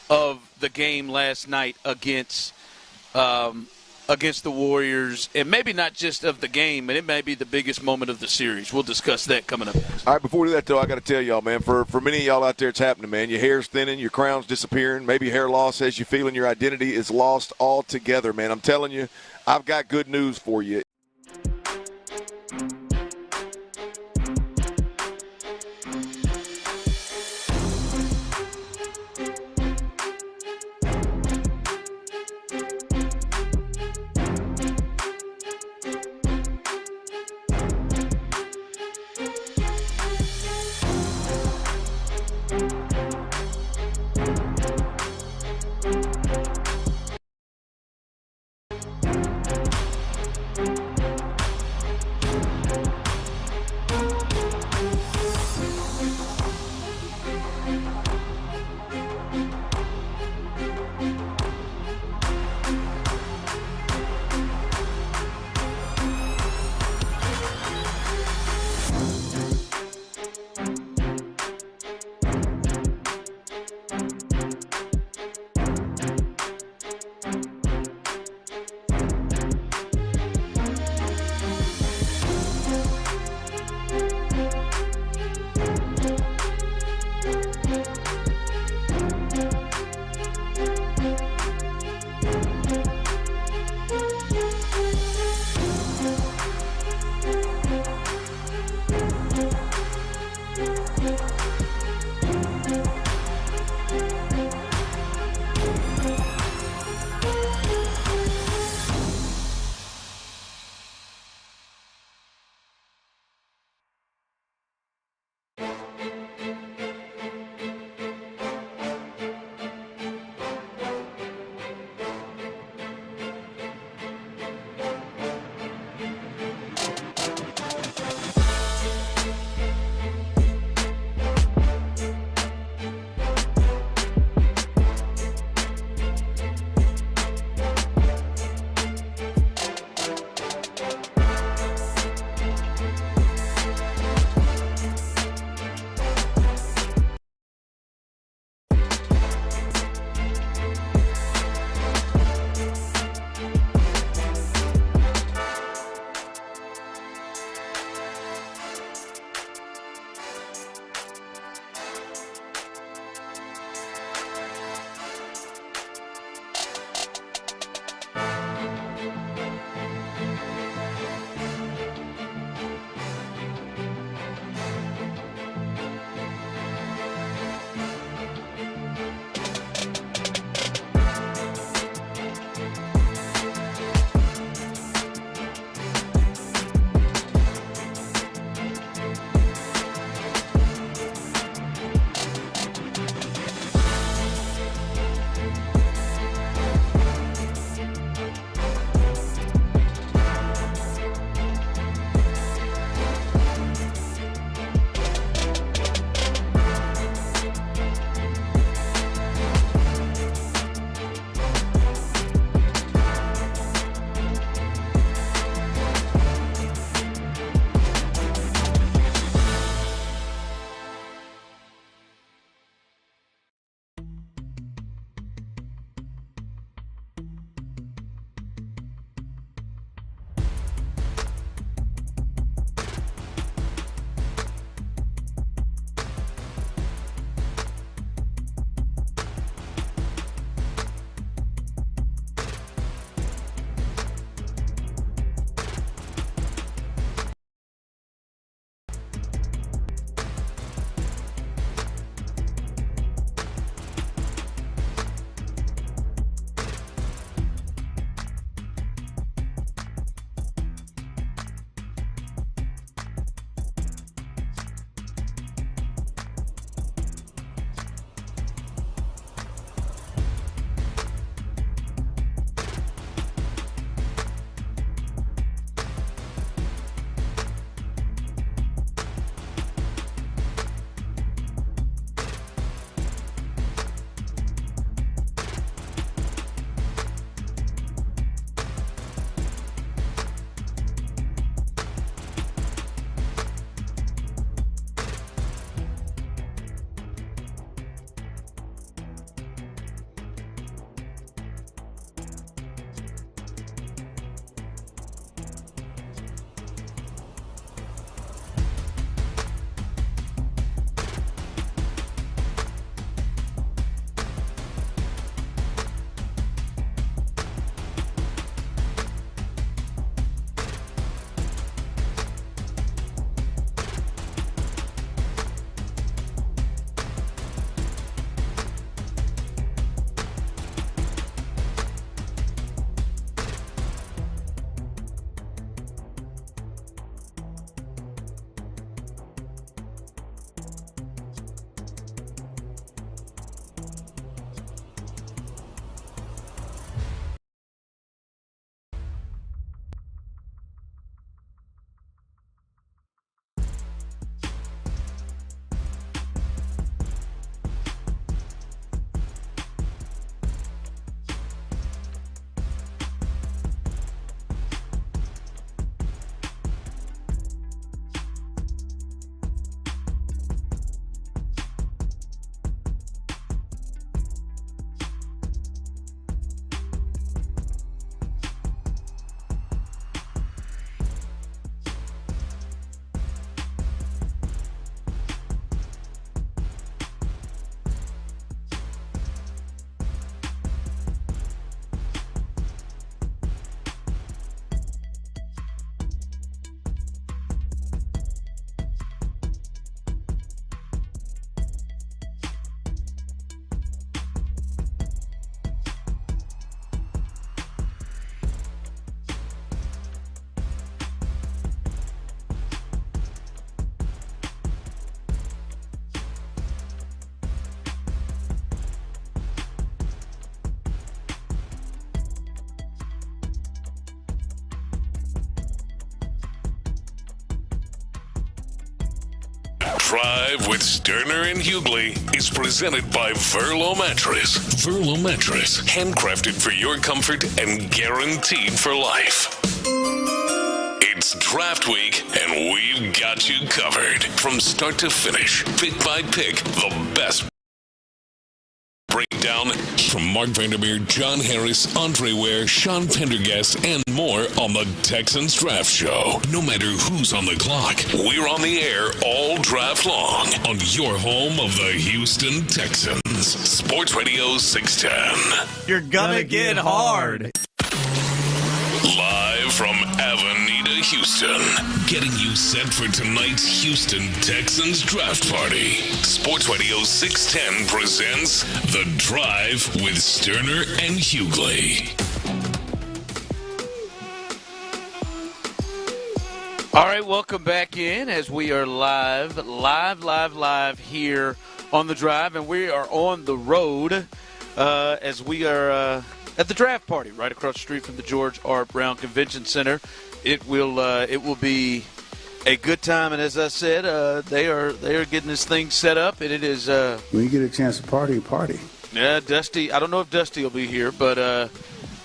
of the game last night against the Warriors, and maybe not just of the game, and it may be the biggest moment of the series. We'll discuss that coming up next. All right, before we do that, though, I got to tell y'all, man, for many of y'all out there, it's happening, man. Your hair's thinning, your crown's disappearing, maybe hair loss has you feeling your identity is lost altogether, man. I'm telling you, I've got good news for you. Drive with Stoerner and Hughley is presented by Verlo Mattress. Verlo Mattress, handcrafted for your comfort and guaranteed for life. It's draft week, and we've got you covered. From start to finish, pick by pick, the best breakdown from Mark Vandermeer, John Harris, Andre Ware, Sean Pendergast, and more on the Texans Draft Show. No matter who's on the clock, we're on the air all draft long on your home of the Houston Texans. Sports Radio 610. You're gonna get hard. Live from Avenida, Houston, getting you set for tonight's Houston Texans draft party. Sports Radio 610 presents The Drive with Stoerner and Hughley. All right, welcome back in as we are live here on The Drive, and we are on the road as we are at the draft party right across the street from the George R. Brown Convention Center. It will be a good time, and as I said, they are getting this thing set up, and it is. When you get a chance to party. Yeah, Dusty. I don't know if Dusty will be here, but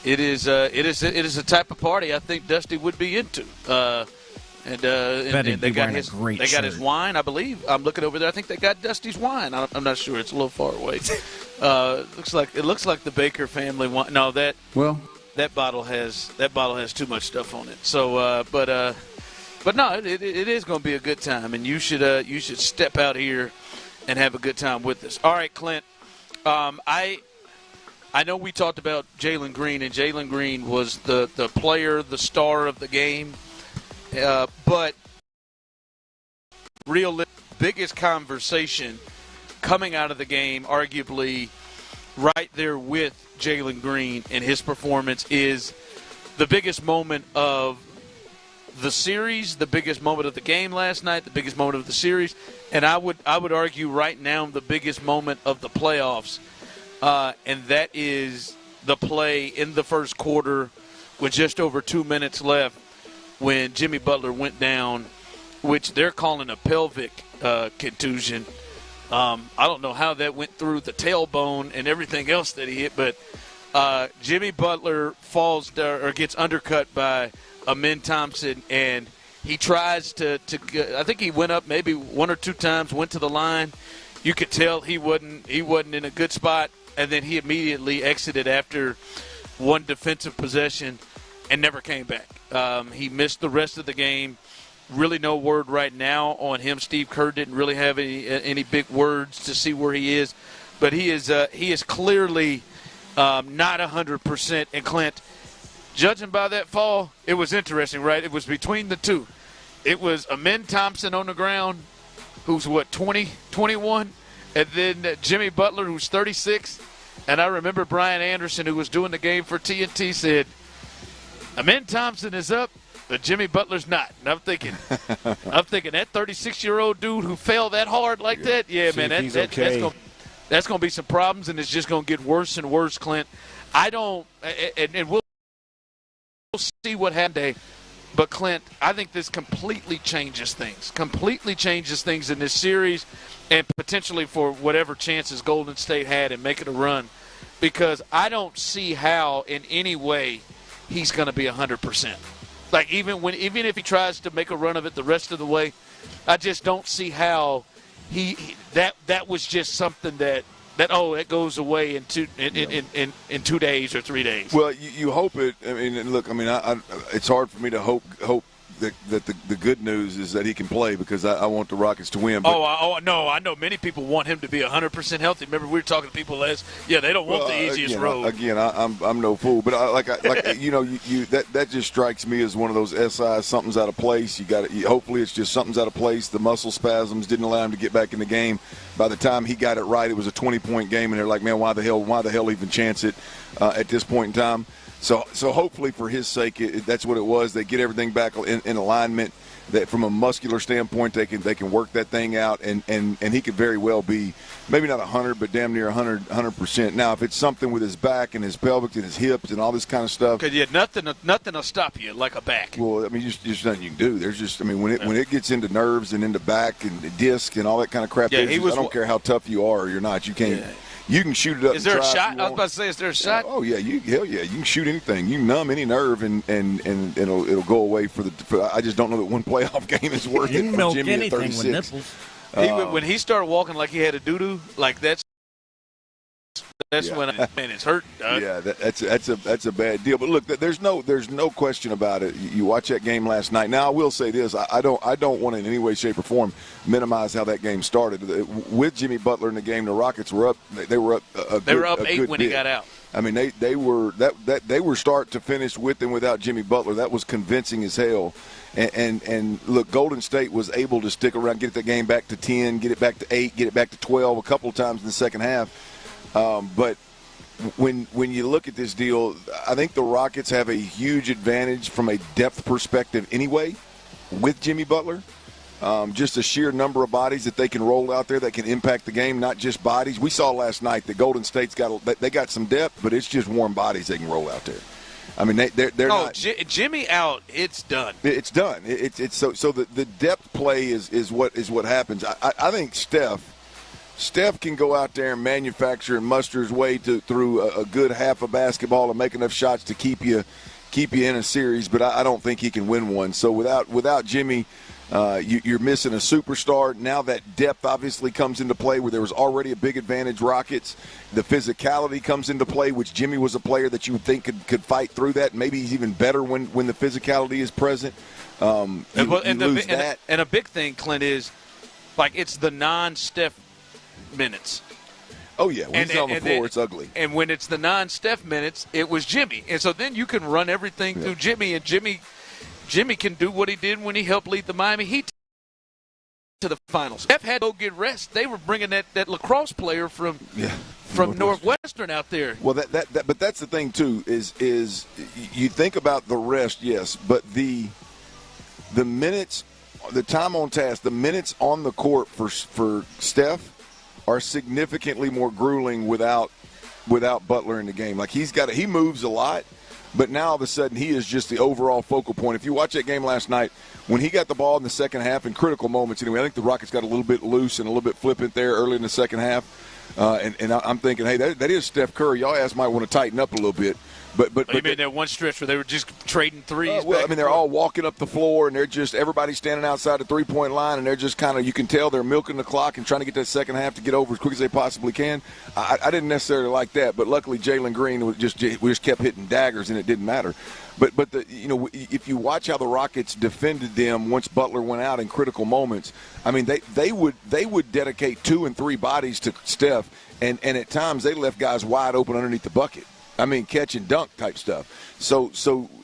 it is a type of party I think Dusty would be into. And they got his wine, I believe. I'm looking over there. I think they got Dusty's wine. I'm not sure. It's a little far away. It looks like the Baker family wine. No, that bottle has too much stuff on it. So, but no, it is going to be a good time, and you should step out here and have a good time with us. All right, Clint. I know we talked about Jalen Green, and Jalen Green was the player, the star of the game. But real biggest conversation coming out of the game, arguably right there with Jalen Green and his performance, is the biggest moment of the series, the biggest moment of the game last night, the biggest moment of the series, and I would argue right now the biggest moment of the playoffs, and that is the play in the first quarter with just over 2 minutes left, when Jimmy Butler went down, which they're calling a pelvic contusion. I don't know how that went through the tailbone and everything else that he hit, but Jimmy Butler falls or gets undercut by Amen Thompson, and he tries to I think he went up maybe one or two times, went to the line. You could tell he wasn't in a good spot, and then he immediately exited after one defensive possession and never came back. He missed the rest of the game. Really no word right now on him. Steve Kerr didn't really have any big words to see where he is. But he is clearly not 100%. And Clint, judging by that fall, it was interesting, right? It was between the two. It was Amen Thompson on the ground, who's, 20, 21, and then Jimmy Butler, who's 36. And I remember Brian Anderson, who was doing the game for TNT, said, Amen Thompson is up, but Jimmy Butler's not. And I'm thinking that 36-year-old dude who fell that hard like that, man, that's going to be some problems, and it's just going to get worse and worse, Clint. And we'll see what happens today. But, Clint, I think this completely changes things in this series and potentially for whatever chances Golden State had in making a run, because I don't see how in any way he's going to be 100%. Like, even if he tries to make a run of it the rest of the way, I just don't see how that was just something that it goes away in 2 days or 3 days. Well, you hope it. I mean, look, it's hard for me to hope that the good news is that he can play, because I want the Rockets to win. But, no, I know many people want him to be 100% healthy. Remember, we were talking to people they don't want the easiest road. Again, I'm no fool, but that just strikes me as one of those SIs. Something's out of place. Hopefully it's just something's out of place. The muscle spasms didn't allow him to get back in the game. By the time he got it right, it was a 20-point game, and they're like, man, why the hell even chance it at this point in time? So hopefully for his sake, that's what it was. They get everything back in alignment. that from a muscular standpoint, they can work that thing out, and he could very well be maybe not 100, but damn near 100%. Now, if it's something with his back and his pelvic and his hips and all this kind of stuff, because nothing will stop you like a back. Well, I mean, just nothing you can do. There's just, I mean, when it gets into nerves and into back and disc and all that kind of crap, I don't care how tough you are or you're not, you can't. Yeah. You can shoot it up. Is there a shot? I was about to say, is there a shot? Oh yeah, hell yeah, you can shoot anything. You can numb any nerve, and it'll go away I just don't know that one playoff game is worth it for Jimmy at 36. With nipples. When he started walking like he had a doo-doo, like that's when it's hurt. Yeah, that's a bad deal. But look, there's no question about it. You watch that game last night. Now I will say this: I don't want to in any way, shape, or form minimize how that game started. With Jimmy Butler in the game, the Rockets were up. They were up. They were up 8 when he got out. I mean, they were start to finish with and without Jimmy Butler. That was convincing as hell. And look, Golden State was able to stick around, get the game back to 10, get it back to 8, get it back to 12 a couple of times in the second half. But when you look at this deal, I think the Rockets have a huge advantage from a depth perspective anyway with Jimmy Butler. Just the sheer number of bodies that they can roll out there that can impact the game, not just bodies. We saw last night that Golden State's got some depth, but it's just warm bodies they can roll out there. I mean, they're not. Jimmy out, it's done. It's done. It's so the depth play is what happens. I think Steph can go out there and manufacture and muster his way through a good half of basketball and make enough shots to keep you in a series, but I don't think he can win one. So without Jimmy, you're missing a superstar. Now that depth obviously comes into play where there was already a big advantage Rockets. The physicality comes into play, which Jimmy was a player that you would think could fight through that. Maybe he's even better when the physicality is present. And a big thing, Clint, is like it's the non-Steph minutes. Oh, yeah. When he's on the floor, it's ugly. And when it's the non-Steph minutes, it was Jimmy. And so then you can run everything through Jimmy, and Jimmy can do what he did when he helped lead the Miami Heat to the finals. Steph had to go get rest. They were bringing that lacrosse player from Northwestern out there. Well, but that's the thing, too, is you think about the rest, yes, but the minutes, the time on task, the minutes on the court for Steph are significantly more grueling without Butler in the game. Like he moves a lot, but now all of a sudden he is just the overall focal point. If you watch that game last night, when he got the ball in the second half in critical moments anyway, I think the Rockets got a little bit loose and a little bit flippant there early in the second half. And I'm thinking, hey, that is Steph Curry. Y'all ass might want to tighten up a little bit. But you mean that one stretch where they were just trading threes? Well, I mean, they're all walking up the floor, and they're just everybody's standing outside the three-point line, and they're just kind of, you can tell they're milking the clock and trying to get that second half to get over as quick as they possibly can. I didn't necessarily like that, but luckily Jalen Green just kept hitting daggers, and it didn't matter. But if you watch how the Rockets defended them once Butler went out in critical moments, I mean they would dedicate 2 and 3 bodies to Steph, and at times they left guys wide open underneath the bucket. I mean, catch and dunk type stuff. So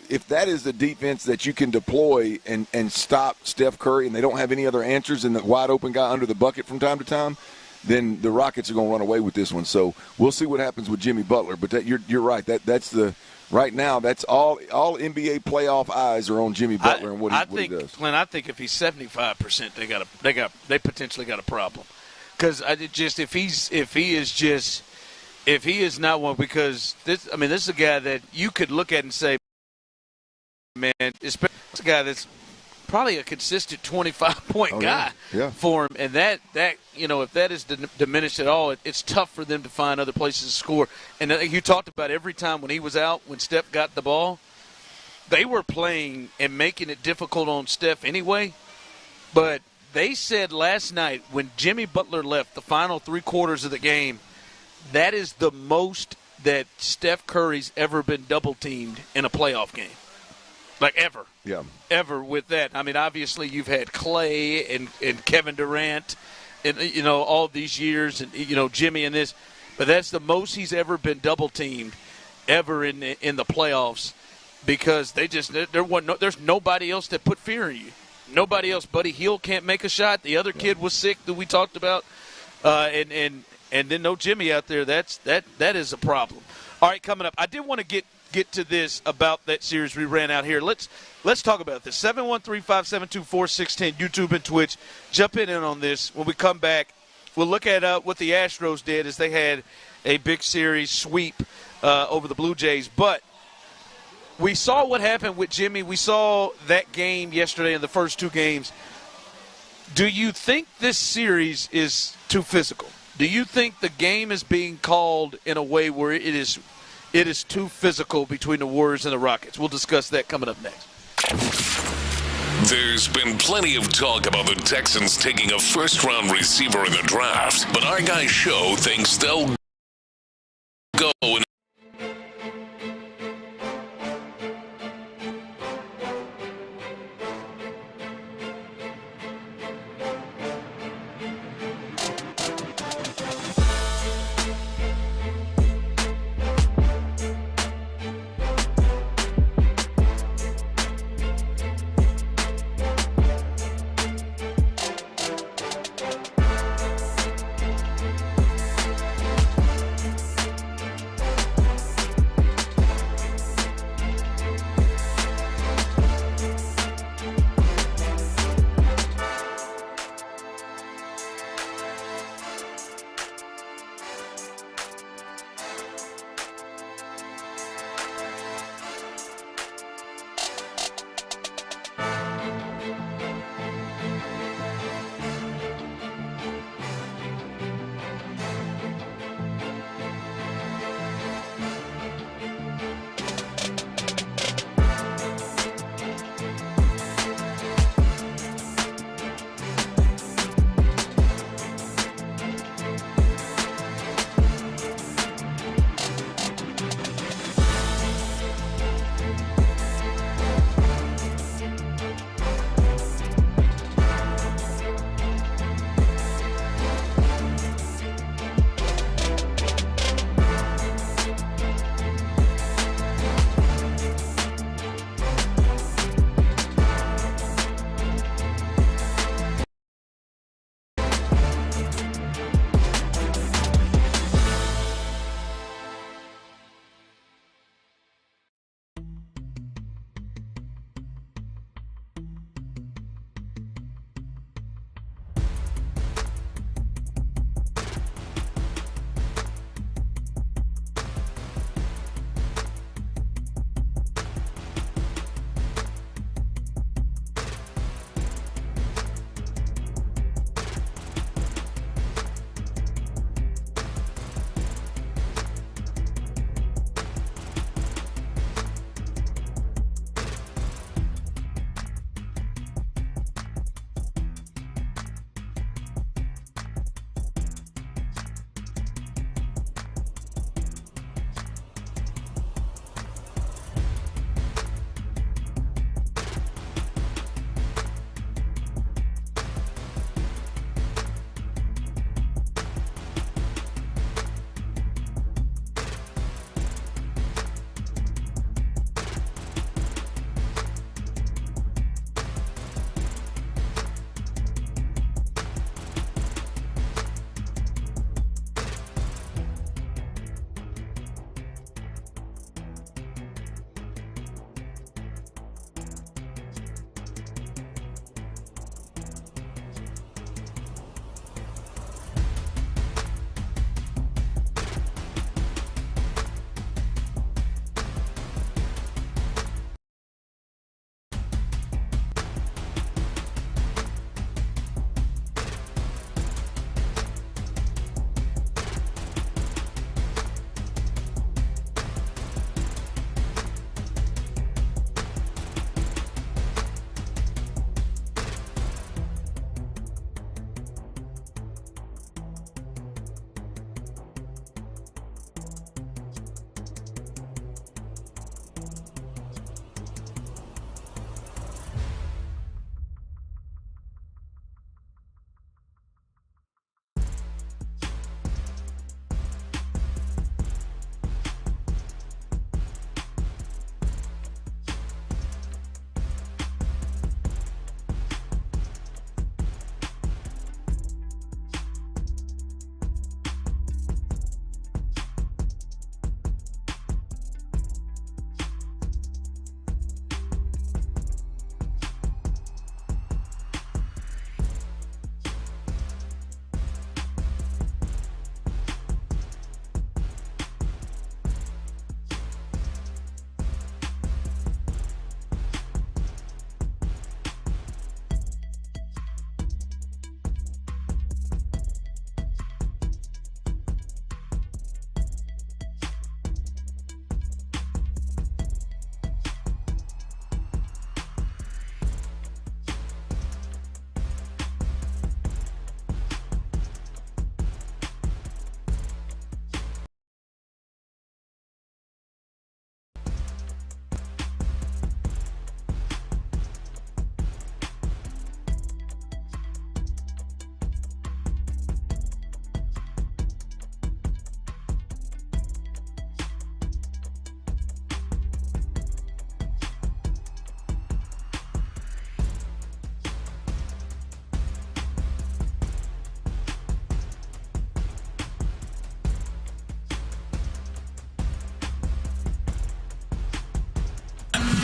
if that is the defense that you can deploy and stop Steph Curry, and they don't have any other answers than the wide open guy under the bucket from time to time, then the Rockets are going to run away with this one. So we'll see what happens with Jimmy Butler. But you're right. That's the right now. That's all NBA playoff eyes are on Jimmy Butler and what he does. Clint, I think if he's 75%, they potentially got a problem. Because if he is not one, because this is a guy that you could look at and say, man, it's a guy that's probably a consistent 25-point guy for him. And that if that is diminished at all, it's tough for them to find other places to score. And you talked about every time when he was out, when Steph got the ball, they were playing and making it difficult on Steph anyway. But they said last night when Jimmy Butler left the final 3 quarters of the game, that is the most that Steph Curry's ever been double-teamed in a playoff game. Like ever. Yeah. Ever with that. I mean, obviously you've had Clay and Kevin Durant and, all these years and, Jimmy and this. But that's the most he's ever been double-teamed ever in the playoffs because there's nobody else that put fear in you. Nobody else. Buddy Hield can't make a shot. The other kid was sick that we talked about. And then no Jimmy out there. That is a problem. All right, coming up, I did want to get get to this about that series we ran out here. Let's talk about this. 713-572-4610, YouTube and Twitch. Jump in on this. When we come back, we'll look at what the Astros did as they had a big series sweep over the Blue Jays. But we saw what happened with Jimmy. We saw that game yesterday in the first two games. Do you think this series is too physical? Do you think the game is being called in a way where it is too physical between the Warriors and the Rockets? We'll discuss that coming up next. There's been plenty of talk about the Texans taking a first-round receiver in the draft, but our guy Show thinks they'll go and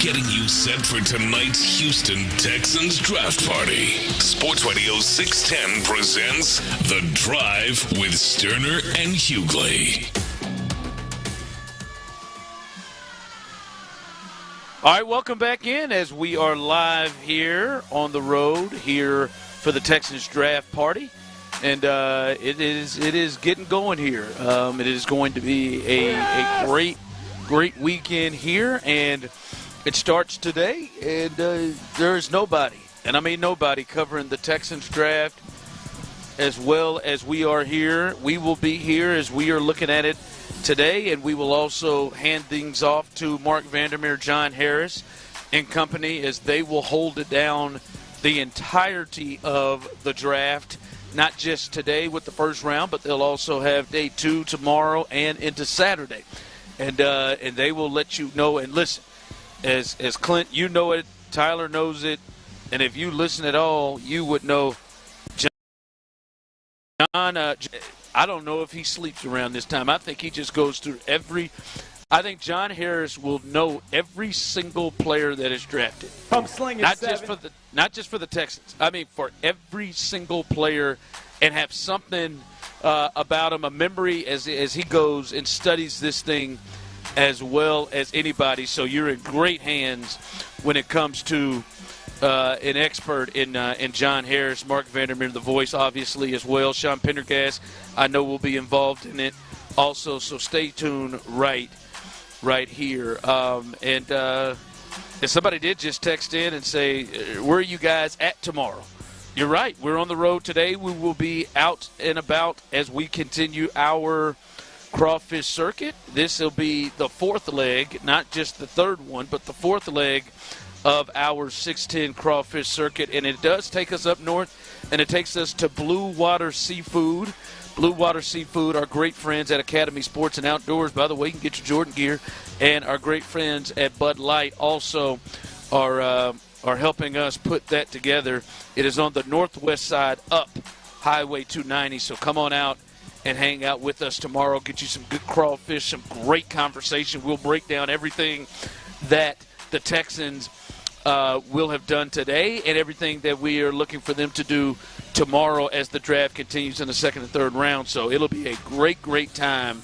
getting you set for tonight's Houston Texans draft party. Sports Radio 610 presents The Drive with Stoerner and Hughley. All right, welcome back in as we are live here on the road here for the Texans draft party. And it is getting going here. It is going to be a great weekend here, and it starts today. And there is nobody, and I mean nobody, covering the Texans draft as well as we are here. We will be here as we are looking at it today, and we will also hand things off to Mark Vandermeer, John Harris, and company as they will hold it down the entirety of the draft. Not just today with the first round, but they'll also have day 2 tomorrow and into Saturday. And they will let you know. And listen, as Clint, you know it, Tyler knows it, and if you listen at all, you would know John, I don't know if he sleeps around this time. I think he just goes through I think John Harris will know every single player that is drafted. Pump sling not just for the Texans. I mean, for every single player, and have something about him, a memory as he goes and studies this thing as well as anybody. So you're in great hands when it comes to an expert in John Harris, Mark Vandermeer, the voice, obviously, as well. Sean Pendergast, I know, will be involved in it also. So stay tuned right here. And somebody did just text in and say, where are you guys at tomorrow? You're right. We're on the road today. We will be out and about as we continue our crawfish circuit. This will be the fourth leg, not just the third one, but the fourth leg of our 610 crawfish circuit. And it does take us up north, and it takes us to Blue Water Seafood. Blue Water Seafood, our great friends at Academy Sports and Outdoors. By the way, you can get your Jordan gear. And our great friends at Bud Light also are helping us put that together. It is on the northwest side up Highway 290. So come on out and hang out with us tomorrow. Get you some good crawfish, some great conversation. We'll break down everything that the Texans will have done today and everything that we are looking for them to do tomorrow as the draft continues in the second and third round. So it'll be a great time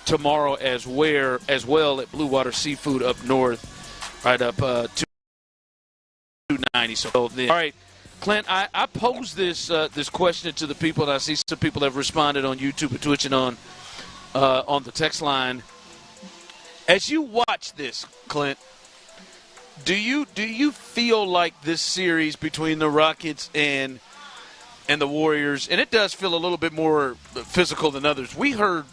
tomorrow as well at Blue Water Seafood up north, right up 290. So all right, Clint, I posed this question to the people, and I see some people have responded on YouTube and Twitch and on the text line. As you watch this, Clint, do you feel like this series between the Rockets and the Warriors, and it does feel a little bit more physical than others? We heard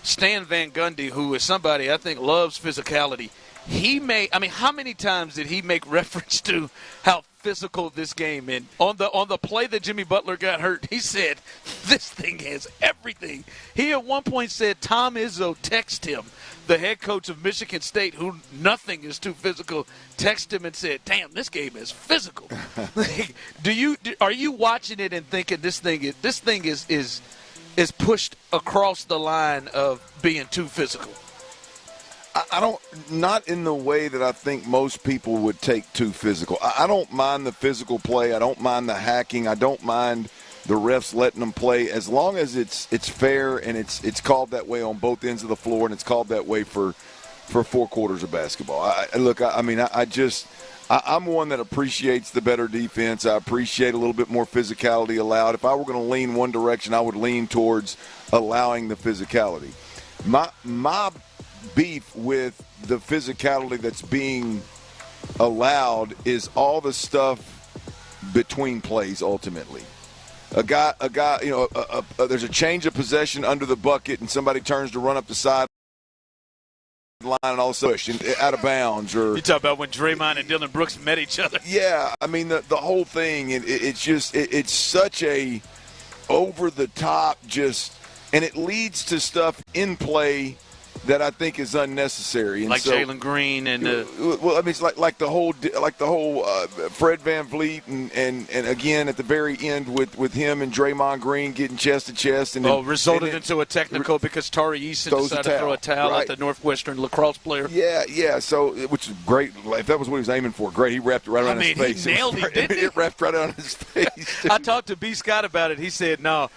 Stan Van Gundy, who is somebody I think loves physicality, how many times did he make reference to how physical this game? And on the play that Jimmy Butler got hurt, he said, this thing has everything. He at one point said Tom Izzo texted him, the head coach of Michigan State, who nothing is too physical, texted him and said, damn, this game is physical. Are you watching it and thinking this thing is pushed across the line of being too physical? I don't, not in the way that I think most people would take too physical. I don't mind the physical play. I don't mind the hacking. I don't mind the refs letting them play as long as it's fair and it's called that way on both ends of the floor, and it's called that way for 4 quarters of basketball. I'm one that appreciates the better defense. I appreciate a little bit more physicality allowed. If I were going to lean one direction, I would lean towards allowing the physicality. My beef with the physicality that's being allowed is all the stuff between plays ultimately. A guy, there's a change of possession under the bucket and somebody turns to run up the side line and all of a sudden out of bounds. Or you talk about when Draymond and Dylan Brooks met each other. Yeah, I mean the whole thing, it's such a over the top and it leads to stuff in play that I think is unnecessary. And like so, Jalen Green and well, I mean, it's like the whole Fred VanVleet and again at the very end with him and Draymond Green getting chest to chest and resulted into a technical because Tari Eason decided to throw a towel at the Northwestern lacrosse player. Yeah. So which is great. If that was what he was aiming for, great. He wrapped it right around his face. He nailed it, didn't he? It wrapped right on his face. I talked to B. Scott about it. He said, "No,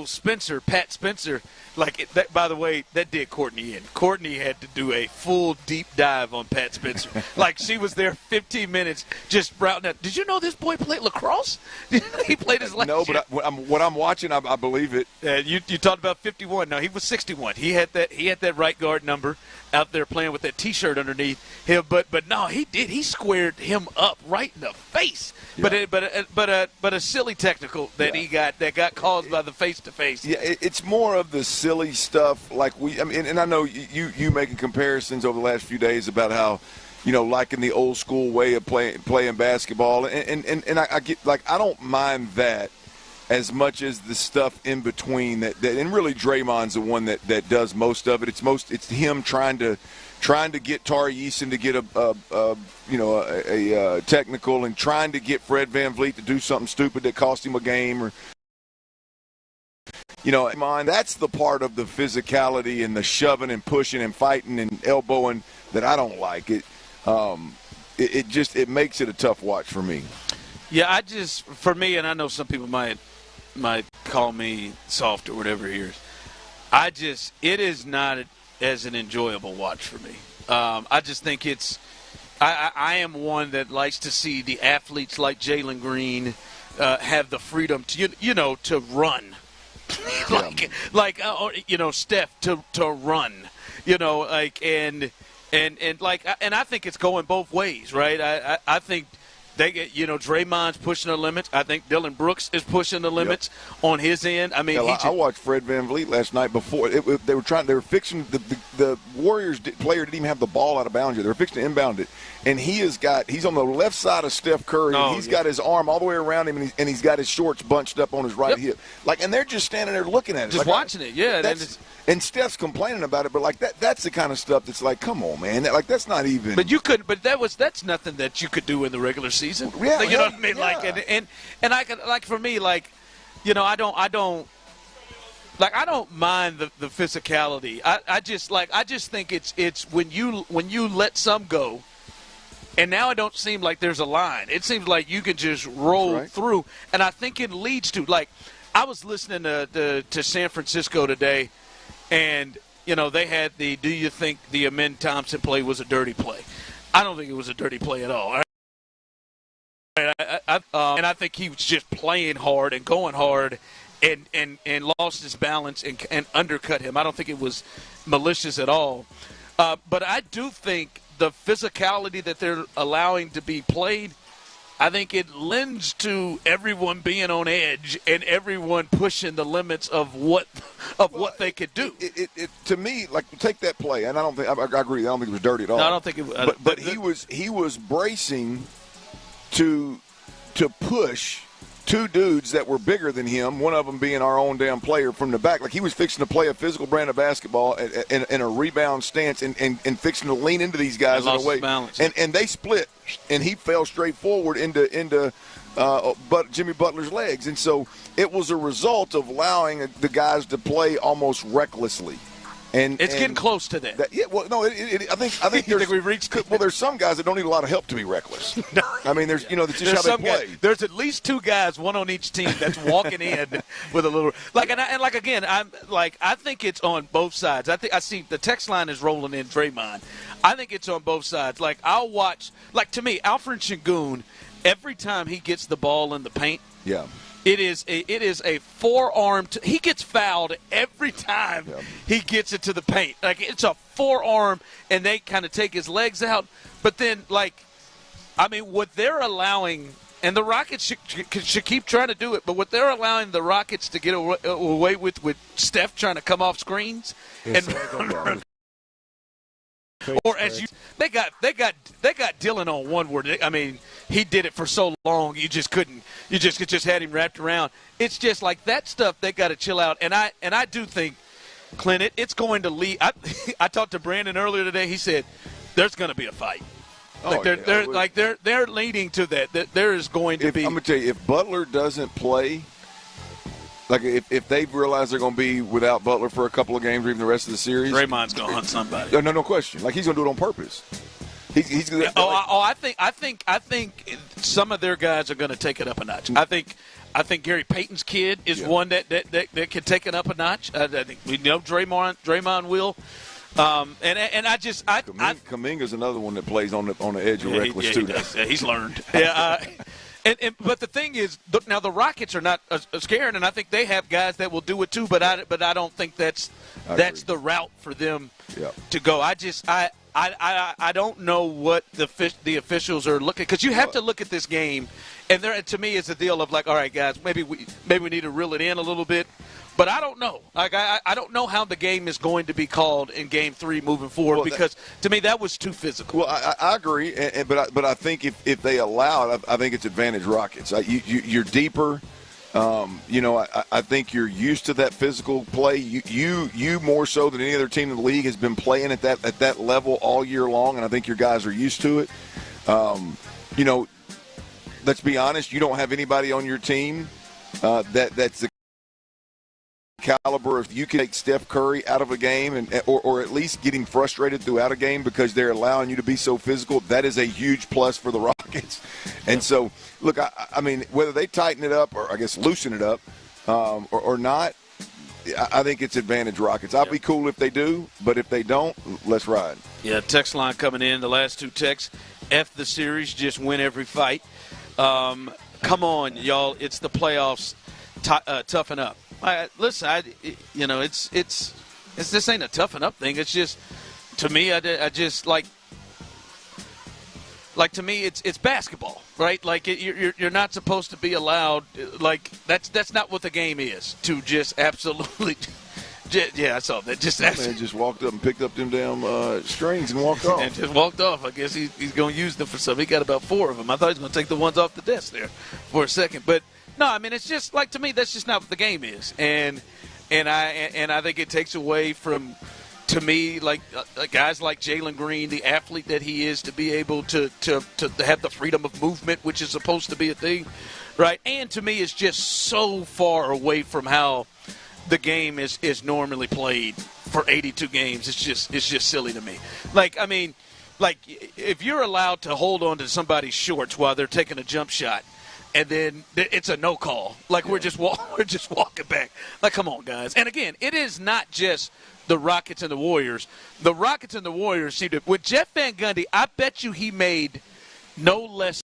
Spencer, Pat Spencer." Like that. By the way, that did Courtney in. Courtney had to do a full deep dive on Pat Spencer. Like she was there 15 minutes just routing out. Did you know this boy played lacrosse? He played his last year. But what I'm watching, I believe it. You talked about 51. No, he was 61. He had that right guard number out there playing with that T-shirt underneath him. But no, he did. He squared him up right in the face. Yeah. But a silly technical that he got caused by the face to face. Yeah, it's more of the silly stuff. Like and I know you making comparisons over the last few days about how, like in the old school way of playing basketball, and I get, like, I don't mind that as much as the stuff in between that and really Draymond's the one that does most of it. It's him trying to get Tari Eason to get a technical and trying to get Fred VanVleet to do something stupid that cost him a game, or that's the part of the physicality and the shoving and pushing and fighting and elbowing that I don't like. It makes it a tough watch for me. Yeah, for me, and I know some people might call me soft or whatever here. It is not as an enjoyable watch for me. I just think I am one that likes to see the athletes like Jalen Green have the freedom to run. Steph to run, and I think it's going both ways, right? I think they get, Draymond's pushing the limits. I think Dylan Brooks is pushing the limits on his end. I mean, I watched Fred VanVleet last night before. They were fixing the Warriors player didn't even have the ball out of bounds yet. They were fixing to inbound it, and he's on the left side of Steph Curry, and he's got his arm all the way around him, and he's got his shorts bunched up on his right hip. And they're just standing there looking at it, just watching it. Yeah, and Steph's complaining about it, but that's the kind of stuff that's like, come on, man, that's not even. But you could, that's nothing that you could do in the regular season. Yeah, you know what I mean? Yeah. And I could, for me, I don't mind the physicality. I just think it's when you let some go, and now it don't seem like there's a line. It seems like you can just roll through, and I think it leads to, I was listening to San Francisco today, and they had do you think the Amen Thompson play was a dirty play? I don't think it was a dirty play at all. And I think he was just playing hard and going hard and lost his balance and undercut him. I don't think it was malicious at all. But I do think the physicality that they're allowing to be played, I think it lends to everyone being on edge and everyone pushing the limits of what they could do. To me, take that play, and I agree. I don't think it was dirty at all. No, I don't think it was. But he was bracing to push two dudes that were bigger than him, one of them being our own damn player from the back. Like he was fixing to play a physical brand of basketball in a rebound stance and fixing to lean into these guys in a way. And they split, and he fell straight forward into Jimmy Butler's legs. And so it was a result of allowing the guys to play almost recklessly. And it's getting close to that. I think we've reached. Well, there's some guys that don't need a lot of help to be reckless. I mean, that's just how they play. There's at least two guys, one on each team, that's walking in with a little I think it's on both sides. I see the text line is rolling in Draymond. I think it's on both sides. I'll watch. To me, Alfred Şengün, every time he gets the ball in the paint. Yeah. It is a forearm. He gets fouled every time he gets it to the paint. It's a forearm, and they kind of take his legs out. But then, what they're allowing, and the Rockets should keep trying to do it, but what they're allowing the Rockets to get away with Steph trying to come off screens or they got Dylan on one word. I mean, he did it for so long you just couldn't. You just had him wrapped around. It's just that stuff. They got to chill out. And I do think Clint, it's going to lead. I talked to Brandon earlier today. He said there's going to be a fight. They're leading to that there is going to be. I'm going to tell you, if Butler doesn't play, like if they've realized they're going to be without Butler for a couple of games or even the rest of the series, Draymond's going to hunt somebody. No question. Like he's going to do it on purpose. He's going to. I think some of their guys are going to take it up a notch. I think Gary Payton's kid is one that can take it up a notch. I think we know Draymond will. Kuminga's another one that plays on the edge of reckless too. He's learned. But the thing is, now the Rockets are not scared, and I think they have guys that will do it too. But I don't think that's the route for them to go. I don't know what the officials are looking, because you have to look at this game, and to me it's a deal of like, all right, guys, maybe we need to reel it in a little bit. But I don't know. Like I don't know how the game is going to be called in Game 3 moving forward, because to me that was too physical. Well, I agree, but I think if they allow it, I think it's advantage Rockets. You're deeper. I think you're used to that physical play. You more so than any other team in the league has been playing at that level all year long, and I think your guys are used to it. Let's be honest. You don't have anybody on your team that's the caliber if you can take Steph Curry out of a game or at least getting frustrated throughout a game because they're allowing you to be so physical. That is a huge plus for the Rockets. And so, look, I mean, whether they tighten it up or I guess loosen it up or not, I think it's advantage Rockets. I'll be cool if they do, but if they don't, let's ride. Yeah, text line coming in. The last two texts, F the series, just win every fight. Come on, y'all. It's the playoffs. Toughen up. Listen, it's this ain't a toughen up thing. It's just, to me, I just like to me, it's basketball, right? Like you're not supposed to be allowed. Like that's not what the game is. To just absolutely, I saw that. Man just walked up and picked up them damn strings and walked off. And just walked off. I guess he's going to use them for something. He got about 4 of them. I thought he was going to take the ones off the desk there for a second, but. No, I mean, it's just like, to me, that's just not what the game is, and I think it takes away from, to me, like guys like Jalen Green, the athlete that he is, to be able to have the freedom of movement, which is supposed to be a thing, right? And to me, it's just so far away from how the game is normally played for 82 games. It's just silly to me. Like, I mean, like if you're allowed to hold on to somebody's shorts while they're taking a jump shot, and then it's a no call. Like we're just walking back. Like, come on, guys. And again, it is not just the Rockets and the Warriors. The Rockets and the Warriors seem to. With Jeff Van Gundy, I bet you he made no less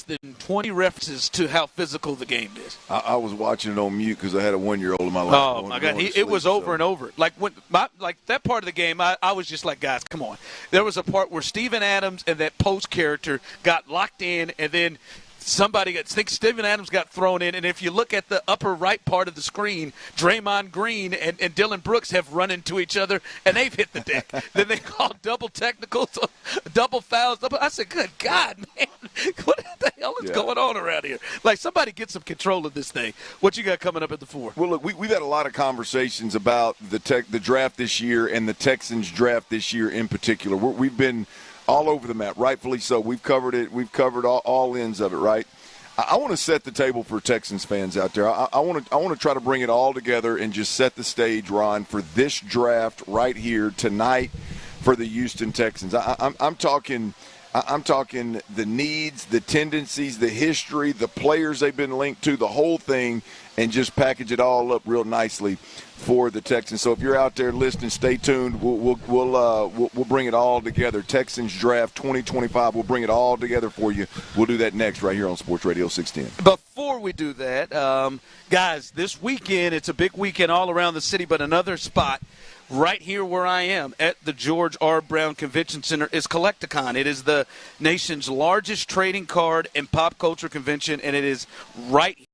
than 20 references to how physical the game is. I was watching it on mute because I had a 1-year-old in my lap. Oh my God, it was over and over. Like that part of the game, I was just like, guys, come on. There was a part where Steven Adams and that post character got locked in, and then. I think Steven Adams got thrown in, and if you look at the upper right part of the screen, Draymond Green and Dylan Brooks have run into each other, and they've hit the deck. Then they call double technicals, double fouls. I said, good God, man, what the hell is going on around here? Like, somebody get some control of this thing. What you got coming up at the 4? Well, look, we've had a lot of conversations about the draft this year and the Texans draft this year in particular. We've been – all over the map, rightfully so. We've covered it. We've covered all ends of it, right? I want to set the table for Texans fans out there. I want to try to bring it all together and just set the stage, Ron, for this draft right here tonight for the Houston Texans. I'm talking the needs, the tendencies, the history, the players they've been linked to, the whole thing, and just package it all up real nicely for the Texans. So if you're out there listening, stay tuned. We'll bring it all together. Texans Draft 2025. We'll bring it all together for you. We'll do that next right here on Sports Radio 610. Before we do that, guys, this weekend, it's a big weekend all around the city, but another spot right here where I am at the George R. Brown Convention Center is Collecticon. It is the nation's largest trading card and pop culture convention, and it is right here.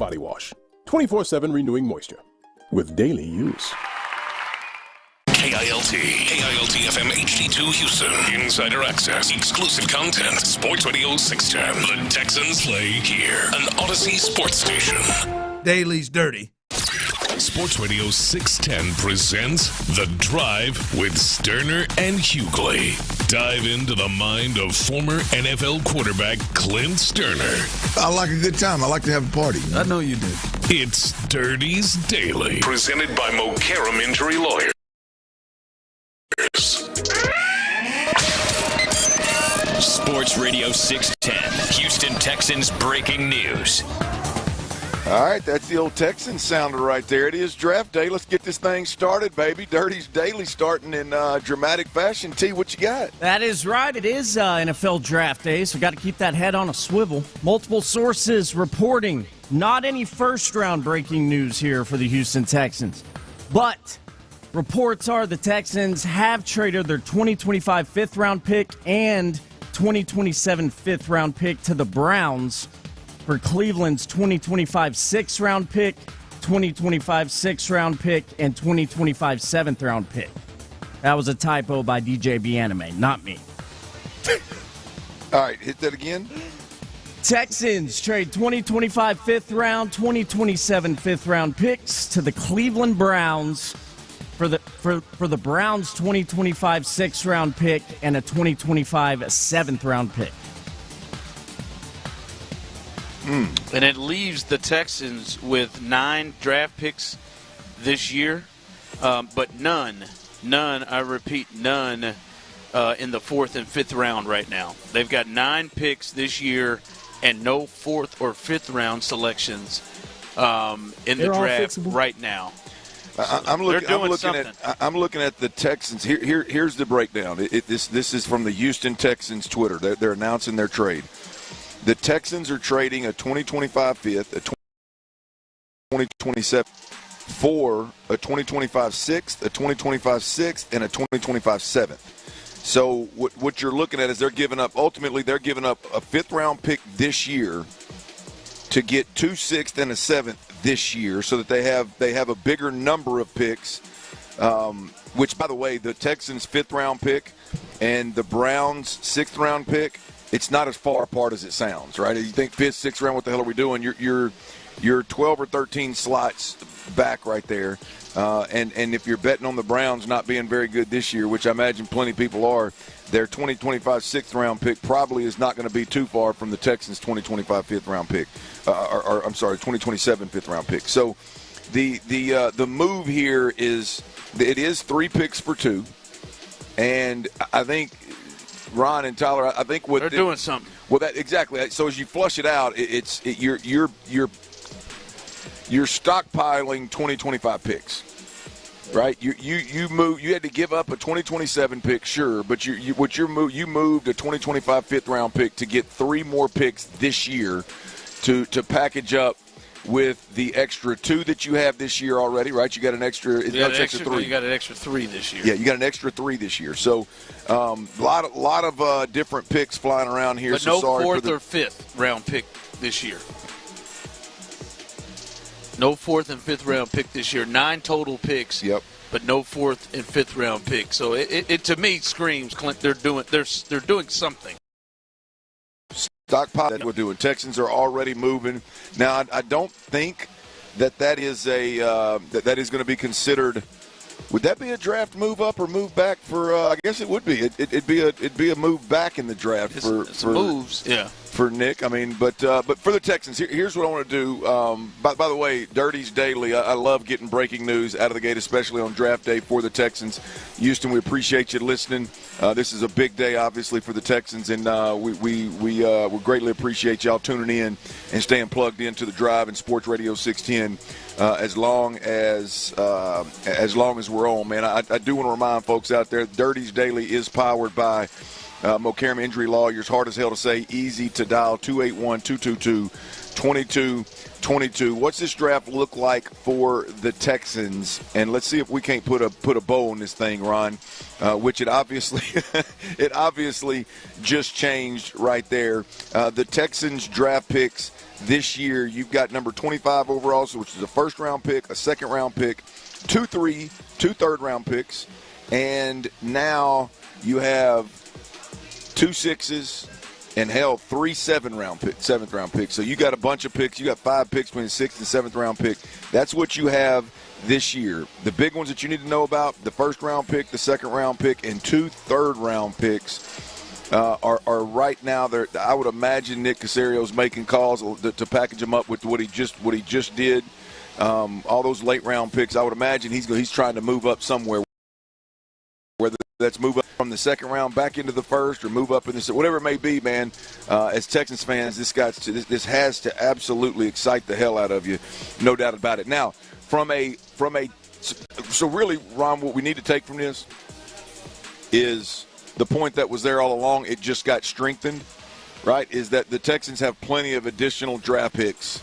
Body Wash. 24/7 renewing moisture with daily use. KILT FM HD2 Houston. Insider access, exclusive content. Sports Radio 610. The Texans play here. An Odyssey sports station. Daly's dirty. Sports Radio 610 presents The Drive with Stoerner and Hughley. Dive into the mind of former NFL quarterback Clint Stoerner. I like a good time. I like to have a party. I know you do. It's Dirty's Daily. Presented by Mokaram Injury Lawyers. Sports Radio 610. Houston Texans breaking news. All right, that's the old Texan sounder right there. It is draft day. Let's get this thing started, baby. Dirty's Daily starting in dramatic fashion. T, what you got? That is right. It is NFL draft day, so got to keep that head on a swivel. Multiple sources reporting not any first-round breaking news here for the Houston Texans. But reports are the Texans have traded their 2025 fifth-round pick and 2027 fifth-round pick to the Browns for Cleveland's 2025 sixth-round pick, 2025 sixth-round pick, and 2025 seventh-round pick. That was a typo by DJ Bijani, not me. All right, hit that again. Texans trade 2025 fifth-round, 2027 fifth-round picks to the Cleveland Browns for the Browns' 2025 sixth-round pick and a 2025 seventh-round pick. And it leaves the Texans with 9 draft picks this year, but none, I repeat, none in the 4th and 5th round right now. They've got 9 picks this year and no 4th or 5th round selections in the draft right now. I'm looking at the Texans. Here's the breakdown. This is from the Houston Texans Twitter. They're announcing their trade. The Texans are trading a 2025 fifth, a 2027 for a 2025 sixth, a 2025 sixth, and a 2025 seventh. So what you're looking at is they're giving up a 5th-round pick this year to get 2 sixths and a 7th this year, so that they have a bigger number of picks. Which, by the way, the Texans' 5th-round pick and the Browns' 6th-round pick, it's not as far apart as it sounds, right? You think 5th, 6th round, what the hell are we doing? You're 12 or 13 slots back right there. And if you're betting on the Browns not being very good this year, which I imagine plenty of people are, their 2025 6th-round pick probably is not going to be too far from the Texans' 2025 5th-round pick. 2027 5th-round pick. So the move here is it is 3 picks for 2. And I think – Ron and Tyler, I think they're doing something. Well, that exactly. So as you flush it out, you're stockpiling 2025 picks, right? You had to give up a 2027 pick, sure, but you moved a 2025 5th-round pick to get 3 more picks this year to package up with the extra 2 that you have this year already, right? You got an extra 3. You got an extra 3 this year. Yeah, you got an extra 3 this year. So a lot of different picks flying around here. But no 4th or 5th round pick this year. No 4th and 5th round pick this year. 9 total picks. Yep. But no 4th and 5th round pick. So it to me screams, Clint, they're doing something. Stockpile that we're doing. Texans are already moving. Now, I don't think that is that is going to be considered. Would that be a draft move up or move back for? I guess it would be. It'd be a move back in the draft for moves. Yeah. For Nick, I mean, but for the Texans, here's what I want to do. By the way, Dirty's Daily. I love getting breaking news out of the gate, especially on draft day for the Texans. Houston, we appreciate you listening. This is a big day, obviously, for the Texans, and we greatly appreciate y'all tuning in and staying plugged into the Drive and Sports Radio 610 as long as we're on. Man, I do want to remind folks out there, Dirty's Daily is powered by Mokaram Injury Lawyers. Hard as hell to say, easy to dial, 281-222-2222. What's this draft look like for the Texans? And let's see if we can't put a bow on this thing, Ron, which it obviously just changed right there. The Texans draft picks this year, you've got number 25 overall, which is a first-round pick, a second-round pick, 2 third-round picks, and now you have 2 sixes and, hell, 3 seventh-round picks. So you got a bunch of picks. You got 5 picks between the 6th and 7th-round pick. That's what you have this year. The big ones that you need to know about, the first-round pick, the second-round pick, and 2 third-round picks are right now. I would imagine Nick Caserio's making calls to package them up with what he just did. All those late-round picks, I would imagine he's trying to move up somewhere, whether that's move up from the second round back into the first or move up in the whatever it may be, man. As Texans fans, this has to absolutely excite the hell out of you, no doubt about it. Now, so really, Ron, what we need to take from this is the point that was there all along. It just got strengthened, right? Is that the Texans have plenty of additional draft picks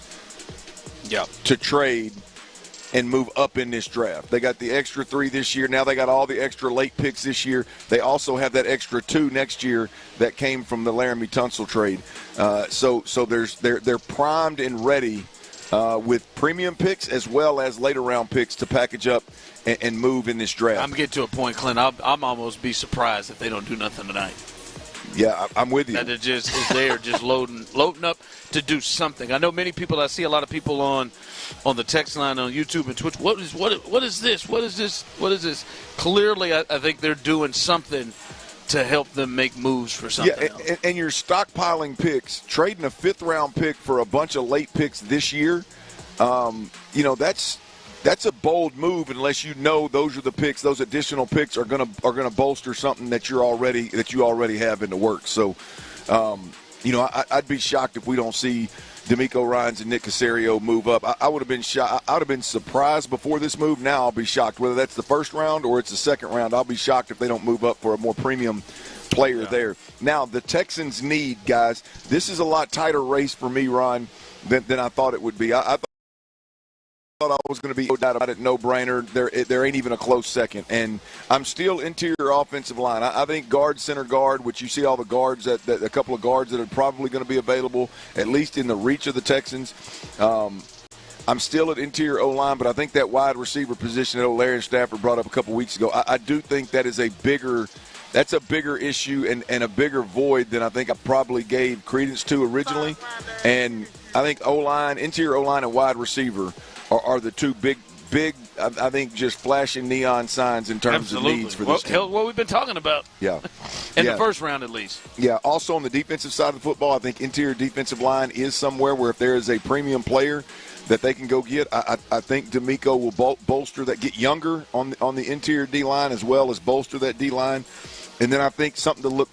to trade and move up in this draft. They got the extra 3 this year. Now they got all the extra late picks this year. They also have that extra 2 next year that came from the Laramie Tunsil trade. So they're primed and ready with premium picks as well as later round picks to package up and move in this draft. I'm getting to a point, Clint. I'm almost be surprised if they don't do nothing tonight. Yeah, I'm with you. That it just is there, just loading up to do something. I know many people. I see a lot of people on the text line on YouTube and Twitch. What is this? What is this? Clearly, I think they're doing something to help them make moves for something else. And you're stockpiling picks, trading a 5th-round pick for a bunch of late picks this year. That's a bold move unless you know those are the picks. Those additional picks are gonna bolster something that you already have in the works. So, I'd be shocked if we don't see D'Amico Ryans and Nick Caserio move up. I would have been shocked. I would have been surprised before this move. Now I'll be shocked. Whether that's the first round or it's the second round, I'll be shocked if they don't move up for a more premium player there. Now, the Texans need, guys, this is a lot tighter race for me, Ron, than I thought it would be. I thought I was going to be no-brainer. There ain't even a close second. And I'm still interior offensive line. I think guard, center guard, which you see all the guards, a couple of guards that are probably going to be available, at least in the reach of the Texans. I'm still at interior O-line, but I think that wide receiver position that Larry Stafford brought up a couple weeks ago, I do think that is a bigger issue and a bigger void than I think I probably gave credence to originally. And I think O-line, interior O-line and wide receiver are the two big, I think, just flashing neon signs in terms of needs for this team. What we've been talking about. Yeah. In the first round, at least. Yeah. Also, on the defensive side of the football, I think interior defensive line is somewhere where if there is a premium player that they can go get, I think D'Amico will bolster that, get younger on the interior D-line as well as bolster that D-line. And then I think something to look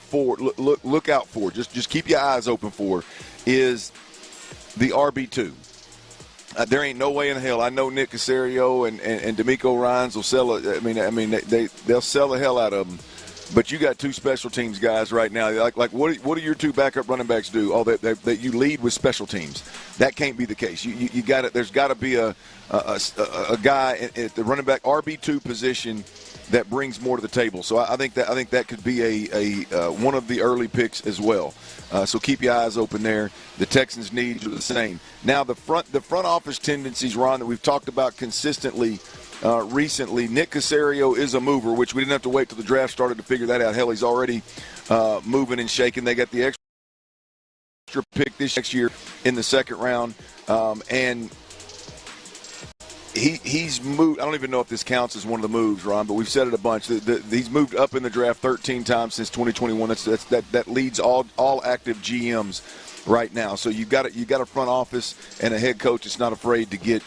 out for, just keep your eyes open for, is the RB2. There ain't no way in hell. I know Nick Caserio and D'Amico Ryans will sell it. They'll sell the hell out of them. But you got 2 special teams guys right now. Like what do your 2 backup running backs do? Oh, that you lead with special teams. That can't be the case. You got it. There's got to be a guy at the running back RB2 position that brings more to the table. So I think that could be a one of the early picks as well. So keep your eyes open there. The Texans' needs are the same. Now the front office tendencies, Ron, that we've talked about consistently recently. Nick Caserio is a mover, which we didn't have to wait till the draft started to figure that out. Hell, he's already moving and shaking. They got the extra pick this next year in the second round, and he's moved. I don't even know if this counts as one of the moves, Ron, but we've said it a bunch. He's moved up in the draft 13 times since 2021. That leads all active GMs right now. So you got a front office and a head coach that's not afraid to get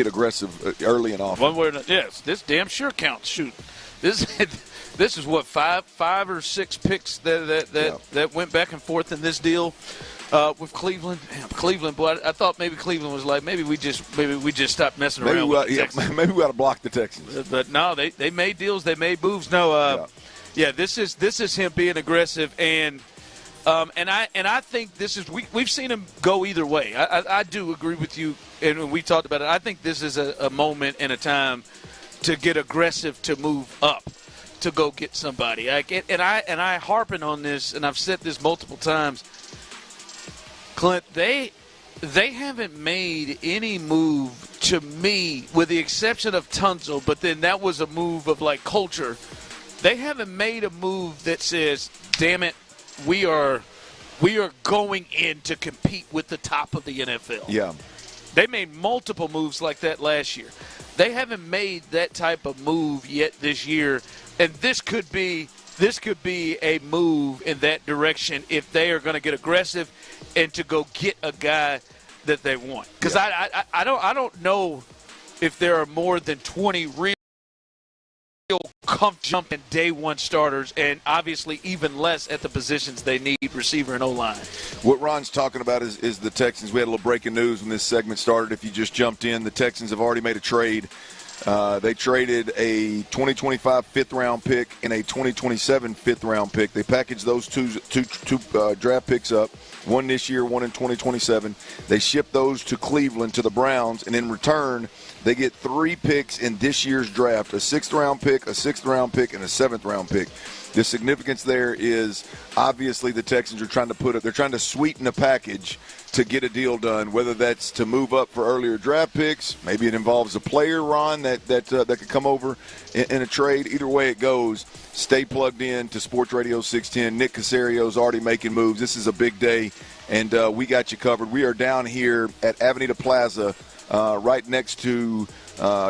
aggressive early and often. One word, yes, this damn sure counts. Shoot, this is what five or six picks that went back and forth in this deal. With Cleveland, boy, I thought maybe Cleveland was like, maybe we just stopped messing around with the Texans. Maybe we ought to block the Texans. But no, they made deals, they made moves. No, Yeah, this is him being aggressive, and I think this is we've seen him go either way. I do agree with you, and we talked about it. I think this is a moment and a time to get aggressive, to move up, to go get somebody. I harping on this, and I've said this multiple times. Clint, they haven't made any move to me, with the exception of Tunzel, but then that was a move of like culture. They haven't made a move that says, damn it, we are going in to compete with the top of the NFL. Yeah. They made multiple moves like that last year. They haven't made that type of move yet this year, and this could be a move in that direction if they are going to get aggressive and to go get a guy that they want. Because I don't know if there are more than 20 real jump and day one starters, and obviously even less at the positions they need, receiver and O-line. What Ron's talking about is the Texans. We had a little breaking news when this segment started. If you just jumped in, the Texans have already made a trade. They traded a 2025 fifth-round pick and a 2027 fifth-round pick. They packaged those two draft picks up, one this year, one in 2027. They shipped those to Cleveland, to the Browns, and in return, they get 3 picks in this year's draft, a sixth-round pick, a sixth-round pick, and a seventh-round pick. The significance there is obviously the Texans are trying to sweeten the package to get a deal done, whether that's to move up for earlier draft picks. Maybe it involves a player, Ron, that could come over in a trade. Either way it goes, stay plugged in to Sports Radio 610. Nick Caserio's already making moves. This is a big day, and we got you covered. We are down here at Avenida Plaza, right next to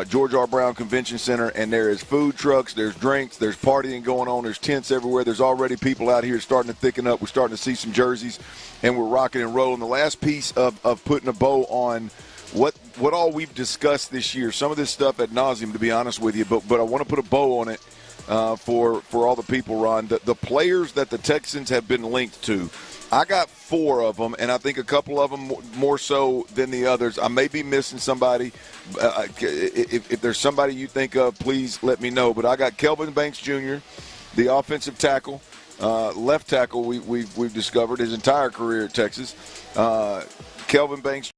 George R. Brown Convention Center, and there is food trucks, there's drinks, there's partying going on, there's tents everywhere. There's already people out here starting to thicken up. We're starting to see some jerseys, and we're rocking and rolling. The last piece of putting a bow on what all we've discussed this year, some of this stuff ad nauseum, to be honest with you, but I want to put a bow on it for all the people, Ron. The players that the Texans have been linked to, I got 4 of them, and I think a couple of them more so than the others. I may be missing somebody. If there's somebody you think of, please let me know. But I got Kelvin Banks Jr., the offensive tackle, left tackle we've discovered his entire career at Texas. Kelvin Banks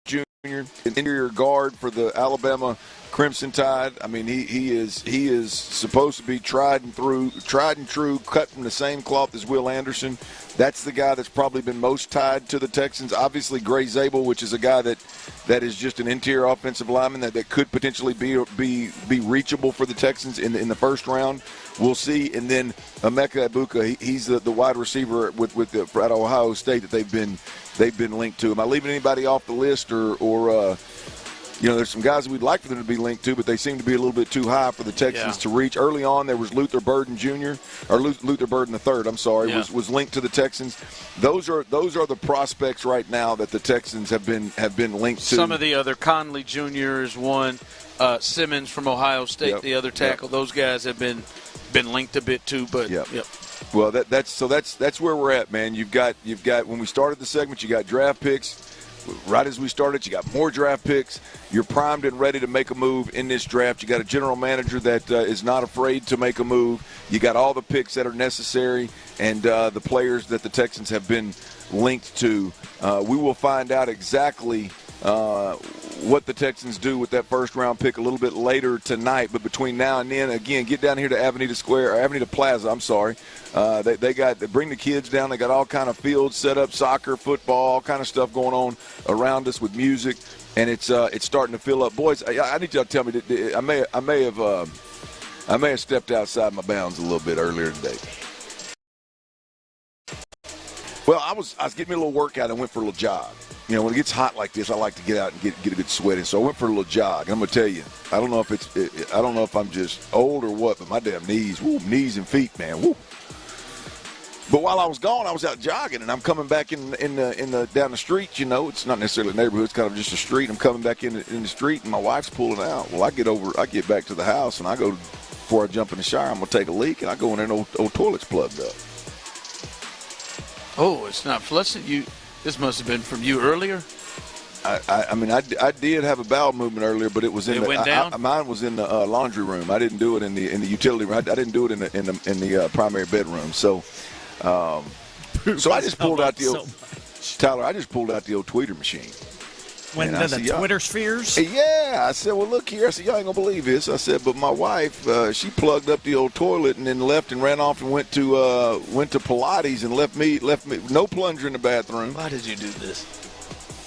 Jr., an interior guard for the Alabama Crimson Tide. I mean, he is supposed to be tried and true, cut from the same cloth as Will Anderson. That's the guy that's probably been most tied to the Texans. Obviously, Gray Zabel, which is a guy that is just an interior offensive lineman that could potentially be reachable for the Texans in the first round. We'll see. And then Emeka Egbuka, he's the wide receiver at Ohio State that they've been linked to. Am I leaving anybody off the list or there's some guys that we'd like for them to be linked to, but they seem to be a little bit too high for the Texans to reach. Early on, there was Luther Burden Jr., or Luther Burden III, was linked to the Texans. Those are the prospects right now that the Texans have been linked to. Some of the other, Conley Jr. is one, Simmons from Ohio State, the other tackle. Those guys have been linked a bit too, but Well, that's where we're at, man. You've got when we started the segment, you got draft picks. Right as we started, you got more draft picks. You're primed and ready to make a move in this draft. You got a general manager that is not afraid to make a move. You got all the picks that are necessary and the players that the Texans have been linked to. We will find out exactly what the Texans do with that first-round pick a little bit later tonight. But between now and then, again, get down here to Avenida Plaza. They bring the kids down. They got all kind of fields set up, soccer, football, all kind of stuff going on around us with music, and it's starting to fill up. Boys, I need y'all to tell me that I may have stepped outside my bounds a little bit earlier today. Well, I was getting me a little workout and went for a little jog. When it gets hot like this, I like to get out and get a good sweat in. So I went for a little jog. And I'm gonna tell you, I don't know if I'm just old or what, but my damn knees and feet, man. Woo. But while I was gone, I was out jogging, and I'm coming back in the down the street. It's not necessarily a neighborhood; it's kind of just a street. I'm coming back in the street, and my wife's pulling out. Well, I get back to the house, and I go before I jump in the shower. I'm gonna take a leak, and I go in there, and old toilet's plugged up. Oh, it's not flushing. This must have been from you earlier. I did have a bowel movement earlier, but it was in went down? Mine was in the laundry room. I didn't do it in the utility room. I didn't do it in the primary bedroom. So I just pulled out the old Tyler. I just pulled out the old tweeter machine. Went into the Twitter spheres? Yeah. I said, well, look here. I said, y'all ain't going to believe this. I said, but my wife, she plugged up the old toilet and then left and ran off and went to Pilates and left me no plunger in the bathroom. Why did you do this?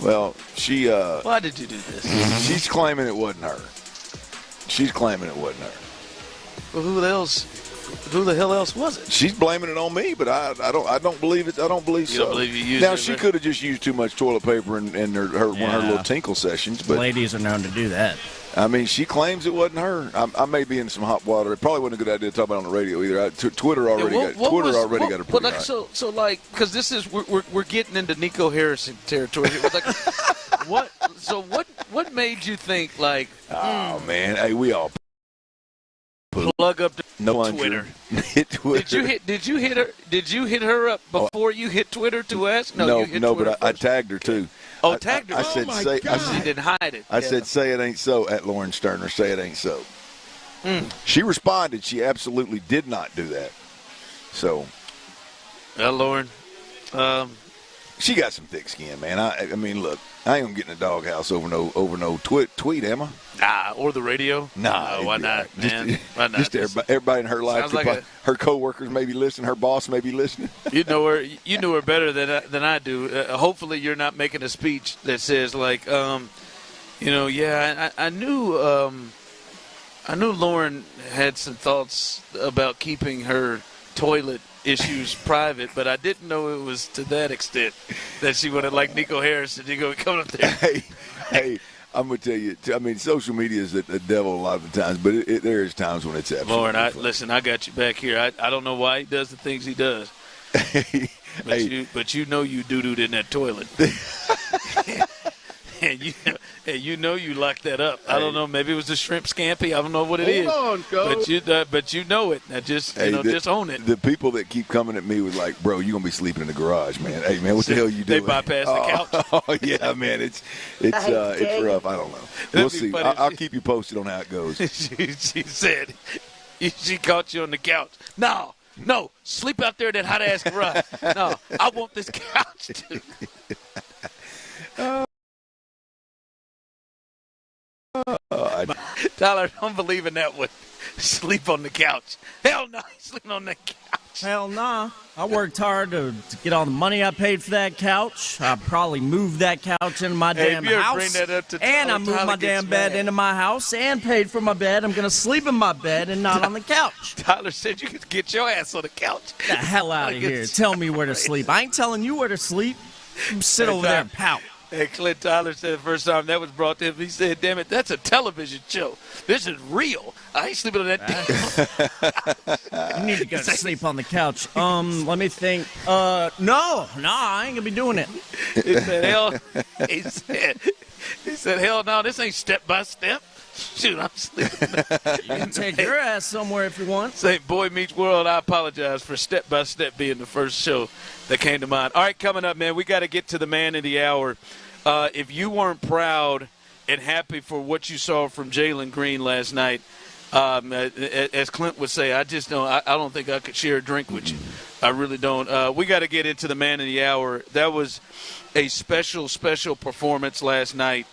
Well, she. Why did you do this? She's claiming it wasn't her. Well, who the hell else was it? She's blaming it on me, but I don't believe it. I don't believe You so. don't believe you used now it, she right? could have just used too much toilet paper in one of her little tinkle sessions. But ladies are known to do that. I mean, she claims it wasn't her. I may be in some hot water. It probably wasn't a good idea to talk about it on the radio either. Twitter already got her pretty hot. So like, because this is we're getting into Nico Harrison territory here. Like, what made you think like? Oh man, hey, we all plug up to no Twitter. Hit Twitter. Did you hit her up before you hit Twitter to ask? No, you hit Twitter but I tagged her too. Oh, tagged her. I said, she didn't hide it. I said, say it ain't so at Lauren Stoerner. Say it ain't so. She responded. She absolutely did not do that. So, well, Lauren, she got some thick skin, man. I mean, look, I ain't gonna get in the doghouse over no tweet, am I? Nah, or the radio. Nah, why not, right. man? Why not? Just everybody in her life, like her coworkers may be listening, her boss may be listening. You know her better than I do. Hopefully, you're not making a speech that says like, I knew Lauren had some thoughts about keeping her toilet issues private, but I didn't know it was to that extent that she wanted like Nico Harrison to go come up there. Hey, I'm going to tell you, I mean, social media is the devil a lot of the times, but there is times when it's absolutely Lauren, fun. listen, I got you back here. I don't know why he does the things he does. But you know you doo-dooed in that toilet. And you know you locked that up. I don't know. Maybe it was a shrimp scampi. I don't know what it is. Hold on, Coach. But you know it. Now just own it. The people that keep coming at me with like, bro, you're gonna be sleeping in the garage, man. Hey, man, what the hell you doing? They bypass the couch. Oh yeah, man. It's rough. I don't know. We'll see. I'll keep you posted on how it goes. She said she caught you on the couch. No, sleep out there in that hot ass garage. No, I want this couch too. Tyler, don't believe in that one. Sleep on the couch. Hell no, he's sleeping on the couch. Hell nah. I worked hard to get all the money I paid for that couch. I probably moved that couch into my damn house. Bring that up to and I moved my damn bed into my house and paid for my bed. I'm going to sleep in my bed and not on the couch. Tyler said you could get your ass on the couch. Get the hell out of here. Tell me where to sleep. I ain't telling you where to sleep. Sit over there and pout. Hey, Clint Tyler said the first time that was brought to him, he said, damn it, that's a television show. This is real. I ain't sleeping on that damn. You need to go to sleep on the couch. Let me think. No, I ain't going to be doing it. He said, hell no, this ain't step by step. Shoot, I'm sleeping. You can take your ass somewhere if you want. Say, Boy Meets World, I apologize for Step by Step being the first show that came to mind. All right, coming up, man, we got to get to the man of the hour. If you weren't proud and happy for what you saw from Jalen Green last night, as Clint would say, I don't think I could share a drink with you. I really don't. We got to get into the man of the hour. That was a special performance last night.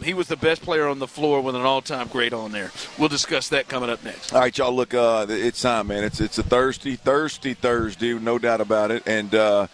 He was the best player on the floor with an all-time great on there. We'll discuss that coming up next. All right, y'all, look, it's time, man. It's a thirsty Thursday, no doubt about it. And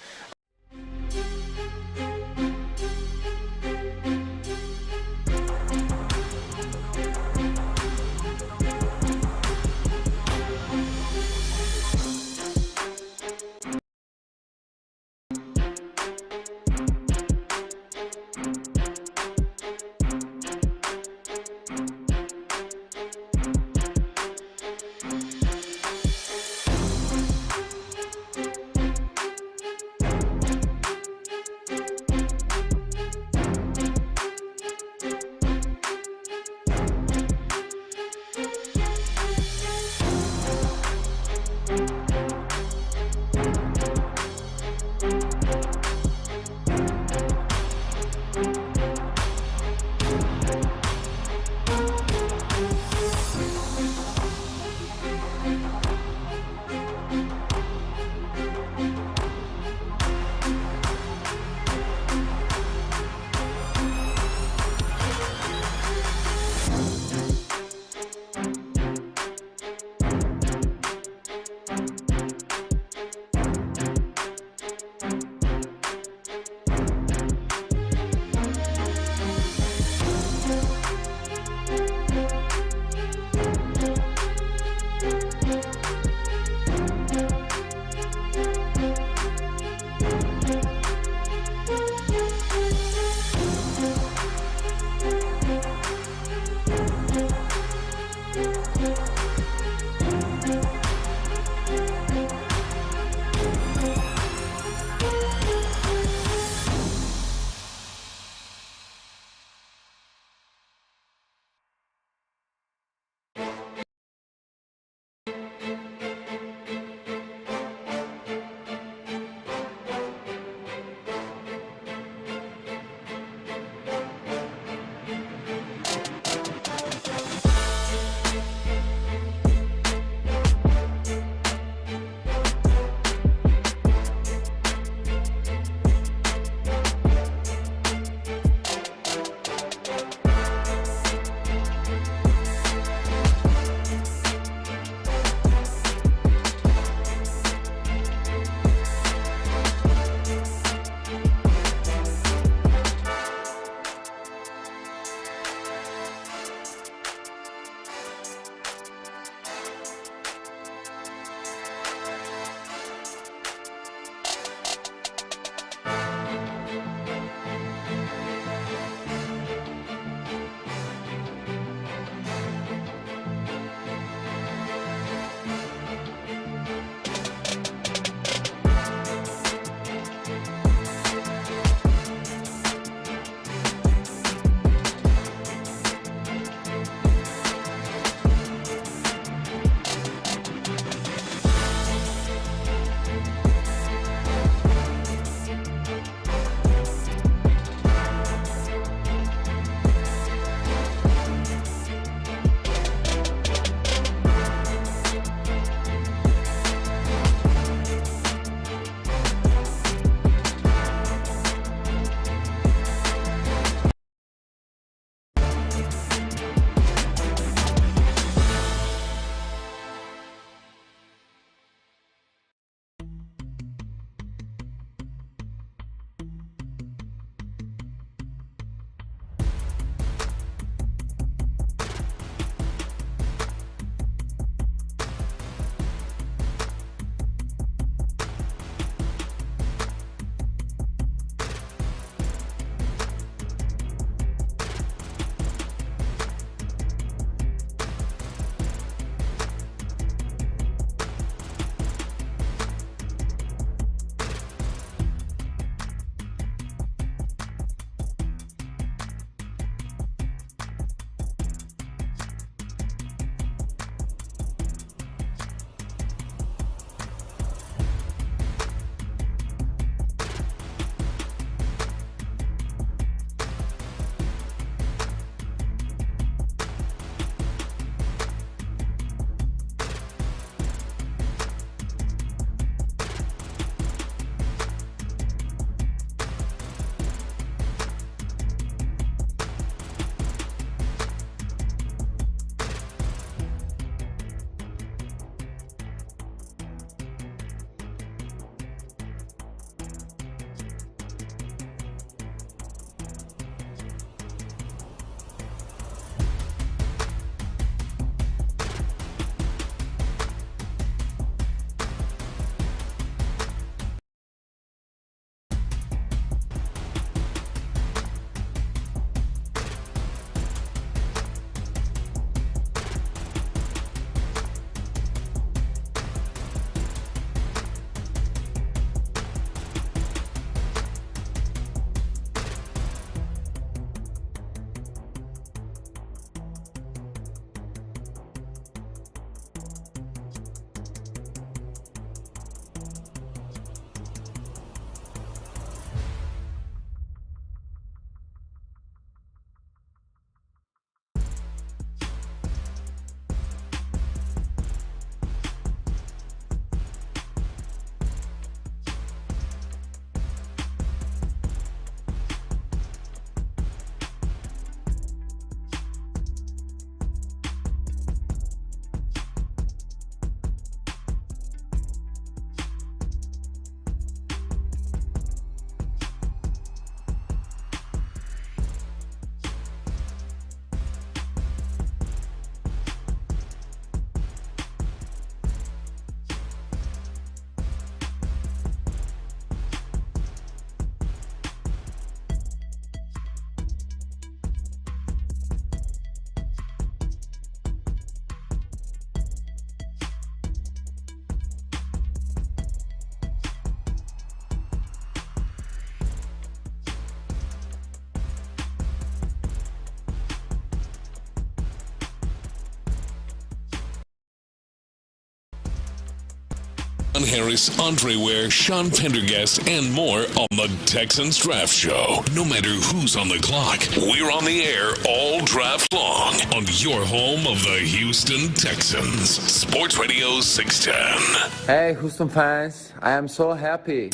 Harris, Andre Ware, Sean Pendergast, and more on the Texans Draft Show. No matter who's on the clock, we're on the air all draft long on your home of the Houston Texans. Sports Radio 610. Hey, Houston fans, I am so happy.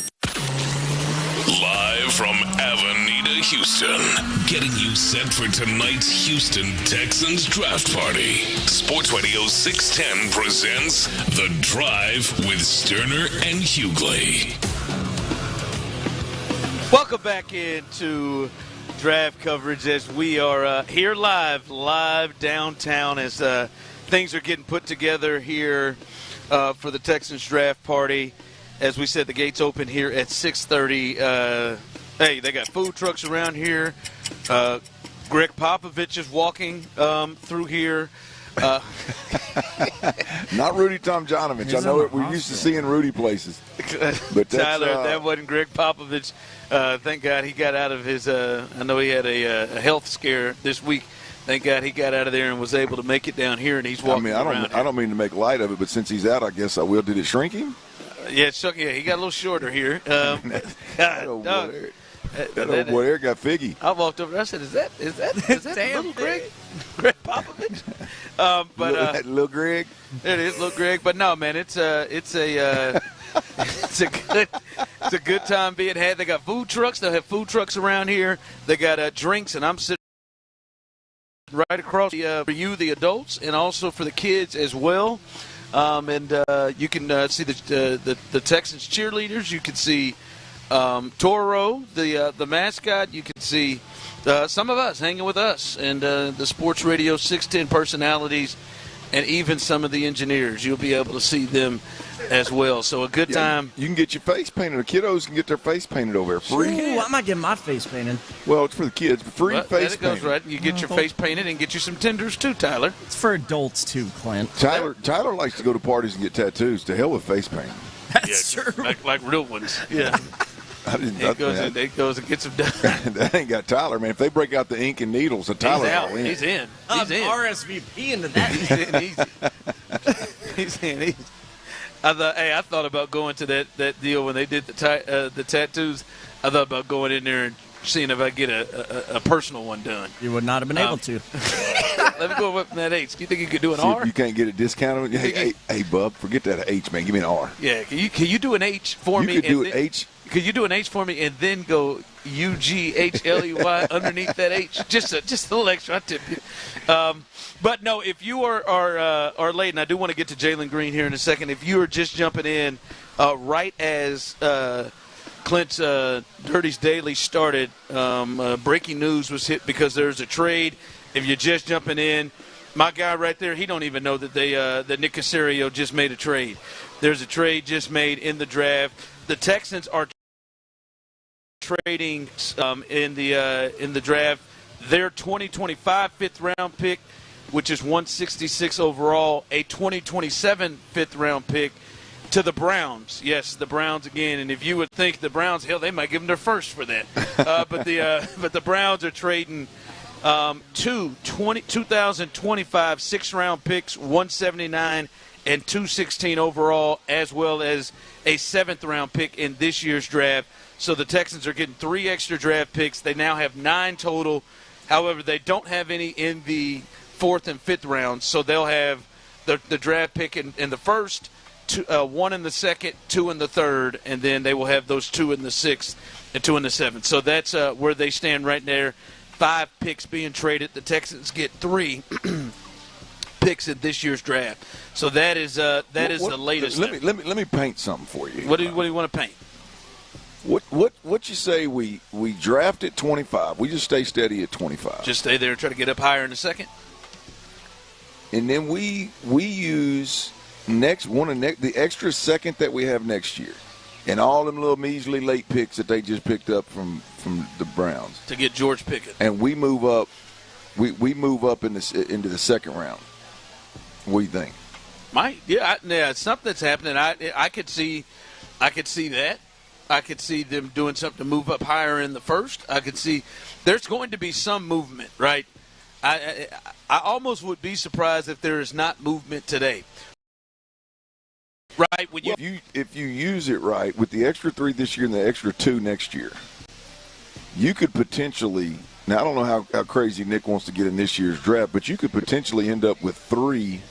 Live from Avenida, Houston, getting you set for tonight's Houston Texans draft party. Sports Radio 610 presents The Drive with Stoerner and Hughley. Welcome back into draft coverage as we are here live downtown as things are getting put together here for the Texans draft party. As we said, the gates open here at 6:30. Hey, they got food trucks around here. Greg Popovich is walking through here. Not Rudy Tomjanovich. I know we're used to seeing Rudy places. But Tyler, that wasn't Greg Popovich. Thank God he got out of his I know he had a health scare this week. Thank God he got out of there and was able to make it down here, and he's walking around. I don't mean to make light of it, but since he's out, I guess I will. Did it shrink him? Yeah, he got a little shorter here. That old boy there got figgy. I walked over. I said, "Is that little Greg Popovich?" But little Greg. It is little Greg. But no, man, it's a good time being had. They got food trucks. They'll have food trucks around here. They got drinks, and I'm sitting right across for you, the adults, and also for the kids as well. And you can see the Texans cheerleaders. You can see Toro, the mascot. You can see some of us hanging with us, and the Sports Radio 610 personalities, and even some of the engineers. You'll be able to see them as well. So a good time. You can get your face painted. The kiddos can get their face painted over there free. Ooh, I might get my face painted. Well, it's for the kids, but free face painting. Goes right. You get your face painted and get you some tenders too, Tyler. It's for adults too, Clint. Tyler likes to go to parties and get tattoos. To hell with face painting. That's true. Like real ones. Yeah. It goes and gets them done. That ain't got Tyler, man. If they break out the ink and needles, Tyler's all in. He's in. He's in. RSVP into that. He's in. I thought about going to that deal when they did the tattoos. I thought about going in there and seeing if I get a personal one done. You would not have been able to. Let me go up from that H. Do you think you could do an R? You can't get a discount. Hey, bub, forget that H, man. Give me an R. Yeah, can you do an H for me? Could do an H. Could you do an H for me and then go UGHLEY underneath that H? Just a little extra. I tip you. But no, if you are late, and I do want to get to Jalen Green here in a second. If you are just jumping in right as Clint's Dirty's Daily started, breaking news was hit because there's a trade. If you're just jumping in, my guy right there, he don't even know that that Nick Caserio just made a trade. There's a trade just made in the draft. The Texans are trading in the draft their 2025 fifth-round pick, which is 166 overall, a 2027 fifth-round pick to the Browns. Yes, the Browns again. And if you would think the Browns, hell, they might give them their first for that. But the Browns are trading two 2025 six-round picks, 179 and 216 overall, as well as a seventh-round pick in this year's draft. So the Texans are getting 3 extra draft picks. They now have 9 total. However, they don't have any in the 4th and 5th rounds, so they'll have the draft pick in the first, 1 in the 2nd, 2 in the 3rd, and then they will have those 2 in the 6th and 2 in the 7th. So that's where they stand right there. 5 picks being traded. The Texans get 3 picks in this year's draft. So that is the latest. Let me paint something for you. What do you want to paint? What you say we draft at 25? We just stay steady at 25. Just stay there and try to get up higher in a second. And then we use the extra second that we have next year, and all them little measly late picks that they just picked up from the Browns to get George Pickett. And we move up. We move up into the second round. What do you think? It's something that's happening. I could see that. I could see them doing something to move up higher in the first. I could see there's going to be some movement, right? I almost would be surprised if there is not movement today. right? If you use it right, with the extra 3 this year and the extra 2 next year, you could potentially – now, I don't know how crazy Nick wants to get in this year's draft, but you could potentially end up with 3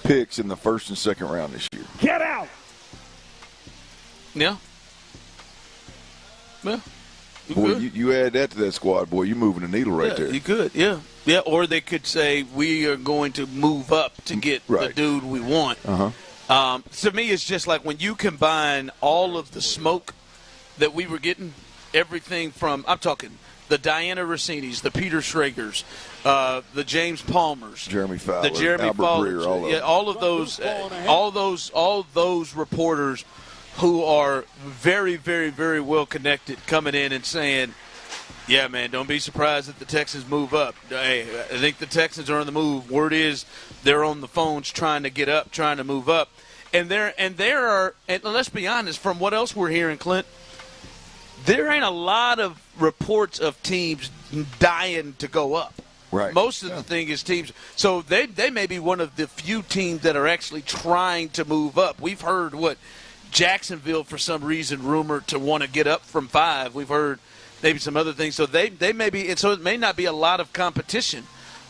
picks in the first and second round this year. Get out! Yeah. Well, boy, you add that to that squad, boy, you're moving the needle right there. You could, yeah. Yeah, or they could say, we are going to move up to get the dude we want. Uh-huh. To me, it's just like when you combine all of the smoke that we were getting, everything from, I'm talking – the Diana Rossinis, the Peter Schregers, the James Palmers, Jeremy Fowler, the Jeremy Albert Fowler, Breer, all those reporters who are very, very, very well connected, coming in and saying, "Yeah, man, don't be surprised if the Texans move up." Hey, I think the Texans are on the move. Word is they're on the phones trying to get up, trying to move up, and let's be honest, from what else we're hearing, Clint. There ain't a lot of reports of teams dying to go up. Right. Most of the thing is teams. So they may be one of the few teams that are actually trying to move up. We've heard Jacksonville, for some reason, rumored to want to get up from 5. We've heard maybe some other things. So they may be, and so it may not be a lot of competition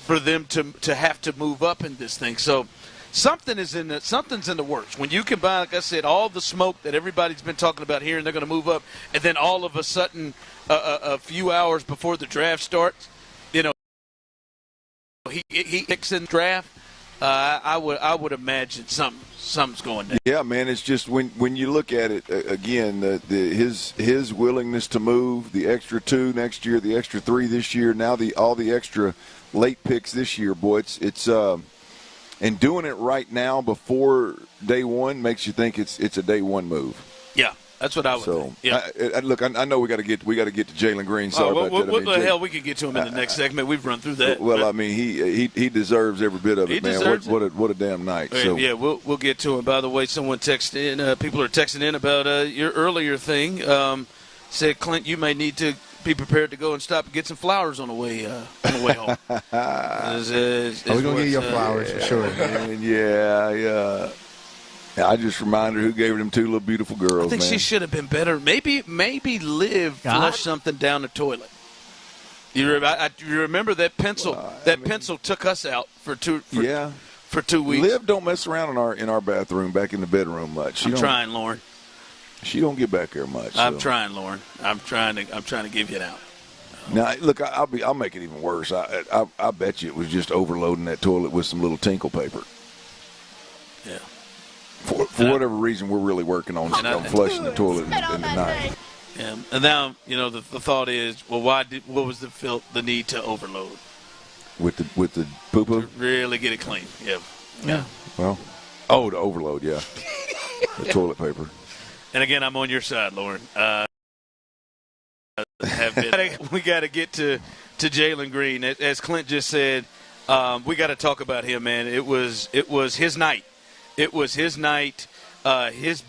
for them to have to move up in this thing. So something's in the works. When you combine, like I said, all the smoke that everybody's been talking about here, and they're going to move up, and then all of a sudden, a few hours before the draft starts, he picks in the draft. I would imagine something's going down. Yeah, man. It's just when you look at it again, his willingness to move, the extra 2 next year, the extra 3 this year, now all the extra late picks this year. Boy, it's and doing it right now before day 1 makes you think it's a day 1 move. Yeah, that's what I would think. Yeah. Look, I know we got to get to Jalen Green. Sorry about that. What the hell? We could get to him in the next segment. We've run through that. Well, I mean, he deserves every bit of it, man. What a damn night. So. Yeah, we'll get to him. By the way, someone texted in. People are texting in about your earlier thing. Said, Clint, you may need to be prepared to go and stop and get some flowers on the way home. We're gonna get your flowers for sure. Yeah. I just reminded her who gave her them 2 little beautiful girls. I think she should have been better. Maybe Liv flushed something down the toilet. You remember that pencil? Pencil took us out for 2 weeks. Liv don't mess around in our bathroom back in the bedroom much. I'm trying, Lauren. She don't get back there much. I'm trying, Lauren. I'm trying to give you an out. Now, look, I'll make it even worse. I bet you it was just overloading that toilet with some little tinkle paper. Yeah. For whatever reason, we're really working on flushing the toilet in the night. Yeah. And now, the thought is, well, what was the need to overload? With the poo-poo? Really get it clean. Yeah. Yeah. Well, to overload, yeah. The toilet paper. And again, I'm on your side, Lauren. We got to get to Jalen Green. As Clint just said, we got to talk about him, man. It was his night. It was his night, his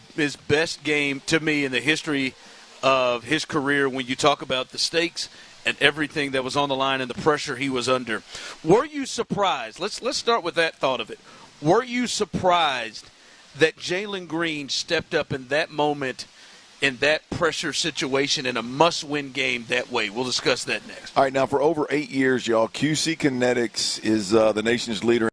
best game to me in the history of his career when you talk about the stakes and everything that was on the line and the pressure he was under. Were you surprised? Let's start with that thought of it. Were you surprised that Jalen Green stepped up in that moment, in that pressure situation, in a must-win game that way? We'll discuss that next. All right, now for over 8 years, y'all, QC Kinetics is the nation's leader.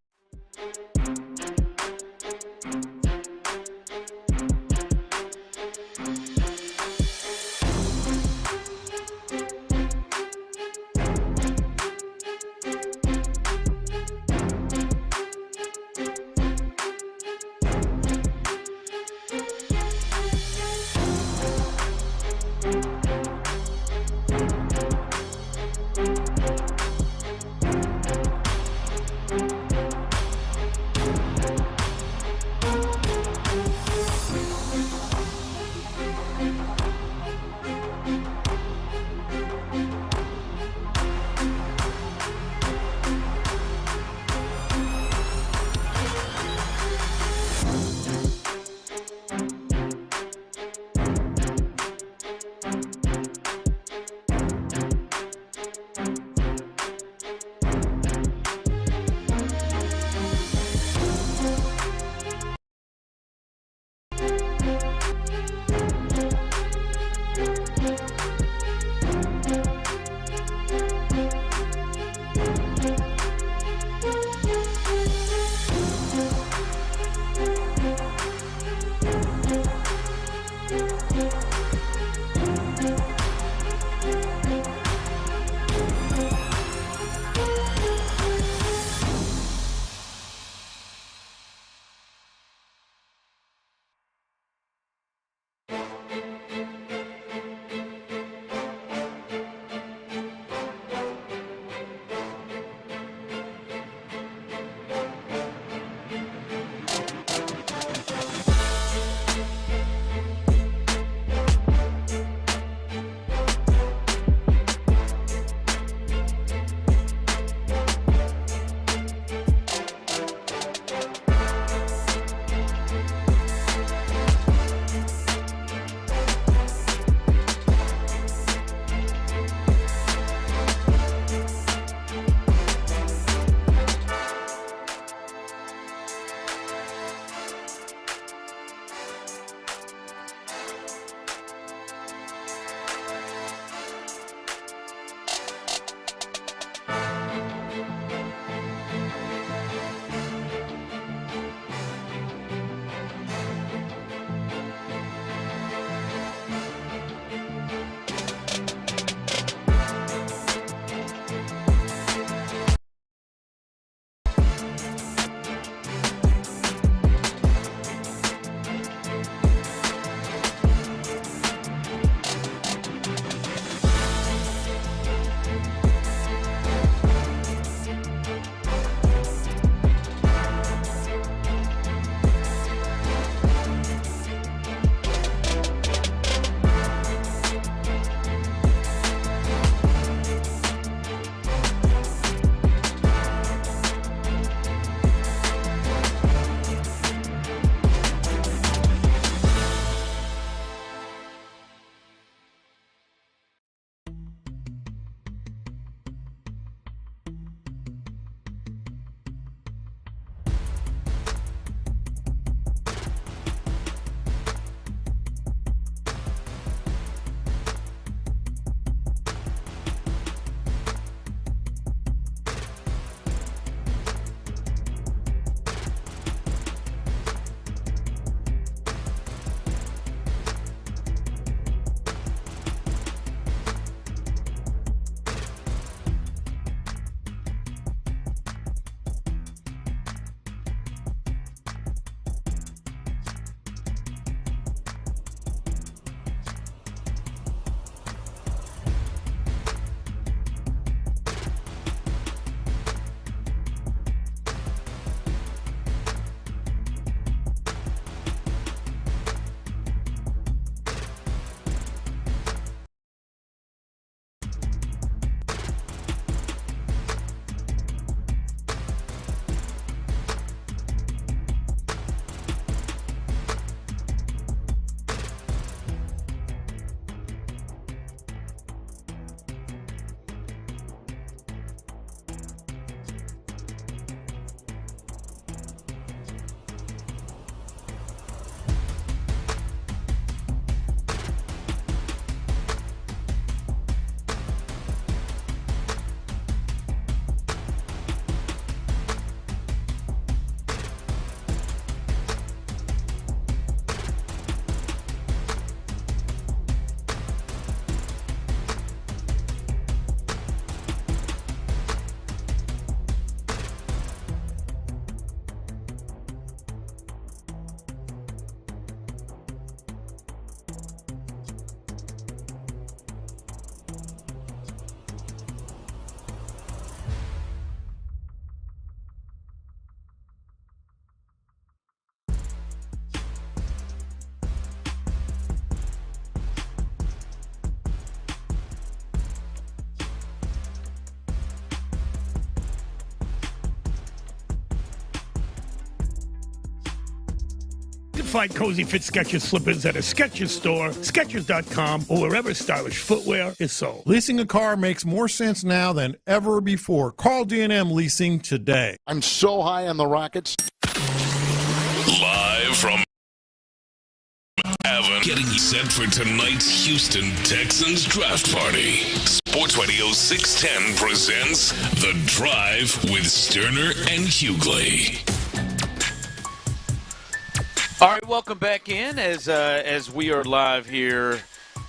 Find cozy fit Skechers slippers at a Skechers store, Skechers.com, or wherever stylish footwear is sold. Leasing a car makes more sense now than ever before. Call D&M Leasing today. I'm so high on the Rockets. Live from Avon, getting set for tonight's Houston Texans draft party. Sports Radio 610 presents The Drive with Stoerner and Hughley. All right, welcome back in as we are live here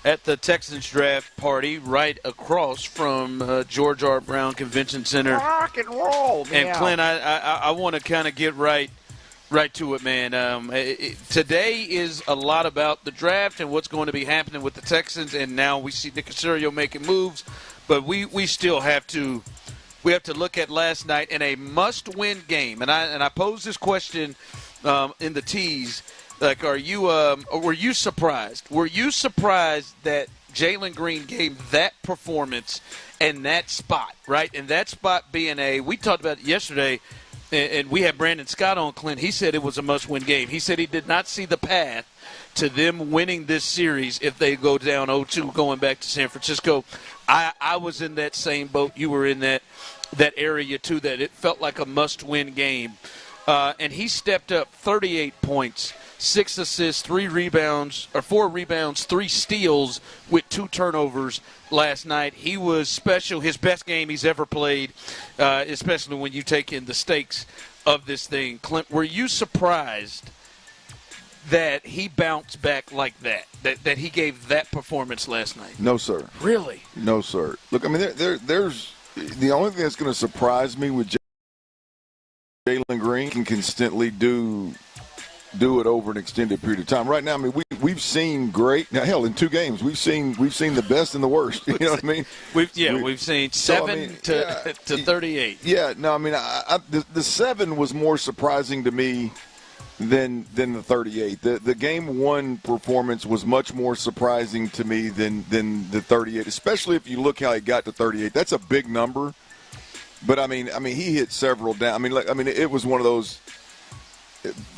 at the Texans draft party right across from George R. Brown Convention Center. Rock and roll, man. And Clint, I want to kind of get right to it, man. Today is a lot about the draft and what's going to be happening with the Texans, and now we see Nick Caserio making moves, but we still have to look at last night in a must-win game. And I pose this question in the tease, like, were you surprised? Were you surprised that Jalen Green gave that performance and that spot, right? And that spot being we talked about it yesterday, and we had Brandon Scott on, Clint. He said it was a must-win game. He said he did not see the path to them winning this series if they go down 0-2 going back to San Francisco. I was in that same boat. You were in that area, too, that it felt like a must-win game. And he stepped up 38 points, 6 assists, 4 rebounds, 3 steals with 2 turnovers last night. He was special, his best game he's ever played, especially when you take in the stakes of this thing. Clint, were you surprised that he bounced back like that he gave that performance last night? No, sir. Really? No, sir. Look, I mean, there's the only thing that's going to surprise me with Jalen Green can consistently do it over an extended period of time. Right now, I mean, we've seen great. Now, hell, in 2 games, we've seen the best and the worst. You know what I mean? We've seen 7 to 38. Yeah, no, I mean, the 7 was more surprising to me than the 38. The game 1 performance was much more surprising to me than the 38, especially if you look how he got to 38. That's a big number. But I mean, he hit several down. It was one of those.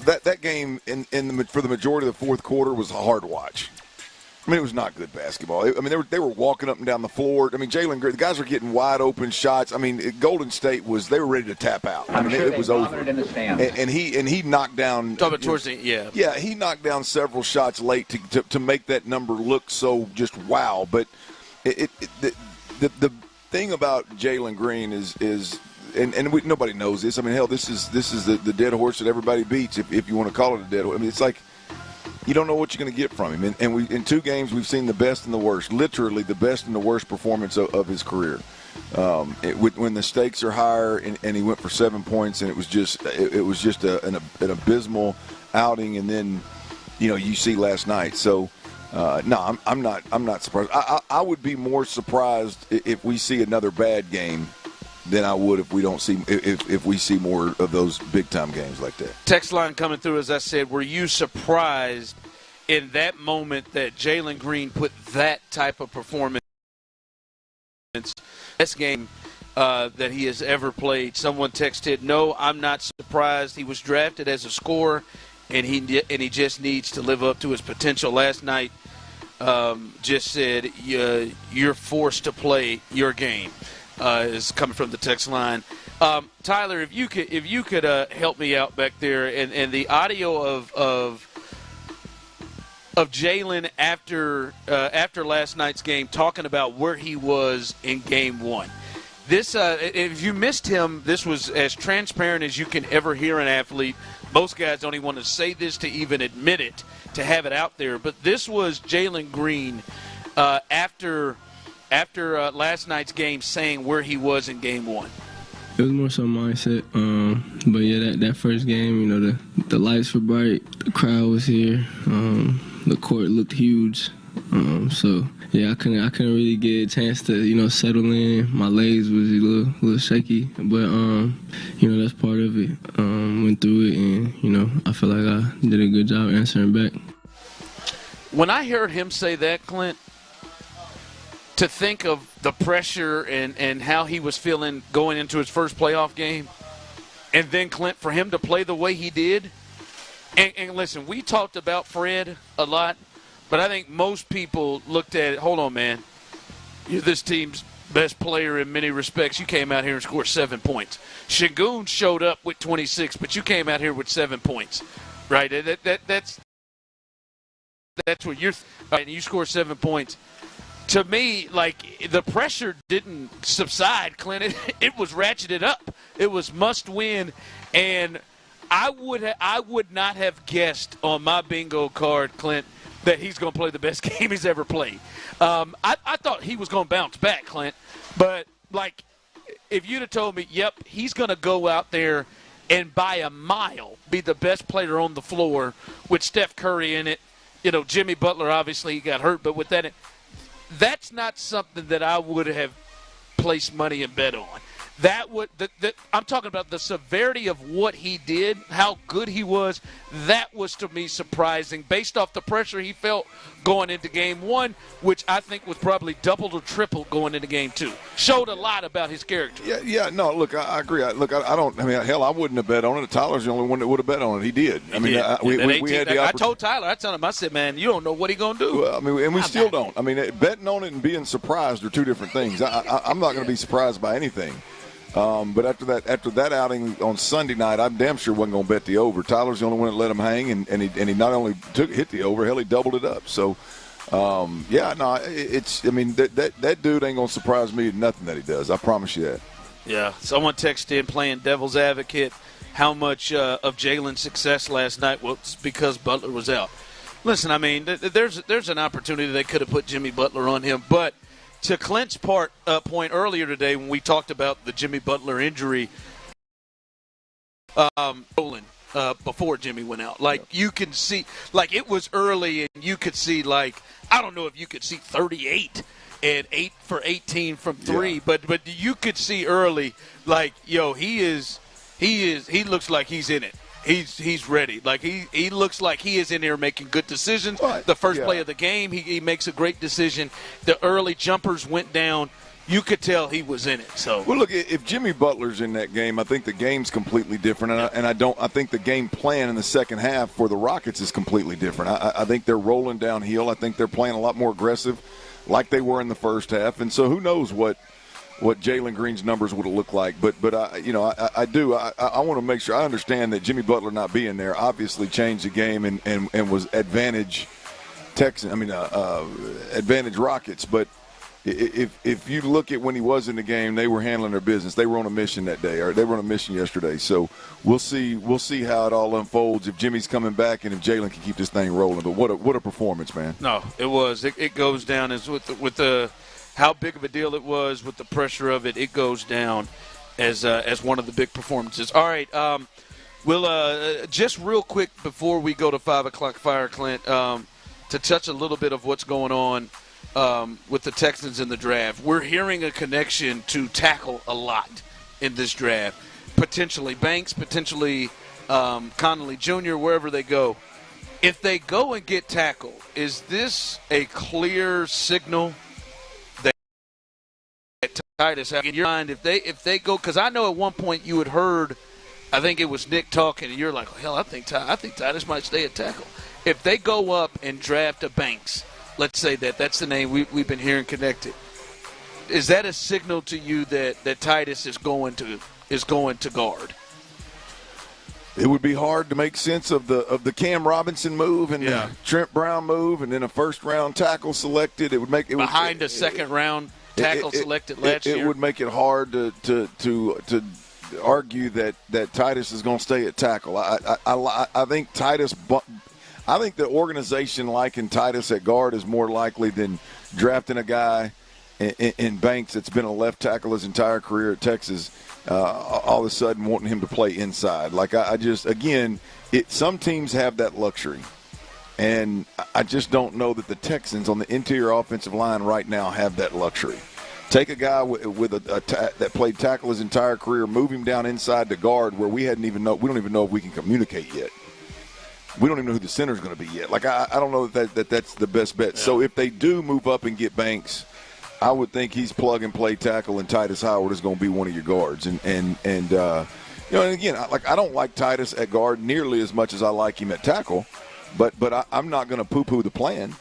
That game for the majority of the fourth quarter was a hard watch. I mean, it was not good basketball. I mean, they were walking up and down the floor. I mean, Jalen Green, the guys were getting wide open shots. I mean, Golden State they were ready to tap out. It was over. And he knocked down. Talking towards the Yeah, he knocked down several shots late to make that number look so just wow. But the thing about Jalen Green is nobody knows this. I mean, hell, this is the dead horse that everybody beats, if you want to call it a dead horse. I mean, it's like you don't know what you're going to get from him. And we in 2 games we've seen the best and the worst, literally the best and the worst performance of his career. When the stakes are higher, and he went for 7 points, and it was just an abysmal outing. And then you see last night. So. No, I'm not surprised. I would be more surprised if we see another bad game than I would if we see more of those big time games like that. Text line coming through, as I said, were you surprised in that moment that Jalen Green put that type of performance? Best game that he has ever played. Someone texted, "No, I'm not surprised. He was drafted as a scorer, and he just needs to live up to his potential." Last night, just said you're forced to play your game. Is coming from the text line. Tyler, if you could help me out back there, and the audio of Jalen after last night's game, talking about where he was in game 1. This, if you missed him, this was as transparent as you can ever hear an athlete. Most guys don't even want to say this to even admit it, to have it out there. But this was Jalen Green after last night's game, saying where he was in game 1. It was more so mindset. But yeah, that first game, the lights were bright, the crowd was here, the court looked huge. So yeah, I couldn't really get a chance to settle in. My legs was a little shaky, but that's part of it. Went through it, and I feel like I did a good job answering back. When I heard him say that, Clint, to think of the pressure and how he was feeling going into his first playoff game, and then, Clint, for him to play the way he did, And listen, we talked about Fred a lot, but I think most people looked at it. Hold on, man. You're this team's best player in many respects. You came out here and scored 7 points. Şengün showed up with 26, but you came out here with 7 points, right? That's what you're right, and you scored 7 points. To me, like, the pressure didn't subside, Clint. It was ratcheted up. It was must win, and I would not have guessed on my bingo card, Clint, that he's going to play the best game he's ever played. I thought he was going to bounce back, Clint, but, like, if you'd have told me, yep, he's going to go out there and by a mile be the best player on the floor with Steph Curry in it, Jimmy Butler, obviously, he got hurt, but with that, that's not something that I would have placed money and bet on. That would I'm talking about the severity of what he did, how good he was. That was, to me, surprising based off the pressure he felt going into game one, which I think was probably doubled or tripled going into game two. Showed a lot about his character. Yeah. No, look, I agree. I wouldn't have bet on it. Tyler's the only one that would have bet on it. He did. We had the opportunity. I told Tyler, I said, man, you don't know what he's going to do. Well, and we still don't. Betting on it and being surprised are two different things. I'm not going to be surprised by anything. But after that outing on Sunday night, I'm damn sure wasn't going to bet the over. Tyler's the only one that let him hang, and he not only hit the over, hell, he doubled it up. So, that dude ain't going to surprise me with nothing that he does. I promise you that. Yeah. Someone texted in playing devil's advocate how much of Jalen's success last night was because Butler was out. Listen, there's an opportunity they could have put Jimmy Butler on him, but to Clint's point earlier today when we talked about the Jimmy Butler injury before Jimmy went out, you can see, it was early and you could see, I don't know if you could see 38 and 8 for 18 from three, but you could see early, he looks like he's in it. He's ready. He looks like he is in there making good decisions. The first play of the game, he makes a great decision. The early jumpers went down. You could tell he was in it. So, well, look, if Jimmy Butler's in that game, I think the game's completely different, I think the game plan in the second half for the Rockets is completely different. I think they're rolling downhill. I think they're playing a lot more aggressive, like they were in the first half. And so, who knows what Jalen Green's numbers would have looked like. But I want to make sure I understand that Jimmy Butler not being there obviously changed the game and was advantage advantage Rockets. But if you look at when he was in the game, they were handling their business. They were on a mission that day, or they were on a mission yesterday. So we'll see how it all unfolds if Jimmy's coming back and if Jalen can keep this thing rolling. But what a performance, man. No, it was. It goes down as with the how big of a deal it was with the pressure of it. It goes down as one of the big performances. All right, we'll just real quick before we go to 5 o'clock fire, Clint, to touch a little bit of what's going on with the Texans in the draft. We're hearing a connection to tackle a lot in this draft. Potentially Banks, potentially Connolly Jr., wherever they go. If they go and get tackle, is this a clear signal that Titus, in your mind, if they go, because I know at one point you had heard, I think it was Nick talking, and you're like, well, hell, I think Titus might stay at tackle. If they go up and draft a Banks, let's say that's the name we've been hearing connected, is that a signal to you that Titus is going to guard? It would be hard to make sense of the Cam Robinson move and the Trent Brown move, and then a first-round tackle selected. It would make it behind a second-round tackle selected last year. It would make it hard to argue that Titus is going to stay at tackle. I think Titus. I think the organization liking Titus at guard is more likely than drafting a guy in Banks that's been a left tackle his entire career at Texas. All of a sudden wanting him to play inside. Some teams have that luxury. And I just don't know that the Texans on the interior offensive line right now have that luxury. Take a guy that played tackle his entire career, move him down inside to guard where we don't even know if we can communicate yet. We don't even know who the center is going to be yet. I don't know that's the best bet. Yeah. So if they do move up and get Banks, I would think he's plug and play tackle, and Titus Howard is going to be one of your guards. And and again, I don't like Titus at guard nearly as much as I like him at tackle, but I'm not going to poo-poo the plan.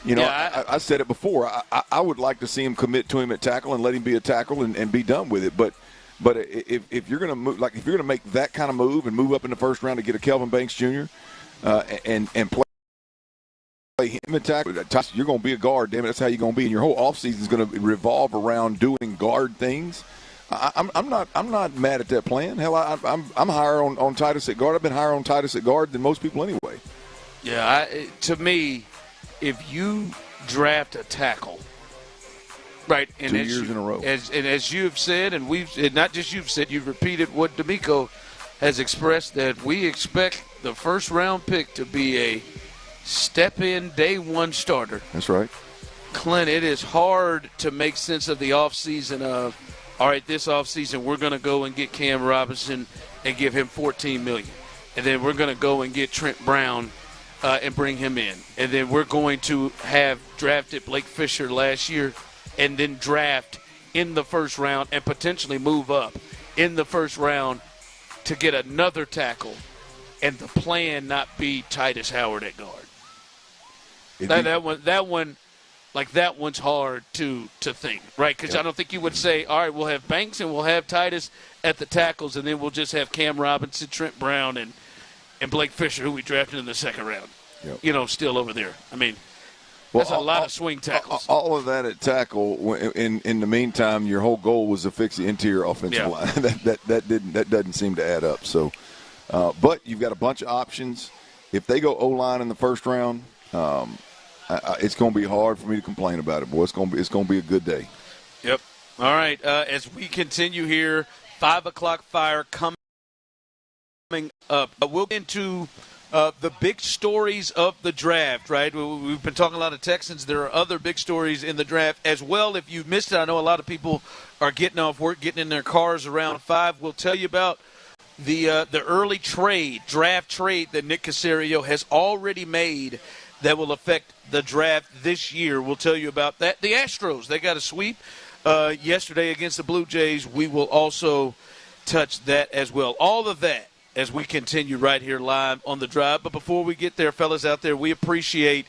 I said it before. I would like to see him commit to him at tackle and let him be a tackle and be done with it. But if you're going to move, if you're going to make that kind of move and move up in the first round to get a Kelvin Banks Jr. And play him at tackle, you're going to be a guard. Damn it, that's how you're going to be. And your whole offseason is going to revolve around doing guard things. I'm not mad at that plan. Hell, I'm higher on Titus at guard. I've been higher on Titus at guard than most people anyway. Yeah, to me, if you draft a tackle, right, and 2 years in a row, as you've said, and not just you've said, you've repeated what D'Amico has expressed, that we expect the first round pick to be a step-in day one starter. That's right, Clint. It is hard to make sense of the offseason of, all right, this offseason we're going to go and get Cam Robinson and give him $14 million, and then we're going to go and get Trent Brown and bring him in, and then we're going to have drafted Blake Fisher last year and then draft in the first round and potentially move up in the first round to get another tackle, and the plan not be Titus Howard at guard. That one's hard to think, right? Because I don't think you would say, all right, we'll have Banks and we'll have Titus at the tackles, and then we'll just have Cam Robinson, Trent Brown, and Blake Fisher, who we drafted in the second round, still over there. I mean, that's a lot of swing tackles. All of that at tackle. In the meantime, your whole goal was to fix the interior offensive line. That doesn't seem to add up. So, but you've got a bunch of options. If they go O-line in the first round, it's going to be hard for me to complain about it, boy. It's going to be a good day. Yep. All right. As we continue here, 5 o'clock fire coming up. We'll get into the big stories of the draft, right? We've been talking a lot of Texans. There are other big stories in the draft as well. If you've missed it, I know a lot of people are getting off work, getting in their cars around 5. We'll tell you about the early draft trade that Nick Caserio has already made that will affect the draft this year. We'll tell you about that. The Astros, they got a sweep yesterday against the Blue Jays. We will also touch that as well. All of that as we continue right here live on The Drive. But before we get there, fellas out there, we appreciate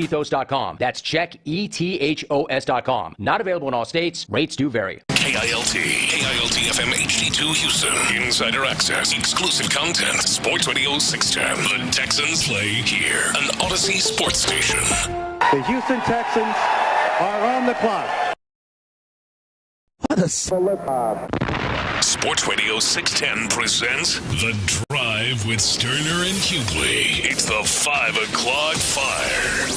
checkethos.com. That's checkethos.com. Not available in all states. Rates do vary. KILT FM HD2 Houston. Insider access, exclusive content. Sports Radio 610. The Texans play here. An Odyssey sports station. The Houston Texans are on the clock. What a Sports Radio 610 presents The Drive with Stoerner and Hughley. It's the 5 o'clock fire.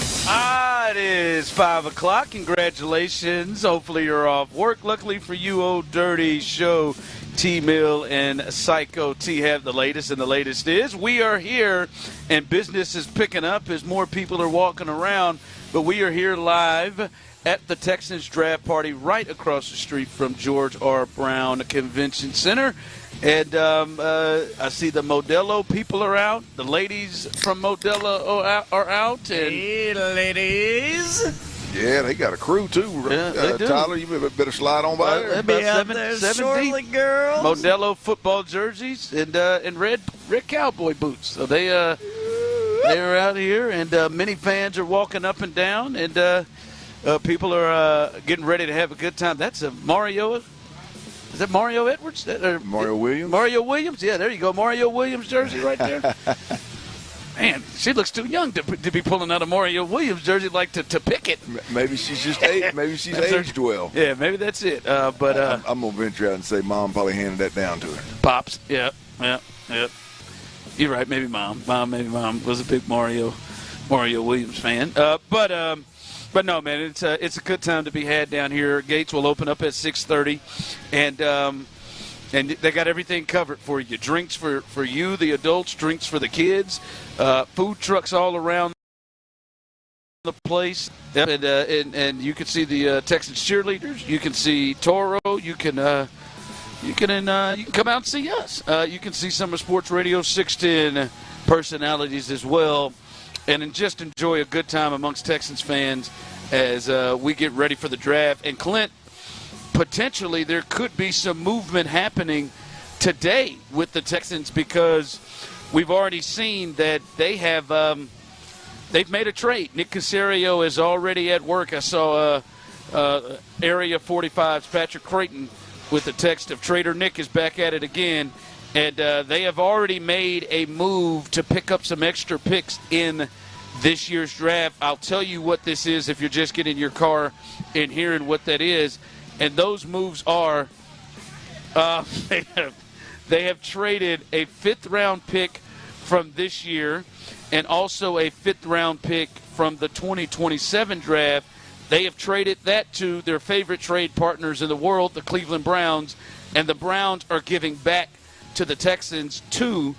It is 5 o'clock. Congratulations. Hopefully you're off work. Luckily for you, Old Dirty Show, T-Mill and Psycho T have the latest, and the latest is we are here, and business is picking up as more people are walking around, but we are here live at the Texans draft party right across the street from George R. Brown Convention Center. And I see the Modelo people are out. The ladies from Modelo are out. And hey, ladies. Yeah, they got a crew, too. Yeah, they do. Tyler, you better slide on by there. Be out there shortly, girls. Modelo football jerseys and red cowboy boots. So they're out here, and many fans are walking up and down, and people are getting ready to have a good time. That's a Mario. Is that Mario Edwards? Mario Williams? Mario Williams? Yeah, there you go. Mario Williams jersey right there. Man, she looks too young to be pulling out a Mario Williams jersey, like to pick it. Maybe she's just maybe she's aged well. Yeah, maybe that's it. But I'm gonna venture out and say Mom probably handed that down to her. Pops. Yeah. You're right. Maybe Mom was a big Mario Williams fan. But no, man, it's a good time to be had down here. Gates will open up at 6:30, and they got everything covered for you. Drinks for you, the adults, drinks for the kids, food trucks all around the place. Yep. And you can see the Texans cheerleaders. You can see Toro. You can come out and see us. You can see some of Sports Radio 610 personalities as well. And just enjoy a good time amongst Texans fans as we get ready for the draft. And Clint, potentially there could be some movement happening today with the Texans, because we've already seen that they have they've made a trade. Nick Caserio is already at work. I saw Area 45's Patrick Creighton with the text of Trader Nick is back at it again. And they have already made a move to pick up some extra picks in this year's draft. I'll tell you what this is if you're just getting your car and hearing what that is. And those moves are they have traded a 5th-round pick from this year and also a 5th-round pick from the 2027 draft. They have traded that to their favorite trade partners in the world, the Cleveland Browns. And the Browns are giving back to the Texans 2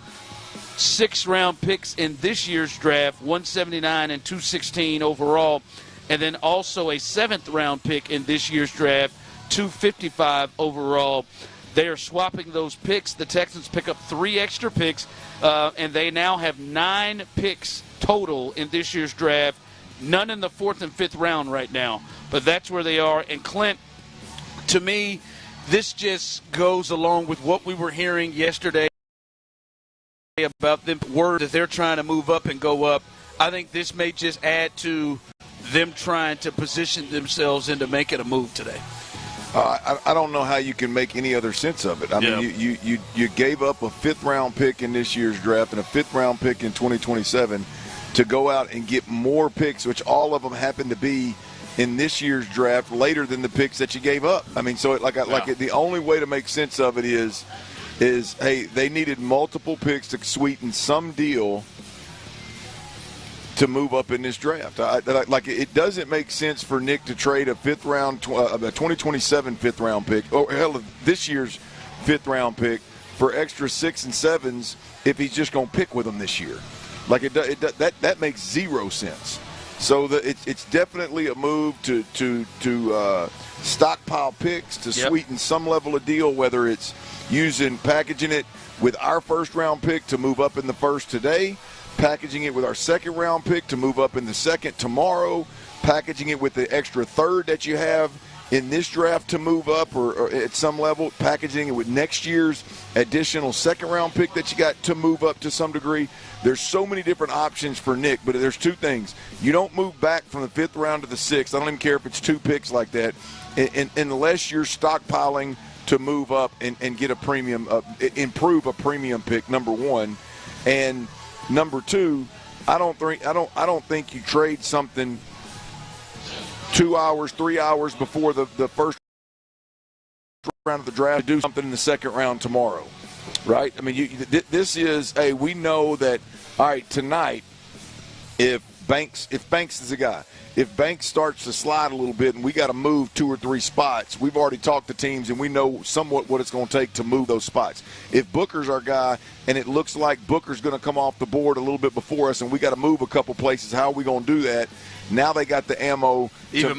6th-round picks in this year's draft, 179 and 216 overall, and then also a 7th-round pick in this year's draft, 255 overall. They are swapping those picks. The Texans pick up 3 extra picks, and they now have 9 picks total in this year's draft, none in the 4th and 5th round right now. But that's where they are. And Clint, to me, this just goes along with what we were hearing yesterday about them word that they're trying to move up and go up. I think this may just add to them trying to position themselves into making a move today. I don't know how you can make any other sense of it. I mean, you gave up a 5th-round pick in this year's draft and a 5th-round pick in 2027 to go out and get more picks, which all of them happen to be in this year's draft later than the picks that you gave up. I mean, so the only way to make sense of it is hey, they needed multiple picks to sweeten some deal to move up in this draft. It doesn't make sense for Nick to trade a 5th-round, a 2027 5th-round pick, or hell, this year's 5th-round pick for extra 6s and 7s if he's just going to pick with them this year. That makes zero sense. So it's definitely a move to stockpile picks to sweeten some level of deal, whether it's packaging it with our 1st-round pick to move up in the 1st today, packaging it with our 2nd-round pick to move up in the 2nd tomorrow, packaging it with the extra 3rd that you have in this draft to move up or at some level, packaging it with next year's additional second-round pick that you got to move up to some degree. There's so many different options for Nick, but there's two things. You don't move back from the 5th round to the 6th. I don't even care if it's 2 picks like that, unless you're stockpiling to move up and get a premium, improve a premium pick, number one. And number two, I don't think you trade something 2 hours, 3 hours before the first round of the draft to do something in the second round tomorrow, right? I mean, this is we know that, all right, tonight, if Banks is a guy, if Banks starts to slide a little bit and we got to move 2 or 3 spots, we've already talked to teams and we know somewhat what it's going to take to move those spots. If Booker's our guy and it looks like Booker's going to come off the board a little bit before us and we got to move a couple places, how are we going to do that? Now they got the ammo. They got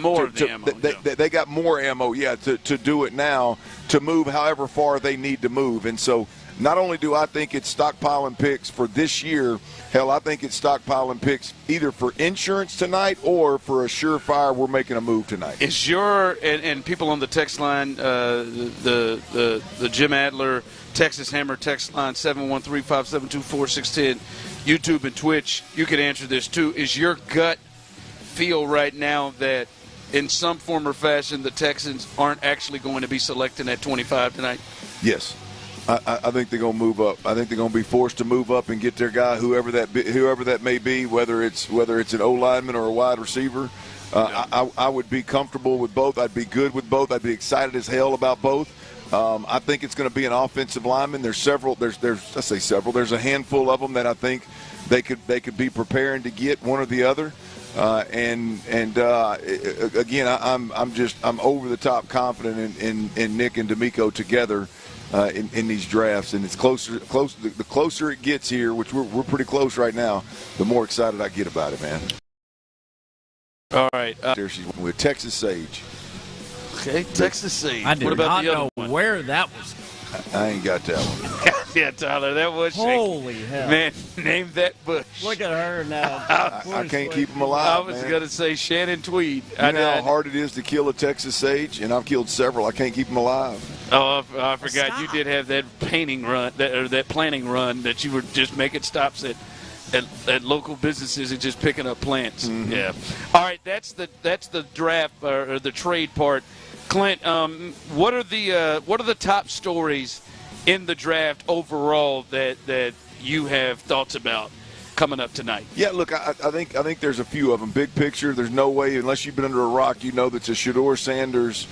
more ammo, to do it now, to move however far they need to move. And so not only do I think it's stockpiling picks for this year, hell, I think it's stockpiling picks either for insurance tonight or for a surefire we're making a move tonight. Is your and people on the text line, the Jim Adler Texas Hammer text line 713-572-4610, YouTube and Twitch, you can answer this too. Is your gut feel right now that in some form or fashion the Texans aren't actually going to be selecting at 25 tonight? Yes. I think they're going to move up. I think they're going to be forced to move up and get their guy, whoever that may be, whether it's an O lineman or a wide receiver. I would be comfortable with both. I'd be good with both. I'd be excited as hell about both. I think it's going to be an offensive lineman. There's several. There's I say several. There's a handful of them that I think they could be preparing to get one or the other. Again, I'm over the top confident in Nick and D'Amico together. In these drafts, and it's closer. The closer it gets here, which we're pretty close right now, the more excited I get about it, man. All right, there she's with Texas Sage. Okay, Texas Sage. I did not know where that was. I ain't got that one. Yeah, Tyler, that was holy shaky. hell, man! Name that bush. Look at her now. I can't keep them alive. I was going to say Shannon Tweed. You know how hard it is to kill a Texas Sage, and I've killed several. I can't keep them alive. Oh, I forgot you did have that planning run that you were just making stops at local businesses and just picking up plants. Mm-hmm. Yeah. All right, that's the draft or the trade part. Clint, what are the top stories in the draft overall that you have thoughts about coming up tonight? Yeah, look, I think there's a few of them. Big picture, there's no way, unless you've been under a rock, you know that Shedeur Sanders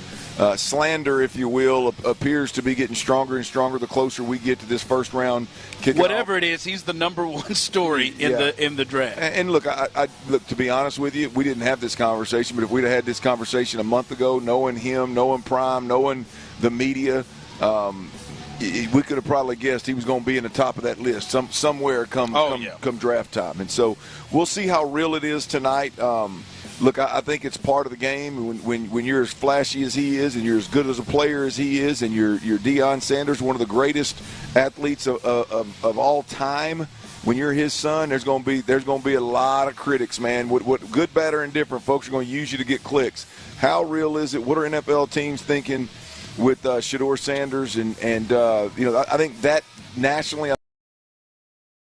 slander, if you will, appears to be getting stronger and stronger the closer we get to this first round kicking Whatever off. it is, he's the number one story in the draft. And look, I look, to be honest with you, we didn't have this conversation, but if we'd have had this conversation a month ago, knowing him, knowing Prime, knowing the media, we could have probably guessed he was going to be in the top of that list somewhere come draft time. And so we'll see how real it is tonight. Look, I think it's part of the game. When you're as flashy as he is, and you're as good as a player as he is, and you're Deion Sanders, one of the greatest athletes of all time. When you're his son, there's going to be a lot of critics, man. What good, bad, or indifferent, folks are going to use you to get clicks. How real is it? What are NFL teams thinking with Shedeur Sanders? And I think that nationally,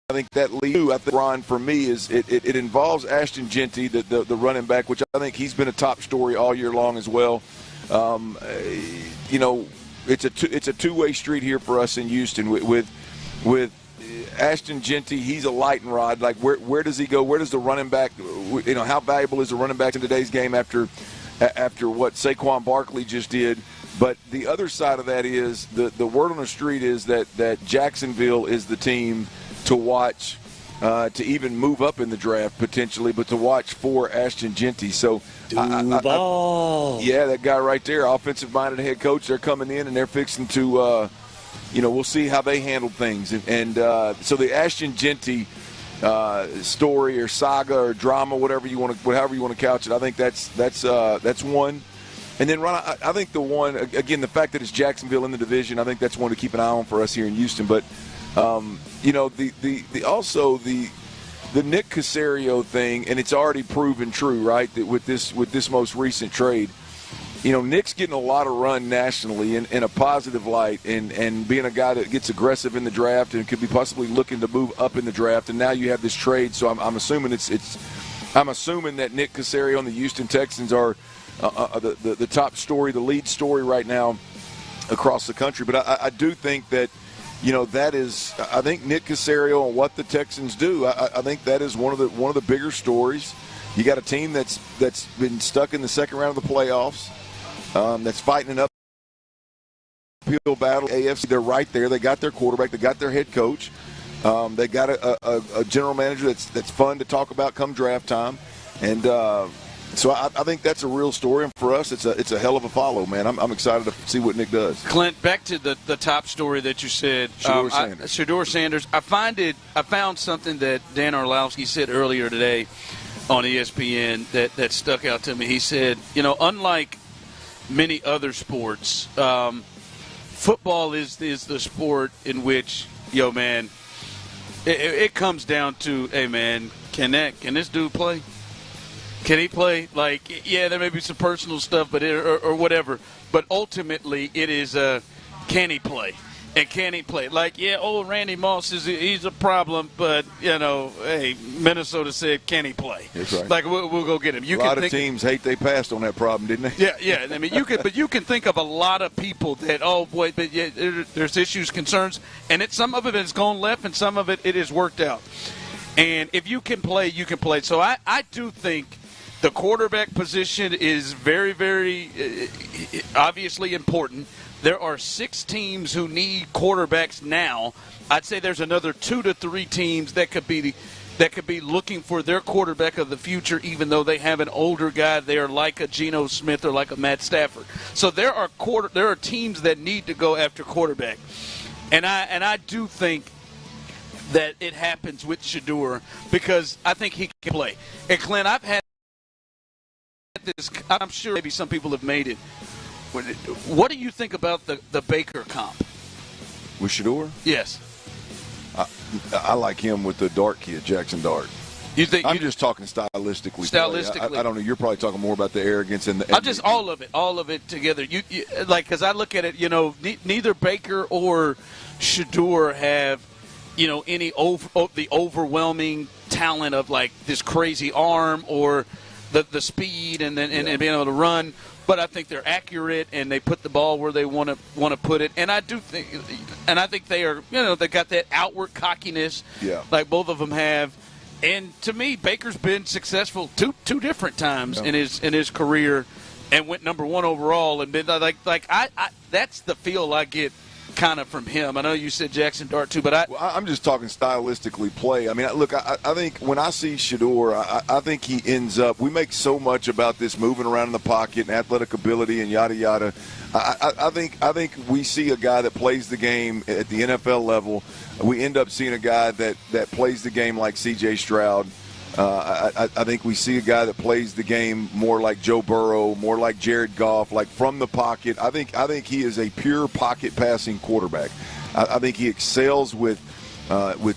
I think that lead, Ron, for me, is it involves Ashton Jeanty, the running back, which I think he's been a top story all year long as well. It's a two-way street here for us in Houston with Ashton Jeanty. He's a lightning rod. Like where does he go? Where does the running back? How valuable is the running back in today's game after what Saquon Barkley just did? But the other side of that is the word on the street is that Jacksonville is the team to watch, to even move up in the draft potentially, but to watch for Ashton Jeanty. So, that guy right there, offensive-minded head coach, they're coming in and they're fixing to, we'll see how they handle things. And so the Ashton Jeanty story or saga or drama, however you want to couch it, I think that's one. And then, Ron, I think the one, again, the fact that it's Jacksonville in the division, I think that's one to keep an eye on for us here in Houston. But the Nick Caserio thing, and it's already proven true, right? That with this most recent trade, Nick's getting a lot of run nationally in a positive light, and being a guy that gets aggressive in the draft and could be possibly looking to move up in the draft. And now you have this trade, so I'm assuming I'm assuming that Nick Caserio and the Houston Texans are the top story, the lead story right now across the country. But I do think that, that is, I think Nick Caserio and what the Texans do, I think that is one of the bigger stories. You got a team that's been stuck in the second round of the playoffs, that's fighting an uphill battle. AFC, they're right there. They got their quarterback. They got their head coach. They got a general manager that's fun to talk about come draft time. And so I think that's a real story. And for us, it's a hell of a follow, man. I'm excited to see what Nick does. Clint, back to the top story that you said. Shedeur Sanders. I found something that Dan Orlowski said earlier today on ESPN that stuck out to me. He said, unlike many other sports, football is the sport in which, man, it comes down to, hey, man, can this dude play? Can he play? Like, yeah, there may be some personal stuff, but or whatever. But ultimately, it is can he play? And can he play? Like, yeah, old Randy Moss he's a problem, but hey, Minnesota said, can he play? That's right. Like, we'll go get him. A lot of teams hate they passed on that problem, didn't they? Yeah. I mean, you can think of a lot of people that, oh boy, but yeah, there's issues, concerns, and some of it has gone left, and some of it has worked out. And if you can play, you can play. So I do think the quarterback position is very, very obviously important. There are 6 teams who need quarterbacks now. I'd say there's another 2 to 3 teams that could be looking for their quarterback of the future, even though they have an older guy there like a Geno Smith or like a Matt Stafford. So there are teams that need to go after quarterback, and I do think that it happens with Shedeur because I think he can play. And Clint, I've had this. I'm sure maybe some people have made it. What do you think about the Baker comp? With Shedeur? Yes. I like him with the Dart kid, Jackson Dart. I'm just talking stylistically. I don't know. You're probably talking more about the arrogance and I'm just all of it together. You like, because I look at it, neither Baker or Shedeur have, any the overwhelming talent of like this crazy arm or the speed and being able to run. But I think they're accurate and they put the ball where they want to put it. And I think they are, they got that outward cockiness, like both of them have. And to me, Baker's been successful two different times in his career, and went number 1 overall. And been I that's the feel I get kind of from him. I know you said Jackson Dart too, but I'm just talking stylistically play. I mean, look, I think when I see Shedeur, I think he ends up. We make so much about this moving around in the pocket and athletic ability and yada yada. I think we see a guy that plays the game at the NFL level. We end up seeing a guy that plays the game like C.J. Stroud. I think we see a guy that plays the game more like Joe Burrow, more like Jared Goff, like from the pocket. I think he is a pure pocket passing quarterback. I think he excels with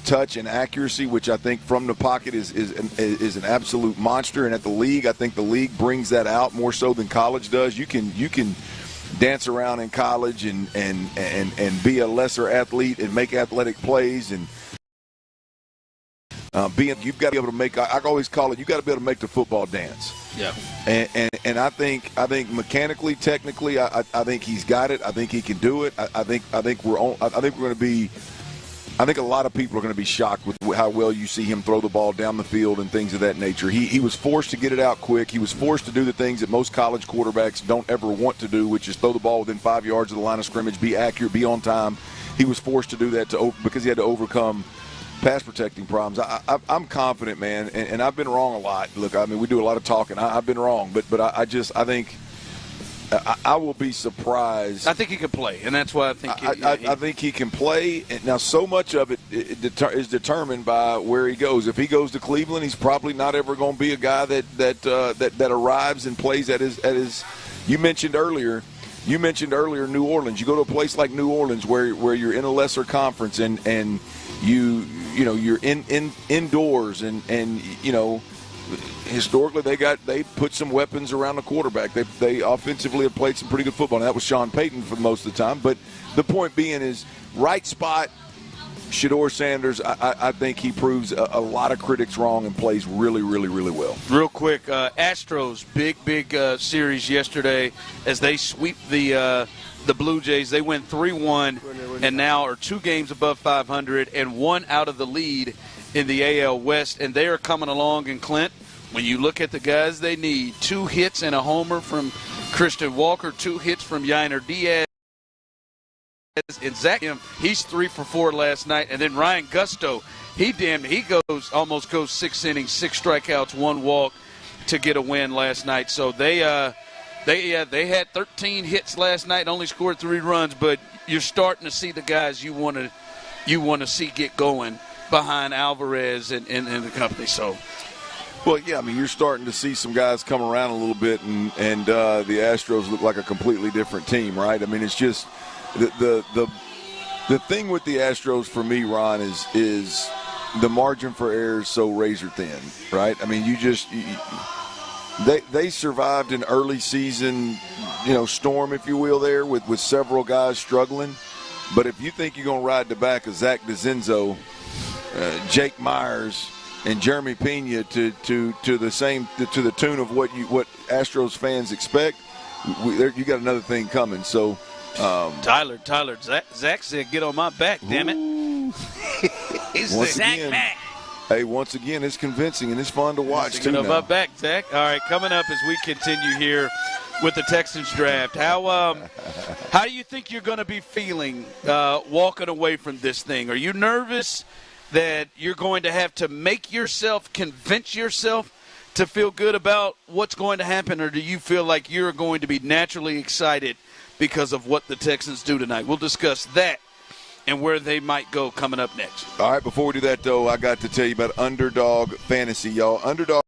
touch and accuracy, which I think from the pocket is an absolute monster. And at the league, I think the league brings that out more so than college does. You can dance around in college and be a lesser athlete and make athletic plays and. You've got to be able to make. I always call it. You got to be able to make the football dance. Yeah. And I think mechanically, technically, I think he's got it. I think he can do it. I think we're going to be. I think a lot of people are going to be shocked with how well you see him throw the ball down the field and things of that nature. He was forced to get it out quick. He was forced to do the things that most college quarterbacks don't ever want to do, which is throw the ball within 5 yards of the line of scrimmage, be accurate, be on time. He was forced to do that because he had to overcome pass protecting problems. I'm confident, man, and I've been wrong a lot. Look, I mean, we do a lot of talking. I've been wrong, but I think I will be surprised. I think he can play, and that's why I think I think he can play. Now, so much of it is determined by where he goes. If he goes to Cleveland, he's probably not ever going to be a guy that arrives and plays at his. You mentioned earlier New Orleans. You go to a place like New Orleans where you're in a lesser conference and you're indoors and historically they put some weapons around the quarterback. They offensively have played some pretty good football. And that was Sean Payton for most of the time. But the point being is right spot. Shedeur Sanders, I think he proves a lot of critics wrong and plays really, really, really well. Real quick, Astros, big series yesterday as they sweep the Blue Jays. They win 3-1 and now are 2 games above 500 and 1 out of the lead in the AL West. And they are coming along. And, Clint, when you look at the guys they need, 2 hits and a homer from Christian Walker, 2 hits from Yainer Diaz. And Zach, he's 3 for 4 last night, and then Ryan Gusto, he almost goes 6 innings, 6 strikeouts, 1 walk to get a win last night. So they had 13 hits last night, only scored 3 runs, but you're starting to see the guys you want to see get going behind Alvarez and the company. So. Well, yeah, I mean, you're starting to see some guys come around a little bit, and the Astros look like a completely different team, right? I mean, it's just. The thing with the Astros for me, Ron, is the margin for error is so razor thin, right? I mean, they survived an early season, storm, if you will, there with several guys struggling. But if you think you're going to ride the back of Zach DeCenzo, Jake Myers, and Jeremy Pena to the tune of what Astros fans expect, you got another thing coming. So. Tyler, Zach said, "Get on my back, damn it." He said, "Zach back." Hey, once again, it's convincing and it's fun to watch too. Get on my back, Zach. All right, coming up as we continue here with the Texans draft. How do you think you're going to be feeling walking away from this thing? Are you nervous that you're going to have to convince yourself to feel good about what's going to happen, or do you feel like you're going to be naturally excited because of what the Texans do tonight? We'll discuss that and where they might go coming up next. All right, before we do that, though, I got to tell you about Underdog Fantasy, y'all. Underdog.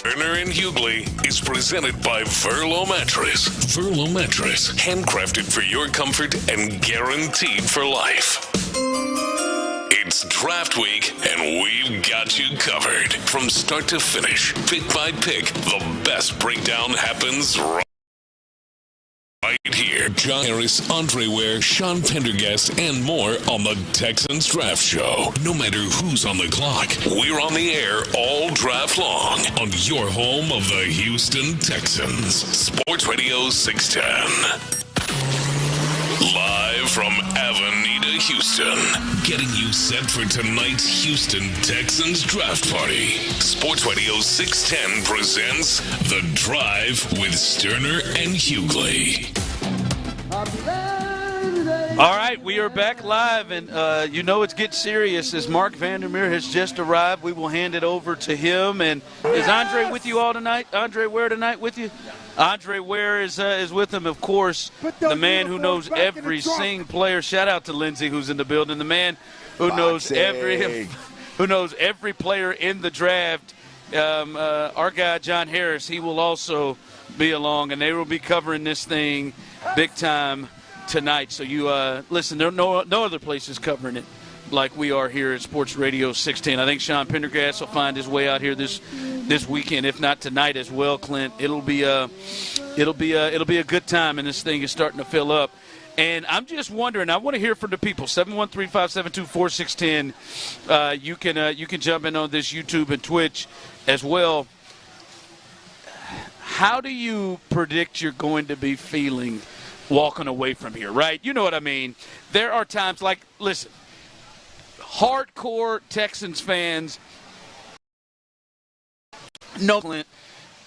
Stoerner and Hughley is presented by Verlo Mattress. Verlo Mattress, handcrafted for your comfort and guaranteed for life. It's draft week, and we've got you covered. From start to finish, pick by pick, the best breakdown happens right here. John Harris, Andre Ware, Sean Pendergast, and more on the Texans Draft Show. No matter who's on the clock, we're on the air all draft long on your home of the Houston Texans. Sports Radio 610. Live from Avenida, Houston. Getting you set for tonight's Houston Texans draft party. Sports Radio 610 presents The Drive with Stoerner and Hughley. All right, we are back live, and you know it's getting serious as Mark Vandermeer has just arrived. We will hand it over to him. And is Andre with you all tonight? Andre Ware tonight with you? Andre Ware is with him, of course, the man who knows every single player. Shout out to Lindsay, who's in the building. The man who knows every player in the draft. Our guy, John Harris, he will also be along, and they will be covering this thing big time tonight. So you listen, there are no other places covering it like we are here at Sports Radio 610. I think Sean Pendergast will find his way out here this weekend, if not tonight as well, Clint. It'll be a good time, and this thing is starting to fill up. And I'm just wondering, I want to hear from the people. 713-572-4610. You can jump in on this YouTube and Twitch as well. How do you predict you're going to be feeling walking away from here, right? You know what I mean. There are times like, listen, hardcore Texans fans, no, Clint,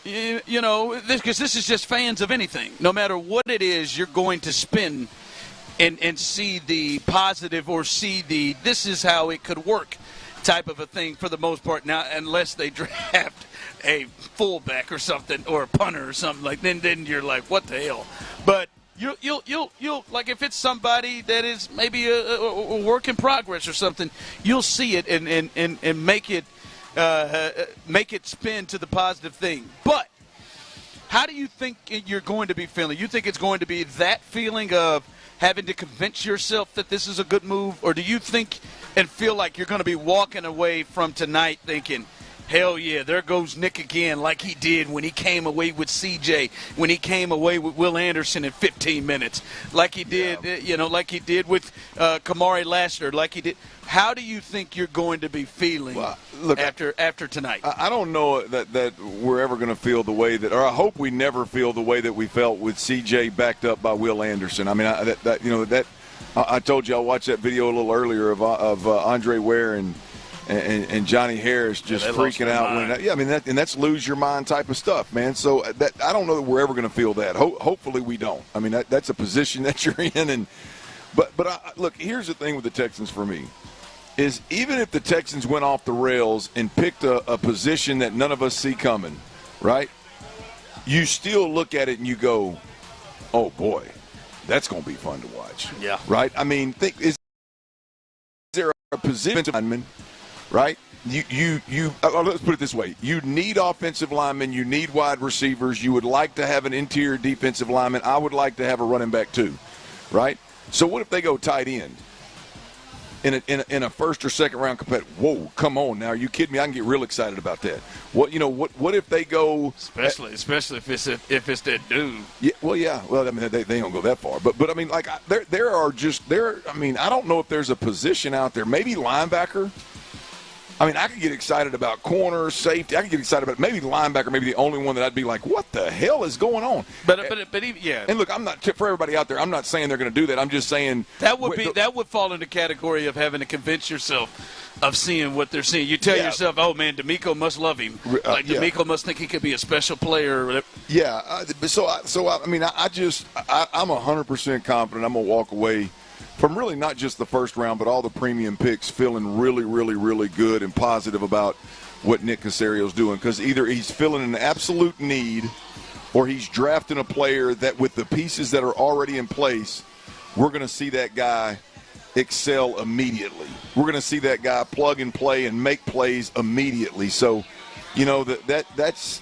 you know, because this is just fans of anything. No matter what it is, you're going to spin and see the positive or see the this is how it could work type of a thing for the most part. Now, unless they draft a fullback or something or a punter or something like then you're like, what the hell? But You'll like if it's somebody that is maybe a work in progress or something, you'll see it and make it spin to the positive thing. But how do you think you're going to be feeling? You think it's going to be that feeling of having to convince yourself that this is a good move, or do you think and feel like you're going to be walking away from tonight thinking, hell yeah, there goes Nick again, like he did when he came away with CJ, when he came away with Will Anderson in 15 minutes, like he did, like he did with Kamari Lassiter, like he did. How do you think you're going to be feeling after tonight? I don't know that we're ever going to feel the way that, or I hope we never feel the way that we felt with CJ backed up by Will Anderson. I mean, I told you I watched that video a little earlier of Andre Ware and Johnny Harris just freaking out. That's lose your mind type of stuff, man. So I don't know that we're ever going to feel that. Hopefully we don't. I mean, that's a position that you're in. But look, here's the thing with the Texans for me, is even if the Texans went off the rails and picked a position that none of us see coming, right? You still look at it and you go, oh boy, that's going to be fun to watch. Yeah. Right? I mean, is there a position, right, let's put it this way. You need offensive linemen. You need wide receivers. You would like to have an interior defensive lineman. I would like to have a running back too, right? So what if they go tight end in a first or second round competitor? Whoa, come on now. Are you kidding me? I can get real excited about that. What if they go especially if it's that dude? Yeah, well, I mean they don't go that far, but I mean like I don't know if there's a position out there, maybe linebacker. I mean, I could get excited about corner, safety. I could get excited about maybe linebacker, maybe the only one that I'd be like, what the hell is going on? But yeah. And look, I'm not for everybody out there. I'm not saying they're going to do that. I'm just saying that would fall in the category of having to convince yourself of seeing what they're seeing. You tell yourself, oh man, D'Amico must love him. Like D'Amico must think he could be a special player. Yeah. I'm 100% confident. I'm gonna walk away from really not just the first round, but all the premium picks feeling really, really, really good and positive about what Nick Caserio's doing. Because either he's filling an absolute need or he's drafting a player that with the pieces that are already in place, we're going to see that guy excel immediately. We're going to see that guy plug and play and make plays immediately. So, that's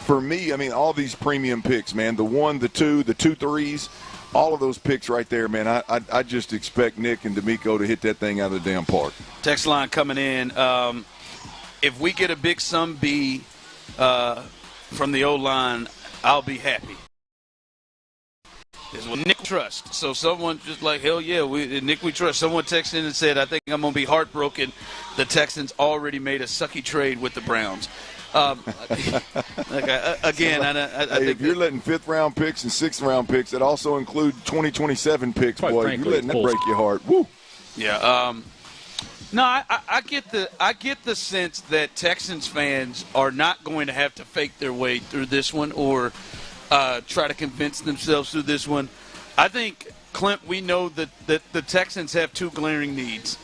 for me. I mean, all these premium picks, man, the 1, the 2, the 2 3s, all of those picks right there, man, I just expect Nick and D'Amico to hit that thing out of the damn park. Text line coming in. If we get a big sum B from the O-line, I'll be happy. This is what Nick trust. So someone just like, hell yeah, Nick we trust. Someone texted in and said, I think I'm going to be heartbroken. The Texans already made a sucky trade with the Browns. I think if you're letting 5th-round picks and 6th-round picks, that also include 2027 picks, boy, you're letting that break your heart. Woo. Yeah. No, I get the sense that Texans fans are not going to have to fake their way through this one or try to convince themselves through this one. I think, Clint, we know that the Texans have 2 glaring needs,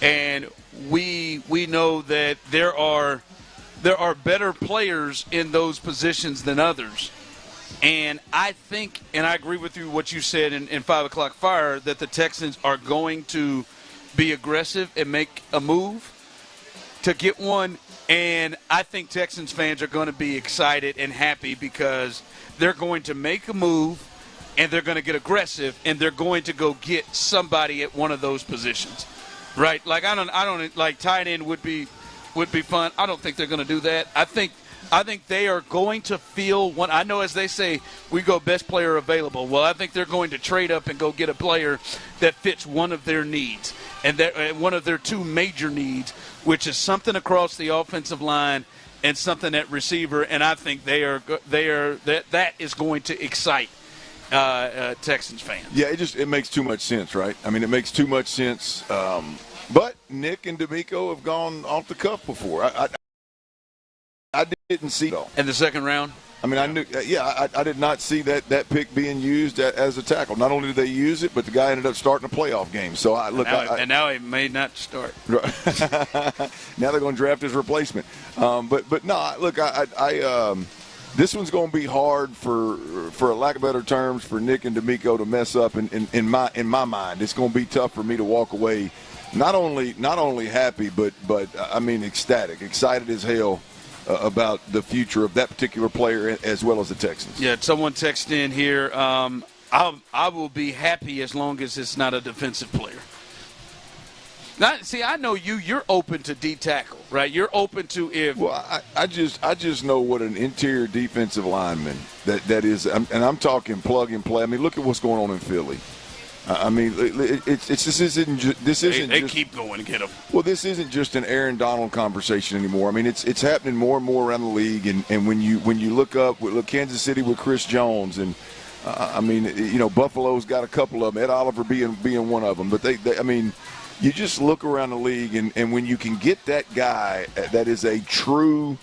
and we know that there are better players in those positions than others. And I think, and I agree with you what you said in 5 o'clock fire, that the Texans are going to be aggressive and make a move to get one. And I think Texans fans are going to be excited and happy because they're going to make a move and they're going to get aggressive and they're going to go get somebody at one of those positions. Right? Like I don't like tight end would be fun. I don't think they're going to do that. I think they are going to feel one. I know, as they say, we go best player available. Well, I think they're going to trade up and go get a player that fits one of their needs and one of their 2 major needs, which is something across the offensive line and something at receiver. And I think that is going to excite Texans fans. Yeah, it makes too much sense, right? I mean, it makes too much sense. But Nick and D'Amico have gone off the cuff before. I didn't see it all. In the 2nd round? I mean, I knew. I did not see that pick being used as a tackle. Not only did they use it, but the guy ended up starting a playoff game. So and now he may not start. Right. Now they're going to draft his replacement. But no, look, this one's going to be hard for a lack of better terms for Nick and D'Amico to mess up. In my mind, it's going to be tough for me to walk away. Not only happy, but I mean ecstatic, excited as hell about the future of that particular player as well as the Texans. Yeah, someone texted in here, I will be happy as long as it's not a defensive player. Now, see, I know you're open to D-tackle, right? You're open to if – Well, I just know what an interior defensive lineman that is, and I'm talking plug and play. I mean, look at what's going on in Philly. I mean, this isn't. They keep going to get them. Well, this isn't just an Aaron Donald conversation anymore. I mean, it's happening more and more around the league. And when you look Kansas City with Chris Jones, and I mean, Buffalo's got a couple of them. Ed Oliver being one of them. But I mean, you just look around the league, and when you can get that guy that is a true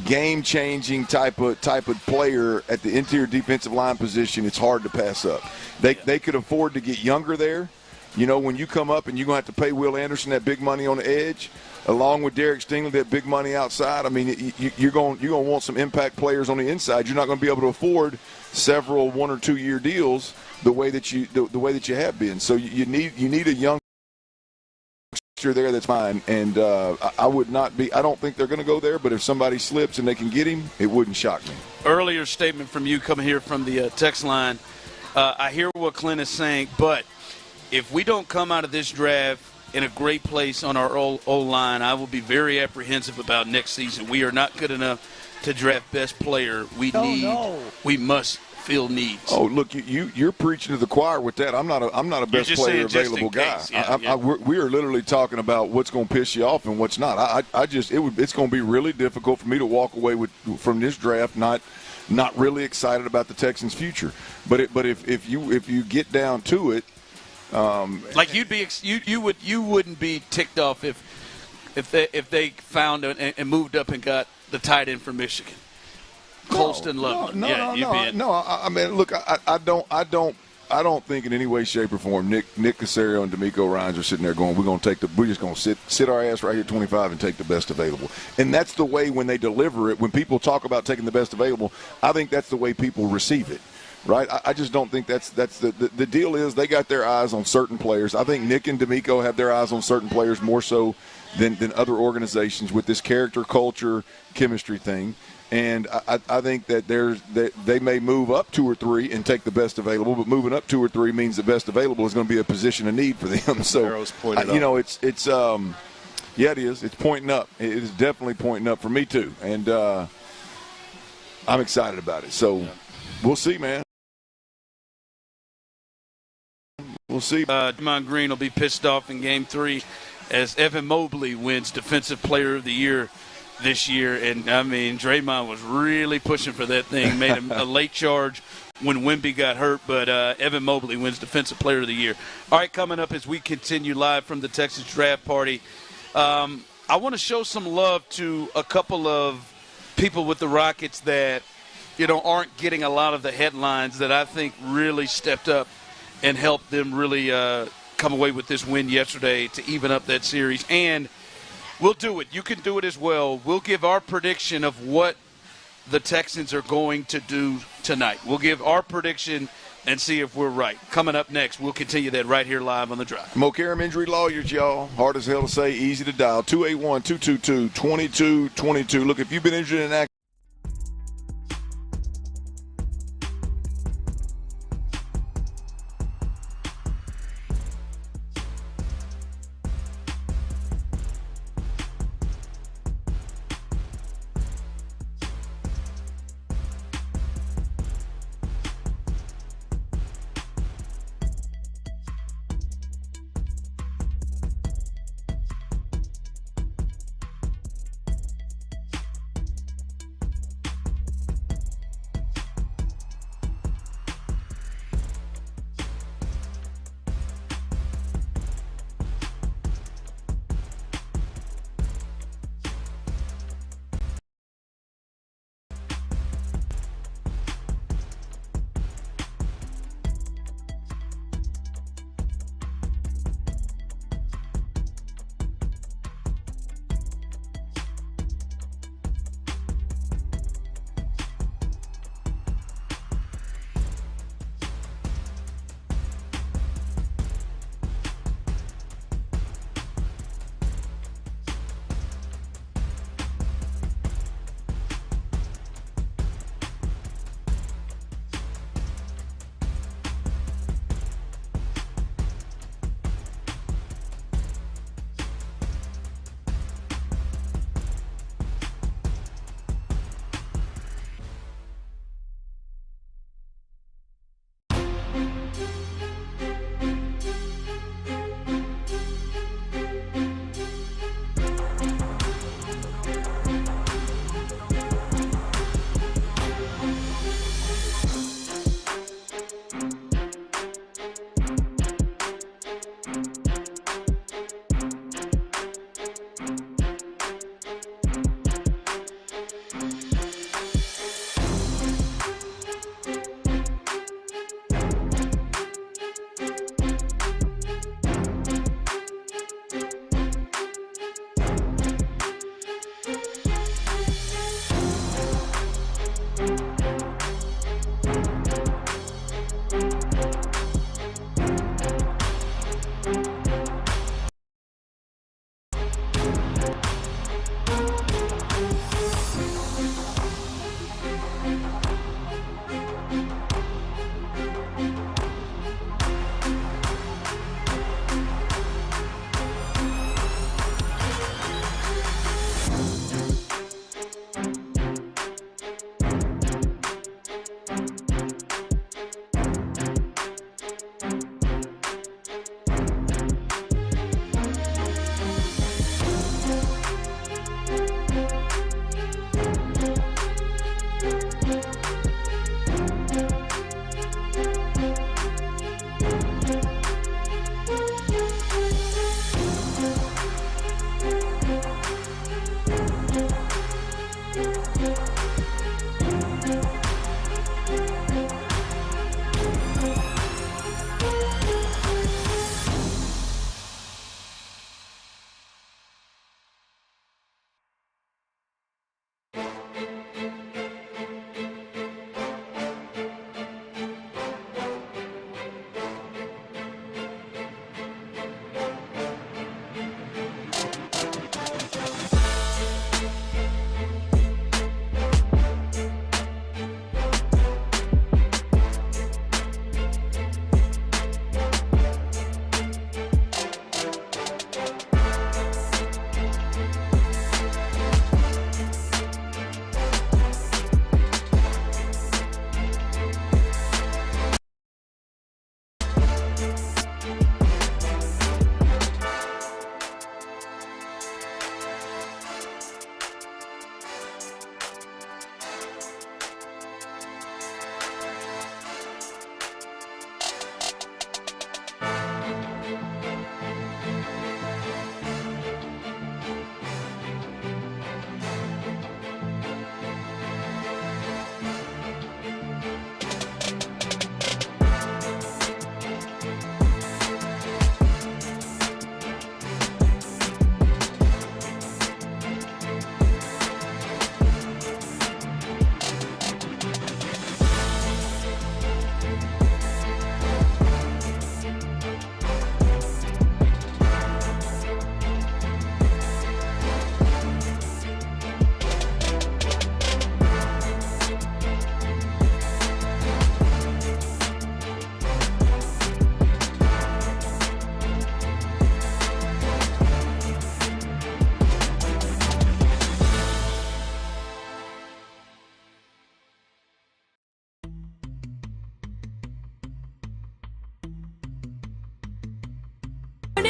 game-changing type of player at the interior defensive line position, it's hard to pass up. They could afford to get younger there. When you come up and you're going to have to pay Will Anderson that big money on the edge, along with Derek Stingley that big money outside. I mean, you're going to want some impact players on the inside. You're not going to be able to afford several 1 or 2 year deals the way that you have been. So you need a young chemistry there, that's fine. And I would not be – I don't think they're going to go there, but if somebody slips and they can get him, it wouldn't shock me. Earlier statement from you coming here from the text line, I hear what Clint is saying, but if we don't come out of this draft in a great place on our O-line, I will be very apprehensive about next season. We are not good enough to draft best player. We must fill needs. Oh, look, you're preaching to the choir with that. I'm not a best player available guy. We are literally talking about what's going to piss you off and what's not. It's going to be really difficult for me to walk away from this draft not really excited about the Texans' future. But if you get down to it, like you wouldn't be ticked off if they found and moved up and got the tight end from Michigan. Colston Loveland. No. I mean, look, I don't think in any way, shape, or form Nick Caserio and D'Amico Ryans are sitting there going, we're just going to sit our ass right here at 25 and take the best available. And that's the way when they deliver it, when people talk about taking the best available, I think that's the way people receive it. Right? I just don't think that's the deal is they got their eyes on certain players. I think Nick and D'Amico have their eyes on certain players more so than other organizations with this character, culture, chemistry thing. And I think that they may move up 2 or 3 and take the best available, but moving up 2 or 3 means the best available is going to be a position of need for them. So, it is. It's pointing up. It is definitely pointing up for me too, and I'm excited about it. So, we'll see, man. We'll see. Draymond Green will be pissed off in Game 3 as Evan Mobley wins Defensive Player of the Year this year. And, I mean, Draymond was really pushing for that thing, made a late charge when Wemby got hurt, but Evan Mobley wins Defensive Player of the Year. All right, coming up as we continue live from the Texas Draft Party, I want to show some love to a couple of people with the Rockets that, aren't getting a lot of the headlines that I think really stepped up and helped them really come away with this win yesterday to even up that series. And we'll do it. You can do it as well. We'll give our prediction of what the Texans are going to do tonight. We'll give our prediction and see if we're right. Coming up next, we'll continue that right here live on The Drive. Mokaram Injury Lawyers, y'all. Hard as hell to say, easy to dial. 281-222-2222. Look, if you've been injured in an accident,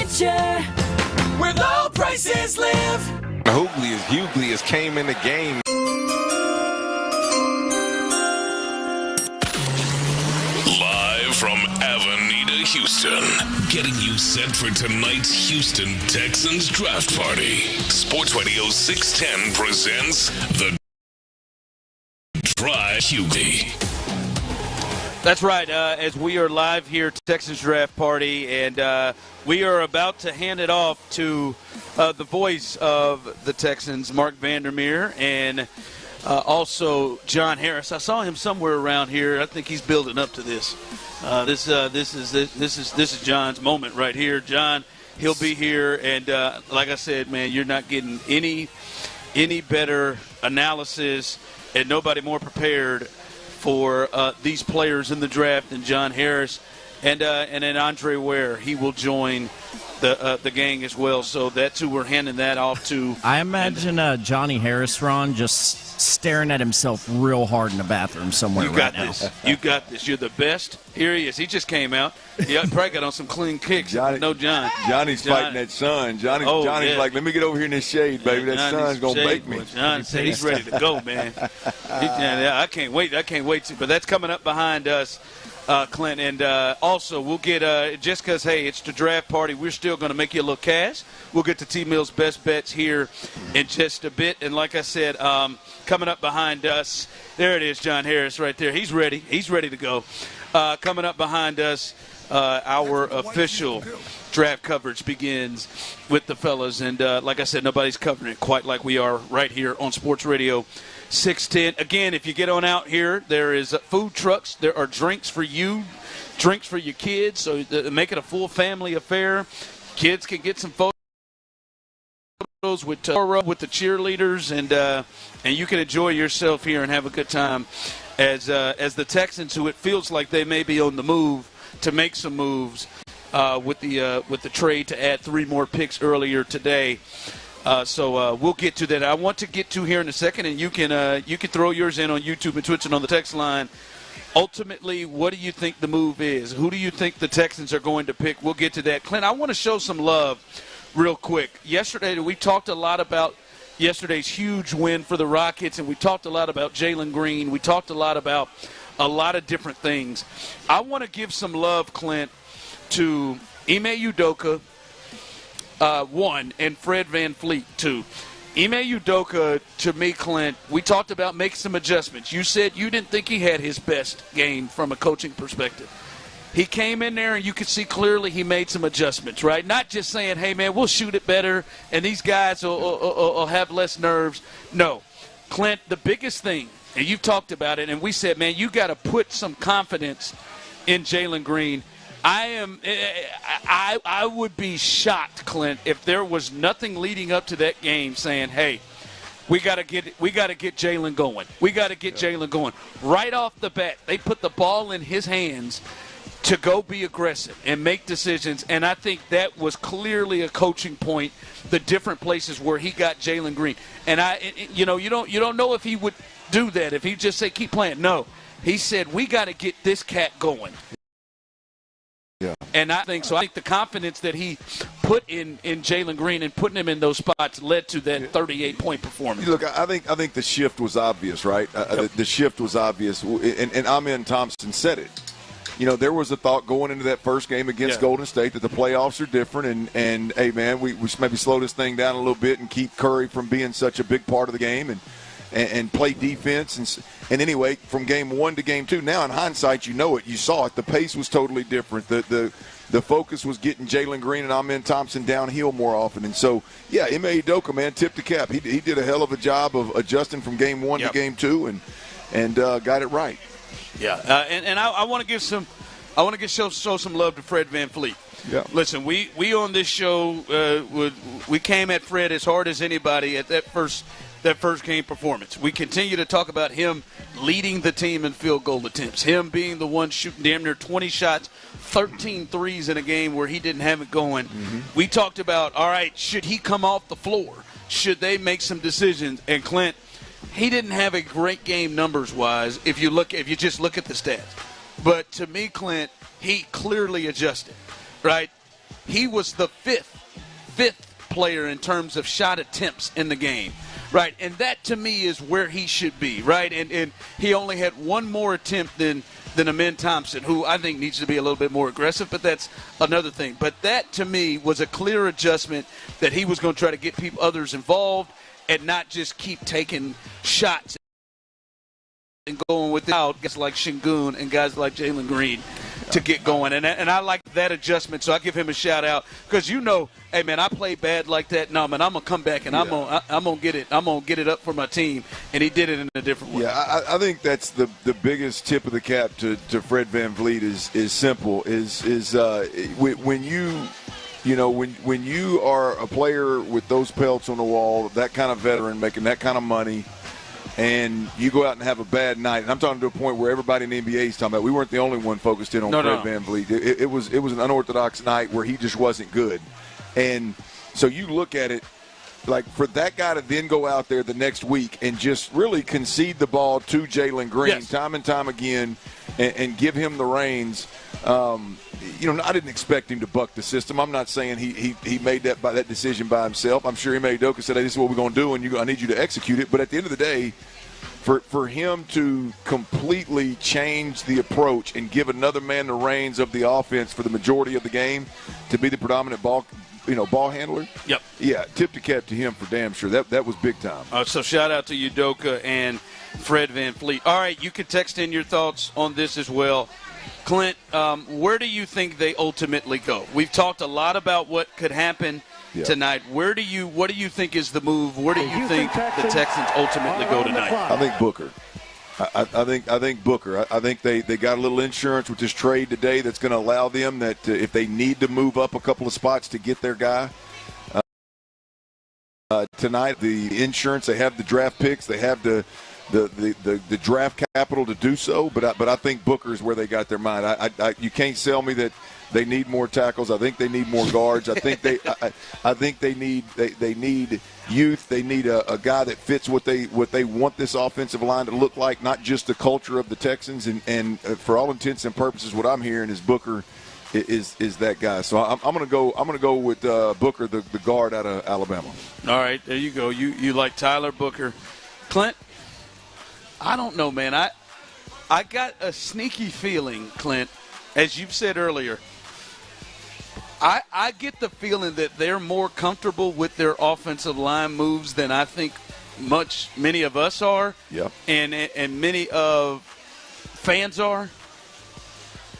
richer, where low prices live. Hughley has came in the game. Live from Avenida, Houston, getting you set for tonight's Houston Texans draft party. Sports Radio 610 presents the Dry Hughley. That's right. As we are live here at Texans draft party, and we are about to hand it off to the voice of the Texans, Mark Vandermeer, and also John Harris. I saw him somewhere around here. I think he's building up to this. This is John's moment right here. John, he'll be here, and like I said, man, you're not getting any better analysis and nobody more prepared for these players in the draft than John Harris, and then Andre Ware. He will join the gang as well. So that's who we're handing that off to. I imagine Johnny Harris, Ron, just staring at himself real hard in the bathroom somewhere right now. You got this. You're the best. Here he is. He just came out. Yeah, probably got on some clean kicks. Johnny's fighting that sun. Johnny's like, let me get over here in this shade, baby. That sun's going to bake me. Johnny said he's ready to go, man. I can't wait. But that's coming up behind us, Clint. And also, we'll get, just because, hey, it's the draft party, we're still going to make you a little cash. We'll get to T-Mill's best bets here in just a bit. And like I said, coming up behind us, there it is, John Harris right there. He's ready. He's ready to go. Coming up behind us, our official draft coverage begins with the fellas. And like I said, nobody's covering it quite like we are right here on Sports Radio 610. Again, if you get on out here, there is food trucks. There are drinks for you, drinks for your kids. So make it a full family affair. Kids can get some photos with the cheerleaders, and you can enjoy yourself here and have a good time as the Texans, who it feels like they may be on the move to make some moves with the trade to add 3 more picks earlier today. So we'll get to that. I want to get to here in a second, and you can throw yours in on YouTube and Twitch and on the text line. Ultimately, what do you think the move is? Who do you think the Texans are going to pick? We'll get to that. Clint, I want to show some love real quick. Yesterday, we talked a lot about yesterday's huge win for the Rockets, and we talked a lot about Jalen Green. We talked a lot about a lot of different things. I want to give some love, Clint, to Ime Udoka, 1, and Fred VanVleet, 2. Ime Udoka, to me, Clint, we talked about making some adjustments. You said you didn't think he had his best game from a coaching perspective. He came in there, and you could see clearly he made some adjustments, right? Not just saying, hey, man, we'll shoot it better, and these guys will have less nerves. No. Clint, the biggest thing, and you've talked about it, and we said, man, you got to put some confidence in Jalen Green. I would be shocked, Clint, if there was nothing leading up to that game saying, hey, we got to get Jalen going. We got to get Jalen going. Right off the bat, they put the ball in his hands to go be aggressive and make decisions, and I think that was clearly a coaching point, the different places where he got Jalen Green. And you don't know if he would do that, if he just say keep playing. No. He said, we got to get this cat going. Yeah. And I think so. I think the confidence that he put in Jalen Green and putting him in those spots led to that 38-point performance. Look, I think the shift was obvious, right? The shift was obvious, and Amen Thompson said it. You know, there was a thought going into that first game against Golden State that the playoffs are different, and hey, man, we should maybe slow this thing down a little bit and keep Curry from being such a big part of the game and play defense. And anyway, from game 1 to game 2, now in hindsight, you know it. You saw it. The pace was totally different. The focus was getting Jalen Green and Amen Thompson downhill more often. And so, yeah, Ime Udoka, man, tip the cap. He did a hell of a job of adjusting from game 1 to game 2 and got it right. Yeah, and I want to show some love to Fred VanVleet. Yeah. Listen, we on this show we came at Fred as hard as anybody at that first game performance. We continue to talk about him leading the team in field goal attempts, him being the one shooting damn near 20 shots, 13 threes in a game where he didn't have it going. Mm-hmm. We talked about, all right, should he come off the floor? Should they make some decisions? And Clint, he didn't have a great game numbers-wise if you just look at the stats. But to me, Clint, he clearly adjusted, right? he was the fifth player in terms of shot attempts in the game, right? And that, to me, is where he should be, right? And he only had one more attempt than Amin Thompson, who I think needs to be a little bit more aggressive, but that's another thing. But that, to me, was a clear adjustment that he was going to try to get others involved and not just keep taking shots and going without guys like Şengün and guys like Jalen Green to get going. And I like that adjustment, so I give him a shout-out because, hey, man, I played bad like that. No, man, I'm going to come back and I'm gonna get it. I'm going to get it up for my team, and he did it in a different way. Yeah, I think that's the biggest tip of the cap to Fred VanVleet is simple, when you are a player with those pelts on the wall, that kind of veteran making that kind of money, and you go out and have a bad night, and I'm talking to a point where everybody in the NBA is talking about, we weren't the only one focused in on Fred VanVleet. It was an unorthodox night where he just wasn't good. And so you look at it, like for that guy to then go out there the next week and just really concede the ball to Jalen Green time and time again and give him the reins. I didn't expect him to buck the system. I'm not saying he made that decision by himself. I'm sure he made Doka said, hey, this is what we're going to do, and I need you to execute it. But at the end of the day, for him to completely change the approach and give another man the reins of the offense for the majority of the game to be the predominant ball handler. Yep. Yeah, tip the cap to him for damn sure. That was big time. So shout out to Udoka and Fred VanVleet. All right, you can text in your thoughts on this as well. Clint, where do you think they ultimately go? We've talked a lot about what could happen tonight. What do you think is the move? Where do you think the Texans ultimately go tonight? I think Booker. I think Booker. I think they got a little insurance with this trade today that's going to allow them that if they need to move up a couple of spots to get their guy tonight, the insurance, they have the draft picks, they have the draft capital to do so. But I think Booker is where they got their mind. You can't sell me that they need more tackles. I think they need more guards. I think they need youth. They need a guy that fits what they want this offensive line to look like, not just the culture of the Texans. And for all intents and purposes, what I'm hearing is Booker is that guy. So I'm gonna go with Booker, the guard out of Alabama. All right, there you go. You like Tyler Booker, Clint? I don't know, man. I got a sneaky feeling, Clint, as you've said earlier. I get the feeling that they're more comfortable with their offensive line moves than I think many of us are. Yep. And many of fans are.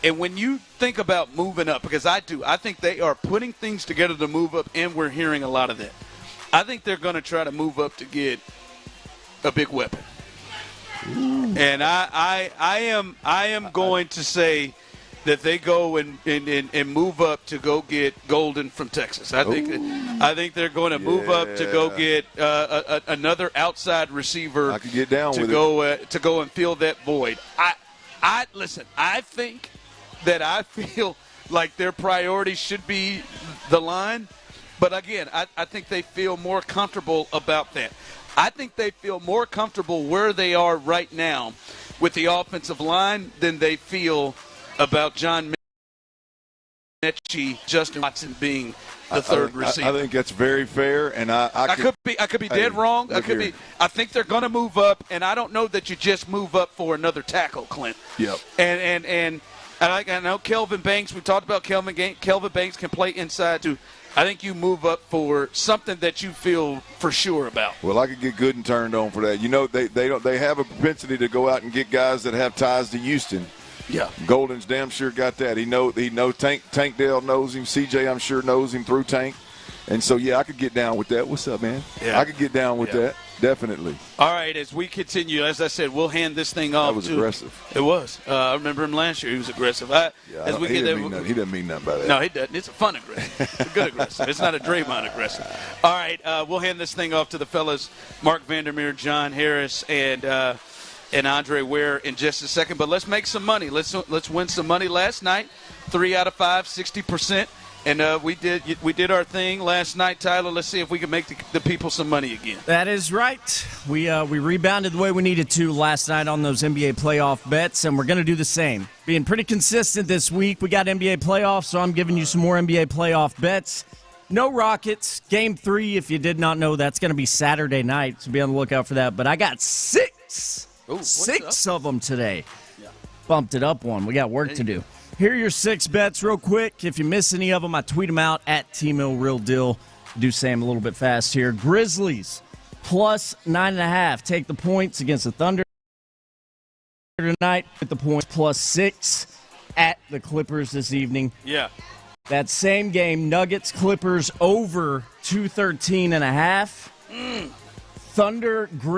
And when you think about moving up, because I think they are putting things together to move up, and we're hearing a lot of that. I think they're going to try to move up to get a big weapon. Ooh. And I am going to say that they go and move up to go get Golden from Texas. I think they're going to move up to go get another outside receiver. I could get down to with go it. To go and fill that void. Listen. I feel like their priority should be the line, but again, I think they feel more comfortable about that. I think they feel more comfortable where they are right now with the offensive line than they feel about John Mechie, Justin Watson being the third receiver. I think that's very fair, and I could be dead wrong. I think they're going to move up, and I don't know that you just move up for another tackle, Clint. Yep. And I know Kelvin Banks. We talked about Kelvin Banks can play inside too. I think you move up for something that you feel for sure about. Well, I could get good and turned on for that. They have a propensity to go out and get guys that have ties to Houston. Yeah. Golden's damn sure got that. He knows Tank Dale knows him. CJ, I'm sure, knows him through Tank. And so, I could get down with that. What's up, man? Yeah. I could get down with that. Definitely. All right, as we continue, as I said, we'll hand this thing off. That was aggressive. It was. I remember him last year. He was aggressive. He doesn't mean nothing by that. No, he doesn't. It's a fun aggressive. It's a good aggressive. It's not a Draymond aggressive. All right, we'll hand this thing off to the fellas, Mark Vandermeer, John Harris, and Andre Ware in just a second. But let's make some money. Let's win some money last night. 3 out of 5, 60%. And we did our thing last night, Tyler. Let's see if we can make the people some money again. That is right. We rebounded the way we needed to last night on those NBA playoff bets, and we're going to do the same. Being pretty consistent this week. We got NBA playoffs, so I'm giving you some more NBA playoff bets. No Rockets. Game 3, if you did not know, that's going to be Saturday night, so be on the lookout for that. But I got six of them today. Yeah. Bumped it up one. We got work to do. Here are your 6 bets real quick. If you miss any of them, I tweet them out at TMillRealDeal. Do say them a little bit fast here. Grizzlies plus 9.5. Take the points against the Thunder tonight. With the points plus 6 at the Clippers this evening. Yeah. That same game, Nuggets Clippers over 213.5. Thunder